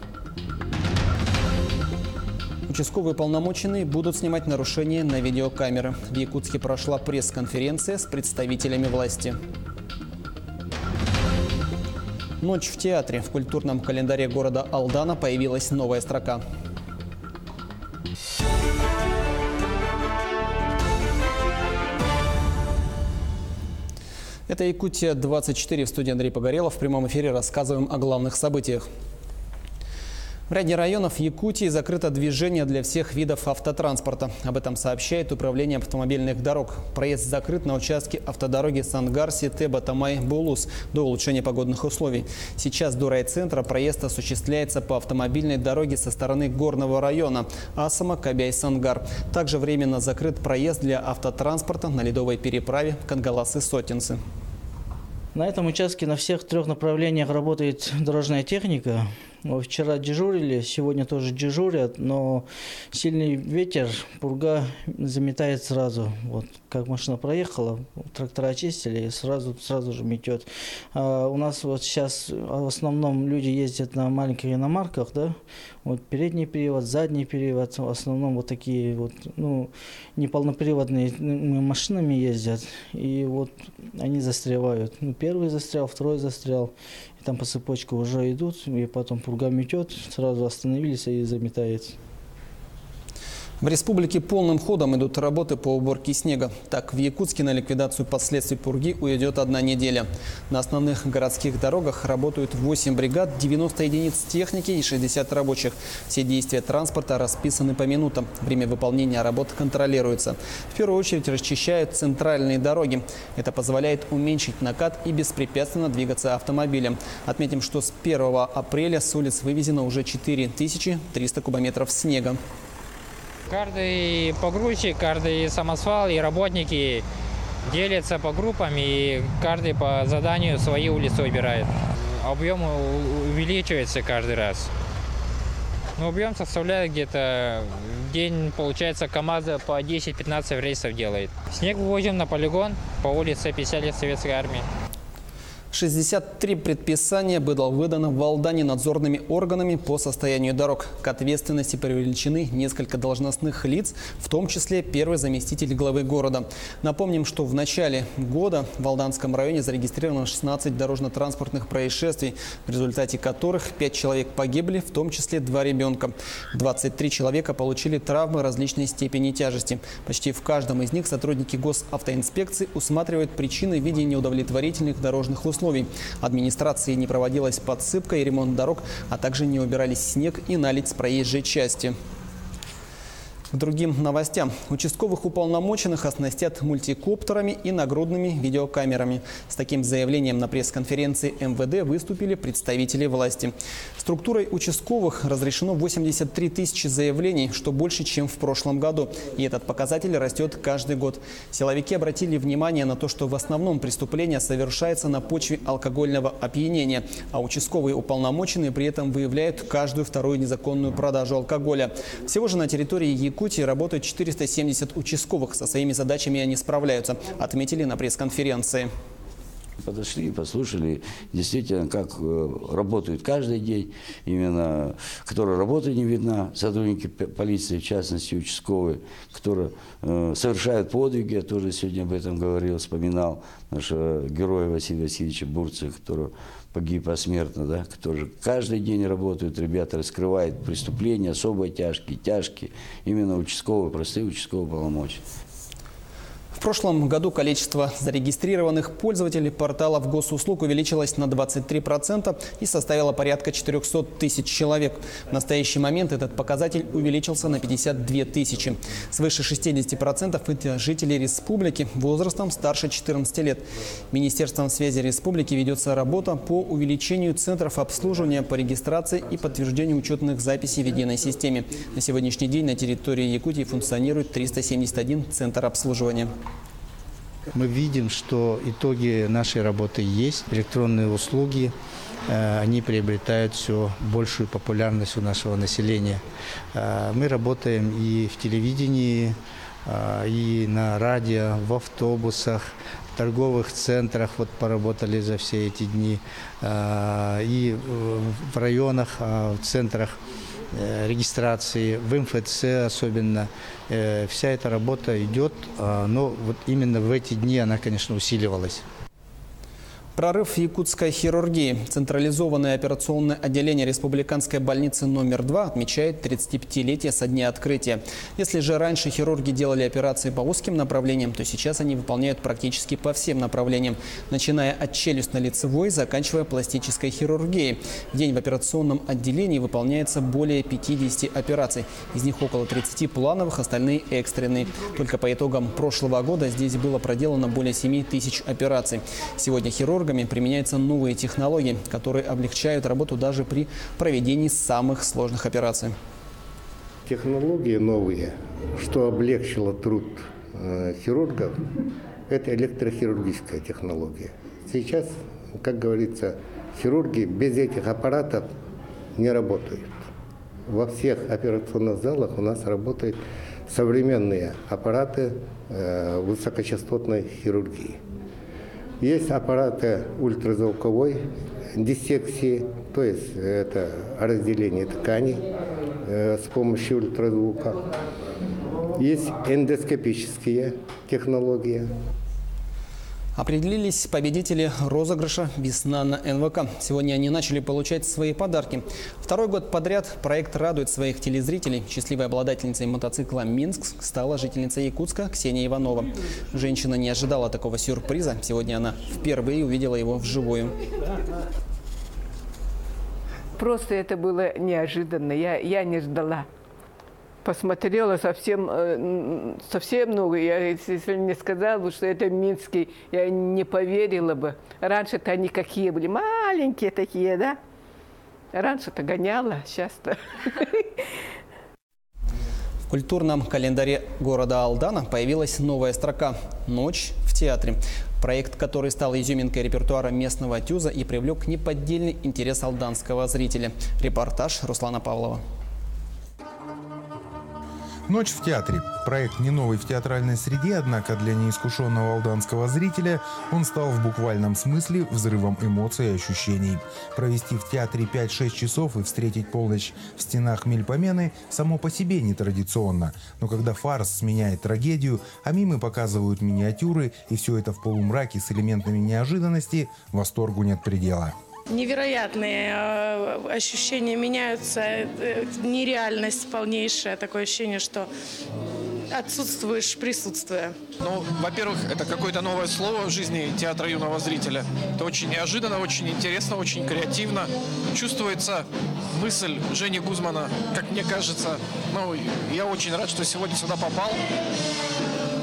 Участковые уполномоченные будут снимать нарушения на видеокамеры. В Якутске прошла пресс-конференция с представителями власти. Ночь в театре. В культурном календаре города Алдана появилась новая строка. Это Якутия-24, в студии Андрей Погорелов. В прямом эфире рассказываем о главных событиях. В ряде районов Якутии закрыто движение для всех видов автотранспорта. Об этом сообщает Управление автомобильных дорог. Проезд закрыт на участке автодороги Сангар-Сите-Батамай-Булус до улучшения погодных условий. Сейчас до райцентра проезд осуществляется по автомобильной дороге со стороны горного района Асама-Кабяй-Сангар. Также временно закрыт проезд для автотранспорта на ледовой переправе Кангаласы-Сотинцы. На этом участке на всех 3 направлениях работает дорожная техника. Вчера дежурили, сегодня тоже дежурят, но сильный ветер, пурга заметает сразу. Вот как машина проехала, трактора очистили и сразу же метет. У нас вот сейчас в основном люди ездят на маленьких иномарках, да? Вот передний привод, задний привод, в основном вот такие вот, неполноприводные машинами ездят, и вот они застревают. Первый застрял, второй застрял. И там по цепочке уже идут, и потом пурга метет, сразу остановились и заметает. В республике полным ходом идут работы по уборке снега. Так, в Якутске на ликвидацию последствий пурги уйдет 1 неделя. На основных городских дорогах работают 8 бригад, 90 единиц техники и 60 рабочих. Все действия транспорта расписаны по минутам. Время выполнения работ контролируется. В первую очередь расчищают центральные дороги. Это позволяет уменьшить накат и беспрепятственно двигаться автомобилем. Отметим, что с 1 апреля с улиц вывезено уже 4300 кубометров снега. Каждый погрузчик, каждый самосвал и работники делятся по группам, и каждый по заданию свои улицы выбирает. Объем увеличивается каждый раз. Объем составляет где-то в день, получается, КАМАЗа по 10-15 рейсов делает. Снег вывозим на полигон по улице 50 лет Советской Армии. 63 предписания было выдано в Алдане надзорными органами по состоянию дорог. К ответственности привлечены несколько должностных лиц, в том числе первый заместитель главы города. Напомним, что в начале года в Алданском районе зарегистрировано 16 дорожно-транспортных происшествий, в результате которых 5 человек погибли, в том числе 2 ребенка. 23 человека получили травмы различной степени тяжести. Почти в каждом из них сотрудники госавтоинспекции усматривают причины в виде неудовлетворительных дорожных условий. Администрации не проводилась подсыпка и ремонт дорог, а также не убирались снег и наледь с проезжей части. К другим новостям. Участковых уполномоченных оснастят мультикоптерами и нагрудными видеокамерами. С таким заявлением на пресс-конференции МВД выступили представители власти. Структурой участковых разрешено 83 тысячи заявлений, что больше, чем в прошлом году. И этот показатель растет каждый год. Силовики обратили внимание на то, что в основном преступление совершается на почве алкогольного опьянения, а участковые уполномоченные при этом выявляют каждую вторую незаконную продажу алкоголя. Всего же на территории Якутии работают 470 участковых. Со своими задачами они справляются, отметили на пресс-конференции. Подошли и послушали, действительно, как работают каждый день, именно, которая работа не видна, сотрудники полиции, в частности, участковые, которые совершают подвиги, я тоже сегодня об этом говорил, вспоминал нашего героя Василия Васильевича Бурцева, который погиб посмертно, да, которые каждый день работают, ребята раскрывают преступления, особо тяжкие, именно участковые, простые участковые уполномоченные. В прошлом году количество зарегистрированных пользователей порталов госуслуг увеличилось на 23% и составило порядка 400 тысяч человек. В настоящий момент этот показатель увеличился на 52 тысячи. Свыше 60% это жители республики возрастом старше 14 лет. Министерством связи республики ведется работа по увеличению центров обслуживания по регистрации и подтверждению учетных записей в единой системе. На сегодняшний день на территории Якутии функционирует 371 центр обслуживания. Мы видим, что итоги нашей работы есть. Электронные услуги, они приобретают все большую популярность у нашего населения. Мы работаем и в телевидении, и на радио, в автобусах. торговых центрах вот поработали за все эти дни, и в районах, в центрах регистрации, в МФЦ особенно. Вся эта работа идет, но вот именно в эти дни она, конечно, усиливалась. Прорыв якутской хирургии. Централизованное операционное отделение Республиканской больницы номер 2 отмечает 35-летие со дня открытия. Если же раньше хирурги делали операции по узким направлениям, то сейчас они выполняют практически по всем направлениям, начиная от челюстно-лицевой, заканчивая пластической хирургией. В день в операционном отделении выполняется более 50 операций. Из них около 30 плановых, остальные экстренные. Только по итогам прошлого года здесь было проделано более 7 тысяч операций. Сегодня хирургам применяются новые технологии, которые облегчают работу даже при проведении самых сложных операций. Технологии новые, что облегчило труд хирургов, это электрохирургическая технология. Сейчас, как говорится, хирурги без этих аппаратов не работают. Во всех операционных залах у нас работают современные аппараты высокочастотной хирургии. Есть аппараты ультразвуковой диссекции, то есть это разделение тканей с помощью ультразвука. Есть эндоскопические технологии. Определились победители розыгрыша «Весна на НВК». Сегодня они начали получать свои подарки. Второй год подряд проект радует своих телезрителей. Счастливой обладательницей мотоцикла «Минск» стала жительница Якутска Ксения Иванова. Женщина не ожидала такого сюрприза. Сегодня она впервые увидела его вживую. Просто это было неожиданно. Я не ждала. Посмотрела совсем много. Если мне сказала бы, что это минский, я не поверила бы. Раньше-то они какие были? Маленькие такие, да? Раньше-то гоняла, сейчас-то. В культурном календаре города Алдана появилась новая строка «Ночь в театре». Проект, который стал изюминкой репертуара местного тюза и привлек неподдельный интерес алданского зрителя. Репортаж Руслана Павлова. «Ночь в театре». Проект не новый в театральной среде, однако для неискушенного алданского зрителя он стал в буквальном смысле взрывом эмоций и ощущений. Провести в театре 5-6 часов и встретить полночь в стенах Мельпомены само по себе нетрадиционно. Но когда фарс сменяет трагедию, а мимы показывают миниатюры, и все это в полумраке с элементами неожиданности, восторгу нет предела. Невероятные ощущения меняются, нереальность полнейшая, такое ощущение, что отсутствуешь присутствуя. Ну, во-первых, это какое-то новое слово в жизни театра юного зрителя. Это очень неожиданно, очень интересно, очень креативно. Чувствуется мысль Жени Гузмана, как мне кажется. Ну, я очень рад, что сегодня сюда попал,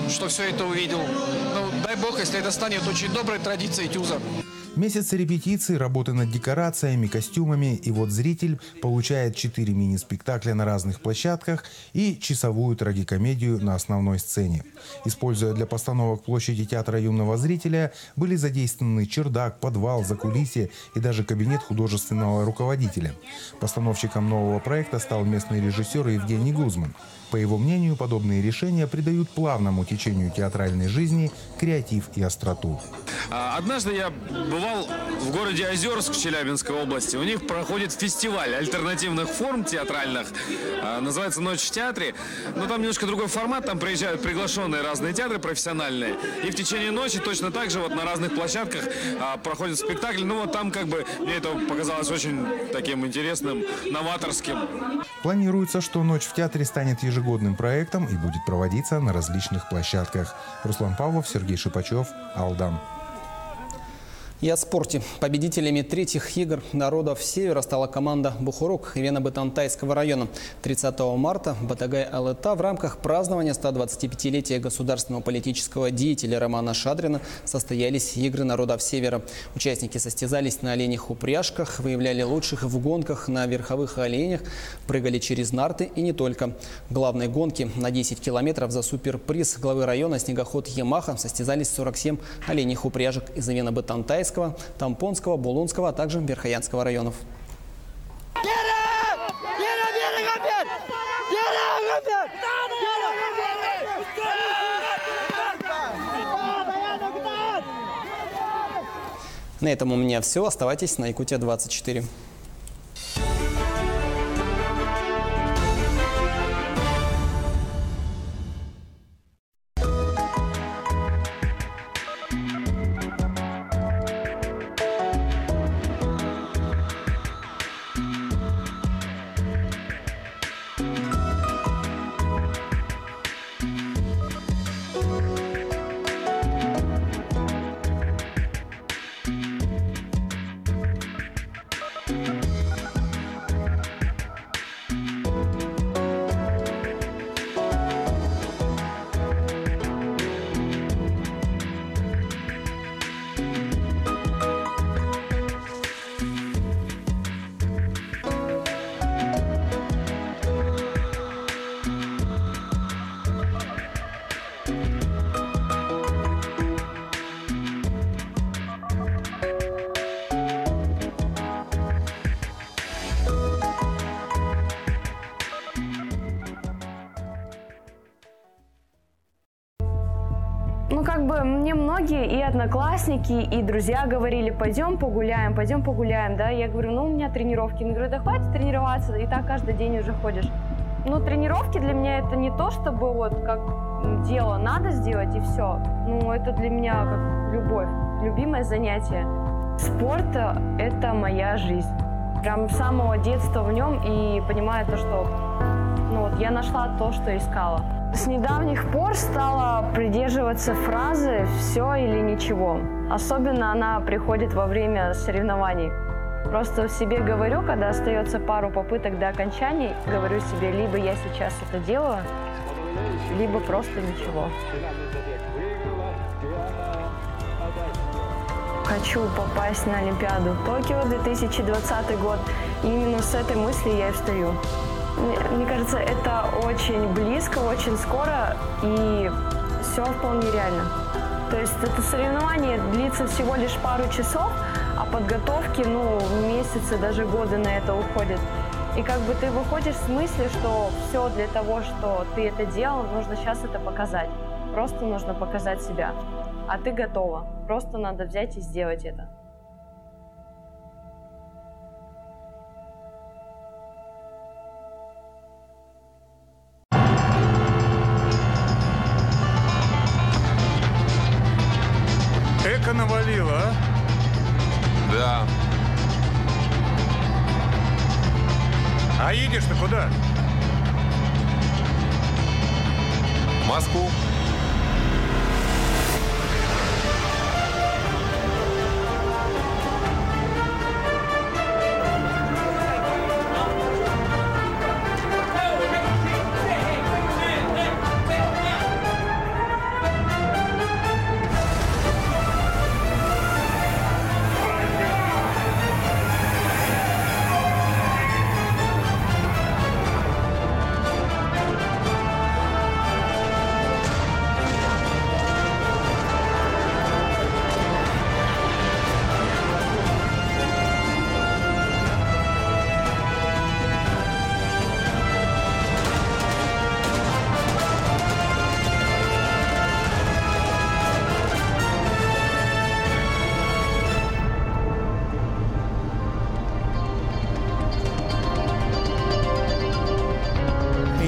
что все это увидел. Ну, дай бог, если это станет очень доброй традицией тюза. Месяц репетиций, работы над декорациями, костюмами, и вот зритель получает 4 мини-спектакля на разных площадках и часовую трагикомедию на основной сцене. Используя для постановок площади театра юного зрителя, были задействованы чердак, подвал, закулисье и даже кабинет художественного руководителя. Постановщиком нового проекта стал местный режиссер Евгений Гузман. По его мнению, подобные решения придают плавному течению театральной жизни креатив и остроту. Однажды я бывал в городе Озерск в Челябинской области. У них проходит фестиваль альтернативных форм театральных. Называется «Ночь в театре». Но там немножко другой формат. Там приезжают приглашенные разные театры профессиональные. И в течение ночи точно так же вот на разных площадках проходят спектакли. Ну вот там как бы мне это показалось очень таким интересным, новаторским. Планируется, что «Ночь в театре» станет ежегодным проектом и будет проводиться на различных площадках. Руслан Павлов, Сергей Шипачев, Алдан. И о спорте. Победителями третьих игр народов Севера стала команда «Бухурук» Ивено-Бытантайского района. 30 марта в Батагай-Алыта в рамках празднования 125-летия государственного политического деятеля Романа Шадрина состоялись игры народов Севера. Участники состязались на оленях упряжках, выявляли лучших в гонках на верховых оленях, прыгали через нарты и не только. В главной гонке на 10 километров за суперприз главы района снегоход «Ямаха» состязались 47 оленьих упряжек из Ивено-Бытантайского, Тампонского, Булунского, а также Верхоянского районов. На этом у меня все. Оставайтесь на Якутия-24. Ну, как бы мне многие и одноклассники, и друзья говорили: пойдем погуляем, да. Я говорю: ну, у меня тренировки. Я говорю: да хватит тренироваться, и так каждый день уже ходишь. Ну, тренировки для меня это не то, чтобы вот как дело надо сделать и все. Ну, это для меня как любовь, любимое занятие. Спорт – это моя жизнь. Прям с самого детства в нем, и понимаю то, что ну, вот я нашла то, что искала. С недавних пор стала придерживаться фразы «все или ничего». Особенно она приходит во время соревнований. Просто себе говорю, когда остается пару попыток до окончания, говорю себе: либо я сейчас это делаю, либо просто ничего. Хочу попасть на Олимпиаду Токио 2020 год. И именно с этой мыслью я и встаю. Мне кажется, это очень близко, очень скоро, и все вполне реально. То есть это соревнование длится всего лишь пару часов, а подготовки, ну, месяцы, даже годы на это уходят. И как бы ты выходишь с мыслью, что все для того, что ты это делал, нужно сейчас это показать. Просто нужно показать себя. А ты готова. Просто надо взять и сделать это. Эко навалило, а? Да. А едешь-то куда? В Москву.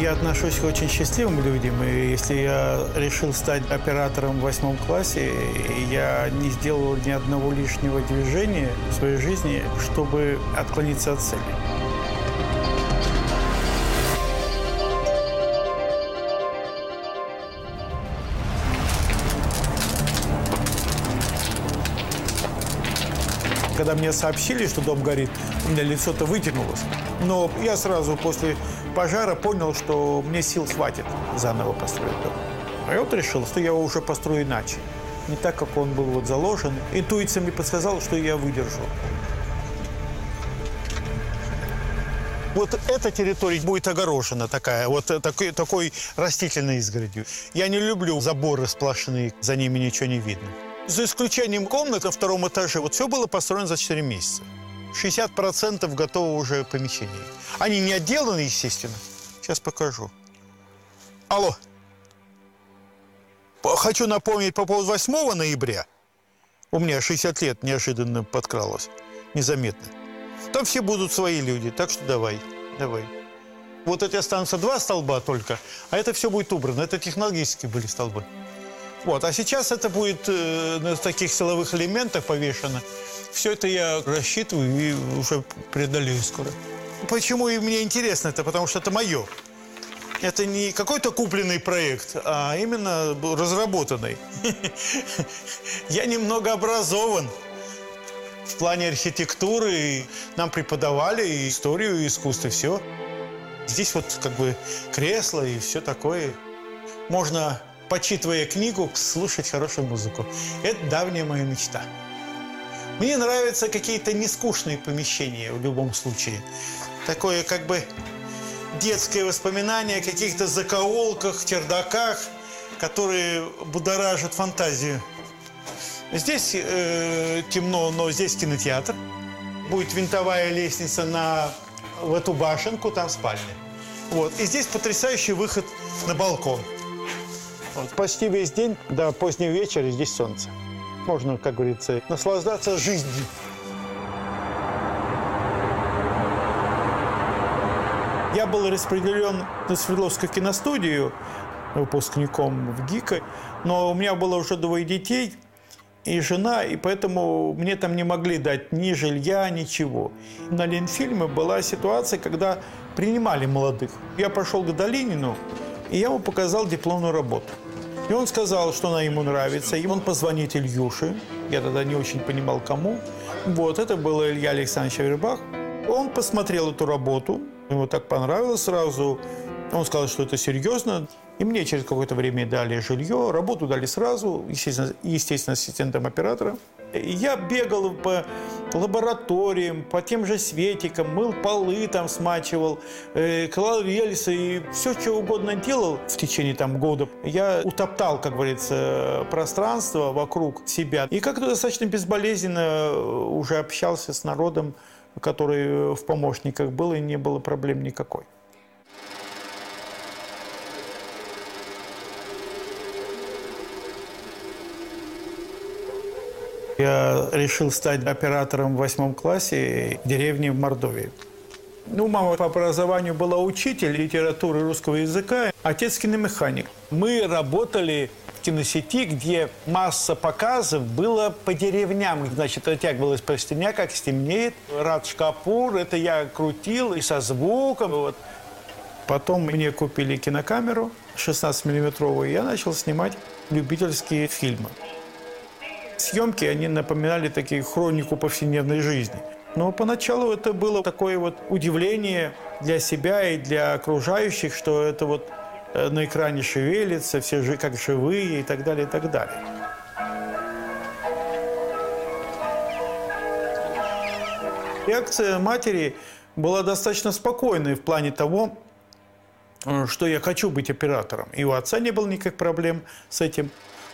Я отношусь к очень счастливым людям, и если я решил стать оператором в 8 классе, я не сделал ни одного лишнего движения в своей жизни, чтобы отклониться от цели. Когда мне сообщили, что дом горит, у меня лицо-то вытянулось. Но я сразу после пожара понял, что мне сил хватит заново построить дом. А я вот решил, что я его уже построю иначе. Не так, как он был вот заложен. Интуиция мне подсказала, что я выдержу. Вот эта территория будет огорожена такая, вот такой растительной изгородью. Я не люблю заборы сплошные, за ними ничего не видно. За исключением комнат на 2-м этаже, вот все было построено за 4 месяца. 60% готово уже помещений. Они не отделаны, естественно. Сейчас покажу. Алло. Хочу напомнить по поводу 8 ноября. У меня 60 лет неожиданно подкралось, незаметно. Там все будут свои люди, так что давай. Вот эти останутся 2 столба только, а это все будет убрано. Это технологические были столбы. Вот, а сейчас это будет на таких силовых элементах повешено. Все это я рассчитываю и уже преодолею скоро. Почему и мне интересно это? Потому что это мое. Это не какой-то купленный проект, а именно разработанный. Я немного образован в плане архитектуры. Нам преподавали и историю, и искусство, все. Здесь вот как бы кресло и все такое. Можно, почитывая книгу, слушать хорошую музыку. Это давняя моя мечта. Мне нравятся какие-то нескучные помещения в любом случае. Такое как бы детское воспоминание о каких-то закоулках, чердаках, которые будоражат фантазию. Здесь темно, но здесь кинотеатр. Будет винтовая лестница в эту башенку, там спальня. Вот. И здесь потрясающий выход на балкон. Вот. Почти весь день до позднего вечера здесь солнце. Можно, как говорится, наслаждаться жизнью. Я был распределен на Свердловскую киностудию выпускником в ГИКа, но у меня было уже 2 детей и жена, и поэтому мне там не могли дать ни жилья, ничего. На Ленфильме была ситуация, когда принимали молодых. Я пошел к Долинину, и я ему показал дипломную работу. И он сказал, что она ему нравится, и он позвонит Ильюше. Я тогда не очень понимал, кому. Вот, это был Илья Александрович Авербах. Он посмотрел эту работу, ему так понравилось сразу. Он сказал, что это серьезно. И мне через какое-то время дали жилье, работу дали сразу, естественно, ассистентом оператора. И я бегал по лабораториям, по тем же светикам, мыл полы, там смачивал, клал рельсы и все, что угодно делал в течение года. Я утоптал, как говорится, пространство вокруг себя. И как-то достаточно безболезненно уже общался с народом, который в помощниках был, и не было проблем никакой. Я решил стать оператором в 8 классе в деревне в Мордовии. Мама по образованию была учитель литературы русского языка, отец киномеханик. Мы работали в киносети, где масса показов была по деревням. Значит, оттягивалась простыня, как стемнеет. Радж Капур, это я крутил и со звуком. Вот. Потом мне купили кинокамеру 16-миллиметровую, и я начал снимать любительские фильмы. Съемки, они напоминали такие хронику повседневной жизни. Но поначалу это было такое вот удивление для себя и для окружающих, что это вот на экране шевелится, все как живые и так далее, и так далее. Реакция матери была достаточно спокойной в плане того, что я хочу быть оператором. И у отца не было никаких проблем с этим.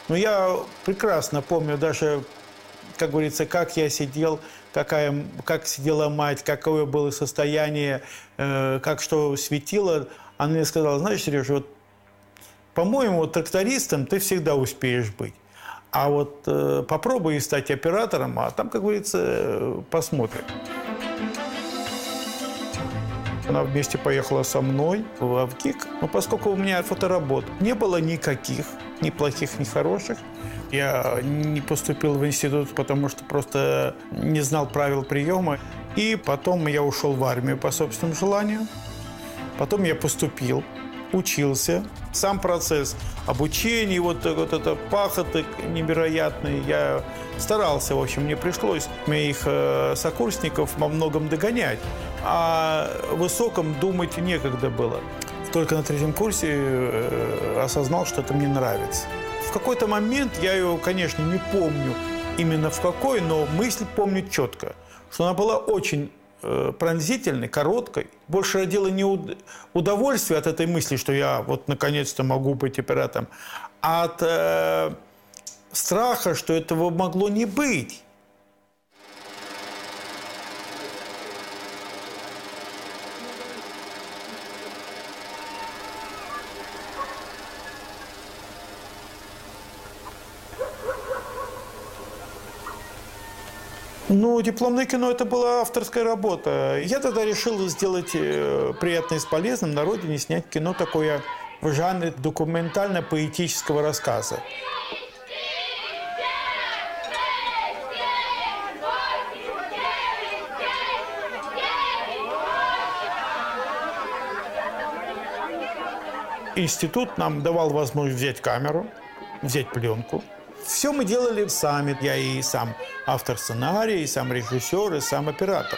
Но я прекрасно помню даже, как говорится, как я сидел, как сидела мать, какое было состояние, как что светило. Она мне сказала: знаешь, Сережа, вот, по-моему, трактористом ты всегда успеешь быть. А вот попробуй стать оператором, а там, как говорится, посмотрим. Она вместе поехала со мной в АВГИК. Но поскольку у меня фоторабот не было никаких, ни плохих, ни хороших, я не поступил в институт, потому что просто не знал правил приема. И потом я ушел в армию по собственному желанию. Потом я поступил, учился. Сам процесс обучения, вот это пахоты невероятные. Я старался, в общем, мне пришлось моих сокурсников во многом догонять. А о высоком думать некогда было. Только на 3-м курсе осознал, что это мне нравится. В какой-то момент, я ее, конечно, не помню именно в какой, но мысль помню четко, что она была очень пронзительной, короткой. Больше родила не удовольствие от этой мысли, что я вот наконец-то могу быть оператором, а от страха, что этого могло не быть. Ну, дипломное кино – это была авторская работа. Я тогда решил сделать приятное с полезным, на родине снять кино такое в жанре документально-поэтического рассказа. Институт нам давал возможность взять камеру, взять пленку. Все мы делали сами. Я и сам автор сценария, и сам режиссер, и сам оператор.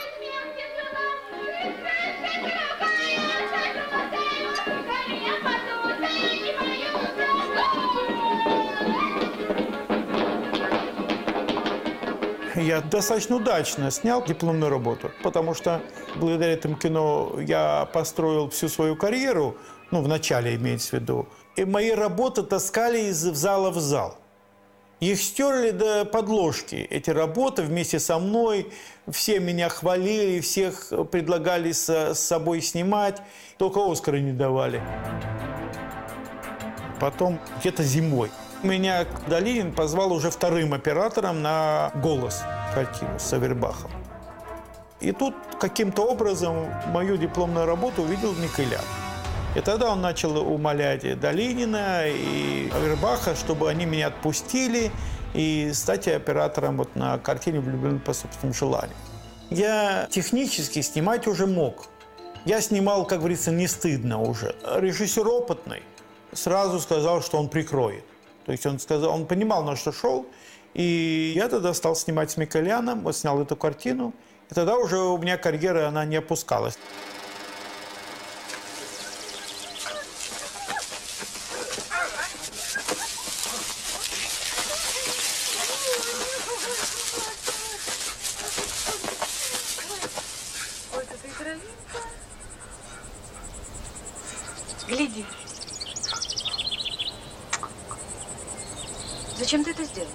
Я достаточно удачно снял дипломную работу, потому что благодаря этому кино я построил всю свою карьеру, ну, в начале имеется в виду, и мои работы таскали из зала в зал. Их стерли до подложки, эти работы вместе со мной, все меня хвалили, всех предлагали с собой снимать, только Оскара не давали. Потом где-то зимой меня Долинин позвал уже вторым оператором на «Голос» картину с Авербахом. И тут каким-то образом мою дипломную работу увидел Микоян. И тогда он начал умолять Долинина и Авербаха, чтобы они меня отпустили и стать оператором вот на картине «Влюблен по собственному желанию». Я технически снимать уже мог. Я снимал, как говорится, не стыдно уже. Режиссер опытный сразу сказал, что он прикроет. То есть он понимал, на что шел. И я тогда стал снимать с Микояном, вот снял эту картину. И тогда уже у меня карьера, она не опускалась. Гляди. Зачем ты это сделал?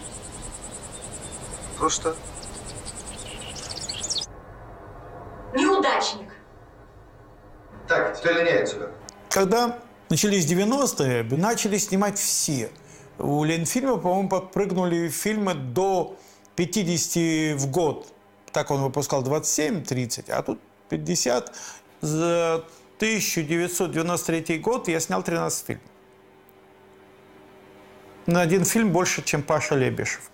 Просто... Неудачник. Так, теперь гоняй отсюда. Когда начались 90-е, начали снимать все. У Ленфильма, по-моему, подпрыгнули фильмы до 50 в год. Так он выпускал 27-30, а тут 50. За 1993 год я снял 13 фильмов. На один фильм больше, чем Паша Лебешев.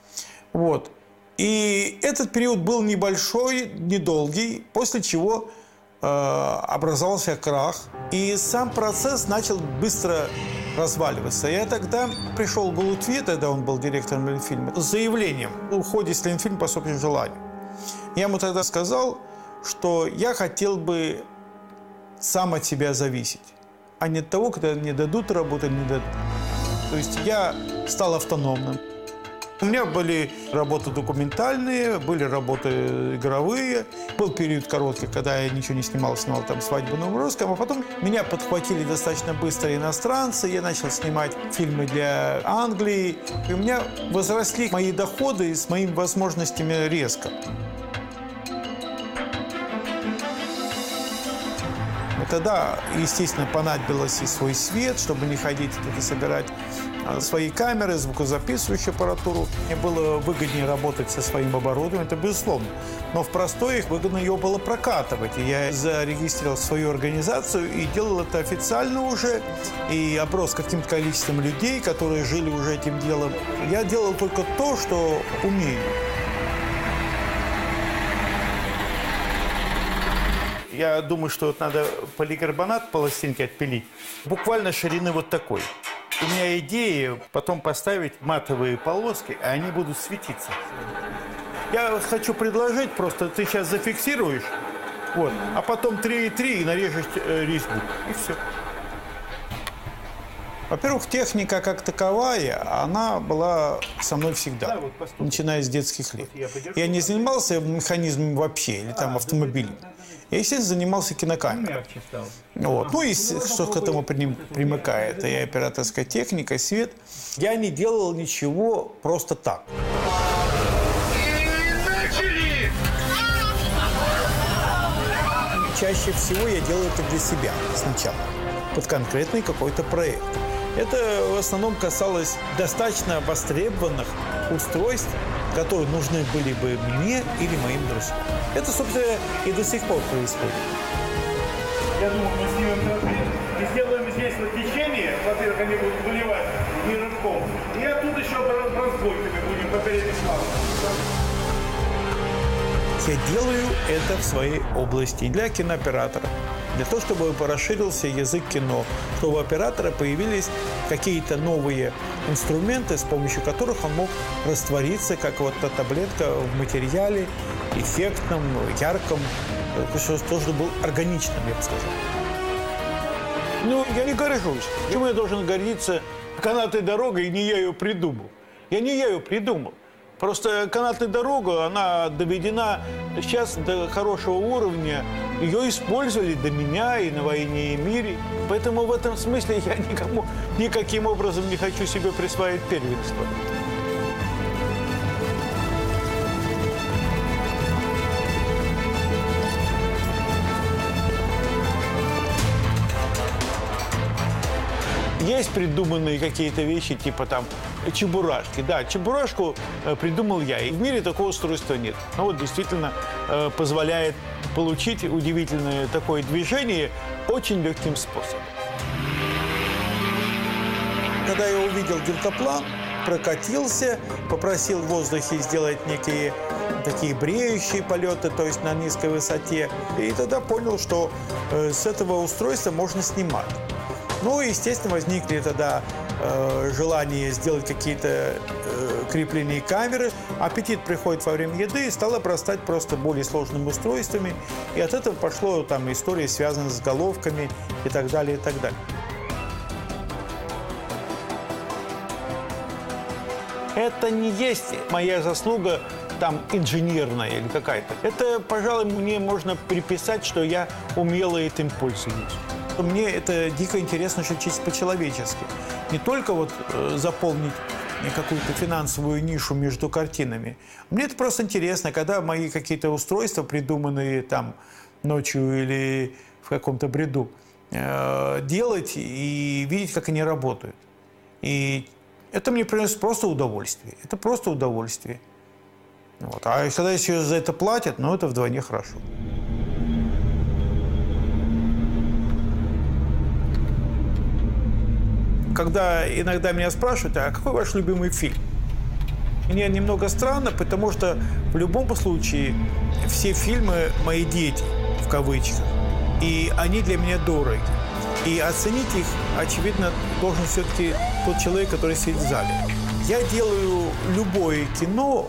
Вот. И этот период был небольшой, недолгий, после чего образовался крах. И сам процесс начал быстро разваливаться. Я тогда пришел к Лутве, тогда он был директором Ленфильма, с заявлением о уходе с Ленфильма по собственному желанию. Я ему тогда сказал, что я хотел бы сам от себя зависеть, а не от того, когда мне дадут работу, не дадут. То есть я стал автономным. У меня были работы документальные, были работы игровые. Был период короткий, когда я ничего не снимал там «Свадьбу на Русском», а потом меня подхватили достаточно быстро иностранцы. Я начал снимать фильмы для Англии. И у меня возросли мои доходы с моими возможностями резко. И тогда, естественно, понадобилось и свой свет, чтобы не ходить и собирать свои камеры, звукозаписывающую аппаратуру. Мне было выгоднее работать со своим оборудованием, это безусловно. Но в простой выгодно ее было прокатывать. И я зарегистрировал свою организацию и делал это официально уже. И оброс каким-то количеством людей, которые жили уже этим делом. Я делал только то, что умею. Я думаю, что вот надо поликарбонат полостинки отпилить. Буквально ширины вот такой. У меня идея потом поставить матовые полоски, а они будут светиться. Я хочу предложить, просто ты сейчас зафиксируешь, вот, а потом 3,3 и нарежешь резьбу, и все. Во-первых, техника как таковая, она была со мной всегда, начиная с детских лет. Я не занимался механизмом вообще, или там автомобилем. Я, естественно, занимался кинокамерой. Вот. Ну и что к этому примыкает. И операторская техника, и свет. Я не делал ничего просто так. Чаще всего я делаю это для себя сначала, под конкретный какой-то проект. Это в основном касалось достаточно востребованных устройств, которые нужны были бы мне или моим друзьям. Это, собственно, и до сих пор происходит. Я думаю, мы снимем трафик и сделаем здесь вот течение. Во-первых, они будут выливать не рывком. И оттуда еще разбойками будем по передней Я делаю это в своей области для кинооператора. Для того, чтобы расширился язык кино, чтобы у оператора появились какие-то новые инструменты, с помощью которых он мог раствориться, как вот та таблетка в материале, эффектном, ярком, чтобы был органичным, я бы сказал. Ну, я не горжусь. Почему я должен гордиться канатной дорогой, и не я ее придумал? Я не я ее придумал. Просто канатная дорога, она доведена сейчас до хорошего уровня. Ее использовали до меня и на «Войне и мире». Поэтому в этом смысле я никому никаким образом не хочу себе присваивать первенство. Есть придуманные какие-то вещи, типа там чебурашки. Да, чебурашку придумал я. И в мире такого устройства нет. Но вот действительно позволяет получить удивительное такое движение очень легким способом. Когда я увидел дельтаплан, прокатился, попросил в воздухе сделать некие такие бреющие полеты, то есть на низкой высоте. И тогда понял, что с этого устройства можно снимать. Ну, естественно, возникли тогда желание сделать какие-то крепления камеры. Аппетит приходит во время еды и стал обрастать просто более сложными устройствами. И от этого пошло там история, связанная с головками и так далее, и так далее. Это не есть моя заслуга там инженерная или какая-то. Это, пожалуй, мне можно приписать, что я умело этим пользуюсь. Мне это дико интересно, что чисто по-человечески. Не только вот заполнить какую-то финансовую нишу между картинами. Мне это просто интересно, когда мои какие-то устройства, придуманные там ночью или в каком-то бреду, делать и видеть, как они работают. И это мне приносит просто удовольствие. Это просто удовольствие. Вот. А когда еще за это платят, ну, это вдвойне хорошо. Когда иногда меня спрашивают, а какой ваш любимый фильм? Мне немного странно, потому что в любом случае все фильмы мои дети, в кавычках, и они для меня дороги. И оценить их, очевидно, должен все-таки тот человек, который сидит в зале. Я делаю любое кино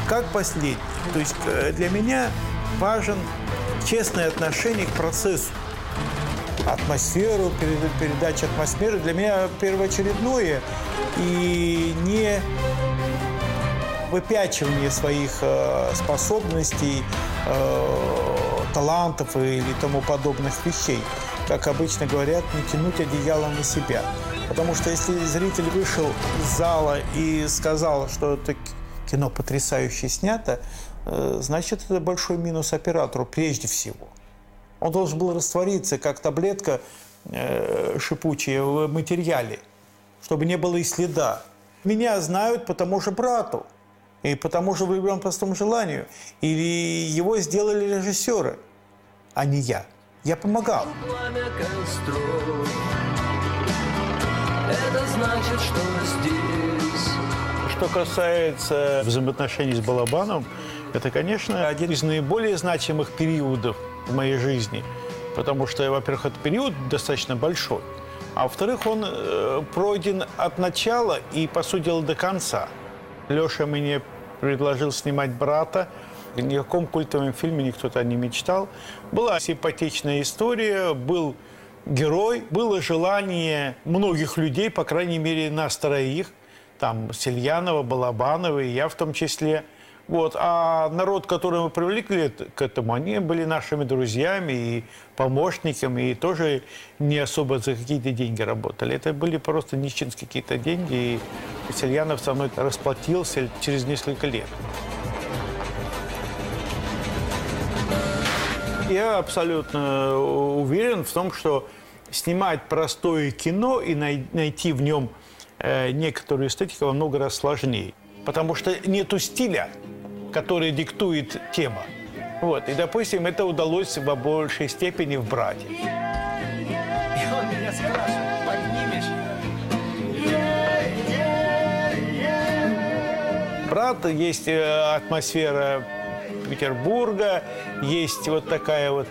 как последнее. То есть для меня важен честное отношение к процессу. Атмосферу, передача атмосферы для меня первоочередное и не выпячивание своих способностей, талантов или тому подобных вещей. Как обычно говорят, не тянуть одеяло на себя. Потому что если зритель вышел из зала и сказал, что это кино потрясающе снято, значит, это большой минус оператору прежде всего. Он должен был раствориться, как таблетка шипучая в материале, чтобы не было и следа. Меня знают по тому же брату, и по тому же «Влюблен по простому желанию». Или его сделали режиссеры, а не я. Я помогал. Это значит, что здесь. Что касается взаимоотношений с Балабановым, это, конечно, один из наиболее значимых периодов в моей жизни. Потому что, во-первых, этот период достаточно большой. А во-вторых, он пройден от начала и, по сути дела, до конца. Леша мне предложил снимать «Брата». Ни о каком культовом фильме никто тогда не мечтал. Была симпатичная история, был герой, было желание многих людей, по крайней мере, нас троих, там Сельянова, Балабанова и я в том числе. Вот. А народ, который мы привлекли к этому, они были нашими друзьями и помощниками, и тоже не особо за какие-то деньги работали. Это были просто нищенские какие-то деньги, и Сельянов со мной расплатился через несколько лет. Я абсолютно уверен в том, что снимать простое кино и найти в нем некоторую эстетику во много раз сложнее. потому что нету стиля, который диктует тема. Вот. И, допустим, это удалось в большей степени в «Брате». И он меня спрашивает, поднимешь? «Брат» есть атмосфера Петербурга, есть вот такая вот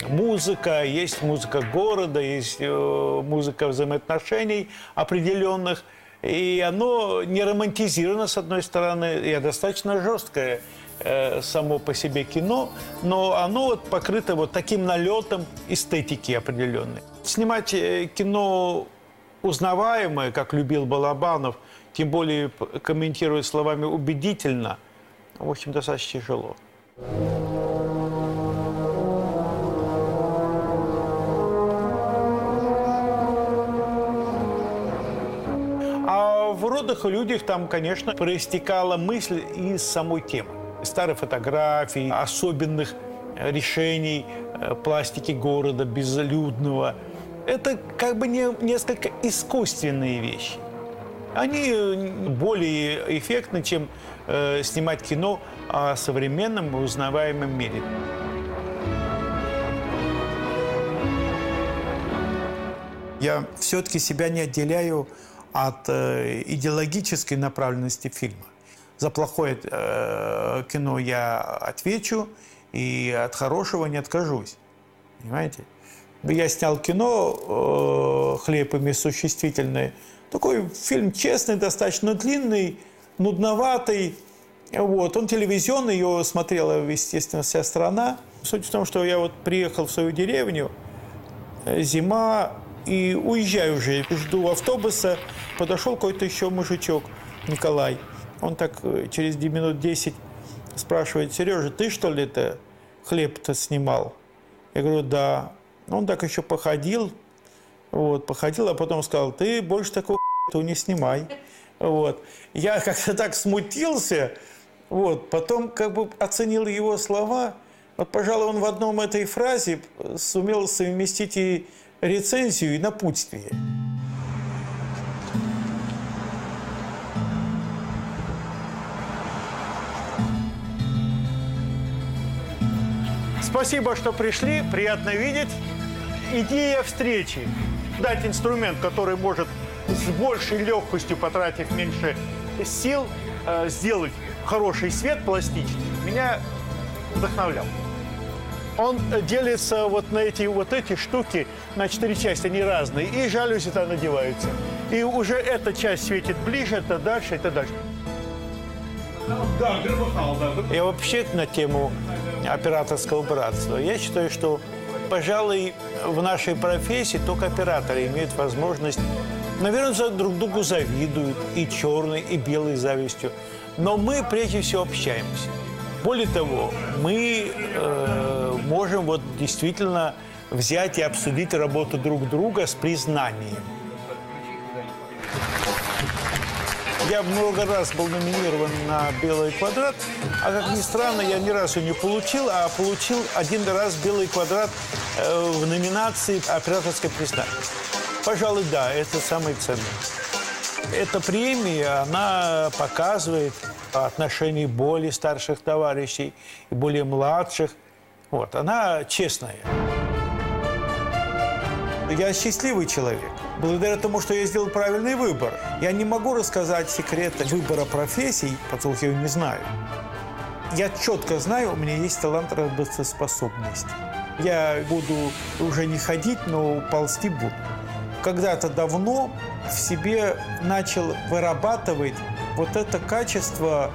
музыка, есть музыка города, есть музыка взаимоотношений определенных. И оно не романтизировано, с одной стороны, и достаточно жесткое само по себе кино, но оно вот покрыто вот таким налетом эстетики определенной. Снимать кино узнаваемое, как любил Балабанов, тем более комментируя словами убедительно, в общем, достаточно тяжело. А в «Родах и людях» там, конечно, проистекала мысль из самой темы. Старых фотографий, особенных решений пластики города, безлюдного. Это как бы несколько искусственные вещи. Они более эффектны, чем снимать кино о современном и узнаваемом мире. Я все-таки себя не отделяю от идеологической направленности фильма. За плохое кино я отвечу, и от хорошего не откажусь. Понимаете? Я снял кино «Хлеб и мясо существительное». Такой фильм честный, достаточно длинный, нудноватый. Вот. Он телевизионный, его смотрела, естественно, вся страна. Суть в том, что я вот приехал в свою деревню, зима, и уезжаю уже. Жду автобуса, подошел какой-то еще мужичок, Николай. Он так через минут 10 спрашивает: «Сережа, ты что ли это хлеб-то снимал?» Я говорю: «Да». Он так еще походил, а потом сказал: «Ты больше такого не снимай». Вот. Я как-то так смутился, потом как бы оценил его слова. Вот, пожалуй, он в одном этой фразе сумел совместить и рецензию, и напутствие. Спасибо, что пришли, приятно видеть. Идея встречи – дать инструмент, который может с большей легкостью, потратив меньше сил, сделать хороший свет пластичный, меня вдохновлял. Он делится на эти штуки на 4 части, они разные, и жалюзи там надеваются. И уже эта часть светит ближе, это дальше, это дальше. Я вообще на тему операторского братства. Я считаю, что, пожалуй, в нашей профессии только операторы имеют возможность, наверное, друг другу завидуют и черной, и белой завистью. Но мы прежде всего общаемся. Более того, мы можем действительно взять и обсудить работу друг друга с признанием. Я много раз был номинирован на «Белый квадрат», а, как ни странно, я ни разу не получил, а получил один раз «Белый квадрат» в номинации «Операторское признание». Пожалуй, да, это самое ценное. Эта премия, она показывает отношение более старших товарищей и более младших. Она честная. Я счастливый человек. Благодаря тому, что я сделал правильный выбор. Я не могу рассказать секреты выбора профессий, потому что я его не знаю. Я четко знаю, у меня есть талант, работоспособность. Я буду уже не ходить, но ползти буду. Когда-то давно в себе начал вырабатывать это качество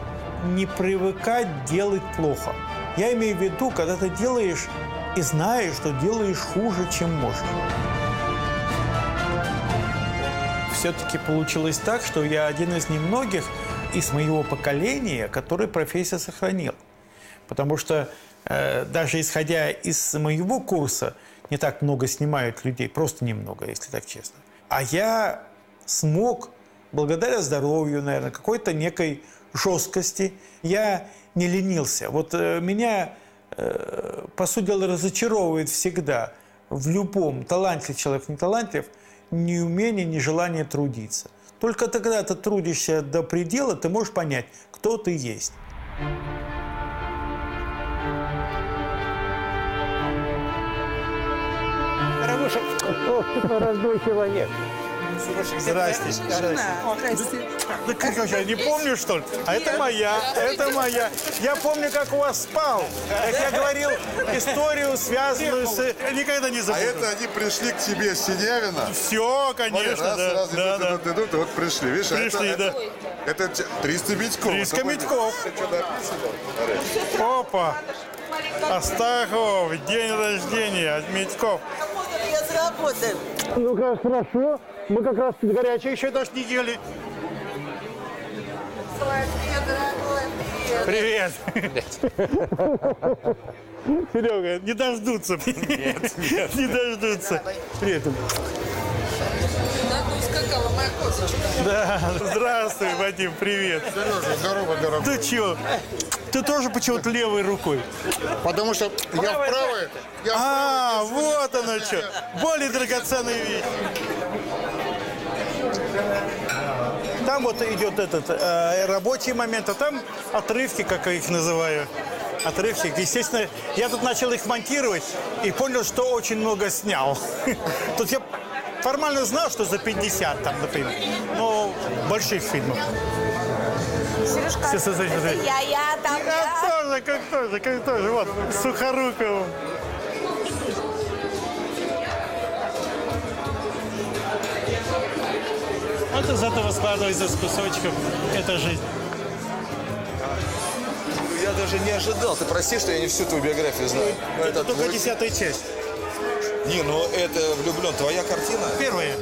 не привыкать делать плохо. Я имею в виду, когда ты делаешь и знаешь, что делаешь хуже, чем можешь. Все-таки получилось так, что я один из немногих из моего поколения, который профессию сохранил. Потому что даже исходя из моего курса, не так много снимают людей, просто немного, если так честно. А я смог, благодаря здоровью, наверное, какой-то некой жесткости, я не ленился. Меня, по сути дела, разочаровывает всегда в любом, талантлив человек, не талантлив, ни умение, ни желание трудиться. Только тогда ты трудишься до предела, ты можешь понять, кто ты есть. Дорогуша, ты раздуй человек. Здрасте. Здрасте. Да как я не помню, что ли? А это моя, это моя. Я помню, как у вас спал. Как я говорил, историю, связанную с... Я никогда не забуду. А это они пришли к тебе с Синявина? Все, конечно, смотри, раз, да. идут, и вот пришли. Видишь, Пришли, да. Это 300 Митьков. 300 Митьков. Опа. Астахов, день рождения от Митьков. Я заработаю. Ну, как хорошо. Мы как раз горячие еще даже не ели. Привет. Серега, не дождутся. Нет. Не дождутся. Привет. Ускакала моя козочка. Да, здравствуй, Вадим, привет. Сережа, здорово, дорогой. Ты чего? Ты тоже почему-то левой рукой? Потому что я вправо. Вот оно что. Более драгоценная вещь. Там вот идет этот рабочий момент, а там отрывки, как я их называю. Отрывки. Естественно, я тут начал их монтировать и понял, что очень много снял. Тут я формально знал, что за 50 там, например, но больших фильмов. Сережка, это я там. Как тоже. Вот, Сухоруковым. Вот из этого складывается из кусочков. Это жизнь. Я даже не ожидал. Ты прости, что я не всю твою биографию знаю. Это только 10-я часть. Не, ну это «Влюблен». Твоя картина? Первая.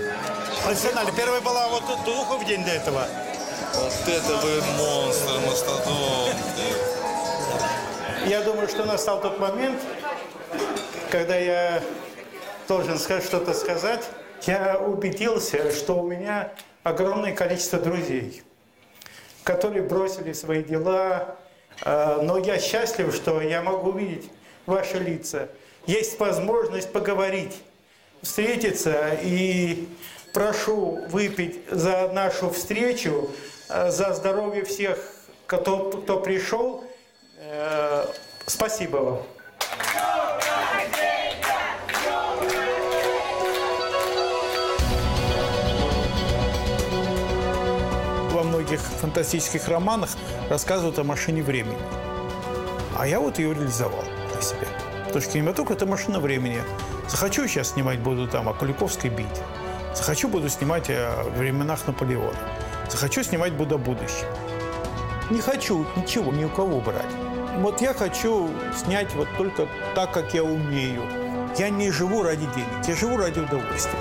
Профессионально. Первая была вот Духов день до этого. Вот это вы монстр, мастодонт. Я думаю, что настал тот момент, когда я должен что-то сказать. Я убедился, что у меня огромное количество друзей, которые бросили свои дела. Но я счастлив, что я могу видеть ваши лица. Есть возможность поговорить, встретиться. И прошу выпить за нашу встречу, за здоровье всех, кто пришел. Спасибо вам. Во многих фантастических романах рассказывают о машине времени. А я вот ее реализовал для себя. Потому что кинематограф – это машина времени. Захочу, сейчас снимать буду там о Куликовской битве. Захочу, буду снимать о временах Наполеона. Захочу, снимать буду о будущем. Не хочу ничего ни у кого брать. Вот я хочу снять вот только так, как я умею. Я не живу ради денег, я живу ради удовольствия.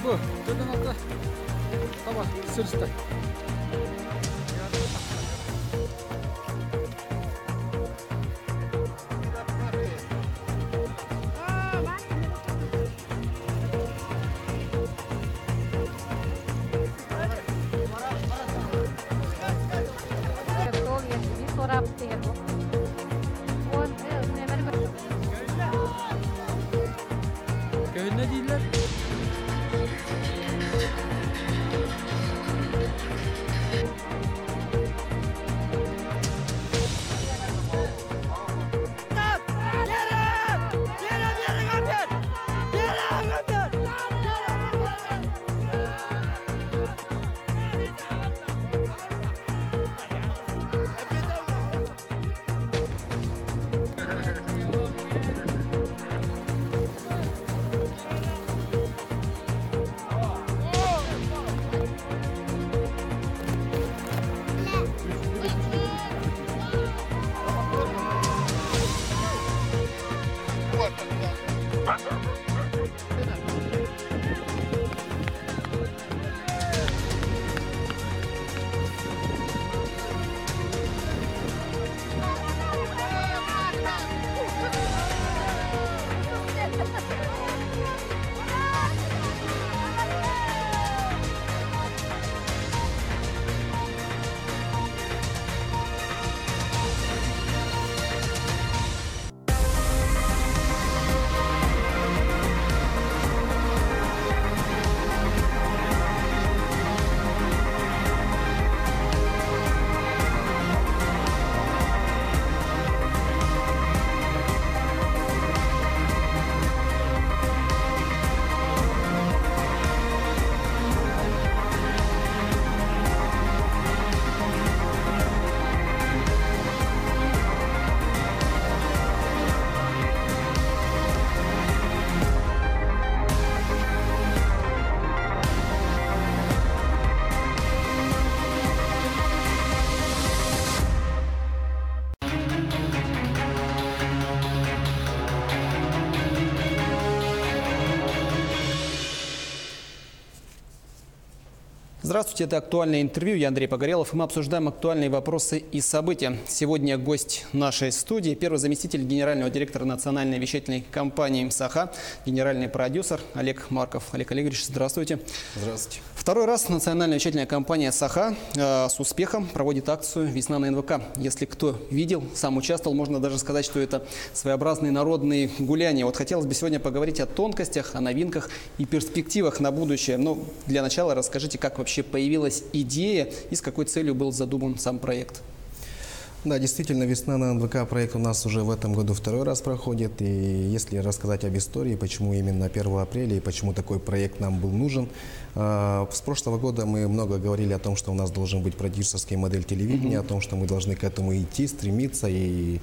bu. Dönen atla. Tamam, sür üstte. Köyün ne değiller? Здравствуйте, это «Актуальное интервью». Я Андрей Погорелов, и мы обсуждаем актуальные вопросы и события. Сегодня гость нашей студии – первый заместитель генерального директора национальной вещательной компании «Саха», генеральный продюсер Олег Марков. Олег Олегович, здравствуйте. Здравствуйте. Второй раз национальная вещательная компания «Саха» с успехом проводит акцию «Весна на НВК». Если кто видел, сам участвовал, можно даже сказать, что это своеобразные народные гуляния. Вот хотелось бы сегодня поговорить о тонкостях, о новинках и перспективах на будущее. Но для начала расскажите, как вообще появилась идея и с какой целью был задуман сам проект? Да, действительно, «Весна на НВК» проект у нас уже в этом году второй раз проходит. И если рассказать об истории, почему именно 1 апреля и почему такой проект нам был нужен. С прошлого года мы много говорили о том, что у нас должен быть продюсерский модель телевидения, о том, что мы должны к этому идти, стремиться. И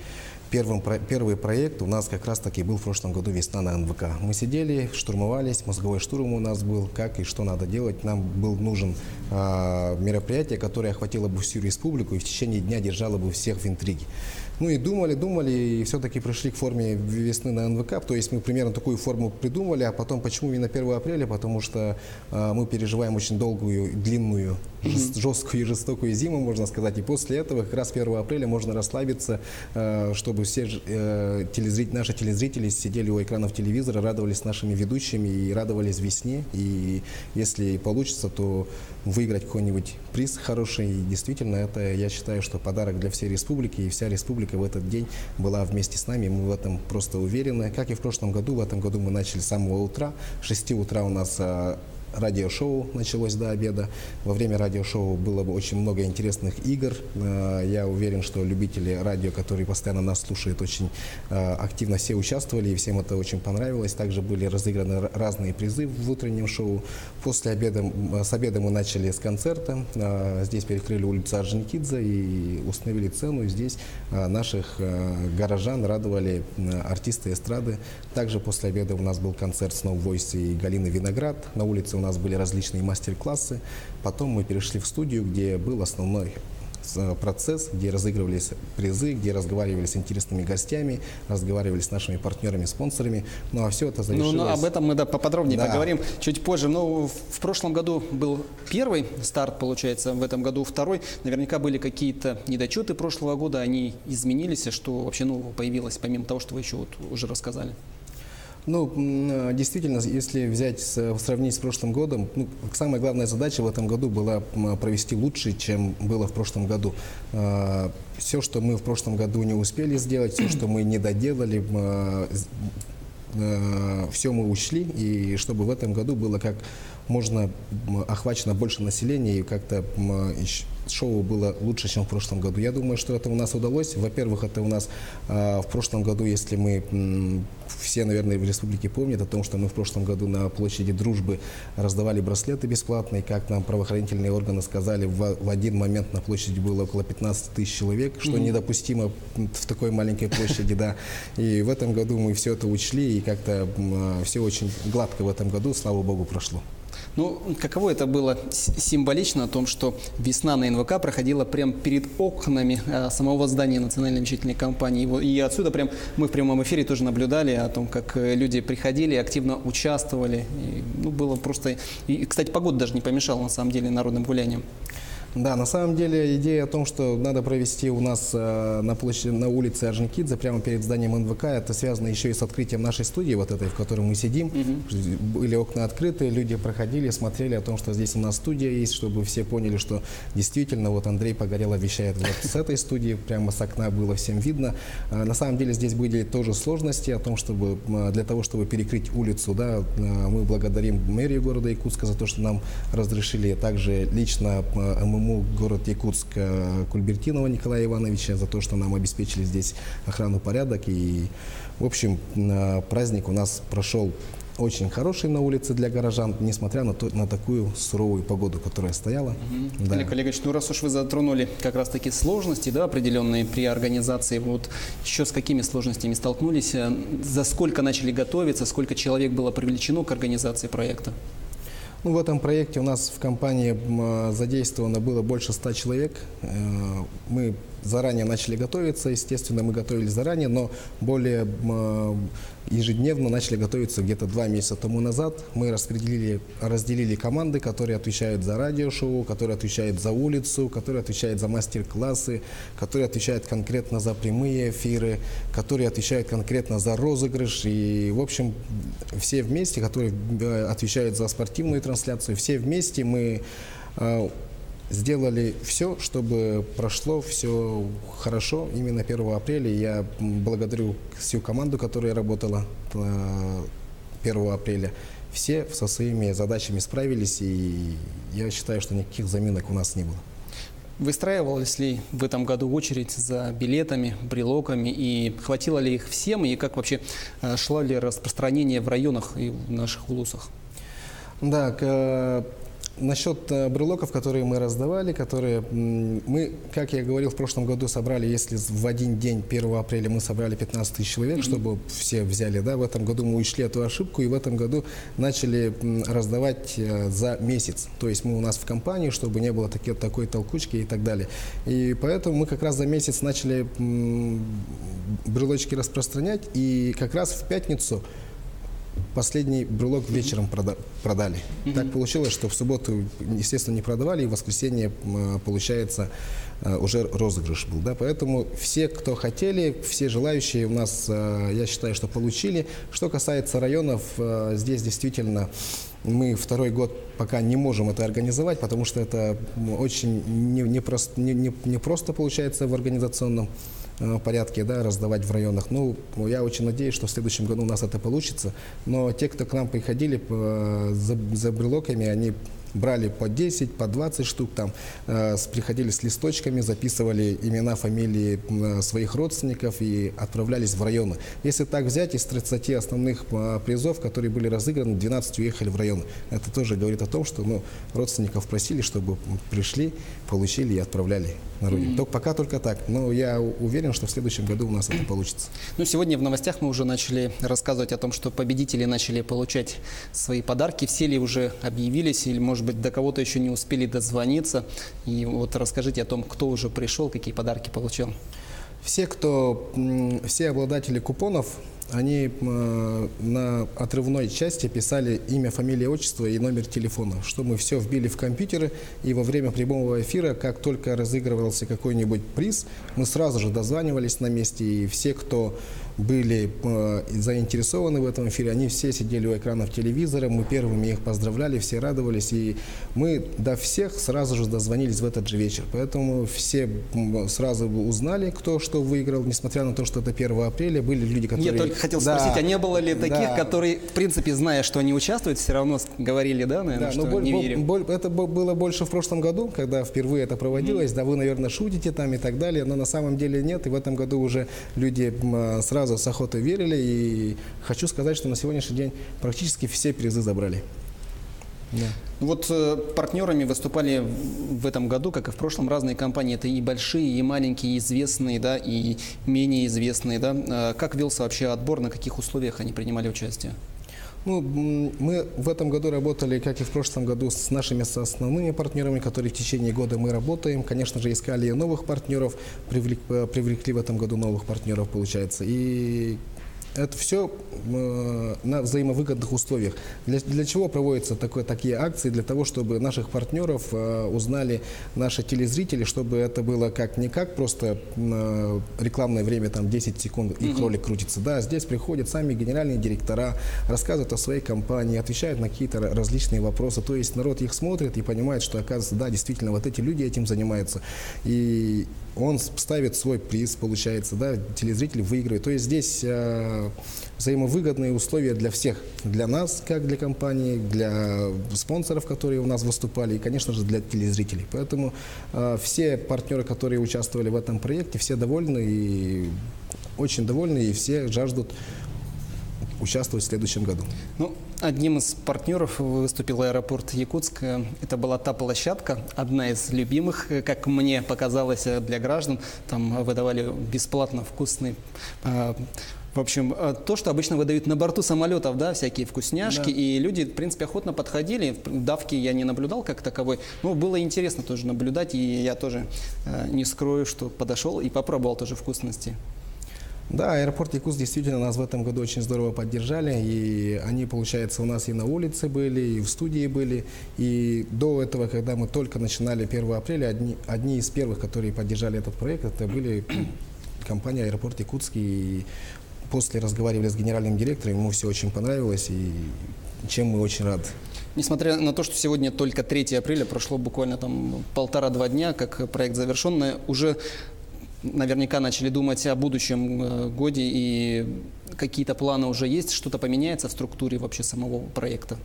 первый проект у нас как раз-таки был в прошлом году «Весна на НВК». Мы сидели, штурмовались, мозговой штурм у нас был, как и что надо делать. Нам был нужен мероприятие, которое охватило бы всю республику и в течение дня держало бы всех в интриге. Ну и думали, и все-таки пришли к форме «Весны на НВК». То есть мы примерно такую форму придумали, а потом почему именно 1 апреля? Потому что мы переживаем очень долгую, длинную, жесткую и жестокую зиму, можно сказать. И после этого как раз 1 апреля можно расслабиться, чтобы все наши телезрители сидели у экранов телевизора, радовались нашими ведущими и радовались весне. И если получится, то выиграть какой-нибудь приз хороший. И действительно, это, я считаю, что подарок для всей республики, и вся республика в этот день была вместе с нами. Мы в этом просто уверены. Как и в прошлом году, в этом году мы начали с самого утра. С 6 утра у нас радиошоу началось до обеда. Во время радиошоу было бы очень много интересных игр. Я уверен, что любители радио, которые постоянно нас слушают, очень активно все участвовали, и всем это очень понравилось. Также были разыграны разные призы в утреннем шоу. С обеда мы начали с концерта. Здесь перекрыли улицу Орджоникидзе и установили цену. Здесь наших горожан радовали артисты эстрады. Также после обеда у нас был концерт Snow Voice и Галины Виноград. На улице у нас были различные мастер-классы. Потом мы перешли в студию, где был основной процесс, где разыгрывались призы, где разговаривали с интересными гостями, разговаривали с нашими партнерами, спонсорами. Ну а все это завершилось. Ну, об этом мы поподробнее поговорим чуть позже. Но в прошлом году был первый старт, получается, в этом году второй. Наверняка были какие-то недочеты прошлого года, они изменились. Что вообще нового появилось, помимо того, что вы еще уже рассказали? Ну, действительно, если сравнить с прошлым годом, самая главная задача в этом году была провести лучше, чем было в прошлом году. Все, что мы в прошлом году не успели сделать, все, что мы не доделали, все мы учли, и чтобы в этом году было как можно охвачено больше населения, и как-то шоу было лучше, чем в прошлом году. Я думаю, что это у нас удалось. Во-первых, это у нас в прошлом году, если мы все, наверное, в республике помнят о том, что мы в прошлом году на площади Дружбы раздавали браслеты бесплатные. Как нам правоохранительные органы сказали, в один момент на площади было около 15 тысяч человек, что недопустимо в такой маленькой площади, да. И в этом году мы все это учли, и как-то все очень гладко в этом году, слава богу, прошло. Ну, каково это было символично о том, что весна на НВК проходила прямо перед окнами самого здания национальной вещательной компании. И отсюда прям мы в прямом эфире тоже наблюдали о том, как люди приходили, активно участвовали. И, ну, было просто... И, кстати, погода даже не помешала, на самом деле, народным гуляниям. Да, на самом деле идея о том, что надо провести у нас на улице Орджоникидзе, прямо перед зданием НВК, это связано еще и с открытием нашей студии, вот этой, в которой мы сидим. Были окна открыты, люди проходили, смотрели о том, что здесь у нас студия есть, чтобы все поняли, что действительно вот Андрей Погорелов вещает вот с этой студии, прямо с окна было всем видно. На самом деле здесь были тоже сложности о том, чтобы для того, чтобы перекрыть улицу, да, мы благодарим мэрию города Якутска за то, что нам разрешили, также лично город Якутск Кульбертинова Николая Ивановича за то, что нам обеспечили здесь охрану, порядок. И, в общем, праздник у нас прошел очень хороший на улице для горожан, несмотря на такую суровую погоду, которая стояла. Да. Олег Олегович, ну раз уж вы затронули как раз-таки сложности, да, определенные при организации, вот еще с какими сложностями столкнулись, за сколько начали готовиться, сколько человек было привлечено к организации проекта? Ну, в этом проекте у нас в компании задействовано было больше 100 человек. Мы заранее начали готовиться, естественно, мы готовились заранее, но более ежедневно начали готовиться где-то 2 месяца тому назад. Мы разделили команды, которые отвечают за радиошоу, которые отвечают за улицу, которые отвечают за мастер-классы, которые отвечают конкретно за прямые эфиры, которые отвечают конкретно за розыгрыш. И, в общем, все вместе, которые отвечают за спортивную трансляцию, все вместе мы сделали все, чтобы прошло все хорошо именно 1 апреля. Я благодарю всю команду, которая работала 1 апреля. Все со своими задачами справились, и я считаю, что никаких заминок у нас не было. Выстраивалась ли в этом году очередь за билетами, брелоками, и хватило ли их всем, и как вообще шло ли распространение в районах и в наших улусах? Да, насчет брелоков, которые мы раздавали, которые мы, как я говорил, в прошлом году собрали, если в один день, 1 апреля, мы собрали 15 тысяч человек, чтобы все взяли, да, в этом году мы учли эту ошибку, и в этом году начали раздавать за месяц. То есть мы у нас в компании, чтобы не было такой толкучки и так далее. И поэтому мы как раз за месяц начали брелочки распространять, и как раз в пятницу последний брелок вечером продали. Так получилось, что в субботу, естественно, не продавали, и в воскресенье, получается, уже розыгрыш был. Да? Поэтому все, кто хотели, все желающие у нас, я считаю, что получили. Что касается районов, здесь действительно мы 2-й год пока не можем это организовать, потому что это очень не просто получается в организационном порядке, да, раздавать в районах. Ну, я очень надеюсь, что в следующем году у нас это получится. Но те, кто к нам приходили за брелоками, они брали по 10, по 20 штук, там, приходили с листочками, записывали имена, фамилии своих родственников и отправлялись в районы. Если так взять, из 30 основных призов, которые были разыграны, 12 уехали в районы. Это тоже говорит о том, что родственников просили, чтобы пришли, получили и отправляли на родину. Пока только так. Но я уверен, что в следующем году у нас это получится. Ну, сегодня в новостях мы уже начали рассказывать о том, что победители начали получать свои подарки. Все ли уже объявились или, может быть, до кого-то еще не успели дозвониться? И вот расскажите о том, кто уже пришел, какие подарки получил. Все обладатели купонов, они на отрывной части писали имя, фамилия, отчество и номер телефона, что мы все вбили в компьютеры, и во время прямого эфира, как только разыгрывался какой-нибудь приз, мы сразу же дозванивались на месте, и все, кто были заинтересованы в этом эфире, они все сидели у экранов телевизора, мы первыми их поздравляли, все радовались, и мы до всех сразу же дозвонились в этот же вечер. Поэтому все сразу узнали, кто что выиграл, несмотря на то, что это 1 апреля, были люди, которые... Я только хотел спросить, а не было ли таких, которые, в принципе, зная, что они участвуют, все равно говорили, да, наверное, что не верим? Это было больше в прошлом году, когда впервые это проводилось, да, вы, наверное, шутите там и так далее, но на самом деле нет, и в этом году уже люди сразу с охотой верили, и хочу сказать, что на сегодняшний день практически все призы забрали. Да. Вот партнерами выступали в этом году, как и в прошлом, разные компании. Это и большие, и маленькие, и известные, да, и менее известные. Да. Как велся вообще отбор, на каких условиях они принимали участие? Ну, мы в этом году работали, как и в прошлом году, с нашими основными партнерами, которые в течение года мы работаем. Конечно же, искали и новых партнеров, привлекли в этом году новых партнеров, получается. И это все на взаимовыгодных условиях. Для чего проводятся такие акции? Для того, чтобы наших партнеров узнали наши телезрители, чтобы это было не как просто рекламное время, там 10 секунд, их ролик крутится. Да, здесь приходят сами генеральные директора, рассказывают о своей компании, отвечают на какие-то различные вопросы. То есть народ их смотрит и понимает, что, оказывается, да, действительно, вот эти люди этим занимаются. И он ставит свой приз, получается, да, телезритель выигрывает. То есть здесь взаимовыгодные условия для всех. Для нас, как для компании, для спонсоров, которые у нас выступали, и, конечно же, для телезрителей. Поэтому все партнеры, которые участвовали в этом проекте, все довольны, и очень довольны, и все жаждут участвовать в следующем году. Ну, одним из партнеров выступил аэропорт Якутск. Это была та площадка, одна из любимых, как мне показалось, для граждан. Там выдавали бесплатно вкусные... В общем, то, что обычно выдают на борту самолетов, да, всякие вкусняшки, да. И люди, в принципе, охотно подходили. Давки я не наблюдал как таковой, но было интересно тоже наблюдать, и я тоже не скрою, что подошел и попробовал тоже вкусности. Да, аэропорт Якутск действительно нас в этом году очень здорово поддержали, и они, получается, у нас и на улице были, и в студии были, и до этого, когда мы только начинали 1 апреля, одни из первых, которые поддержали этот проект, это были компания «Аэропорт Якутск», и после разговаривали с генеральным директором, ему все очень понравилось, и чем мы очень рады. Несмотря на то, что сегодня только 3 апреля, прошло буквально там 1,5-2 дня, как проект завершен, уже наверняка начали думать о будущем годе, и какие-то планы уже есть, что-то поменяется в структуре вообще самого проекта?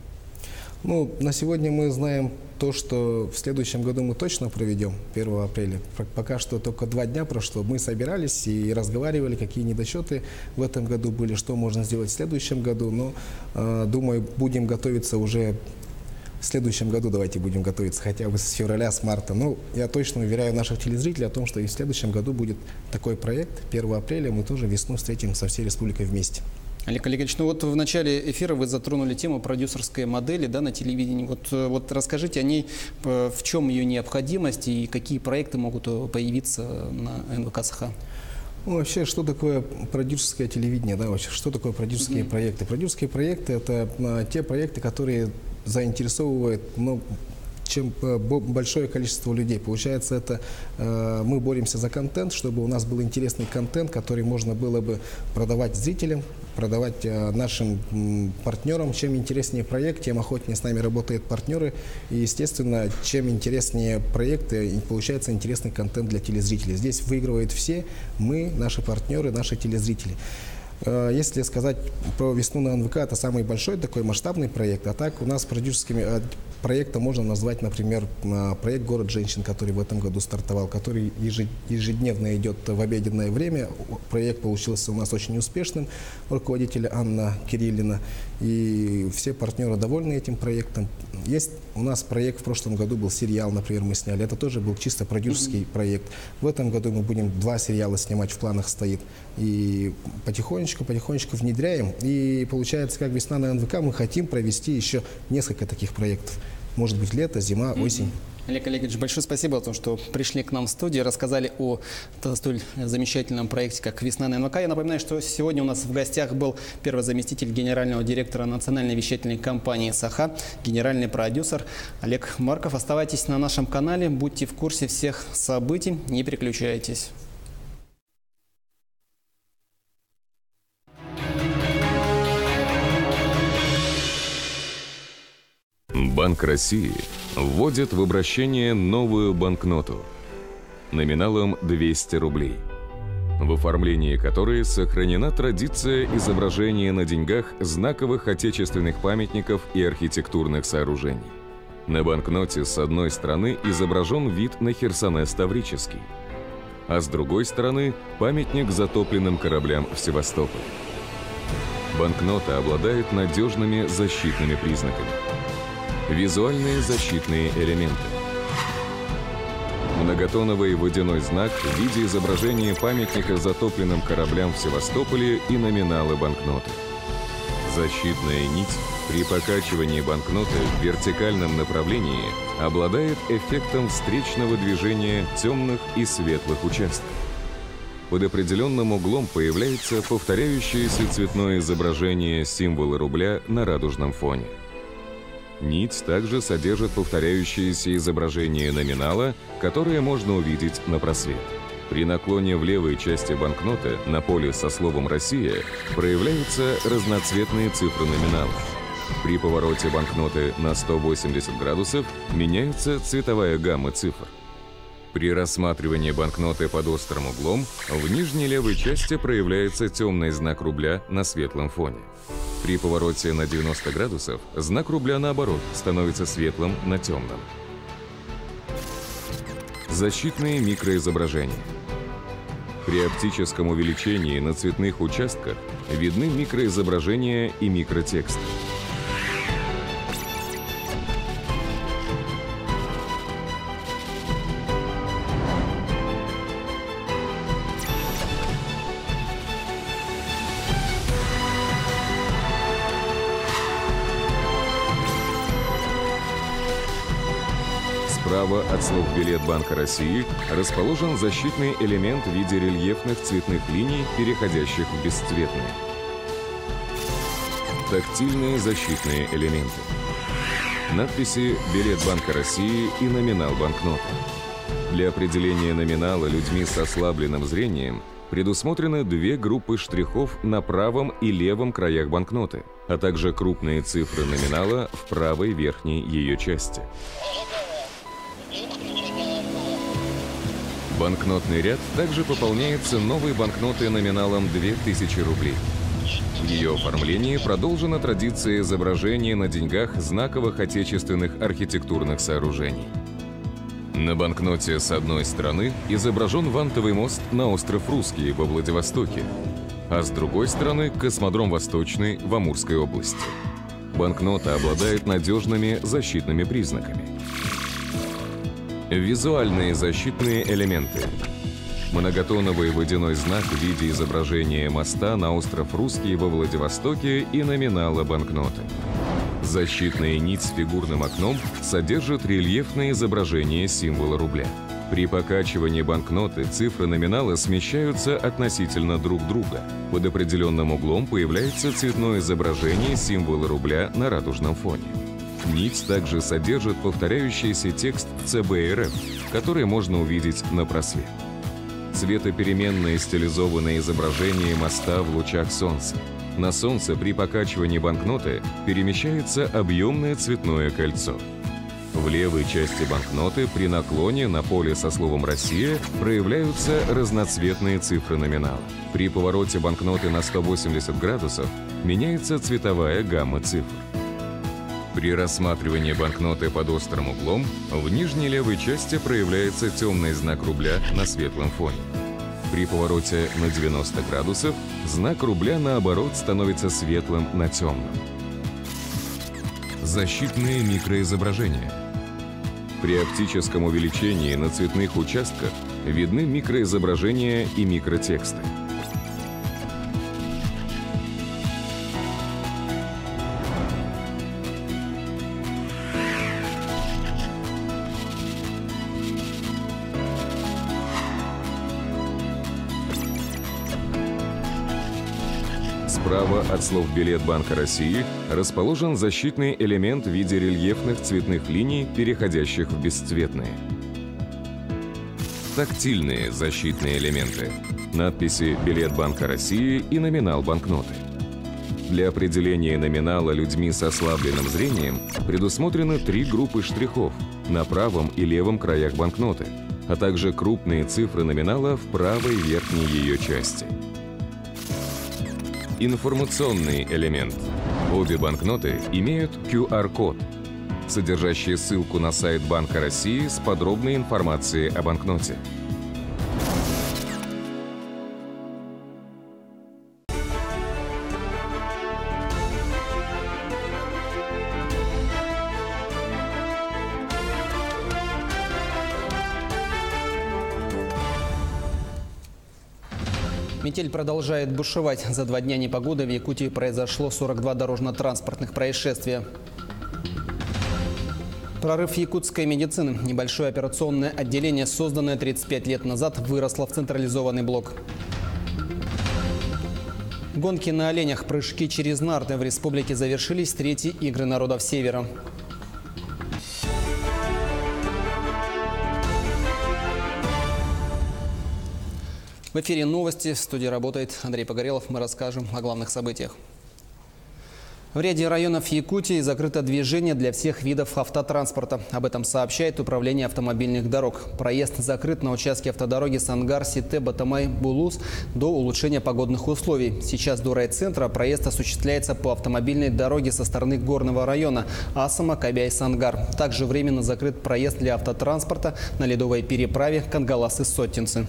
Ну, на сегодня мы знаем то, что в следующем году мы точно проведем 1 апреля. Пока что только 2 дня прошло. Мы собирались и разговаривали, какие недочеты в этом году были, что можно сделать в следующем году. Но, думаю, будем готовиться уже в следующем году. Давайте будем готовиться хотя бы с февраля, с марта. Но я точно уверяю наших телезрителей о том, что и в следующем году будет такой проект. 1 апреля мы тоже весну встретим со всей республикой вместе. Олег Олегович, ну вот в начале эфира вы затронули тему продюсерской модели, да, на телевидении. Вот расскажите о ней, в чем ее необходимость и какие проекты могут появиться на НВК САХА? Ну, вообще, что такое продюсерское телевидение, да, вообще, что такое продюсерские проекты? Продюсерские проекты – это те проекты, которые заинтересовывают, чем большое количество людей. Получается, это мы боремся за контент, чтобы у нас был интересный контент, который можно было бы продавать зрителям, продавать нашим партнерам. Чем интереснее проект, тем охотнее с нами работают партнеры. И, естественно, чем интереснее проекты, получается интересный контент для телезрителей. Здесь выигрывают все мы, наши партнеры, наши телезрители. Если сказать про «Весну на НВК», это самый большой такой масштабный проект. А так у нас продюсерскими проектом можно назвать, например, проект «Город женщин», который в этом году стартовал, который ежедневно идет в обеденное время. Проект получился у нас очень успешным. Руководитель Анна Кириллина. И все партнеры довольны этим проектом. Есть у нас проект, в прошлом году был сериал, например, мы сняли. Это тоже был чисто продюсерский проект. В этом году мы будем 2 сериала снимать, в планах стоит. И потихонечку внедряем. И получается, как «Весна на НВК», мы хотим провести еще несколько таких проектов. Может быть, лето, зима, осень. Олег Олегович, большое спасибо за то, что пришли к нам в студию, рассказали о столь замечательном проекте, как «Весна на НВК». Я напоминаю, что сегодня у нас в гостях был первый заместитель генерального директора национальной вещательной компании «САХА», генеральный продюсер Олег Марков. Оставайтесь на нашем канале, будьте в курсе всех событий, не переключайтесь. Банк России вводит в обращение новую банкноту номиналом 200 рублей, в оформлении которой сохранена традиция изображения на деньгах знаковых отечественных памятников и архитектурных сооружений. На банкноте с одной стороны изображен вид на Херсонес Таврический, а с другой стороны памятник затопленным кораблям в Севастополе. Банкнота обладает надежными защитными признаками. Визуальные защитные элементы. Многотоновый водяной знак в виде изображения памятника затопленным кораблям в Севастополе и номиналы банкноты. Защитная нить при покачивании банкноты в вертикальном направлении обладает эффектом встречного движения темных и светлых участков. Под определенным углом появляется повторяющееся цветное изображение символа рубля на радужном фоне. Нить также содержит повторяющееся изображение номинала, которое можно увидеть на просвет. При наклоне в левой части банкноты на поле со словом «Россия» проявляются разноцветные цифры номинала. При повороте банкноты на 180 градусов меняется цветовая гамма цифр. При рассматривании банкноты под острым углом в нижней левой части проявляется темный знак рубля на светлом фоне. При повороте на 90 градусов знак рубля, наоборот, становится светлым на темном. Защитные микроизображения. При оптическом увеличении на цветных участках видны микроизображения и микротекст. Справа от слов «Билет Банка России» расположен защитный элемент в виде рельефных цветных линий, переходящих в бесцветные. Тактильные защитные элементы. Надписи «Билет Банка России» и номинал банкноты. Для определения номинала людьми с ослабленным зрением предусмотрены две группы штрихов на правом и левом краях банкноты, а также крупные цифры номинала в правой верхней ее части. Банкнотный ряд также пополняется новой банкнотой номиналом 2000 рублей. В ее оформлении продолжена традиция изображения на деньгах знаковых отечественных архитектурных сооружений. На банкноте с одной стороны изображен вантовый мост на остров Русский во Владивостоке, а с другой стороны – космодром Восточный в Амурской области. Банкнота обладает надежными защитными признаками. Визуальные защитные элементы. Многотоновый водяной знак в виде изображения моста на остров Русский во Владивостоке и номинала банкноты. Защитная нить с фигурным окном содержит рельефное изображение символа рубля. При покачивании банкноты цифры номинала смещаются относительно друг друга. Под определенным углом появляется цветное изображение символа рубля на радужном фоне. Нить также содержит повторяющийся текст ЦБ РФ, который можно увидеть на просвет. Цветопеременное стилизованное изображение моста в лучах солнца. На солнце при покачивании банкноты перемещается объемное цветное кольцо. В левой части банкноты при наклоне на поле со словом «Россия» проявляются разноцветные цифры номинала. При повороте банкноты на 180 градусов меняется цветовая гамма цифр. При рассматривании банкноты под острым углом в нижней левой части проявляется темный знак рубля на светлом фоне. При повороте на 90 градусов знак рубля, наоборот, становится светлым на темном. Защитные микроизображения. При оптическом увеличении на цветных участках видны микроизображения и микротексты. Справа от слов «Билет Банка России» расположен защитный элемент в виде рельефных цветных линий, переходящих в бесцветные. Тактильные защитные элементы. Надписи «Билет Банка России» и номинал банкноты. Для определения номинала людьми с ослабленным зрением предусмотрены три группы штрихов на правом и левом краях банкноты, а также крупные цифры номинала в правой верхней ее части. Информационный элемент. Обе банкноты имеют QR-код, содержащий ссылку на сайт Банка России с подробной информацией о банкноте. Метель продолжает бушевать. За 2 дня непогоды в Якутии произошло 42 дорожно-транспортных происшествия. Прорыв якутской медицины. Небольшое операционное отделение, созданное 35 лет назад, выросло в централизованный блок. Гонки на оленях, прыжки через нарты. В республике завершились 3-й игры народов Севера. В эфире новости. В студии работает Андрей Погорелов. Мы расскажем о главных событиях. В ряде районов Якутии закрыто движение для всех видов автотранспорта. Об этом сообщает Управление автомобильных дорог. Проезд закрыт на участке автодороги Сангар-Сите-Батамай-Булус до улучшения погодных условий. Сейчас до райцентра проезд осуществляется по автомобильной дороге со стороны горного района Асама-Кабяй-Сангар. Также временно закрыт проезд для автотранспорта на ледовой переправе Кангаласы-Сотинцы.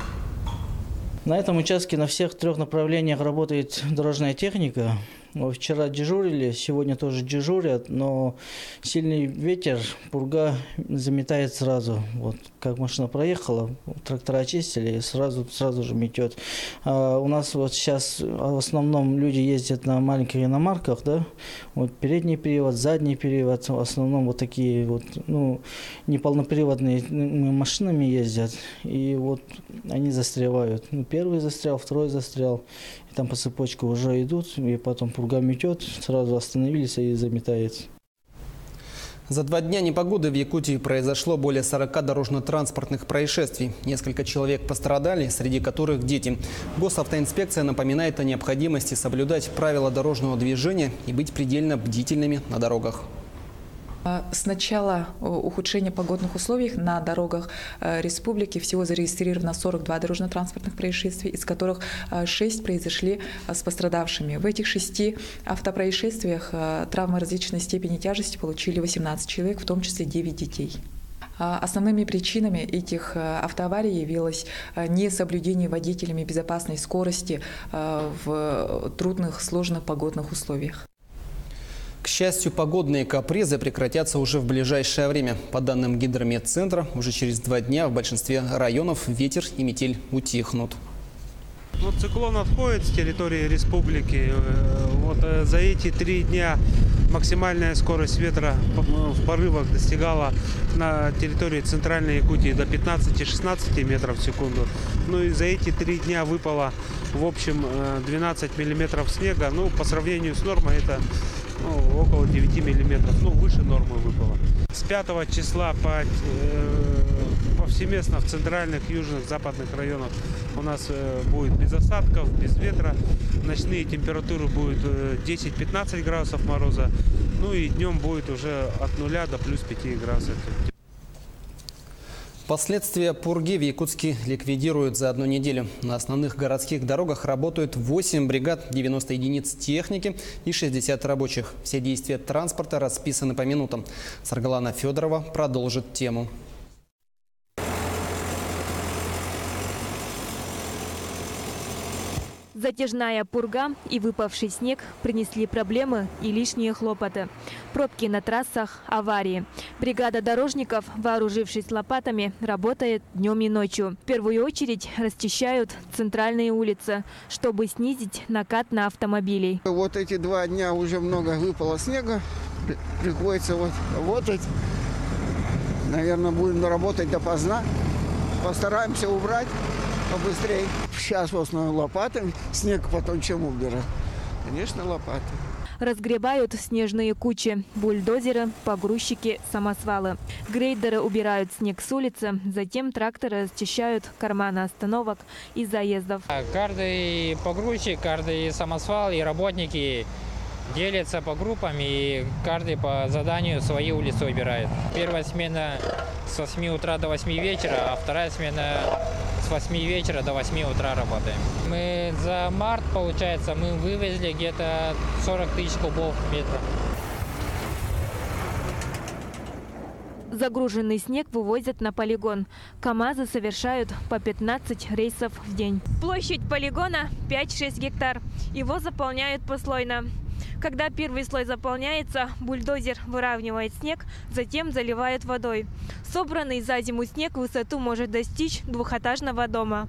На этом участке на всех 3 направлениях работает дорожная техника. Вчера дежурили, сегодня тоже дежурят, но сильный ветер, пурга заметает сразу. Вот как машина проехала, трактора очистили, сразу же метет. У нас вот сейчас в основном люди ездят на маленьких иномарках, да? Вот передний привод, задний привод, в основном вот такие вот, неполноприводные машинами ездят, и вот они застревают. Первый застрял, второй застрял. Там по цепочке уже идут, и потом пурга метет, сразу остановились и заметает. За 2 дня непогоды в Якутии произошло более 40 дорожно-транспортных происшествий. Несколько человек пострадали, среди которых дети. Госавтоинспекция напоминает о необходимости соблюдать правила дорожного движения и быть предельно бдительными на дорогах. С начала ухудшения погодных условий на дорогах республики всего зарегистрировано 42 дорожно-транспортных происшествий, из которых 6 произошли с пострадавшими. В этих 6 автопроисшествиях травмы различной степени тяжести получили 18 человек, в том числе 9 детей. Основными причинами этих автоаварий явилось несоблюдение водителями безопасной скорости в трудных, сложных погодных условиях. К счастью, погодные капризы прекратятся уже в ближайшее время. По данным Гидрометцентра, уже через 2 дня в большинстве районов ветер и метель утихнут. Вот циклон отходит с территории республики. Вот за эти 3 дня максимальная скорость ветра в порывах достигала на территории центральной Якутии до 15-16 метров в секунду. Ну и за эти 3 дня выпало в общем 12 миллиметров снега. Ну, по сравнению с нормой это около 9 миллиметров, выше нормы выпало. С 5 числа повсеместно в центральных, южных, западных районах у нас будет без осадков, без ветра. Ночные температуры будут 10-15 градусов мороза, и днем будет уже от 0 до плюс 5 градусов. Последствия пурги в Якутске ликвидируют за 1 неделю. На основных городских дорогах работают 8 бригад, 90 единиц техники и 60 рабочих. Все действия транспорта расписаны по минутам. Саргалана Федорова продолжит тему. Затяжная пурга и выпавший снег принесли проблемы и лишние хлопоты. Пробки на трассах, аварии. Бригада дорожников, вооружившись лопатами, работает днем и ночью. В первую очередь расчищают центральные улицы, чтобы снизить накат на автомобилей. Вот эти 2 дня уже много выпало снега. Приходится работать. Наверное, будем работать допоздна. Постараемся убрать побыстрее. Сейчас в основном лопатами. Снег потом чем убирать? Конечно, лопаты. Разгребают снежные кучи. Бульдозеры, погрузчики, самосвалы. Грейдеры убирают снег с улицы. Затем тракторы расчищают карманы остановок и заездов. Каждый погрузчик, каждый самосвал и работники делятся по группам, и каждый по заданию свои улицы убирает. Первая смена с 8 утра до 8 вечера, а вторая смена с 8 вечера до 8 утра работаем. Мы за март, получается, мы вывезли где-то 40 тысяч кубов метра. Загруженный снег вывозят на полигон. КАМАЗы совершают по 15 рейсов в день. Площадь полигона 5-6 гектар. Его заполняют послойно. Когда первый слой заполняется, бульдозер выравнивает снег, затем заливает водой. Собранный за зиму снег в высоту может достичь 2-этажного дома.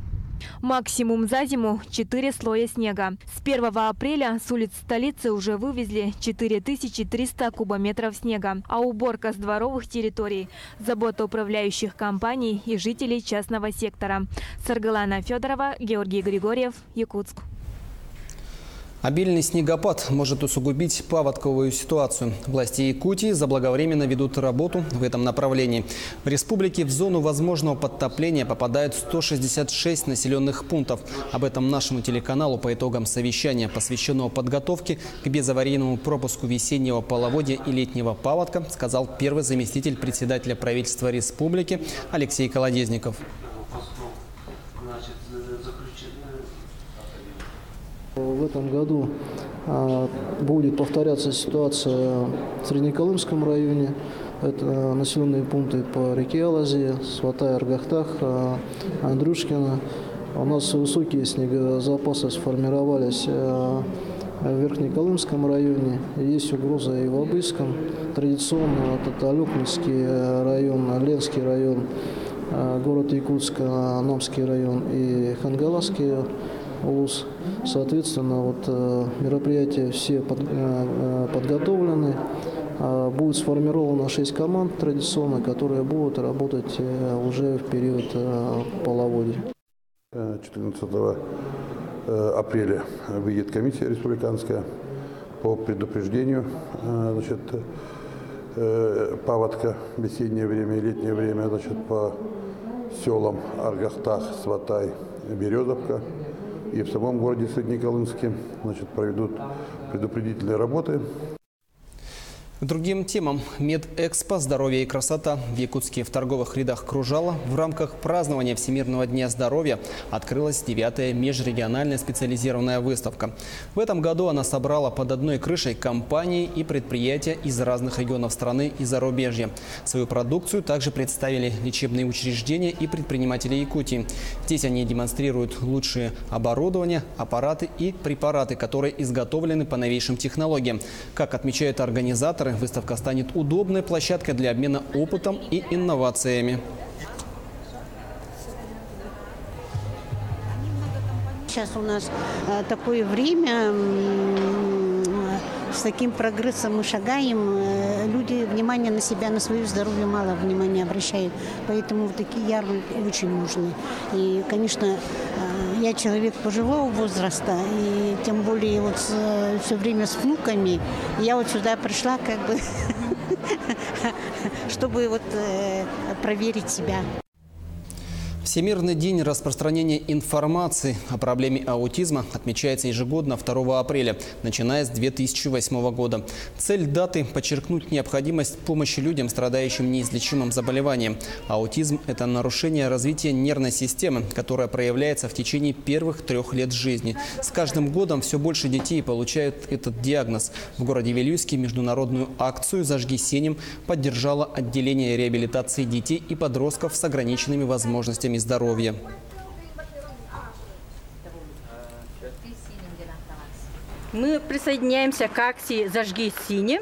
Максимум за зиму – 4 слоя снега. С 1 апреля с улиц столицы уже вывезли 4300 кубометров снега. А уборка с дворовых территорий – забота управляющих компаний и жителей частного сектора. Саргалана Федорова, Георгий Григорьев, Якутск. Обильный снегопад может усугубить паводковую ситуацию. Власти Якутии заблаговременно ведут работу в этом направлении. В республике в зону возможного подтопления попадают 166 населенных пунктов. Об этом нашему телеканалу по итогам совещания, посвященного подготовке к безаварийному пропуску весеннего половодья и летнего паводка, сказал первый заместитель председателя правительства республики Алексей Колодезников. В этом году будет повторяться ситуация в Среднеколымском районе. Это населенные пункты по реке Алазе, Сватай, Аргахтах, Андрюшкино. У нас высокие снегозапасы сформировались в Верхнеколымском районе. Есть угроза и в Абыйском. Традиционно это Алекминский район, Ленский район, город Якутск, Намский район и Хангаласский УС. Соответственно, мероприятия все подготовлены. Будет сформировано 6 команд традиционно, которые будут работать уже в период половодья. 14 апреля выйдет комиссия республиканская по предупреждению паводка в весеннее время и летнее время по селам Аргахтах, Сватай, Березовка. И в самом городе Среднеколымске проведут предупредительные работы. К другим темам. Медэкспо «Здоровье и красота» в Якутске в торговых рядах «Кружала» в рамках празднования Всемирного дня здоровья открылась 9-я межрегиональная специализированная выставка. В этом году она собрала под одной крышей компании и предприятия из разных регионов страны и зарубежья. Свою продукцию также представили лечебные учреждения и предприниматели Якутии. Здесь они демонстрируют лучшие оборудование, аппараты и препараты, которые изготовлены по новейшим технологиям. Как отмечают организаторы, выставка станет удобной площадкой для обмена опытом и инновациями. Сейчас у нас такое время, с таким прогрессом мы шагаем, люди внимание на себя, на свое здоровье мало внимания обращают, поэтому такие ярмарки очень нужны. И, конечно, я человек пожилого возраста, и тем более все время с внуками. Я сюда пришла чтобы проверить себя. Всемирный день распространения информации о проблеме аутизма отмечается ежегодно 2 апреля, начиная с 2008 года. Цель даты – подчеркнуть необходимость помощи людям, страдающим неизлечимым заболеванием. Аутизм – это нарушение развития нервной системы, которое проявляется в течение первых 3 лет жизни. С каждым годом все больше детей получают этот диагноз. В городе Вилюйске международную акцию «Зажги синим» поддержало отделение реабилитации детей и подростков с ограниченными возможностями здоровья. Мы присоединяемся к акции «Зажги синим».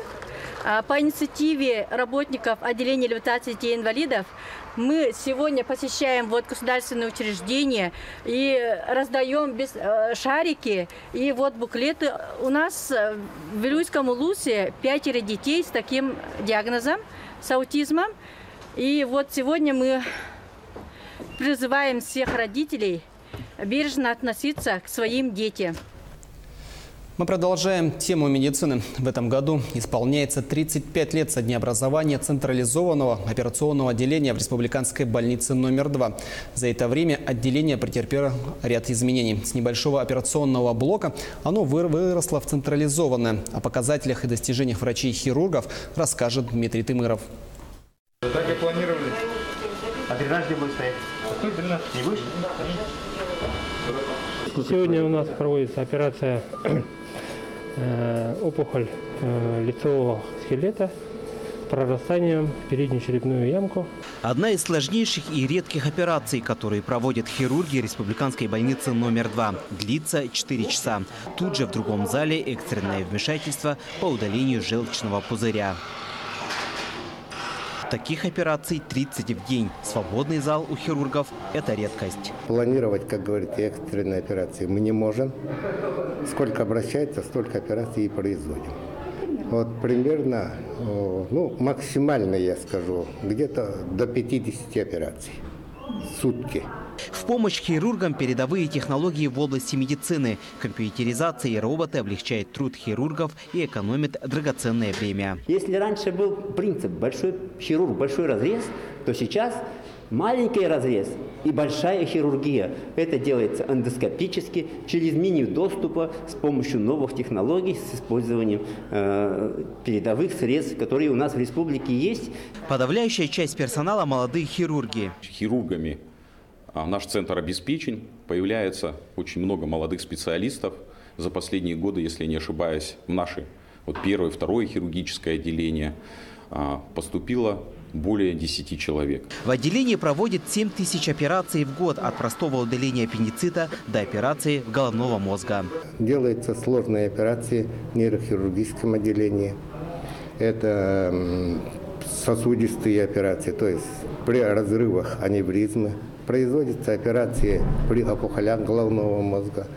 По инициативе работников отделения реабилитации детей-инвалидов мы сегодня посещаем государственные учреждения и раздаем шарики и буклеты. У нас в Вилюйском УЛУСе 5 детей с таким диагнозом, с аутизмом. И сегодня мы призываем всех родителей бережно относиться к своим детям. Мы продолжаем тему медицины. В этом году исполняется 35 лет со дня образования централизованного операционного отделения в республиканской больнице номер 2. За это время отделение претерпело ряд изменений. С небольшого операционного блока оно выросло в централизованное. О показателях и достижениях врачей-хирургов расскажет Дмитрий Тымыров. Так и планировали. А дренаж где будет стоять? Какой дренаж? Не будешь? Сегодня у нас проводится операция опухоль лицевого скелета с прорастанием в переднюю черепную ямку. Одна из сложнейших и редких операций, которые проводят хирурги республиканской больницы номер 2. Длится 4 часа. Тут же в другом зале экстренное вмешательство по удалению желчного пузыря. Таких операций 30 в день. Свободный зал у хирургов – это редкость. Планировать, как говорится, экстренные операции мы не можем. Сколько обращается, столько операций и производим. Вот примерно, максимально, я скажу, где-то до 50 операций в сутки. В помощь хирургам передовые технологии в области медицины. Компьютеризация и роботы облегчают труд хирургов и экономят драгоценное время. Если раньше был принцип большой хирург, большой разрез, то сейчас маленький разрез и большая хирургия. Это делается эндоскопически, через меню доступа, с помощью новых технологий, с использованием передовых средств, которые у нас в республике есть. Подавляющая часть персонала – молодые хирурги. Хирургами наш центр обеспечен. Появляется очень много молодых специалистов. За последние годы, если я не ошибаюсь, в наше первое, второе хирургическое отделение поступило более 10 человек. В отделении проводит 7 тысяч операций в год, от простого удаления аппендицита до операции головного мозга. Делаются сложные операции в нейрохирургическом отделении. Это сосудистые операции, то есть при разрывах аневризмы. Производятся операции при опухолях головного мозга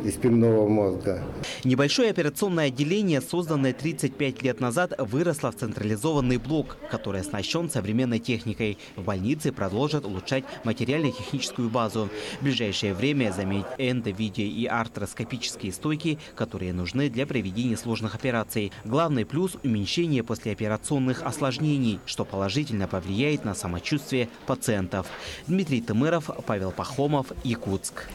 и спинного мозга. Небольшое операционное отделение, созданное 35 лет назад, выросло в централизованный блок, который оснащен современной техникой. В больнице продолжат улучшать материально-техническую базу. В ближайшее время заменить эндо-, видео- и артроскопические стойки, которые нужны для проведения сложных операций. Главный плюс – уменьшение послеоперационных осложнений, что положительно повлияет на самочувствие пациентов. Дмитрий Тымыров, Павел Пахомов, Якутск.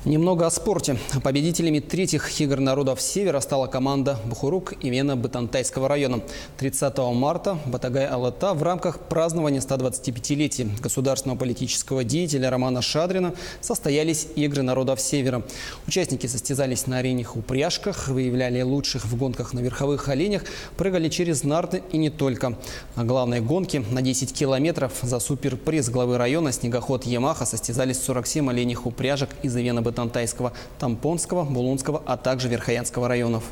Немного о спорте. Победителями третьих игр народов Севера стала команда Бухурук именно Бытантайского района. 30 марта в Батагай-Алата в рамках празднования 125-летия государственного политического деятеля Романа Шадрина состоялись игры народов Севера. Участники состязались на оленях упряжках, выявляли лучших в гонках на верховых оленях, прыгали через нарты и не только. На главной гонке на 10 километров за суперприз главы района снегоход «Ямаха» состязались 47 оленях упряжек из Бытантайского, Тампонского, Булунского, а также Верхоянского районов.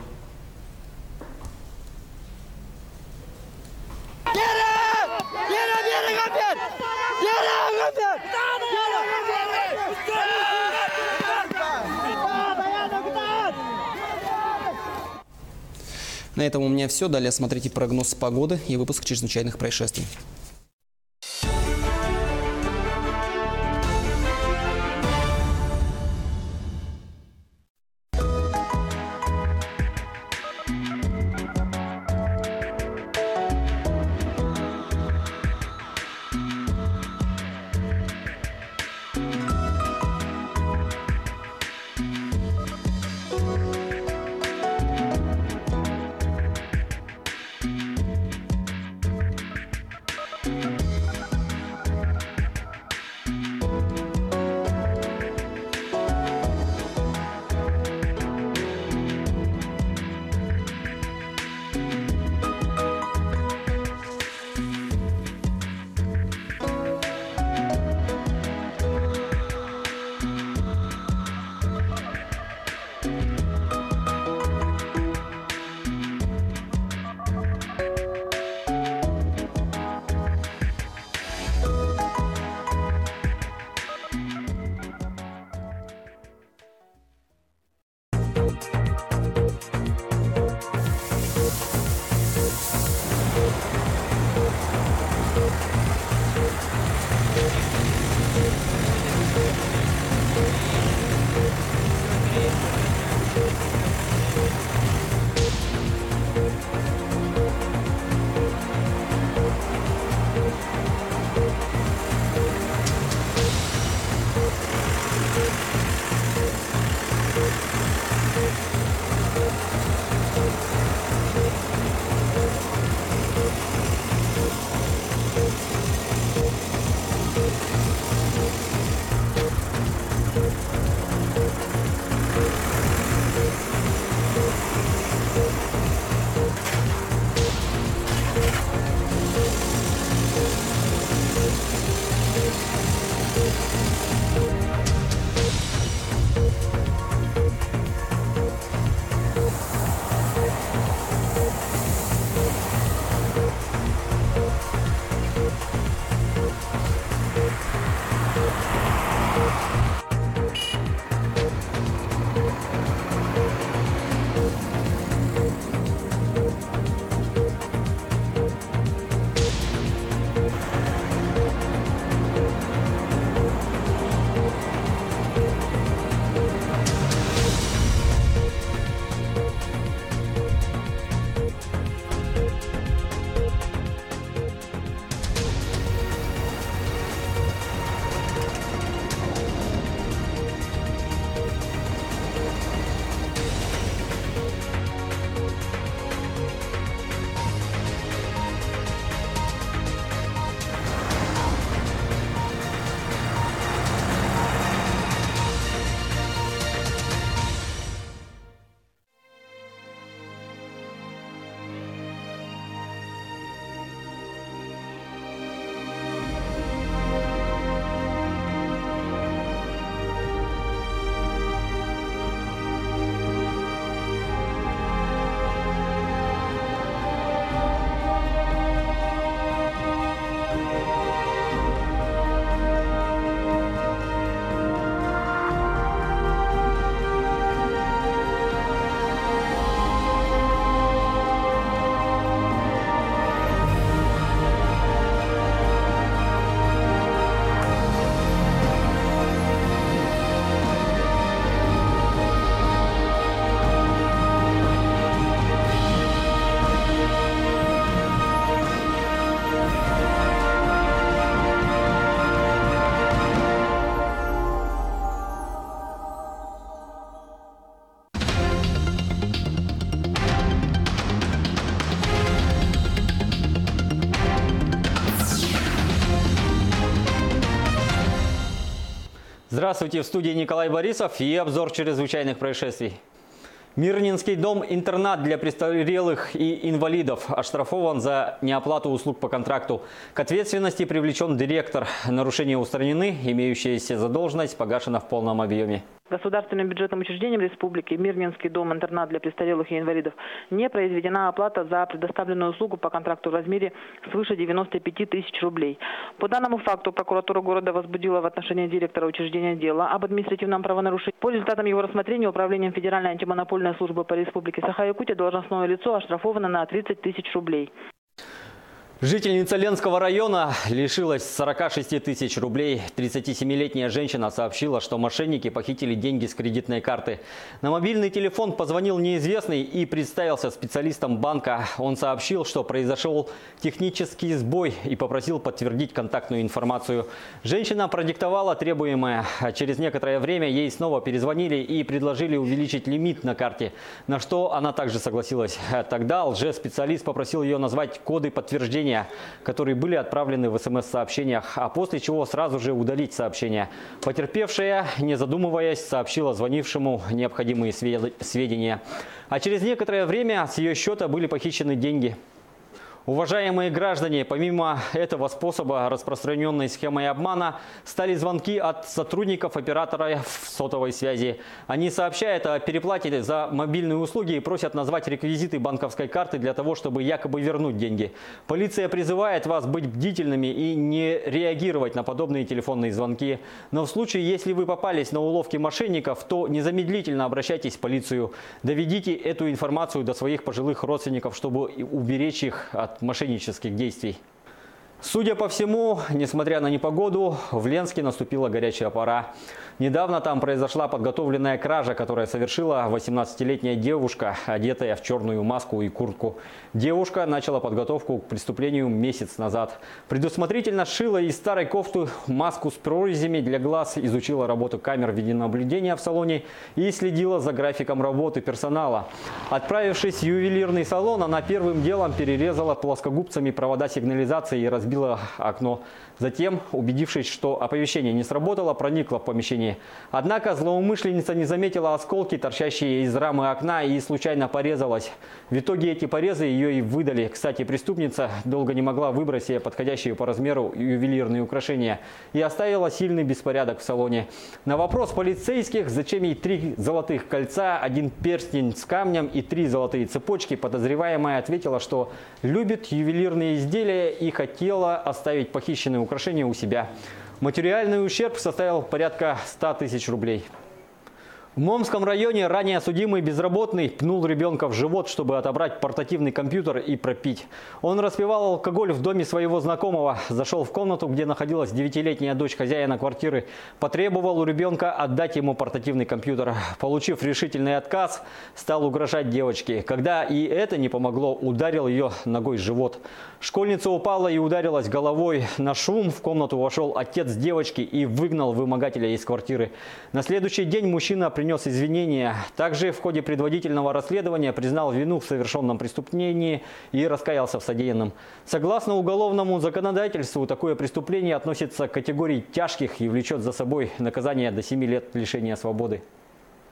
На этом у меня все. Далее смотрите прогноз погоды и выпуск чрезвычайных происшествий. Здравствуйте, в студии Николай Борисов и обзор чрезвычайных происшествий. Мирнинский дом-интернат для престарелых и инвалидов оштрафован за неоплату услуг по контракту. К ответственности привлечен директор. Нарушения устранены, имеющаяся задолженность погашена в полном объеме. Государственным бюджетным учреждением республики Мирнинский дом-интернат для престарелых и инвалидов не произведена оплата за предоставленную услугу по контракту в размере свыше 95 тысяч рублей. По данному факту прокуратура города возбудила в отношении директора учреждения дело об административном правонарушении. По результатам его рассмотрения Управлением Федеральной антимонопольной службы по республике Саха-Якутия должностное лицо оштрафовано на 30 тысяч рублей. Жительница Ленского района лишилась 46 тысяч рублей. 37-летняя женщина сообщила, что мошенники похитили деньги с кредитной карты. На мобильный телефон позвонил неизвестный и представился специалистом банка. Он сообщил, что произошел технический сбой и попросил подтвердить контактную информацию. Женщина продиктовала требуемое. Через некоторое время ей снова перезвонили и предложили увеличить лимит на карте, на что она также согласилась. Тогда лжеспециалист попросил ее назвать коды подтверждения, которые были отправлены в СМС-сообщениях, а после чего сразу же удалить сообщение. Потерпевшая, не задумываясь, сообщила звонившему необходимые сведения. А через некоторое время с ее счета были похищены деньги. Уважаемые граждане, помимо этого способа распространенной схемой обмана, стали звонки от сотрудников оператора сотовой связи. Они сообщают о переплате за мобильные услуги и просят назвать реквизиты банковской карты для того, чтобы якобы вернуть деньги. Полиция призывает вас быть бдительными и не реагировать на подобные телефонные звонки. Но в случае, если вы попались на уловки мошенников, то незамедлительно обращайтесь в полицию. Доведите эту информацию до своих пожилых родственников, чтобы уберечь их от мошеннических действий. Судя по всему, несмотря на непогоду, в Ленске наступила горячая пора. Недавно там произошла подготовленная кража, которая совершила 18-летняя девушка, одетая в черную маску и куртку. Девушка начала подготовку к преступлению месяц назад. Предусмотрительно сшила из старой кофты маску с прорезями для глаз, изучила работу камер видеонаблюдения в салоне и следила за графиком работы персонала. Отправившись в ювелирный салон, она первым делом перерезала плоскогубцами провода сигнализации и разбила окно. Затем, убедившись, что оповещение не сработало, проникла в помещение. Однако злоумышленница не заметила осколки, торчащие из рамы окна, и случайно порезалась. В итоге эти порезы ее и выдали. Кстати, преступница долго не могла выбрать себе подходящие по размеру ювелирные украшения и оставила сильный беспорядок в салоне. На вопрос полицейских, зачем ей 3 золотых кольца, 1 перстень с камнем и 3 золотые цепочки, подозреваемая ответила, что любит ювелирные изделия и хотела оставить похищенные украшения у себя. Материальный ущерб составил порядка 100 тысяч рублей. В Момском районе ранее судимый безработный пнул ребенка в живот, чтобы отобрать портативный компьютер и пропить. Он распивал алкоголь в доме своего знакомого, зашел в комнату, где находилась 9-летняя дочь хозяина квартиры, потребовал у ребенка отдать ему портативный компьютер. Получив решительный отказ, стал угрожать девочке. Когда и это не помогло, ударил ее ногой в живот. Школьница упала и ударилась головой. На шум в комнату вошел отец девочки и выгнал вымогателя из квартиры. На следующий день мужчина принес извинения. Также в ходе предварительного расследования признал вину в совершенном преступлении и раскаялся в содеянном. Согласно уголовному законодательству, такое преступление относится к категории тяжких и влечет за собой наказание до 7 лет лишения свободы.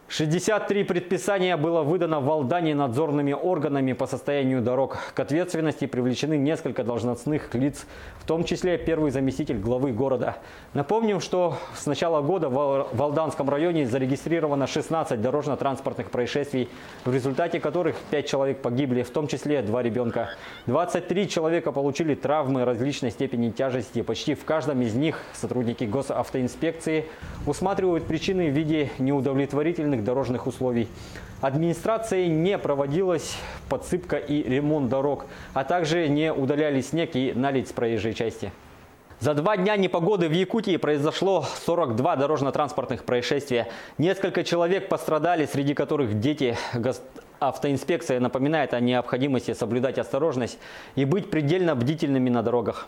63 предписания было выдано в Алдане надзорными органами по состоянию дорог. К ответственности привлечены несколько должностных лиц, в том числе первый заместитель главы города. Напомним, что с начала года в Алданском районе зарегистрировано 16 дорожно-транспортных происшествий, в результате которых 5 человек погибли, в том числе 2 ребенка. 23 человека получили травмы различной степени тяжести. Почти в каждом из них сотрудники госавтоинспекции усматривают причины в виде неудовлетворительных дорожных условий. Администрацией не проводилась подсыпка и ремонт дорог, а также не удаляли снег и наледь с проезжей части. За 2 дня непогоды в Якутии произошло 42 дорожно-транспортных происшествия. Несколько человек пострадали, среди которых дети. Автоинспекция напоминает о необходимости соблюдать осторожность и быть предельно бдительными на дорогах.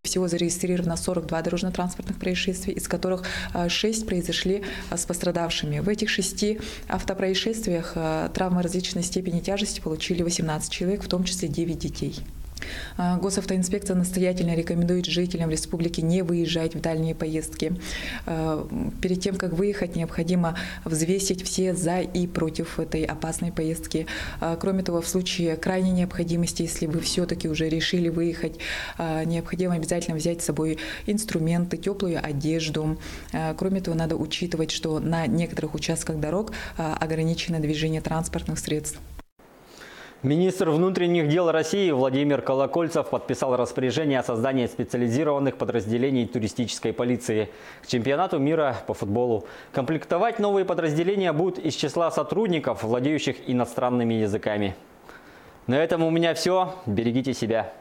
Всего зарегистрировано 42 дорожно-транспортных происшествий, из которых 6 произошли с пострадавшими. В этих 6 автопроисшествиях травмы различной степени тяжести получили 18 человек, в том числе 9 детей. Госавтоинспекция настоятельно рекомендует жителям республики не выезжать в дальние поездки. Перед тем, как выехать, необходимо взвесить все за и против этой опасной поездки. Кроме того, в случае крайней необходимости, если вы все-таки уже решили выехать, необходимо обязательно взять с собой инструменты, теплую одежду. Кроме того, надо учитывать, что на некоторых участках дорог ограничено движение транспортных средств. Министр внутренних дел России Владимир Колокольцев подписал распоряжение о создании специализированных подразделений туристической полиции к чемпионату мира по футболу. Комплектовать новые подразделения будут из числа сотрудников, владеющих иностранными языками. На этом у меня все. Берегите себя.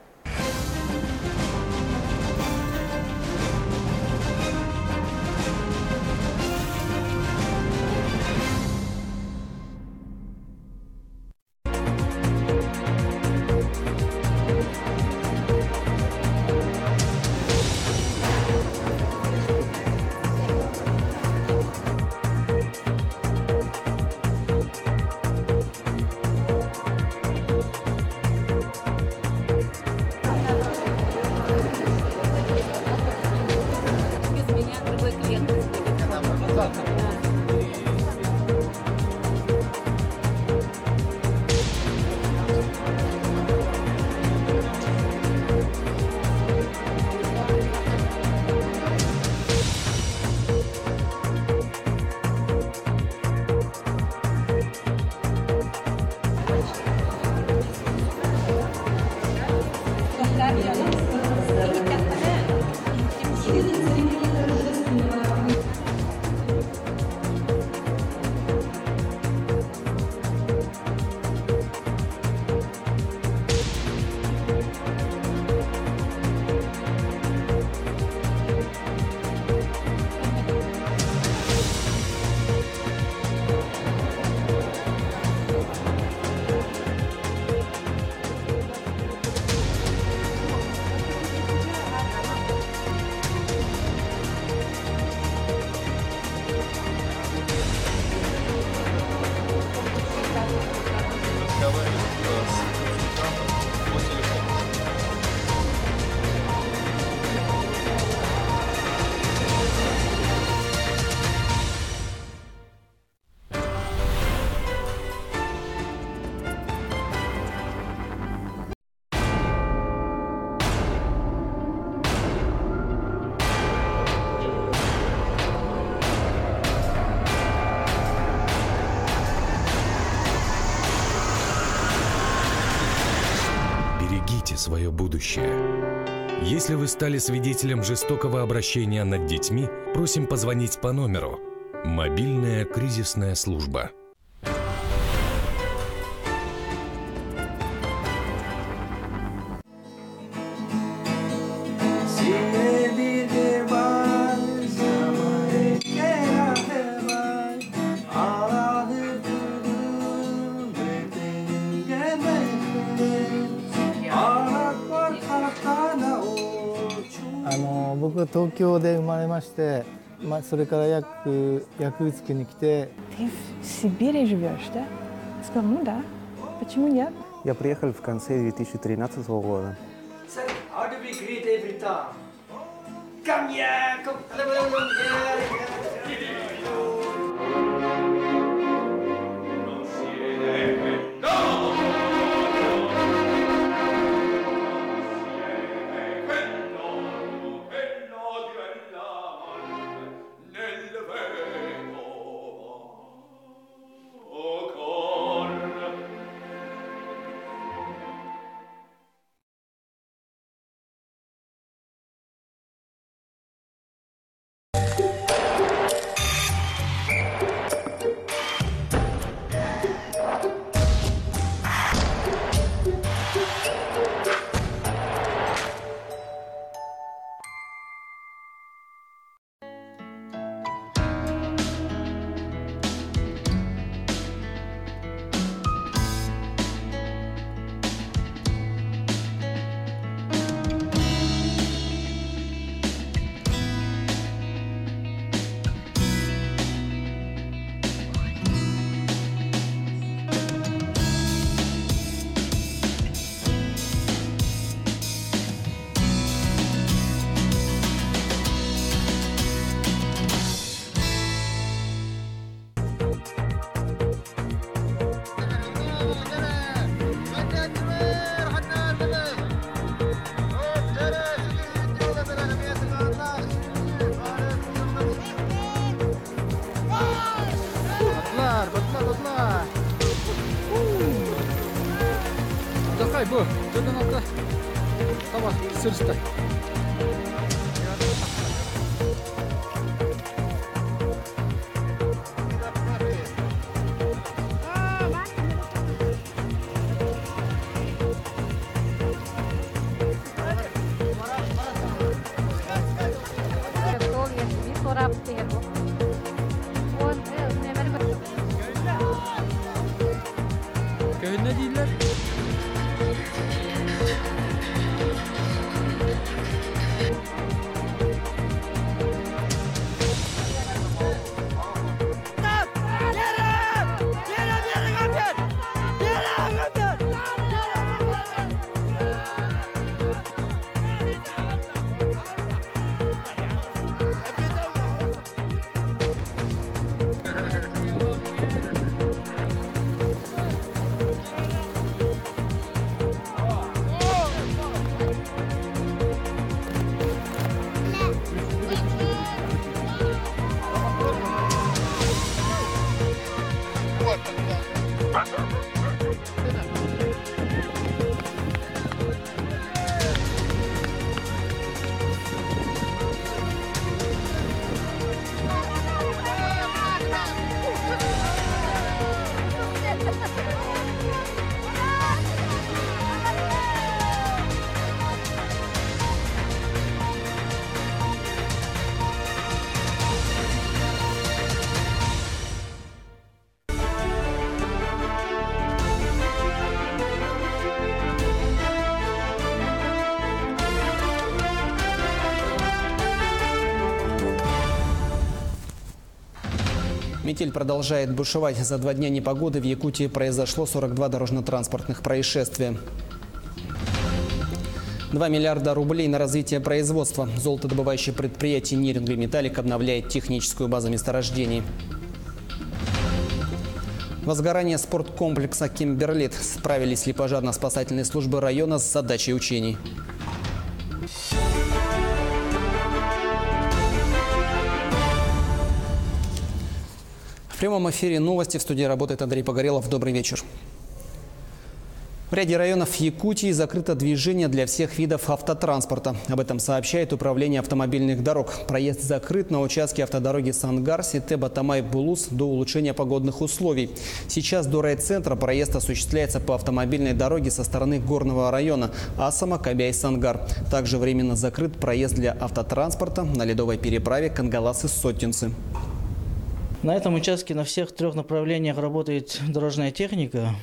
Свое будущее. Если вы стали свидетелем жестокого обращения над детьми, просим позвонить по номеру. Мобильная кризисная служба.僕は東京で生まれまして、それからЯкутскに来て。Ты в Сибири живешь, да? Сказал, ну да. Почему нет? Я приехал в конце 2013 года. Давай, бо, тебе надо. Давай, сырстай. Köyüne değiller. Метель продолжает бушевать. За 2 дня непогоды в Якутии произошло 42 дорожно-транспортных происшествия. 2 миллиарда рублей на развитие производства. Золотодобывающее предприятие «Неринга Металлик» обновляет техническую базу месторождений. Возгорание спорткомплекса «Кимберлит». Справились ли пожарно-спасательные службы района с задачей учений? В прямом эфире новости. В студии работает Андрей Погорелов. Добрый вечер. В ряде районов Якутии закрыто движение для всех видов автотранспорта. Об этом сообщает Управление автомобильных дорог. Проезд закрыт на участке автодороги Сангар-Сите-Батамай-Булус до улучшения погодных условий. Сейчас до райцентра проезд осуществляется по автомобильной дороге со стороны горного района Асама-Кобяй-Сангар. Также временно закрыт проезд для автотранспорта на ледовой переправе Кангаласы-Сотинцы. На этом участке на всех 3 направлениях работает дорожная техника.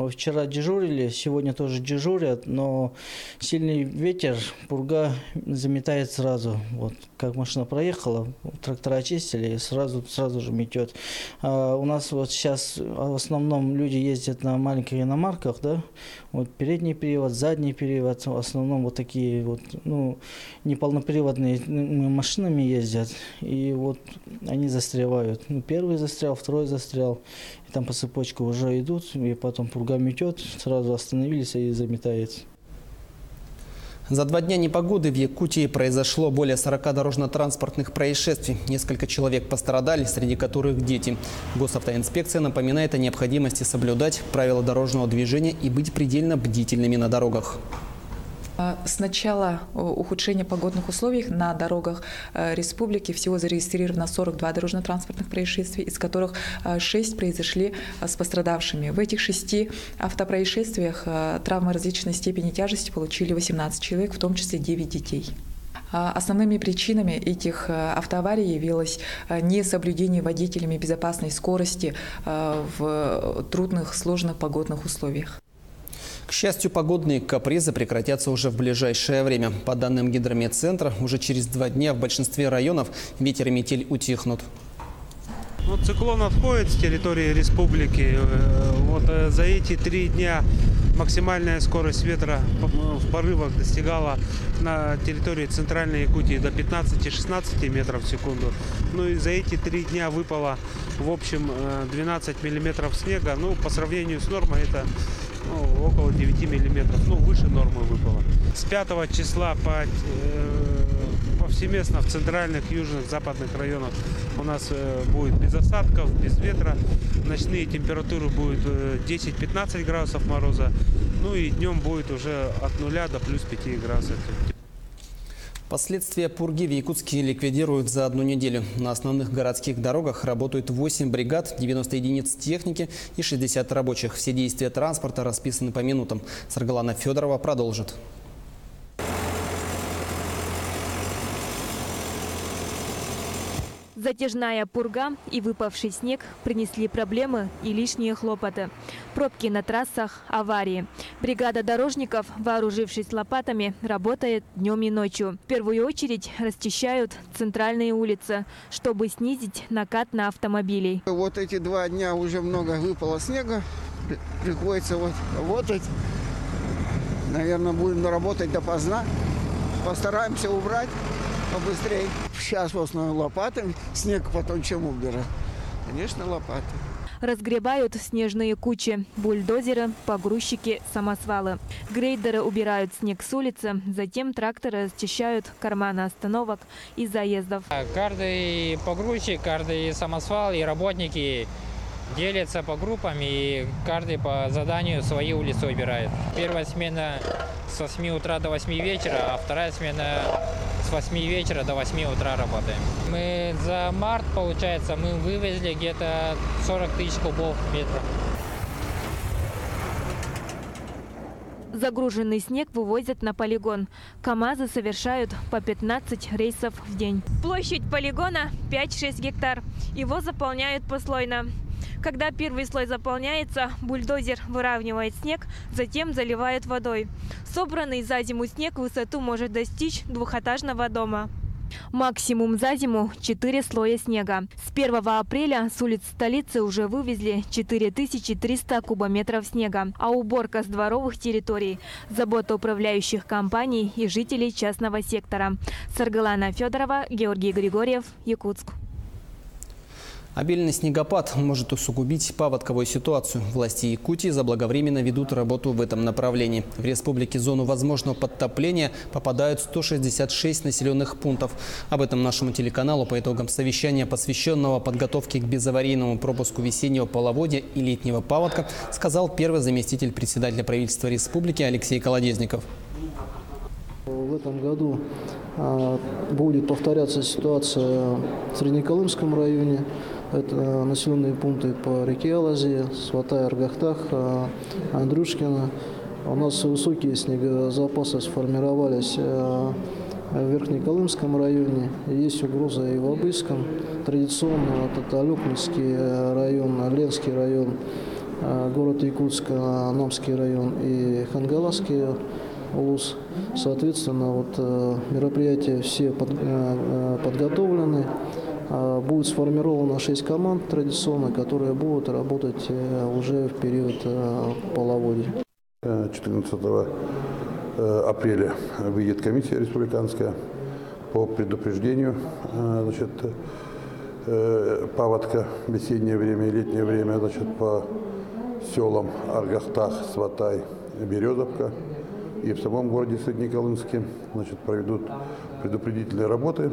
Вчера дежурили, сегодня тоже дежурят, но сильный ветер, пурга заметает сразу. Вот как машина проехала, трактора очистили и сразу же метет. У нас вот сейчас в основном люди ездят на маленьких иномарках, да? Вот передний привод, задний привод, в основном вот такие вот, неполноприводные машинами ездят, и вот они застревают. Первый застрял, второй застрял. И там по цепочке уже идут, и потом пурга метет, сразу остановились и заметает. За 2 дня непогоды в Якутии произошло более 40 дорожно-транспортных происшествий. Несколько человек пострадали, среди которых дети. Госавтоинспекция напоминает о необходимости соблюдать правила дорожного движения и быть предельно бдительными на дорогах. С начала ухудшения погодных условий на дорогах республики всего зарегистрировано 42 дорожно-транспортных происшествий, из которых 6 произошли с пострадавшими. В этих 6 автопроисшествиях травмы различной степени тяжести получили 18 человек, в том числе 9 детей. Основными причинами этих автоаварий явилось несоблюдение водителями безопасной скорости в трудных, сложных погодных условиях. К счастью, погодные капризы прекратятся уже в ближайшее время. По данным Гидрометцентра, уже через 2 дня в большинстве районов ветер и метель утихнут. Циклон отходит с территории республики. Вот за эти 3 дня максимальная скорость ветра в порывах достигала на территории центральной Якутии до 15-16 метров в секунду. Ну и за эти 3 дня выпало в общем 12 миллиметров снега. Ну, по сравнению с нормой это около 9 миллиметров, выше нормы выпало. С 5 числа повсеместно в центральных, южных, западных районах у нас будет без осадков, без ветра. Ночные температуры будут 10-15 градусов мороза. Ну и днем будет уже от 0 до плюс 5 градусов. Последствия пурги в Якутске ликвидируют за одну неделю. На основных городских дорогах работают 8 бригад, 90 единиц техники и 60 рабочих. Все действия транспорта расписаны по минутам. Саргалана Федорова продолжит. Затяжная пурга и выпавший снег принесли проблемы и лишние хлопоты. Пробки на трассах, аварии. Бригада дорожников, вооружившись лопатами, работает днем и ночью. В первую очередь расчищают центральные улицы, чтобы снизить накат на автомобилей. Вот эти 2 дня уже много выпало снега. Приходится работать. Наверное, будем работать допоздна. Постараемся убрать побыстрее. Сейчас в основном лопатами. Снег потом чем убирать? Конечно, лопаты. Разгребают снежные кучи. Бульдозеры, погрузчики, самосвалы. Грейдеры убирают снег с улицы. Затем тракторы расчищают карманы остановок и заездов. Каждый погрузчик, каждый самосвал и работники делятся по группам, и каждый по заданию свои улицы убирает. Первая смена с 8 утра до 8 вечера, а вторая смена с 8 вечера до 8 утра работаем. Мы за март, получается, мы вывезли где-то 40 тысяч кубов метров. Загруженный снег вывозят на полигон. КАМАЗы совершают по 15 рейсов в день. Площадь полигона 5-6 гектар. Его заполняют послойно. Когда первый слой заполняется, бульдозер выравнивает снег, затем заливает водой. Собранный за зиму снег высоту может достичь двухэтажного дома. Максимум за зиму 4 слоя снега. С 1 апреля с улиц столицы уже вывезли 4300 кубометров снега. А уборка с дворовых территорий – забота управляющих компаний и жителей частного сектора. Саргалана Федорова, Георгий Григорьев, Якутск. Обильный снегопад может усугубить паводковую ситуацию. Власти Якутии заблаговременно ведут работу в этом направлении. В республике в зону возможного подтопления попадают 166 населенных пунктов. Об этом нашему телеканалу по итогам совещания, посвященного подготовке к безаварийному пропуску весеннего половодья и летнего паводка, сказал первый заместитель председателя правительства республики Алексей Колодезников. В этом году будет повторяться ситуация в Среднеколымском районе. Это населенные пункты по реке Алазе, Сватай, Аргахтах, Андрюшкино. У нас высокие снегозапасы сформировались в Верхнеколымском районе. Есть угроза и в Абыйском. Традиционно это Алюкминский район, Ленский район, город Якутск, Намский район и Хангаласский улус. Соответственно, мероприятия все подготовлены. Будет сформировано 6 команд традиционно, которые будут работать уже в период половодья. 14 апреля выйдет комиссия республиканская по предупреждению паводка в весеннее время и летнее время по селам Аргахтах, Сватай, Березовка. И в самом городе Среднеколымске проведут предупредительные работы.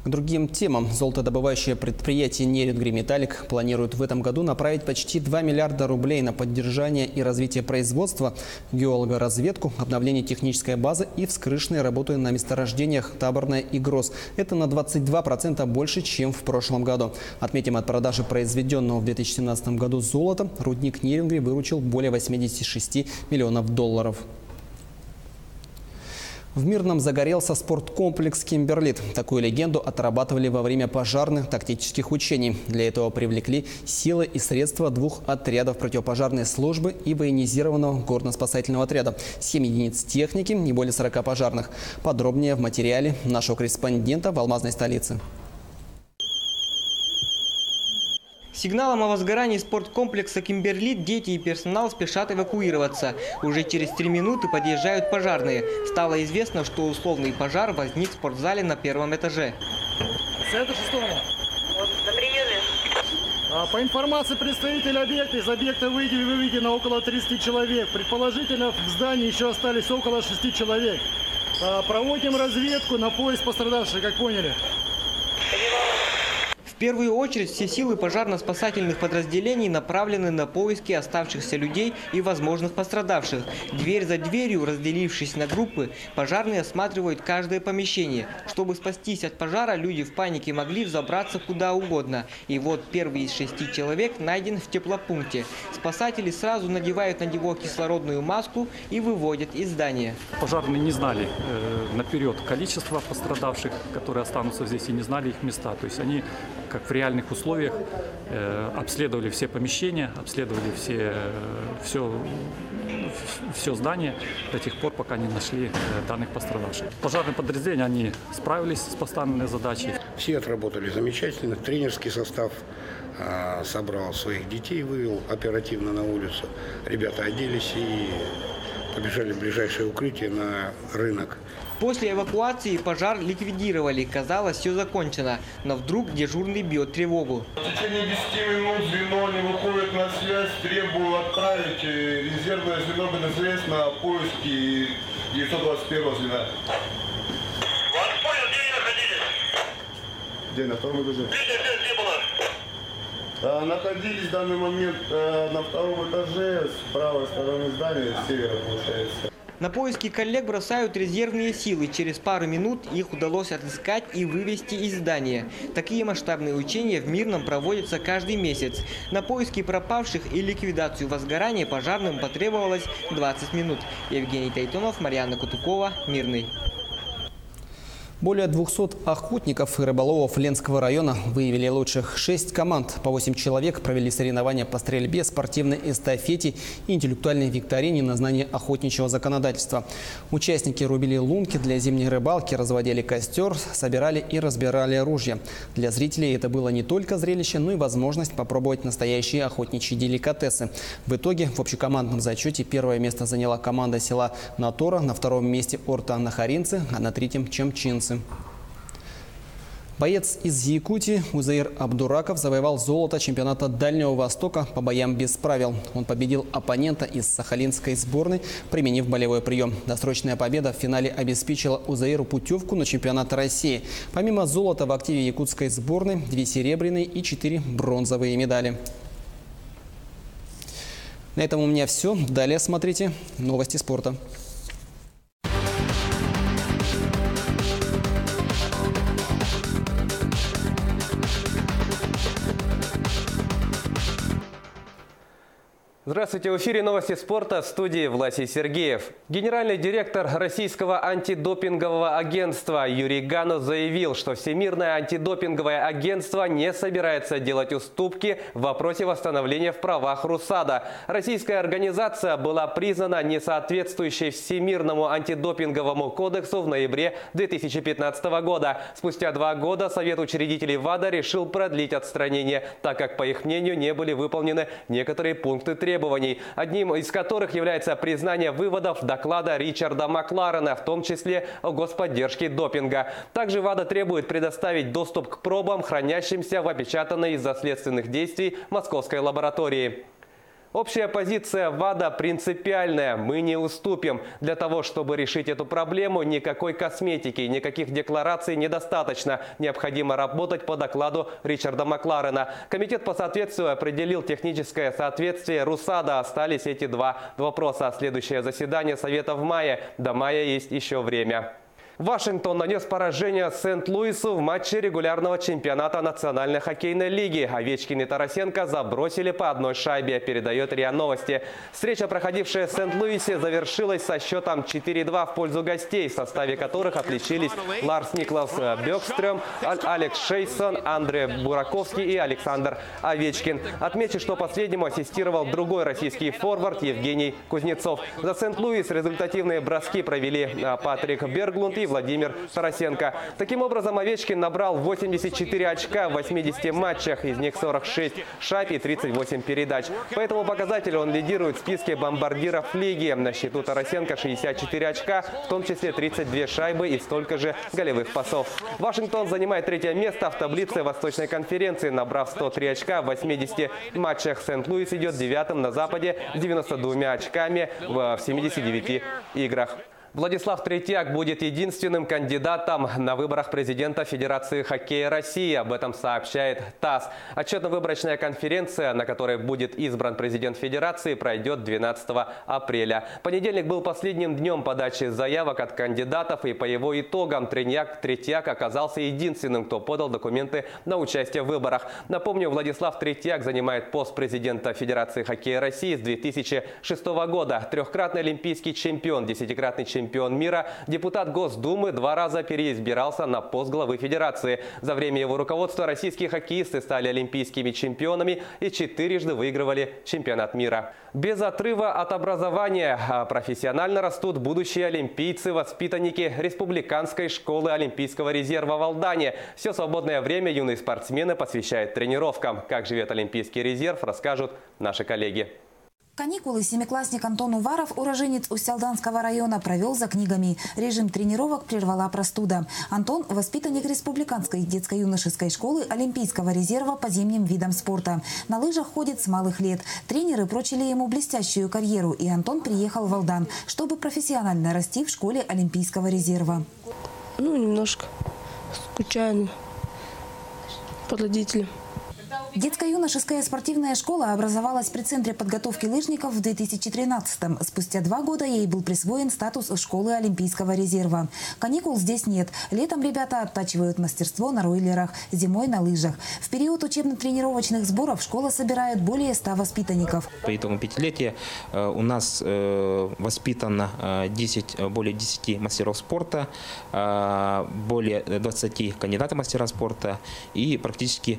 К другим темам. Золотодобывающее предприятие «Нерюнгриметаллик» планирует в этом году направить почти 2 миллиарда рублей на поддержание и развитие производства, геологоразведку, обновление технической базы и вскрышные работы на месторождениях Таборное и Гроз. Это на 22% больше, чем в прошлом году. Отметим, от продажи произведенного в 2017 году золота рудник «Нерюнгри» выручил более 86 миллионов долларов. В Мирном загорелся спорткомплекс «Кимберлит». Такую легенду отрабатывали во время пожарных тактических учений. Для этого привлекли силы и средства 2 отрядов противопожарной службы и военизированного горно-спасательного отряда. 7 единиц техники, не более 40 пожарных. Подробнее в материале нашего корреспондента в алмазной столице. Сигналом о возгорании спорткомплекса «Кимберлит» дети и персонал спешат эвакуироваться. Уже через 3 минуты подъезжают пожарные. Стало известно, что условный пожар возник в спортзале на 1-м этаже. Центр 6-го. На приеме. По информации представителей объекта, из объекта выведено около 30 человек. Предположительно, в здании еще остались около 6 человек. Проводим разведку на поиск пострадавших, как поняли. В первую очередь все силы пожарно-спасательных подразделений направлены на поиски оставшихся людей и возможных пострадавших. Дверь за дверью, разделившись на группы, пожарные осматривают каждое помещение. Чтобы спастись от пожара, люди в панике могли взобраться куда угодно. И вот первый из 6 человек найден в теплопункте. Спасатели сразу надевают на него кислородную маску и выводят из здания. Пожарные не знали наперед количество пострадавших, которые останутся здесь, и не знали их места. То есть они, как в реальных условиях, обследовали все помещения, обследовали все здание до тех пор, пока не нашли данных пострадавших. Пожарные подразделения, они справились с поставленной задачей. Все отработали замечательно. Тренерский состав собрал своих детей, вывел оперативно на улицу. Ребята оделись и побежали в ближайшее укрытие на рынок. После эвакуации пожар ликвидировали. Казалось, все закончено. Но вдруг дежурный бьет тревогу. В течение 10 минут звено не выходит на связь. Требую отправить резервное звено БДС на поиски 921 звена. Вас понял, где находились? Где, на втором этаже? Где было? Находились в данный момент на втором этаже, с правой стороны здания, с севера получается. На поиски коллег бросают резервные силы. Через пару минут их удалось отыскать и вывести из здания. Такие масштабные учения в Мирном проводятся каждый месяц. На поиски пропавших и ликвидацию возгорания пожарным потребовалось 20 минут. Евгений Тайтунов, Марьяна Кутукова, Мирный. Более 200 охотников и рыболовов Ленского района выявили лучших. 6 команд по 8 человек провели соревнования по стрельбе, спортивной эстафете и интеллектуальной викторине на знание охотничьего законодательства. Участники рубили лунки для зимней рыбалки, разводили костер, собирали и разбирали ружья. Для зрителей это было не только зрелище, но и возможность попробовать настоящие охотничьи деликатесы. В итоге в общекомандном зачете первое место заняла команда села Натора, на втором месте Орта Нахаринцы, а на третьем Чемчинцы. Боец из Якутии Узаир Абдураков завоевал золото чемпионата Дальнего Востока по боям без правил. Он победил оппонента из сахалинской сборной, применив болевой прием. Досрочная победа в финале обеспечила Узаиру путевку на чемпионат России. Помимо золота в активе якутской сборной 2 серебряные и 4 бронзовые медали. На этом у меня все. Далее смотрите новости спорта. Здравствуйте, в эфире новости спорта, в студии Власий Сергеев. Генеральный директор Российского антидопингового агентства Юрий Ганус заявил, что Всемирное антидопинговое агентство не собирается делать уступки в вопросе восстановления в правах РУСАДА. Российская организация была признана несоответствующей Всемирному антидопинговому кодексу в ноябре 2015 года. Спустя 2 года Совет учредителей ВАДА решил продлить отстранение, так как, по их мнению, не были выполнены некоторые пункты требований, одним из которых является признание выводов доклада Ричарда Макларена, в том числе о господдержке допинга. Также ВАДА требует предоставить доступ к пробам, хранящимся в опечатанной из-за следственных действий московской лаборатории. Общая позиция ВАДА принципиальная. Мы не уступим. Для того, чтобы решить эту проблему, никакой косметики, никаких деклараций недостаточно. Необходимо работать по докладу Ричарда Макларена. Комитет по соответствию определил техническое соответствие РУСАДА. Остались эти 2 вопроса. Следующее заседание Совета в мае. До мая есть еще время. Вашингтон нанес поражение Сент-Луису в матче регулярного чемпионата Национальной хоккейной лиги. Овечкин и Тарасенко забросили по 1 шайбе, передает РИА Новости. Встреча, проходившая в Сент-Луисе, завершилась со счетом 4-2 в пользу гостей, в составе которых отличились Ларс Никлас Бёкстрём, Алекс Шейсон, Андрей Бураковский и Александр Овечкин. Отмечу, что последнему ассистировал другой российский форвард Евгений Кузнецов. За Сент-Луис результативные броски провели Патрик Берглунд и Владимир Тарасенко. Таким образом, Овечкин набрал 84 очка в 80 матчах, из них 46 шайб и 38 передач. По этому показателю он лидирует в списке бомбардиров лиги. На счету Тарасенко 64 очка, в том числе 32 шайбы и столько же голевых пасов. Вашингтон занимает 3-е место в таблице Восточной конференции, набрав 103 очка в 80 матчах. Сент-Луис идет 9-м на Западе с 92 очками в 79 играх. Владислав Третьяк будет единственным кандидатом на выборах президента Федерации хоккея России. Об этом сообщает ТАСС. Отчетно-выборочная конференция, на которой будет избран президент Федерации, пройдет 12 апреля. Понедельник был последним днем подачи заявок от кандидатов, и по его итогам Третьяк оказался единственным, кто подал документы на участие в выборах. Напомню, Владислав Третьяк занимает пост президента Федерации хоккея России с 2006 года. Трехкратный олимпийский чемпион, 10-кратный чемпион мира, депутат Госдумы, 2 раза переизбирался на пост главы Федерации. За время его руководства российские хоккеисты стали олимпийскими чемпионами и 4-жды выигрывали чемпионат мира. Без отрыва от образования профессионально растут будущие олимпийцы, воспитанники Республиканской школы Олимпийского резерва в Алдане. Все свободное время юные спортсмены посвящают тренировкам. Как живет Олимпийский резерв, расскажут наши коллеги. Каникулы семиклассник Антон Уваров, уроженец Усть-Алданского района, провел за книгами. Режим тренировок прервала простуда. Антон – воспитанник Республиканской детско-юношеской школы Олимпийского резерва по зимним видам спорта. На лыжах ходит с малых лет. Тренеры прочили ему блестящую карьеру, и Антон приехал в Алдан, чтобы профессионально расти в школе Олимпийского резерва. Немножко скучаю по родителям. Детско-юношеская спортивная школа образовалась при Центре подготовки лыжников в 2013-м. Спустя 2 года ей был присвоен статус школы Олимпийского резерва. Каникул здесь нет. Летом ребята оттачивают мастерство на ройлерах, зимой на лыжах. В период учебно-тренировочных сборов школа собирает более 100 воспитанников. По итогам пятилетия у нас воспитано более 10 мастеров спорта, более 20 кандидатов мастера спорта, и практически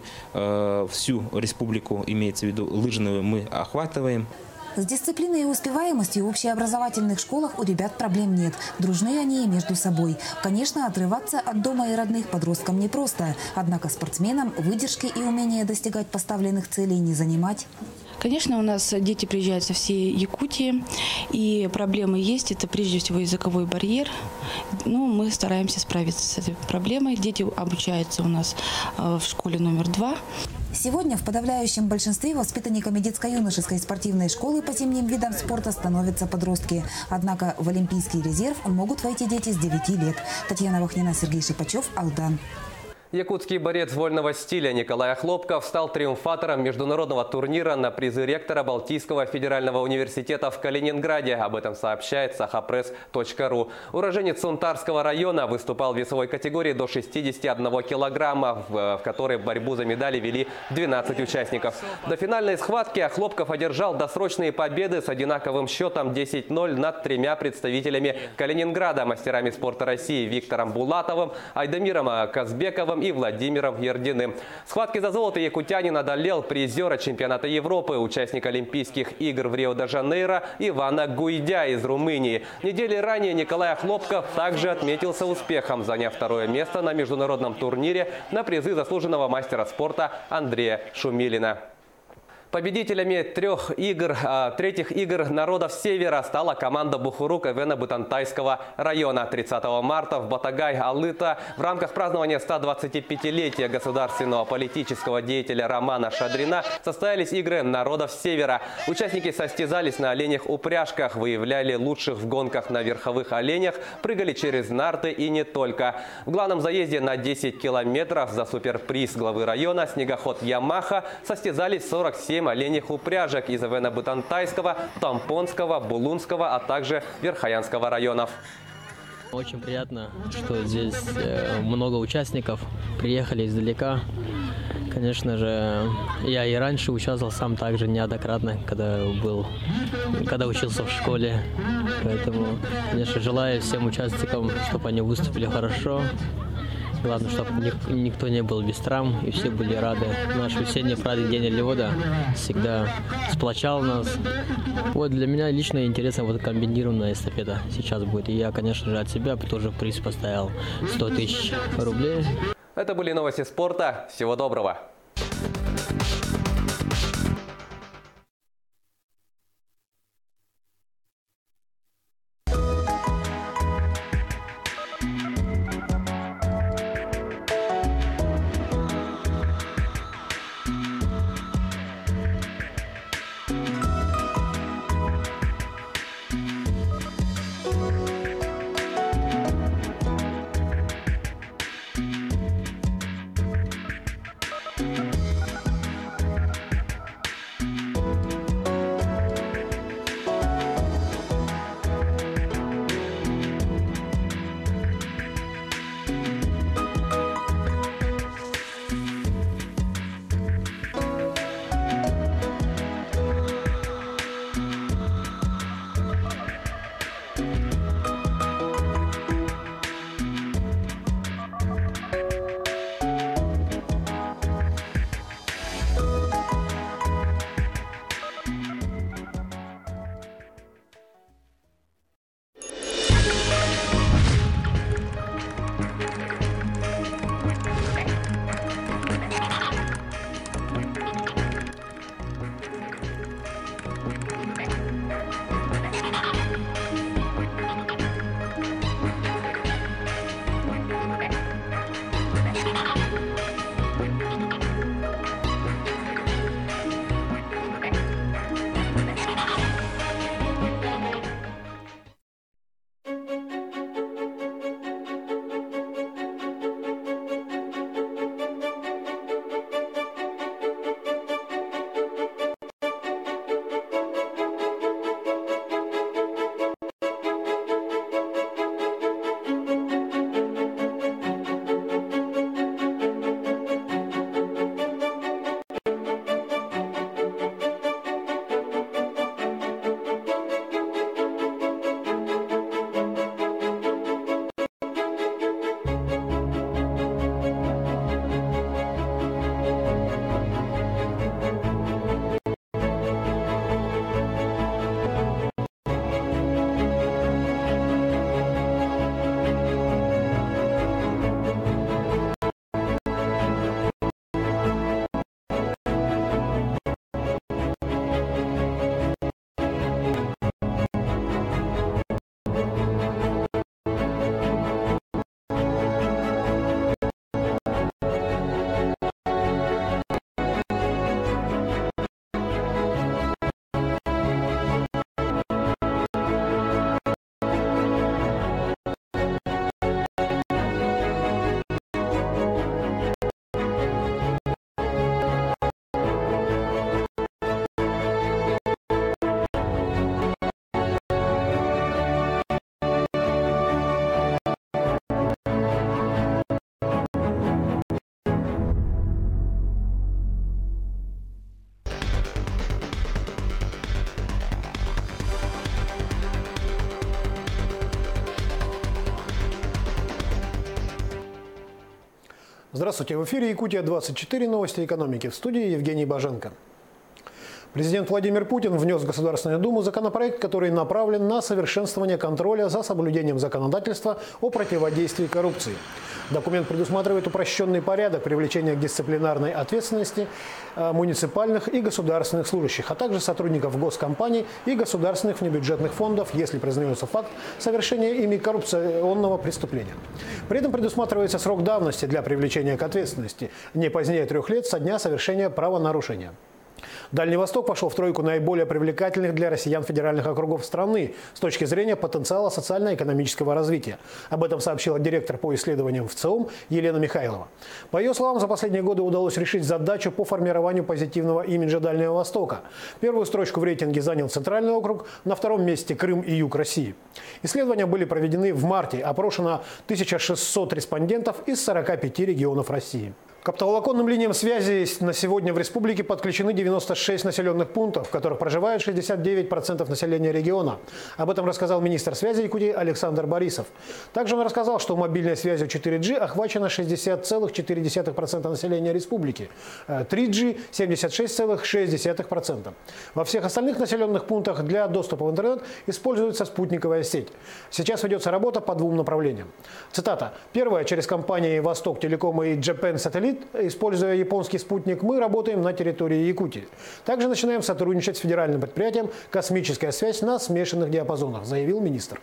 всю республику, имеется в виду лыжную, мы охватываем. С дисциплиной и успеваемостью в общеобразовательных школах у ребят проблем нет. Дружны они и между собой. Конечно, отрываться от дома и родных подросткам непросто. Однако спортсменам выдержки и умения достигать поставленных целей не занимать. Конечно, у нас дети приезжают со всей Якутии, и проблемы есть. Это прежде всего языковой барьер. Мы стараемся справиться с этой проблемой. Дети обучаются у нас в школе номер 2. Сегодня в подавляющем большинстве воспитанниками детско-юношеской спортивной школы по зимним видам спорта становятся подростки. Однако в Олимпийский резерв могут войти дети с 9 лет. Татьяна Вахнина, Сергей Шипачев, Алдан. Якутский борец вольного стиля Николай Хлопков стал триумфатором международного турнира на призы ректора Балтийского федерального университета в Калининграде. Об этом сообщает sahapress.ru. Уроженец Сунтарского района выступал в весовой категории до 61 килограмма, в которой борьбу за медали вели 12 участников. До финальной схватки Хлопков одержал досрочные победы с одинаковым счетом 10-0 над 3 представителями Калининграда: мастерами спорта России Виктором Булатовым, Айдамиром Казбековым и Владимиром Ердиным. В схватке за золото якутянин одолел призера чемпионата Европы, участника Олимпийских игр в Рио-де-Жанейро Ивана Гуйдя из Румынии. Недели ранее Николай Хлопков также отметился успехом, заняв 2-е место на международном турнире на призы заслуженного мастера спорта Андрея Шумилина. Победителями третьих игр народов Севера стала команда Бухурук Эвена-Бутантайского района. 30 марта в Батагай-Алыта в рамках празднования 125-летия государственного политического деятеля Романа Шадрина состоялись игры народов Севера. Участники состязались на оленях-упряжках, выявляли лучших в гонках на верховых оленях, прыгали через нарты и не только. В главном заезде на 10 километров за суперприз главы района снегоход «Ямаха» состязались 47 оленьих упряжек из Эвена-Бутантайского, Тампонского, Булунского, а также Верхоянского районов. Очень приятно, что здесь много участников, приехали издалека. Конечно же, я и раньше участвовал сам также неоднократно, когда учился в школе. Поэтому, конечно, желаю всем участникам, чтобы они выступили хорошо. Главное, чтобы никто не был без травм и все были рады. Наш весенний праздник День Оленевода всегда сплочал нас. Для меня лично интересно комбинированная эстафета сейчас будет. И я, конечно же, от себя тоже приз поставил 100 000 рублей. Это были новости спорта. Всего доброго. Здравствуйте, в эфире Якутия-24, новости экономики. В студии Евгений Боженко. Президент Владимир Путин внес в Государственную Думу законопроект, который направлен на совершенствование контроля за соблюдением законодательства о противодействии коррупции. Документ предусматривает упрощенный порядок привлечения к дисциплинарной ответственности муниципальных и государственных служащих, а также сотрудников госкомпаний и государственных внебюджетных фондов, если признается факт совершения ими коррупционного преступления. При этом предусматривается срок давности для привлечения к ответственности не позднее 3 лет со дня совершения правонарушения. Дальний Восток пошел в тройку наиболее привлекательных для россиян федеральных округов страны с точки зрения потенциала социально-экономического развития. Об этом сообщила директор по исследованиям ВЦИОМ Елена Михайлова. По ее словам, за последние годы удалось решить задачу по формированию позитивного имиджа Дальнего Востока. Первую строчку в рейтинге занял Центральный округ, на 2-м месте Крым и Юг России. Исследования были проведены в марте, опрошено 1600 респондентов из 45 регионов России. К оптоволоконным линиям связи на сегодня в республике подключены 96 населенных пунктов, в которых проживает 69% населения региона. Об этом рассказал министр связи Якутии Александр Борисов. Также он рассказал, что мобильной связью 4G охвачено 60,4% населения республики, 3G – 76,6%. Во всех остальных населенных пунктах для доступа в интернет используется спутниковая сеть. Сейчас ведется работа по 2 направлениям. Цитата. «Первое, через компании «Восток Телеком» и Japan Satellite, используя японский спутник, мы работаем на территории Якутии. Также начинаем сотрудничать с федеральным предприятием «Космическая связь» на смешанных диапазонах», заявил министр.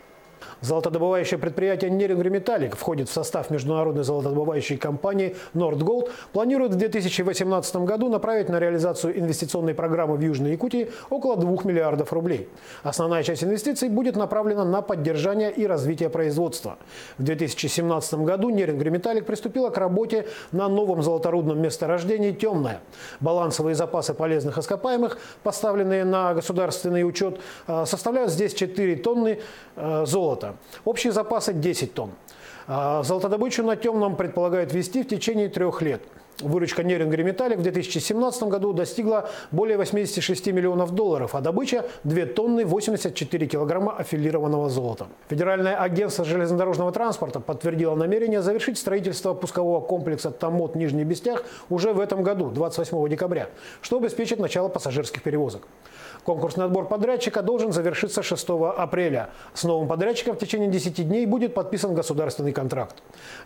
Золотодобывающее предприятие «Нерингметаллик» входит в состав международной золотодобывающей компании «Нордголд», планирует в 2018 году направить на реализацию инвестиционной программы в Южной Якутии около 2 миллиардов рублей. Основная часть инвестиций будет направлена на поддержание и развитие производства. В 2017 году «Нерингметаллик» приступила к работе на новом золоторудном месторождении «Темное». Балансовые запасы полезных ископаемых, поставленные на государственный учет, составляют здесь 4 тонны золота. Общие запасы 10 тонн. Золотодобычу на Темном предполагают вести в течение 3 лет. Выручка «Нерингметаллик» в 2017 году достигла более 86 миллионов долларов, а добыча – 2 тонны 84 килограмма аффилированного золота. Федеральное агентство железнодорожного транспорта подтвердило намерение завершить строительство пускового комплекса Томмот Нижний Бестях уже в этом году, 28 декабря, что обеспечит начало пассажирских перевозок. Конкурсный отбор подрядчика должен завершиться 6 апреля. С новым подрядчиком в течение 10 дней будет подписан государственный контракт.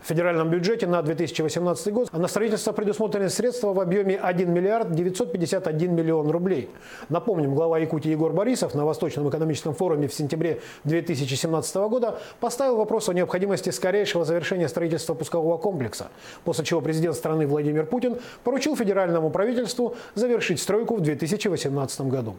В федеральном бюджете на 2018 год на строительство предусмотрены средства в объеме 1 миллиард 951 миллион рублей. Напомним, глава Якутии Егор Борисов на Восточном экономическом форуме в сентябре 2017 года поставил вопрос о необходимости скорейшего завершения строительства пускового комплекса, после чего президент страны Владимир Путин поручил федеральному правительству завершить стройку в 2018 году.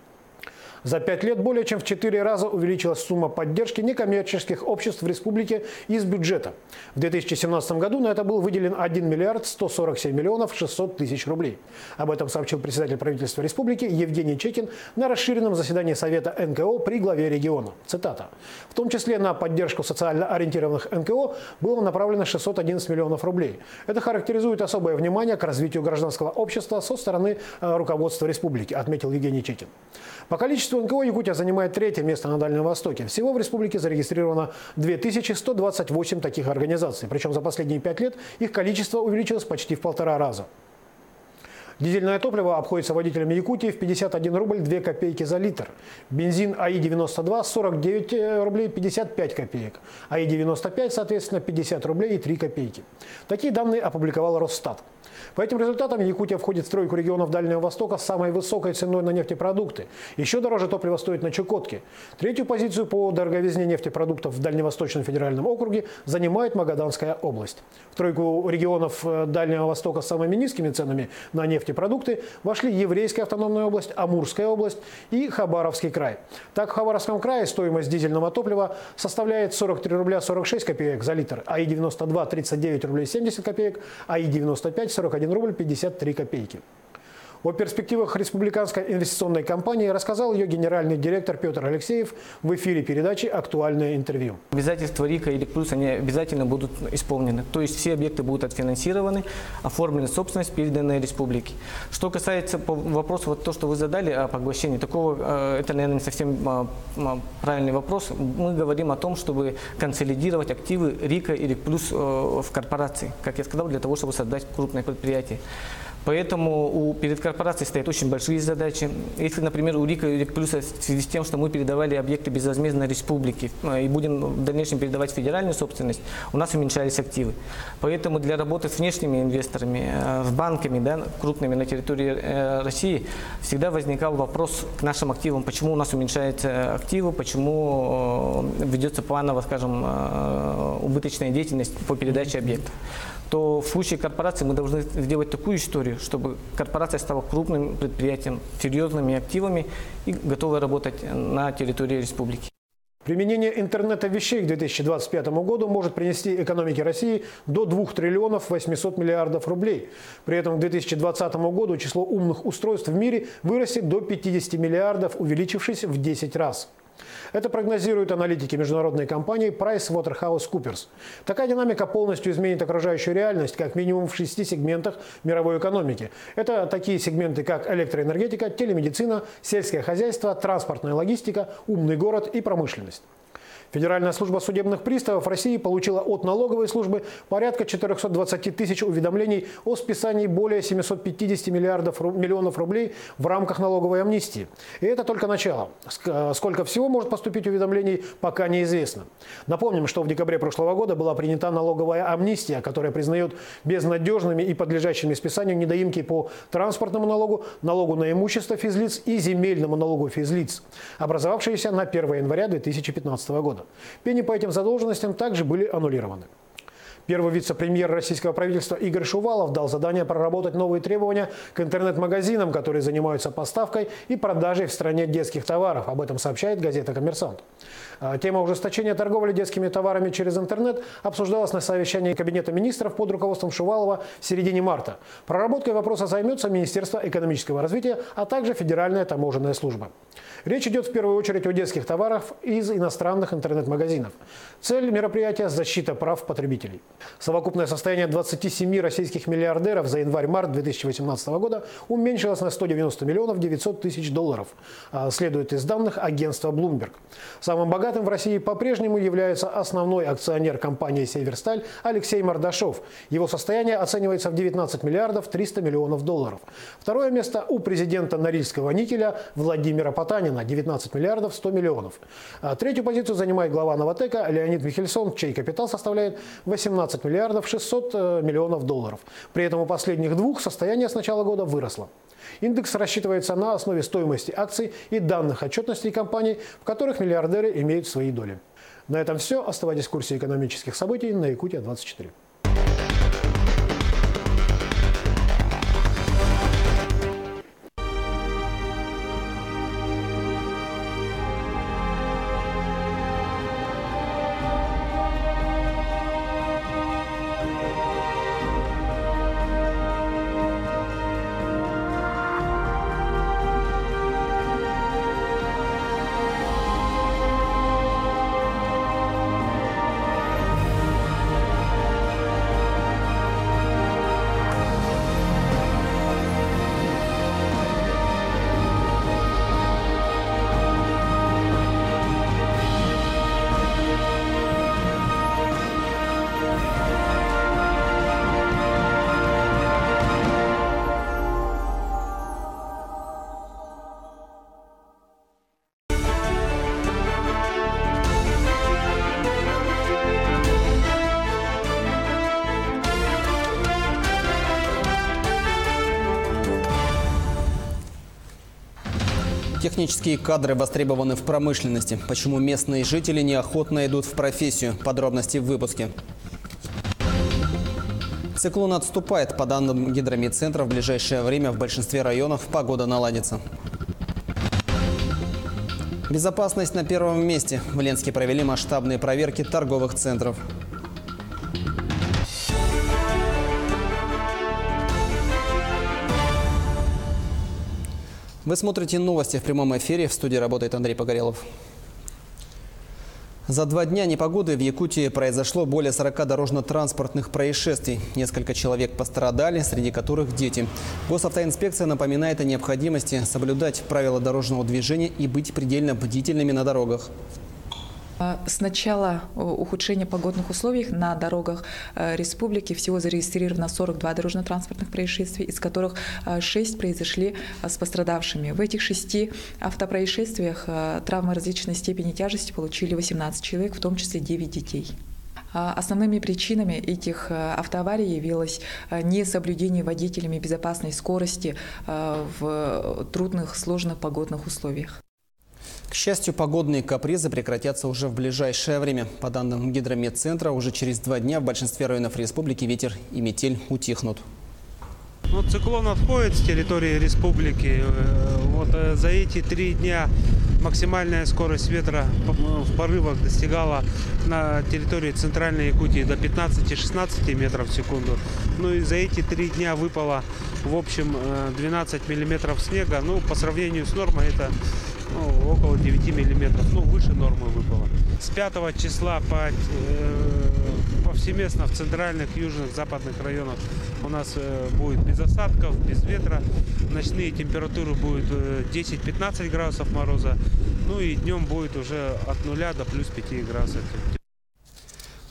За 5 лет более чем в 4 раза увеличилась сумма поддержки некоммерческих обществ в республике из бюджета. В 2017 году на это был выделен 1 миллиард 147 миллионов 600 тысяч рублей. Об этом сообщил председатель правительства республики Евгений Чекин на расширенном заседании Совета НКО при главе региона. Цитата. В том числе на поддержку социально ориентированных НКО было направлено 611 миллионов рублей. Это характеризует особое внимание к развитию гражданского общества со стороны руководства республики, отметил Евгений Чекин. По количеству НКО Якутия занимает 3-е место на Дальнем Востоке. Всего в республике зарегистрировано 2128 таких организаций. Причем за последние 5 лет их количество увеличилось почти в 1,5 раза. Дизельное топливо обходится водителям Якутии в 51 рубль 2 копейки за литр. Бензин АИ-92 – 49 рублей 55 копеек. АИ-95, соответственно, 50 рублей и 3 копейки. Такие данные опубликовал Росстат. По этим результатам Якутия входит в тройку регионов Дальнего Востока с самой высокой ценой на нефтепродукты. Еще дороже топливо стоит на Чукотке. Третью позицию по дороговизне нефтепродуктов в Дальневосточном федеральном округе занимает Магаданская область. В тройку регионов Дальнего Востока с самыми низкими ценами на нефтепродукты вошли Еврейская автономная область, Амурская область и Хабаровский край. Так, в Хабаровском крае стоимость дизельного топлива составляет 43 рубля 46 копеек за литр, АИ-92 – 39 рублей 70 копеек, АИ-95 – 41 рубль 53 копейки. О перспективах республиканской инвестиционной кампании рассказал ее генеральный директор Петр Алексеев в эфире передачи «Актуальное интервью». Обязательства РИКа и РИК+, они обязательно будут исполнены. То есть все объекты будут отфинансированы, оформлены собственность, переданной республике. Что касается вопроса, вот то, что вы задали о поглощении, такого, это, наверное, не совсем правильный вопрос. Мы говорим о том, чтобы консолидировать активы РИКа и РИК+ в корпорации, как я сказал, для того, чтобы создать крупное предприятие. Поэтому перед корпорацией стоят очень большие задачи. Если, например, у РИКа и РИК+ в связи с тем, что мы передавали объекты безвозмездно республике и будем в дальнейшем передавать федеральную собственность, у нас уменьшались активы. Поэтому для работы с внешними инвесторами, с банками, да, крупными на территории России, всегда возникал вопрос к нашим активам, почему у нас уменьшаются активы, почему ведется планово, скажем, убыточная деятельность по передаче объектов. То в случае корпорации мы должны сделать такую историю, чтобы корпорация стала крупным предприятием, серьезными активами и готовой работать на территории республики. Применение интернета вещей к 2025 году может принести экономике России до 2 триллионов 800 миллиардов рублей. При этом к 2020 году число умных устройств в мире вырастет до 50 миллиардов, увеличившись в 10 раз. Это прогнозируют аналитики международной компании PricewaterhouseCoopers. Такая динамика полностью изменит окружающую реальность как минимум в 6 сегментах мировой экономики. Это такие сегменты, как электроэнергетика, телемедицина, сельское хозяйство, транспортная логистика, умный город и промышленность. Федеральная служба судебных приставов России получила от налоговой службы порядка 420 тысяч уведомлений о списании более 750 миллионов рублей в рамках налоговой амнистии. И это только начало. Сколько всего может поступить уведомлений, пока неизвестно. Напомним, что в декабре прошлого года была принята налоговая амнистия, которая признает безнадежными и подлежащими списанию недоимки по транспортному налогу, налогу на имущество физлиц и земельному налогу физлиц, образовавшиеся на 1 января 2015 года. Пени по этим задолженностям также были аннулированы. Первый вице-премьер российского правительства Игорь Шувалов дал задание проработать новые требования к интернет-магазинам, которые занимаются поставкой и продажей в стране детских товаров. Об этом сообщает газета «Коммерсант». Тема ужесточения торговли детскими товарами через интернет обсуждалась на совещании Кабинета министров под руководством Шувалова в середине марта. Проработкой вопроса займется Министерство экономического развития, а также Федеральная таможенная служба. Речь идет в первую очередь о детских товарах из иностранных интернет-магазинов. Цель мероприятия – защита прав потребителей. Совокупное состояние 27 российских миллиардеров за январь-март 2018 года уменьшилось на 190 миллионов 900 тысяч долларов, следует из данных агентства Bloomberg. Самым богатым в России по-прежнему является основной акционер компании «Северсталь» Алексей Мордашов. Его состояние оценивается в 19 миллиардов 300 миллионов долларов. Второе место у президента Норильского никеля Владимира Потанина – 19 миллиардов 100 миллионов. Третью позицию занимает глава Новатэка Леонид Михельсон, чей капитал составляет 18 миллиардов 600 миллионов долларов. При этом у последних двух состояние с начала года выросло. Индекс рассчитывается на основе стоимости акций и данных отчетностей компаний, в которых миллиардеры имеют свои доли. На этом все. Оставайтесь в курсе экономических событий на Якутия-24. Технические кадры востребованы в промышленности. Почему местные жители неохотно идут в профессию? Подробности в выпуске. Циклон отступает. По данным Гидромедцентра, в ближайшее время в большинстве районов погода наладится. Безопасность на первом месте. В Ленске провели масштабные проверки торговых центров. Вы смотрите новости в прямом эфире. В студии работает Андрей Погорелов. За 2 дня непогоды в Якутии произошло более 40 дорожно-транспортных происшествий. Несколько человек пострадали, среди которых дети. Госавтоинспекция напоминает о необходимости соблюдать правила дорожного движения и быть предельно бдительными на дорогах. С начала ухудшения погодных условий на дорогах республики всего зарегистрировано 42 дорожно-транспортных происшествий, из которых 6 произошли с пострадавшими. В этих 6 автопроисшествиях травмы различной степени тяжести получили 18 человек, в том числе 9 детей. Основными причинами этих автоаварий явилось несоблюдение водителями безопасной скорости в трудных, сложных погодных условиях. К счастью, погодные капризы прекратятся уже в ближайшее время. По данным Гидромедцентра, уже через 2 дня в большинстве районов республики ветер и метель утихнут. Циклон отходит с территории республики. За эти 3 дня максимальная скорость ветра в порывах достигала на территории центральной Якутии до 15-16 метров в секунду. И за эти 3 дня выпало в общем 12 миллиметров снега. По сравнению с нормой это около 9 миллиметров, выше нормы выпало. С 5 числа повсеместно в центральных, южных, западных районах у нас будет без осадков, без ветра. Ночные температуры будут 10-15 градусов мороза. И днем будет уже от 0 до плюс 5 градусов.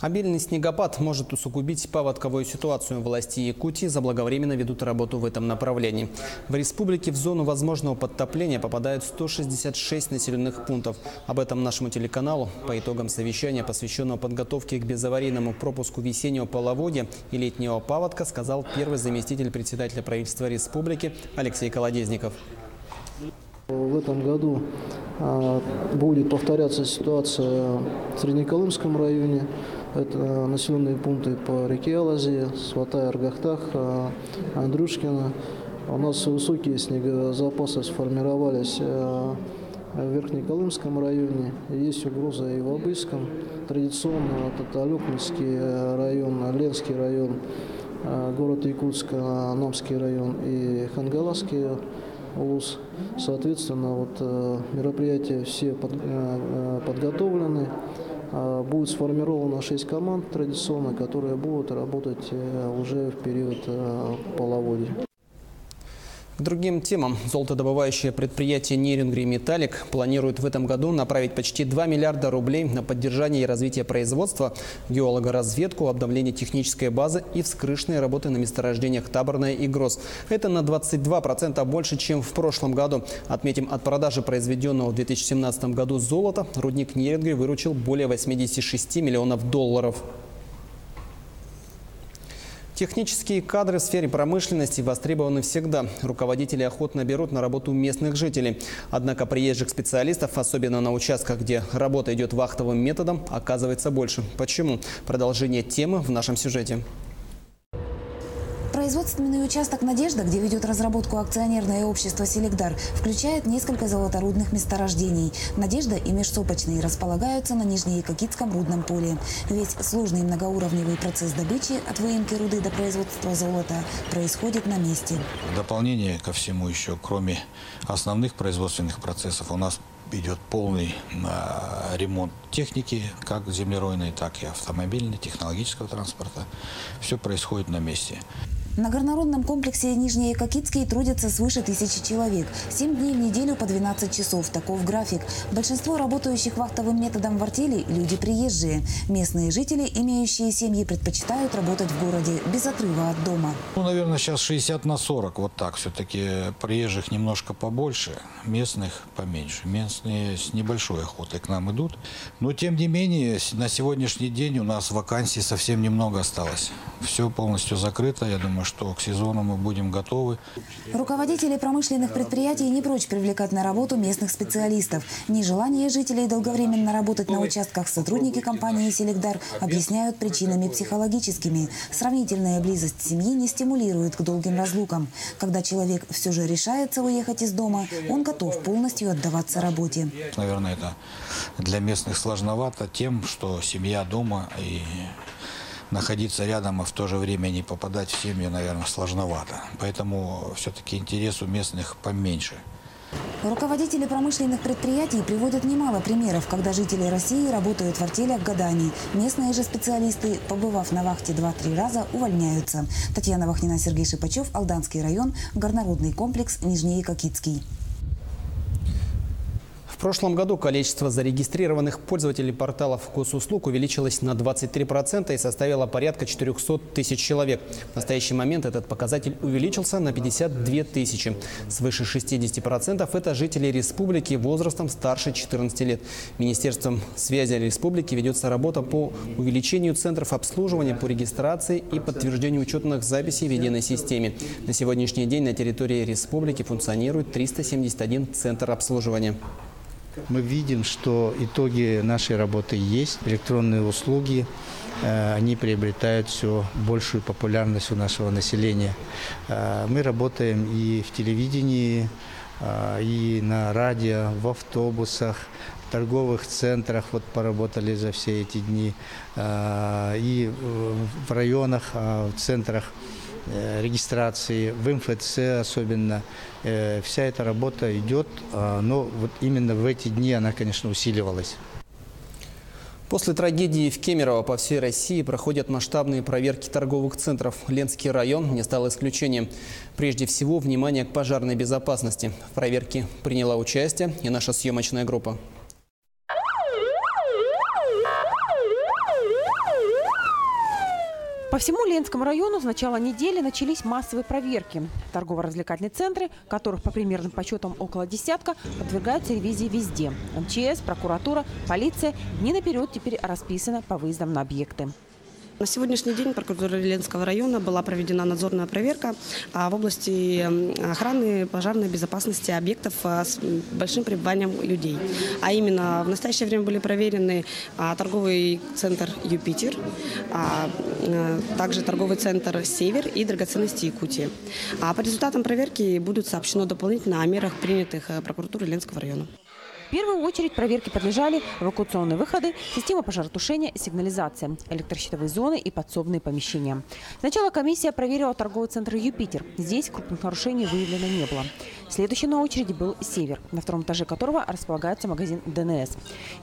Обильный снегопад может усугубить паводковую ситуацию. Власти Якутии заблаговременно ведут работу в этом направлении. В республике в зону возможного подтопления попадают 166 населенных пунктов. Об этом нашему телеканалу по итогам совещания, посвященного подготовке к безаварийному пропуску весеннего половодья и летнего паводка, сказал первый заместитель председателя правительства республики Алексей Колодезников. В этом году будет повторяться ситуация в Среднеколымском районе. Это населенные пункты по реке Алази, Сватай, Аргахтах, Андрюшкино. У нас высокие снегозапасы сформировались в Верхнеколымском районе. Есть угроза и в Абыйском. Традиционно это Алюкминский район, Ленский район, город Якутск, Намский район и Хангаласский улус. Соответственно, мероприятия все подготовлены. Будет сформировано 6 команд традиционно, которые будут работать уже в период половодья. К другим темам. Золотодобывающее предприятие Нейрингри Металлик планирует в этом году направить почти 2 миллиарда рублей на поддержание и развитие производства, геологоразведку, обновление технической базы и вскрышные работы на месторождениях Таборное и Гроз. Это на 22% больше, чем в прошлом году. Отметим, от продажи произведенного в 2017 году золота рудник Нейрингри выручил более 86 миллионов долларов. Технические кадры в сфере промышленности востребованы всегда. Руководители охотно берут на работу местных жителей. Однако приезжих специалистов, особенно на участках, где работа идет вахтовым методом, оказывается больше. Почему? Продолжение темы в нашем сюжете. Производственный участок «Надежда», где ведет разработку акционерное общество «Селегдар», включает несколько золоторудных месторождений. «Надежда» и «Межсопочный» располагаются на Нижнеякокитском рудном поле. Весь сложный многоуровневый процесс добычи от выемки руды до производства золота происходит на месте. В дополнение ко всему еще, кроме основных производственных процессов, у нас идет полный ремонт техники, как землеройной, так и автомобильной, технологического транспорта. Все происходит на месте. На горнорудном комплексе Нижнеякокитский трудятся свыше 1000 человек. 7 дней в неделю по 12 часов. Таков график. Большинство работающих вахтовым методом в артели – люди приезжие. Местные жители, имеющие семьи, предпочитают работать в городе без отрыва от дома. Наверное, сейчас 60 на 40. Вот так. Все-таки приезжих немножко побольше, местных поменьше. Местные с небольшой охотой к нам идут. Но, тем не менее, на сегодняшний день у нас вакансий совсем немного осталось. Все полностью закрыто. Я думаю, что к сезону мы будем готовы. Руководители промышленных предприятий не прочь привлекать на работу местных специалистов. Нежелание жителей долговременно работать на участках сотрудники компании «Селекдар» объясняют причинами психологическими. Сравнительная близость семьи не стимулирует к долгим разлукам. Когда человек все же решается уехать из дома, он готов полностью отдаваться работе. Наверное, это для местных сложновато тем, что семья дома и находиться рядом, а в то же время не попадать в семью, наверное, сложновато. Поэтому все-таки интерес у местных поменьше. Руководители промышленных предприятий приводят немало примеров, когда жители России работают в артелях годами. Местные же специалисты, побывав на вахте 2-3 раза, увольняются. Татьяна Вахнина, Сергей Шипачев, Алданский район, горнорудный комплекс Нижнеекокитский. В прошлом году количество зарегистрированных пользователей порталов госуслуг увеличилось на 23% и составило порядка 400 тысяч человек. В настоящий момент этот показатель увеличился на 52 тысячи. Свыше 60% это жители республики возрастом старше 14 лет. Министерством связи республики ведется работа по увеличению центров обслуживания по регистрации и подтверждению учетных записей в единой системе. На сегодняшний день на территории республики функционирует 371 центр обслуживания. Мы видим, что итоги нашей работы есть. Электронные услуги, они приобретают все большую популярность у нашего населения. Мы работаем и в телевидении, и на радио, в автобусах, в торговых центрах. Вот поработали за все эти дни. И в районах, в центрах регистрации, в МФЦ особенно. Вся эта работа идет, но вот именно в эти дни она, конечно, усиливалась. После трагедии в Кемерово по всей России проходят масштабные проверки торговых центров. Ленский район не стал исключением. Прежде всего, внимание к пожарной безопасности. В проверке приняла участие и наша съемочная группа. По всему Ленскому району с начала недели начались массовые проверки. Торгово-развлекательные центры, которых по примерным подсчетам около десятка, подвергаются ревизии везде. МЧС, прокуратура, полиция дни наперед теперь расписаны по выездам на объекты. На сегодняшний день прокуратурой Ленского района была проведена надзорная проверка в области охраны пожарной безопасности объектов с большим пребыванием людей. А именно в настоящее время были проверены торговый центр «Юпитер», также торговый центр «Север» и драгоценности Якутии. По результатам проверки будут сообщено дополнительно о мерах, принятых прокуратурой Ленского района. В первую очередь проверке подлежали эвакуационные выходы, система пожаротушения, сигнализация, электрощитовые зоны и подсобные помещения. Сначала комиссия проверила торговый центр «Юпитер». Здесь крупных нарушений выявлено не было. Следующий на очереди был «Север», на втором этаже которого располагается магазин ДНС.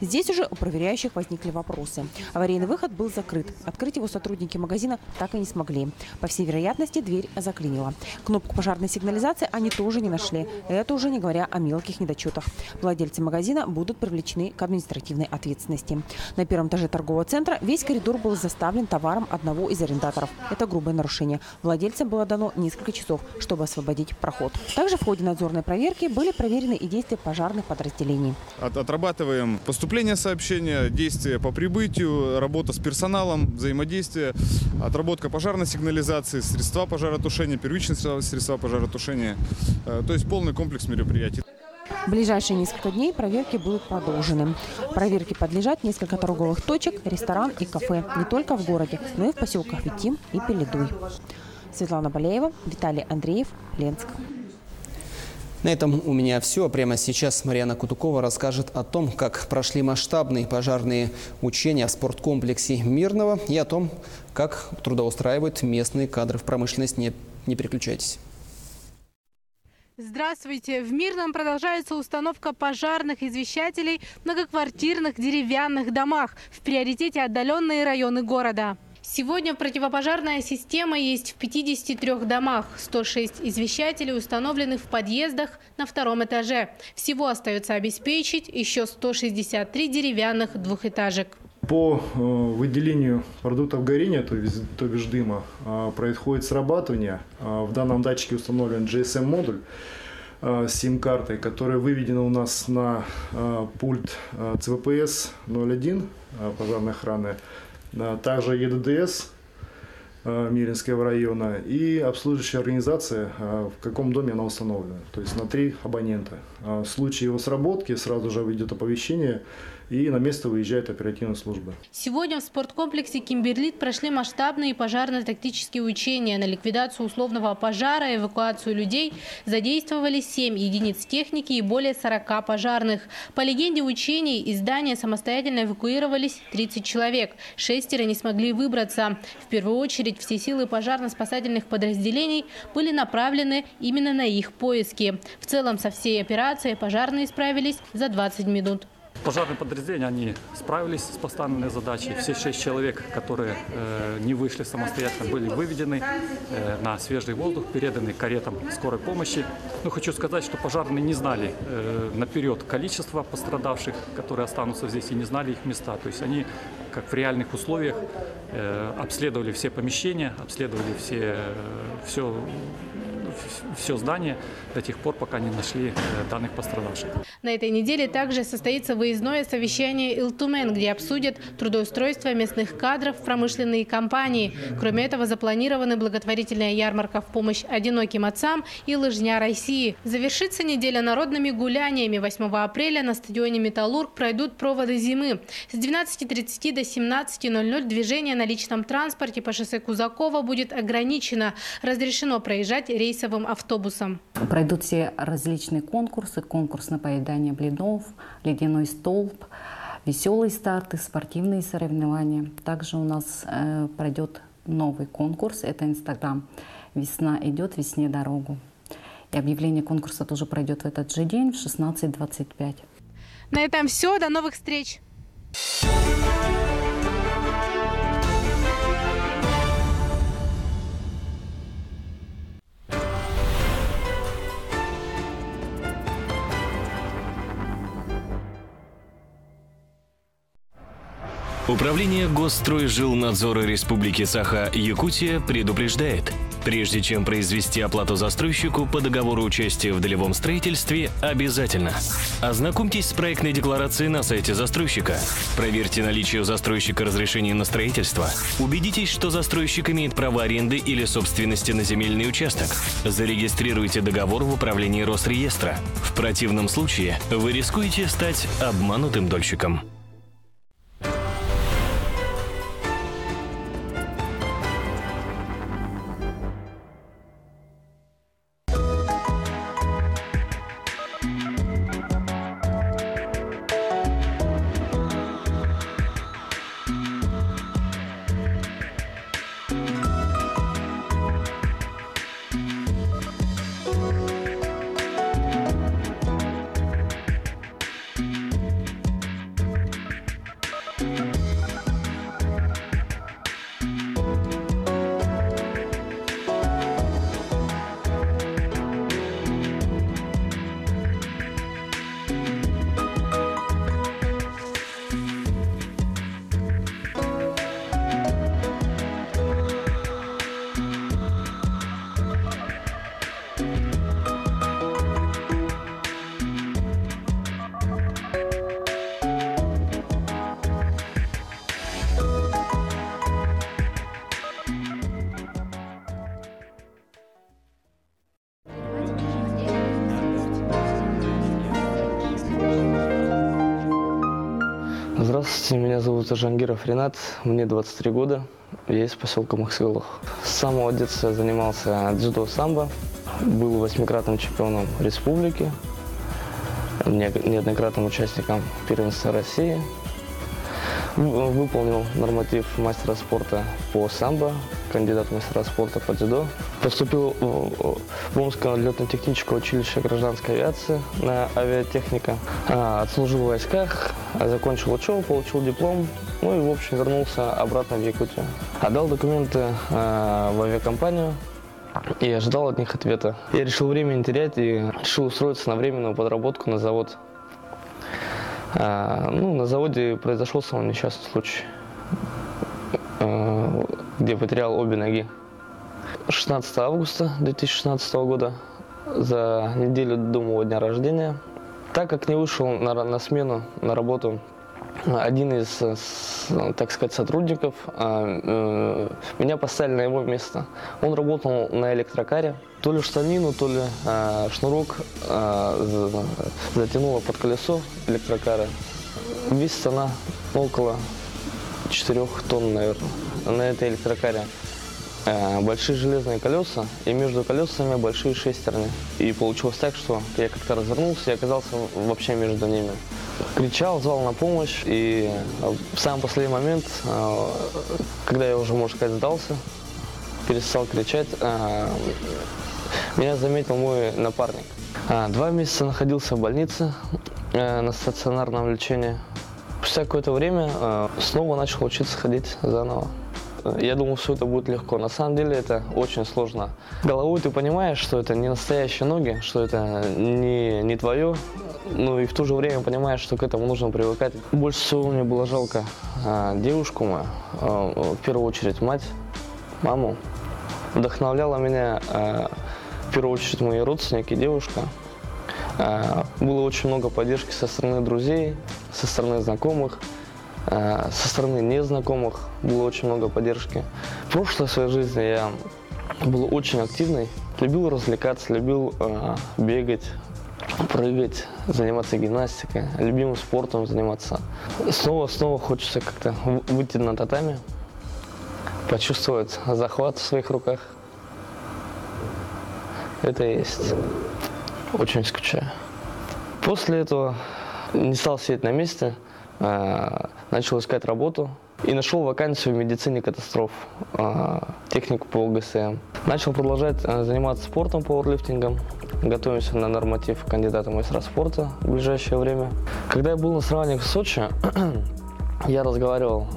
Здесь уже у проверяющих возникли вопросы. Аварийный выход был закрыт. Открыть его сотрудники магазина так и не смогли. По всей вероятности, дверь заклинила. Кнопку пожарной сигнализации они тоже не нашли. Это уже не говоря о мелких недочетах. Владельцы магазина будут привлечены к административной ответственности. На первом этаже торгового центра весь коридор был заставлен товаром одного из арендаторов. Это грубое нарушение. Владельцам было дано несколько часов, чтобы освободить проход. Также в ходе надзорной проверки были проверены и действия пожарных подразделений. Отрабатываем поступление сообщения, действия по прибытию, работа с персоналом, взаимодействие, отработка пожарной сигнализации, средства пожаротушения, первичные средства пожаротушения. То есть полный комплекс мероприятий. В ближайшие несколько дней проверки будут продолжены. Проверке подлежат несколько торговых точек, ресторан и кафе. Не только в городе, но и в поселках Витим и Пеледуй. Светлана Балеева, Виталий Андреев, Ленск. На этом у меня все. Прямо сейчас Марьяна Кутукова расскажет о том, как прошли масштабные пожарные учения в спорткомплексе Мирного и о том, как трудоустраивают местные кадры в промышленность. Не переключайтесь. Здравствуйте! В Мирном продолжается установка пожарных извещателей в многоквартирных деревянных домах. В приоритете отдаленные районы города. Сегодня противопожарная система есть в 53 домах. 106 извещателей установлены в подъездах на втором этаже. Всего остается обеспечить еще 163 деревянных двухэтажек. По выделению продуктов горения, то бишь дыма, происходит срабатывание. В данном датчике установлен GSM-модуль с сим-картой, который выведен у нас на пульт ЦВПС 01 пожарной охраны, также ЕДДС Миринского района и обслуживающая организация, в каком доме она установлена, то есть на 3 абонента. В случае его сработки сразу же идет оповещение, и на место выезжает оперативная служба. Сегодня в спорткомплексе «Кимберлит» прошли масштабные пожарно-тактические учения. На ликвидацию условного пожара и эвакуацию людей задействовали 7 единиц техники и более 40 пожарных. По легенде учений из здания самостоятельно эвакуировались 30 человек. 6 не смогли выбраться. В первую очередь все силы пожарно-спасательных подразделений были направлены именно на их поиски. В целом со всей операцией пожарные справились за 20 минут. Пожарные подразделения, они справились с поставленной задачей. Все 6 человек, которые не вышли самостоятельно, были выведены на свежий воздух, переданы каретам скорой помощи. Но хочу сказать, что пожарные не знали наперед количество пострадавших, которые останутся здесь, и не знали их места. То есть они, как в реальных условиях, обследовали все помещения, обследовали все здание до тех пор, пока не нашли данных пострадавших. На этой неделе также состоится выездное совещание «Илтумен», где обсудят трудоустройство местных кадров в промышленные компании. Кроме этого, запланированы благотворительная ярмарка в помощь одиноким отцам и лыжня России. Завершится неделя народными гуляниями. 8 апреля на стадионе «Металлург» пройдут проводы зимы. С 12:30 до 17:00 движение на личном транспорте по шоссе Кузакова будет ограничено. Разрешено проезжать рейсовым автобусом. Пройдут все различные конкурсы. Конкурс на поедание блинов, ледяной столб, веселые старты, спортивные соревнования. Также у нас пройдет новый конкурс. Это Инстаграм. Весна идет, весне дорогу. И объявление конкурса тоже пройдет в этот же день в 16:25. На этом все. До новых встреч! Управление Госстройжилнадзора Республики Саха-Якутия предупреждает: прежде чем произвести оплату застройщику по договору участия в долевом строительстве, обязательно ознакомьтесь с проектной декларацией на сайте застройщика, проверьте наличие у застройщика разрешения на строительство, убедитесь, что застройщик имеет право аренды или собственности на земельный участок, зарегистрируйте договор в управлении Росреестра. В противном случае вы рискуете стать обманутым дольщиком. Здравствуйте, меня зовут Жангиров Ренат, мне 23 года, я из поселка Махсилух. С самого детства я занимался дзюдо-самбо, был 8-кратным чемпионом республики, неоднократным участником первенства России. Выполнил норматив мастера спорта по самбо, кандидат в мастера спорта по дзюдо. Поступил в Омское летно-техническое училище гражданской авиации на авиатехника. Отслужил в войсках, закончил учебу, получил диплом, ну и в общем вернулся обратно в Якутию. Отдал документы в авиакомпанию и ожидал от них ответа. Я решил время не терять и решил устроиться на временную подработку на завод. На заводе произошел самый несчастный случай, где потерял обе ноги. 16 августа 2016 года, за неделю до моего дня рождения. Так как не вышел на смену, на работу один из, так сказать, сотрудников меня поставили на его место. Он работал на электрокаре. То ли штанину, то ли шнурок затянуло под колесо электрокара. Весит она около 4 тонн, наверное, на этой электрокаре. Большие железные колеса, и между колесами большие шестерни. И получилось так, что я как-то развернулся и оказался вообще между ними. Кричал, звал на помощь, и в самый последний момент, когда я уже, можно сказать, сдался, перестал кричать, меня заметил мой напарник. 2 месяца находился в больнице на стационарном лечении. Спустя какое-то время снова начал учиться ходить заново. Я думал, все это будет легко. На самом деле это очень сложно. Головой ты понимаешь, что это не настоящие ноги, что это не твое. Ну и в то же время понимаешь, что к этому нужно привыкать. Больше всего мне было жалко девушку мою, в первую очередь мать, маму. Вдохновляла меня в первую очередь мои родственники, девушка. Было очень много поддержки со стороны друзей, со стороны знакомых. Со стороны незнакомых было очень много поддержки. В прошлой своей жизни я был очень активный, любил развлекаться, любил бегать, прыгать, заниматься гимнастикой, любимым спортом заниматься. Снова хочется как-то выйти на татами, почувствовать захват в своих руках. Это и есть. Очень скучаю. После этого не стал сидеть на месте. Начал искать работу и нашел вакансию в медицине катастроф, технику по ОГСМ. Начал продолжать заниматься спортом, пауэрлифтингом. Готовимся на норматив кандидата в мастера спорта в ближайшее время. Когда я был на соревнованиях в Сочи, я разговаривал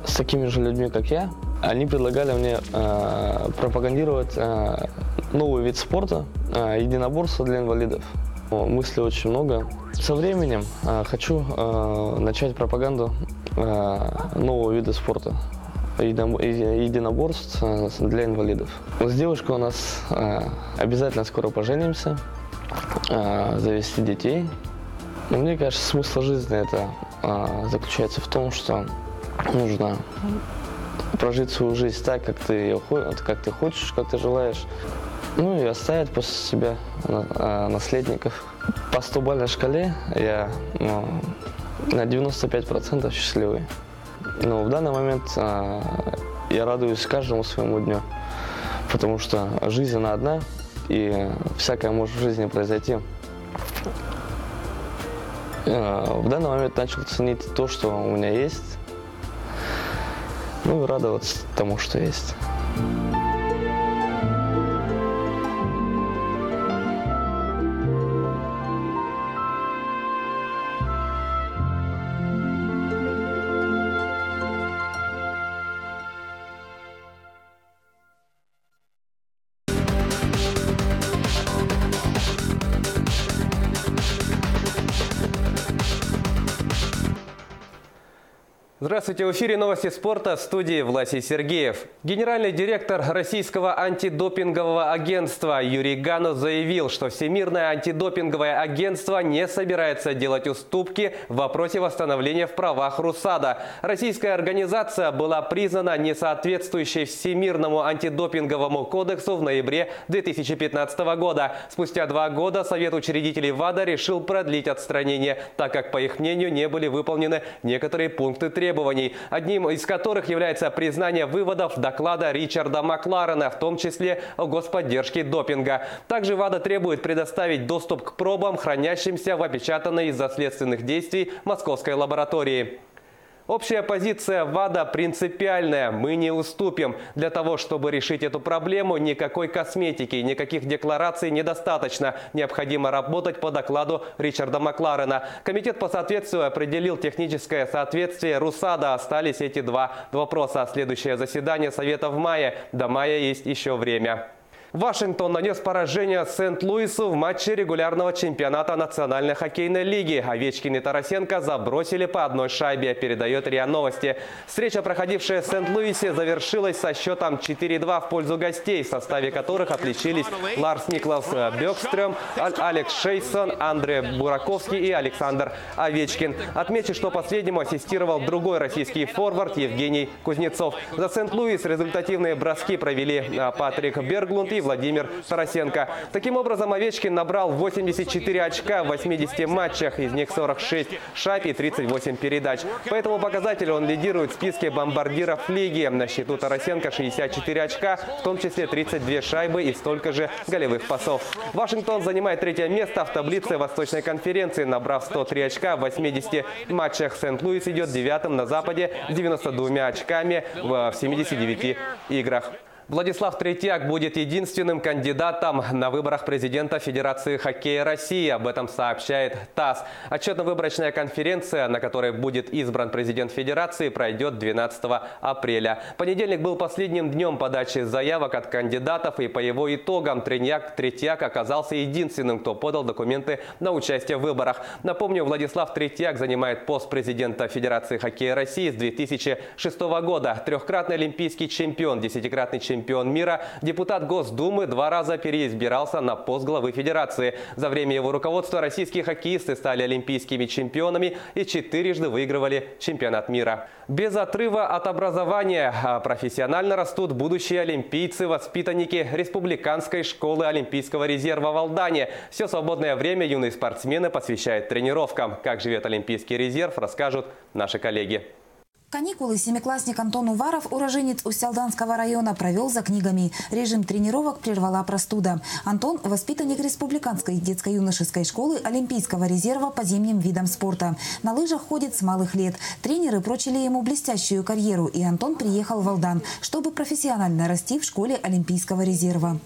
с такими же людьми, как я. Они предлагали мне пропагандировать новый вид спорта, единоборство для инвалидов. Мыслей очень много. Со временем хочу начать пропаганду нового вида спорта, единоборств для инвалидов. С девушкой у нас обязательно скоро поженимся, завести детей. Но мне кажется, смысл жизни это заключается в том, что нужно прожить свою жизнь так, как ты хочешь, как ты желаешь. Ну и оставить после себя наследников. По 100-бальной шкале я на 95% счастливый. Но в данный момент я радуюсь каждому своему дню, потому что жизнь она одна, и всякое может в жизни произойти. В данный момент начал ценить то, что у меня есть, ну и радоваться тому, что есть. Здравствуйте, в эфире новости спорта, в студии Власий Сергеев. Генеральный директор Российского антидопингового агентства Юрий Ганус заявил, что Всемирное антидопинговое агентство не собирается делать уступки в вопросе восстановления в правах РУСАДА. Российская организация была признана несоответствующей Всемирному антидопинговому кодексу в ноябре 2015 года. Спустя 2 года Совет учредителей ВАДА решил продлить отстранение, так как, по их мнению, не были выполнены некоторые пункты требований, одним из которых является признание выводов доклада Ричарда Макларена, в том числе о господдержке допинга. Также ВАДА требует предоставить доступ к пробам, хранящимся в опечатанной из-за следственных действий московской лаборатории. Общая позиция ВАДА принципиальная. Мы не уступим. Для того, чтобы решить эту проблему, никакой косметики, никаких деклараций недостаточно. Необходимо работать по докладу Ричарда Макларена. Комитет по соответствию определил техническое соответствие РУСАДА. Остались эти 2 вопроса. Следующее заседание Совета в мае. До мая есть еще время. Вашингтон нанес поражение Сент-Луису в матче регулярного чемпионата Национальной хоккейной лиги. Овечкин и Тарасенко забросили по одной шайбе, передает РИА Новости. Встреча, проходившая в Сент-Луисе, завершилась со счетом 4-2 в пользу гостей, в составе которых отличились Ларс Никлас Бёкстрём, Алекс Шейсон, Андрей Бураковский и Александр Овечкин. Отмечу, что последнему ассистировал другой российский форвард Евгений Кузнецов. За Сент-Луис результативные броски провели Патрик Берглунд и Владимир Тарасенко. Таким образом, Овечкин набрал 84 очка в 80 матчах, из них 46 шайб и 38 передач. По этому показателю он лидирует в списке бомбардиров лиги. На счету Тарасенко 64 очка, в том числе 32 шайбы и столько же голевых пасов. Вашингтон занимает третье место в таблице Восточной конференции, набрав 103 очка в 80 матчах. Сент-Луис идет девятым на Западе с 92 очками в 79 играх. Владислав Третьяк будет единственным кандидатом на выборах президента Федерации хоккея России. Об этом сообщает ТАСС. Отчетно-выборочная конференция, на которой будет избран президент Федерации, пройдет 12 апреля. Понедельник был последним днем подачи заявок от кандидатов, и по его итогам Третьяк оказался единственным, кто подал документы на участие в выборах. Напомню, Владислав Третьяк занимает пост президента Федерации хоккея России с 2006 года. Трехкратный олимпийский чемпион, десятикратный чемпион мира, депутат Госдумы, 2 раза переизбирался на пост главы Федерации. За время его руководства российские хоккеисты стали олимпийскими чемпионами и 4-жды выигрывали чемпионат мира. Без отрыва от образования профессионально растут будущие олимпийцы, воспитанники Республиканской школы Олимпийского резерва в Алдане. Все свободное время юные спортсмены посвящают тренировкам. Как живет Олимпийский резерв, расскажут наши коллеги. Каникулы семиклассник Антон Уваров, уроженец Усть-Алданского района, провел за книгами. Режим тренировок прервала простуда. Антон – воспитанник Республиканской детско-юношеской школы Олимпийского резерва по зимним видам спорта. На лыжах ходит с малых лет. Тренеры прочили ему блестящую карьеру, и Антон приехал в Алдан, чтобы профессионально расти в школе Олимпийского резерва.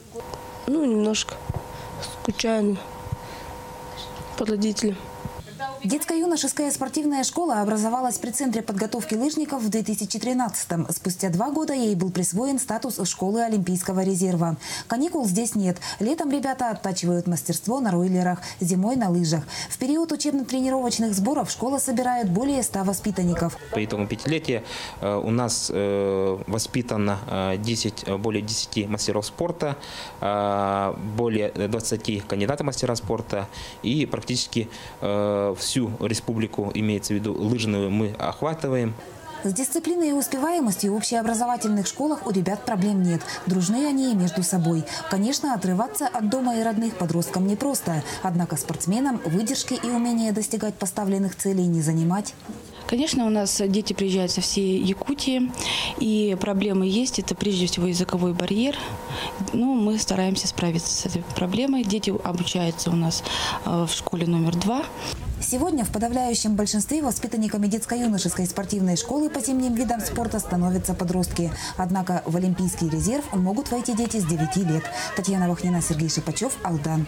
Немножко скучаю по родителям. Детско-юношеская спортивная школа образовалась при Центре подготовки лыжников в 2013-м. Спустя 2 года ей был присвоен статус школы Олимпийского резерва. Каникул здесь нет. Летом ребята оттачивают мастерство на ройлерах, зимой на лыжах. В период учебно-тренировочных сборов школа собирает более 100 воспитанников. По итогам пятилетия у нас воспитано более 10 мастеров спорта, более 20 кандидатов мастера спорта, и практически всю республику, имеется в виду лыжную, мы охватываем. С дисциплиной и успеваемостью в общеобразовательных школах у ребят проблем нет. Дружны они и между собой. Конечно, отрываться от дома и родных подросткам непросто. Однако спортсменам выдержки и умения достигать поставленных целей не занимать. Конечно, у нас дети приезжают со всей Якутии, и проблемы есть. Это прежде всего языковой барьер. Мы стараемся справиться с этой проблемой. Дети обучаются у нас в школе номер 2. Сегодня в подавляющем большинстве воспитанниками детско-юношеской спортивной школы по зимним видам спорта становятся подростки. Однако в Олимпийский резерв могут войти дети с 9 лет. Татьяна Вахнина, Сергей Шипачев, Алдан.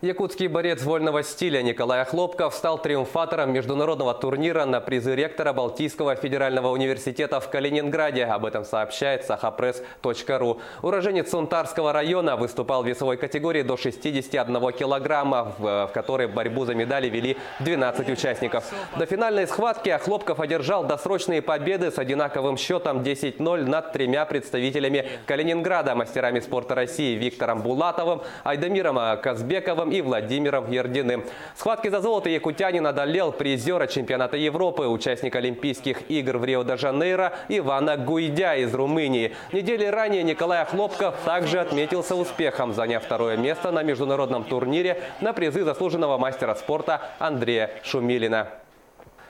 Якутский борец вольного стиля Николай Хлопков стал триумфатором международного турнира на призы ректора Балтийского федерального университета в Калининграде. Об этом сообщает sahapress.ru. Уроженец Сунтарского района выступал в весовой категории до 61 килограмма, в которой борьбу за медали вели 12 участников. До финальной схватки Хлопков одержал досрочные победы с одинаковым счетом 10-0 над 3 представителями Калининграда: мастерами спорта России Виктором Булатовым, Айдамиром Казбековым и Владимиром Ердиным. В схватке за золото якутянин одолел призера чемпионата Европы, участника Олимпийских игр в Рио-де-Жанейро Ивана Гуйдя из Румынии. Недели ранее Николай Хлопков также отметился успехом, заняв 2 место на международном турнире на призы заслуженного мастера спорта Андрея Шумилина.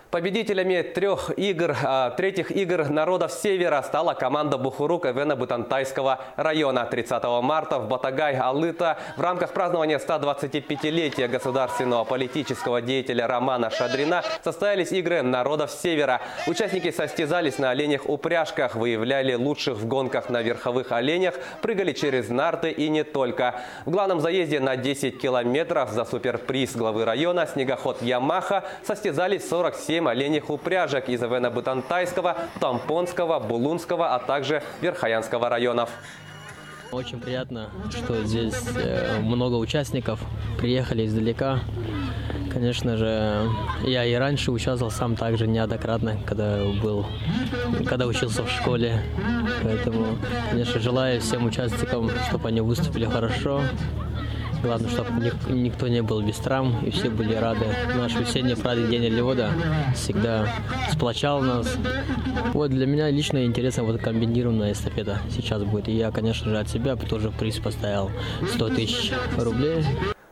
Победителями третьих игр народов Севера стала команда Бухурук Эвена-Бутантайского района. 30 марта в Батагай-Алыта в рамках празднования 125-летия государственного политического деятеля Романа Шадрина состоялись игры народов Севера. Участники состязались на оленях-упряжках, выявляли лучших в гонках на верховых оленях, прыгали через нарты и не только. В главном заезде на 10 километров за суперприз главы района снегоход «Ямаха» состязались 47 оленьих упряжек из Эвена-Бутантайского, Тампонского, Булунского, а также Верхоянского районов. Очень приятно, что здесь много участников, приехали издалека. Конечно же, я и раньше участвовал сам также неоднократно, когда учился в школе. Поэтому, конечно, желаю всем участникам, чтобы они выступили хорошо. Главное, чтобы никто не был без травм и все были рады. Наш весенний праздник День Орлевода всегда сплочал нас. Вот для меня лично интересно вот комбинированная эстафета сейчас будет. И я, конечно же, от себя тоже приз поставил 100 тысяч рублей.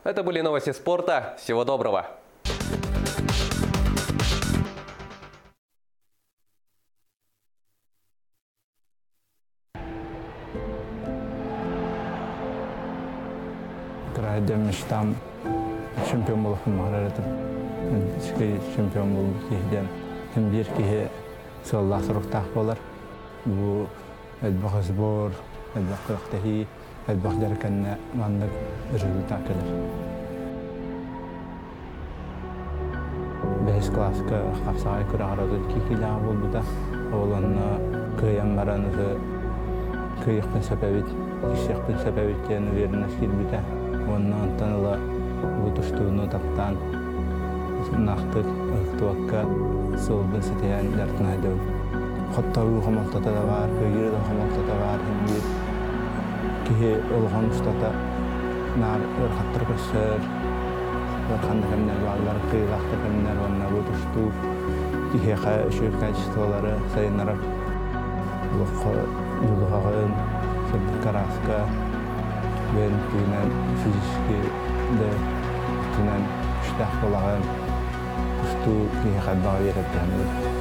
Это были новости спорта. Всего доброго. Мечтам чемпион болып мағаратым. Чемпион болып кейден. Кім бір кейі соллақ сұрықтақ болар. Бұл әлбақ сбор, әлбақ қырықтахи, әлбақ дәркәнне маңдық результат келер. Бәйіс классқа қапсағай көрі ғаразы кейкіліға бол бұда. Оланна көйен баранызы көйіқпен сәпәбет, кешеқпен сәпәбеттен верінес келбіді. Оннан таныла бұтыштуыны таптан нақтық ұқтуаққа солбын сетеян дәртін айдау. Хоттауы қамалтата да бар, көйгері да қамалтата бар. Кеге олған ұстата нар ұрқаттыр көшір. Ұрқанды кәмінер бағылар, қиылақты кәмінер онына бұтышту. Кеге шөк кәчістуалары сайынарап. Бұқы жұлығағын, сәдді қарасқа. Ben tünen fiziki de tünen iştah olağın üstü kıyıqat bağı verip yanır.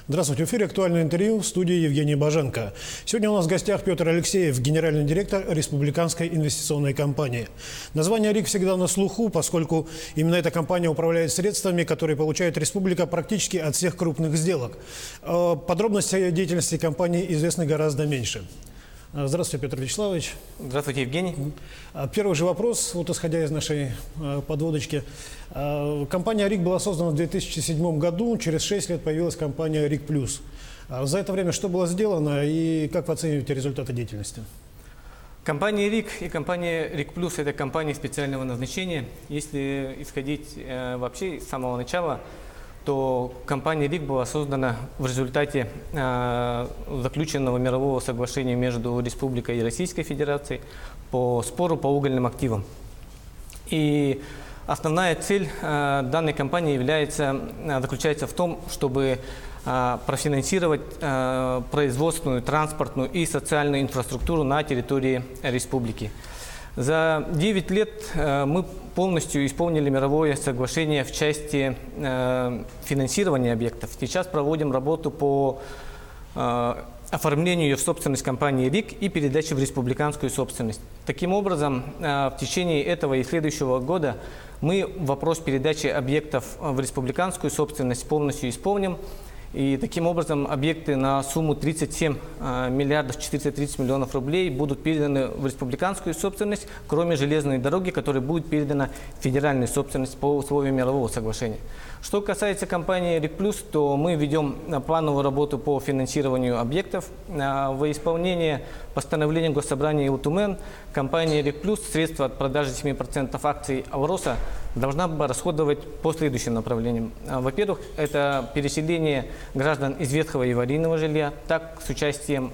Здравствуйте, в эфире «Актуальное интервью» в студии Евгений Боженко. Сегодня у нас в гостях Петр Алексеев, генеральный директор Республиканской инвестиционной компании. Название РИК всегда на слуху, поскольку именно эта компания управляет средствами, которые получает республика практически от всех крупных сделок. Подробности деятельности компании известны гораздо меньше. Здравствуйте, Петр Вячеславович. Здравствуйте, Евгений. Первый же вопрос, вот исходя из нашей подводочки. Компания РИК была создана в 2007 году, через 6 лет появилась компания РИК Плюс. За это время что было сделано и как вы оцениваете результаты деятельности? Компания РИК и компания РИК Плюс – это компании специального назначения. Если исходить вообще с самого начала, то компания РИК была создана в результате заключенного мирового соглашения между Республикой и Российской Федерацией по спору по угольным активам. И основная цель данной компании заключается в том, чтобы профинансировать производственную, транспортную и социальную инфраструктуру на территории республики. За 9 лет мы полностью исполнили мировое соглашение в части финансирования объектов. Сейчас проводим работу по оформлению ее в собственность компании РИК и передаче в республиканскую собственность. Таким образом, в течение этого и следующего года мы вопрос передачи объектов в республиканскую собственность полностью исполним. И таким образом объекты на сумму 37 миллиардов 430 миллионов рублей будут переданы в республиканскую собственность, кроме железной дороги, которая будет передана в федеральную собственность по условиям мирового соглашения. Что касается компании РИК Плюс, то мы ведем плановую работу по финансированию объектов. Во исполнение постановления Госсобрания УТУМЭН компания РИК Плюс средства от продажи 7% акций Алроса должна расходовать по следующим направлениям. Во-первых, это переселение граждан из ветхого и аварийного жилья. Так, с участием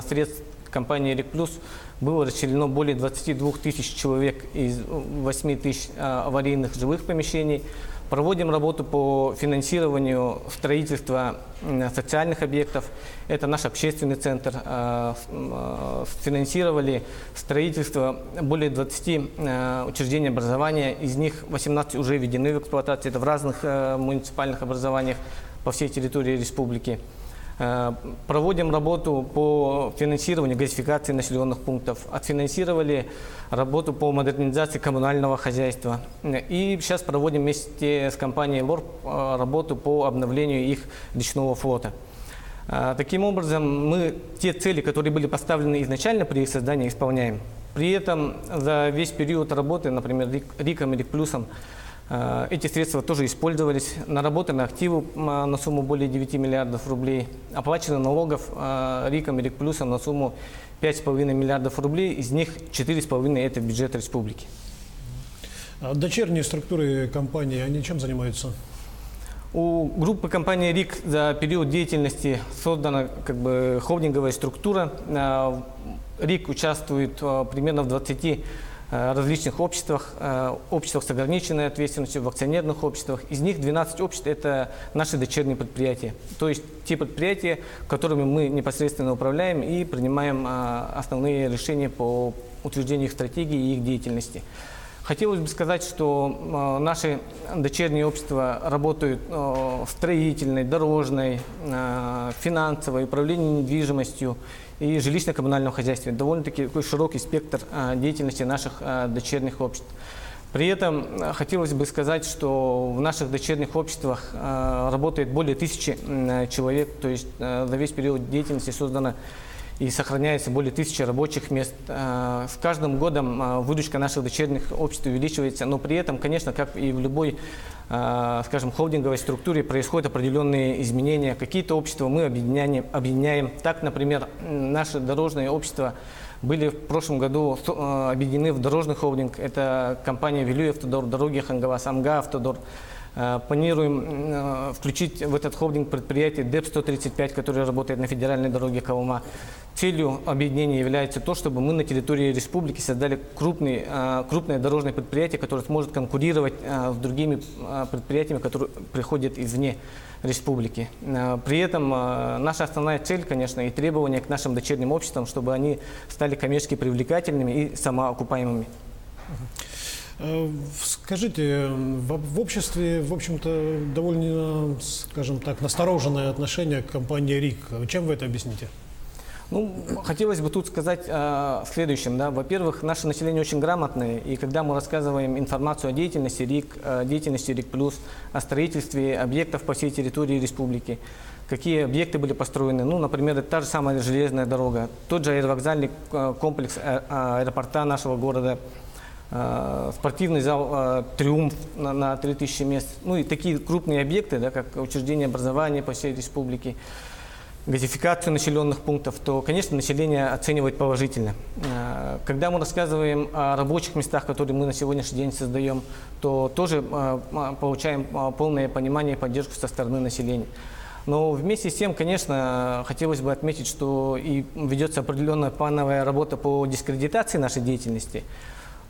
средств компании РИК Плюс было расселено более 22 тысяч человек из 8 тысяч аварийных жилых помещений. Проводим работу по финансированию строительства социальных объектов. Это наш общественный центр. Финансировали строительство более 20 учреждений образования. Из них 18 уже введены в эксплуатацию. Это в разных муниципальных образованиях по всей территории республики. Проводим работу по финансированию газификации населенных пунктов. Отфинансировали работу по модернизации коммунального хозяйства. И сейчас проводим вместе с компанией ЛОРП работу по обновлению их речного флота. Таким образом, мы те цели, которые были поставлены изначально при их создании, исполняем. При этом за весь период работы, например, РИКом и РИК Плюсом, эти средства тоже использовались, наработаны активы на сумму более 9 миллиардов рублей, оплачено налогов РИКом и РИК Плюсом на сумму 5,5 миллиардов рублей, из них 4,5 это бюджет республики. Дочерние структуры компании, они чем занимаются? У группы компании РИК за период деятельности создана холдинговая структура. РИК участвует примерно в 20 различных обществах, обществах с ограниченной ответственностью, в акционерных обществах. Из них 12 обществ – это наши дочерние предприятия. То есть те предприятия, которыми мы непосредственно управляем и принимаем основные решения по утверждению их стратегии и их деятельности. Хотелось бы сказать, что наши дочерние общества работают в строительной, дорожной, финансовой, управлении недвижимостью и жилищно-коммунальном хозяйстве. Довольно-таки такой широкий спектр деятельности наших дочерних обществ. При этом хотелось бы сказать, что в наших дочерних обществах работает более 1000 человек, то есть за весь период деятельности создано и сохраняется более 1000 рабочих мест. С каждым годом выручка наших дочерних обществ увеличивается, но при этом, конечно, как и в любой, скажем, холдинговой структуре, происходят определенные изменения. Какие-то общества мы объединяем. Так, например, наши дорожные общества были в прошлом году объединены в дорожный холдинг. Это компания «Вилюй-Автодор», «Дороги Хангавас», «Амга-Автодор». Планируем включить в этот холдинг предприятие ДЭП-135, которое работает на федеральной дороге Колыма. Целью объединения является то, чтобы мы на территории республики создали крупное дорожное предприятие, которое сможет конкурировать с другими предприятиями, которые приходят извне республики. При этом наша основная цель, конечно, и требования к нашим дочерним обществам, чтобы они стали коммерчески привлекательными и самоокупаемыми. Скажите, в обществе, в общем-то, довольно, скажем так, настороженное отношение к компании РИК. Чем вы это объясните? Ну, хотелось бы тут сказать о следующем. Да. Во-первых, наше население очень грамотное, и когда мы рассказываем информацию о деятельности РИК, РИК+, о строительстве объектов по всей территории республики, какие объекты были построены, ну, например, это та же самая железная дорога, тот же аэровокзальный комплекс аэропорта нашего города, спортивный зал «Триумф» на 3000 мест, ну и такие крупные объекты, да, как учреждения образования по всей республике, газификацию населенных пунктов, то, конечно, население оценивает положительно. Когда мы рассказываем о рабочих местах, которые мы на сегодняшний день создаем, то тоже получаем полное понимание и поддержку со стороны населения. Но вместе с тем, конечно, хотелось бы отметить, что и ведется определенная плановая работа по дискредитации нашей деятельности.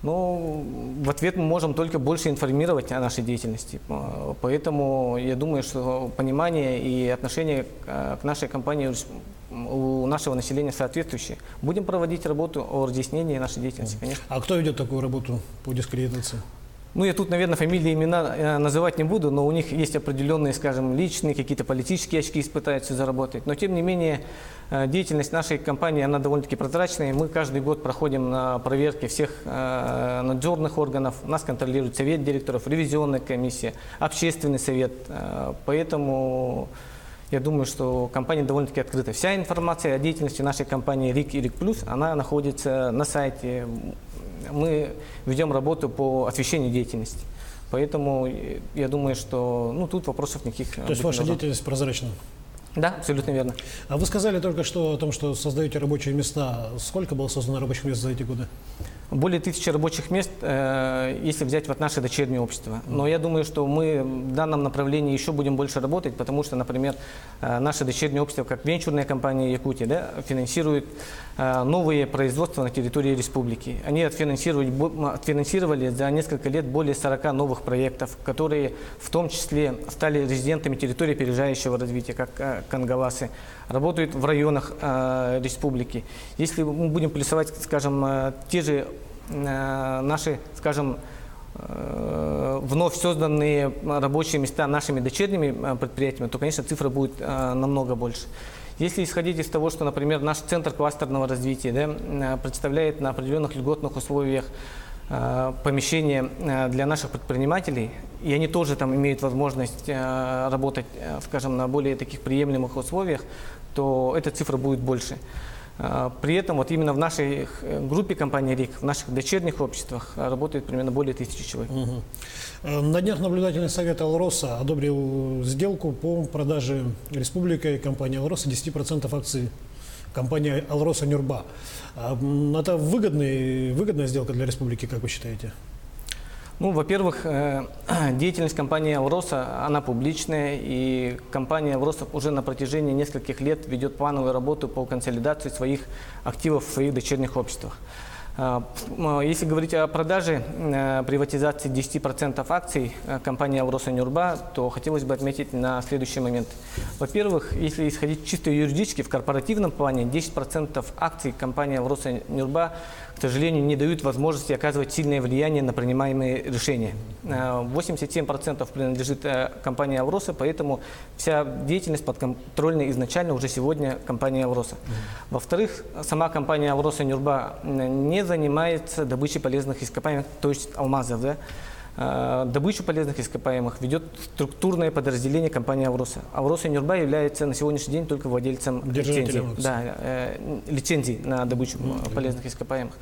Но в ответ мы можем только больше информировать о нашей деятельности. Поэтому я думаю, что понимание и отношение к нашей компании у нашего населения соответствующие. Будем проводить работу о разъяснении нашей деятельности, конечно. А кто ведет такую работу по дискредитации? Ну, я тут, наверное, фамилии, имена называть не буду, но у них есть определенные, скажем, личные, какие-то политические очки пытаются заработать. Но, тем не менее, деятельность нашей компании, она довольно-таки прозрачная. Мы каждый год проходим на проверки всех надзорных органов. Нас контролирует совет директоров, ревизионная комиссия, общественный совет. Поэтому я думаю, что компания довольно-таки открыта. Вся информация о деятельности нашей компании РИК и РИК+, она находится на сайте. Мы ведем работу по освещению деятельности. Поэтому я думаю, что тут вопросов никаких. То есть ваша деятельность прозрачна? Да, абсолютно верно. А вы сказали только что о том, что создаете рабочие места. Сколько было создано рабочих мест за эти годы? Более 1000 рабочих мест, если взять вот наше дочернее общество. Но я думаю, что мы в данном направлении еще будем больше работать, потому что, например, наше дочернее общество, как венчурная компания Якутия, да, финансирует новые производства на территории республики. Они отфинансировали за несколько лет более 40 новых проектов, которые в том числе стали резидентами территории опережающего развития, как Кангаласы, работают в районах республики. Если мы будем плюсовать, скажем, те же наши, скажем, вновь созданные рабочие места нашими дочерними предприятиями, то, конечно, цифра будет намного больше. Если исходить из того, что, например, наш центр кластерного развития, да, представляет на определенных льготных условиях помещения для наших предпринимателей, и они тоже там имеют возможность работать, скажем, на более таких приемлемых условиях, то эта цифра будет больше. При этом вот именно в нашей группе компании РИК, в наших дочерних обществах работает примерно более 1000 человек. На днях наблюдательный совет Алроса одобрил сделку по продаже республикой компании Алроса 10% акций компании Алроса Нюрба. Это выгодная сделка для республики, как вы считаете? Ну, во-первых, деятельность компании «Алроса», она публичная, и компания «Алроса» уже на протяжении нескольких лет ведет плановую работу по консолидации своих активов в своих дочерних обществах. Если говорить о продаже, приватизации 10% акций компании «Алроса Нюрба», то хотелось бы отметить на следующий момент. Во-первых, если исходить чисто юридически, в корпоративном плане 10% акций компании «Алроса Нюрба», к сожалению, не дают возможности оказывать сильное влияние на принимаемые решения. 87% принадлежит компании «Алроса», поэтому вся деятельность подконтрольна изначально уже сегодня компании «Алроса». Во-вторых, сама компания «Алроса Нюрба» не занимается добычей полезных ископаемых, то есть алмазов. Да? Добычу полезных ископаемых ведет структурное подразделение компании «Алроса». «Алроса Нюрба» является на сегодняшний день только владельцем лицензий на добычу полезных ископаемых.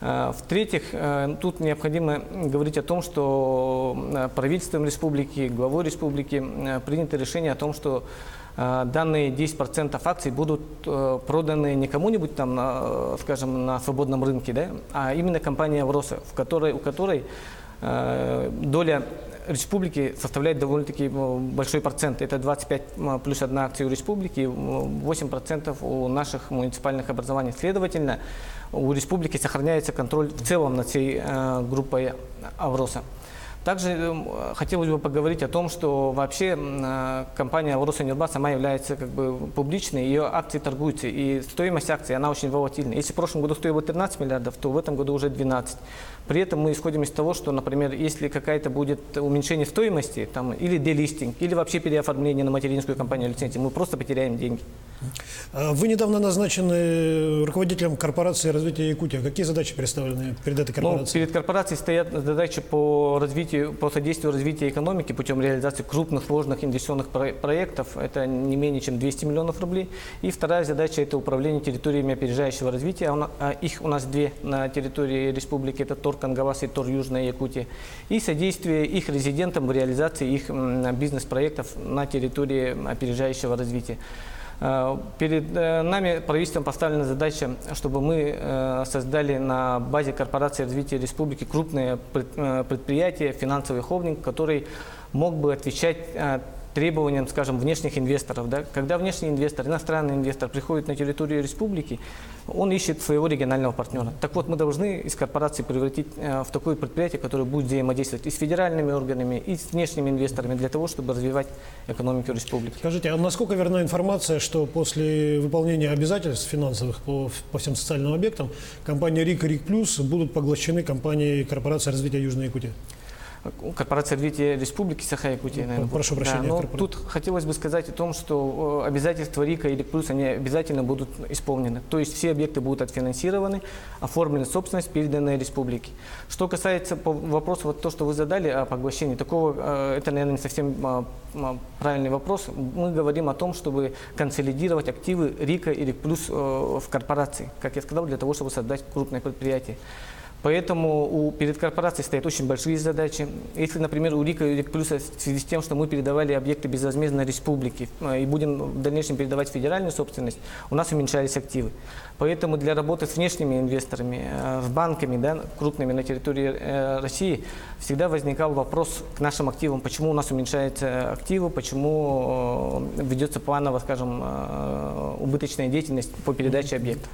В-третьих, тут необходимо говорить о том, что правительством республики, главой республики принято решение о том, что данные 10% акций будут проданы не кому-нибудь там, скажем, на свободном рынке, да, а именно компании «Алроса», у которой доля республики составляет довольно-таки большой процент. Это 25 плюс 1 акция у республики, 8% у наших муниципальных образований. Следовательно, у республики сохраняется контроль в целом над всей группой «Алроса». Также хотелось бы поговорить о том, что вообще компания «Алроса Нюрба» сама является публичной, ее акции торгуются, и стоимость акций, она очень волатильна. Если в прошлом году стоила 13 миллиардов, то в этом году уже 12. При этом мы исходим из того, что, например, если какая-то будет уменьшение стоимости, там, или делистинг, или вообще переоформление на материнскую компанию лицензии, мы просто потеряем деньги. Вы недавно назначены руководителем корпорации развития Якутии. Какие задачи представлены перед этой корпорацией? Перед корпорацией стоят задачи по содействию развитию экономики путем реализации крупных, сложных инвестиционных проектов. Это не менее чем 200 миллионов рублей. И вторая задача – это управление территориями опережающего развития. Их у нас две на территории республики. Это ТОР Кангавас и ТОР Южная Якутия. И содействие их резидентам в реализации их бизнес-проектов на территории опережающего развития. Перед нами правительством поставлена задача, чтобы мы создали на базе корпорации развития республики крупное предприятие, финансовый холдинг, который мог бы отвечать требованиям, скажем, внешних инвесторов. Да? Когда внешний инвестор, иностранный инвестор приходит на территорию республики, он ищет своего регионального партнера. Так вот, мы должны из корпорации превратить в такое предприятие, которое будет взаимодействовать и с федеральными органами, и с внешними инвесторами, для того, чтобы развивать экономику республики. Скажите, а насколько верна информация, что после выполнения обязательств финансовых по всем социальным объектам компания РИК и РИК Плюс будут поглощены компанией корпорации развития Южной Якутии? Корпорация развития республики Саха-Якутия, наверное. Прошу прощения. Да, но тут хотелось бы сказать о том, что обязательства РИКа и РИК Плюс, они обязательно будут исполнены. То есть все объекты будут отфинансированы, оформлены собственность, переданной республике. Что касается вопроса, вот то, что вы задали о поглощении, такого, это, наверное, не совсем правильный вопрос. Мы говорим о том, чтобы консолидировать активы РИКа и РИК Плюс в корпорации, как я сказал, для того, чтобы создать крупное предприятие. Поэтому перед корпорацией стоят очень большие задачи. Если, например, у РИКа и РИК Плюса в связи с тем, что мы передавали объекты безвозмездно республике и будем в дальнейшем передавать федеральную собственность, у нас уменьшались активы. Поэтому для работы с внешними инвесторами, с банками, да, крупными на территории России, всегда возникал вопрос к нашим активам, почему у нас уменьшаются активы, почему ведется планово, скажем, убыточная деятельность по передаче объектов.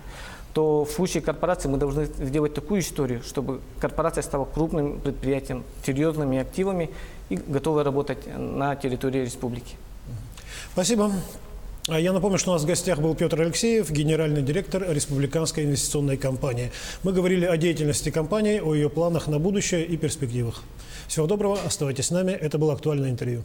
То в случае корпорации мы должны сделать такую историю, чтобы корпорация стала крупным предприятием, серьезными активами и готовой работать на территории республики. Спасибо. Я напомню, что у нас в гостях был Петр Алексеев, генеральный директор Республиканской инвестиционной компании. Мы говорили о деятельности компании, о ее планах на будущее и перспективах. Всего доброго, оставайтесь с нами. Это было актуальное интервью.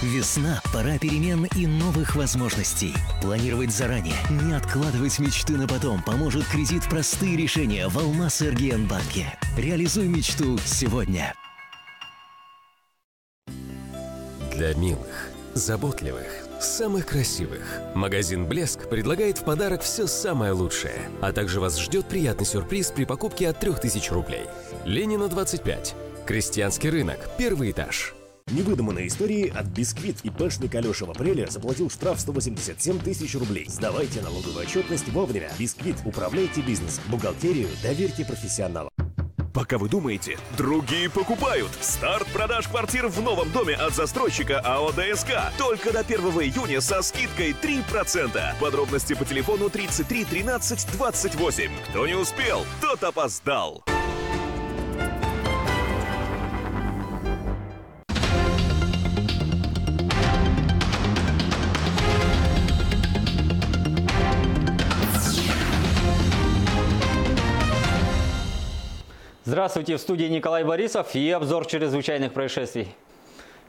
Весна – пора перемен и новых возможностей. Планировать заранее, не откладывать мечты на потом поможет кредит «Простые решения» в Алмаз-Эргиен-банке. Реализуй мечту сегодня. Для милых, заботливых, самых красивых магазин «Блеск» предлагает в подарок все самое лучшее, а также вас ждет приятный сюрприз при покупке от 3000 рублей. Ленина, 25. Крестьянский рынок, первый этаж. Невыдуманные истории от Бисквит. ИПшник Алеша в апреле заплатил штраф 187 тысяч рублей. Сдавайте налоговую отчетность вовремя. Бисквит. Управляйте бизнесом. Бухгалтерию доверьте профессионалам. Пока вы думаете, другие покупают. Старт продаж квартир в новом доме от застройщика АО ДСК. Только до 1 июня со скидкой 3%. Подробности по телефону 33 13 28. Кто не успел, тот опоздал. Здравствуйте, в студии Николай Борисов и обзор чрезвычайных происшествий.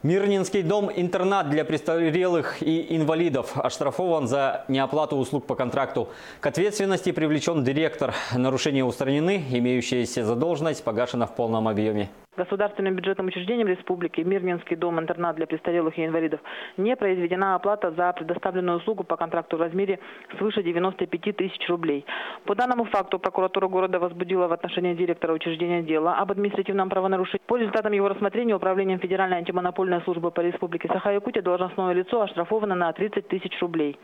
Мирнинский дом-интернат для престарелых и инвалидов оштрафован за неоплату услуг по контракту. К ответственности привлечен директор. Нарушения устранены, имеющаяся задолженность погашена в полном объеме. Государственным бюджетным учреждением республики Мирнинский дом-интернат для престарелых и инвалидов не произведена оплата за предоставленную услугу по контракту в размере свыше 95 тысяч рублей. По данному факту прокуратура города возбудила в отношении директора учреждения дело об административном правонарушении. По результатам его рассмотрения управлением Федеральной антимонопольной службы по республике Саха-Якутия должностное лицо оштрафовано на 30 тысяч рублей.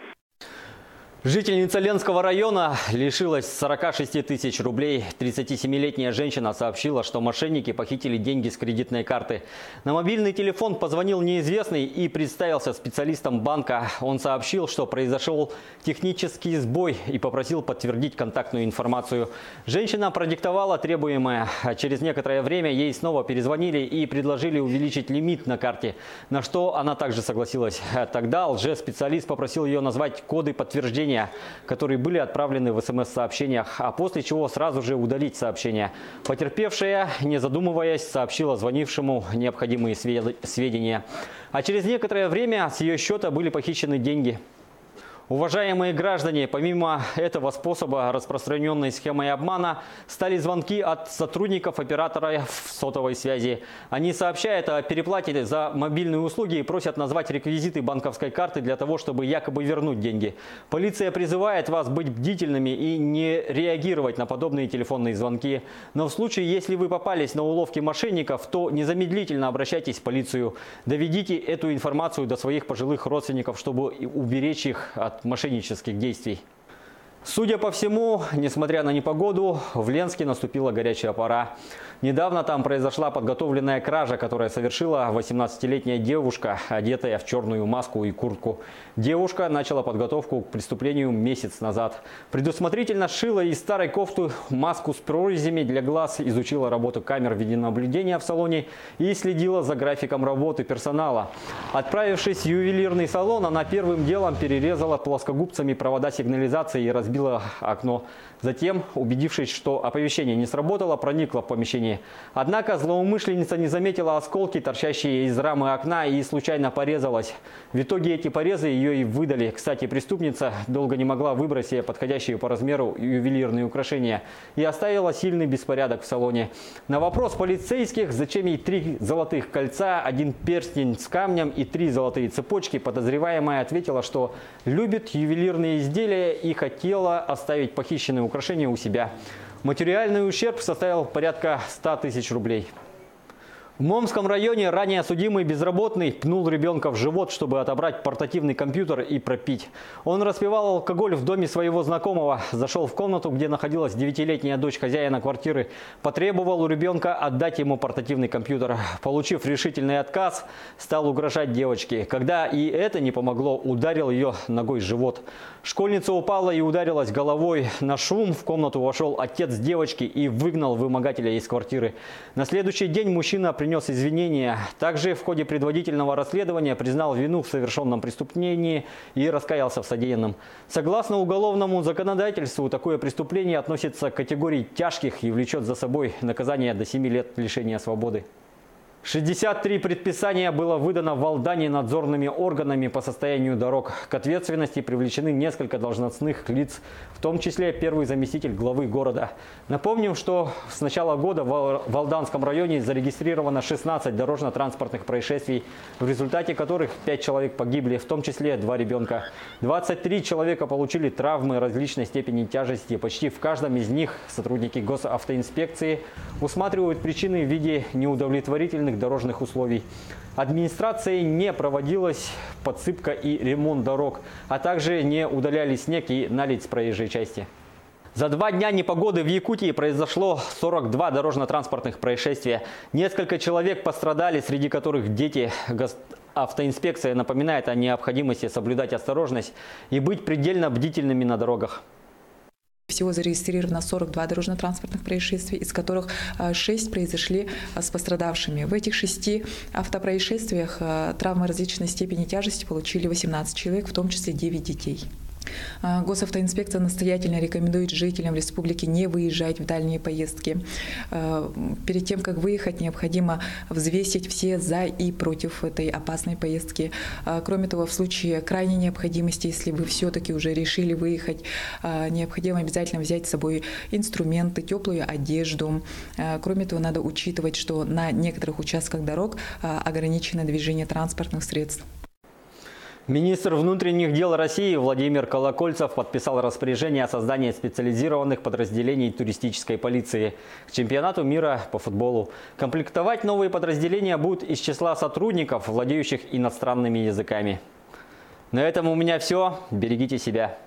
Жительница Ленского района лишилась 46 тысяч рублей. 37-летняя женщина сообщила, что мошенники похитили деньги с кредитной карты. На мобильный телефон позвонил неизвестный и представился специалистом банка. Он сообщил, что произошел технический сбой и попросил подтвердить контактную информацию. Женщина продиктовала требуемое. Через некоторое время ей снова перезвонили и предложили увеличить лимит на карте, на что она также согласилась. Тогда лжеспециалист попросил ее назвать коды подтверждения, которые были отправлены в СМС-сообщениях, а после чего сразу же удалить сообщение. Потерпевшая, не задумываясь, сообщила звонившему необходимые сведения. А через некоторое время с ее счета были похищены деньги. Уважаемые граждане, помимо этого способа распространенной схемой обмана, стали звонки от сотрудников операторов сотовой связи. Они сообщают о переплате за мобильные услуги и просят назвать реквизиты банковской карты для того, чтобы якобы вернуть деньги. Полиция призывает вас быть бдительными и не реагировать на подобные телефонные звонки. Но в случае, если вы попались на уловки мошенников, то незамедлительно обращайтесь в полицию. Доведите эту информацию до своих пожилых родственников, чтобы уберечь их от мошеннических действий. Судя по всему, несмотря на непогоду, в Ленске наступила горячая пора. Недавно там произошла подготовленная кража, которая совершила 18-летняя девушка, одетая в черную маску и куртку. Девушка начала подготовку к преступлению месяц назад. Предусмотрительно сшила из старой кофты маску с прорезями для глаз, изучила работу камер видеонаблюдения в салоне и следила за графиком работы персонала. Отправившись в ювелирный салон, она первым делом перерезала плоскогубцами провода сигнализации и разбила окно. Затем, убедившись, что оповещение не сработало, проникла в помещение. Однако злоумышленница не заметила осколки, торчащие из рамы окна, и случайно порезалась. В итоге эти порезы ее и выдали. Кстати, преступница долго не могла выбрать себе подходящие по размеру ювелирные украшения и оставила сильный беспорядок в салоне. На вопрос полицейских, зачем ей 3 золотых кольца, 1 перстень с камнем и 3 золотые цепочки, подозреваемая ответила, что любит ювелирные изделия и хотела оставить похищенные украшения у себя. Материальный ущерб составил порядка 100 тысяч рублей. В Момском районе ранее судимый безработный пнул ребенка в живот, чтобы отобрать портативный компьютер и пропить. Он распивал алкоголь в доме своего знакомого, зашел в комнату, где находилась 9-летняя дочь хозяина квартиры, потребовал у ребенка отдать ему портативный компьютер. Получив решительный отказ, стал угрожать девочке. Когда и это не помогло, ударил ее ногой в живот. Школьница упала и ударилась головой. На шум в комнату вошел отец девочки и выгнал вымогателя из квартиры. На следующий день мужчина принес извинения. Также в ходе предварительного расследования признал вину в совершенном преступлении и раскаялся в содеянном. Согласно уголовному законодательству, такое преступление относится к категории тяжких и влечет за собой наказание до 7 лет лишения свободы. 63 предписания было выдано в Алдане надзорными органами по состоянию дорог. К ответственности привлечены несколько должностных лиц, в том числе первый заместитель главы города. Напомним, что с начала года в Алданском районе зарегистрировано 16 дорожно-транспортных происшествий, в результате которых 5 человек погибли, в том числе 2 ребенка. 23 человека получили травмы различной степени тяжести. Почти в каждом из них сотрудники госавтоинспекции усматривают причины в виде неудовлетворительных дорожных условий. Администрацией не проводилась подсыпка и ремонт дорог, а также не удаляли снег и наледь с проезжей части. За 2 дня непогоды в Якутии произошло 42 дорожно-транспортных происшествия. Несколько человек пострадали, среди которых дети. Автоинспекция напоминает о необходимости соблюдать осторожность и быть предельно бдительными на дорогах. Всего зарегистрировано 42 дорожно-транспортных происшествий, из которых 6 произошли с пострадавшими. В этих 6 автопроисшествиях травмы различной степени тяжести получили 18 человек, в том числе 9 детей. Госавтоинспекция настоятельно рекомендует жителям республики не выезжать в дальние поездки. Перед тем, как выехать, необходимо взвесить все за и против этой опасной поездки. Кроме того, в случае крайней необходимости, если вы все-таки уже решили выехать, необходимо обязательно взять с собой инструменты, теплую одежду. Кроме того, надо учитывать, что на некоторых участках дорог ограничено движение транспортных средств. Министр внутренних дел России Владимир Колокольцев подписал распоряжение о создании специализированных подразделений туристической полиции к чемпионату мира по футболу. Комплектовать новые подразделения будут из числа сотрудников, владеющих иностранными языками. На этом у меня все. Берегите себя.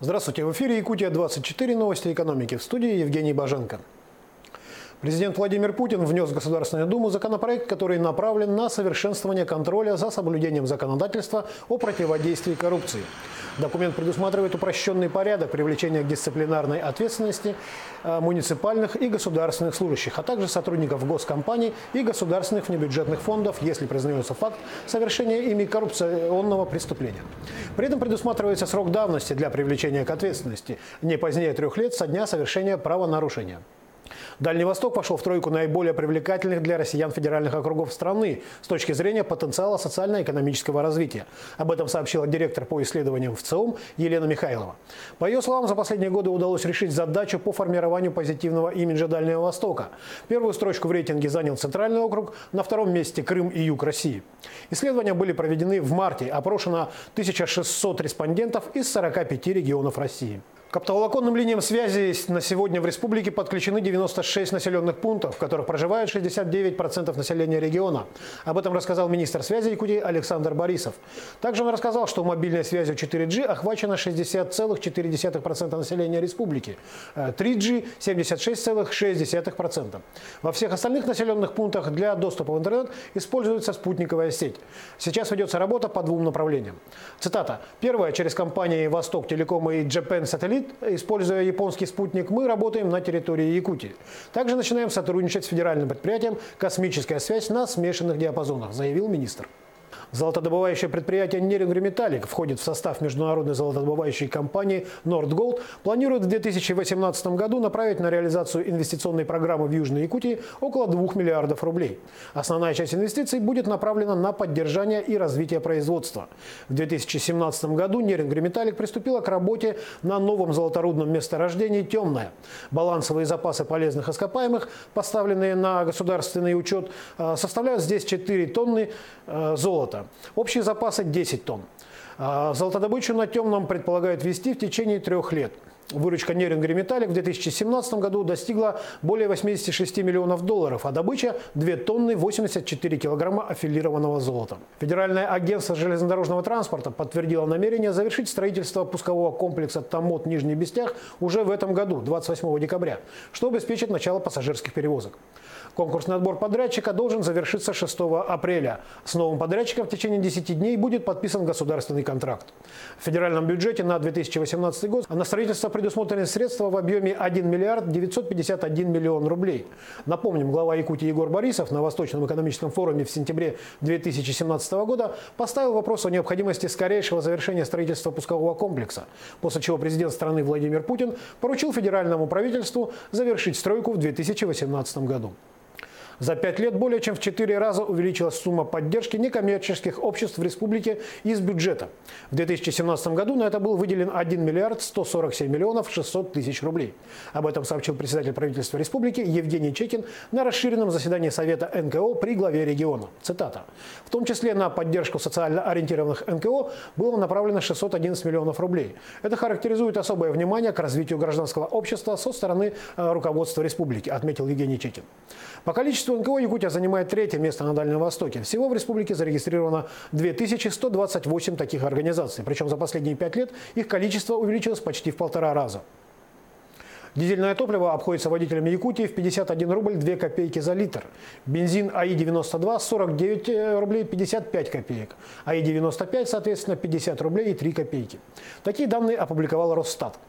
Здравствуйте, в эфире Якутия-24, новости экономики. В студии Евгений Баженко. Президент Владимир Путин внес в Государственную Думу законопроект, который направлен на совершенствование контроля за соблюдением законодательства о противодействии коррупции. Документ предусматривает упрощенный порядок привлечения к дисциплинарной ответственности муниципальных и государственных служащих, а также сотрудников госкомпаний и государственных внебюджетных фондов, если признается факт совершения ими коррупционного преступления. При этом предусматривается срок давности для привлечения к ответственности не позднее 3 лет со дня совершения правонарушения. Дальний Восток вошел в тройку наиболее привлекательных для россиян федеральных округов страны с точки зрения потенциала социально-экономического развития. Об этом сообщила директор по исследованиям ВЦИОМ Елена Михайлова. По ее словам, за последние годы удалось решить задачу по формированию позитивного имиджа Дальнего Востока. Первую строчку в рейтинге занял Центральный округ, на 2-м месте Крым и Юг России. Исследования были проведены в марте, опрошено 1600 респондентов из 45 регионов России. К оптоволоконным линиям связи на сегодня в республике подключены 96 населенных пунктов, в которых проживает 69% населения региона. Об этом рассказал министр связи Якутии Александр Борисов. Также он рассказал, что мобильной связью 4G охвачено 60,4% населения республики, 3G – 76,6%. Во всех остальных населенных пунктах для доступа в интернет используется спутниковая сеть. Сейчас ведется работа по 2 направлениям. Цитата. «Первое, через компании «Восток Телеком» и Japan Satellite, используя японский спутник, мы работаем на территории Якутии. Также начинаем сотрудничать с федеральным предприятием «Космическая связь» на смешанных диапазонах», заявил министр. Золотодобывающее предприятие «Нерингметаллик» входит в состав международной золотодобывающей компании «Нордголд», планирует в 2018 году направить на реализацию инвестиционной программы в Южной Якутии около 2 миллиардов рублей. Основная часть инвестиций будет направлена на поддержание и развитие производства. В 2017 году «Нерингметаллик» приступила к работе на новом золоторудном месторождении «Темное». Балансовые запасы полезных ископаемых, поставленные на государственный учет, составляют здесь 4 тонны золота. Общие запасы 10 тонн. Золотодобычу на Темном предполагают вести в течение 3 лет. Выручка «Нерингметаллик» в 2017 году достигла более 86 миллионов долларов, а добыча – 2 тонны 84 килограмма аффилированного золота. Федеральное агентство железнодорожного транспорта подтвердило намерение завершить строительство пускового комплекса Томмот Нижний Бестях уже в этом году, 28 декабря, что обеспечит начало пассажирских перевозок. Конкурсный отбор подрядчика должен завершиться 6 апреля. С новым подрядчиком в течение 10 дней будет подписан государственный контракт. В федеральном бюджете на 2018 год на строительство предусмотрены средства в объеме 1 миллиард 951 миллион рублей. Напомним, глава Якутии Егор Борисов на Восточном экономическом форуме в сентябре 2017 года поставил вопрос о необходимости скорейшего завершения строительства пускового комплекса, после чего президент страны Владимир Путин поручил федеральному правительству завершить стройку в 2018 году. За 5 лет более чем в 4 раза увеличилась сумма поддержки некоммерческих обществ в республике из бюджета. В 2017 году на это был выделен 1 миллиард 147 миллионов 600 тысяч рублей. Об этом сообщил председатель правительства республики Евгений Чекин на расширенном заседании Совета НКО при главе региона. Цитата. В том числе на поддержку социально ориентированных НКО было направлено 611 миллионов рублей. Это характеризует особое внимание к развитию гражданского общества со стороны руководства республики, отметил Евгений Чекин. По количеству НКО Якутия занимает 3-е место на Дальнем Востоке. Всего в республике зарегистрировано 2128 таких организаций. Причем за последние 5 лет их количество увеличилось почти в 1,5 раза. Дизельное топливо обходится водителям Якутии в 51 рубль 2 копейки за литр. Бензин АИ-92 – 49 рублей 55 копеек. АИ-95, соответственно, 50 рублей и 3 копейки. Такие данные опубликовал Росстат.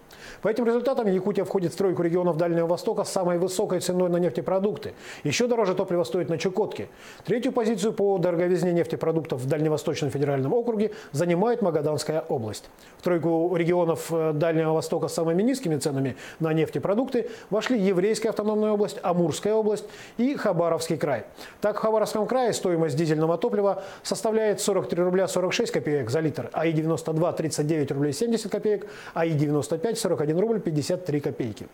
По этим результатам Якутия входит в тройку регионов Дальнего Востока с самой высокой ценой на нефтепродукты. Еще дороже топливо стоит на Чукотке. 3-ю позицию по дороговизне нефтепродуктов в Дальневосточном федеральном округе занимает Магаданская область. В тройку регионов Дальнего Востока с самыми низкими ценами на нефтепродукты вошли Еврейская автономная область, Амурская область и Хабаровский край. Так, в Хабаровском крае стоимость дизельного топлива составляет 43 рубля 46 копеек за литр, АИ-92 – 39 рублей 70 копеек, АИ-95 – 41 рубль 53 копейки.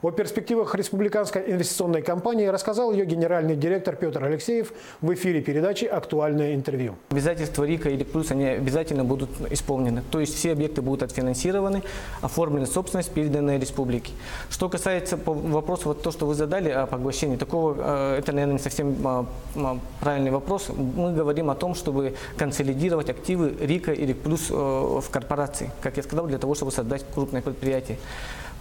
О перспективах республиканской инвестиционной компании рассказал ее генеральный директор Петр Алексеев в эфире передачи «Актуальное интервью». Обязательства РИКа и РИК+, они обязательно будут исполнены. То есть все объекты будут отфинансированы, оформлены собственность, переданная республике. Что касается вопроса, вот то, что вы задали о поглощении, такого, это, наверное, не совсем правильный вопрос. Мы говорим о том, чтобы консолидировать активы РИКа и РИК+ в корпорации, как я сказал, для того, чтобы создать крупное предприятие.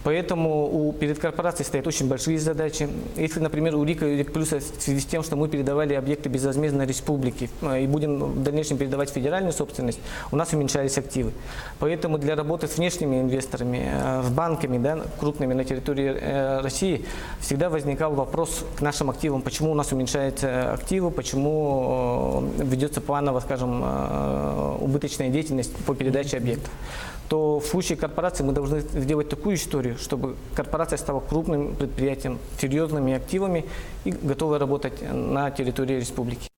Поэтому перед корпорацией стоят очень большие задачи. Если, например, у РИКа и РИК+ в связи с тем, что мы передавали объекты безвозмездно республике и будем в дальнейшем передавать федеральную собственность, у нас уменьшались активы. Поэтому для работы с внешними инвесторами, с банками, да, крупными на территории России, всегда возникал вопрос к нашим активам, почему у нас уменьшаются активы, почему ведется планово, скажем, убыточная деятельность по передаче объектов. То в случае корпорации мы должны сделать такую историю, чтобы корпорация стала крупным предприятием, серьезными активами и готова работать на территории республики.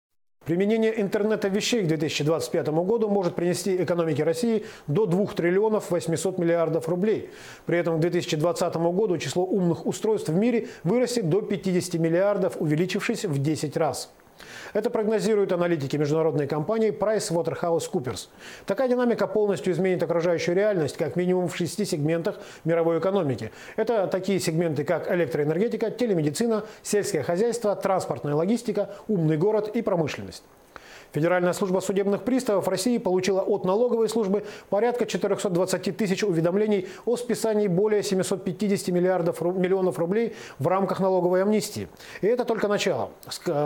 Применение интернета вещей к 2025 году может принести экономике России до 2 триллионов 800 миллиардов рублей. При этом к 2020 году число умных устройств в мире вырастет до 50 миллиардов, увеличившись в 10 раз. Это прогнозируют аналитики международной компании PricewaterhouseCoopers. Такая динамика полностью изменит окружающую реальность как минимум в 6 сегментах мировой экономики. Это такие сегменты, как электроэнергетика, телемедицина, сельское хозяйство, транспортная логистика, умный город и промышленность. Федеральная служба судебных приставов России получила от налоговой службы порядка 420 тысяч уведомлений о списании более 750 миллионов рублей в рамках налоговой амнистии. И это только начало.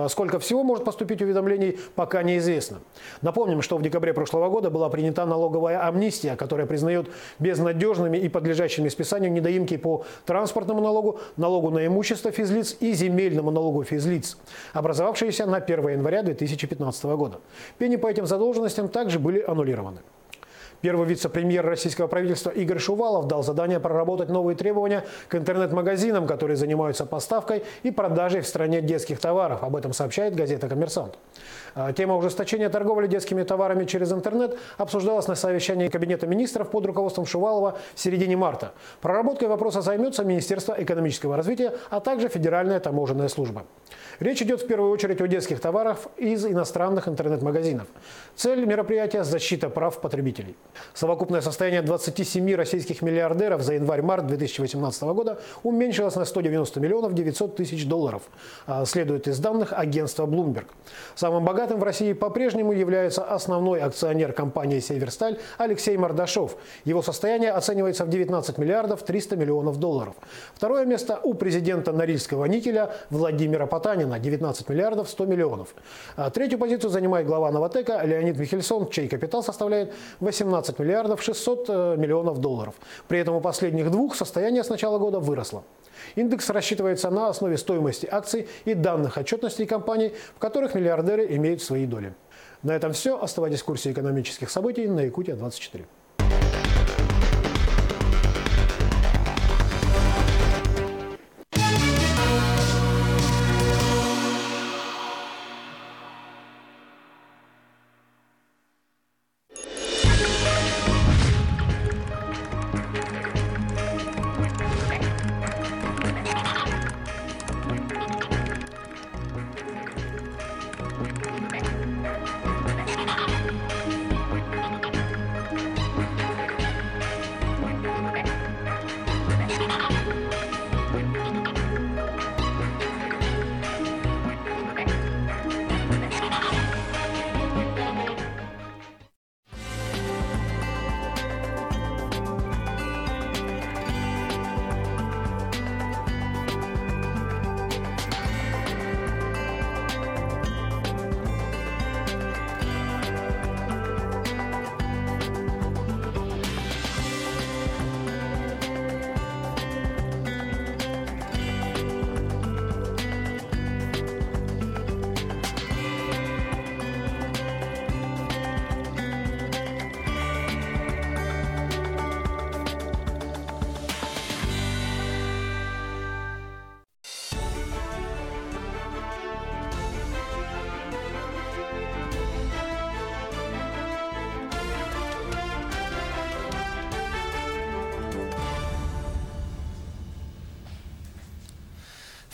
Сколько всего может поступить уведомлений, пока неизвестно. Напомним, что в декабре прошлого года была принята налоговая амнистия, которая признает безнадежными и подлежащими списанию недоимки по транспортному налогу, налогу на имущество физлиц и земельному налогу физлиц, образовавшиеся на 1 января 2015 года. Пени по этим задолженностям также были аннулированы. Первый вице-премьер российского правительства Игорь Шувалов дал задание проработать новые требования к интернет-магазинам, которые занимаются поставкой и продажей в стране детских товаров. Об этом сообщает газета «Коммерсант». Тема ужесточения торговли детскими товарами через интернет обсуждалась на совещании Кабинета министров под руководством Шувалова в середине марта. Проработкой вопроса займется Министерство экономического развития, а также Федеральная таможенная служба. Речь идет в первую очередь о детских товарах из иностранных интернет-магазинов. Цель мероприятия – защита прав потребителей. Совокупное состояние 27 российских миллиардеров за январь-март 2018 года уменьшилось на 190 миллионов 900 тысяч долларов, следует из данных агентства Bloomberg. Самым богатым в России по-прежнему является основной акционер компании «Северсталь» Алексей Мордашов. Его состояние оценивается в 19 миллиардов 300 миллионов долларов. Второе место у президента Норильского никеля Владимира Потанина – 19 миллиардов 100 миллионов. Третью позицию занимает глава «Новатэка» Леонид Михельсон, чей капитал составляет 18 миллиардов 600 миллионов долларов. При этом у последних двух состояние с начала года выросло. Индекс рассчитывается на основе стоимости акций и данных отчетностей компаний, в которых миллиардеры имеют свои доли. На этом все. Оставайтесь в курсе экономических событий на Якутия-24.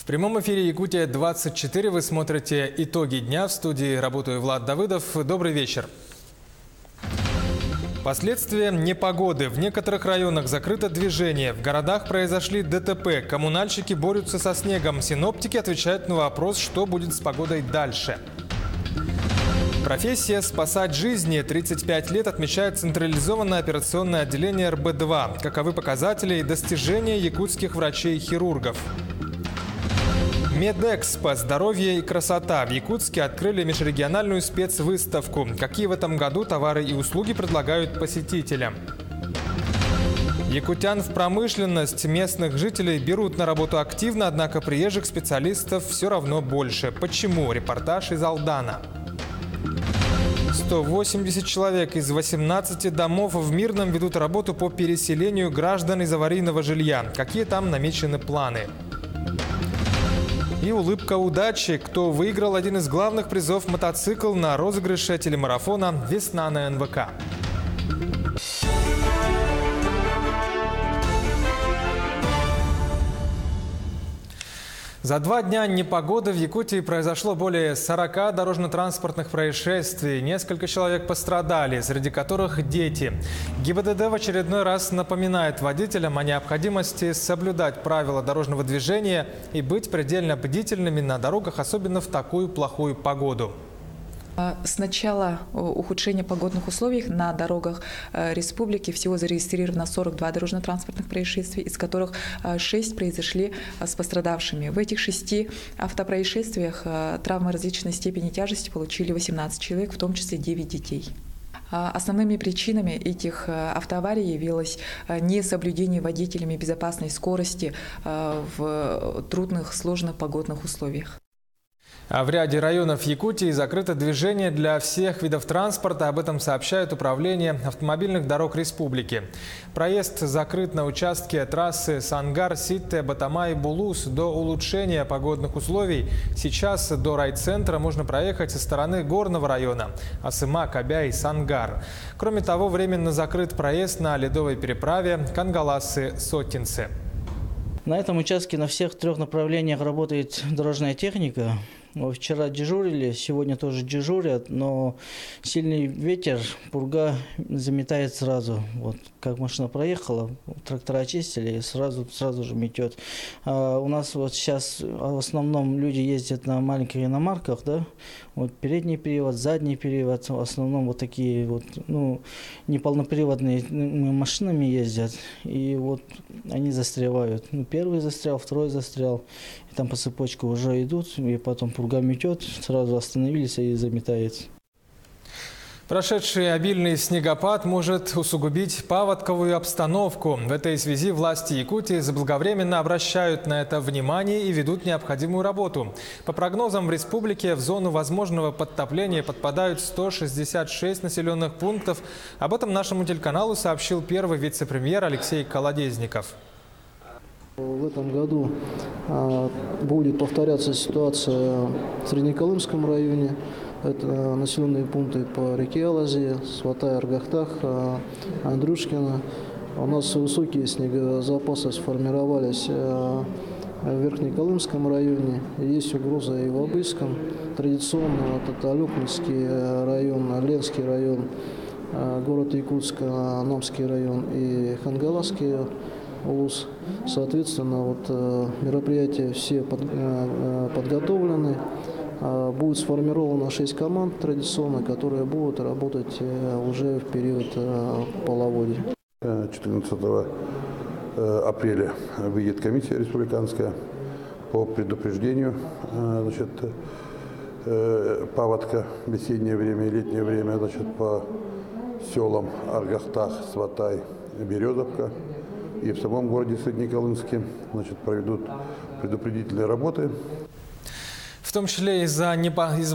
прямом эфире Якутия-24 вы смотрите «Итоги дня». В студии работаю Влад Давыдов. Добрый вечер. Последствия непогоды. В некоторых районах закрыто движение. В городах произошли ДТП. Коммунальщики борются со снегом. Синоптики отвечают на вопрос, что будет с погодой дальше. Профессия «Спасать жизни». 35 лет отмечает централизованное операционное отделение РБ-2. Каковы показатели и достижения якутских врачей-хирургов? Медэкспо «Здоровье и красота». В Якутске открыли межрегиональную спецвыставку. Какие в этом году товары и услуги предлагают посетителям? Якутян в промышленность. Местных жителей берут на работу активно, однако приезжих специалистов все равно больше. Почему? Репортаж из Алдана. 180 человек из 18 домов в Мирном ведут работу по переселению граждан из аварийного жилья. Какие там намечены планы? И улыбка удачи. Кто выиграл один из главных призов мотоцикл на розыгрыше телемарафона «Весна на НВК». За 2 дня непогоды в Якутии произошло более 40 дорожно-транспортных происшествий. Несколько человек пострадали, среди которых дети. ГИБДД в очередной раз напоминает водителям о необходимости соблюдать правила дорожного движения и быть предельно бдительными на дорогах, особенно в такую плохую погоду. С начала ухудшения погодных условий на дорогах республики всего зарегистрировано 42 дорожно-транспортных происшествий, из которых 6 произошли с пострадавшими. В этих 6 автопроисшествиях травмы различной степени тяжести получили 18 человек, в том числе 9 детей. Основными причинами этих автоаварий явилось несоблюдение водителями безопасной скорости в трудных, сложных погодных условиях. А в ряде районов Якутии закрыто движение для всех видов транспорта. Об этом сообщает Управление автомобильных дорог республики. Проезд закрыт на участке трассы Сангар, Ситте, Батама и Булус до улучшения погодных условий. Сейчас до райцентра можно проехать со стороны горного района – Асыма, Кабя и Сангар. Кроме того, временно закрыт проезд на ледовой переправе Кангаласы-Сотинцы. На этом участке на всех 3 направлениях работает дорожная техника. Вчера дежурили, сегодня тоже дежурят, но сильный ветер, пурга заметает сразу. Вот как машина проехала, трактора очистили и сразу же метет. У нас вот сейчас в основном люди ездят на маленьких иномарках, да? Вот передний привод, задний привод, в основном вот такие вот, неполноприводные машинами ездят, и вот они застревают. Первый застрял, второй застрял, и там по цепочке уже идут, и потом пурга метет, сразу остановились и заметает. Прошедший обильный снегопад может усугубить паводковую обстановку. В этой связи власти Якутии заблаговременно обращают на это внимание и ведут необходимую работу. По прогнозам в республике в зону возможного подтопления подпадают 166 населенных пунктов. Об этом нашему телеканалу сообщил первый вице-премьер Алексей Колодезников. В этом году будет повторяться ситуация в Среднеколымском районе. Это населенные пункты по реке Алазе, Сватай, Аргахтах, Андрюшкино. У нас высокие снегозапасы сформировались в Верхнеколымском районе. Есть угроза и в Абыйском. Традиционно это Алюкмельский район, Ленский район, город Якутск, Намский район и Хангаласский улус. Соответственно, мероприятия все подготовлены. Будет сформировано 6 команд традиционно, которые будут работать уже в период половодья. 14 апреля выйдет комиссия республиканская по предупреждению паводка в весеннее время и летнее время по селам Аргахтах, Сватай, Березовка. И в самом городе Среднеколымске проведут предупредительные работы. В том числе из-за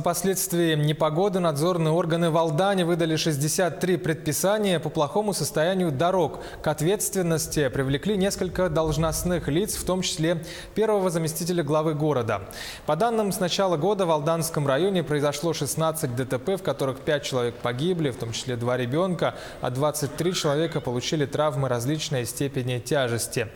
последствий непогоды надзорные органы в Алдане выдали 63 предписания по плохому состоянию дорог. К ответственности привлекли несколько должностных лиц, в том числе первого заместителя главы города. По данным с начала года в Алданском районе произошло 16 ДТП, в которых 5 человек погибли, в том числе 2 ребенка, а 23 человека получили травмы различной степени тяжести.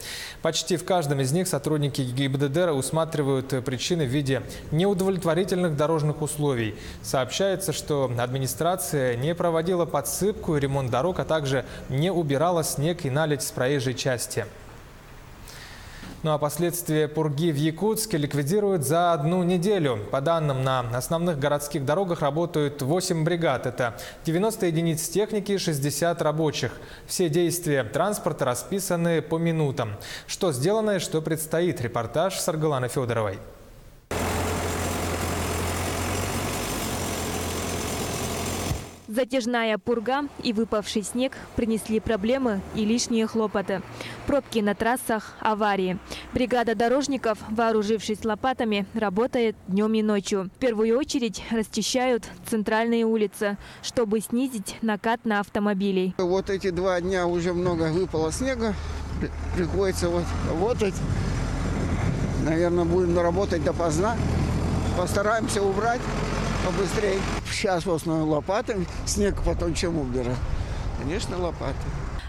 Почти в каждом из них сотрудники ГИБДД усматривают причины в виде неудовлетворительных дорожных условий. Сообщается, что администрация не проводила подсыпку и ремонт дорог, а также не убирала снег и наледь с проезжей части. Ну а последствия пурги в Якутске ликвидируют за 1 неделю. По данным, на основных городских дорогах работают 8 бригад. Это 90 единиц техники и 60 рабочих. Все действия транспорта расписаны по минутам. Что сделано и что предстоит? Репортаж Саргаланы Федоровой. Затяжная пурга и выпавший снег принесли проблемы и лишние хлопоты. Пробки на трассах, аварии. Бригада дорожников, вооружившись лопатами, работает днем и ночью. В первую очередь расчищают центральные улицы, чтобы снизить накат на автомобилей. Вот эти 2 дня уже много выпало снега. Приходится работать. Наверное, будем работать допоздна. Постараемся убрать побыстрее. Сейчас в основном лопатами. Снег потом чем убирать? Конечно, лопаты.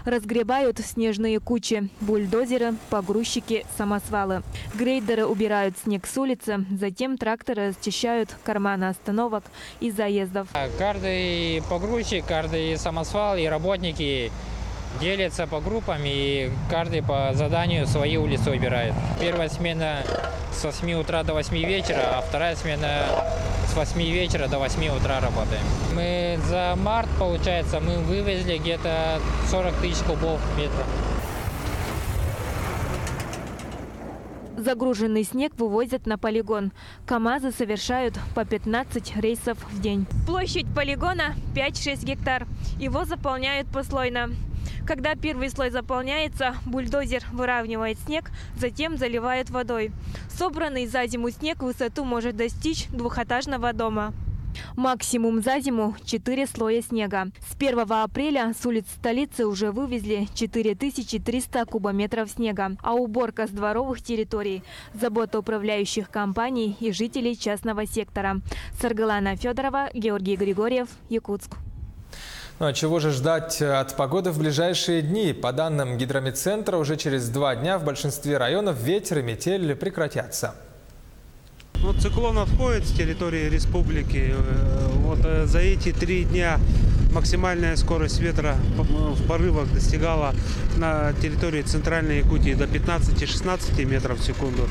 Разгребают снежные кучи. Бульдозеры, погрузчики, самосвалы. Грейдеры убирают снег с улицы. Затем тракторы расчищают карманы остановок и заездов. Каждый погрузчик, каждый самосвал и работники делятся по группам, и каждый по заданию свои улицы убирает. Первая смена с 8 утра до 8 вечера, а вторая смена с 8 вечера до 8 утра работаем. Мы за март, получается, мы вывезли где-то 40 тысяч кубов метра. Загруженный снег вывозят на полигон. КАМАЗы совершают по 15 рейсов в день. Площадь полигона 5-6 гектар. Его заполняют послойно. Когда первый слой заполняется, бульдозер выравнивает снег, затем заливает водой. Собранный за зиму снег высоту может достичь 2-этажного дома. Максимум за зиму 4 слоя снега. С 1 апреля с улиц столицы уже вывезли 4300 кубометров снега. А уборка с дворовых территорий – забота управляющих компаний и жителей частного сектора. Саргалана Федорова, Георгий Григорьев, Якутск. Ну а чего же ждать от погоды в ближайшие дни? По данным Гидромедцентра, уже через 2 дня в большинстве районов ветер и метель прекратятся. Циклон отходит с территории республики. За эти 3 дня максимальная скорость ветра в порывах достигала на территории центральной Якутии до 15-16 метров в секунду.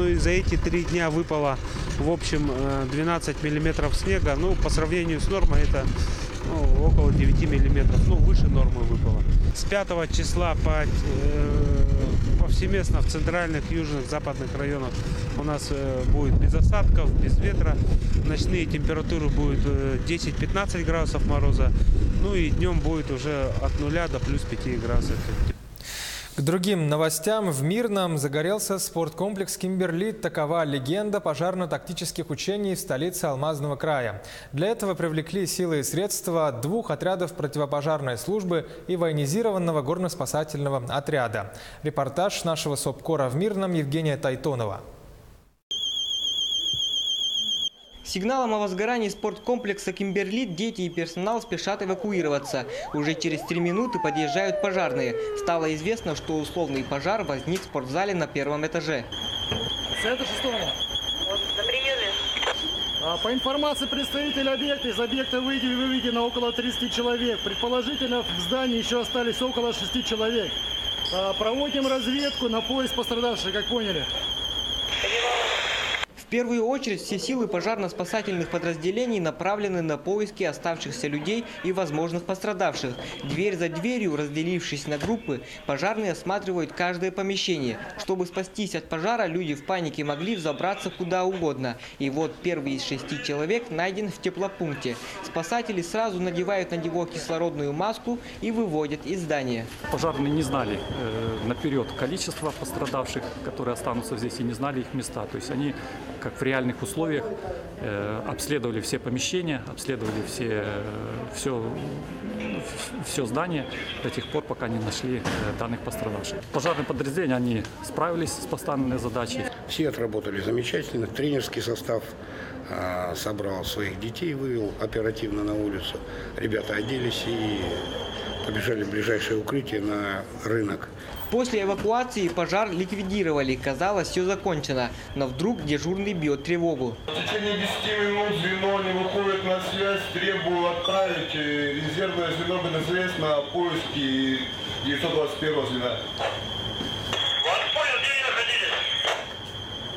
И за эти 3 дня выпало в общем 12 миллиметров снега. По сравнению с нормой это около 9 миллиметров. Выше нормы выпало. С 5 числа повсеместно в центральных, южных, западных районах у нас будет без осадков, без ветра. Ночные температуры будут 10-15 градусов мороза. И днем будет уже от 0 до плюс 5 градусов. К другим новостям. В Мирном загорелся спорткомплекс «Кимберлит». Такова легенда пожарно-тактических учений в столице Алмазного края. Для этого привлекли силы и средства 2 отрядов противопожарной службы и военизированного горно-спасательного отряда. Репортаж нашего СОПКОРа в Мирном Евгения Тайтонова. Сигналом о возгорании спорткомплекса «Кимберлит» дети и персонал спешат эвакуироваться. Уже через 3 минуты подъезжают пожарные. Стало известно, что условный пожар возник в спортзале на 1-м этаже. Центр 6-го. На приеме. По информации представителя объекта, из объекта выведено около 30 человек. Предположительно, в здании еще остались около 6 человек. Проводим разведку на поиск пострадавших, как поняли. В первую очередь все силы пожарно-спасательных подразделений направлены на поиски оставшихся людей и возможных пострадавших. Дверь за дверью, разделившись на группы, пожарные осматривают каждое помещение. Чтобы спастись от пожара, люди в панике могли взобраться куда угодно. И вот первый из 6 человек найден в теплопункте. Спасатели сразу надевают на него кислородную маску и выводят из здания. Пожарные не знали наперед количество пострадавших, которые останутся здесь, и не знали их места. То есть они как в реальных условиях, обследовали все помещения, обследовали все здание до тех пор, пока не нашли данных пострадавших. Пожарные подразделения, они справились с поставленной задачей. Все отработали замечательно. Тренерский состав собрал своих детей, вывел оперативно на улицу. Ребята оделись и побежали в ближайшее укрытие на рынок. После эвакуации пожар ликвидировали. Казалось, все закончено. Но вдруг дежурный бьет тревогу. В течение 10 минут звено не выходит на связь. Требую отправить резервное звено БНСС на поиски 921 звена. Вас понял, где вы находились?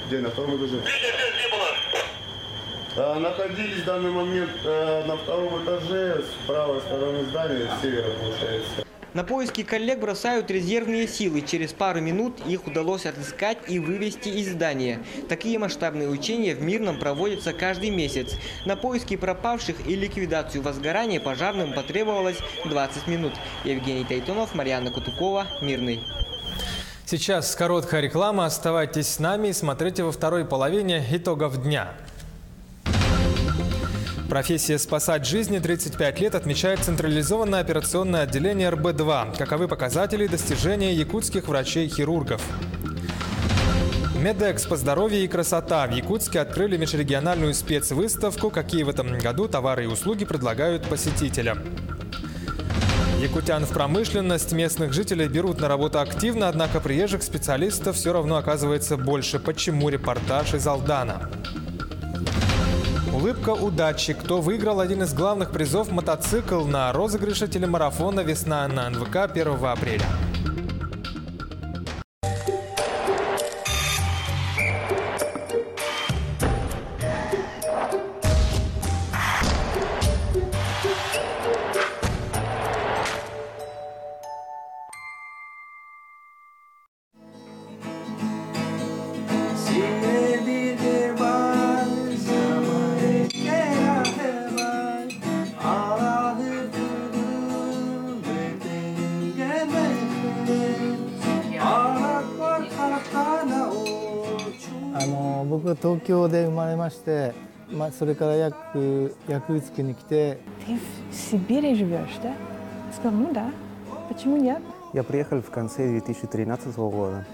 Где, на втором этаже? Где было? Находились в данный момент на втором этаже, с правой стороны здания, с севера получается. На поиски коллег бросают резервные силы. Через пару минут их удалось отыскать и вывести из здания. Такие масштабные учения в Мирном проводятся каждый месяц. На поиски пропавших и ликвидацию возгорания пожарным потребовалось 20 минут. Евгений Тайтонов, Марьяна Кутукова, Мирный. Сейчас короткая реклама. Оставайтесь с нами и смотрите во второй половине итогов дня. Профессия «Спасать жизни» 35 лет отмечает централизованное операционное отделение РБ-2. Каковы показатели достижения якутских врачей-хирургов? Медэкспо «Здоровье и красота». В Якутске открыли межрегиональную спецвыставку. Какие в этом году товары и услуги предлагают посетителям? Якутян в промышленность местных жителей берут на работу активно, однако приезжих специалистов все равно оказывается больше. Почему? Репортаж из Алдана. Улыбка удачи. Кто выиграл один из главных призов — мотоцикл на розыгрыше телемарафона «Весна» на НВК 1 апреля. Ты в Сибири живешь, да? Сказал, ну да. Почему нет? Я приехал в конце 2013 года.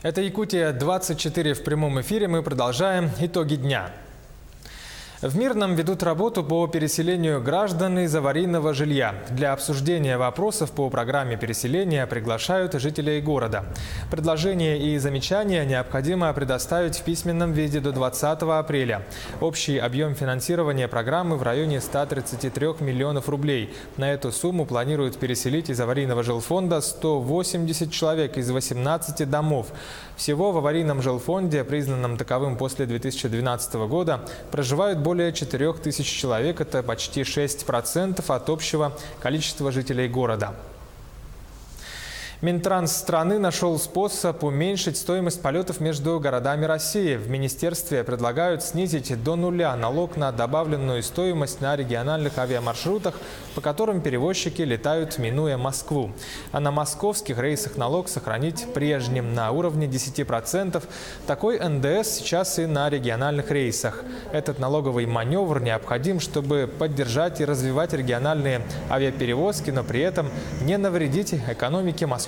Это Якутия-24 в прямом эфире. Мы продолжаем итоги дня. В Мирном ведут работу по переселению граждан из аварийного жилья. Для обсуждения вопросов по программе переселения приглашают жителей города. Предложения и замечания необходимо предоставить в письменном виде до 20 апреля. Общий объем финансирования программы в районе 133 миллионов рублей. На эту сумму планируют переселить из аварийного жилфонда 180 человек из 18 домов. Всего в аварийном жилфонде, признанном таковым после 2012 года, проживают более 4000 человек. Это почти 6% от общего количества жителей города. Минтранс страны нашел способ уменьшить стоимость полетов между городами России. В министерстве предлагают снизить до нуля налог на добавленную стоимость на региональных авиамаршрутах, по которым перевозчики летают, минуя Москву. А на московских рейсах налог сохранить прежним на уровне 10%. Такой НДС сейчас и на региональных рейсах. Этот налоговый маневр необходим, чтобы поддержать и развивать региональные авиаперевозки, но при этом не навредить экономике московского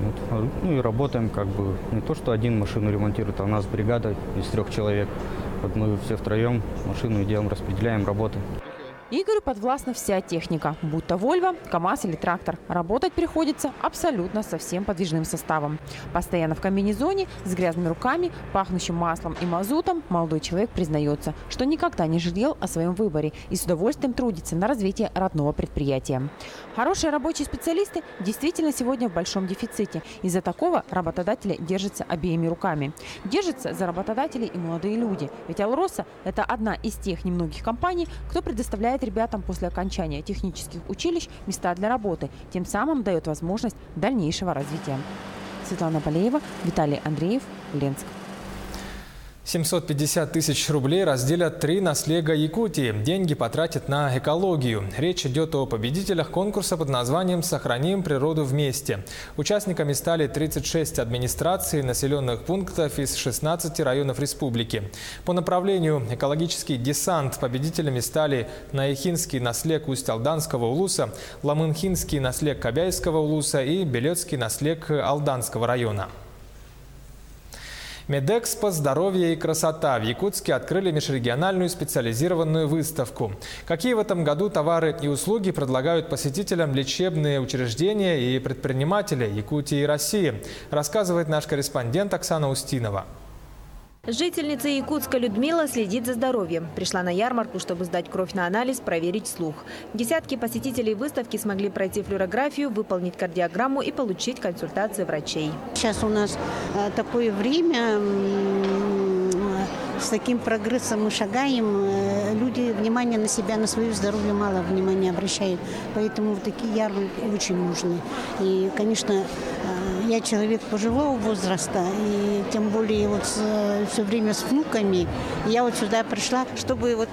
Вот. Ну и работаем как бы не то, что один машину ремонтирует, а у нас бригада из 3 человек. Вот мы все втроем машину делаем, распределяем, работаем. Игорю подвластна вся техника, будь то Вольво, КамАЗ или трактор. Работать приходится абсолютно со всем подвижным составом. Постоянно в комбинезоне, с грязными руками, пахнущим маслом и мазутом, молодой человек признается, что никогда не жалел о своем выборе и с удовольствием трудится на развитие родного предприятия. Хорошие рабочие специалисты действительно сегодня в большом дефиците. Из-за такого работодатели держатся обеими руками. Держатся за работодателей и молодые люди. Ведь «Алроса» – это одна из тех немногих компаний, кто предоставляет ребятам после окончания технических училищ места для работы, тем самым дает возможность дальнейшего развития. Светлана Полеева, Виталий Андреев, Ленск. 750 тысяч рублей разделят 3 наследия Якутии. Деньги потратят на экологию. Речь идет о победителях конкурса под названием «Сохраним природу вместе». Участниками стали 36 администраций населенных пунктов из 16 районов республики. По направлению «Экологический десант» победителями стали Наихинский наследие Усть-Алданского улуса, Ламынхинский наследие Кобяйского улуса и Белецкий наследие Алданского района. Медэкспо «Здоровье и красота» в Якутске открыли межрегиональную специализированную выставку. Какие в этом году товары и услуги предлагают посетителям лечебные учреждения и предприниматели Якутии и России, рассказывает наш корреспондент Оксана Устинова. Жительница Якутска Людмила следит за здоровьем. Пришла на ярмарку, чтобы сдать кровь на анализ, проверить слух. Десятки посетителей выставки смогли пройти флюорографию, выполнить кардиограмму и получить консультации врачей. Сейчас у нас такое время, с таким прогрессом мы шагаем. Люди внимание на себя, на свое здоровье мало внимания обращают. Поэтому вот такие ярмарки очень нужны. И, конечно, я человек пожилого возраста, и тем более вот все время с внуками. Я вот сюда пришла, чтобы вот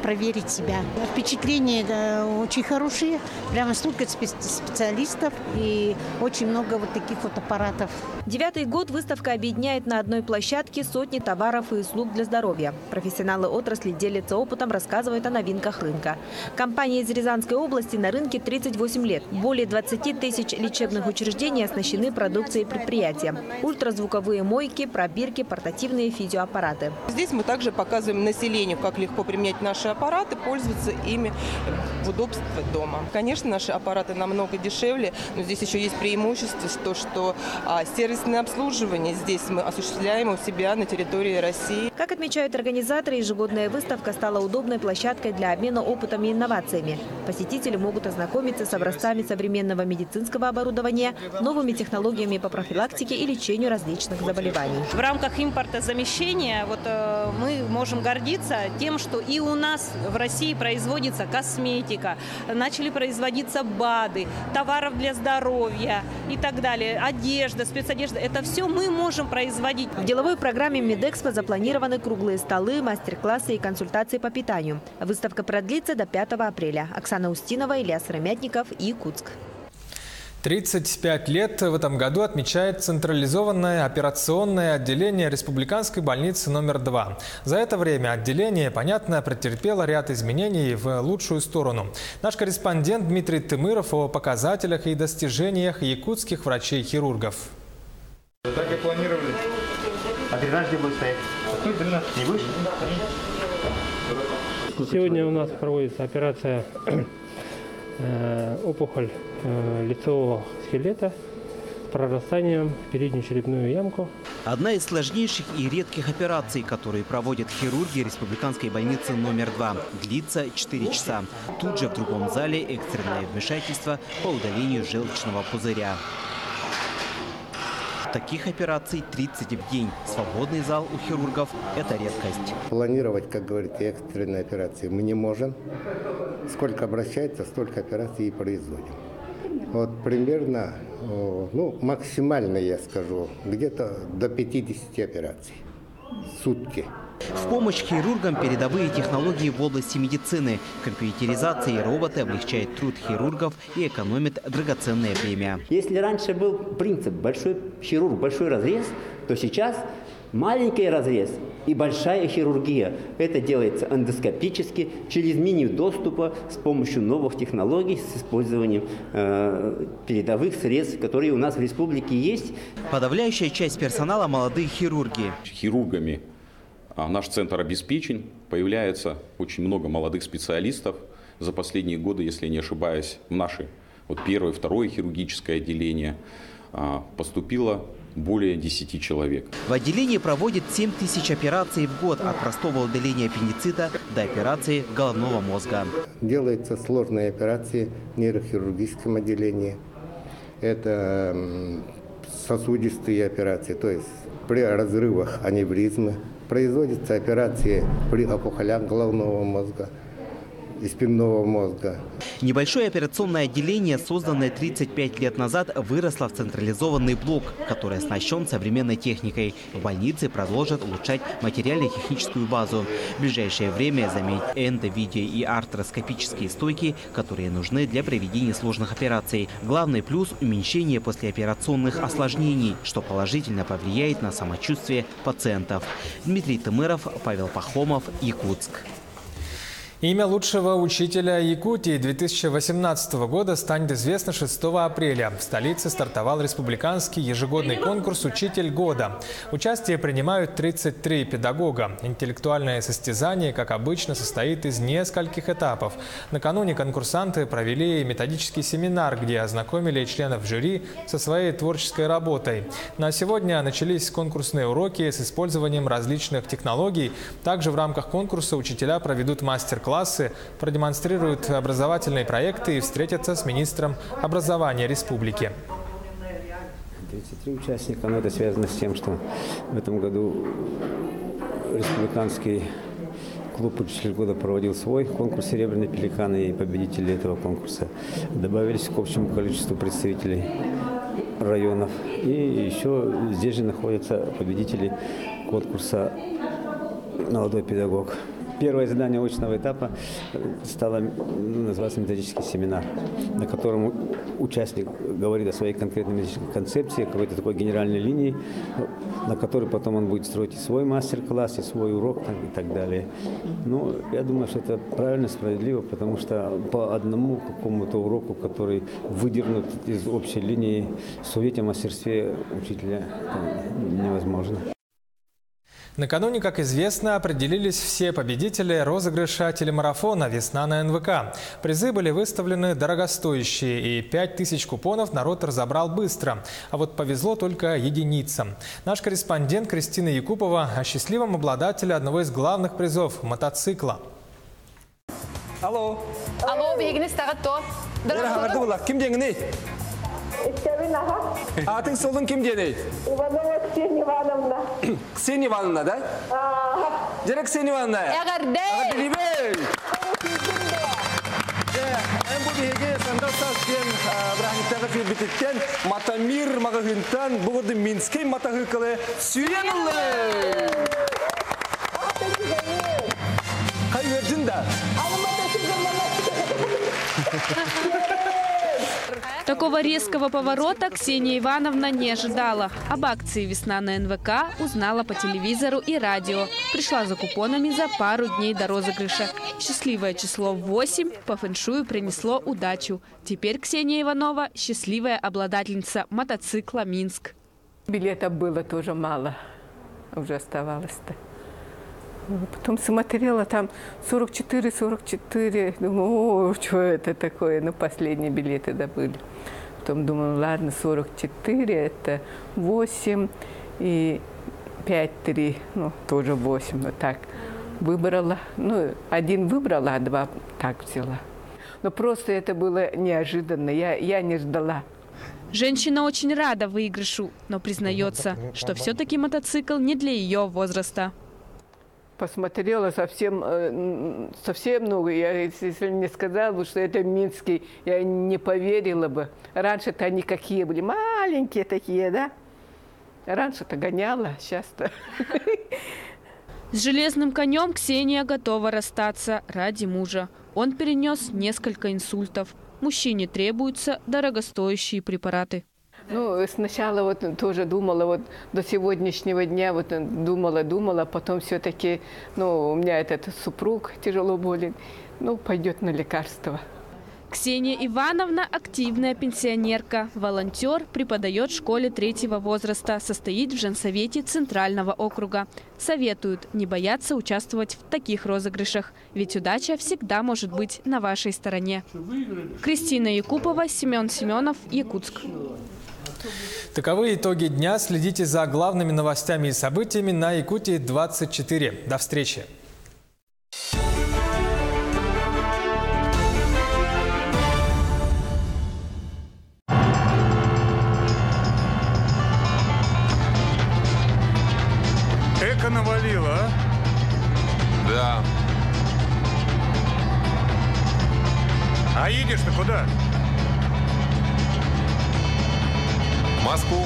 проверить себя. Впечатления очень хорошие, прямо столько специалистов и очень много вот таких вот аппаратов. 9-й год выставка объединяет на одной площадке сотни товаров и услуг для здоровья. Профессионалы отрасли делятся опытом, рассказывают о новинках рынка. Компания из Рязанской области на рынке 38 лет. Более 20 тысяч лечебных учреждений оснащены продукцией предприятия. Ультразвуковые мойки, пробирки, портативные физиоаппараты. Здесь мы также показываем населению, как легко применять наши аппараты, пользоваться ими в удобстве дома. Конечно, наши аппараты намного дешевле, но здесь еще есть преимущество, что сервисное обслуживание здесь мы осуществляем у себя на территории России. Как отмечают организаторы, ежегодная выставка стала удобной площадкой для обмена опытом и инновациями. Посетители могут ознакомиться с образцами современного медицинского оборудования, новыми технологиями по профилактике и лечению различных заболеваний. В рамках импортозамещения мы можем гордиться тем, что и у нас в России производится косметика, начали производиться БАДы, товаров для здоровья и так далее, одежда, спецодежда. Это все мы можем производить. В деловой программе Медэкспо запланированы круглые столы, мастер-классы и консультации по питанию. Выставка продлится до 5 апреля. Оксана Устинова, Илья Сыромятников, Якутск. 35 лет в этом году отмечает централизованное операционное отделение Республиканской больницы номер 2. За это время отделение, понятно, претерпело ряд изменений в лучшую сторону. Наш корреспондент Дмитрий Тымыров о показателях и достижениях якутских врачей-хирургов. Так и планировали. А дренаж где будет стоять? Какой дренаж? Не выше? Сегодня у нас проводится операция опухоль лицевого скелета с прорастанием в переднюю черепную ямку. Одна из сложнейших и редких операций, которые проводят хирурги Республиканской больницы номер 2. Длится 4 часа. Тут же в другом зале экстренное вмешательство по удалению желчного пузыря. Таких операций 30 в день. Свободный зал у хирургов – это редкость. Планировать, как говорите, экстренные операции мы не можем. Сколько обращается, столько операций и производим. Вот примерно, максимально, я скажу, где-то до 50 операций в сутки. В помощь хирургам передовые технологии в области медицины. Компьютеризация и роботы облегчают труд хирургов и экономят драгоценное время. Если раньше был принцип большой хирург, большой разрез, то сейчас Маленький разрез и большая хирургия. Это делается эндоскопически, через меню доступа с помощью новых технологий, с использованием передовых средств, которые у нас в республике есть. Подавляющая часть персонала – молодые хирурги. Хирургами наш центр обеспечен. Появляется очень много молодых специалистов. За последние годы, если я не ошибаюсь, в наше первое, второе хирургическое отделение поступило более 10 человек. В отделении проводят 7000 операций в год, от простого удаления аппендицита до операции головного мозга. Делаются сложные операции в нейрохирургическом отделении. Это сосудистые операции, то есть при разрывах аневризмы. Производятся операции при опухолях головного мозга и спинного мозга. Небольшое операционное отделение, созданное 35 лет назад, выросло в централизованный блок, который оснащен современной техникой. В больнице продолжат улучшать материально-техническую базу. В ближайшее время заменить эндо-, видео- и артроскопические стойки, которые нужны для проведения сложных операций. Главный плюс – уменьшение послеоперационных осложнений, что положительно повлияет на самочувствие пациентов. Дмитрий Тымыров, Павел Пахомов, Якутск. Имя лучшего учителя Якутии 2018 года станет известно 6 апреля. В столице стартовал республиканский ежегодный конкурс «Учитель года». Участие принимают 33 педагога. Интеллектуальное состязание, как обычно, состоит из нескольких этапов. Накануне конкурсанты провели методический семинар, где ознакомили членов жюри со своей творческой работой. На сегодня начались конкурсные уроки с использованием различных технологий. Также в рамках конкурса учителя проведут мастер-классы, продемонстрируют образовательные проекты и встретятся с министром образования республики. 33 участника, но это связано с тем, что в этом году республиканский клуб «Учитель года» проводил свой конкурс «Серебряный пеликан», и победители этого конкурса добавились к общему количеству представителей районов. И еще здесь же находятся победители конкурса «Молодой педагог». Первое задание очного этапа стало называться методический семинар, на котором участник говорит о своей конкретной методической концепции, какой-то такой генеральной линии, на которой потом он будет строить и свой мастер-класс, и свой урок и так далее. Но я думаю, что это правильно, справедливо, потому что по одному какому-то уроку, который выдернут из общей линии, судить о мастерстве учителя невозможно. Накануне, как известно, определились все победители розыгрыша телемарафона «Весна на НВК». Призы были выставлены дорогостоящие, и 5000 купонов народ разобрал быстро. А вот повезло только единицам. Наш корреспондент Кристина Якупова о счастливом обладателе одного из главных призов – мотоцикла. Алло. Алло, бегинес тагатто. Ким деңгини? Атың солдың ким деді? Иванова Ксения Ивановна. Ксения Ивановна, да? Жарек Ксения Ивановна. Эгардей. Эм бұл беге сандалсас кен Брахиттағы филбитеттен Матамир мағығынтан бұғырды Минскей матағықылы сүйенілі. Қай вердің да? Такого резкого поворота Ксения Ивановна не ожидала. Об акции «Весна на НВК» узнала по телевизору и радио. Пришла за купонами за пару дней до розыгрыша. Счастливое число 8 по фэншую принесло удачу. Теперь Ксения Иванова – счастливая обладательница мотоцикла «Минск». Билетов было тоже мало, уже оставалось-то. Потом смотрела, там 44. Думаю, о, что это такое? Ну, последние билеты добыли. Потом думаю, ладно, 44, это 8 и 5-3, ну, тоже 8, вот так. Выбрала, ну, один выбрала, а два так взяла. Но просто это было неожиданно, я не ждала. Женщина очень рада выигрышу, но признается, что все-таки мотоцикл не для ее возраста. Посмотрела совсем много. Если мне сказала бы, что это Минский, я не поверила бы. Раньше-то они какие были? Маленькие такие, да? Раньше-то гоняла, сейчас-то. С железным конем Ксения готова расстаться ради мужа. Он перенес несколько инсультов. Мужчине требуются дорогостоящие препараты. Ну, сначала вот тоже думала, вот до сегодняшнего дня вот думала, потом все-таки, ну, у меня этот супруг тяжело болен, ну, пойдет на лекарства. Ксения Ивановна – активная пенсионерка, волонтер, преподает в школе 3-го возраста, состоит в женсовете Центрального округа. Советуют не бояться участвовать в таких розыгрышах, ведь удача всегда может быть на вашей стороне. Кристина Якупова, Семен Семенов, Якутск. Таковы итоги дня. Следите за главными новостями и событиями на Якутии 24. До встречи. Эко навалило, а? Да. А едешь-то куда? В Москву.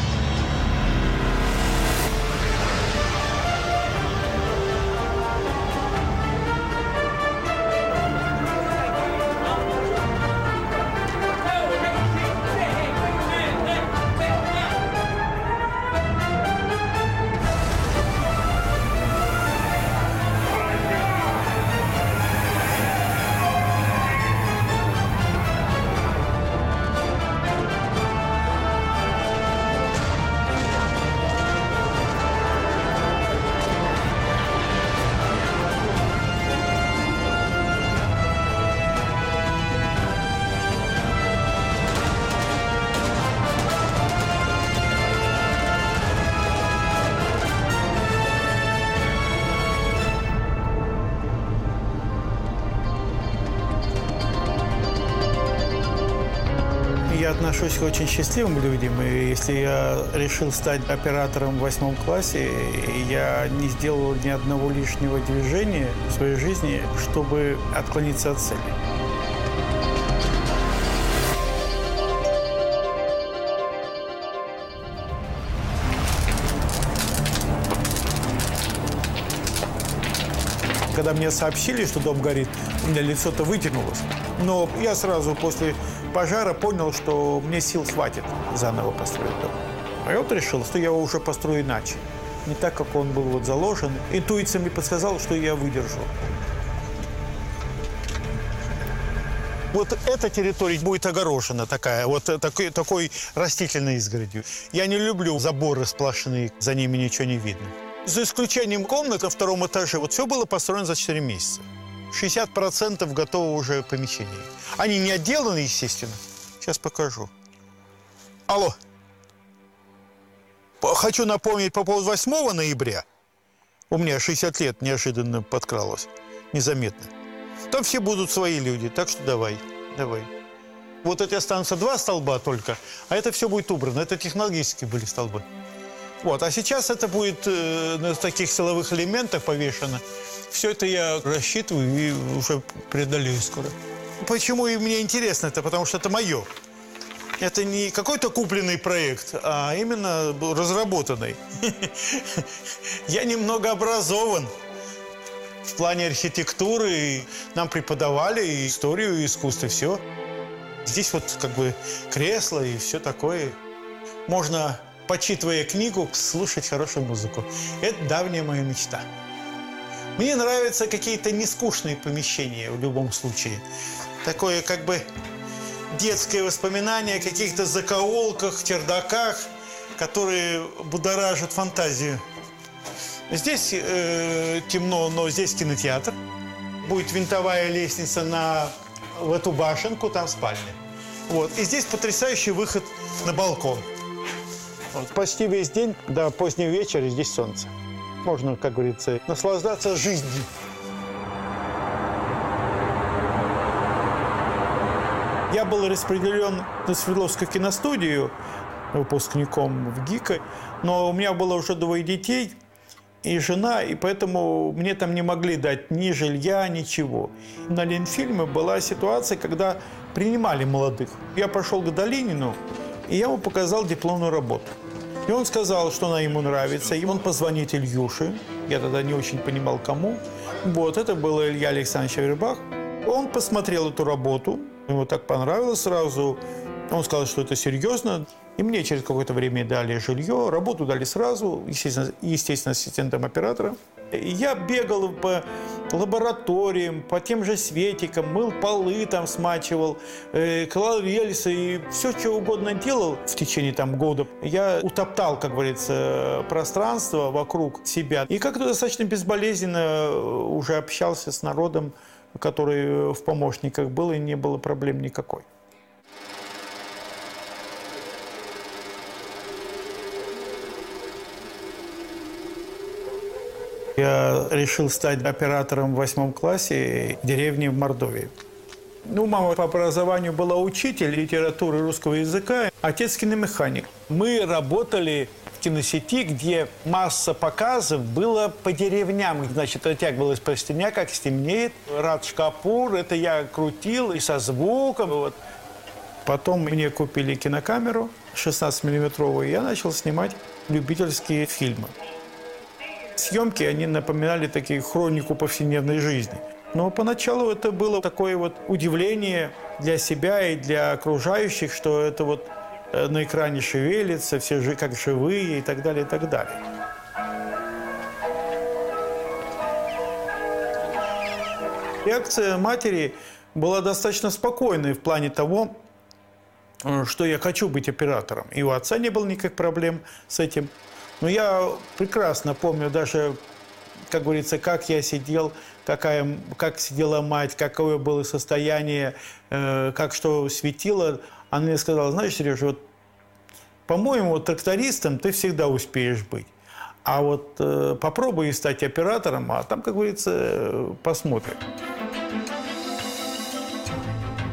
Я отношусь к очень счастливым людям, и если я решил стать оператором в 8 классе, я не сделал ни одного лишнего движения в своей жизни, чтобы отклониться от цели. Когда мне сообщили, что дом горит, у меня лицо-то вытянулось. Но я сразу после пожара понял, что мне сил хватит заново построить дом. А я вот решил, что я его уже построю иначе. Не так, как он был вот заложен. Интуиция мне подсказала, что я выдержу. Вот эта территория будет огорожена такая, вот такой растительной изгородью. Я не люблю заборы сплошные, за ними ничего не видно. За исключением комнат на 2-м этаже, вот все было построено за 4 месяца. 60% готово уже помещений. Они не отделаны, естественно. Сейчас покажу. Алло. Хочу напомнить по поводу 8 ноября. У меня 60 лет неожиданно подкралось. Незаметно. Там все будут свои люди, так что давай. Вот эти останутся 2 столба только, а это все будет убрано. Это технологические были столбы. Вот, а сейчас это будет на таких силовых элементах повешено. Все это я рассчитываю и уже преодолею скоро. Почему и мне интересно это? Потому что это мое. Это не какой-то купленный проект, а именно разработанный. Я немного образован в плане архитектуры. Нам преподавали историю, искусство, все. Здесь вот как бы кресло и все такое. Можно, почитывая книгу, слушать хорошую музыку. Это давняя моя мечта. Мне нравятся какие-то нескучные помещения в любом случае. Такое как бы детское воспоминание о каких-то закоулках, чердаках, которые будоражат фантазию. Здесь темно, но здесь кинотеатр. Будет винтовая лестница в эту башенку, там спальня. Вот. И здесь потрясающий выход на балкон. Вот. Почти весь день до позднего вечера здесь солнце. Можно, как говорится, наслаждаться жизнью. Я был распределен на Свердловскую киностудию выпускником в ГИКа, но у меня было уже 2 детей и жена, и поэтому мне там не могли дать ни жилья, ничего. На Ленфильме была ситуация, когда принимали молодых. Я пошел к Долинину, и я ему показал дипломную работу. И он сказал, что она ему нравится, и он позвонит Ильюше. Я тогда не очень понимал, кому. Вот, это был Илья Александрович Авербах. Он посмотрел эту работу, ему так понравилось сразу. Он сказал, что это серьезно. И мне через какое-то время дали жилье, работу дали сразу, естественно, ассистентом оператора. И я бегал по лабораториям, по тем же светикам, мыл полы, там смачивал, клал рельсы и все, что угодно делал в течение года. Я утоптал, как говорится, пространство вокруг себя. И как-то достаточно безболезненно уже общался с народом, который в помощниках был, и не было проблем никакой. Я решил стать оператором в 8 классе в деревне в Мордовии. Мама по образованию была учитель литературы русского языка, отец киномеханик. Мы работали в киносети, где масса показов была по деревням. Значит, оттягивалась простыня, как стемнеет. Радж Капур, это я крутил и со звуком. Вот. Потом мне купили кинокамеру 16-миллиметровую, и я начал снимать любительские фильмы. Съемки, они напоминали такие хронику повседневной жизни. Но поначалу это было такое удивление для себя и для окружающих, что это на экране шевелится, все как живые и так далее, и так далее. Реакция матери была достаточно спокойной в плане того, что я хочу быть оператором. И у отца не было никаких проблем с этим. Но я прекрасно помню даже, как говорится, как я сидел, как сидела мать, какое было состояние, как что светило. Она мне сказала: знаешь, Сережа, по-моему, трактористом ты всегда успеешь быть. А попробуй стать оператором, а там, как говорится, посмотрим.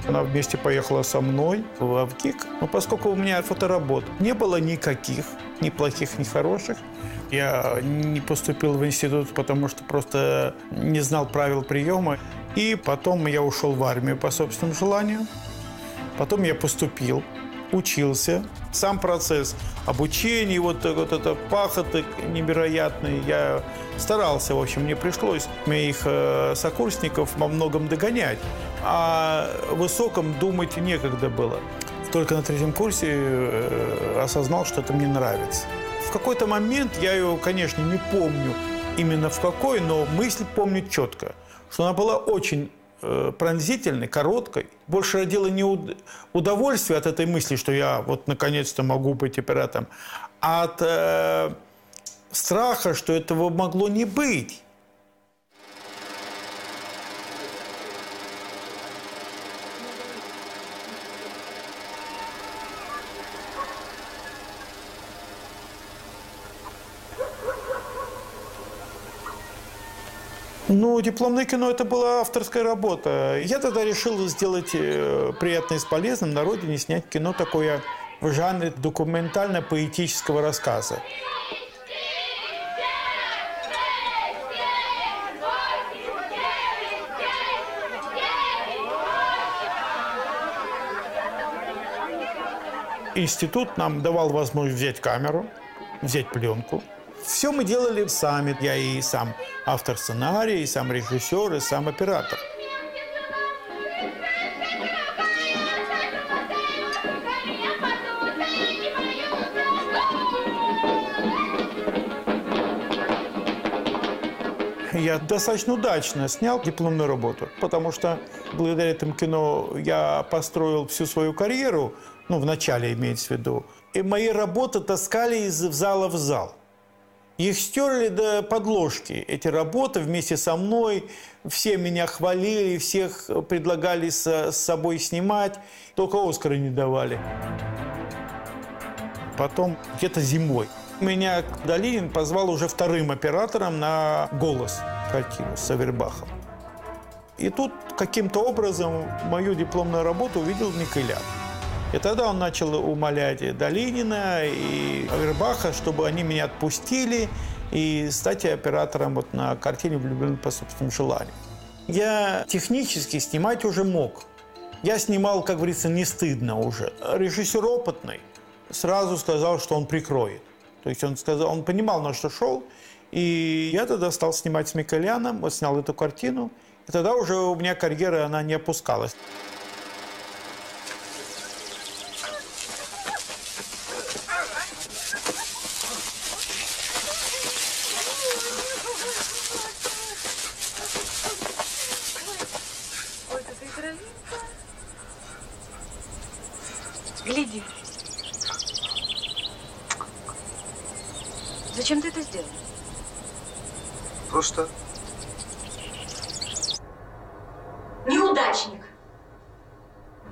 Она вместе поехала со мной в Авгик. Но поскольку у меня фоторабот не было никаких, ни плохих, ни хороших, я не поступил в институт, потому что просто не знал правил приема. И потом я ушел в армию по собственному желанию. Потом я поступил, учился. Сам процесс обучения, это пахоты невероятные. Я старался, в общем, мне пришлось моих сокурсников во многом догонять. А о высоком думать некогда было. Только на 3-м курсе осознал, что это мне нравится. В какой-то момент, я ее, конечно, не помню именно в какой, но мысль помню четко, что она была очень пронзительной, короткой. Больше родила не удовольствие от этой мысли, что я наконец-то могу быть оператором, а от страха, что этого могло не быть. Дипломное кино – это была авторская работа. Я тогда решил сделать приятное с полезным, на родине снять кино такое в жанре документально-поэтического рассказа. Институт нам давал возможность взять камеру, взять пленку. Все мы делали сами. Я и сам автор сценария, и сам режиссер, и сам оператор. Я достаточно удачно снял дипломную работу, потому что благодаря этому кино я построил всю свою карьеру, в начале имеется в виду, и мои работы таскали из зала в зал. Их стерли до подложки, эти работы вместе со мной. Все меня хвалили, всех предлагали с собой снимать. Только Оскара не давали. Потом, где-то зимой, меня Долинин позвал уже 2-м оператором на «Голос» картину с Авербахом. И тут каким-то образом мою дипломную работу увидел Микелян. И тогда он начал умолять Долинина и Авербаха, чтобы они меня отпустили и стать оператором на картине «Влюблен по собственному желанию». Я технически снимать уже мог. Я снимал, как говорится, не стыдно уже. Режиссер опытный сразу сказал, что он прикроет. То есть он понимал, на что шел. И я тогда стал снимать с Микеляном, снял эту картину. И тогда уже у меня карьера, она не опускалась. Зачем ты это сделал? Просто... Неудачник.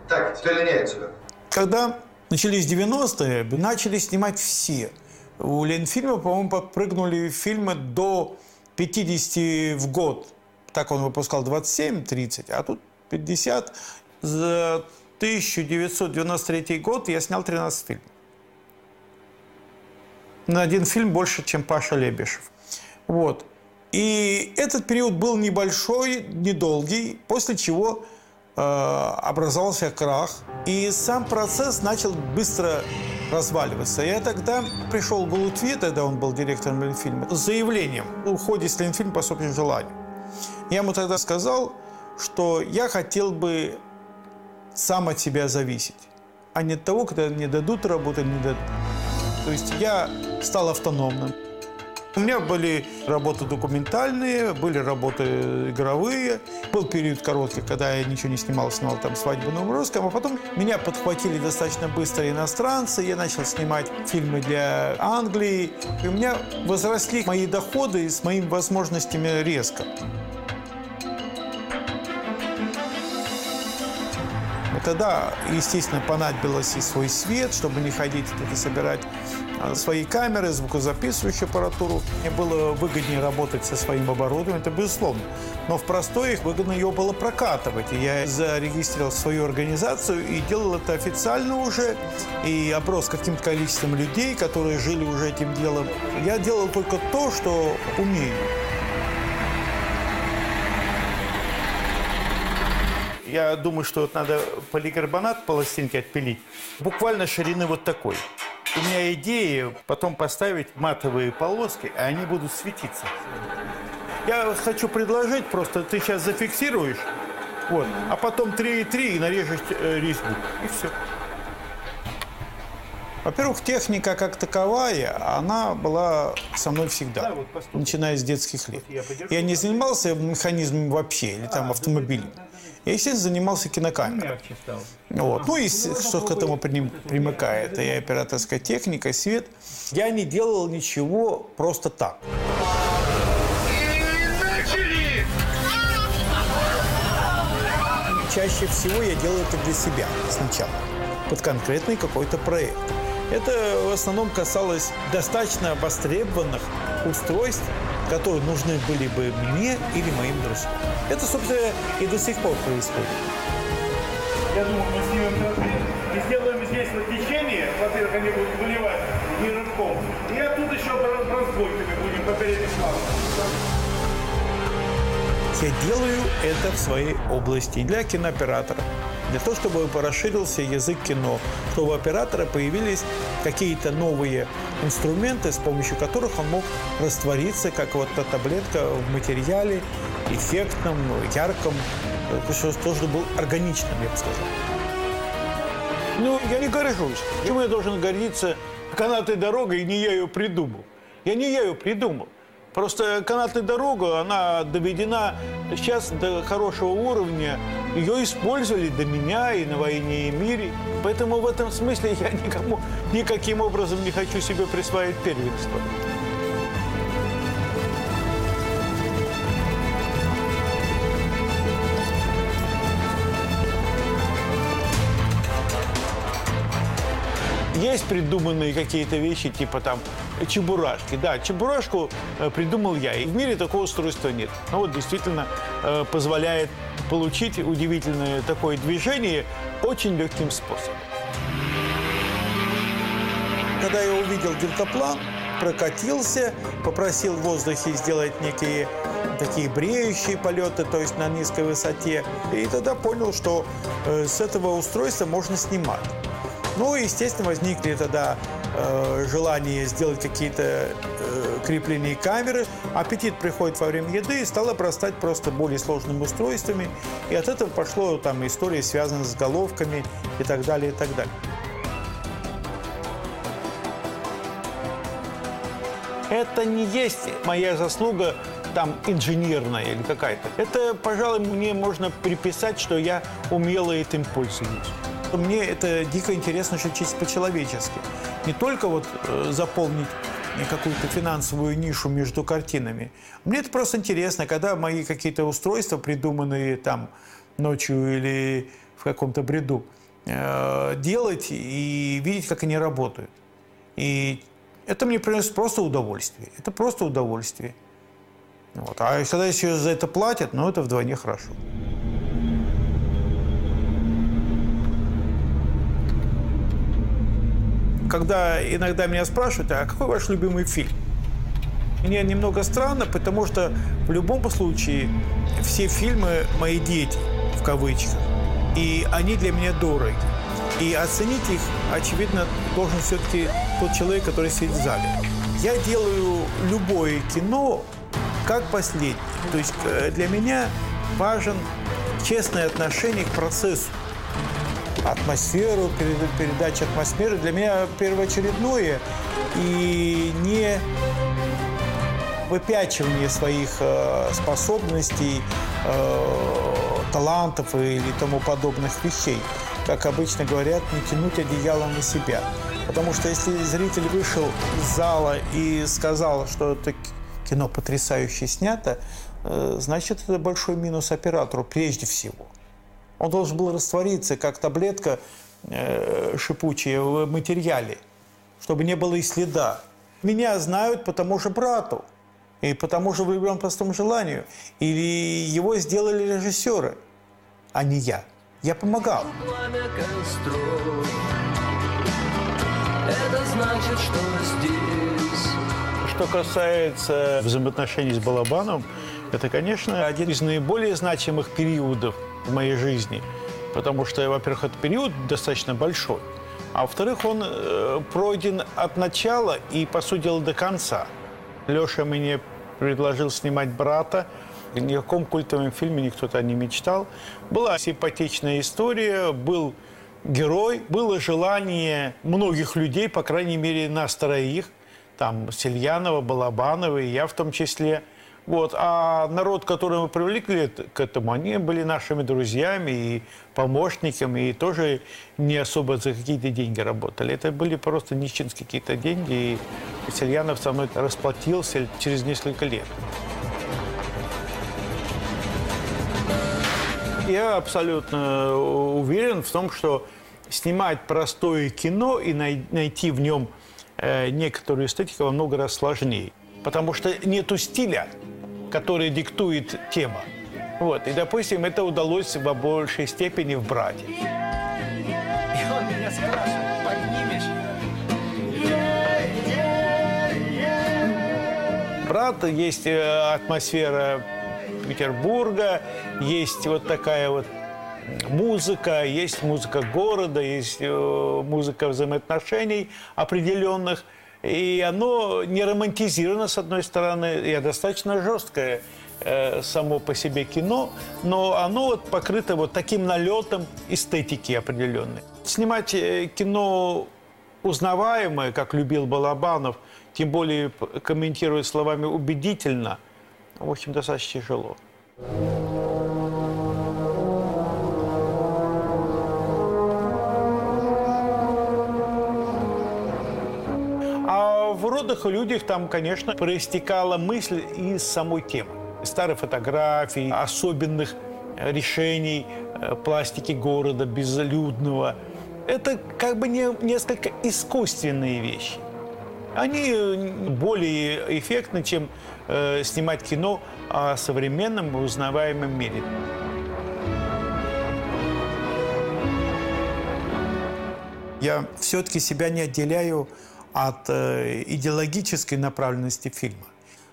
Так, теперь линяй отсюда. Когда начались 90-е, начали снимать все. У Ленфильма, по-моему, подпрыгнули фильмы до 50 в год. Так он выпускал 27-30, а тут 50. За 1993 год я снял 13 фильмов. На один фильм больше, чем Паша Лебешев. Вот. И этот период был небольшой, недолгий, после чего образовался крах. И сам процесс начал быстро разваливаться. Я тогда пришел к Лутви, тогда он был директором Ленфильма, с заявлением о уходе с Ленфильма по собственному желанию. Я ему тогда сказал, что я хотел бы сам от себя зависеть, а не от того, когда мне дадут работу или не дадут. То есть я стал автономным. У меня были работы документальные, были работы игровые. Был период короткий, когда я ничего не снимал там «Свадьбу на Русском», а потом меня подхватили достаточно быстро иностранцы. Я начал снимать фильмы для Англии. И у меня возросли мои доходы с моими возможностями резко. Тогда, естественно, понадобилось и свой свет, чтобы не ходить и собирать свои камеры, звукозаписывающую аппаратуру. Мне было выгоднее работать со своим оборудованием, это безусловно. Но в простое выгодно ее было прокатывать. И я зарегистрировал свою организацию и делал это официально уже. И оброс каким-то количеством людей, которые жили уже этим делом. Я делал только то, что умею. Я думаю, что вот надо поликарбонат пластинки отпилить. Буквально ширины вот такой. У меня идея потом поставить матовые полоски, а они будут светиться. Я хочу предложить, просто ты сейчас зафиксируешь, вот, а потом 3,3 и нарежешь резьбу. И все. Во-первых, техника как таковая, она была со мной всегда, начиная с детских лет. Я не занимался механизмом вообще, или там автомобилем. Я, естественно, занимался кинокамерой. Вот. Ну и что к этому примыкает. И операторская техника, свет. Я не делал ничего просто так. Чаще всего я делаю это для себя сначала, под конкретный какой-то проект. Это в основном касалось достаточно востребованных устройств, которые нужны были бы мне или моим друзьям. Это, собственно, и до сих пор происходит. Я думаю, мы снимем конфликт и сделаем здесь вот течение. Во-первых, они будут выливать не рывком. И оттуда еще разбойками будем по передней Я делаю это в своей области для кинооператора. Для того, чтобы расширился язык кино, чтобы у оператора появились какие-то новые инструменты, с помощью которых он мог раствориться, как вот та таблетка в материале, эффектном, ярком, чтобы был органичным, я бы сказал. Ну, я не горжусь. Почему я должен гордиться канатной дорогой, и не я ее придумал? Я не я ее придумал. Просто канатная дорога, она доведена сейчас до хорошего уровня. Ее использовали до меня и на «Войне и мире». Поэтому в этом смысле я никаким образом не хочу себе присваивать первенство. Есть придуманные какие-то вещи, типа там чебурашки. Да, чебурашку придумал я. И в мире такого устройства нет. Но вот действительно позволяет получить удивительное такое движение очень легким способом. Когда я увидел дельтаплан, прокатился, попросил в воздухе сделать некие такие бреющие полеты, то есть на низкой высоте. И тогда понял, что с этого устройства можно снимать. Ну, естественно, возникли тогда желание сделать какие-то крепления камеры. Аппетит приходит во время еды и стал обрастать просто более сложными устройствами. И от этого пошло там история, связанная с головками и так далее, и так далее. Это не есть моя заслуга там инженерная или какая-то. Это, пожалуй, мне можно приписать, что я умело этим пользуюсь. Мне это дико интересно, что чисто по-человечески. Не только вот заполнить какую-то финансовую нишу между картинами. Мне это просто интересно, когда мои какие-то устройства, придуманные там ночью или в каком-то бреду, делать и видеть, как они работают. И это мне приносит просто удовольствие. Это просто удовольствие. Вот. А когда еще за это платят, ну это вдвойне хорошо. Когда иногда меня спрашивают, а какой ваш любимый фильм? Мне немного странно, потому что в любом случае все фильмы мои дети, в кавычках, и они для меня дороги. И оценить их, очевидно, должен все-таки тот человек, который сидит в зале. Я делаю любое кино как последнее. То есть для меня важен честное отношение к процессу. Атмосферу, передача атмосферы для меня первоочередное и не выпячивание своих способностей, талантов или тому подобных вещей. Как обычно говорят, не тянуть одеяло на себя. Потому что если зритель вышел из зала и сказал, что это кино потрясающе снято, значит, это большой минус оператору прежде всего. Он должен был раствориться, как таблетка шипучая в материале, чтобы не было и следа. Меня знают по тому же брату, и по тому же «Влюблен по простому желанию». Или его сделали режиссеры, а не я. Я помогал. Это значит, что здесь. Что касается взаимоотношений с Балабановым, это, конечно, один из наиболее значимых периодов в моей жизни. Потому что, во-первых, этот период достаточно большой. А во-вторых, он пройден от начала и, по сути дела, до конца. Леша мне предложил снимать «Брата». Ни о каком культовом фильме никто-то не мечтал. Была симпатичная история, был герой, было желание многих людей, по крайней мере, нас троих, там Сельянова, Балабанова и я в том числе. Вот. А народ, который мы привлекли к этому, они были нашими друзьями и помощниками, и тоже не особо за какие-то деньги работали. Это были просто нищенские какие-то деньги, и Сельянов со мной расплатился через несколько лет. Я абсолютно уверен в том, что снимать простое кино и найти в нем некоторую эстетику во много раз сложнее. Потому что нету стиля, который диктует тема. Вот. И, допустим, это удалось во большей степени в «Брате». И он меня спрашивает, поднимешь? «Брат» есть атмосфера Петербурга, есть вот такая вот музыка, есть музыка города, есть музыка взаимоотношений определенных. И оно не романтизировано, с одной стороны, и достаточно жесткое само по себе кино, но оно вот покрыто вот таким налетом эстетики определенной. Снимать кино узнаваемое, как любил Балабанов, тем более комментируя словами убедительно, в общем, достаточно тяжело. А в «Родах и людях» там, конечно, проистекала мысль из самой темы. Старых фотографий, особенных решений, пластики города безлюдного. Это как бы несколько искусственные вещи. Они более эффектны, чем снимать кино о современном и узнаваемом мире. Я все-таки себя не отделяю от идеологической направленности фильма.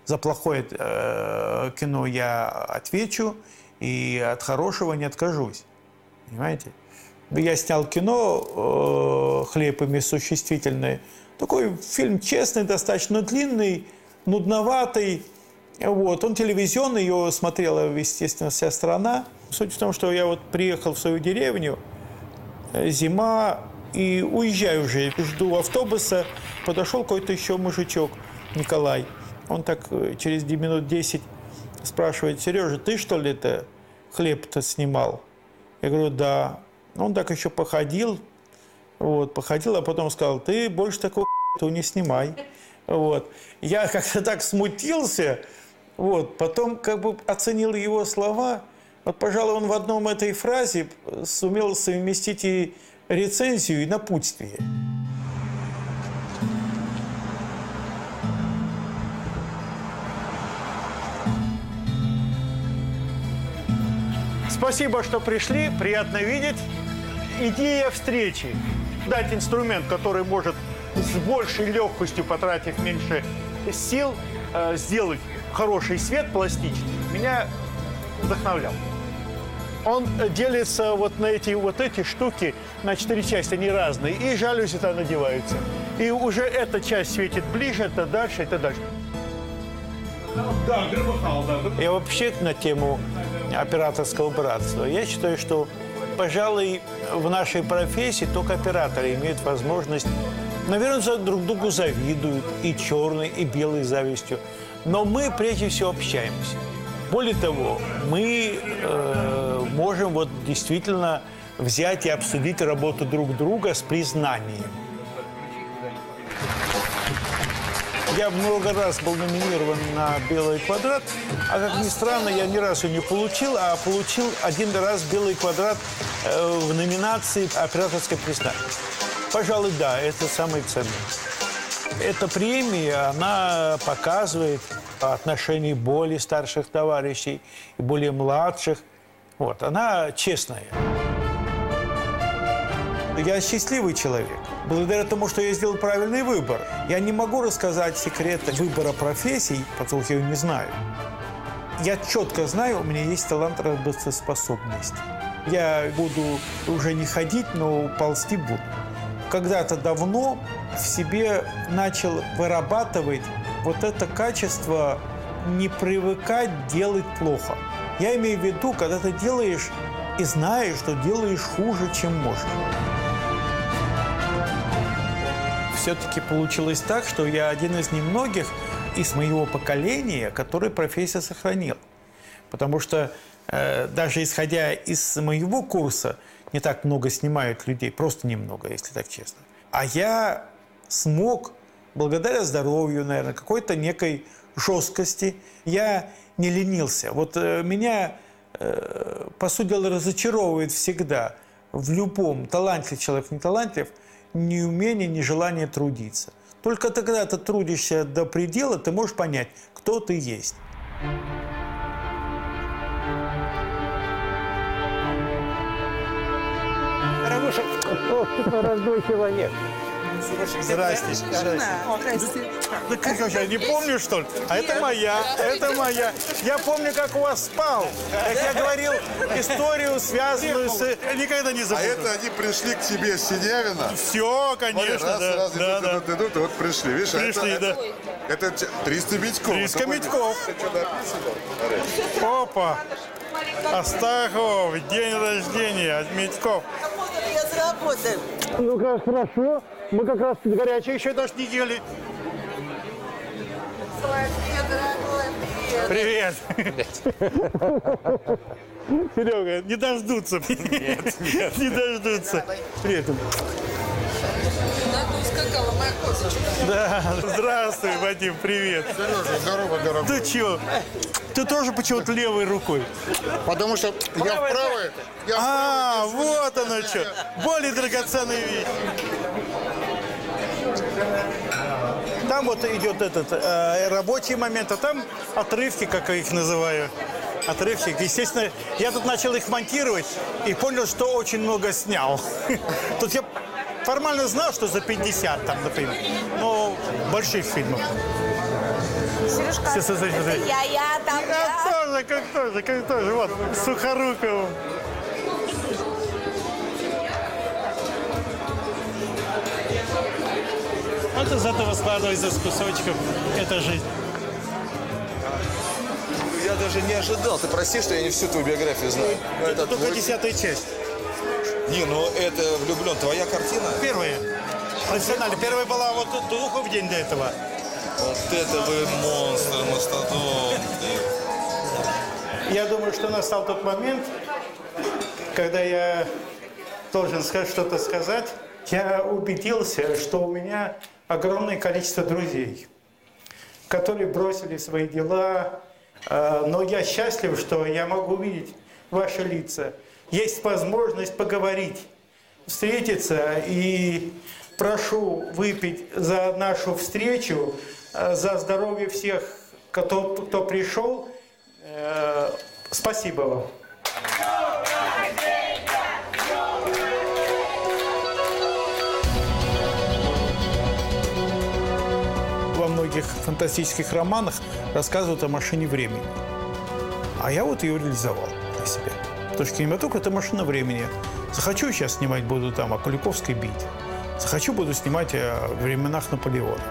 За плохое кино я отвечу, и от хорошего не откажусь. Понимаете? Я снял кино «Хлеб и мясо существительное». Такой фильм честный, достаточно длинный, нудноватый. Вот. Он телевизионный, его смотрела, естественно, вся страна. Суть в том, что я вот приехал в свою деревню, зима, и уезжаю уже. Жду автобуса, подошел какой-то еще мужичок, Николай. Он так через минут 10 спрашивает: «Сережа, ты что ли это хлеб-то снимал?» Я говорю: «Да». Он так еще походил, а потом сказал: «Ты больше такого не снимай». Вот. Я как-то так смутился, вот. Потом как бы оценил его слова. Вот, пожалуй, он в одном этой фразе сумел совместить и рецензию, и напутствие. Спасибо, что пришли, приятно видеть. Идея встречи – дать инструмент, который может с большей легкостью, потратив меньше сил, сделать хороший свет пластичный, меня вдохновлял. Он делится вот на эти штуки на 4 части, они разные, и жалюзи там надеваются. И уже эта часть светит ближе, это дальше, это дальше. Да, громыхал, да. Я вообще на тему операторского братства. Я считаю, что, пожалуй, в нашей профессии только операторы имеют возможность, наверное, друг другу завидуют, и черной, и белой завистью. Но мы прежде всего общаемся. Более того, мы можем вот действительно взять и обсудить работу друг друга с признанием. Я много раз был номинирован на «Белый квадрат», а, как ни странно, я ни разу не получил, а получил один раз «Белый квадрат» в номинации «Операторское признание». Пожалуй, да, это самое ценное. Эта премия, она показывает отношение более старших товарищей и более младших. Вот, она честная. Я счастливый человек. Благодаря тому, что я сделал правильный выбор. Я не могу рассказать секреты выбора профессий, потому что я его не знаю. Я четко знаю, у меня есть талант работоспособности. Я буду уже не ходить, но ползти буду. Когда-то давно в себе начал вырабатывать вот это качество не привыкать делать плохо. Я имею в виду, когда ты делаешь и знаешь, что делаешь хуже, чем можешь. Все-таки получилось так, что я один из немногих из моего поколения, который профессию сохранил. Потому что даже исходя из моего курса, не так много снимают людей, просто немного, если так честно. А я смог, благодаря здоровью, наверное, какой-то некой жесткости, я не ленился. Вот меня, по сути дела, разочаровывает всегда в любом, талантлив человек, не талантлив, неумение, нежелание трудиться. Только тогда ты трудишься до предела, ты можешь понять, кто ты есть. Дорогуша, ты родной человек. Здрасте. Здрасте. Да как я не помню, что ли? А это моя, это моя. Я помню, как у вас спал. Как я говорил, историю, связанную с... Никогда не забуду. А это они пришли к тебе с Синявина? Все, конечно, раз, идут, и вот пришли. Видишь, пришли, да. Это 300 Митьков. 300 Митьков. Опа. Астахов, день рождения от Митьков. Я заработаю. Ну, как хорошо. Мы как раз горячие еще даже не ели. Привет. Серега, не дождутся. Нет. Не дождутся. Привет. Ускакала моя косточка. Да, здравствуй, Вадим, привет. Сережа, здорово, дорогой. Ты чего? Ты тоже почему-то левой рукой? Потому что я вправо. Вот оно что. Более драгоценная вещь. Там вот идет этот рабочий момент, а там отрывки, как я их называю. Отрывки. Естественно, я тут начал их монтировать и понял, что очень много снял. Тут я формально знал, что за 50 там, например. Но больших фильмов. Сережка, это я там. Как тоже. Вот, Сухоруковым. Вот из этого складывается из кусочков. Это жизнь. Я даже не ожидал. Ты прости, что я не всю твою биографию знаю. Это только 10-я часть. Не, ну это «Влюблен». Твоя картина? Первая. Профессионально. Первая была вот Духов день до этого. Вот это вы монстр, мастодонт. Я думаю, что настал тот момент, когда я должен что-то сказать. Я убедился, что у меня огромное количество друзей. которые бросили свои дела. Но я счастлив, что я могу увидеть ваши лица. Есть возможность поговорить, встретиться, и прошу выпить за нашу встречу, за здоровье всех, кто пришел. Спасибо вам. Во многих фантастических романах рассказывают о машине времени. А я вот ее реализовал для себя. Потому что кинематограф – это машина времени. Захочу, сейчас снимать буду там о Куликовской битве. Захочу, буду снимать о временах Наполеона.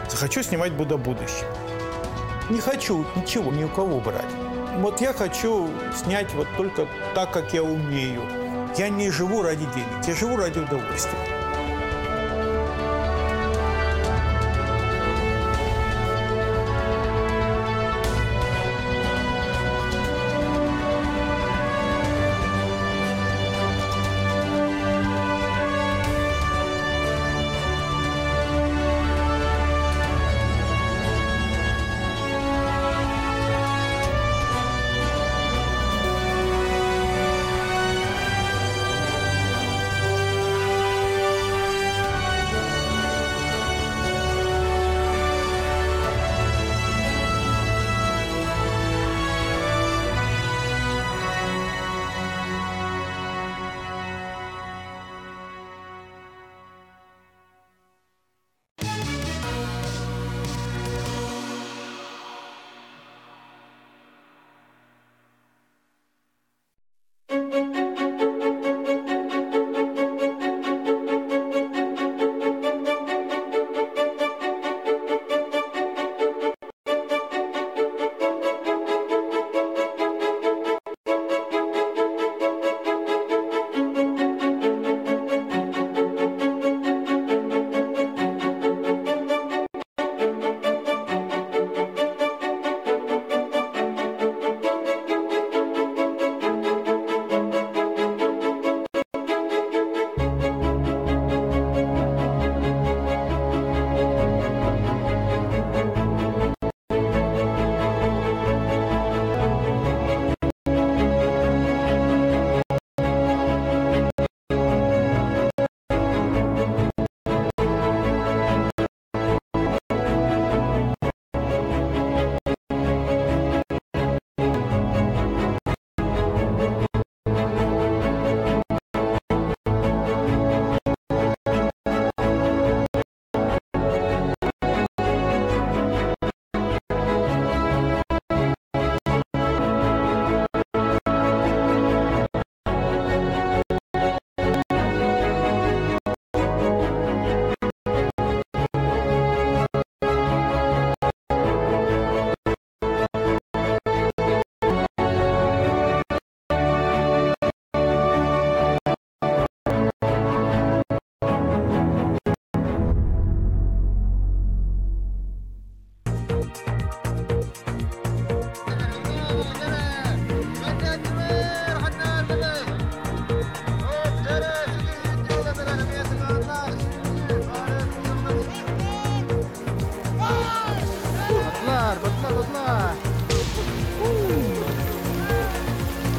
Захочу, снимать буду о будущем. Не хочу ничего ни у кого брать. Вот я хочу снять вот только так, как я умею. Я не живу ради денег, я живу ради удовольствия.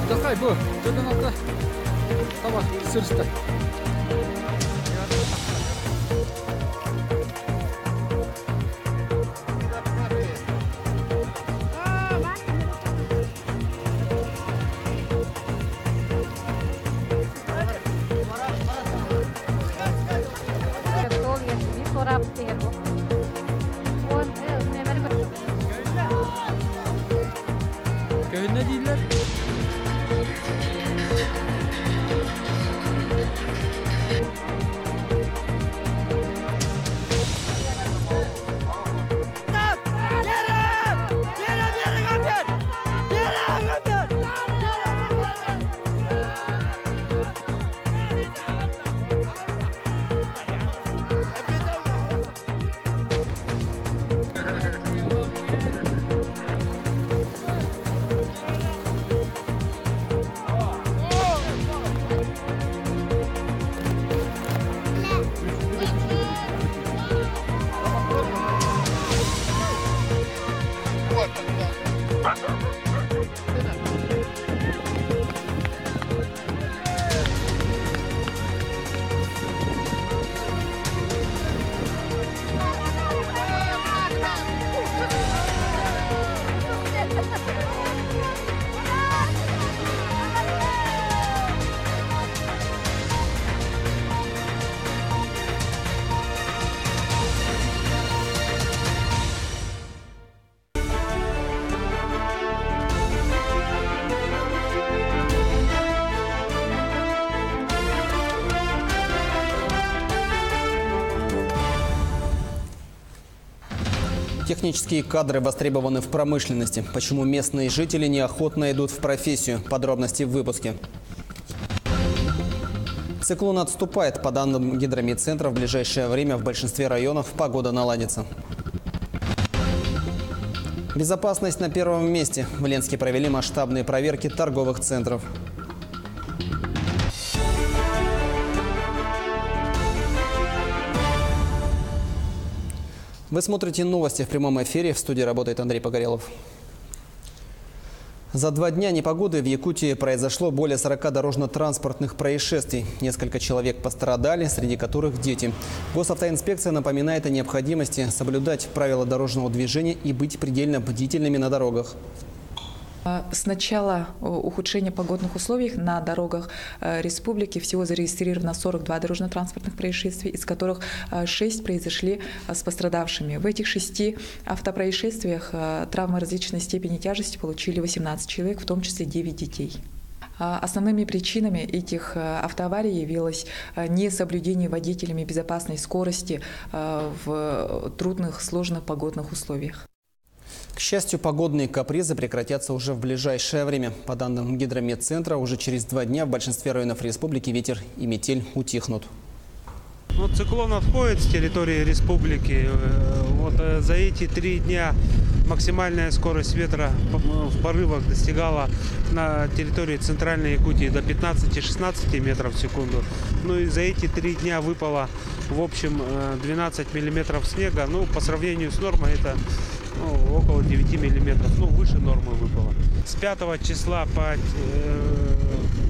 Отдыхай, Бо, тебе надо. Давай, сырстай. Köyüne değiller. Технические кадры востребованы в промышленности. Почему местные жители неохотно идут в профессию? Подробности в выпуске. Циклон отступает. По данным Гидрометцентра, в ближайшее время в большинстве районов погода наладится. Безопасность на первом месте. В Ленске провели масштабные проверки торговых центров. Вы смотрите новости в прямом эфире. В студии работает Андрей Погорелов. За 2 дня непогоды в Якутии произошло более 40 дорожно-транспортных происшествий. Несколько человек пострадали, среди которых дети. Госавтоинспекция напоминает о необходимости соблюдать правила дорожного движения и быть предельно бдительными на дорогах. С начала ухудшения погодных условий на дорогах республики всего зарегистрировано 42 дорожно-транспортных происшествий, из которых 6 произошли с пострадавшими. В этих 6 автопроисшествиях травмы различной степени тяжести получили 18 человек, в том числе 9 детей. Основными причинами этих автоаварий явилось несоблюдение водителями безопасной скорости в трудных, сложных погодных условиях. К счастью, погодные капризы прекратятся уже в ближайшее время. По данным Гидрометцентра, уже через 2 дня в большинстве районов республики ветер и метель утихнут. Циклон отходит с территории республики. За эти 3 дня максимальная скорость ветра в порывах достигала на территории центральной Якутии до 15-16 метров в секунду. И за эти 3 дня выпало в общем 12 миллиметров снега. По сравнению с нормой это около 9 миллиметров, выше нормы выпало. С 5 числа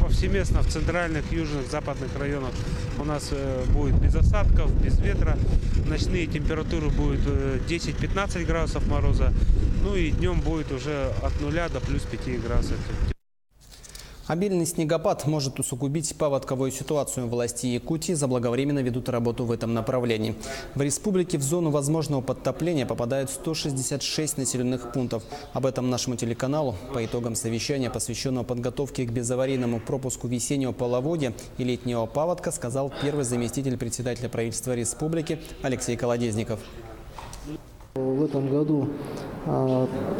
повсеместно в центральных, южных, западных районах у нас будет без осадков, без ветра. Ночные температуры будут 10-15 градусов мороза, и днем будет уже от 0 до плюс 5 градусов. Обильный снегопад может усугубить паводковую ситуацию. Власти Якутии заблаговременно ведут работу в этом направлении. В республике в зону возможного подтопления попадают 166 населенных пунктов. Об этом нашему телеканалу по итогам совещания, посвященного подготовке к безаварийному пропуску весеннего половодья и летнего паводка, сказал первый заместитель председателя правительства республики Алексей Колодезников. В этом году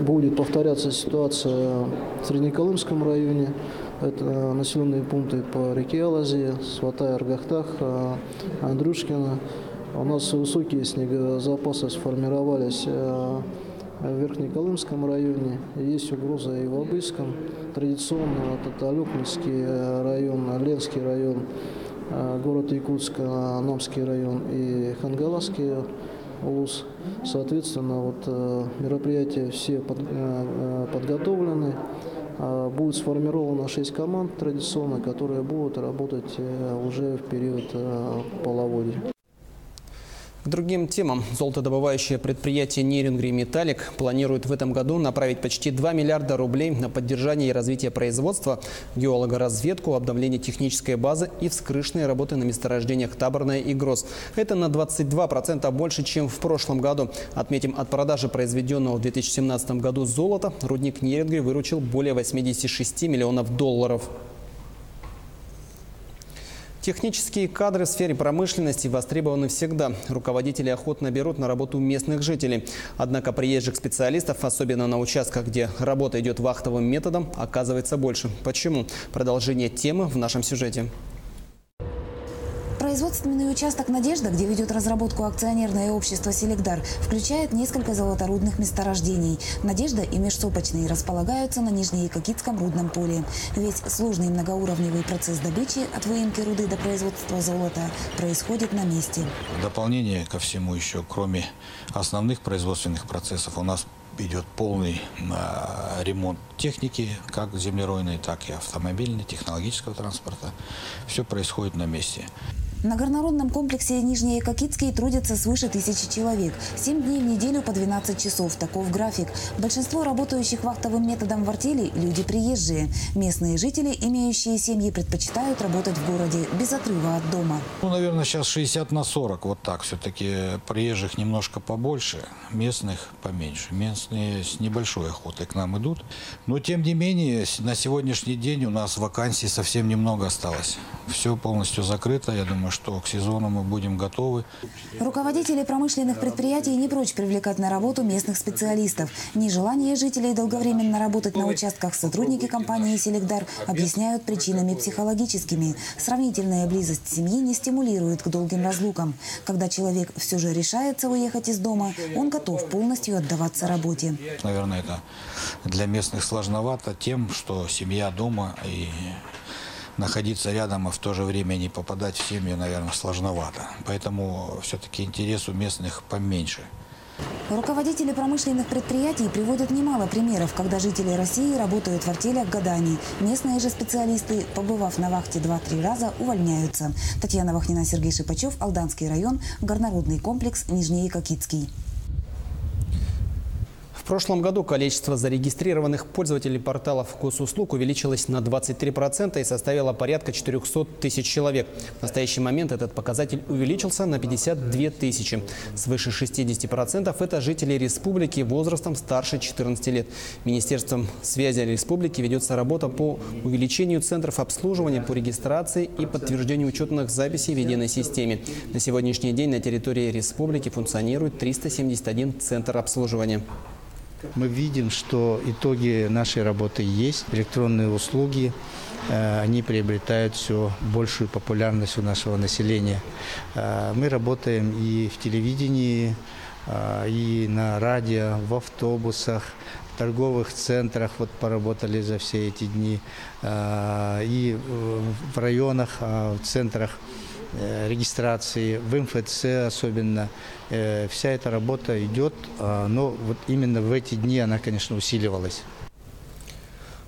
будет повторяться ситуация в Среднеколымском районе. Это населенные пункты по реке Алазе, Сватай, Аргахтах, Андрюшкино. У нас высокие снегозапасы сформировались в Верхнеколымском районе. Есть угроза и в Абыйском. Традиционно это Алюкмельский район, Ленский район, город Якутск, Намский район и Хангаласский улус. Соответственно, мероприятия все подготовлены. Будет сформировано 6 команд традиционно, которые будут работать уже в период половодья. К другим темам. Золотодобывающее предприятие Нерюнгри Металлик планирует в этом году направить почти 2 миллиарда рублей на поддержание и развитие производства, геологоразведку, обновление технической базы и вскрышные работы на месторождениях Таборное и Гроз. Это на 22% больше, чем в прошлом году. Отметим, от продажи произведенного в 2017 году золота рудник Нерюнгри выручил более 86 миллионов долларов. Технические кадры в сфере промышленности востребованы всегда. Руководители охотно берут на работу местных жителей. Однако приезжих специалистов, особенно на участках, где работа идет вахтовым методом, оказывается больше. Почему? Продолжение темы в нашем сюжете. Производственный участок «Надежда», где ведет разработку акционерное общество «Селегдар», включает несколько золоторудных месторождений. «Надежда» и «Межсопочный» располагаются на Нижнеякокитском рудном поле. Весь сложный многоуровневый процесс добычи от выемки руды до производства золота происходит на месте. В дополнение ко всему еще, кроме основных производственных процессов, у нас идет полный ремонт техники, как землеройной, так и автомобильной, технологического транспорта. Все происходит на месте. На горнорудном комплексе Нижнеякокитский трудятся свыше 1000 человек. 7 дней в неделю по 12 часов. Таков график. Большинство работающих вахтовым методом в артели – люди приезжие. Местные жители, имеющие семьи, предпочитают работать в городе без отрыва от дома. Наверное, сейчас 60/40. Вот так. Все-таки приезжих немножко побольше, местных поменьше. Местные с небольшой охотой к нам идут. Но, тем не менее, на сегодняшний день у нас вакансий совсем немного осталось. Все полностью закрыто. Я думаю, что к сезону мы будем готовы. Руководители промышленных предприятий не прочь привлекать на работу местных специалистов. Нежелание жителей долговременно работать на участках сотрудники компании «Селегдар» объясняют причинами психологическими. Сравнительная близость семьи не стимулирует к долгим разлукам. Когда человек все же решается уехать из дома, он готов полностью отдаваться работе. Наверное, это для местных сложновато тем, что семья дома и находиться рядом, а в то же время не попадать в семью, наверное, сложновато. Поэтому все-таки интерес у местных поменьше. Руководители промышленных предприятий приводят немало примеров, когда жители России работают в артелях годами. Местные же специалисты, побывав на вахте 2-3 раза, увольняются. Татьяна Вахнина, Сергей Шипачев, Алданский район, горнорудный комплекс Нижнеякокитский. В прошлом году количество зарегистрированных пользователей порталов госуслуг увеличилось на 23% и составило порядка 400 тысяч человек. В настоящий момент этот показатель увеличился на 52 тысячи. Свыше 60% это жители республики возрастом старше 14 лет. Министерством связи республики ведется работа по увеличению центров обслуживания по регистрации и подтверждению учетных записей в единой системе. На сегодняшний день на территории республики функционирует 371 центр обслуживания. Мы видим, что итоги нашей работы есть. Электронные услуги, они приобретают все большую популярность у нашего населения. Мы работаем и в телевидении, и на радио, в автобусах, в торговых центрах. Вот поработали за все эти дни. И в районах, в центрах регистрации, в МФЦ особенно. Вся эта работа идет, но вот именно в эти дни она, конечно, усиливалась.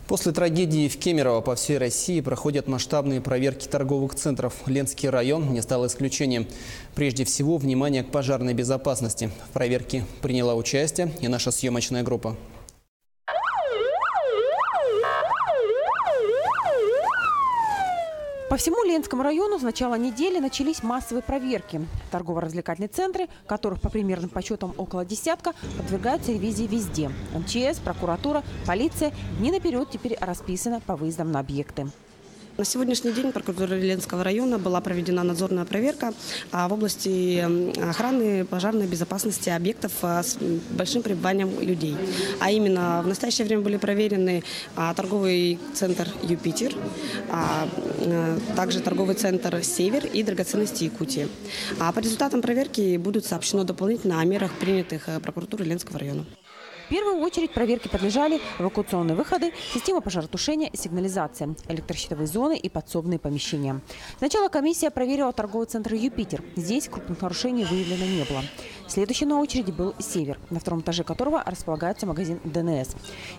После трагедии в Кемерово по всей России проходят масштабные проверки торговых центров. Ленский район не стал исключением. Прежде всего, внимание к пожарной безопасности. В проверке приняла участие и наша съемочная группа. По всему Ленскому району с начала недели начались массовые проверки. Торгово-развлекательные центры, которых по примерным подсчетам около десятка, подвергаются ревизии везде. МЧС, прокуратура, полиция. Дни наперед теперь расписаны по выездам на объекты. На сегодняшний день прокуратурой Ленского района была проведена надзорная проверка в области охраны пожарной безопасности объектов с большим пребыванием людей. А именно в настоящее время были проверены торговый центр «Юпитер», также торговый центр «Север» и драгоценности Якутии. По результатам проверки будут сообщено дополнительно о мерах, принятых прокуратурой Ленского района. В первую очередь проверке подлежали эвакуационные выходы, система пожаротушения, сигнализация, электрощитовые зоны и подсобные помещения. Сначала комиссия проверила торговый центр «Юпитер». Здесь крупных нарушений выявлено не было. Следующим на очереди был «Север», на втором этаже которого располагается магазин ДНС.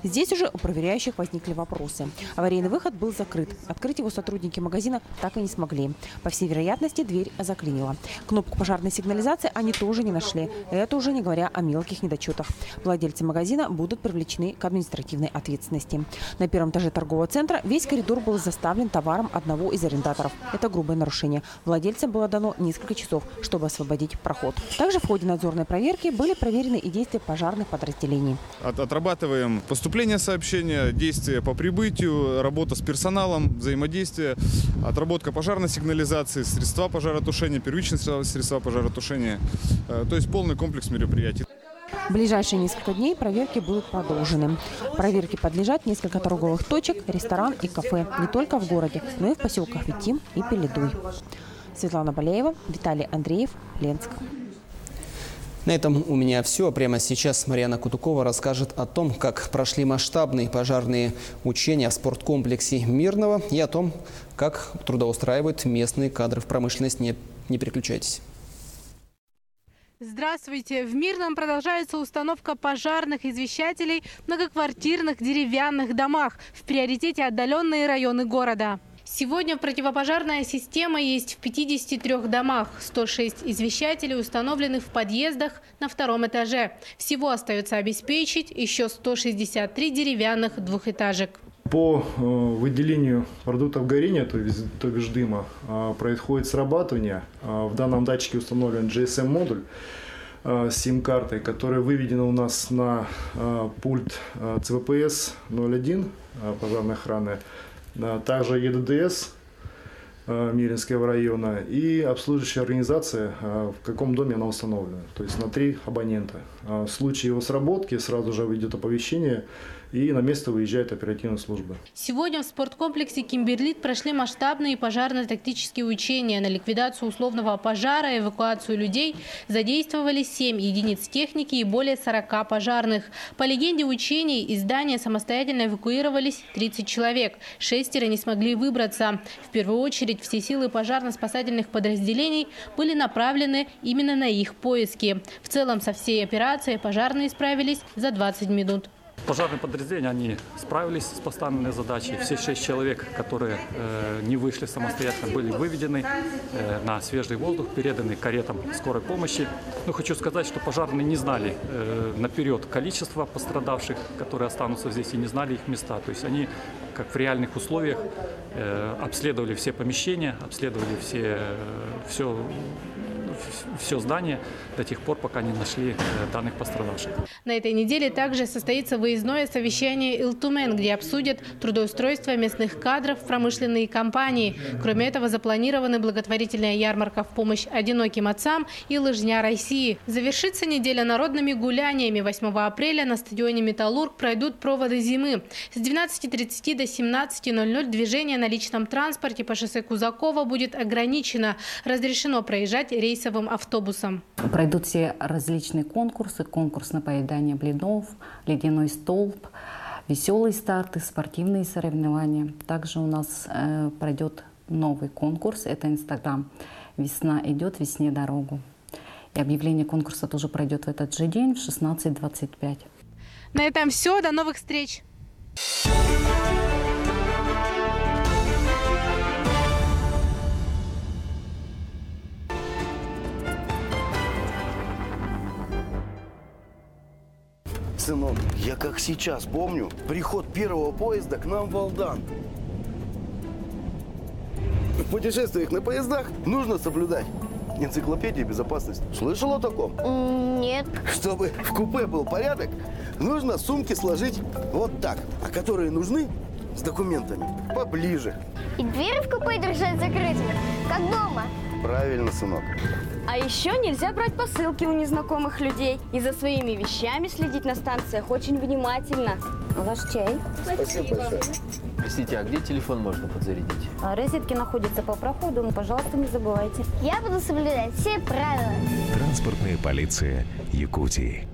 Здесь уже у проверяющих возникли вопросы. Аварийный выход был закрыт. Открыть его сотрудники магазина так и не смогли. По всей вероятности, дверь заклинила. Кнопку пожарной сигнализации они тоже не нашли. Это уже не говоря о мелких недочетах. Владельцы магазина будут привлечены к административной ответственности. На первом этаже торгового центра весь коридор был заставлен товаром одного из арендаторов. Это грубое нарушение. Владельцам было дано несколько часов, чтобы освободить проход. Также в ходе надзорной проверки были проверены и действия пожарных подразделений. Отрабатываем поступление сообщения, действия по прибытию, работа с персоналом, взаимодействие, отработка пожарной сигнализации, средства пожаротушения, первичные средства пожаротушения. То есть полный комплекс мероприятий. В ближайшие несколько дней проверки будут продолжены. Проверке подлежат несколько торговых точек, ресторан и кафе. Не только в городе, но и в поселках Витим и Пеледуй. Светлана Балеева, Виталий Андреев, Ленск. На этом у меня все. Прямо сейчас Марьяна Кутукова расскажет о том, как прошли масштабные пожарные учения в спорткомплексе Мирного и о том, как трудоустраивают местные кадры в промышленность. Не переключайтесь. Здравствуйте! В Мирном продолжается установка пожарных извещателей в многоквартирных деревянных домах. В приоритете отдаленные районы города. Сегодня противопожарная система есть в 53 домах. 106 извещателей установлены в подъездах на втором этаже. Всего остается обеспечить еще 163 деревянных двухэтажек. По выделению продуктов горения, то бишь дыма, происходит срабатывание. В данном датчике установлен GSM-модуль с сим-картой, который выведен у нас на пульт ЦВПС 01 пожарной охраны. Также ЕДДС Миринского района и обслуживающая организация, в каком доме она установлена, то есть на 3 абонента. В случае его сработки сразу же выйдет оповещение, и на место выезжает оперативная служба. Сегодня в спорткомплексе «Кимберлит» прошли масштабные пожарно-тактические учения. На ликвидацию условного пожара и эвакуацию людей задействовали 7 единиц техники и более 40 пожарных. По легенде учений из здания самостоятельно эвакуировались 30 человек. 6 не смогли выбраться. В первую очередь все силы пожарно-спасательных подразделений были направлены именно на их поиски. В целом со всей операцией пожарные справились за 20 минут. Пожарные подразделения, они справились с поставленной задачей. Все 6 человек, которые не вышли самостоятельно, были выведены на свежий воздух, переданы каретам скорой помощи. Но хочу сказать, что пожарные не знали наперед количество пострадавших, которые останутся здесь, и не знали их места. То есть они, как в реальных условиях, обследовали все помещения, обследовали все здание до тех пор, пока не нашли данных пострадавших. На этой неделе также состоится выездное совещание «Илтумен», где обсудят трудоустройство местных кадров в промышленные компании. Кроме этого, запланированы благотворительная ярмарка в помощь одиноким отцам и лыжня России. Завершится неделя народными гуляниями. 8 апреля на стадионе «Металлург» пройдут проводы зимы. С 12:30 до 17:00 движение на личном транспорте по шоссе Кузакова будет ограничено. Разрешено проезжать рейсовым автобусом. Пройдут все различные конкурсы. Конкурс на поедание блинов, ледяной столб, веселые старты, спортивные соревнования. Также у нас пройдет новый конкурс. Это Инстаграм. Весна идет, весне дорогу. И объявление конкурса тоже пройдет в этот же день в 16:25. На этом все. До новых встреч! Сынок, я как сейчас помню приход первого поезда к нам в Алдан. В путешествиях на поездах нужно соблюдать энциклопедию безопасности. Слышал о таком? Нет. Чтобы в купе был порядок, нужно сумки сложить вот так. А которые нужны с документами поближе. И двери в купе держать закрытыми, как дома. Правильно, сынок. А еще нельзя брать посылки у незнакомых людей. И за своими вещами следить на станциях очень внимательно. Ваш чай. Спасибо большое. Простите, а где телефон можно подзарядить? Розетки находятся по проходу, пожалуйста, не забывайте. Я буду соблюдать все правила. Транспортная полиция Якутии.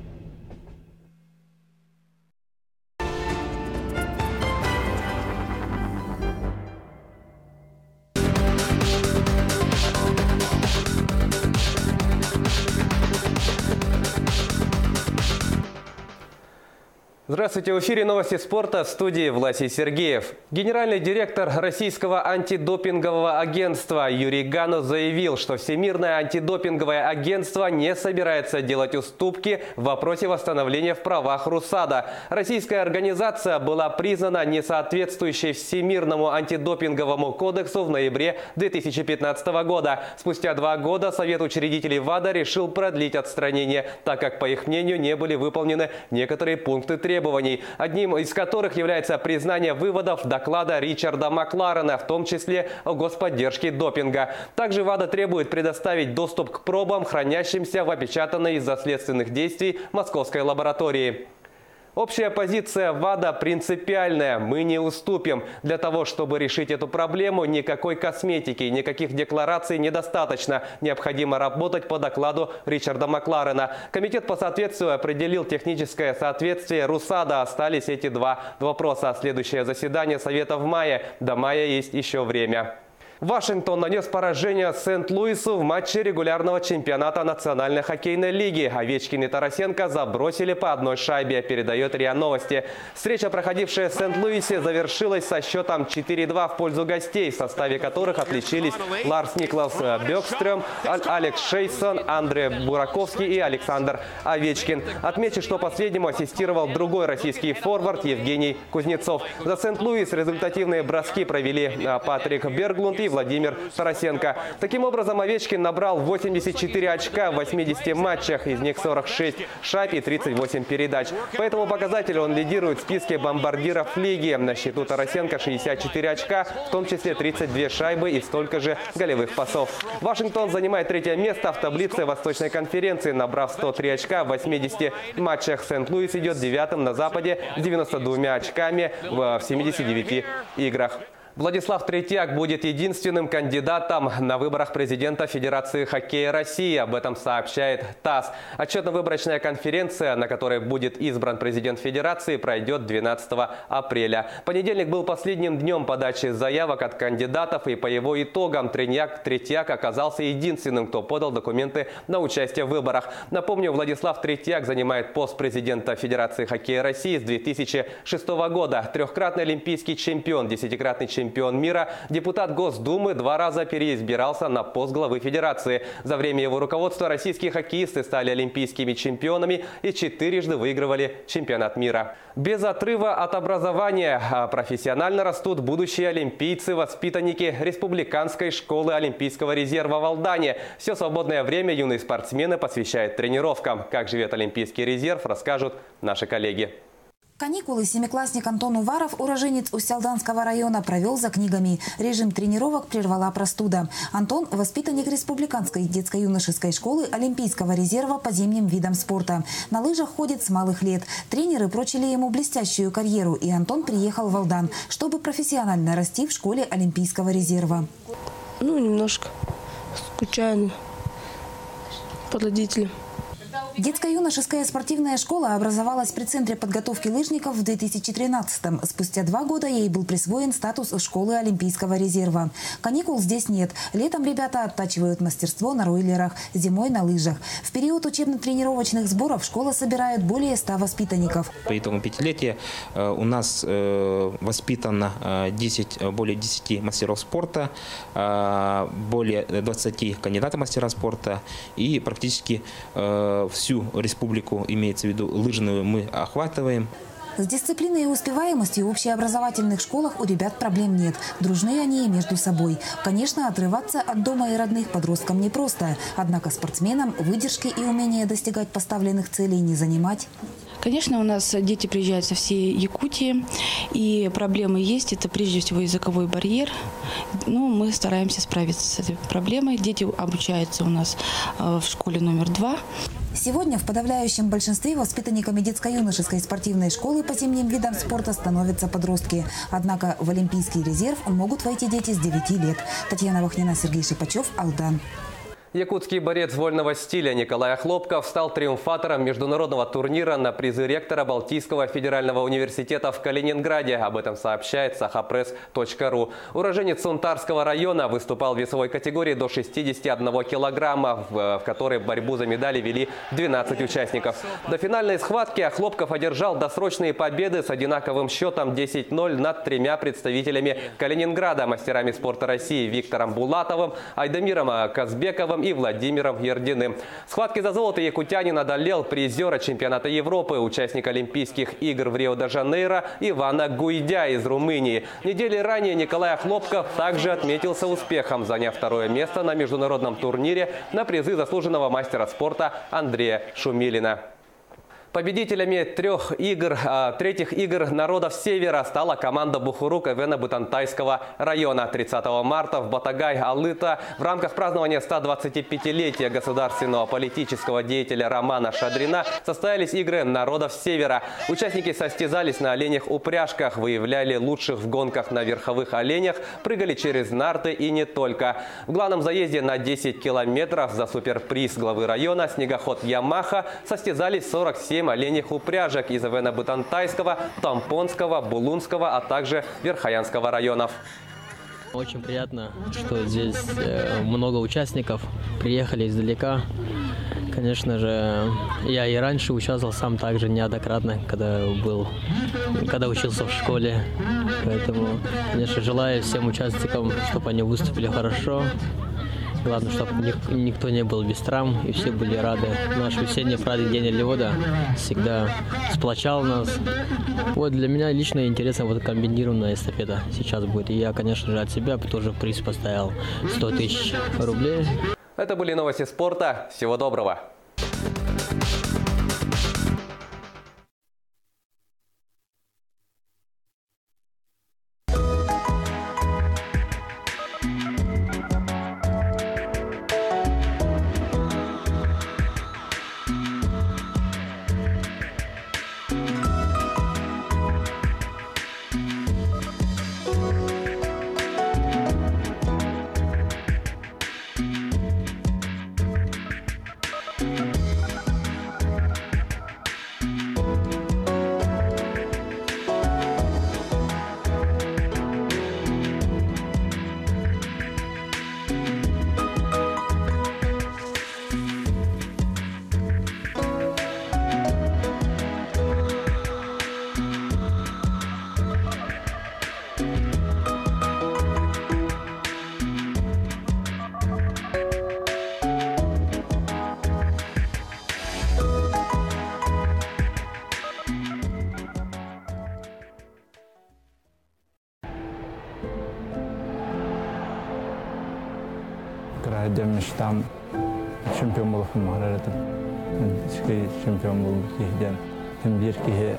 Здравствуйте, в эфире новости спорта, в студии Власий Сергеев. Генеральный директор Российского антидопингового агентства Юрий Ганус заявил, что Всемирное антидопинговое агентство не собирается делать уступки в вопросе восстановления в правах РУСАДА. Российская организация была признана несоответствующей Всемирному антидопинговому кодексу в ноябре 2015 года. Спустя 2 года Совет учредителей ВАДА решил продлить отстранение, так как, по их мнению, не были выполнены некоторые пункты требований, одним из которых является признание выводов доклада Ричарда Макларена, в том числе о господдержке допинга. Также ВАДА требует предоставить доступ к пробам, хранящимся в опечатанной из-за следственных действий московской лаборатории. Общая позиция ВАДА принципиальная. Мы не уступим. Для того, чтобы решить эту проблему, никакой косметики, никаких деклараций недостаточно. Необходимо работать по докладу Ричарда Макларена. Комитет по соответствию определил техническое соответствие РУСАДА. Остались эти 2 вопроса. Следующее заседание Совета в мае. До мая есть еще время. Вашингтон нанес поражение Сент-Луису в матче регулярного чемпионата Национальной хоккейной лиги. Овечкин и Тарасенко забросили по 1 шайбе, передает РИА Новости. Встреча, проходившая в Сент-Луисе, завершилась со счетом 4-2 в пользу гостей, в составе которых отличились Ларс Никлас Бёкстрём, Алекс Шейсон, Андрей Бураковский и Александр Овечкин. Отмечу, что последнему ассистировал другой российский форвард Евгений Кузнецов. За Сент-Луис результативные броски провели Патрик Берглунд и Владимир Тарасенко. Таким образом, Овечкин набрал 84 очка в 80 матчах, из них 46 шайб и 38 передач. По этому показателю он лидирует в списке бомбардиров лиги. На счету Тарасенко 64 очка, в том числе 32 шайбы и столько же голевых пасов. Вашингтон занимает 3-е место в таблице Восточной конференции, набрав 103 очка в 80 матчах. Сент-Луис идет 9-м на Западе с 92 очками в 79 играх. Владислав Третьяк будет единственным кандидатом на выборах президента Федерации хоккея России. Об этом сообщает ТАСС. Отчетно-выборочная конференция, на которой будет избран президент Федерации, пройдет 12 апреля. Понедельник был последним днем подачи заявок от кандидатов, и по его итогам Третьяк оказался единственным, кто подал документы на участие в выборах. Напомню, Владислав Третьяк занимает пост президента Федерации хоккея России с 2006 года. Трехкратный олимпийский чемпион, 10-кратный чемпион мира, депутат Госдумы 2 раза переизбирался на пост главы Федерации. За время его руководства российские хоккеисты стали олимпийскими чемпионами и 4-жды выигрывали чемпионат мира. Без отрыва от образования профессионально растут будущие олимпийцы, воспитанники Республиканской школы Олимпийского резерва в Алдане. Все свободное время юные спортсмены посвящают тренировкам. Как живет Олимпийский резерв, расскажут наши коллеги. Каникулы семиклассник Антон Уваров, уроженец Усть-Алданского района, провел за книгами. Режим тренировок прервала простуда. Антон – воспитанник Республиканской детско-юношеской школы Олимпийского резерва по зимним видам спорта. На лыжах ходит с малых лет. Тренеры прочили ему блестящую карьеру, и Антон приехал в Алдан, чтобы профессионально расти в школе Олимпийского резерва. Немножко скучаю по родителям. Детско-юношеская спортивная школа образовалась при Центре подготовки лыжников в 2013-м. Спустя 2 года ей был присвоен статус школы Олимпийского резерва. Каникул здесь нет. Летом ребята оттачивают мастерство на ройлерах, зимой на лыжах. В период учебно-тренировочных сборов школа собирает более 100 воспитанников. По итогам пятилетия у нас воспитано более 10 мастеров спорта, более 20 кандидатов мастера спорта, и практически всю республику, имеется в виду лыжную, мы охватываем. С дисциплиной и успеваемостью в общеобразовательных школах у ребят проблем нет. Дружны они и между собой. Конечно, отрываться от дома и родных подросткам непросто. Однако спортсменам выдержки и умения достигать поставленных целей не занимать. Конечно, у нас дети приезжают со всей Якутии, и проблемы есть. Это прежде всего языковой барьер. Но мы стараемся справиться с этой проблемой. Дети обучаются у нас в школе номер 2. Сегодня в подавляющем большинстве воспитанниками детско-юношеской спортивной школы по зимним видам спорта становятся подростки. Однако в Олимпийский резерв могут войти дети с 9 лет. Татьяна Вахнина, Сергей Шипачев, Алдан. Якутский борец вольного стиля Николай Охлопков стал триумфатором международного турнира на призы ректора Балтийского федерального университета в Калининграде. Об этом сообщает sahapress.ru. Уроженец Сунтарского района выступал в весовой категории до 61 килограмма, в которой борьбу за медали вели 12 участников. До финальной схватки Охлопков одержал досрочные победы с одинаковым счетом 10-0 над 3 представителями Калининграда: мастерами спорта России Виктором Булатовым, Айдамиром Казбековым и Владимиром Ердиным. В схватке за золото якутянин одолел призера чемпионата Европы, участника Олимпийских игр в Рио-де-Жанейро Ивана Гуйдя из Румынии. Недели ранее Николай Охлопков также отметился успехом, заняв 2-е место на международном турнире на призы заслуженного мастера спорта Андрея Шумилина. Победителями третьих игр народов Севера стала команда Бухурук Эвена-Бутантайского района. 30 марта в Батагай-Алыта в рамках празднования 125-летия государственного политического деятеля Романа Шадрина состоялись игры народов Севера. Участники состязались на оленях-упряжках, выявляли лучших в гонках на верховых оленях, прыгали через нарты и не только. В главном заезде на 10 километров за суперприз главы района снегоход «Ямаха» состязались 47 оленьих упряжек из Эвена-Бутантайского, Тампонского, Булунского, а также Верхоянского районов. Очень приятно, что здесь много участников, приехали издалека. Конечно же, я и раньше участвовал сам также неоднократно, когда учился в школе. Поэтому, конечно, желаю всем участникам, чтобы они выступили хорошо Главное, чтобы никто не был без травм и все были рады. Наш весенний праздник День Оливода всегда сплочал нас. Вот для меня лично интересно вот комбинированная эстафета сейчас будет. И я, конечно же, от себя тоже приз поставил 100 тысяч рублей. Это были новости спорта. Всего доброго. Müştam şampiyon bulup maharadım. Şampiyon bulup giden. Hem bir ki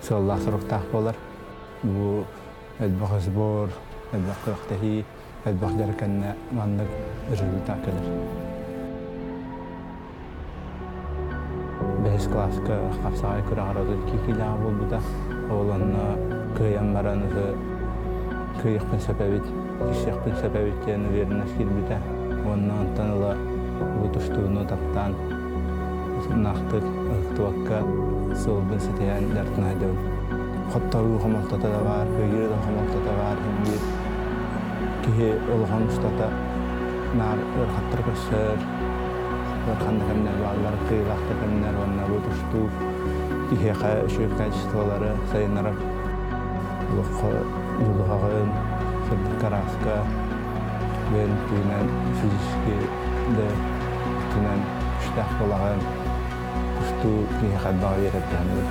sallah sorukta bolar. Bu edbaq zbor, edbaq qıqtahi, edbaq derken manlık rezultat gelir. Beş klaska qapsaqay kurağaradı ki kilağı buldu da oğlanına kıyam baranızı kıyıqpın sebebit, kişiqpın sebebit yani veriniz kilbide. Ondan tanıla bu tuştuğunu taptan naqtık ıhtuvakka solbun setiyen dertnaydım. Hatta ruhum ortada da var, köyü ruhum ortada var. Hem ki olğan ustada nar ırxattır köşür, ırxandı kemler bağlar, kıyılaktır kemler onunla bu tuştuğ ki şöpken çıtıları sayınarak yuluğağın, sırdı karaska ben tünen fiziki de tünenüştah olağın tuştuğ ki kadar verip yanıyor.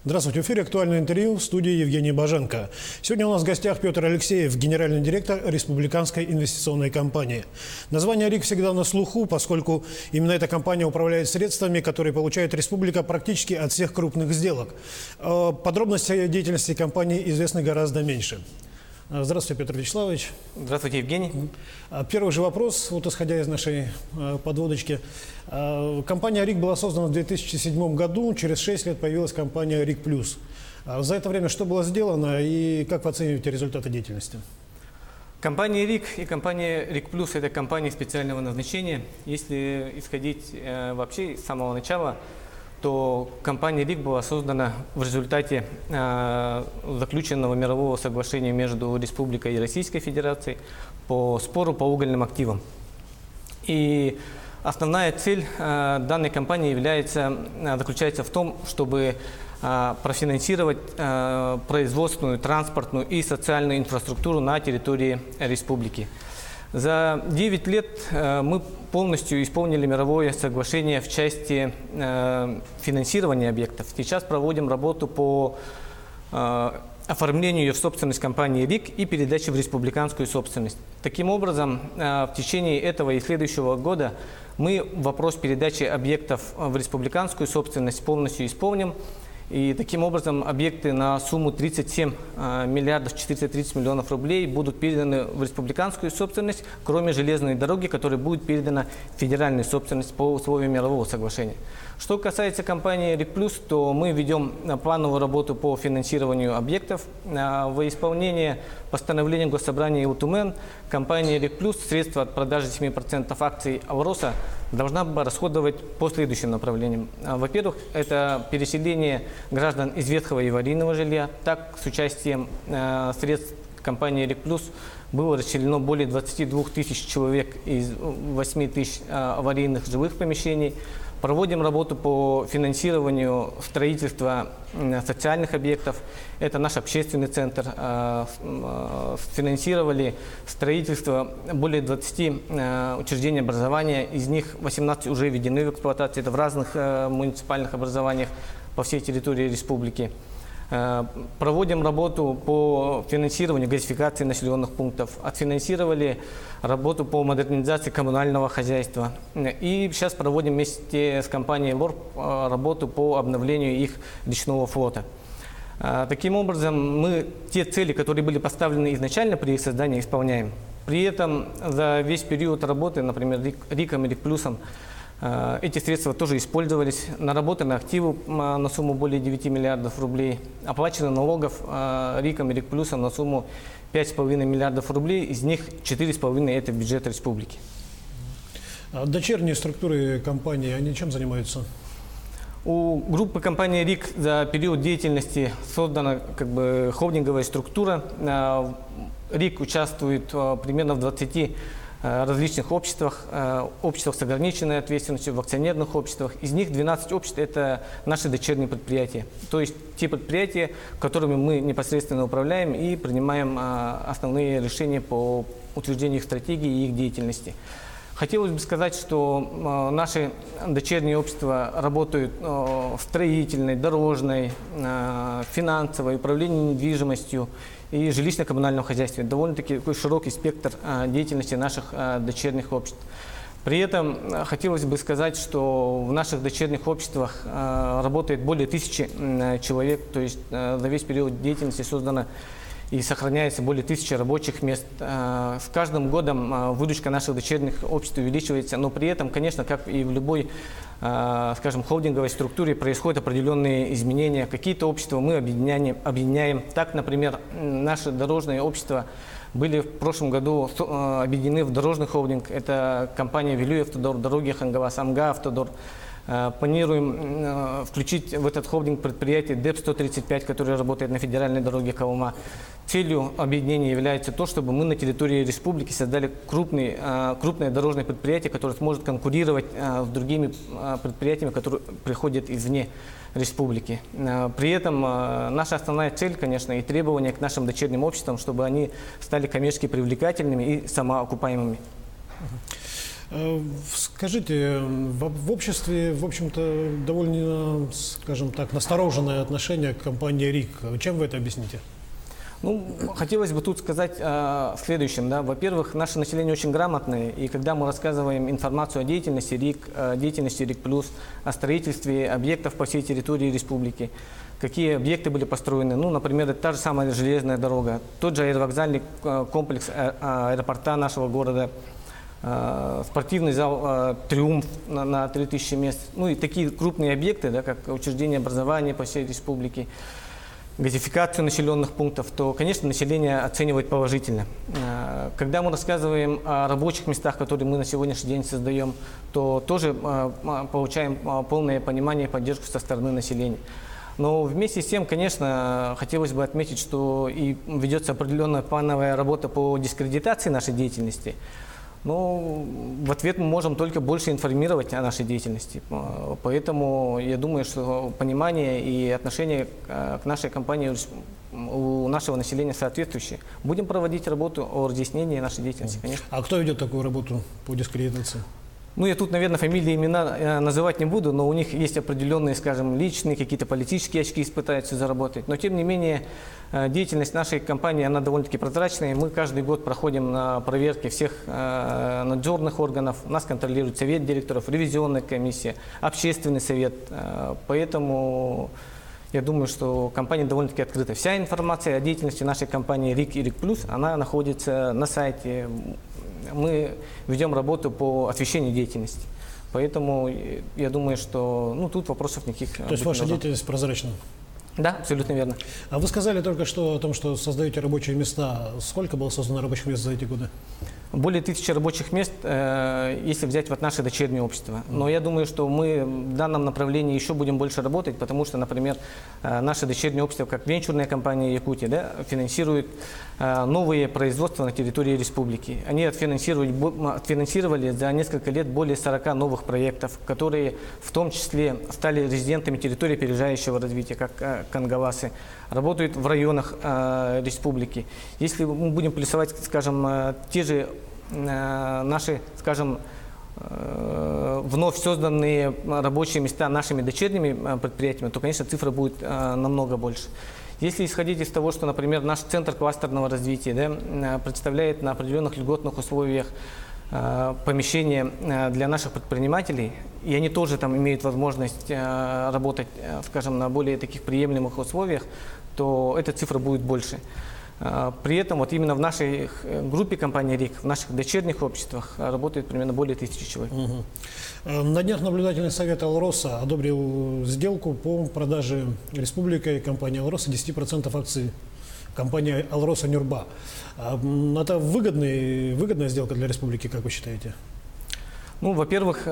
Здравствуйте, в эфире «Актуальное интервью», в студии Евгений Боженко. Сегодня у нас в гостях Петр Алексеев, генеральный директор Республиканской инвестиционной компании. Название РИК всегда на слуху, поскольку именно эта компания управляет средствами, которые получает республика практически от всех крупных сделок. Подробности деятельности компании известны гораздо меньше. Здравствуйте, Петр Вячеславович. Здравствуйте, Евгений. Первый же вопрос, вот исходя из нашей подводочки. Компания РИК была создана в 2007 году, через 6 лет появилась компания РИК Плюс. За это время что было сделано и как вы оцениваете результаты деятельности? Компания РИК и компания РИК Плюс – это компании специального назначения. Если исходить вообще с самого начала, то компания РИК была создана в результате заключенного мирового соглашения между Республикой и Российской Федерацией по спору по угольным активам. И основная цель данной компании заключается в том, чтобы профинансировать производственную, транспортную и социальную инфраструктуру на территории республики. За 9 лет мы полностью исполнили мировое соглашение в части финансирования объектов. Сейчас проводим работу по оформлению ее в собственность компании РИК и передаче в республиканскую собственность. Таким образом, в течение этого и следующего года мы вопрос передачи объектов в республиканскую собственность полностью исполним. И таким образом объекты на сумму 37 миллиардов 430 миллионов рублей будут переданы в республиканскую собственность, кроме железной дороги, которая будет передана в федеральную собственность по условиям мирового соглашения. Что касается компании РИК Плюс, то мы ведем плановую работу по финансированию объектов. В исполнение постановления Госсобрания УТУМЭН компания РИК Плюс средства от продажи 7% акций Авроса должна расходовать по следующим направлениям. Во-первых, это переселение граждан из ветхого и аварийного жилья. Так, с участием средств компании РИК Плюс было расселено более 22 тысяч человек из 8 тысяч аварийных жилых помещений. Проводим работу по финансированию строительства социальных объектов. Это наш общественный центр. Финансировали строительство более 20 учреждений образования. Из них 18 уже введены в эксплуатацию. Это в разных муниципальных образованиях по всей территории республики. Проводим работу по финансированию газификации населенных пунктов. Отфинансировали работу по модернизации коммунального хозяйства. И сейчас проводим вместе с компанией ЛОРП работу по обновлению их речного флота. Таким образом, мы те цели, которые были поставлены изначально при их создании, исполняем. При этом за весь период работы, например, РИКом и РИК Плюсом, эти средства тоже использовались, наработаны активы на сумму более 9 миллиардов рублей, оплачено налогов РИКом и РИК Плюсом на сумму 5,5 миллиардов рублей, из них 4,5 это бюджет республики. Дочерние структуры компании, они чем занимаются? У группы компании РИК за период деятельности создана холдинговая структура. РИК участвует примерно в 20 различных обществах, обществах с ограниченной ответственностью, в акционерных обществах. Из них 12 обществ – это наши дочерние предприятия. То есть те предприятия, которыми мы непосредственно управляем и принимаем основные решения по утверждению их стратегии и их деятельности. Хотелось бы сказать, что наши дочерние общества работают в строительной, дорожной, финансовой, управлении недвижимостью и жилищно-коммунальном хозяйстве. Довольно-таки такой широкий спектр деятельности наших дочерних обществ. При этом хотелось бы сказать, что в наших дочерних обществах работает более 1000 человек, то есть за весь период деятельности создано и сохраняется более 1000 рабочих мест. С каждым годом выручка наших дочерних обществ увеличивается, но при этом, конечно, как и в любой, скажем, холдинговой структуре, происходят определенные изменения. Какие-то общества мы объединяем. Так, например, наши дорожные общества были в прошлом году объединены в дорожный холдинг. Это компания «Вилюй-Автодор», «Дороги Хангавас», «Амга-Автодор». Планируем включить в этот холдинг предприятие ДЭП-135, которое работает на федеральной дороге Колыма. Целью объединения является то, чтобы мы на территории республики создали крупное дорожное предприятие, которое сможет конкурировать с другими предприятиями, которые приходят извне республики. При этом наша основная цель, конечно, и требования к нашим дочерним обществам, чтобы они стали коммерчески привлекательными и самоокупаемыми. Скажите, в обществе, в общем-то, довольно, скажем так, настороженное отношение к компании РИК. Чем вы это объясните? Ну, хотелось бы тут сказать о следующем. Да. Во-первых, наше население очень грамотное, и когда мы рассказываем информацию о деятельности РИК, о строительстве объектов по всей территории республики, какие объекты были построены, ну, например, это та же самая железная дорога, тот же аэровокзальный комплекс аэропорта нашего города, спортивный зал «Триумф» на 3000 мест, ну и такие крупные объекты, да, как учреждения образования по всей республике, газификацию населенных пунктов, то, конечно, население оценивает положительно. Когда мы рассказываем о рабочих местах, которые мы на сегодняшний день создаем, то тоже получаем полное понимание и поддержку со стороны населения. Но вместе с тем, конечно, хотелось бы отметить, что и ведется определенная плановая работа по дискредитации нашей деятельности. Но в ответ мы можем только больше информировать о нашей деятельности. Поэтому я думаю, что понимание и отношение к нашей компании у нашего населения соответствующие. Будем проводить работу о разъяснении нашей деятельности, конечно. А кто ведет такую работу по дискредитации? Ну, я тут, наверное, фамилии, имена называть не буду, но у них есть определенные, скажем, личные, какие-то политические очки пытаются заработать. Но, тем не менее, деятельность нашей компании, она довольно-таки прозрачная. Мы каждый год проходим на проверки всех надзорных органов. Нас контролирует совет директоров, ревизионная комиссия, общественный совет. Поэтому я думаю, что компания довольно-таки открыта. Вся информация о деятельности нашей компании РИК и РИК+, она находится на сайте. Мы ведем работу по освещению деятельности. Поэтому я думаю, что тут вопросов никаких. То есть ваша деятельность прозрачна? Да, абсолютно верно. А вы сказали только что о том, что создаете рабочие места. Сколько было создано рабочих мест за эти годы? Более 1000 рабочих мест, если взять вот наше дочернее общество. Но я думаю, что мы в данном направлении еще будем больше работать, потому что, например, наше дочернее общество, как венчурная компания Якутия, да, финансирует новые производства на территории республики. Они отфинансировали за несколько лет более 40 новых проектов, которые в том числе стали резидентами территории опережающего развития, как Кангавасы, работают в районах республики. Если мы будем плюсовать, скажем, те же наши, скажем, вновь созданные рабочие места нашими дочерними предприятиями, то, конечно, цифра будет намного больше. Если исходить из того, что, например, наш центр кластерного развития, да, представляет на определенных льготных условиях помещения для наших предпринимателей, и они тоже там имеют возможность работать, скажем, на более таких приемлемых условиях, то эта цифра будет больше. При этом вот именно в нашей группе компании РИК, в наших дочерних обществах работает примерно более 1000 человек. На днях наблюдательный совет «Алроса» одобрил сделку по продаже республикой компании «Алроса» 10% акций компании «Алроса Нюрба». Это выгодная сделка для республики, как вы считаете? Ну, во-первых,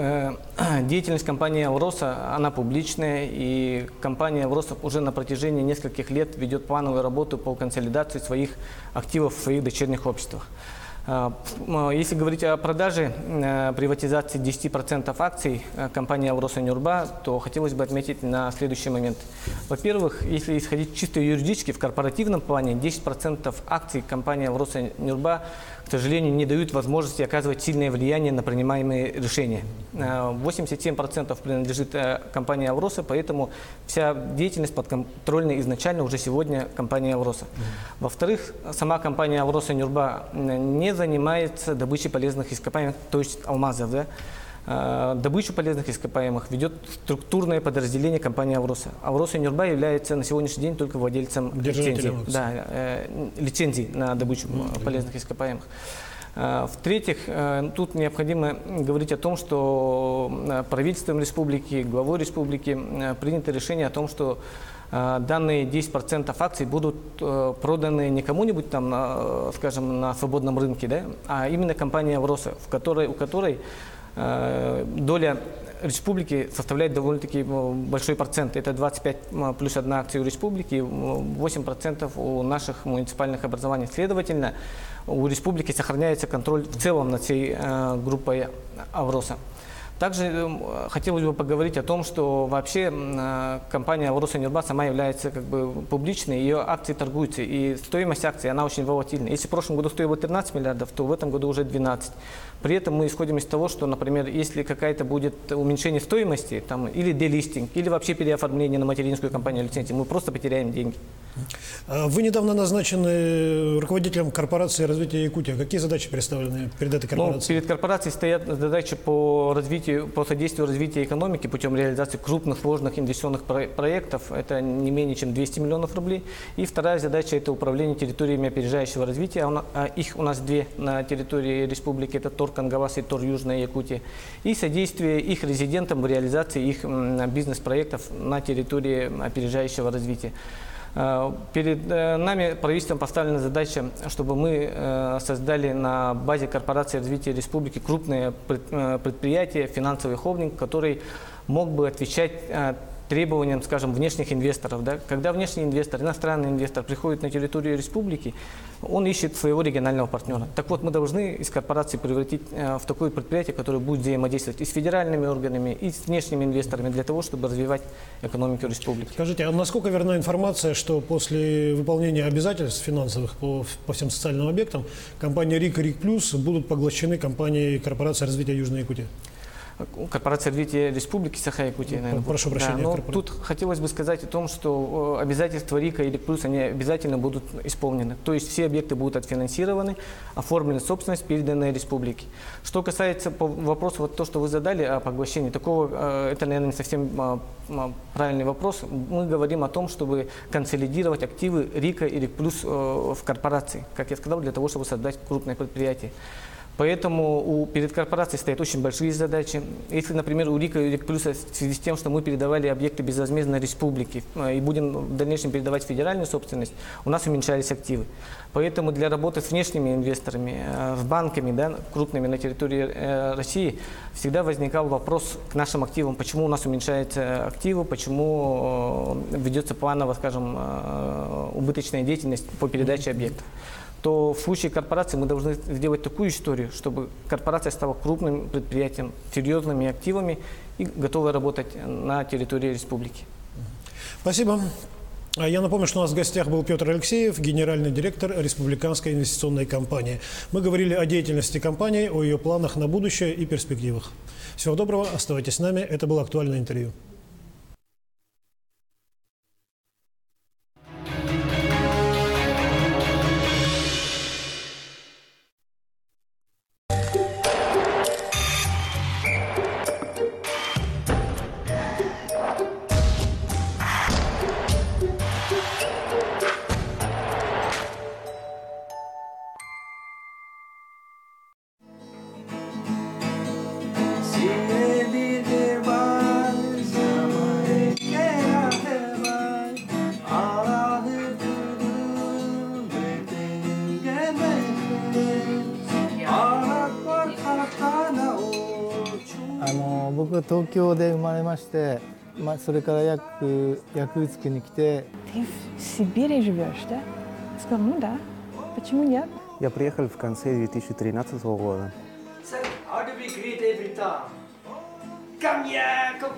деятельность компании «Алроса», она публичная, и компания «Алроса» уже на протяжении нескольких лет ведет плановую работу по консолидации своих активов в своих дочерних обществах. Если говорить о продаже, приватизации 10% акций компании «Алроса Нюрба», то хотелось бы отметить на следующий момент. Во-первых, если исходить чисто юридически, в корпоративном плане 10% акций компании «Алроса Нюрба», к сожалению, не дают возможности оказывать сильное влияние на принимаемые решения. 87% принадлежит компании «Алроса», поэтому вся деятельность подконтрольна изначально уже сегодня компании «Алроса». Во-вторых, сама компания «Алроса Нюрба» не занимается добычей полезных ископаемых, то есть алмазов. Да? Добычу полезных ископаемых ведет структурное подразделение компании «Алроса». «Алроса Нюрба» является на сегодняшний день только владельцем лицензии на добычу полезных ископаемых. В-третьих, тут необходимо говорить о том, что правительством республики, главой республики принято решение о том, что данные 10% акций будут проданы не кому-нибудь там, скажем, на свободном рынке, да, а именно компании «Алроса», у которой доля республики составляет довольно-таки большой процент. Это 25 плюс 1 акция у республики, 8% у наших муниципальных образований. Следовательно, у республики сохраняется контроль в целом над всей группой «Алроса». Также хотелось бы поговорить о том, что вообще компания «Алроса Нюрба» сама является как бы публичной, ее акции торгуются, и стоимость акций, она очень волатильна. Если в прошлом году стоила 13 миллиардов, то в этом году уже 12. При этом мы исходим из того, что, например, если какая-то будет уменьшение стоимости, там, или делистинг, или вообще переоформление на материнскую компанию лицензии, мы просто потеряем деньги. Вы недавно назначены руководителем корпорации развития Якутии. Какие задачи представлены перед этой корпорацией? Перед корпорацией стоят задачи по содействию развитию экономики путем реализации крупных, сложных инвестиционных проектов. Это не менее чем 200 миллионов рублей. И вторая задача – это управление территориями опережающего развития. Их у нас две на территории республики. Это ТОР Кангавас и ТОР Южная Якутия. И содействие их резидентам в реализации их бизнес-проектов на территории опережающего развития. Перед нами правительством поставлена задача, чтобы мы создали на базе корпорации развития республики крупное предприятие, финансовый холдинг, который мог бы отвечать требованиям, скажем, внешних инвесторов. Да? Когда внешний инвестор, иностранный инвестор приходит на территорию республики, он ищет своего регионального партнера. Так вот, мы должны из корпорации превратить в такое предприятие, которое будет взаимодействовать и с федеральными органами, и с внешними инвесторами для того, чтобы развивать экономику республики. Скажите, а насколько верна информация, что после выполнения обязательств финансовых по всем социальным объектам компания РИК и РИК Плюс будут поглощены компанией корпорации развития Южной Якутии? Корпорация развития республики Саха-Якутия, наверное. Прошу прощения. Да, но тут хотелось бы сказать о том, что обязательства РИКа или Плюс, они обязательно будут исполнены. То есть все объекты будут отфинансированы, оформлены собственность, переданная республике. Что касается вопроса, вот то, что вы задали о поглощении, такого, это, наверное, не совсем правильный вопрос. Мы говорим о том, чтобы консолидировать активы РИКа или Плюс в корпорации, как я сказал, для того, чтобы создать крупное предприятие. Поэтому перед корпорацией стоят очень большие задачи. Если, например, у РИКа и РИК Плюса в связи с тем, что мы передавали объекты безвозмездно республике и будем в дальнейшем передавать федеральную собственность, у нас уменьшались активы. Поэтому для работы с внешними инвесторами, с банками, да, крупными на территории России, всегда возникал вопрос к нашим активам, почему у нас уменьшаются активы, почему ведется планово, скажем, убыточная деятельность по передаче объектов. То в случае корпорации мы должны сделать такую историю, чтобы корпорация стала крупным предприятием, серьезными активами и готовой работать на территории республики. Спасибо. Я напомню, что у нас в гостях был Петр Алексеев, генеральный директор Республиканской инвестиционной компании. Мы говорили о деятельности компании, о ее планах на будущее и перспективах. Всего доброго, оставайтесь с нами. Это было актуальное интервью.僕は東京で生まれまして、それからЯкутскに来て。Ты в Сибири живешь, да? Сказал, ну да. Почему нет? Я приехал в конце 2013 года. How do we greet every time? Come here, come.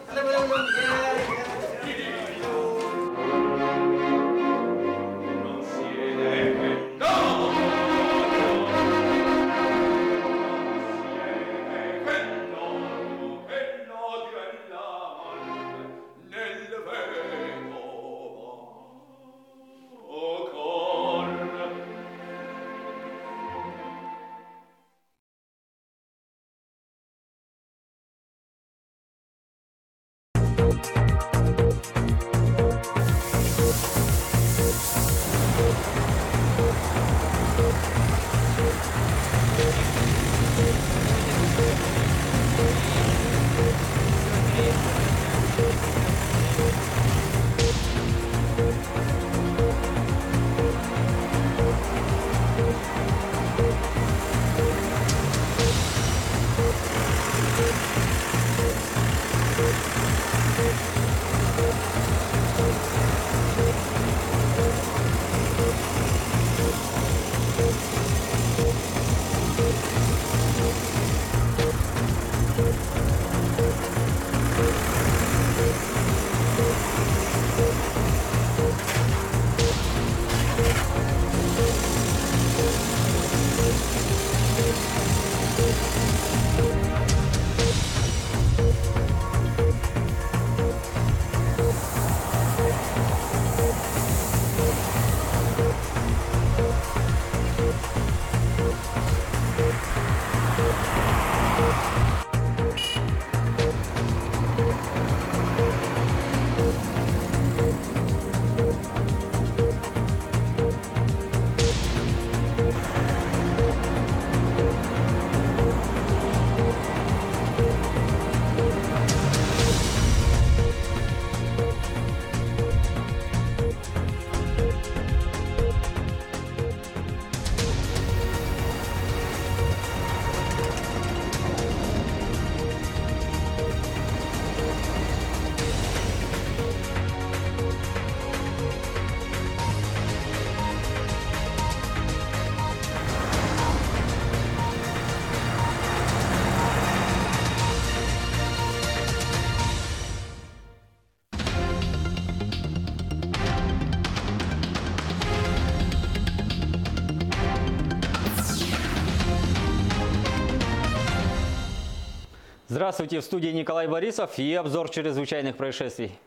Здравствуйте, в студии Николай Борисов и обзор чрезвычайных происшествий.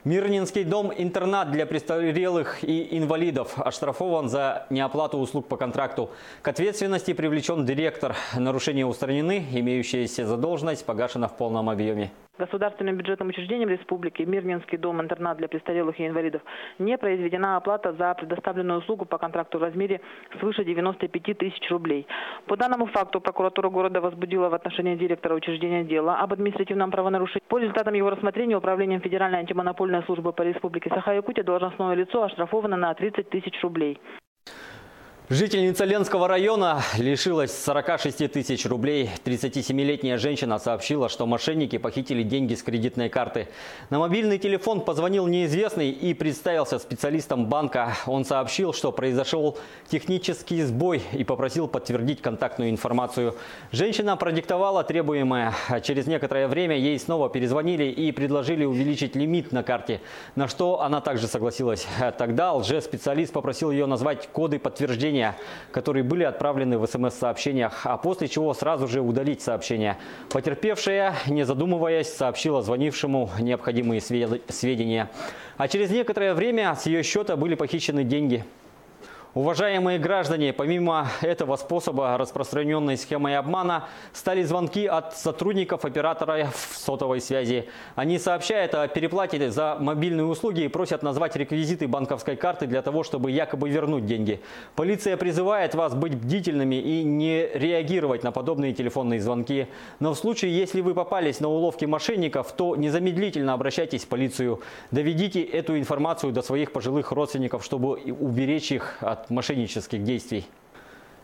Мирнинский дом-интернат для престарелых и инвалидов оштрафован за неоплату услуг по контракту. К ответственности привлечен директор. Нарушения устранены, имеющаяся задолженность погашена в полном объеме. Государственным бюджетным учреждением республики Мирнинский дом-интернат для престарелых и инвалидов не произведена оплата за предоставленную услугу по контракту в размере свыше 95 тысяч рублей. По данному факту прокуратура города возбудила в отношении директора учреждения дело об административном правонарушении. По результатам его рассмотрения Управлением Федеральной антимонопольной службы по Республике Саха-Якутия должностное лицо оштрафовано на 30 тысяч рублей. Жительница Ленского района лишилась 46 тысяч рублей. 37-летняя женщина сообщила, что мошенники похитили деньги с кредитной карты. На мобильный телефон позвонил неизвестный и представился специалистом банка. Он сообщил, что произошел технический сбой и попросил подтвердить контактную информацию. Женщина продиктовала требуемое. Через некоторое время ей снова перезвонили и предложили увеличить лимит на карте, на что она также согласилась. Тогда лжеспециалист попросил ее назвать коды подтверждения, которые были отправлены в СМС-сообщениях, а после чего сразу же удалить сообщение. Потерпевшая, не задумываясь, сообщила звонившему необходимые сведения. А через некоторое время с ее счета были похищены деньги. Уважаемые граждане, помимо этого способа распространенной схемой обмана, стали звонки от сотрудников операторов сотовой связи. Они сообщают о переплате за мобильные услуги и просят назвать реквизиты банковской карты для того, чтобы якобы вернуть деньги. Полиция призывает вас быть бдительными и не реагировать на подобные телефонные звонки. Но в случае, если вы попались на уловки мошенников, то незамедлительно обращайтесь в полицию. Доведите эту информацию до своих пожилых родственников, чтобы уберечь их от мошеннических действий.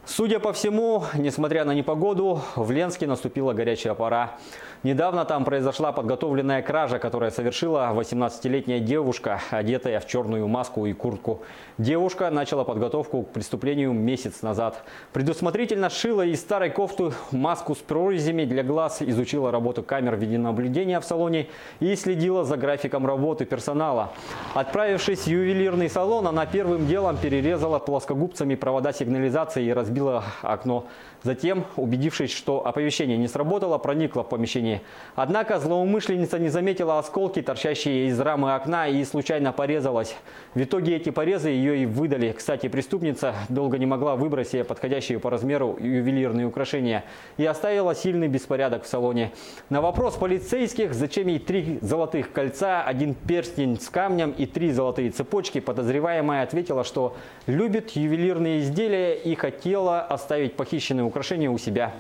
Судя по всему, несмотря на непогоду, в Ленске наступила горячая пора. Недавно там произошла подготовленная кража, которая совершила 18-летняя девушка, одетая в черную маску и куртку. Девушка начала подготовку к преступлению месяц назад. Предусмотрительно сшила из старой кофты маску с прорезями для глаз, изучила работу камер видеонаблюдения в салоне и следила за графиком работы персонала. Отправившись в ювелирный салон, она первым делом перерезала плоскогубцами провода сигнализации и разбила окно. Затем, убедившись, что оповещение не сработало, проникла в помещение. Однако злоумышленница не заметила осколки, торчащие из рамы окна, и случайно порезалась. В итоге эти порезы ее и выдали. Кстати, преступница долго не могла выбрать себе подходящие по размеру ювелирные украшения и оставила сильный беспорядок в салоне. На вопрос полицейских, зачем ей 3 золотых кольца, 1 перстень с камнем и 3 золотые цепочки, подозреваемая ответила, что любит ювелирные изделия и хотела оставить похищенные украшения у себя.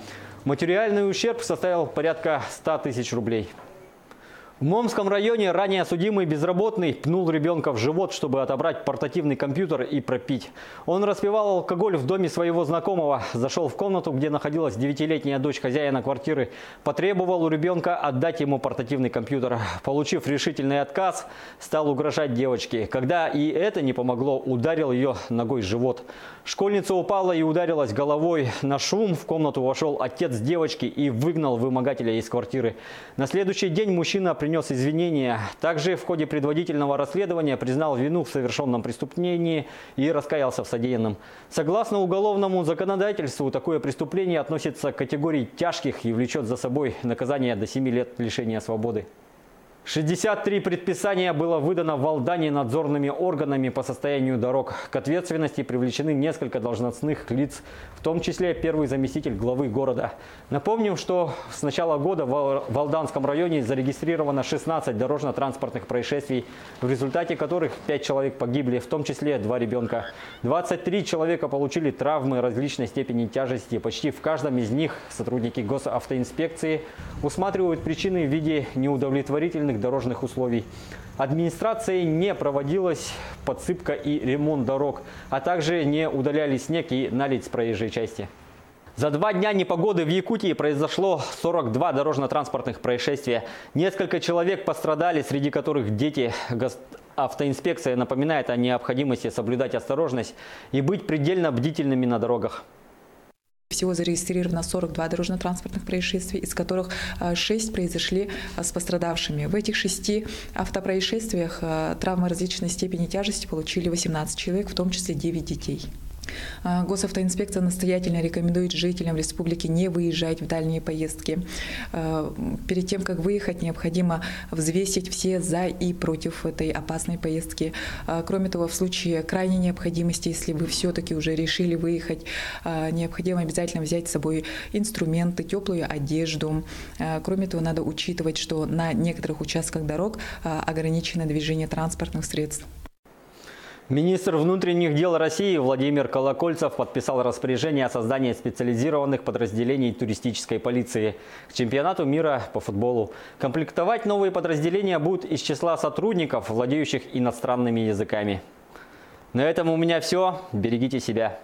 Материальный ущерб составил порядка 100 тысяч рублей. В Момском районе ранее судимый безработный пнул ребенка в живот, чтобы отобрать портативный компьютер и пропить. Он распивал алкоголь в доме своего знакомого, зашел в комнату, где находилась 9-летняя дочь хозяина квартиры, потребовал у ребенка отдать ему портативный компьютер. Получив решительный отказ, стал угрожать девочке. Когда и это не помогло, ударил ее ногой в живот. Школьница упала и ударилась головой. На шум в комнату вошел отец девочки и выгнал вымогателя из квартиры. На следующий день мужчина принес извинения. Также в ходе предварительного расследования признал вину в совершенном преступлении и раскаялся в содеянном. Согласно уголовному законодательству, такое преступление относится к категории тяжких и влечет за собой наказание до 7 лет лишения свободы. 63 предписания было выдано в Алдане надзорными органами по состоянию дорог. К ответственности привлечены несколько должностных лиц, в том числе первый заместитель главы города. Напомним, что с начала года в Алданском районе зарегистрировано 16 дорожно-транспортных происшествий, в результате которых 5 человек погибли, в том числе 2 ребенка. 23 человека получили травмы различной степени тяжести. Почти в каждом из них сотрудники госавтоинспекции усматривают причины в виде неудовлетворительных дорожных условий. Администрацией не проводилась подсыпка и ремонт дорог, а также не удаляли снег и наледь с проезжей части. За 2 дня непогоды в Якутии произошло 42 дорожно-транспортных происшествия. Несколько человек пострадали, среди которых дети. Автоинспекция напоминает о необходимости соблюдать осторожность и быть предельно бдительными на дорогах. Всего зарегистрировано 42 дорожно-транспортных происшествий, из которых 6 произошли с пострадавшими. В этих 6 автопроисшествиях травмы различной степени тяжести получили 18 человек, в том числе 9 детей. Госавтоинспекция настоятельно рекомендует жителям республики не выезжать в дальние поездки. Перед тем, как выехать, необходимо взвесить все за и против этой опасной поездки. Кроме того, в случае крайней необходимости, если вы все-таки уже решили выехать, необходимо обязательно взять с собой инструменты, теплую одежду. Кроме того, надо учитывать, что на некоторых участках дорог ограничено движение транспортных средств. Министр внутренних дел России Владимир Колокольцев подписал распоряжение о создании специализированных подразделений туристической полиции к чемпионату мира по футболу. Комплектовать новые подразделения будут из числа сотрудников, владеющих иностранными языками. На этом у меня все. Берегите себя.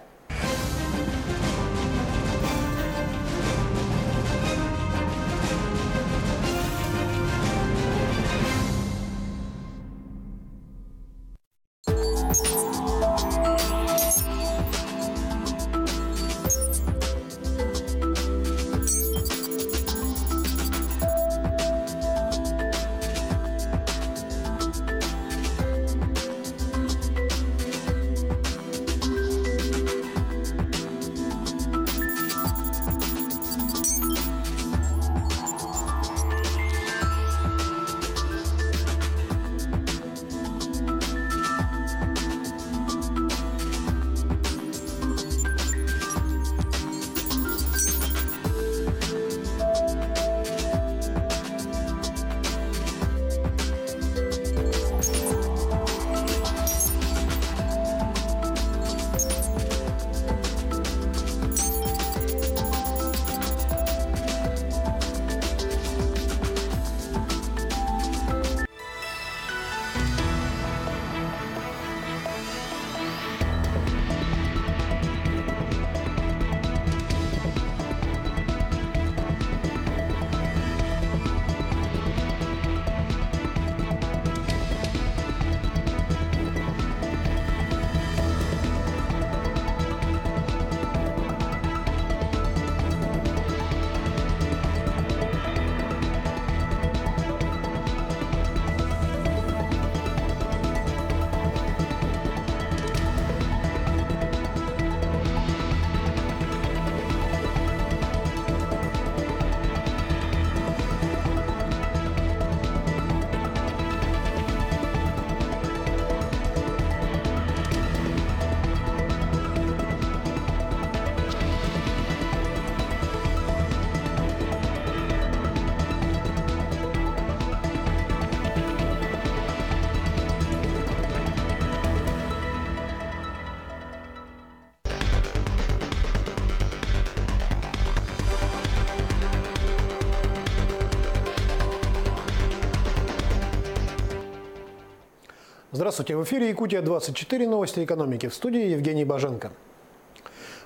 Здравствуйте, в эфире Якутия-24, новости экономики. В студии Евгений Баженко.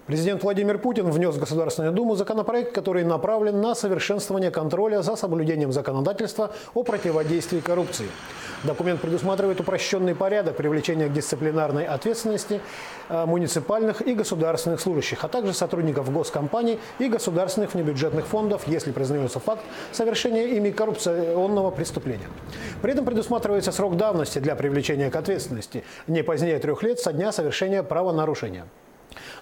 Президент Владимир Путин внес в Государственную Думу законопроект, который направлен на совершенствование контроля за соблюдением законодательства о противодействии коррупции. Документ предусматривает упрощенный порядок привлечения к дисциплинарной ответственности муниципальных и государственных служащих, а также сотрудников госкомпаний и государственных внебюджетных фондов, если признается факт совершения ими коррупционного преступления. При этом предусматривается срок давности для привлечения к ответственности не позднее 3 лет со дня совершения правонарушения.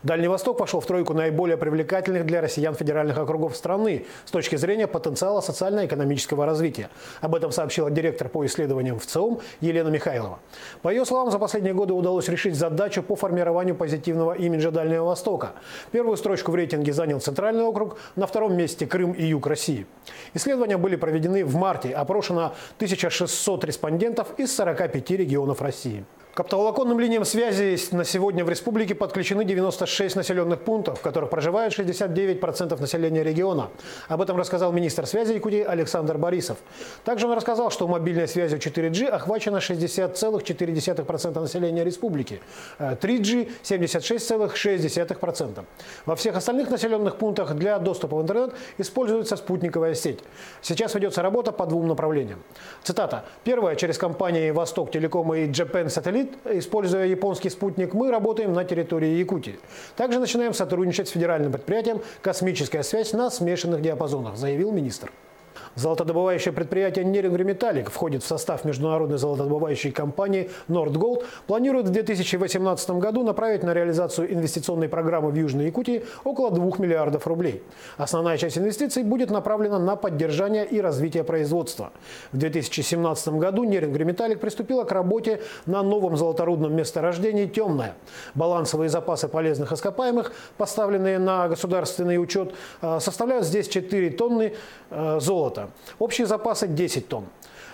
Дальний Восток вошел в тройку наиболее привлекательных для россиян федеральных округов страны с точки зрения потенциала социально-экономического развития. Об этом сообщила директор по исследованиям ВЦИОМ Елена Михайлова. По ее словам, за последние годы удалось решить задачу по формированию позитивного имиджа Дальнего Востока. Первую строчку в рейтинге занял Центральный округ, на втором месте Крым и Юг России. Исследования были проведены в марте, опрошено 1600 респондентов из 45 регионов России. К оптоволоконным линиям связи на сегодня в республике подключены 96 населенных пунктов, в которых проживает 69% населения региона. Об этом рассказал министр связи Якутии Александр Борисов. Также он рассказал, что мобильной связью 4G охвачено 60,4% населения республики, 3G – 76,6%. Во всех остальных населенных пунктах для доступа в интернет используется спутниковая сеть. Сейчас ведется работа по 2 направлениям. Цитата. Первое. Через компании «Восток Телеком» и Japan Satellite, используя японский спутник, мы работаем на территории Якутии. Также начинаем сотрудничать с федеральным предприятием «Космическая связь» на смешанных диапазонах, заявил министр. Золотодобывающее предприятие «Нерингметаллик» входит в состав международной золотодобывающей компании «Нордголд», планирует в 2018 году направить на реализацию инвестиционной программы в Южной Якутии около 2 миллиардов рублей. Основная часть инвестиций будет направлена на поддержание и развитие производства. В 2017 году «Нерингметаллик» приступила к работе на новом золоторудном месторождении «Темное». Балансовые запасы полезных ископаемых, поставленные на государственный учет, составляют здесь 4 тонны золота. Общие запасы 10 тонн.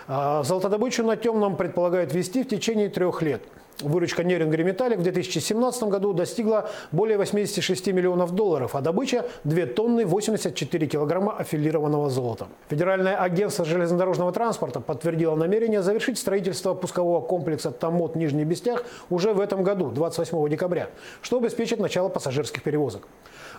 Золотодобычу на Темном предполагают вести в течение 3 лет. Выручка «Нерингметаллик» в 2017 году достигла более 86 миллионов долларов, а добыча – 2 тонны 84 килограмма аффилированного золота. Федеральное агентство железнодорожного транспорта подтвердило намерение завершить строительство пускового комплекса Томмот Нижний Бестях уже в этом году, 28 декабря, что обеспечит начало пассажирских перевозок.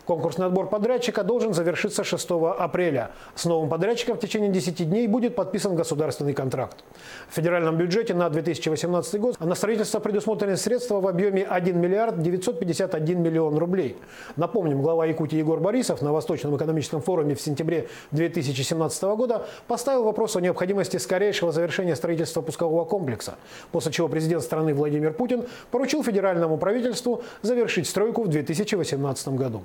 Конкурсный отбор подрядчика должен завершиться 6 апреля. С новым подрядчиком в течение 10 дней будет подписан государственный контракт. В федеральном бюджете на 2018 год на строительство предусмотрены средства в объеме 1 миллиард 951 миллион рублей. Напомним, глава Якутии Егор Борисов на Восточном экономическом форуме в сентябре 2017 года поставил вопрос о необходимости скорейшего завершения строительства пускового комплекса, после чего президент страны Владимир Путин поручил федеральному правительству завершить стройку в 2018 году.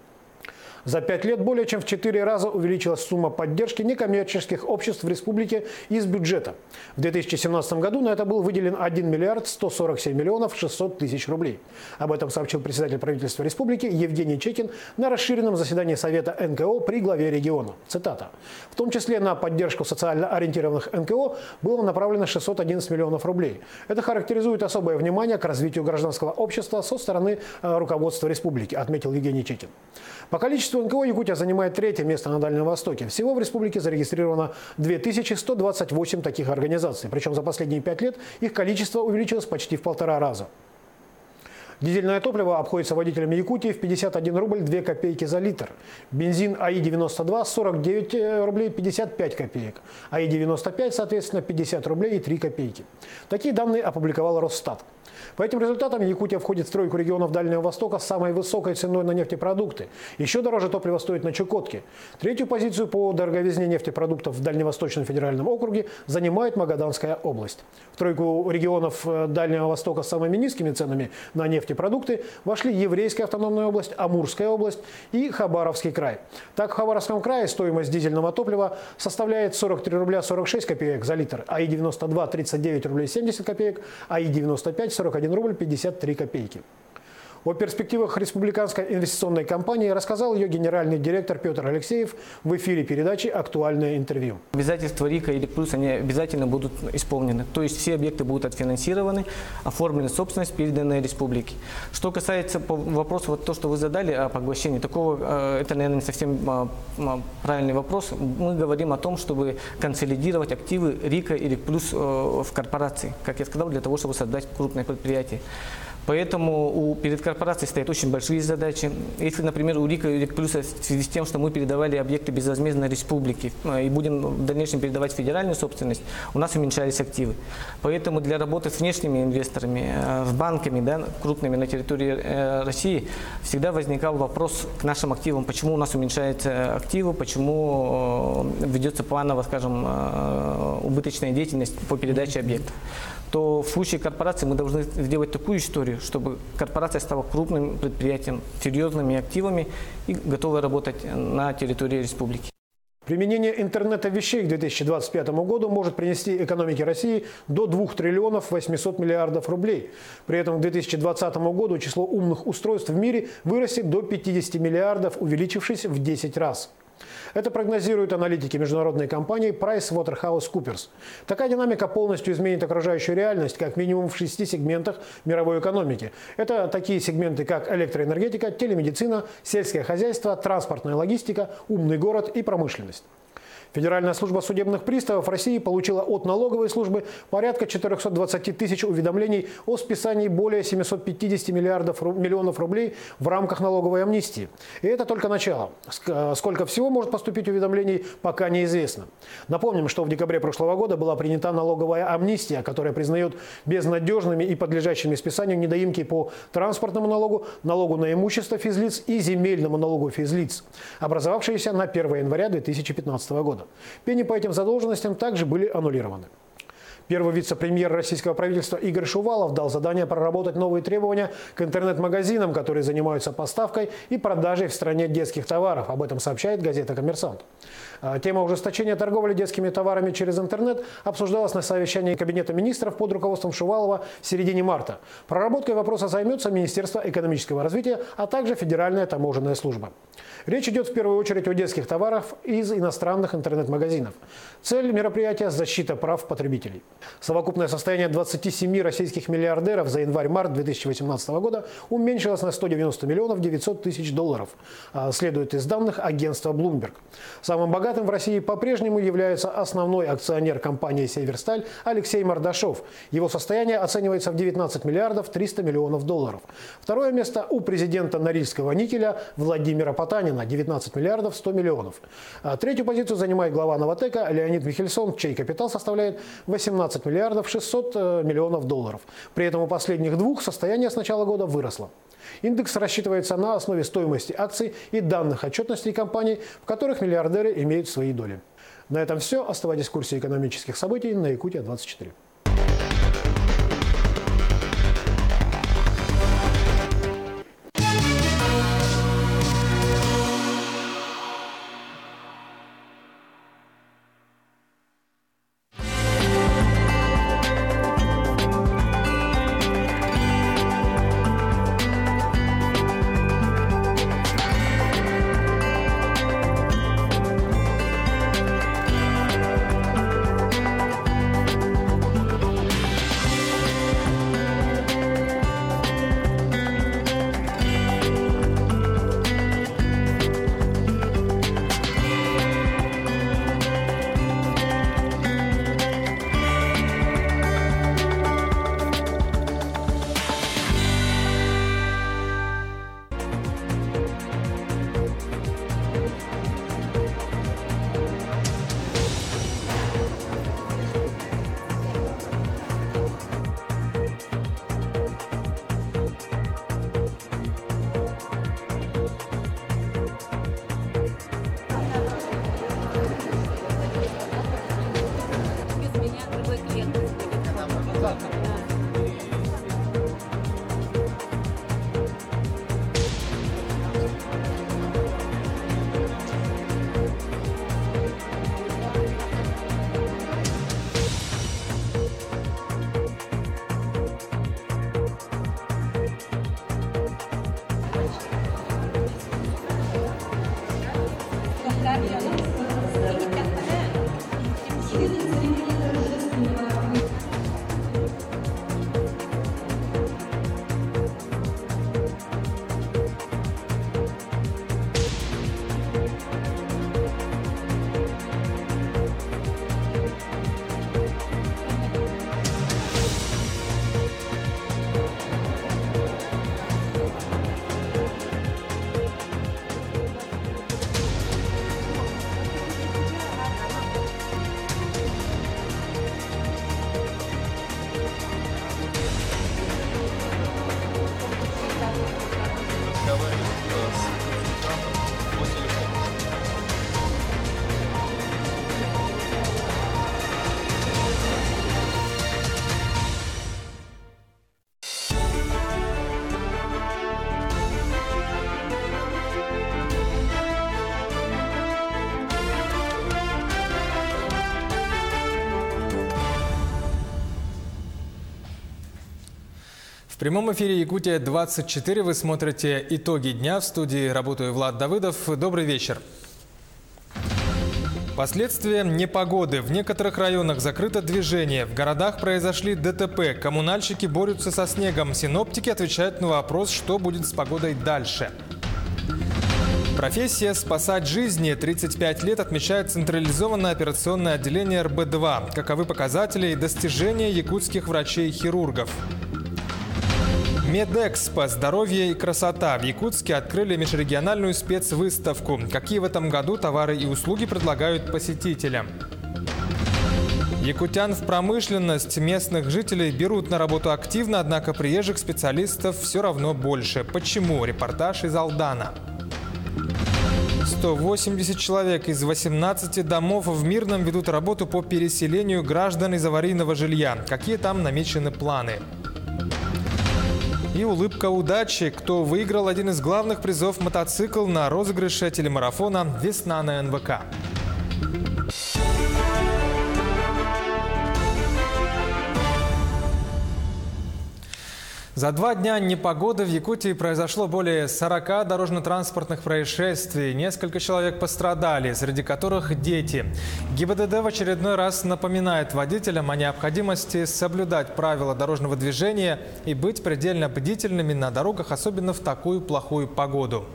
За 5 лет более чем в 4 раза увеличилась сумма поддержки некоммерческих обществ в республике из бюджета. В 2017 году на это был выделен 1 миллиард 147 миллионов 600 тысяч рублей. Об этом сообщил председатель правительства республики Евгений Чекин на расширенном заседании Совета НКО при главе региона. Цитата. В том числе на поддержку социально ориентированных НКО было направлено 611 миллионов рублей. Это характеризует особое внимание к развитию гражданского общества со стороны руководства республики, отметил Евгений Чекин. По количеству НКО Якутия занимает 3-е место на Дальнем Востоке. Всего в республике зарегистрировано 2128 таких организаций. Причем за последние 5 лет их количество увеличилось почти в 1,5 раза. Дизельное топливо обходится водителям Якутии в 51 рубль 2 копейки за литр. Бензин АИ-92 – 49 рублей 55 копеек. АИ-95, соответственно, 50 рублей и 3 копейки. Такие данные опубликовал Росстат. По этим результатам Якутия входит в тройку регионов Дальнего Востока с самой высокой ценой на нефтепродукты. Еще дороже топливо стоит на Чукотке. 3-ю позицию по дороговизне нефтепродуктов в Дальневосточном федеральном округе занимает Магаданская область. В тройку регионов Дальнего Востока с самыми низкими ценами на нефтепродукты вошли Еврейская автономная область, Амурская область и Хабаровский край. Так, в Хабаровском крае стоимость дизельного топлива составляет 43 рубля 46 копеек за литр, АИ-92 – 39 рублей 70 копеек, АИ-95 – 41 рубль 53 копейки. О перспективах республиканской инвестиционной компании рассказал ее генеральный директор Петр Алексеев в эфире передачи «Актуальное интервью». Обязательства РИКа или +, они обязательно будут исполнены. То есть все объекты будут отфинансированы, оформлена собственность, переданная республике. Что касается вопроса, вот то, что вы задали о поглощении, такого, это, наверное, не совсем правильный вопрос. Мы говорим о том, чтобы консолидировать активы РИКа или +, в корпорации, как я сказал, для того, чтобы создать крупное предприятие. Поэтому перед корпорацией стоят очень большие задачи. Если, например, у РИКа или Плюса в связи с тем, что мы передавали объекты безвозмездно республике и будем в дальнейшем передавать федеральную собственность, у нас уменьшались активы. Поэтому для работы с внешними инвесторами, с банками, да, крупными на территории России, всегда возникал вопрос к нашим активам, почему у нас уменьшаются активы, почему ведется планово, скажем, убыточная деятельность по передаче объектов. То в случае корпорации мы должны сделать такую историю, чтобы корпорация стала крупным предприятием, серьезными активами и готовой работать на территории республики. Применение интернета вещей к 2025 году может принести экономике России до 2 триллионов 800 миллиардов рублей. При этом к 2020 году число умных устройств в мире вырастет до 50 миллиардов, увеличившись в 10 раз. Это прогнозируют аналитики международной компании PricewaterhouseCoopers. Такая динамика полностью изменит окружающую реальность как минимум в 6 сегментах мировой экономики. Это такие сегменты, как электроэнергетика, телемедицина, сельское хозяйство, транспортная логистика, умный город и промышленность. Федеральная служба судебных приставов России получила от налоговой службы порядка 420 тысяч уведомлений о списании более 750 миллионов рублей в рамках налоговой амнистии. И это только начало. Сколько всего может поступить уведомлений, пока неизвестно. Напомним, что в декабре прошлого года была принята налоговая амнистия, которая признает безнадежными и подлежащими списанию недоимки по транспортному налогу, налогу на имущество физлиц и земельному налогу физлиц, образовавшиеся на 1 января 2015 года. года. Пени по этим задолженностям также были аннулированы. Первый вице-премьер российского правительства Игорь Шувалов дал задание проработать новые требования к интернет-магазинам, которые занимаются поставкой и продажей в стране детских товаров. Об этом сообщает газета «Коммерсант». Тема ужесточения торговли детскими товарами через интернет обсуждалась на совещании Кабинета министров под руководством Шувалова в середине марта. Проработкой вопроса займется Министерство экономического развития, а также Федеральная таможенная служба. Речь идет в первую очередь о детских товарах из иностранных интернет-магазинов. Цель мероприятия – защита прав потребителей. Совокупное состояние 27 российских миллиардеров за январь-март 2018 года уменьшилось на 190 миллионов 900 тысяч долларов, следует из данных агентства Bloomberg. Самым богатым в России по-прежнему является основной акционер компании «Северсталь» Алексей Мордашов. Его состояние оценивается в 19 миллиардов 300 миллионов долларов. Второе место у президента Норильского никеля Владимира Потанина – 19 миллиардов 100 миллионов. Третью позицию занимает глава «Новатэка» Леонид Михельсон, чей капитал составляет 18 миллиардов 600 миллионов долларов. При этом у последних двух состояние с начала года выросло. Индекс рассчитывается на основе стоимости акций и данных отчетностей компаний, в которых миллиардеры имеют свои доли. На этом все. Оставайтесь в курсе экономических событий на Якутия-24. В прямом эфире Якутия-24 вы смотрите «Итоги дня». В студии работаю Влад Давыдов. Добрый вечер. Последствия непогоды. В некоторых районах закрыто движение. В городах произошли ДТП. Коммунальщики борются со снегом. Синоптики отвечают на вопрос, что будет с погодой дальше. Профессия «Спасать жизни». 35 лет отмечает централизованное операционное отделение РБ-2. Каковы показатели и достижения якутских врачей-хирургов? Медэкспо «Здоровье и красота». В Якутске открыли межрегиональную спецвыставку. Какие в этом году товары и услуги предлагают посетителям? Якутян в промышленность. Местных жителей берут на работу активно, однако приезжих специалистов все равно больше. Почему? Репортаж из Алдана. 180 человек из 18 домов в Мирном ведут работу по переселению граждан из аварийного жилья. Какие там намечены планы? И улыбка удачи. Кто выиграл один из главных призов — мотоцикл на розыгрыше телемарафона «Весна на НВК». За 2 дня непогоды в Якутии произошло более 40 дорожно-транспортных происшествий. Несколько человек пострадали, среди которых дети. ГИБДД в очередной раз напоминает водителям о необходимости соблюдать правила дорожного движения и быть предельно бдительными на дорогах, особенно в такую плохую погоду.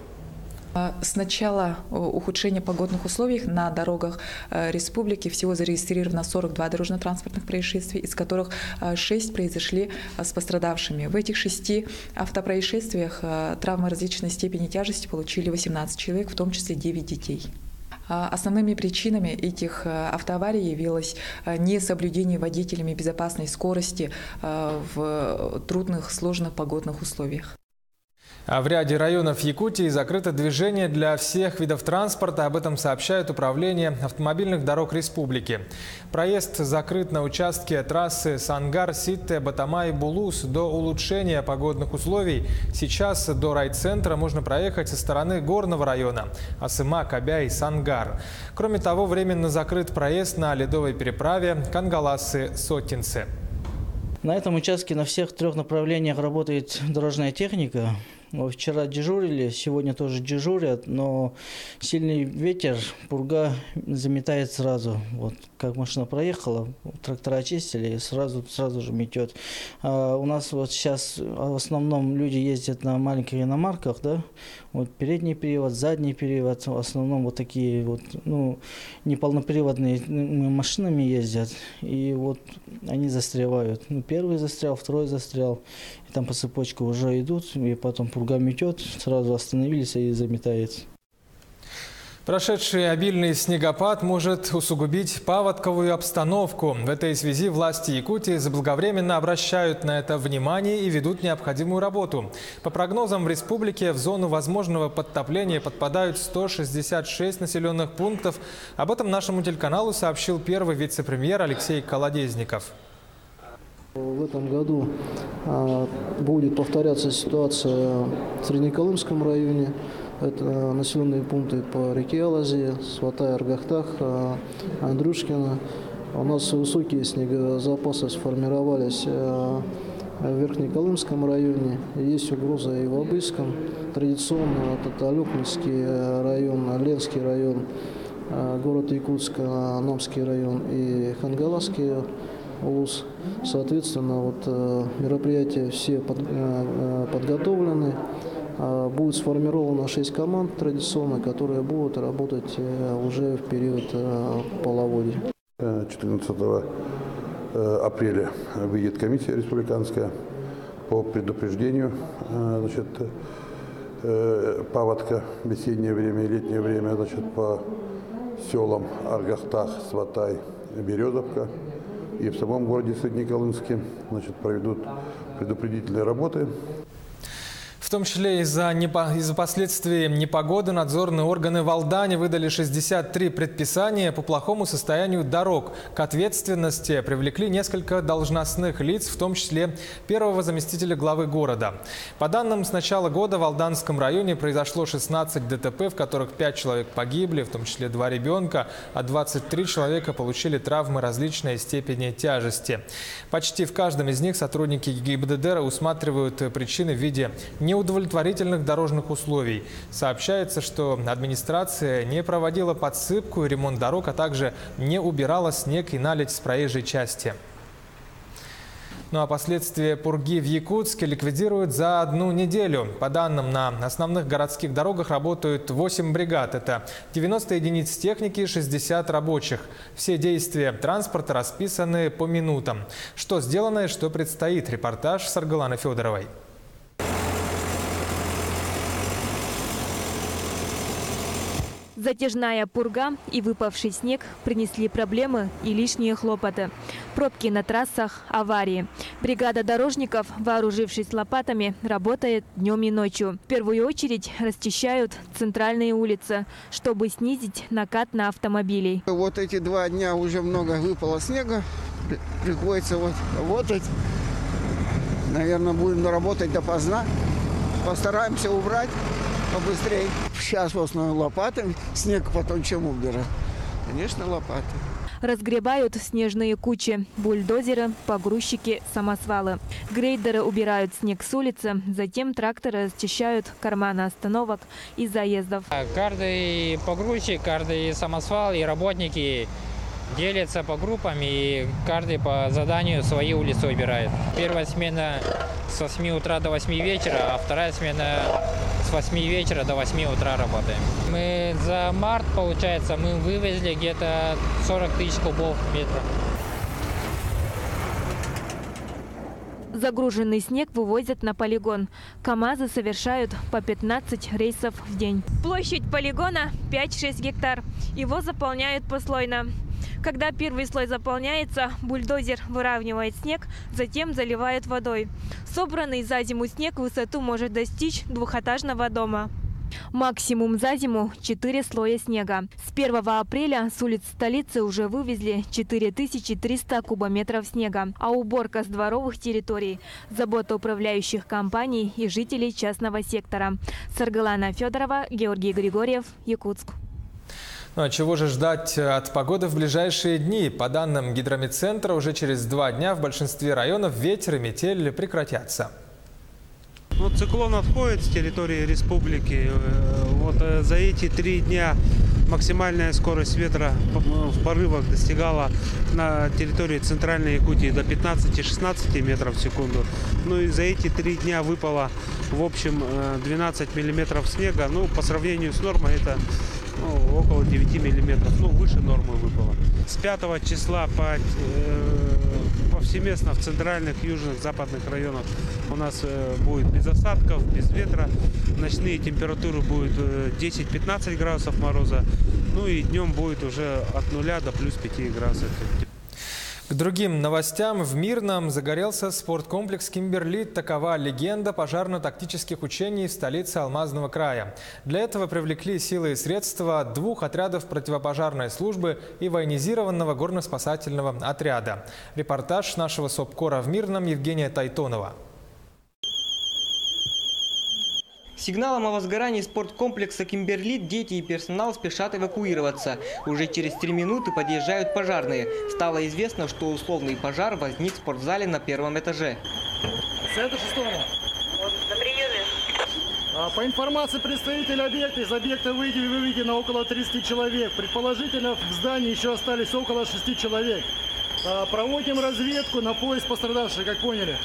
С начала ухудшения погодных условий на дорогах республики всего зарегистрировано 42 дорожно-транспортных происшествий, из которых 6 произошли с пострадавшими. В этих 6 автопроисшествиях травмы различной степени тяжести получили 18 человек, в том числе 9 детей. Основными причинами этих автоаварий явилось несоблюдение водителями безопасной скорости в трудных, сложных погодных условиях. А в ряде районов Якутии закрыто движение для всех видов транспорта. Об этом сообщает Управление автомобильных дорог республики. Проезд закрыт на участке трассы Сангар, Ситте, Батама и Булус. До улучшения погодных условий сейчас до райцентра можно проехать со стороны горного района – Асыма, Кабя и Сангар. Кроме того, временно закрыт проезд на ледовой переправе Кангаласы-Сотинцы. На этом участке на всех 3 направлениях работает дорожная техника. Вчера дежурили, сегодня тоже дежурят, но сильный ветер, пурга заметает сразу. Вот как машина проехала, трактора очистили, и сразу же метет. У нас вот сейчас в основном люди ездят на маленьких иномарках, да? Вот передний привод, задний привод, в основном вот такие вот, неполноприводные машинами ездят, и вот они застревают. Первый застрял, второй застрял, и там по цепочке уже идут, и потом пурга метет, сразу остановились и заметает. Прошедший обильный снегопад может усугубить паводковую обстановку. В этой связи власти Якутии заблаговременно обращают на это внимание и ведут необходимую работу. По прогнозам, в республике в зону возможного подтопления подпадают 166 населенных пунктов. Об этом нашему телеканалу сообщил первый вице-премьер Алексей Колодезников. В этом году будет повторяться ситуация в Среднеколымском районе. Это населенные пункты по реке Алазе, Сватай, Аргахтах, Андрюшкино. У нас высокие снегозапасы сформировались в Верхнеколымском районе. Есть угроза и в Абыйском. Традиционно это Алюкминский район, Ленский район, город Якутск, Намский район и Хангаласский улус. Соответственно, мероприятия все подготовлены. Будет сформировано 6 команд традиционно, которые будут работать уже в период половодья. 14 апреля выйдет комиссия республиканская по предупреждению паводка в весеннее время и летнее время по селам Аргахтах, Сватай, Березовка. И в самом городе Среднеколымске проведут предупредительные работы. В том числе из-за последствий непогоды надзорные органы в Алдане выдали 63 предписания по плохому состоянию дорог. К ответственности привлекли несколько должностных лиц, в том числе первого заместителя главы города. По данным с начала года в Алданском районе произошло 16 ДТП, в которых 5 человек погибли, в том числе 2 ребенка, а 23 человека получили травмы различной степени тяжести. Почти в каждом из них сотрудники ГИБДД усматривают причины в виде неудовлетворительных дорожных условий. Сообщается, что администрация не проводила подсыпку и ремонт дорог, а также не убирала снег и наледь с проезжей части. Ну а последствия пурги в Якутске ликвидируют за 1 неделю. По данным, на основных городских дорогах работают 8 бригад. Это 90 единиц техники и 60 рабочих. Все действия транспорта расписаны по минутам. Что сделано и что предстоит? Репортаж с Аргаланы Федоровой. Затяжная пурга и выпавший снег принесли проблемы и лишние хлопоты. Пробки на трассах, аварии. Бригада дорожников, вооружившись лопатами, работает днем и ночью. В первую очередь расчищают центральные улицы, чтобы снизить накат на автомобилей. Вот эти 2 дня уже много выпало снега. Приходится работать. Наверное, будем работать допоздна. Постараемся убрать побыстрее. Сейчас в основном лопатами. Снег потом чем убирать? Конечно, лопаты. Разгребают снежные кучи. Бульдозеры, погрузчики, самосвалы. Грейдеры убирают снег с улицы. Затем тракторы расчищают карманы остановок и заездов. Каждый погрузчик, каждый самосвал и работники делятся по группам, и каждый по заданию свои улицы убирает. Первая смена с 8 утра до 8 вечера, а вторая смена с 8 вечера до 8 утра работаем. Мы за март, получается, мы вывезли где-то 40 тысяч кубов метра. Загруженный снег вывозят на полигон. КАМАЗы совершают по 15 рейсов в день. Площадь полигона 5-6 гектар. Его заполняют послойно. Когда первый слой заполняется, бульдозер выравнивает снег, затем заливает водой. Собранный за зиму снег высоту может достичь двухэтажного дома. Максимум за зиму 4 слоя снега. С 1 апреля с улиц столицы уже вывезли 4300 кубометров снега. А уборка с дворовых территорий – забота управляющих компаний и жителей частного сектора. Саргалана Федорова, Георгий Григорьев, Якутск. Ну а чего же ждать от погоды в ближайшие дни? По данным Гидромедцентра, уже через 2 дня в большинстве районов ветер и метель прекратятся. Циклон отходит с территории республики. Вот за эти 3 дня максимальная скорость ветра в порывах достигала на территории центральной Якутии до 15-16 метров в секунду. Ну и за эти 3 дня выпало в общем 12 миллиметров снега. Ну, по сравнению с нормой это около 9 миллиметров, выше нормы выпало. С 5 числа повсеместно в центральных, южных, западных районах у нас будет без осадков, без ветра. Ночные температуры будут 10-15 градусов мороза. Ну и днем будет уже от 0 до плюс 5 градусов. К другим новостям. В Мирном загорелся спорткомплекс «Кимберлит». Такова легенда пожарно-тактических учений в столице Алмазного края. Для этого привлекли силы и средства 2 отрядов противопожарной службы и военизированного горно-спасательного отряда. Репортаж нашего СОПКОРа в Мирном Евгения Тайтонова. Сигналом о возгорании спорткомплекса «Кимберлит» дети и персонал спешат эвакуироваться. Уже через 3 минуты подъезжают пожарные. Стало известно, что условный пожар возник в спортзале на 1-м этаже. Центр 6-го. На приеме. По информации представителя объекта, из объекта выведено около 30 человек. Предположительно, в здании еще остались около 6 человек. Проводим разведку на поиск пострадавших, как поняли.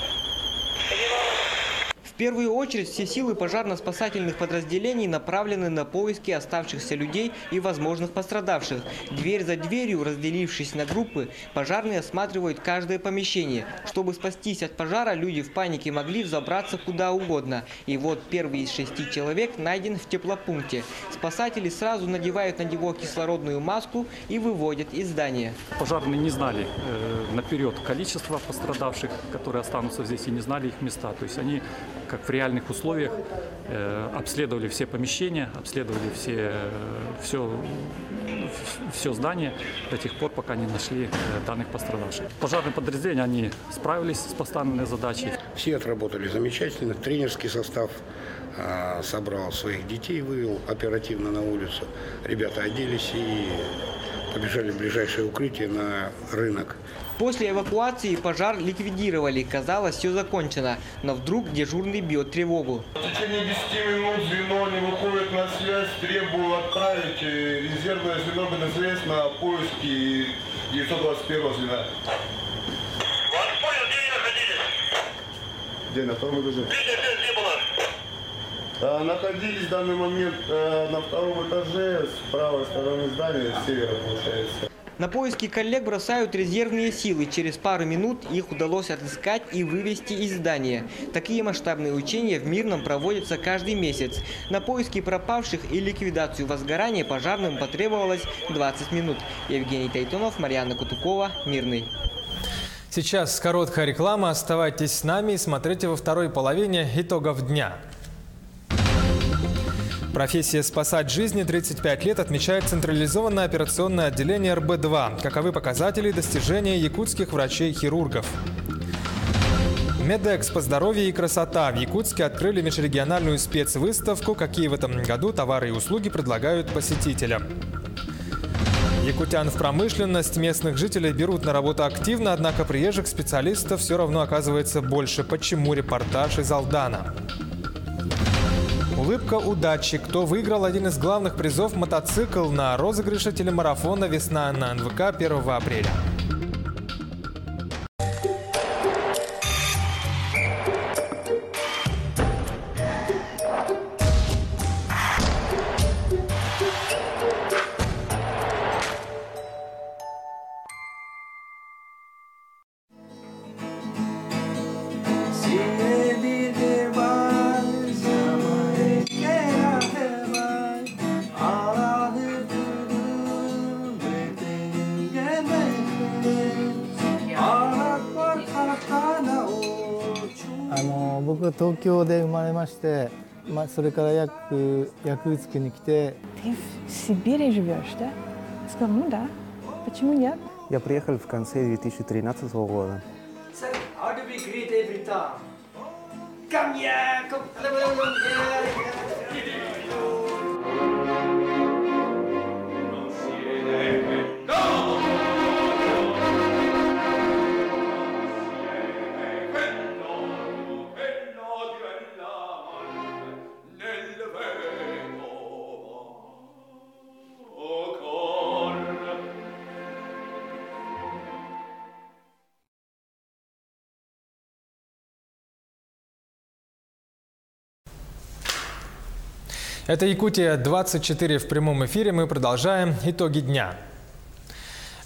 В первую очередь все силы пожарно-спасательных подразделений направлены на поиски оставшихся людей и возможных пострадавших. Дверь за дверью, разделившись на группы, пожарные осматривают каждое помещение. Чтобы спастись от пожара, люди в панике могли взобраться куда угодно. И вот первый из 6 человек найден в теплопункте. Спасатели сразу надевают на него кислородную маску и выводят из здания. Пожарные не знали наперед количество пострадавших, которые останутся здесь, и не знали их места. То есть они, как в реальных условиях, обследовали все помещения, обследовали все здание до тех пор, пока не нашли данных пострадавших. Пожарные подразделения, они справились с поставленной задачей. Все отработали замечательно. Тренерский состав собрал своих детей, вывел оперативно на улицу. Ребята оделись и побежали в ближайшее укрытие на рынок. После эвакуации пожар ликвидировали. Казалось, все закончено. Но вдруг дежурный бьет тревогу. В течение 10 минут звено не выходит на связь. Требую отправить резервное звено ГНСС на поиски 921 звена. Вас понял, где вы находились? Где, на втором этаже? Где было? Находились в данный момент на 2-м этаже, с правой стороны здания, с севера, получается. На поиски коллег бросают резервные силы. Через пару минут их удалось отыскать и вывести из здания. Такие масштабные учения в Мирном проводятся каждый месяц. На поиски пропавших и ликвидацию возгорания пожарным потребовалось 20 минут. Евгений Тайтунов, Марьяна Кутукова, Мирный. Сейчас короткая реклама. Оставайтесь с нами и смотрите во второй половине итогов дня. Профессия «Спасать жизни» 35 лет отмечает централизованное операционное отделение РБ-2. Каковы показатели и достижения якутских врачей-хирургов? Медэкспо «Здоровье и красота». В Якутске открыли межрегиональную спецвыставку. Какие в этом году товары и услуги предлагают посетителям? Якутян в промышленность местных жителей берут на работу активно, однако приезжих специалистов все равно оказывается больше. Почему? Репортаж из Алдана. Улыбка удачи. Кто выиграл один из главных призов — мотоцикл на розыгрыше телемарафона «Весна» на НВК 1 апреля. Ты в Сибири живешь, да? Сказал, ну да. Почему нет? Я приехал в конце 2013 года. How do we greet every time? Come here! Come Это Якутия-24 в прямом эфире. Мы продолжаем итоги дня.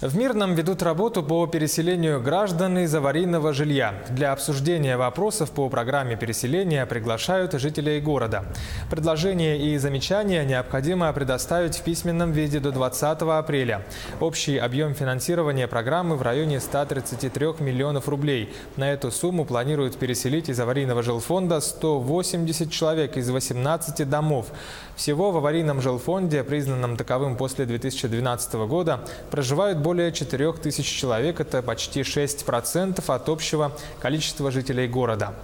В Мирном ведут работу по переселению граждан из аварийного жилья. Для обсуждения вопросов по программе переселения приглашают жителей города. Предложения и замечания необходимо предоставить в письменном виде до 20 апреля. Общий объем финансирования программы в районе 133 миллионов рублей. На эту сумму планируют переселить из аварийного жилфонда 180 человек из 18 домов. Всего в аварийном жилфонде, признанном таковым после 2012 года, проживают более 4000 человек. Это почти 6% от общего количества жителей города.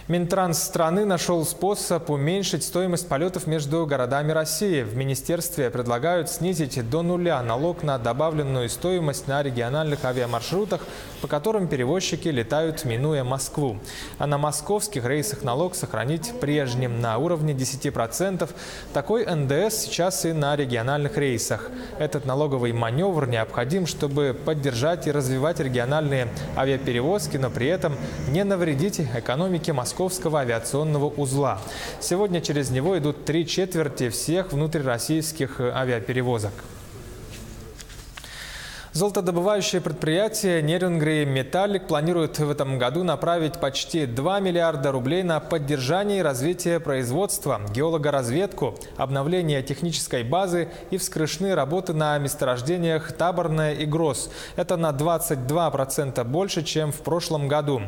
Минтранс страны нашел способ уменьшить стоимость полетов между городами России. В министерстве предлагают снизить до нуля налог на добавленную стоимость на региональных авиамаршрутах, по которым перевозчики летают, минуя Москву. А на московских рейсах налог сохранить прежним на уровне 10%. Такой НДС сейчас и на региональных рейсах. Этот налоговый маневр необходим, чтобы поддержать и развивать региональные авиаперевозки, но при этом не навредить экономике московского авиационного узла. Сегодня через него идут 3/4 всех внутрироссийских авиаперевозок. Золотодобывающее предприятие «Нерюнгри Металлик» планирует в этом году направить почти 2 миллиарда рублей на поддержание и развитие производства, геологоразведку, обновление технической базы и вскрышные работы на месторождениях Таборное и Гроз. Это на 22% больше, чем в прошлом году.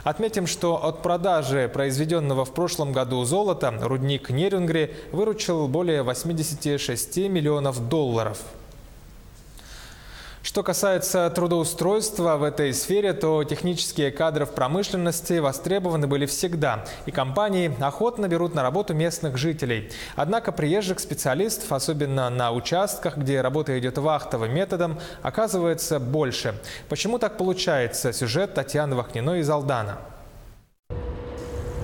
Отметим, что от продажи произведенного в прошлом году золота рудник «Нерюнгри» выручил более 86 миллионов долларов. Что касается трудоустройства в этой сфере, то технические кадры в промышленности востребованы были всегда, и компании охотно берут на работу местных жителей. Однако приезжих специалистов, особенно на участках, где работа идет вахтовым методом, оказывается больше. Почему так получается? Сюжет Татьяны Вахниной из Алдана.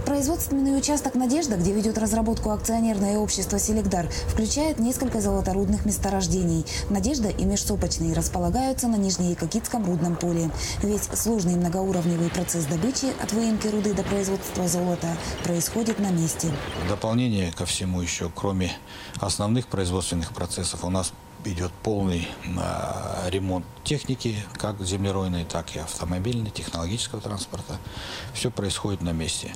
Производственный участок «Надежда», где ведет разработку акционерное общество «Селегдар», включает несколько золоторудных месторождений. «Надежда» и «Межсопочный» располагаются на Нижнеякокитском рудном поле. Весь сложный многоуровневый процесс добычи от выемки руды до производства золота происходит на месте. В дополнение ко всему еще, кроме основных производственных процессов, у нас идет полный ремонт техники, как землеройной, так и автомобильной, технологического транспорта. Все происходит на месте.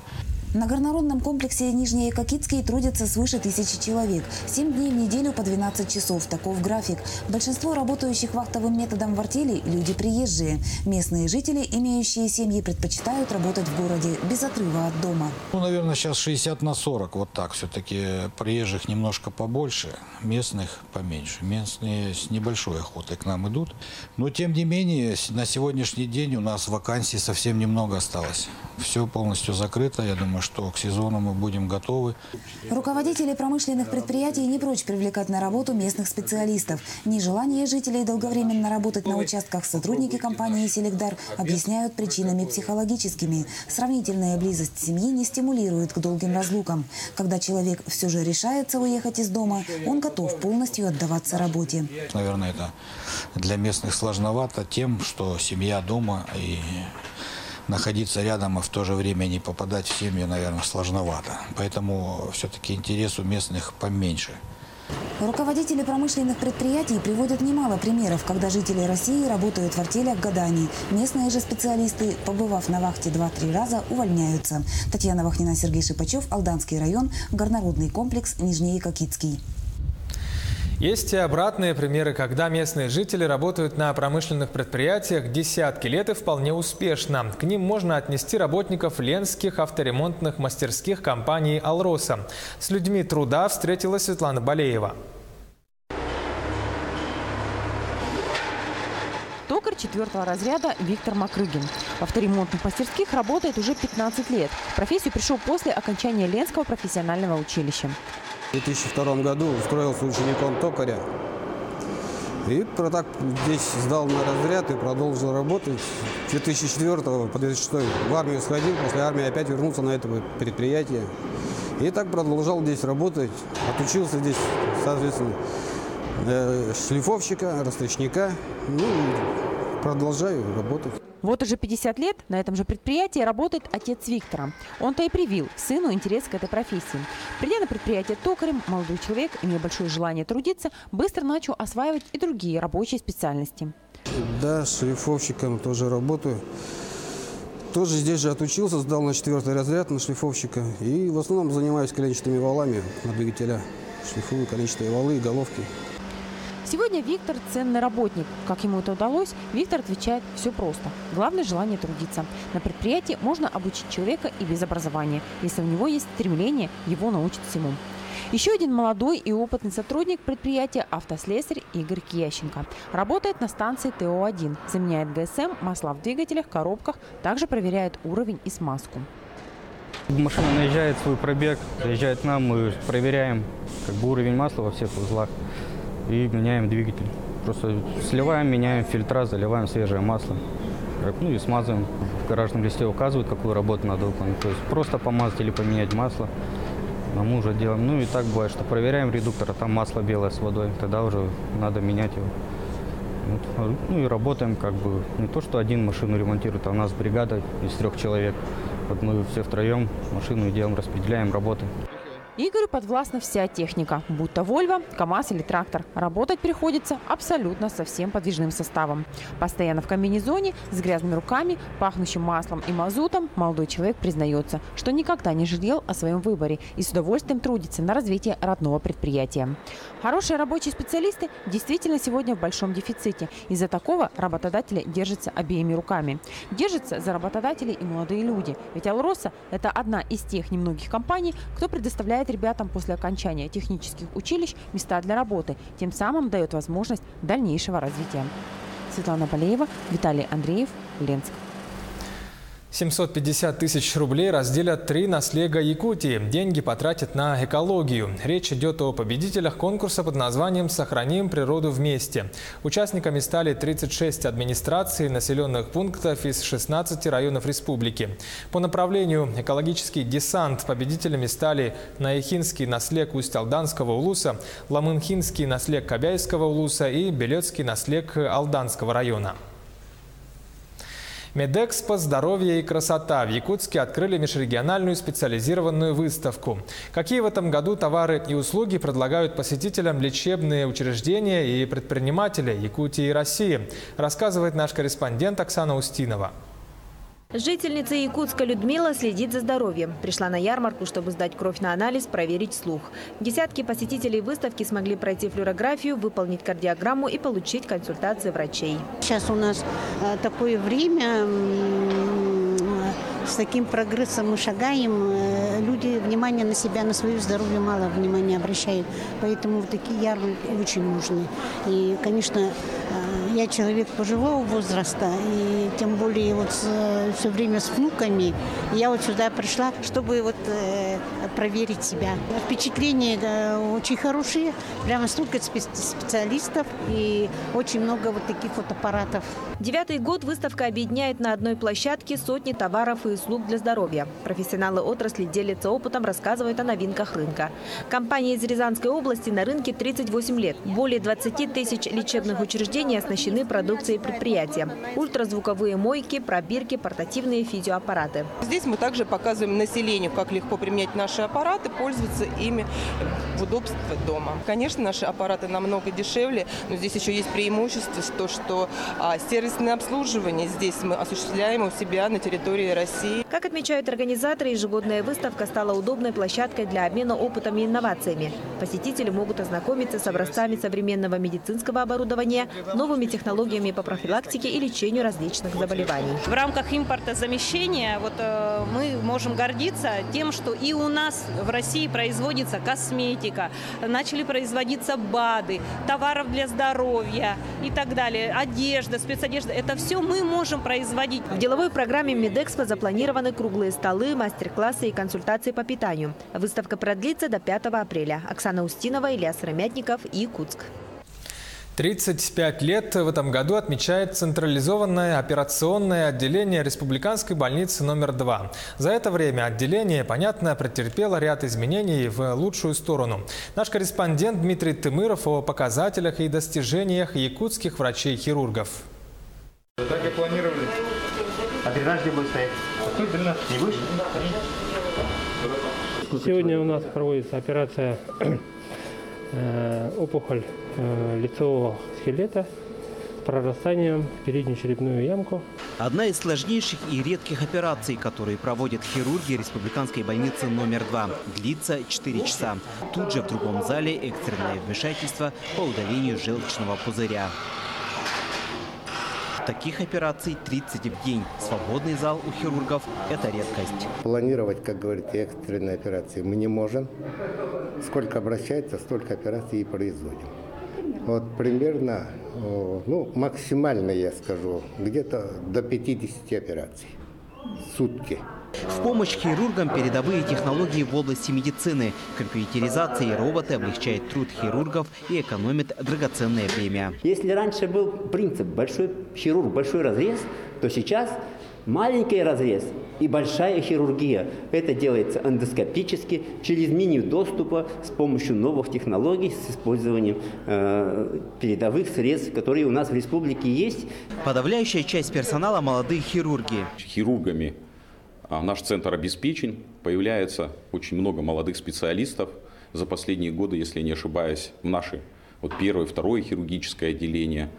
На горнорудном комплексе Нижний Кокитский трудятся свыше 1000 человек. 7 дней в неделю по 12 часов. Таков график. Большинство работающих вахтовым методом в артели – люди приезжие. Местные жители, имеющие семьи, предпочитают работать в городе без отрыва от дома. Ну, наверное, сейчас 60/40, вот так. Все-таки приезжих немножко побольше, местных поменьше. Местные с небольшой охотой к нам идут. Но, тем не менее, на сегодняшний день у нас вакансий совсем немного осталось. Все полностью закрыто. Я думаю, что к сезону мы будем готовы. Руководители промышленных предприятий не прочь привлекать на работу местных специалистов. Нежелание жителей долговременно работать на участках сотрудники компании «Селегдар» объясняют причинами психологическими. Сравнительная близость семьи не стимулирует к долгим разлукам. Когда человек все же решается уехать из дома, он готов полностью отдаваться работе. Наверное, это для местных сложновато тем, что семья дома и находиться рядом, а в то же время не попадать в семью, наверное, сложновато. Поэтому все-таки интерес у местных поменьше. Руководители промышленных предприятий приводят немало примеров, когда жители России работают в артелях годами. Местные же специалисты, побывав на вахте 2-3 раза, увольняются. Татьяна Вахнина, Сергей Шипачев, Алданский район, горнорудный комплекс Нижний Кокитский. Есть и обратные примеры, когда местные жители работают на промышленных предприятиях десятки лет и вполне успешно. К ним можно отнести работников ленских авторемонтных мастерских компании «Алроса». С людьми труда встретилась Светлана Балеева. Токарь 4-го разряда Виктор Макрыгин. В авторемонтных мастерских работает уже 15 лет. В профессию пришел после окончания Ленского профессионального училища. В 2002 году устроился учеником токаря. И так здесь сдал на разряд и продолжил работать. С 2004 по 2006 в армию сходил, после армии опять вернулся на это предприятие. И так продолжал здесь работать. Отучился здесь, соответственно, шлифовщика, росточника. Ну и продолжаю работать. Вот уже 50 лет на этом же предприятии работает отец Виктора. Он-то и привил сыну интерес к этой профессии. Придя на предприятие токарем, молодой человек, имея большое желание трудиться, быстро начал осваивать и другие рабочие специальности. Да, шлифовщиком тоже работаю. Тоже здесь же отучился, сдал на 4-й разряд на шлифовщика. И в основном занимаюсь коленчатыми валами на двигателя. Шлифую коленчатые валы и головки. Сегодня Виктор – ценный работник. Как ему это удалось, Виктор отвечает: все просто. Главное – желание трудиться. На предприятии можно обучить человека и без образования. Если у него есть стремление, его научат всему. Еще один молодой и опытный сотрудник предприятия – автослесарь Игорь Киященко. Работает на станции ТО-1, заменяет ГСМ, масла в двигателях, коробках, также проверяет уровень и смазку. Машина наезжает свой пробег, заезжает к нам, мы проверяем уровень масла во всех узлах. И меняем двигатель. Просто сливаем, меняем фильтра, заливаем свежее масло. Ну и смазываем. В гаражном листе указывают, какую работу надо выполнить. То есть просто помазать или поменять масло. А мы уже делаем. Ну и так бывает, что проверяем редуктор, а там масло белое с водой. Тогда уже надо менять его. Вот. Ну и работаем не то, что один машину ремонтирует, а у нас бригада из 3 человек. Вот мы все втроем машину делаем, распределяем, работаем. Игорю подвластна вся техника, будь то Вольво, КамАЗ или трактор. Работать приходится абсолютно со всем подвижным составом. Постоянно в комбинезоне, с грязными руками, пахнущим маслом и мазутом, молодой человек признается, что никогда не жалел о своем выборе и с удовольствием трудится на развитие родного предприятия. Хорошие рабочие специалисты действительно сегодня в большом дефиците. Из-за такого работодатели держатся обеими руками. Держатся за работодателей и молодые люди. Ведь «Алроса» – это одна из тех немногих компаний, кто предоставляет ребятам после окончания технических училищ места для работы, тем самым дает возможность дальнейшего развития. Светлана Балеева, Виталий Андреев, Ленск. 750 тысяч рублей разделят 3 наслега Якутии. Деньги потратят на экологию. Речь идет о победителях конкурса под названием «Сохраним природу вместе». Участниками стали 36 администраций населенных пунктов из 16 районов республики. По направлению «Экологический десант» победителями стали Наихинский наслег Усть-Алданского улуса, Ламынхинский наслег Кобяйского улуса и Белецкий наслег Алданского района. Медэкспо «Здоровье и красота» в Якутске открыли межрегиональную специализированную выставку. Какие в этом году товары и услуги предлагают посетителям лечебные учреждения и предприниматели Якутии и России, рассказывает наш корреспондент Оксана Устинова. Жительница Якутска Людмила следит за здоровьем. Пришла на ярмарку, чтобы сдать кровь на анализ, проверить слух. Десятки посетителей выставки смогли пройти флюорографию, выполнить кардиограмму и получить консультации врачей. Сейчас у нас такое время, с таким прогрессом мы шагаем. Люди внимание на себя, на свое здоровье мало внимания обращают. Поэтому такие ярмарки очень нужны. И, конечно, я человек пожилого возраста, и тем более вот все время с внуками. Я вот сюда пришла, чтобы вот проверить себя. Впечатления очень хорошие, прямо столько специалистов и очень много вот таких вот аппаратов. 9-й год выставка объединяет на одной площадке сотни товаров и услуг для здоровья. Профессионалы отрасли делятся опытом, рассказывают о новинках рынка. Компания из Рязанской области на рынке 38 лет. Более 20 тысяч лечебных учреждений оснащены продукцией предприятия. Ультразвуковые мойки, пробирки, портативные физиоаппараты. Здесь мы также показываем населению, как легко применять наши аппараты, пользоваться ими в удобстве дома. Конечно, наши аппараты намного дешевле, но здесь еще есть преимущество, что сервисное обслуживание здесь мы осуществляем у себя на территории России. Как отмечают организаторы, ежегодная выставка стала удобной площадкой для обмена опытом и инновациями. Посетители могут ознакомиться с образцами современного медицинского оборудования, новыми технологиями по профилактике и лечению различных заболеваний. В рамках импортозамещения мы можем гордиться тем, что и у нас в России производится косметика, начали производиться БАДы, товаров для здоровья и так далее, одежда, спецодежда. Это все мы можем производить. В деловой программе Медэкспо запланированы круглые столы, мастер-классы и консультации по питанию. Выставка продлится до 5 апреля. Оксана Устинова, Илья Сыромятников, Якутск. 35 лет в этом году отмечает централизованное операционное отделение Республиканской больницы номер 2. За это время отделение, понятно, претерпело ряд изменений в лучшую сторону. Наш корреспондент Дмитрий Тымыров о показателях и достижениях якутских врачей-хирургов. Так и планировали. А дренаж где будет стоять? Тут дренаж не выше? Сегодня у нас проводится операция опухоль лицевого скелета с прорастанием в переднюю черепную ямку. Одна из сложнейших и редких операций, которые проводят хирурги Республиканской больницы номер 2. Длится 4 часа. Тут же в другом зале экстренное вмешательство по удалению желчного пузыря. Таких операций 30 в день. Свободный зал у хирургов – это редкость. Планировать, как говорится, экстренные операции мы не можем. Сколько обращается, столько операций и производим. Вот примерно, максимально, я скажу, где-то до 50 операций в сутки. В помощь хирургам передовые технологии в области медицины. Компьютеризация и роботы облегчают труд хирургов и экономят драгоценное время. Если раньше был принцип большой хирург, большой разрез, то сейчас маленький разрез и большая хирургия. Это делается эндоскопически, через меню доступа, с помощью новых технологий, с использованием передовых средств, которые у нас в республике есть. Подавляющая часть персонала – молодые хирурги. Хирургами наш центр обеспечен. Появляется очень много молодых специалистов. За последние годы, если я не ошибаюсь, в наше первое, второе хирургическое отделение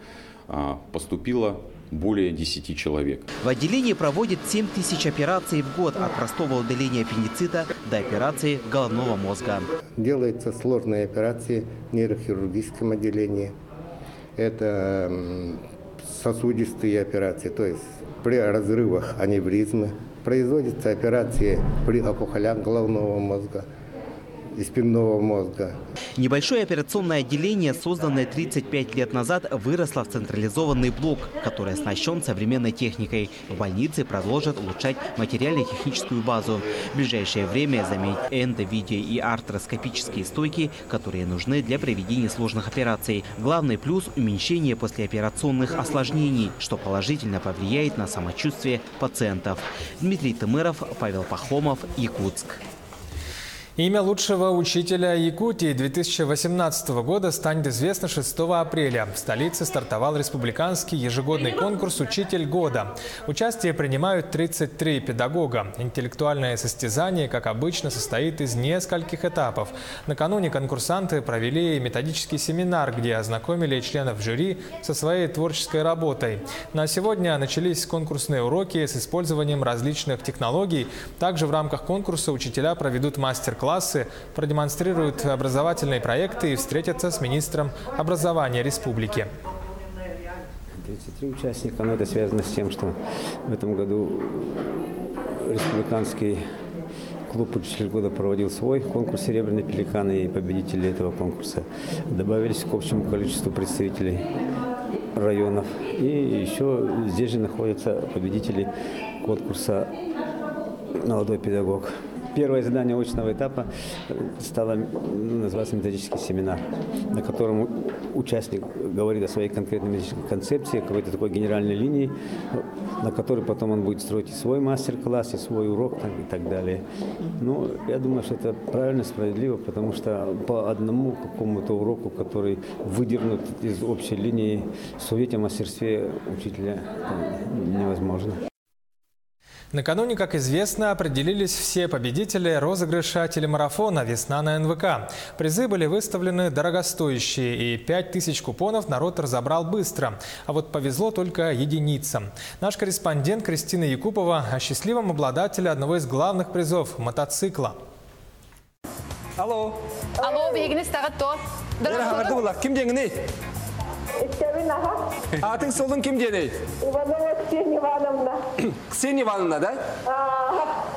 поступило более 10 человек. В отделении проводят 7 тысяч операций в год, от простого удаления аппендицита до операции головного мозга. Делаются сложные операции в нейрохирургическом отделении. Это сосудистые операции, то есть при разрывах аневризмы. Производятся операции при опухолях головного мозга и спинного мозга. Небольшое операционное отделение, созданное 35 лет назад, выросло в централизованный блок, который оснащен современной техникой. В больнице продолжат улучшать материально-техническую базу. В ближайшее время заменить эндо-, видео- и артроскопические стойки, которые нужны для проведения сложных операций. Главный плюс – уменьшение послеоперационных осложнений, что положительно повлияет на самочувствие пациентов. Дмитрий Тымыров, Павел Пахомов, Якутск. Имя лучшего учителя Якутии 2018 года станет известно 6 апреля. В столице стартовал республиканский ежегодный конкурс «Учитель года». Участие принимают 33 педагога. Интеллектуальное состязание, как обычно, состоит из нескольких этапов. Накануне конкурсанты провели методический семинар, где ознакомили членов жюри со своей творческой работой. На сегодня начались конкурсные уроки с использованием различных технологий. Также в рамках конкурса учителя проведут мастер-классы, продемонстрируют образовательные проекты и встретятся с министром образования республики. 33 участника, но это связано с тем, что в этом году республиканский клуб «Учитель года» проводил свой конкурс «Серебряный пеликан», и победители этого конкурса добавились к общему количеству представителей районов. И еще здесь же находятся победители конкурса «Молодой педагог». Первое задание очного этапа стало называться методический семинар, на котором участник говорит о своей конкретной методической концепции, какой-то такой генеральной линии, на которой потом он будет строить и свой мастер-класс, и свой урок и так далее. Но я думаю, что это правильно, справедливо, потому что по одному какому-то уроку, который выдернут из общей линии, судить о мастерстве учителя невозможно. Накануне, как известно, определились все победители розыгрыша телемарафона «Весна на НВК». Призы были выставлены дорогостоящие, и 5000 купонов народ разобрал быстро. А вот повезло только единицам. Наш корреспондент Кристина Якупова о счастливом обладателе одного из главных призов – мотоцикла. Алло. Алло, бегни стагат то. Ким деңгіні? Атың солың ким дені? Иванова Ксения Ивановна. Ксения Ивановна, да?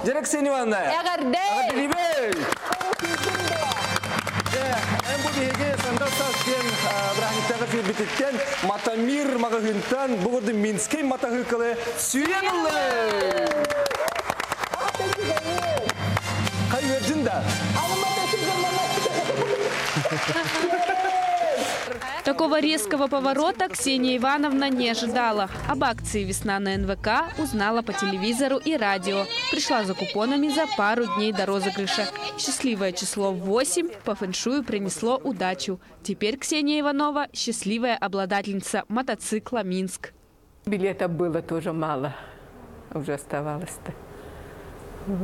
Жара Ксения Ивановна. Эгардей. Әм бұл беге сандал сазген брахниктағы фирбететтен Матамир мағығынтан бұғырды Минскей матағықылы сүйемілі. Қай өрджін да? Такого резкого поворота Ксения Ивановна не ожидала. Об акции «Весна на НВК» узнала по телевизору и радио. Пришла за купонами за пару дней до розыгрыша. Счастливое число 8 по фэншую принесло удачу. Теперь Ксения Иванова – счастливая обладательница мотоцикла «Минск». Билетов было тоже мало. Уже оставалось-то.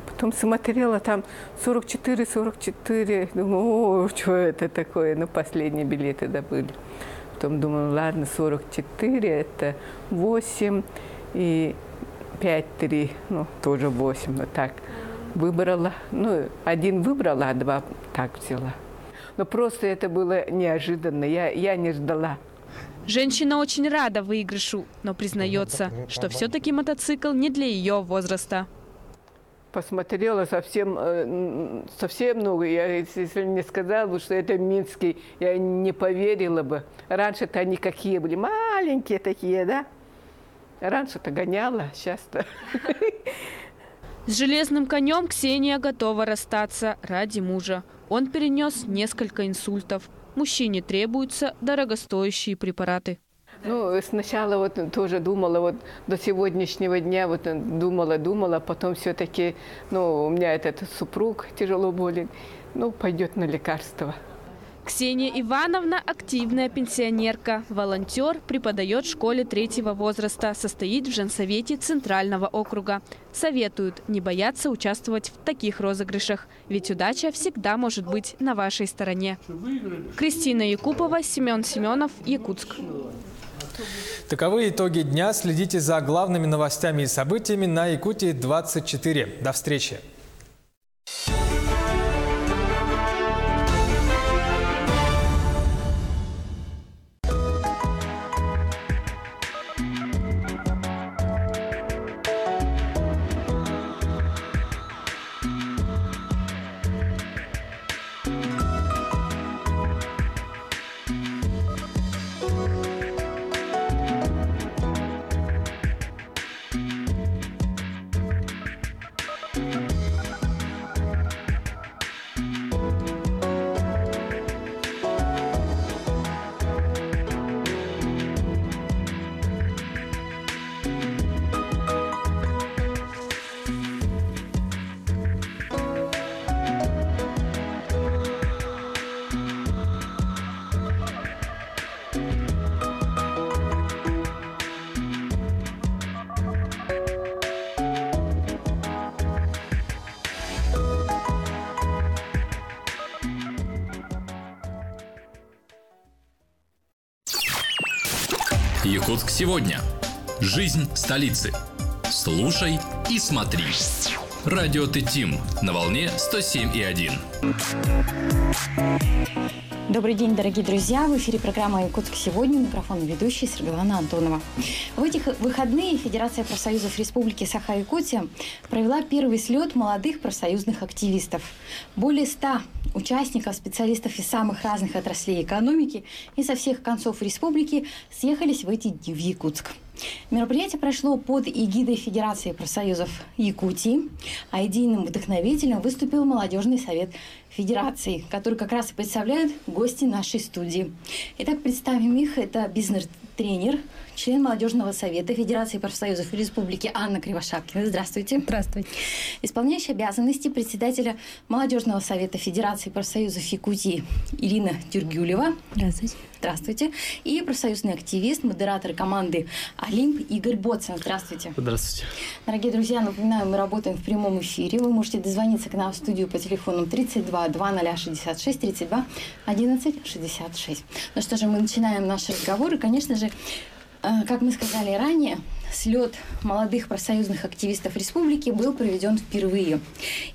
Потом смотрела, там 44. Думаю, о, что это такое? Ну, последние билеты добыли. Потом думаю, ладно, 44, это 8 и 5-3, ну, тоже 8. Вот так выбрала. Ну, один выбрала, а 2 так взяла. Но просто это было неожиданно, я не ждала. Женщина очень рада выигрышу, но признается, что все-таки мотоцикл не для ее возраста. Посмотрела совсем много. Я, если не сказала бы, что это Минский, я не поверила бы. Раньше-то они какие были? Маленькие такие, да? Раньше-то гоняла, сейчас-то. С железным конем Ксения готова расстаться ради мужа. Он перенес несколько инсультов. Мужчине требуются дорогостоящие препараты. Ну, сначала вот тоже думала, вот до сегодняшнего дня вот думала, потом все-таки, ну, у меня этот супруг тяжело болен, ну, пойдет на лекарства. Ксения Ивановна – активная пенсионерка, волонтер, преподает в школе 3-го возраста, состоит в женсовете Центрального округа. Советуют не бояться участвовать в таких розыгрышах, ведь удача всегда может быть на вашей стороне. Кристина Якупова, Семен Семенов, Якутск. Таковы итоги дня. Следите за главными новостями и событиями на Якутии 24. До встречи. Якутск сегодня. Жизнь столицы. Слушай и смотри. Радио Тетим на волне 107,1. Добрый день, дорогие друзья! В эфире программа «Якутск сегодня». Микрофон ведущей Сергеевна Антонова. В этих выходные Федерация профсоюзов Республики Саха-Якутия провела первый слет молодых профсоюзных активистов. Более 100 участников, специалистов из самых разных отраслей экономики и со всех концов республики съехались в эти дни в Якутск. Мероприятие прошло под эгидой Федерации профсоюзов Якутии, а идейным вдохновителем выступил Молодежный совет Федерации, который как раз и представляют гости нашей студии. Итак, представим их. Это бизнес-тренер, член Молодежного совета Федерации профсоюзов Республики Анна Кривошапкина. Здравствуйте. Здравствуйте. Исполняющий обязанности председателя Молодежного совета Федерации профсоюзов Якутии Ирина Тюргюлева. Здравствуйте. Здравствуйте. И профсоюзный активист, модератор команды «Олимп» Игорь Боцин. Здравствуйте. Здравствуйте. Дорогие друзья, напоминаю, мы работаем в прямом эфире. Вы можете дозвониться к нам в студию по телефону 32 2066 32 11 66. Ну что же, мы начинаем наш разговор. И, конечно же, как мы сказали ранее, слет молодых профсоюзных активистов республики был проведен впервые.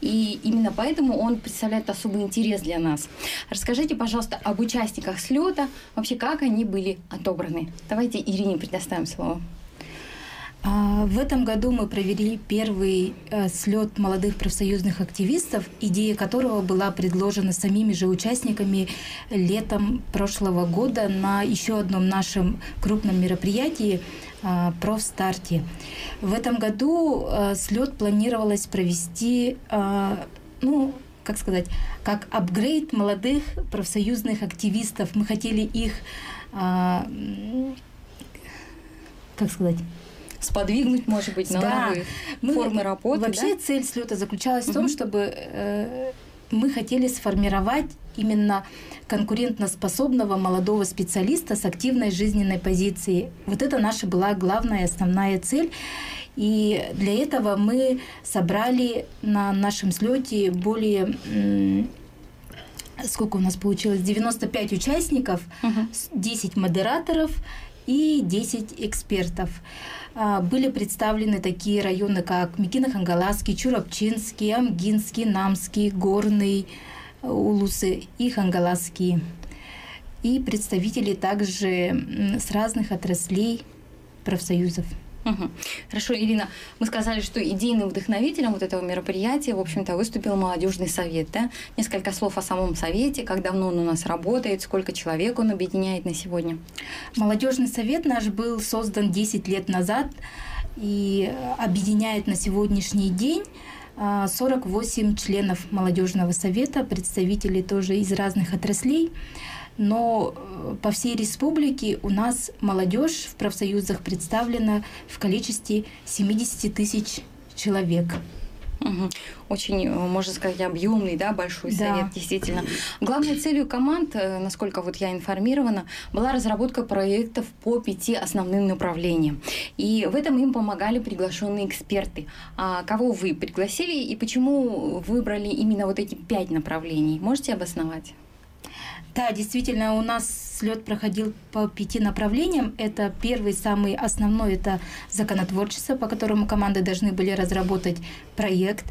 И именно поэтому он представляет особый интерес для нас. Расскажите, пожалуйста, об участниках слета, вообще как они были отобраны. Давайте Ирине предоставим слово. В этом году мы провели первый слет молодых профсоюзных активистов, идея которого была предложена самими же участниками летом прошлого года на еще одном нашем крупном мероприятии «Профстарте». В этом году слет планировалось провести, как апгрейд молодых профсоюзных активистов. Мы хотели их, сподвигнуть, может быть, на новые формы работы. Вообще цель слета заключалась в том, чтобы мы хотели сформировать именно конкурентоспособного молодого специалиста с активной жизненной позицией. Вот это наша была главная, основная цель. И для этого мы собрали на нашем слете более... Сколько у нас получилось? 95 участников, 10 модераторов и 10 экспертов. Были представлены такие районы, как Микино-Хангаласский, Чурапчинский, Амгинский, Намский, Горный, Улусы и Хангаласский. И представители также с разных отраслей профсоюзов. Хорошо, Ирина, мы сказали, что идейным вдохновителем вот этого мероприятия, в общем-то, выступил Молодежный совет. Да? Несколько слов о самом совете, как давно он у нас работает, сколько человек он объединяет на сегодня. Молодежный совет наш был создан 10 лет назад и объединяет на сегодняшний день 48 членов Молодежного совета, представителей тоже из разных отраслей. Но по всей республике у нас молодежь в профсоюзах представлена в количестве 70 тысяч человек. Очень, можно сказать, объемный, большой совет, действительно. Главной целью команд, насколько я информирована, была разработка проектов по 5 основным направлениям. И в этом им помогали приглашенные эксперты. А кого вы пригласили и почему выбрали именно эти 5 направлений? Можете обосновать? Да, действительно, у нас слет проходил по 5 направлениям. Это первый, самый основной, это законотворчество, по которому команды должны были разработать проект.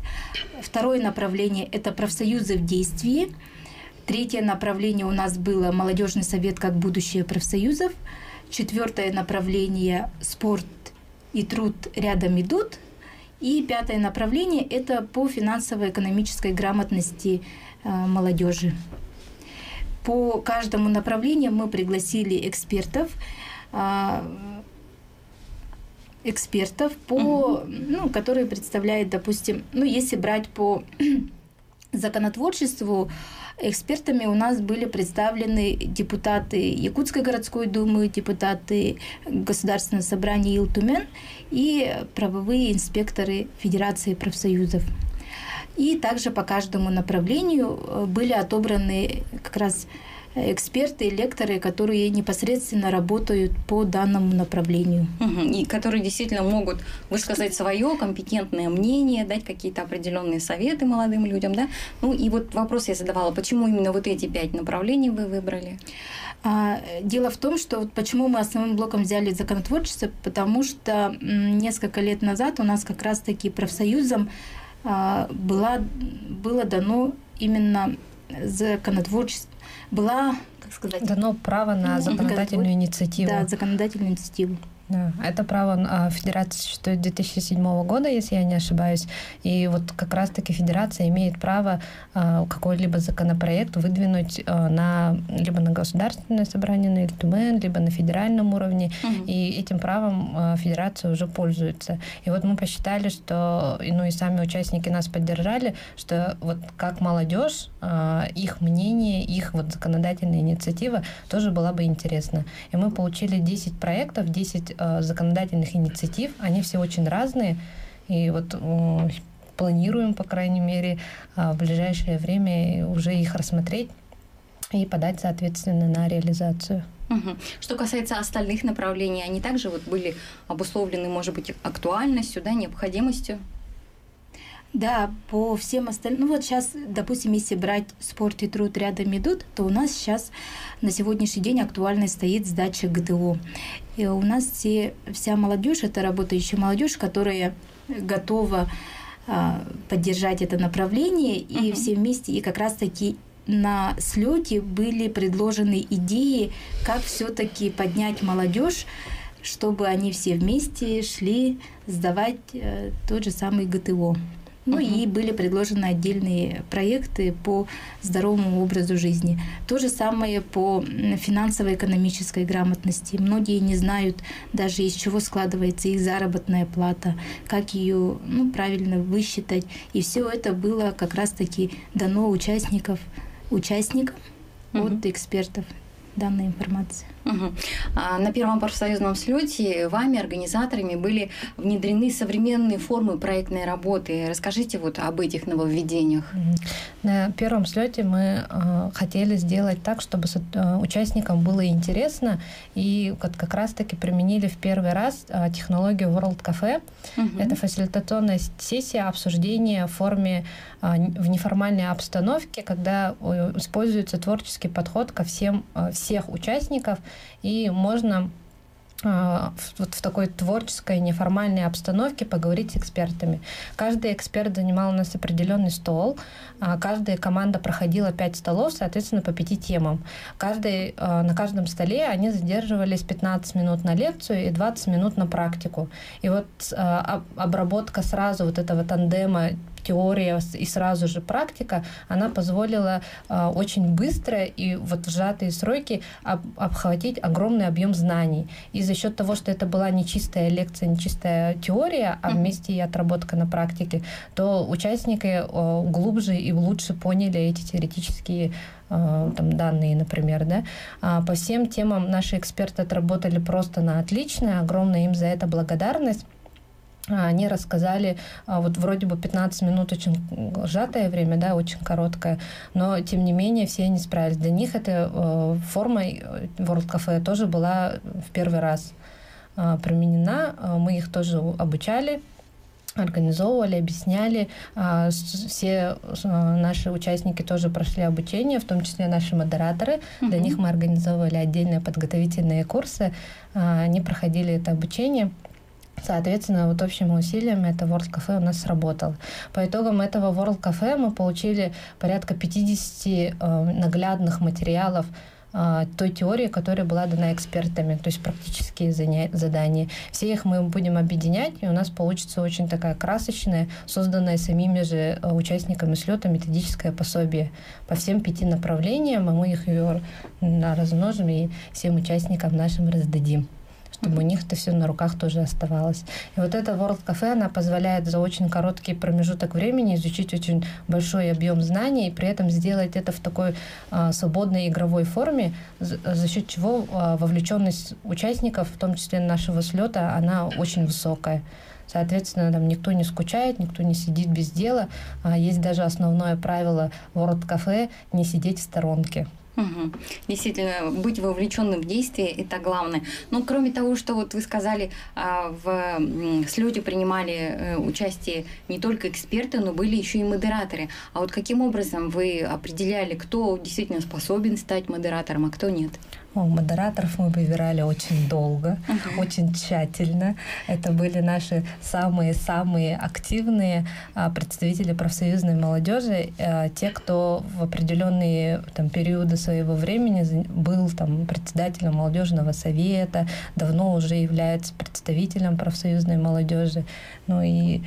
Второе направление – это профсоюзы в действии. Третье направление у нас было молодежный совет как будущее профсоюзов. Четвертое направление – спорт и труд рядом идут. И пятое направление – это по финансово-экономической грамотности молодежи. По каждому направлению мы пригласили экспертов, которые представляют, допустим, если брать по законотворчеству, экспертами у нас были представлены депутаты Якутской городской думы, депутаты Государственного собрания Ил-Тумен и правовые инспекторы Федерации профсоюзов. И также по каждому направлению были отобраны как раз эксперты, лекторы, которые непосредственно работают по данному направлению. И которые действительно могут высказать свое компетентное мнение, дать какие-то определенные советы молодым людям. Да? Ну и вот вопрос я задавала, почему именно вот эти 5 направлений вы выбрали? Дело в том, что почему мы основным блоком взяли законотворчество, потому что несколько лет назад у нас как раз-таки профсоюзам было дано именно законотворчество, дано право на законодательную инициативу. Да, законодательную инициативу. Да, это право Федерации существует с 2007 года, если я не ошибаюсь. И вот как раз-таки Федерация имеет право какой-либо законопроект выдвинуть либо на государственное собрание, на РТМ, либо на федеральном уровне. И этим правом Федерация уже пользуется. И вот мы посчитали, что, и сами участники нас поддержали, что вот как молодежь, их мнение, их вот законодательная инициатива тоже была бы интересна. И мы получили 10 проектов, 10 законодательных инициатив. Они все очень разные. И вот планируем, по крайней мере, в ближайшее время уже их рассмотреть и подать, соответственно, на реализацию. Что касается остальных направлений, они также вот были обусловлены, может быть, актуальностью, да, необходимостью? Да, по всем остальным. Ну вот сейчас, допустим, если брать спорт и труд рядом идут, то у нас сейчас на сегодняшний день актуально стоит сдача ГТО. И у нас вся молодежь, это работающая молодежь, которая готова поддержать это направление, и все вместе, и как раз-таки на слете были предложены идеи, как все-таки поднять молодежь, чтобы они все вместе шли сдавать тот же самый ГТО. Ну и были предложены отдельные проекты по здоровому образу жизни. То же самое по финансово-экономической грамотности. Многие не знают даже, из чего складывается их заработная плата, как ее правильно высчитать. И все это было как раз-таки дано участникам от экспертов, данная информация. На первом профсоюзном слете вами, организаторами, были внедрены современные формы проектной работы. Расскажите вот об этих нововведениях. На первом слете мы хотели сделать так, чтобы участникам было интересно, и как раз-таки применили в первый раз технологию World Cafe. Это фасилитационная сессия обсуждения в форме в неформальной обстановке, когда используется творческий подход ко всех участников, и можно вот в такой творческой неформальной обстановке поговорить с экспертами. Каждый эксперт занимал у нас определенный стол, каждая команда проходила 5 столов, соответственно, по 5 темам. На каждом столе они задерживались 15 минут на лекцию и 20 минут на практику. И вот обработка сразу вот этого тандема теория и сразу же практика, она позволила очень быстро и вот в сжатые сроки обхватить огромный объем знаний. И за счет того, что это была не чистая лекция, не чистая теория, а вместе и отработка на практике, то участники глубже и лучше поняли эти теоретические данные, например. Да? По всем темам наши эксперты отработали просто на отлично, огромная им за это благодарность. Они рассказали, вот вроде бы 15 минут очень сжатое время, да, очень короткое, но тем не менее все они справились. Для них эта форма World Cafe тоже была в первый раз применена. Мы их тоже обучали, организовывали, объясняли. Все наши участники тоже прошли обучение, в том числе наши модераторы. Для них мы организовывали отдельные подготовительные курсы. Они проходили это обучение. Соответственно, вот общими усилиями это World Cafe у нас сработало. По итогам этого World Cafe мы получили порядка 50 наглядных материалов той теории, которая была дана экспертами, то есть практические задания. Все их мы будем объединять, и у нас получится очень такая красочная, созданная самими же участниками слета методическое пособие по всем 5 направлениям, и мы их размножим и всем участникам нашим раздадим, чтобы у них это все на руках тоже оставалось. И вот эта World Cafe, она позволяет за очень короткий промежуток времени изучить очень большой объем знаний и при этом сделать это в такой свободной игровой форме, за счет чего вовлеченность участников, в том числе нашего слета, она очень высокая. Соответственно, там никто не скучает, никто не сидит без дела. Есть даже основное правило World Cafe — не сидеть в сторонке. Угу. Действительно, быть вовлеченным в действие – это главное. Но кроме того, что вот вы сказали, в слете принимали участие не только эксперты, но были еще и модераторы. А вот каким образом вы определяли, кто действительно способен стать модератором, а кто нет? Модераторов мы выбирали очень долго, очень тщательно. Это были наши самые-самые активные представители профсоюзной молодежи, те, кто в определенные периоды своего времени был председателем молодежного совета, давно уже является представителем профсоюзной молодежи. Ну и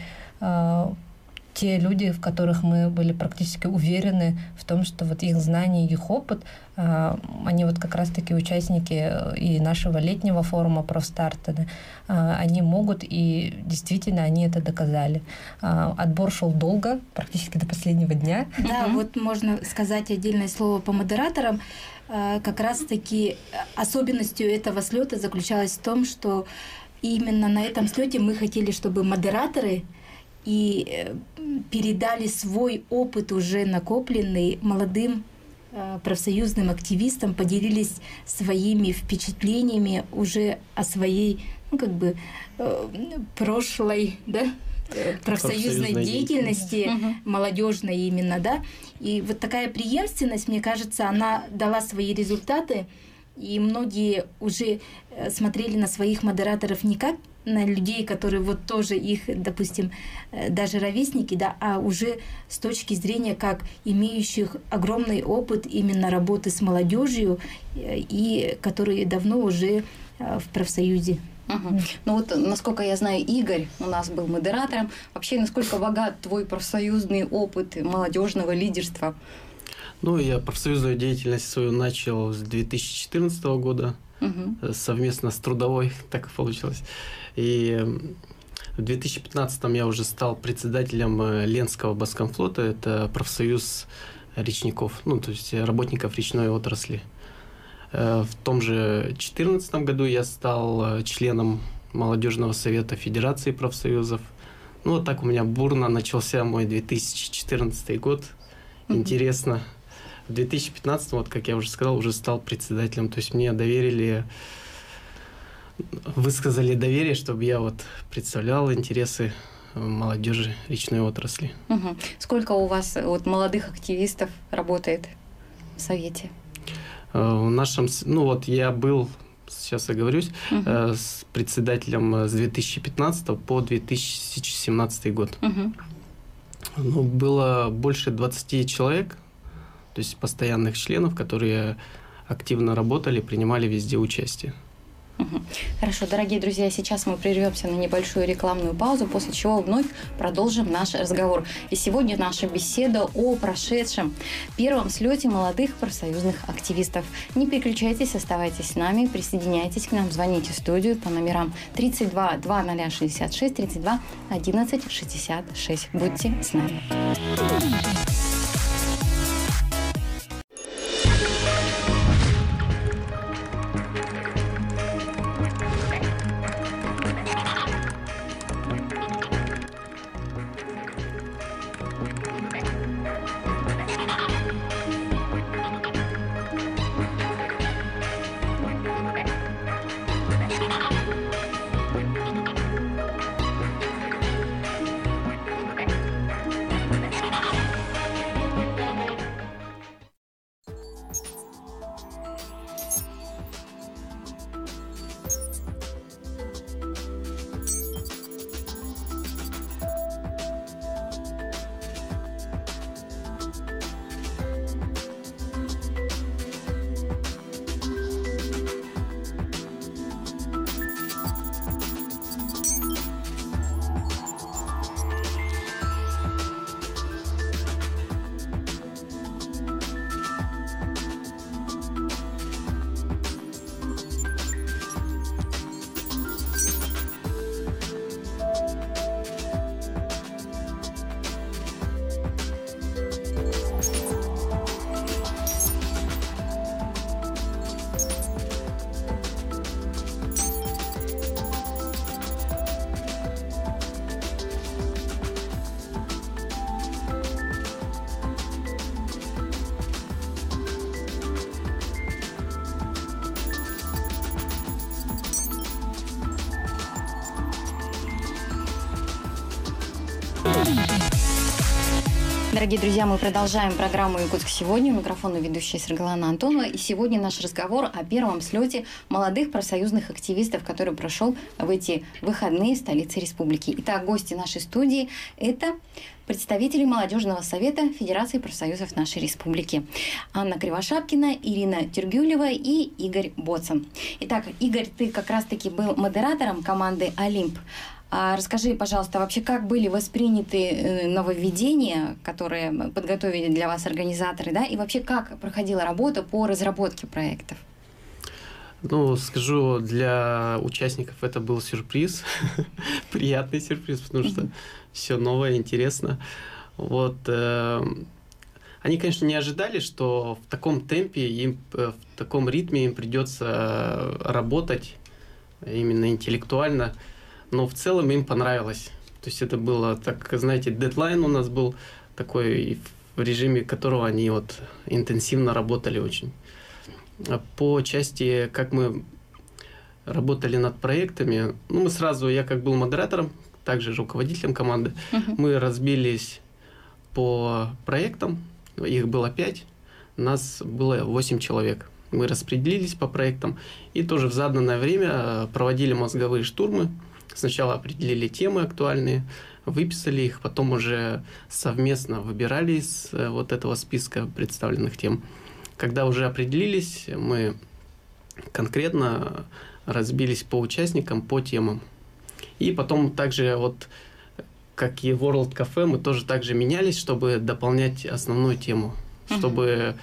те люди, в которых мы были практически уверены в том, что вот их знания, их опыт, они вот как раз-таки участники и нашего летнего форума «Профстарта», они могут, и действительно они это доказали. Отбор шел долго, практически до последнего дня. Да, вот можно сказать отдельное слово по модераторам. Как раз-таки особенностью этого слета заключалась в том, что именно на этом слете мы хотели, чтобы модераторы и передали свой опыт, уже накопленный молодым профсоюзным активистам, поделились своими впечатлениями уже о своей, прошлой, профсоюзной деятельности, молодежной именно, да. И вот такая преемственность, мне кажется, она дала свои результаты, и многие уже смотрели на своих модераторов не как на людей, которые вот тоже их, допустим, даже ровесники, да, а уже с точки зрения как имеющих огромный опыт именно работы с молодежью и которые давно уже в профсоюзе. Ну вот, насколько я знаю, Игорь у нас был модератором. Вообще, насколько богат твой профсоюзный опыт молодежного лидерства? Я профсоюзную деятельность свою начал с 2014 года, совместно с трудовой, так и получилось. И в 2015 я уже стал председателем Ленского Баскомфлота, это профсоюз речников, то есть работников речной отрасли. В том же 2014 году я стал членом молодежного совета Федерации профсоюзов. Вот так у меня бурно начался мой 2014 год. Интересно. В 2015, вот как я уже сказал, уже стал председателем. То есть мне высказали доверие, чтобы я представлял интересы молодежи речной отрасли. Сколько у вас молодых активистов работает в совете? В нашем, я был, сейчас оговорюсь, с председателем с 2015 по 2017 год. Было больше 20 человек, то есть постоянных членов, которые активно работали, принимали везде участие. Хорошо, дорогие друзья, сейчас мы прервемся на небольшую рекламную паузу, после чего вновь продолжим наш разговор. И сегодня наша беседа о прошедшем первом слете молодых профсоюзных активистов. Не переключайтесь, оставайтесь с нами, присоединяйтесь к нам, звоните в студию по номерам 32 2066 32 11 66. Будьте с нами. Дорогие друзья, мы продолжаем программу «Якутск сегодня». У микрофона ведущая Светлана Антонова. И сегодня наш разговор о первом слете молодых профсоюзных активистов, который прошел в эти выходные в столице республики. Итак, гости нашей студии – это представители Молодежного совета Федерации профсоюзов нашей республики. Анна Кривошапкина, Ирина Тюргюлева и Игорь Боцан. Итак, Игорь, ты как раз-таки был модератором команды «Олимп». Расскажи, пожалуйста, вообще, как были восприняты нововведения, которые подготовили для вас организаторы, да, и вообще, как проходила работа по разработке проектов? Ну, скажу, для участников это был сюрприз, приятный сюрприз, потому что все новое, интересно. Вот, они, конечно, не ожидали, что в таком темпе, в таком ритме им придется работать именно интеллектуально. Но в целом им понравилось. То есть это было, так, знаете, дедлайн у нас был такой, в режиме которого они вот интенсивно работали очень. По части, как мы работали над проектами, ну, мы сразу, я как был модератором, также руководителем команды, мы разбились по проектам, их было 5, нас было 8 человек. Мы распределились по проектам и тоже в заданное время проводили мозговые штурмы. Сначала определили темы актуальные, выписали их, потом уже совместно выбирали из вот этого списка представленных тем. Когда уже определились, мы конкретно разбились по участникам, по темам. И потом также, вот, как и World Cafe, мы тоже также менялись, чтобы дополнять основную тему, чтобы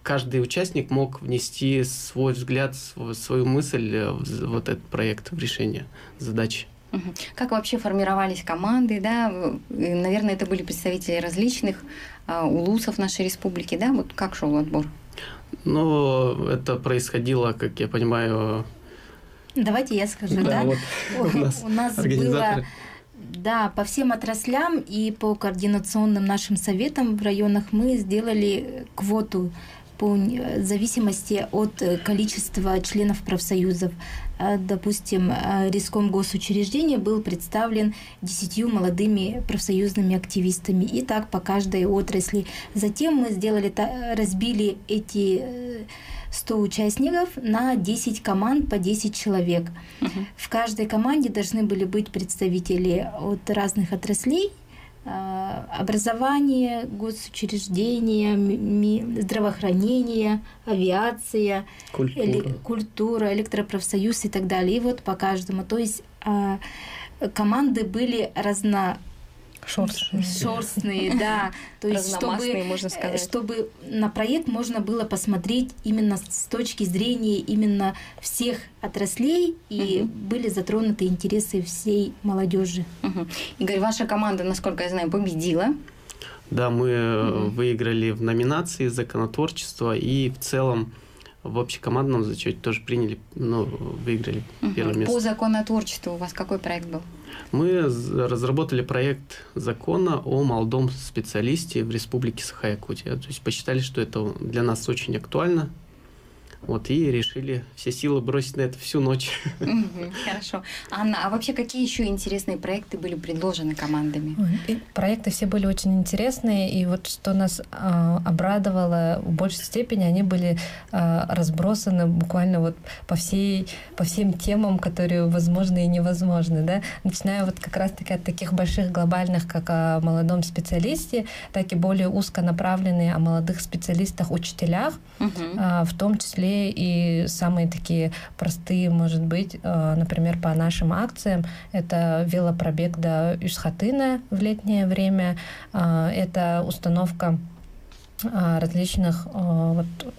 каждый участник мог внести свой взгляд, свою мысль в вот этот проект, в решение задачи. Как вообще формировались команды, да? Наверное, это были представители различных улусов нашей республики, да? Вот как шел отбор? Ну, это происходило, как я понимаю... Давайте я скажу, да? Вот у нас было... Да, по всем отраслям и по координационным нашим советам в районах мы сделали квоту по зависимости от количества членов профсоюзов. Допустим, Риском госучреждения был представлен 10 молодыми профсоюзными активистами. И так по каждой отрасли. Затем мы разбили эти 100 участников на 10 команд по 10 человек. В каждой команде должны были быть представители от разных отраслей: образование, госучреждения, здравоохранение, авиация, культура, электропрофсоюз и так далее. И вот по каждому. То есть команды были шерстные, да. То есть, чтобы на проект можно было посмотреть именно с точки зрения именно всех отраслей, и были затронуты интересы всей молодежи. Игорь, ваша команда, насколько я знаю, победила. Да, мы выиграли в номинации «Законотворчество», и в целом в общекомандном зачете тоже выиграли первое место. По законотворчеству у вас какой проект был? Мы разработали проект закона о молодом специалисте в Республике Саха-Якутия. То есть посчитали, что это для нас очень актуально. Вот, и решили все силы бросить на это всю ночь. Хорошо. Анна, а вообще какие еще интересные проекты были предложены командами? Проекты все были очень интересные, и вот что нас обрадовало в большей степени, они были разбросаны буквально вот по всем темам, которые возможны и невозможны, да? Начиная вот как раз-таки от таких больших глобальных, как о молодом специалисте, так и более узконаправленные о молодых специалистах-учителях, в том числе и самые такие простые, может быть, например, по нашим акциям, это велопробег до Юсхатына в летнее время, это установка различных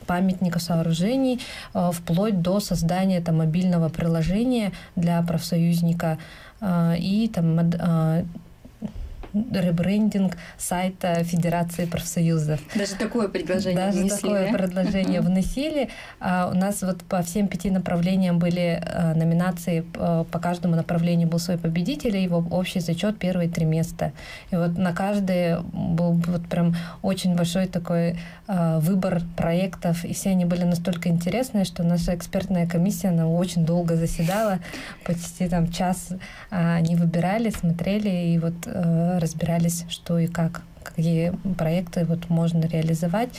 памятников, сооружений, вплоть до создания мобильного приложения для профсоюзника и ребрендинг сайта Федерации профсоюзов. Даже такое предложение вносили. У нас вот по всем 5 направлениям были номинации, по каждому направлению был свой победитель, и его общий зачет первые 3 места. И вот на каждый был вот прям очень большой такой выбор проектов, и все они были настолько интересные, что наша экспертная комиссия, она очень долго заседала, почти час они выбирали, смотрели и вот разбирались, что и как какие проекты вот можно реализовать.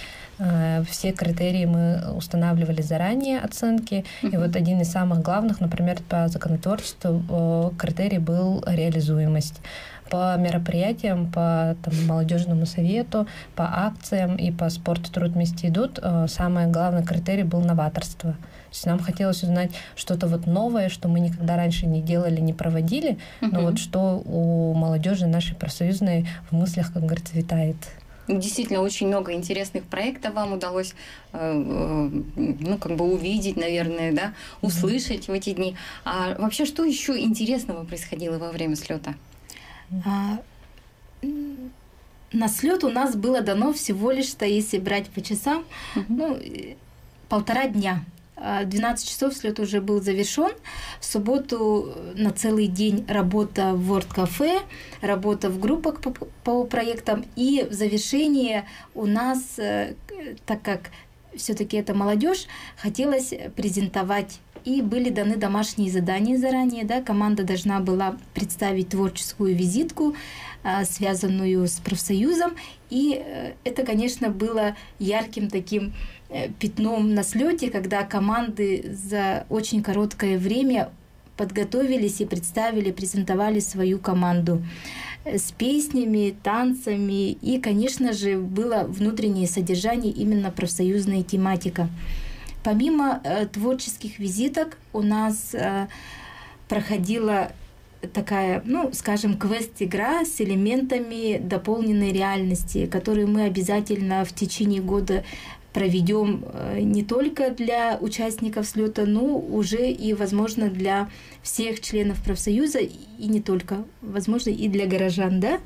Все критерии мы устанавливали заранее, оценки. И вот один из самых главных, например, по законотворчеству критерий был реализуемость. По мероприятиям, по молодежному совету, по акциям и по спорту «Труд вместе идут» самый главный критерий был новаторство. То есть нам хотелось узнать что-то вот новое, что мы никогда раньше не делали, не проводили, но вот что у молодежи нашей профсоюзной в мыслях, как говорится, витает. Действительно, очень много интересных проектов вам удалось увидеть, наверное, да, услышать в эти дни. А вообще, что еще интересного происходило во время слета? На слет у нас было дано всего лишь-то, если брать по часам, 1,5 дня. 12 часов слет уже был завершен. В субботу на целый день работа в World Cafe, работа в группах по проектам. И в завершение у нас, так как все-таки это молодежь, хотелось презентовать. И были даны домашние задания заранее. Да? Команда должна была представить творческую визитку, связанную с профсоюзом. И это, конечно, было ярким таким пятном на слете, когда команды за очень короткое время подготовились и презентовали свою команду с песнями, танцами. И, конечно же, было внутреннее содержание, именно профсоюзная тематика. Помимо творческих визиток у нас проходила такая, скажем, квест-игра с элементами дополненной реальности, которые мы обязательно в течение года проведем не только для участников слета, но уже и, возможно, для всех членов профсоюза, и не только, возможно, и для горожан, да.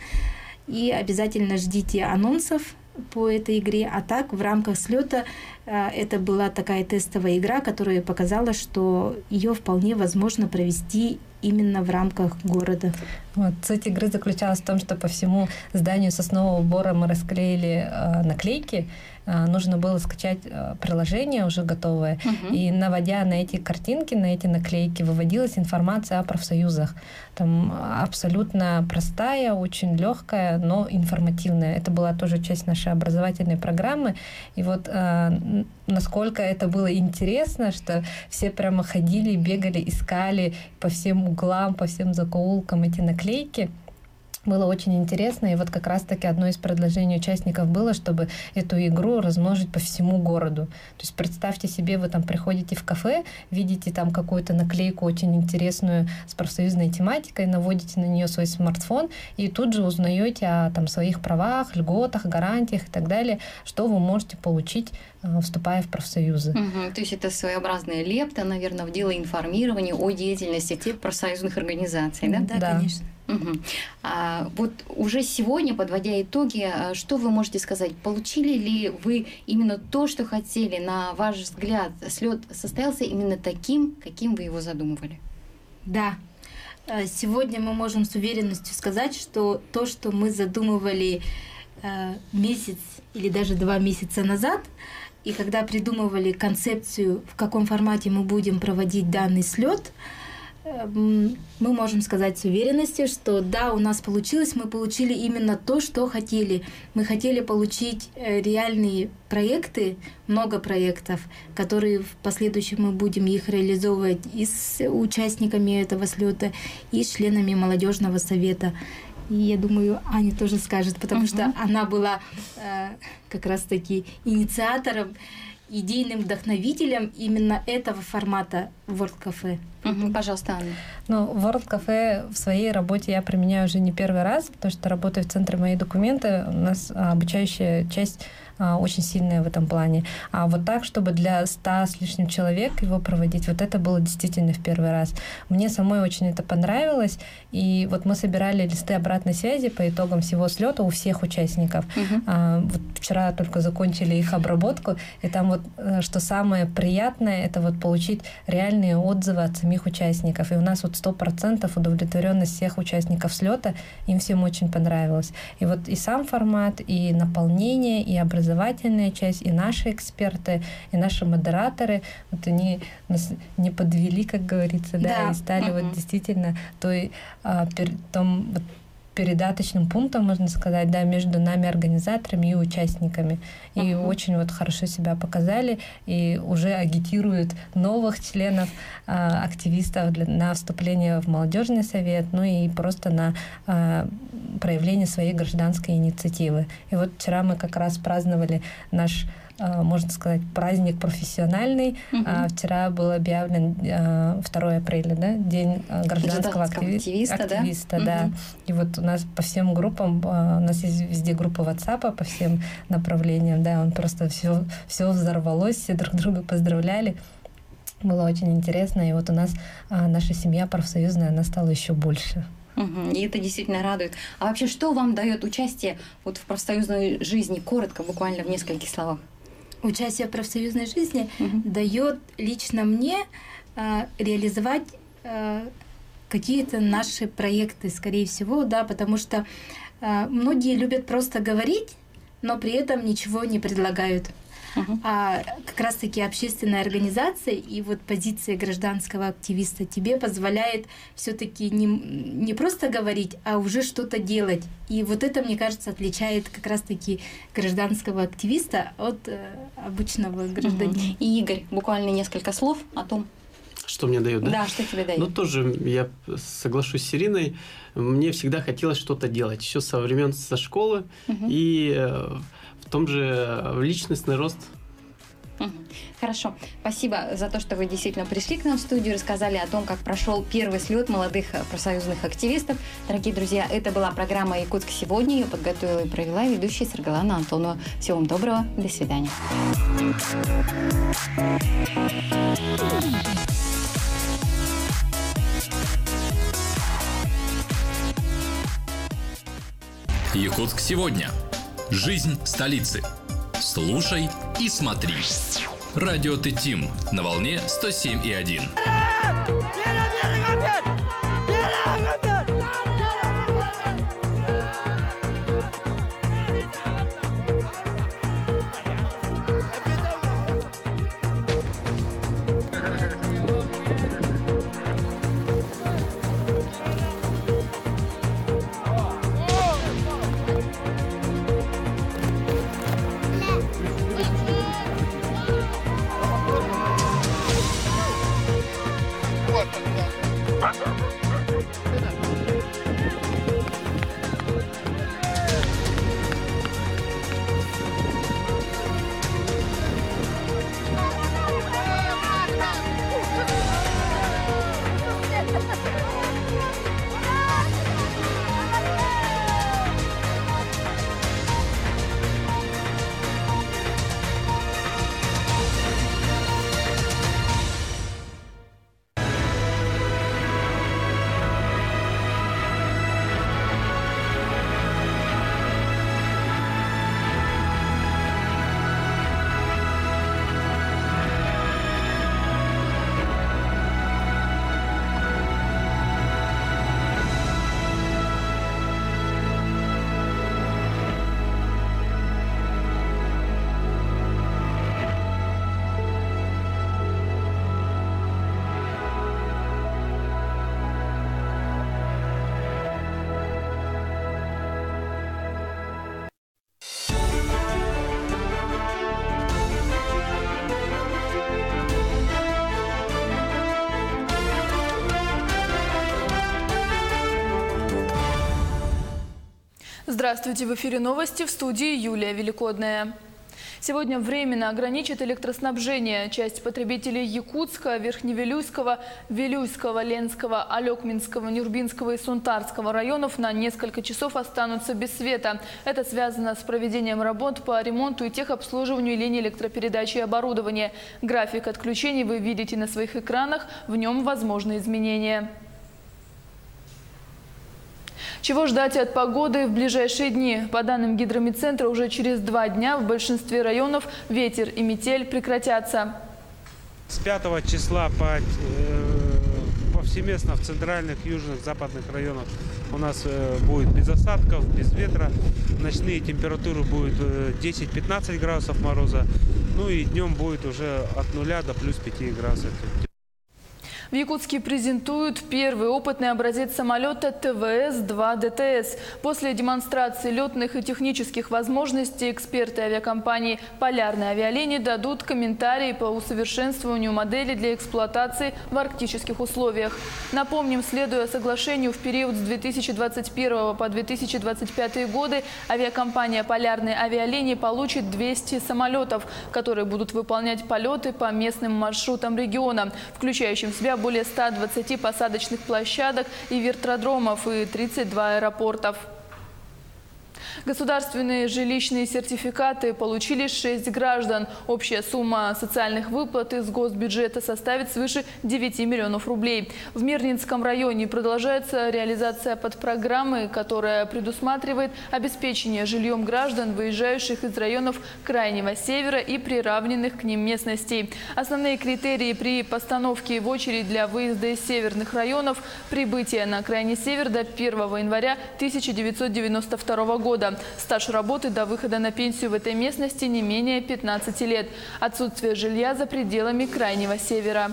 И обязательно ждите анонсов по этой игре. А так, в рамках слета это была такая тестовая игра, которая показала, что ее вполне возможно провести именно в рамках города. Вот, суть игры заключалась в том, что по всему зданию Соснового Бора мы расклеили наклейки. Нужно было скачать приложение уже готовое. И наводя на эти картинки, на эти наклейки, выводилась информация о профсоюзах. Там абсолютно простая, очень легкая, но информативная. Это была тоже часть нашей образовательной программы. И вот насколько это было интересно, что все прямо ходили, бегали, искали по всем углам, по всем закоулкам эти наклейки. Было очень интересно, и вот как раз-таки одно из предложений участников было, чтобы эту игру размножить по всему городу. То есть представьте себе, вы там приходите в кафе, видите там какую-то наклейку очень интересную с профсоюзной тематикой, наводите на нее свой смартфон и тут же узнаете о своих правах, льготах, гарантиях и так далее, что вы можете получить, вступая в профсоюзы. То есть это своеобразная лепта, наверное, в дело информирования о деятельности тех профсоюзных организаций, да? Да, конечно. Вот уже сегодня, подводя итоги, что вы можете сказать? Получили ли вы именно то, что хотели? На ваш взгляд, слет состоялся именно таким, каким вы его задумывали? Да. Сегодня мы можем с уверенностью сказать, что то, что мы задумывали месяц или даже 2 месяца назад, и когда придумывали концепцию, в каком формате мы будем проводить данный слет, мы можем сказать с уверенностью, что да, у нас получилось, мы получили именно то, что хотели. Мы хотели получить реальные проекты, много проектов, которые в последующем мы будем их реализовывать и с участниками этого слета, и с членами молодежного совета. И я думаю, Аня тоже скажет, потому что она была как раз-таки инициатором, идейным вдохновителем именно этого формата World Cafe. Пожалуйста, Анна. World Cafe в своей работе я применяю уже не первый раз, потому что работаю в центре «Мои документы». У нас обучающая часть очень сильная в этом плане. А вот так, чтобы для 100 с лишним человек его проводить, вот это было действительно в первый раз. Мне самой очень это понравилось. И вот мы собирали листы обратной связи по итогам всего слета у всех участников. Вот вчера только закончили их обработку. И там вот, что самое приятное, это вот получить реальные отзывы от самих участников. И у нас вот 100% удовлетворенность всех участников слета. Им всем очень понравилось. И вот и сам формат, и наполнение, и образовательная часть, и наши эксперты, и наши модераторы, вот они нас не подвели, как говорится, да, и стали вот действительно передаточным пунктом, можно сказать, да, между нами, организаторами и участниками. И очень вот хорошо себя показали и уже агитируют новых членов, активистов на вступление в молодежный совет, ну и просто на проявление своей гражданской инициативы. И вот вчера мы как раз праздновали наш, можно сказать, праздник профессиональный. Вчера был объявлен 2 апреля, да, День гражданского активиста, да. И вот у нас по всем группам, у нас есть везде группа WhatsApp по всем направлениям, да, он просто все взорвалось, все друг друга поздравляли. Было очень интересно, и вот у нас наша семья профсоюзная, она стала еще больше. И это действительно радует. А вообще, что вам дает участие вот в профсоюзной жизни? Коротко, буквально в нескольких словах. Участие в профсоюзной жизни дает лично мне реализовать какие-то наши проекты, скорее всего, да, потому что многие любят просто говорить, но при этом ничего не предлагают. А как раз-таки общественная организация и вот позиция гражданского активиста тебе позволяет все-таки не просто говорить, а уже что-то делать. И вот это, мне кажется, отличает как раз-таки гражданского активиста от обычного гражданина. И, Игорь, буквально несколько слов о том, что мне дает, да? Да, что тебе дает. Ну, тоже я соглашусь с Ириной. Мне всегда хотелось что-то делать. Еще со времен школы. И в том же личностный рост. Хорошо. Спасибо за то, что вы действительно пришли к нам в студию, рассказали о том, как прошел первый слет молодых профсоюзных активистов. Дорогие друзья, это была программа «Якутск сегодня». Ее подготовила и провела ведущая Саргалана Антонова. Всего вам доброго. До свидания. Якутск сегодня. Жизнь столицы. Слушай и смотри. Радио Т-Тим на волне 107,1. Здравствуйте, в эфире новости, в студии Юлия Великодная. Сегодня временно ограничат электроснабжение. Часть потребителей Якутска, Верхневилюйского, Вилюйского, Ленского, Алекминского, Нюрбинского и Сунтарского районов на несколько часов останутся без света. Это связано с проведением работ по ремонту и техобслуживанию линий электропередачи и оборудования. График отключений вы видите на своих экранах, в нем возможны изменения. Чего ждать от погоды в ближайшие дни? По данным Гидромедцентра, уже через 2 дня в большинстве районов ветер и метель прекратятся. С 5 числа повсеместно в центральных, южных, западных районах у нас будет без осадков, без ветра. Ночные температуры будут 10-15 градусов мороза. Ну и днем будет уже от 0 до плюс 5 градусов. В Якутске презентуют первый опытный образец самолета ТВС-2 ДТС. После демонстрации летных и технических возможностей эксперты авиакомпании «Полярные авиалинии» дадут комментарии по усовершенствованию модели для эксплуатации в арктических условиях. Напомним, следуя соглашению, в период с 2021 по 2025 годы авиакомпания «Полярные авиалинии» получит 200 самолетов, которые будут выполнять полеты по местным маршрутам региона, включающим в себя более 120 посадочных площадок и вертродромов и 32 аэропортов. Государственные жилищные сертификаты получили 6 граждан. Общая сумма социальных выплат из госбюджета составит свыше 9 миллионов рублей. В Мирнинском районе продолжается реализация подпрограммы, которая предусматривает обеспечение жильем граждан, выезжающих из районов Крайнего Севера и приравненных к ним местностей. Основные критерии при постановке в очередь для выезда из северных районов – прибытие на Крайний Север до 1 января 1992 года. Стаж работы до выхода на пенсию в этой местности не менее 15 лет. Отсутствие жилья за пределами Крайнего Севера.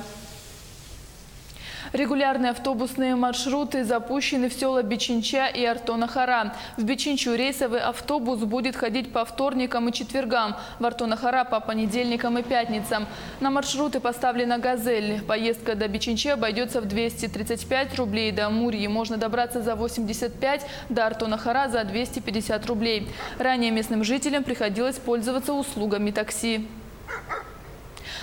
Регулярные автобусные маршруты запущены в села Бичинча и Артон-Ахара. В Бичинчу рейсовый автобус будет ходить по вторникам и четвергам, в Артон-Ахара по понедельникам и пятницам. На маршруты поставлена «Газель». Поездка до Бичинчи обойдется в 235 рублей, до Амурьи можно добраться за 85, до Артон-Ахара за 250 рублей. Ранее местным жителям приходилось пользоваться услугами такси.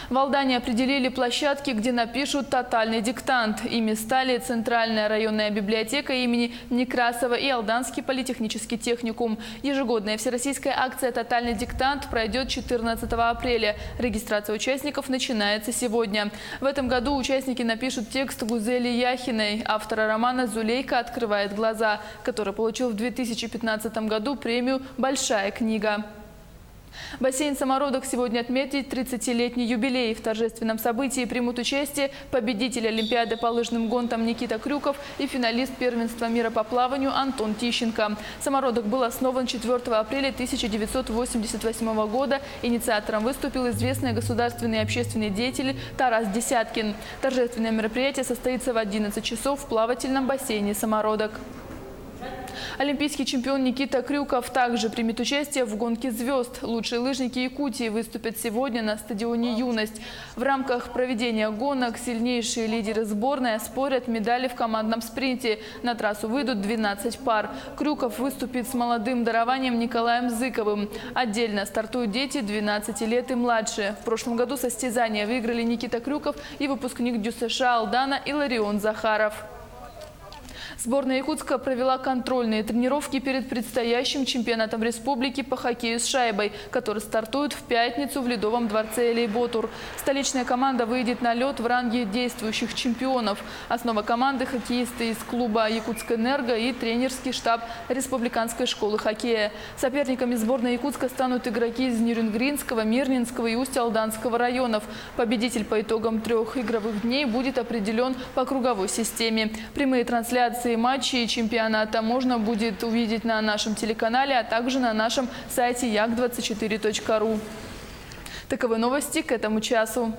В Алдане определили площадки, где напишут тотальный диктант. Ими стали Центральная районная библиотека имени Некрасова и Алданский политехнический техникум. Ежегодная всероссийская акция «Тотальный диктант» пройдет 14 апреля. Регистрация участников начинается сегодня. В этом году участники напишут текст Гузели Яхиной, автора романа «Зулейка открывает глаза», который получил в 2015 году премию «Большая книга». Бассейн «Самородок» сегодня отметит 30-летний юбилей. В торжественном событии примут участие победитель Олимпиады по лыжным гонкам Никита Крюков и финалист первенства мира по плаванию Антон Тищенко. «Самородок» был основан 4 апреля 1988 года. Инициатором выступил известный государственный и общественный деятель Тарас Десяткин. Торжественное мероприятие состоится в 11 часов в плавательном бассейне «Самородок». Олимпийский чемпион Никита Крюков также примет участие в гонке звезд. Лучшие лыжники Якутии выступят сегодня на стадионе «Юность». В рамках проведения гонок сильнейшие лидеры сборной оспорят медали в командном спринте. На трассу выйдут 12 пар. Крюков выступит с молодым дарованием Николаем Зыковым. Отдельно стартуют дети 12 лет и младше. В прошлом году состязания выиграли Никита Крюков и выпускник ДЮСШ Алдана Иларион Захаров. Сборная Якутска провела контрольные тренировки перед предстоящим чемпионатом республики по хоккею с шайбой, который стартует в пятницу в Ледовом дворце Элейботур. Столичная команда выйдет на лед в ранге действующих чемпионов. Основа команды – хоккеисты из клуба «Якутскэнерго» и тренерский штаб Республиканской школы хоккея. Соперниками сборной Якутска станут игроки из Нюрнгринского, Мирнинского и Усть-Алданского районов. Победитель по итогам 3 игровых дней будет определен по круговой системе. Прямые трансляции матчей чемпионата можно будет увидеть на нашем телеканале, а также на нашем сайте yak24.ru. Таковы новости к этому часу.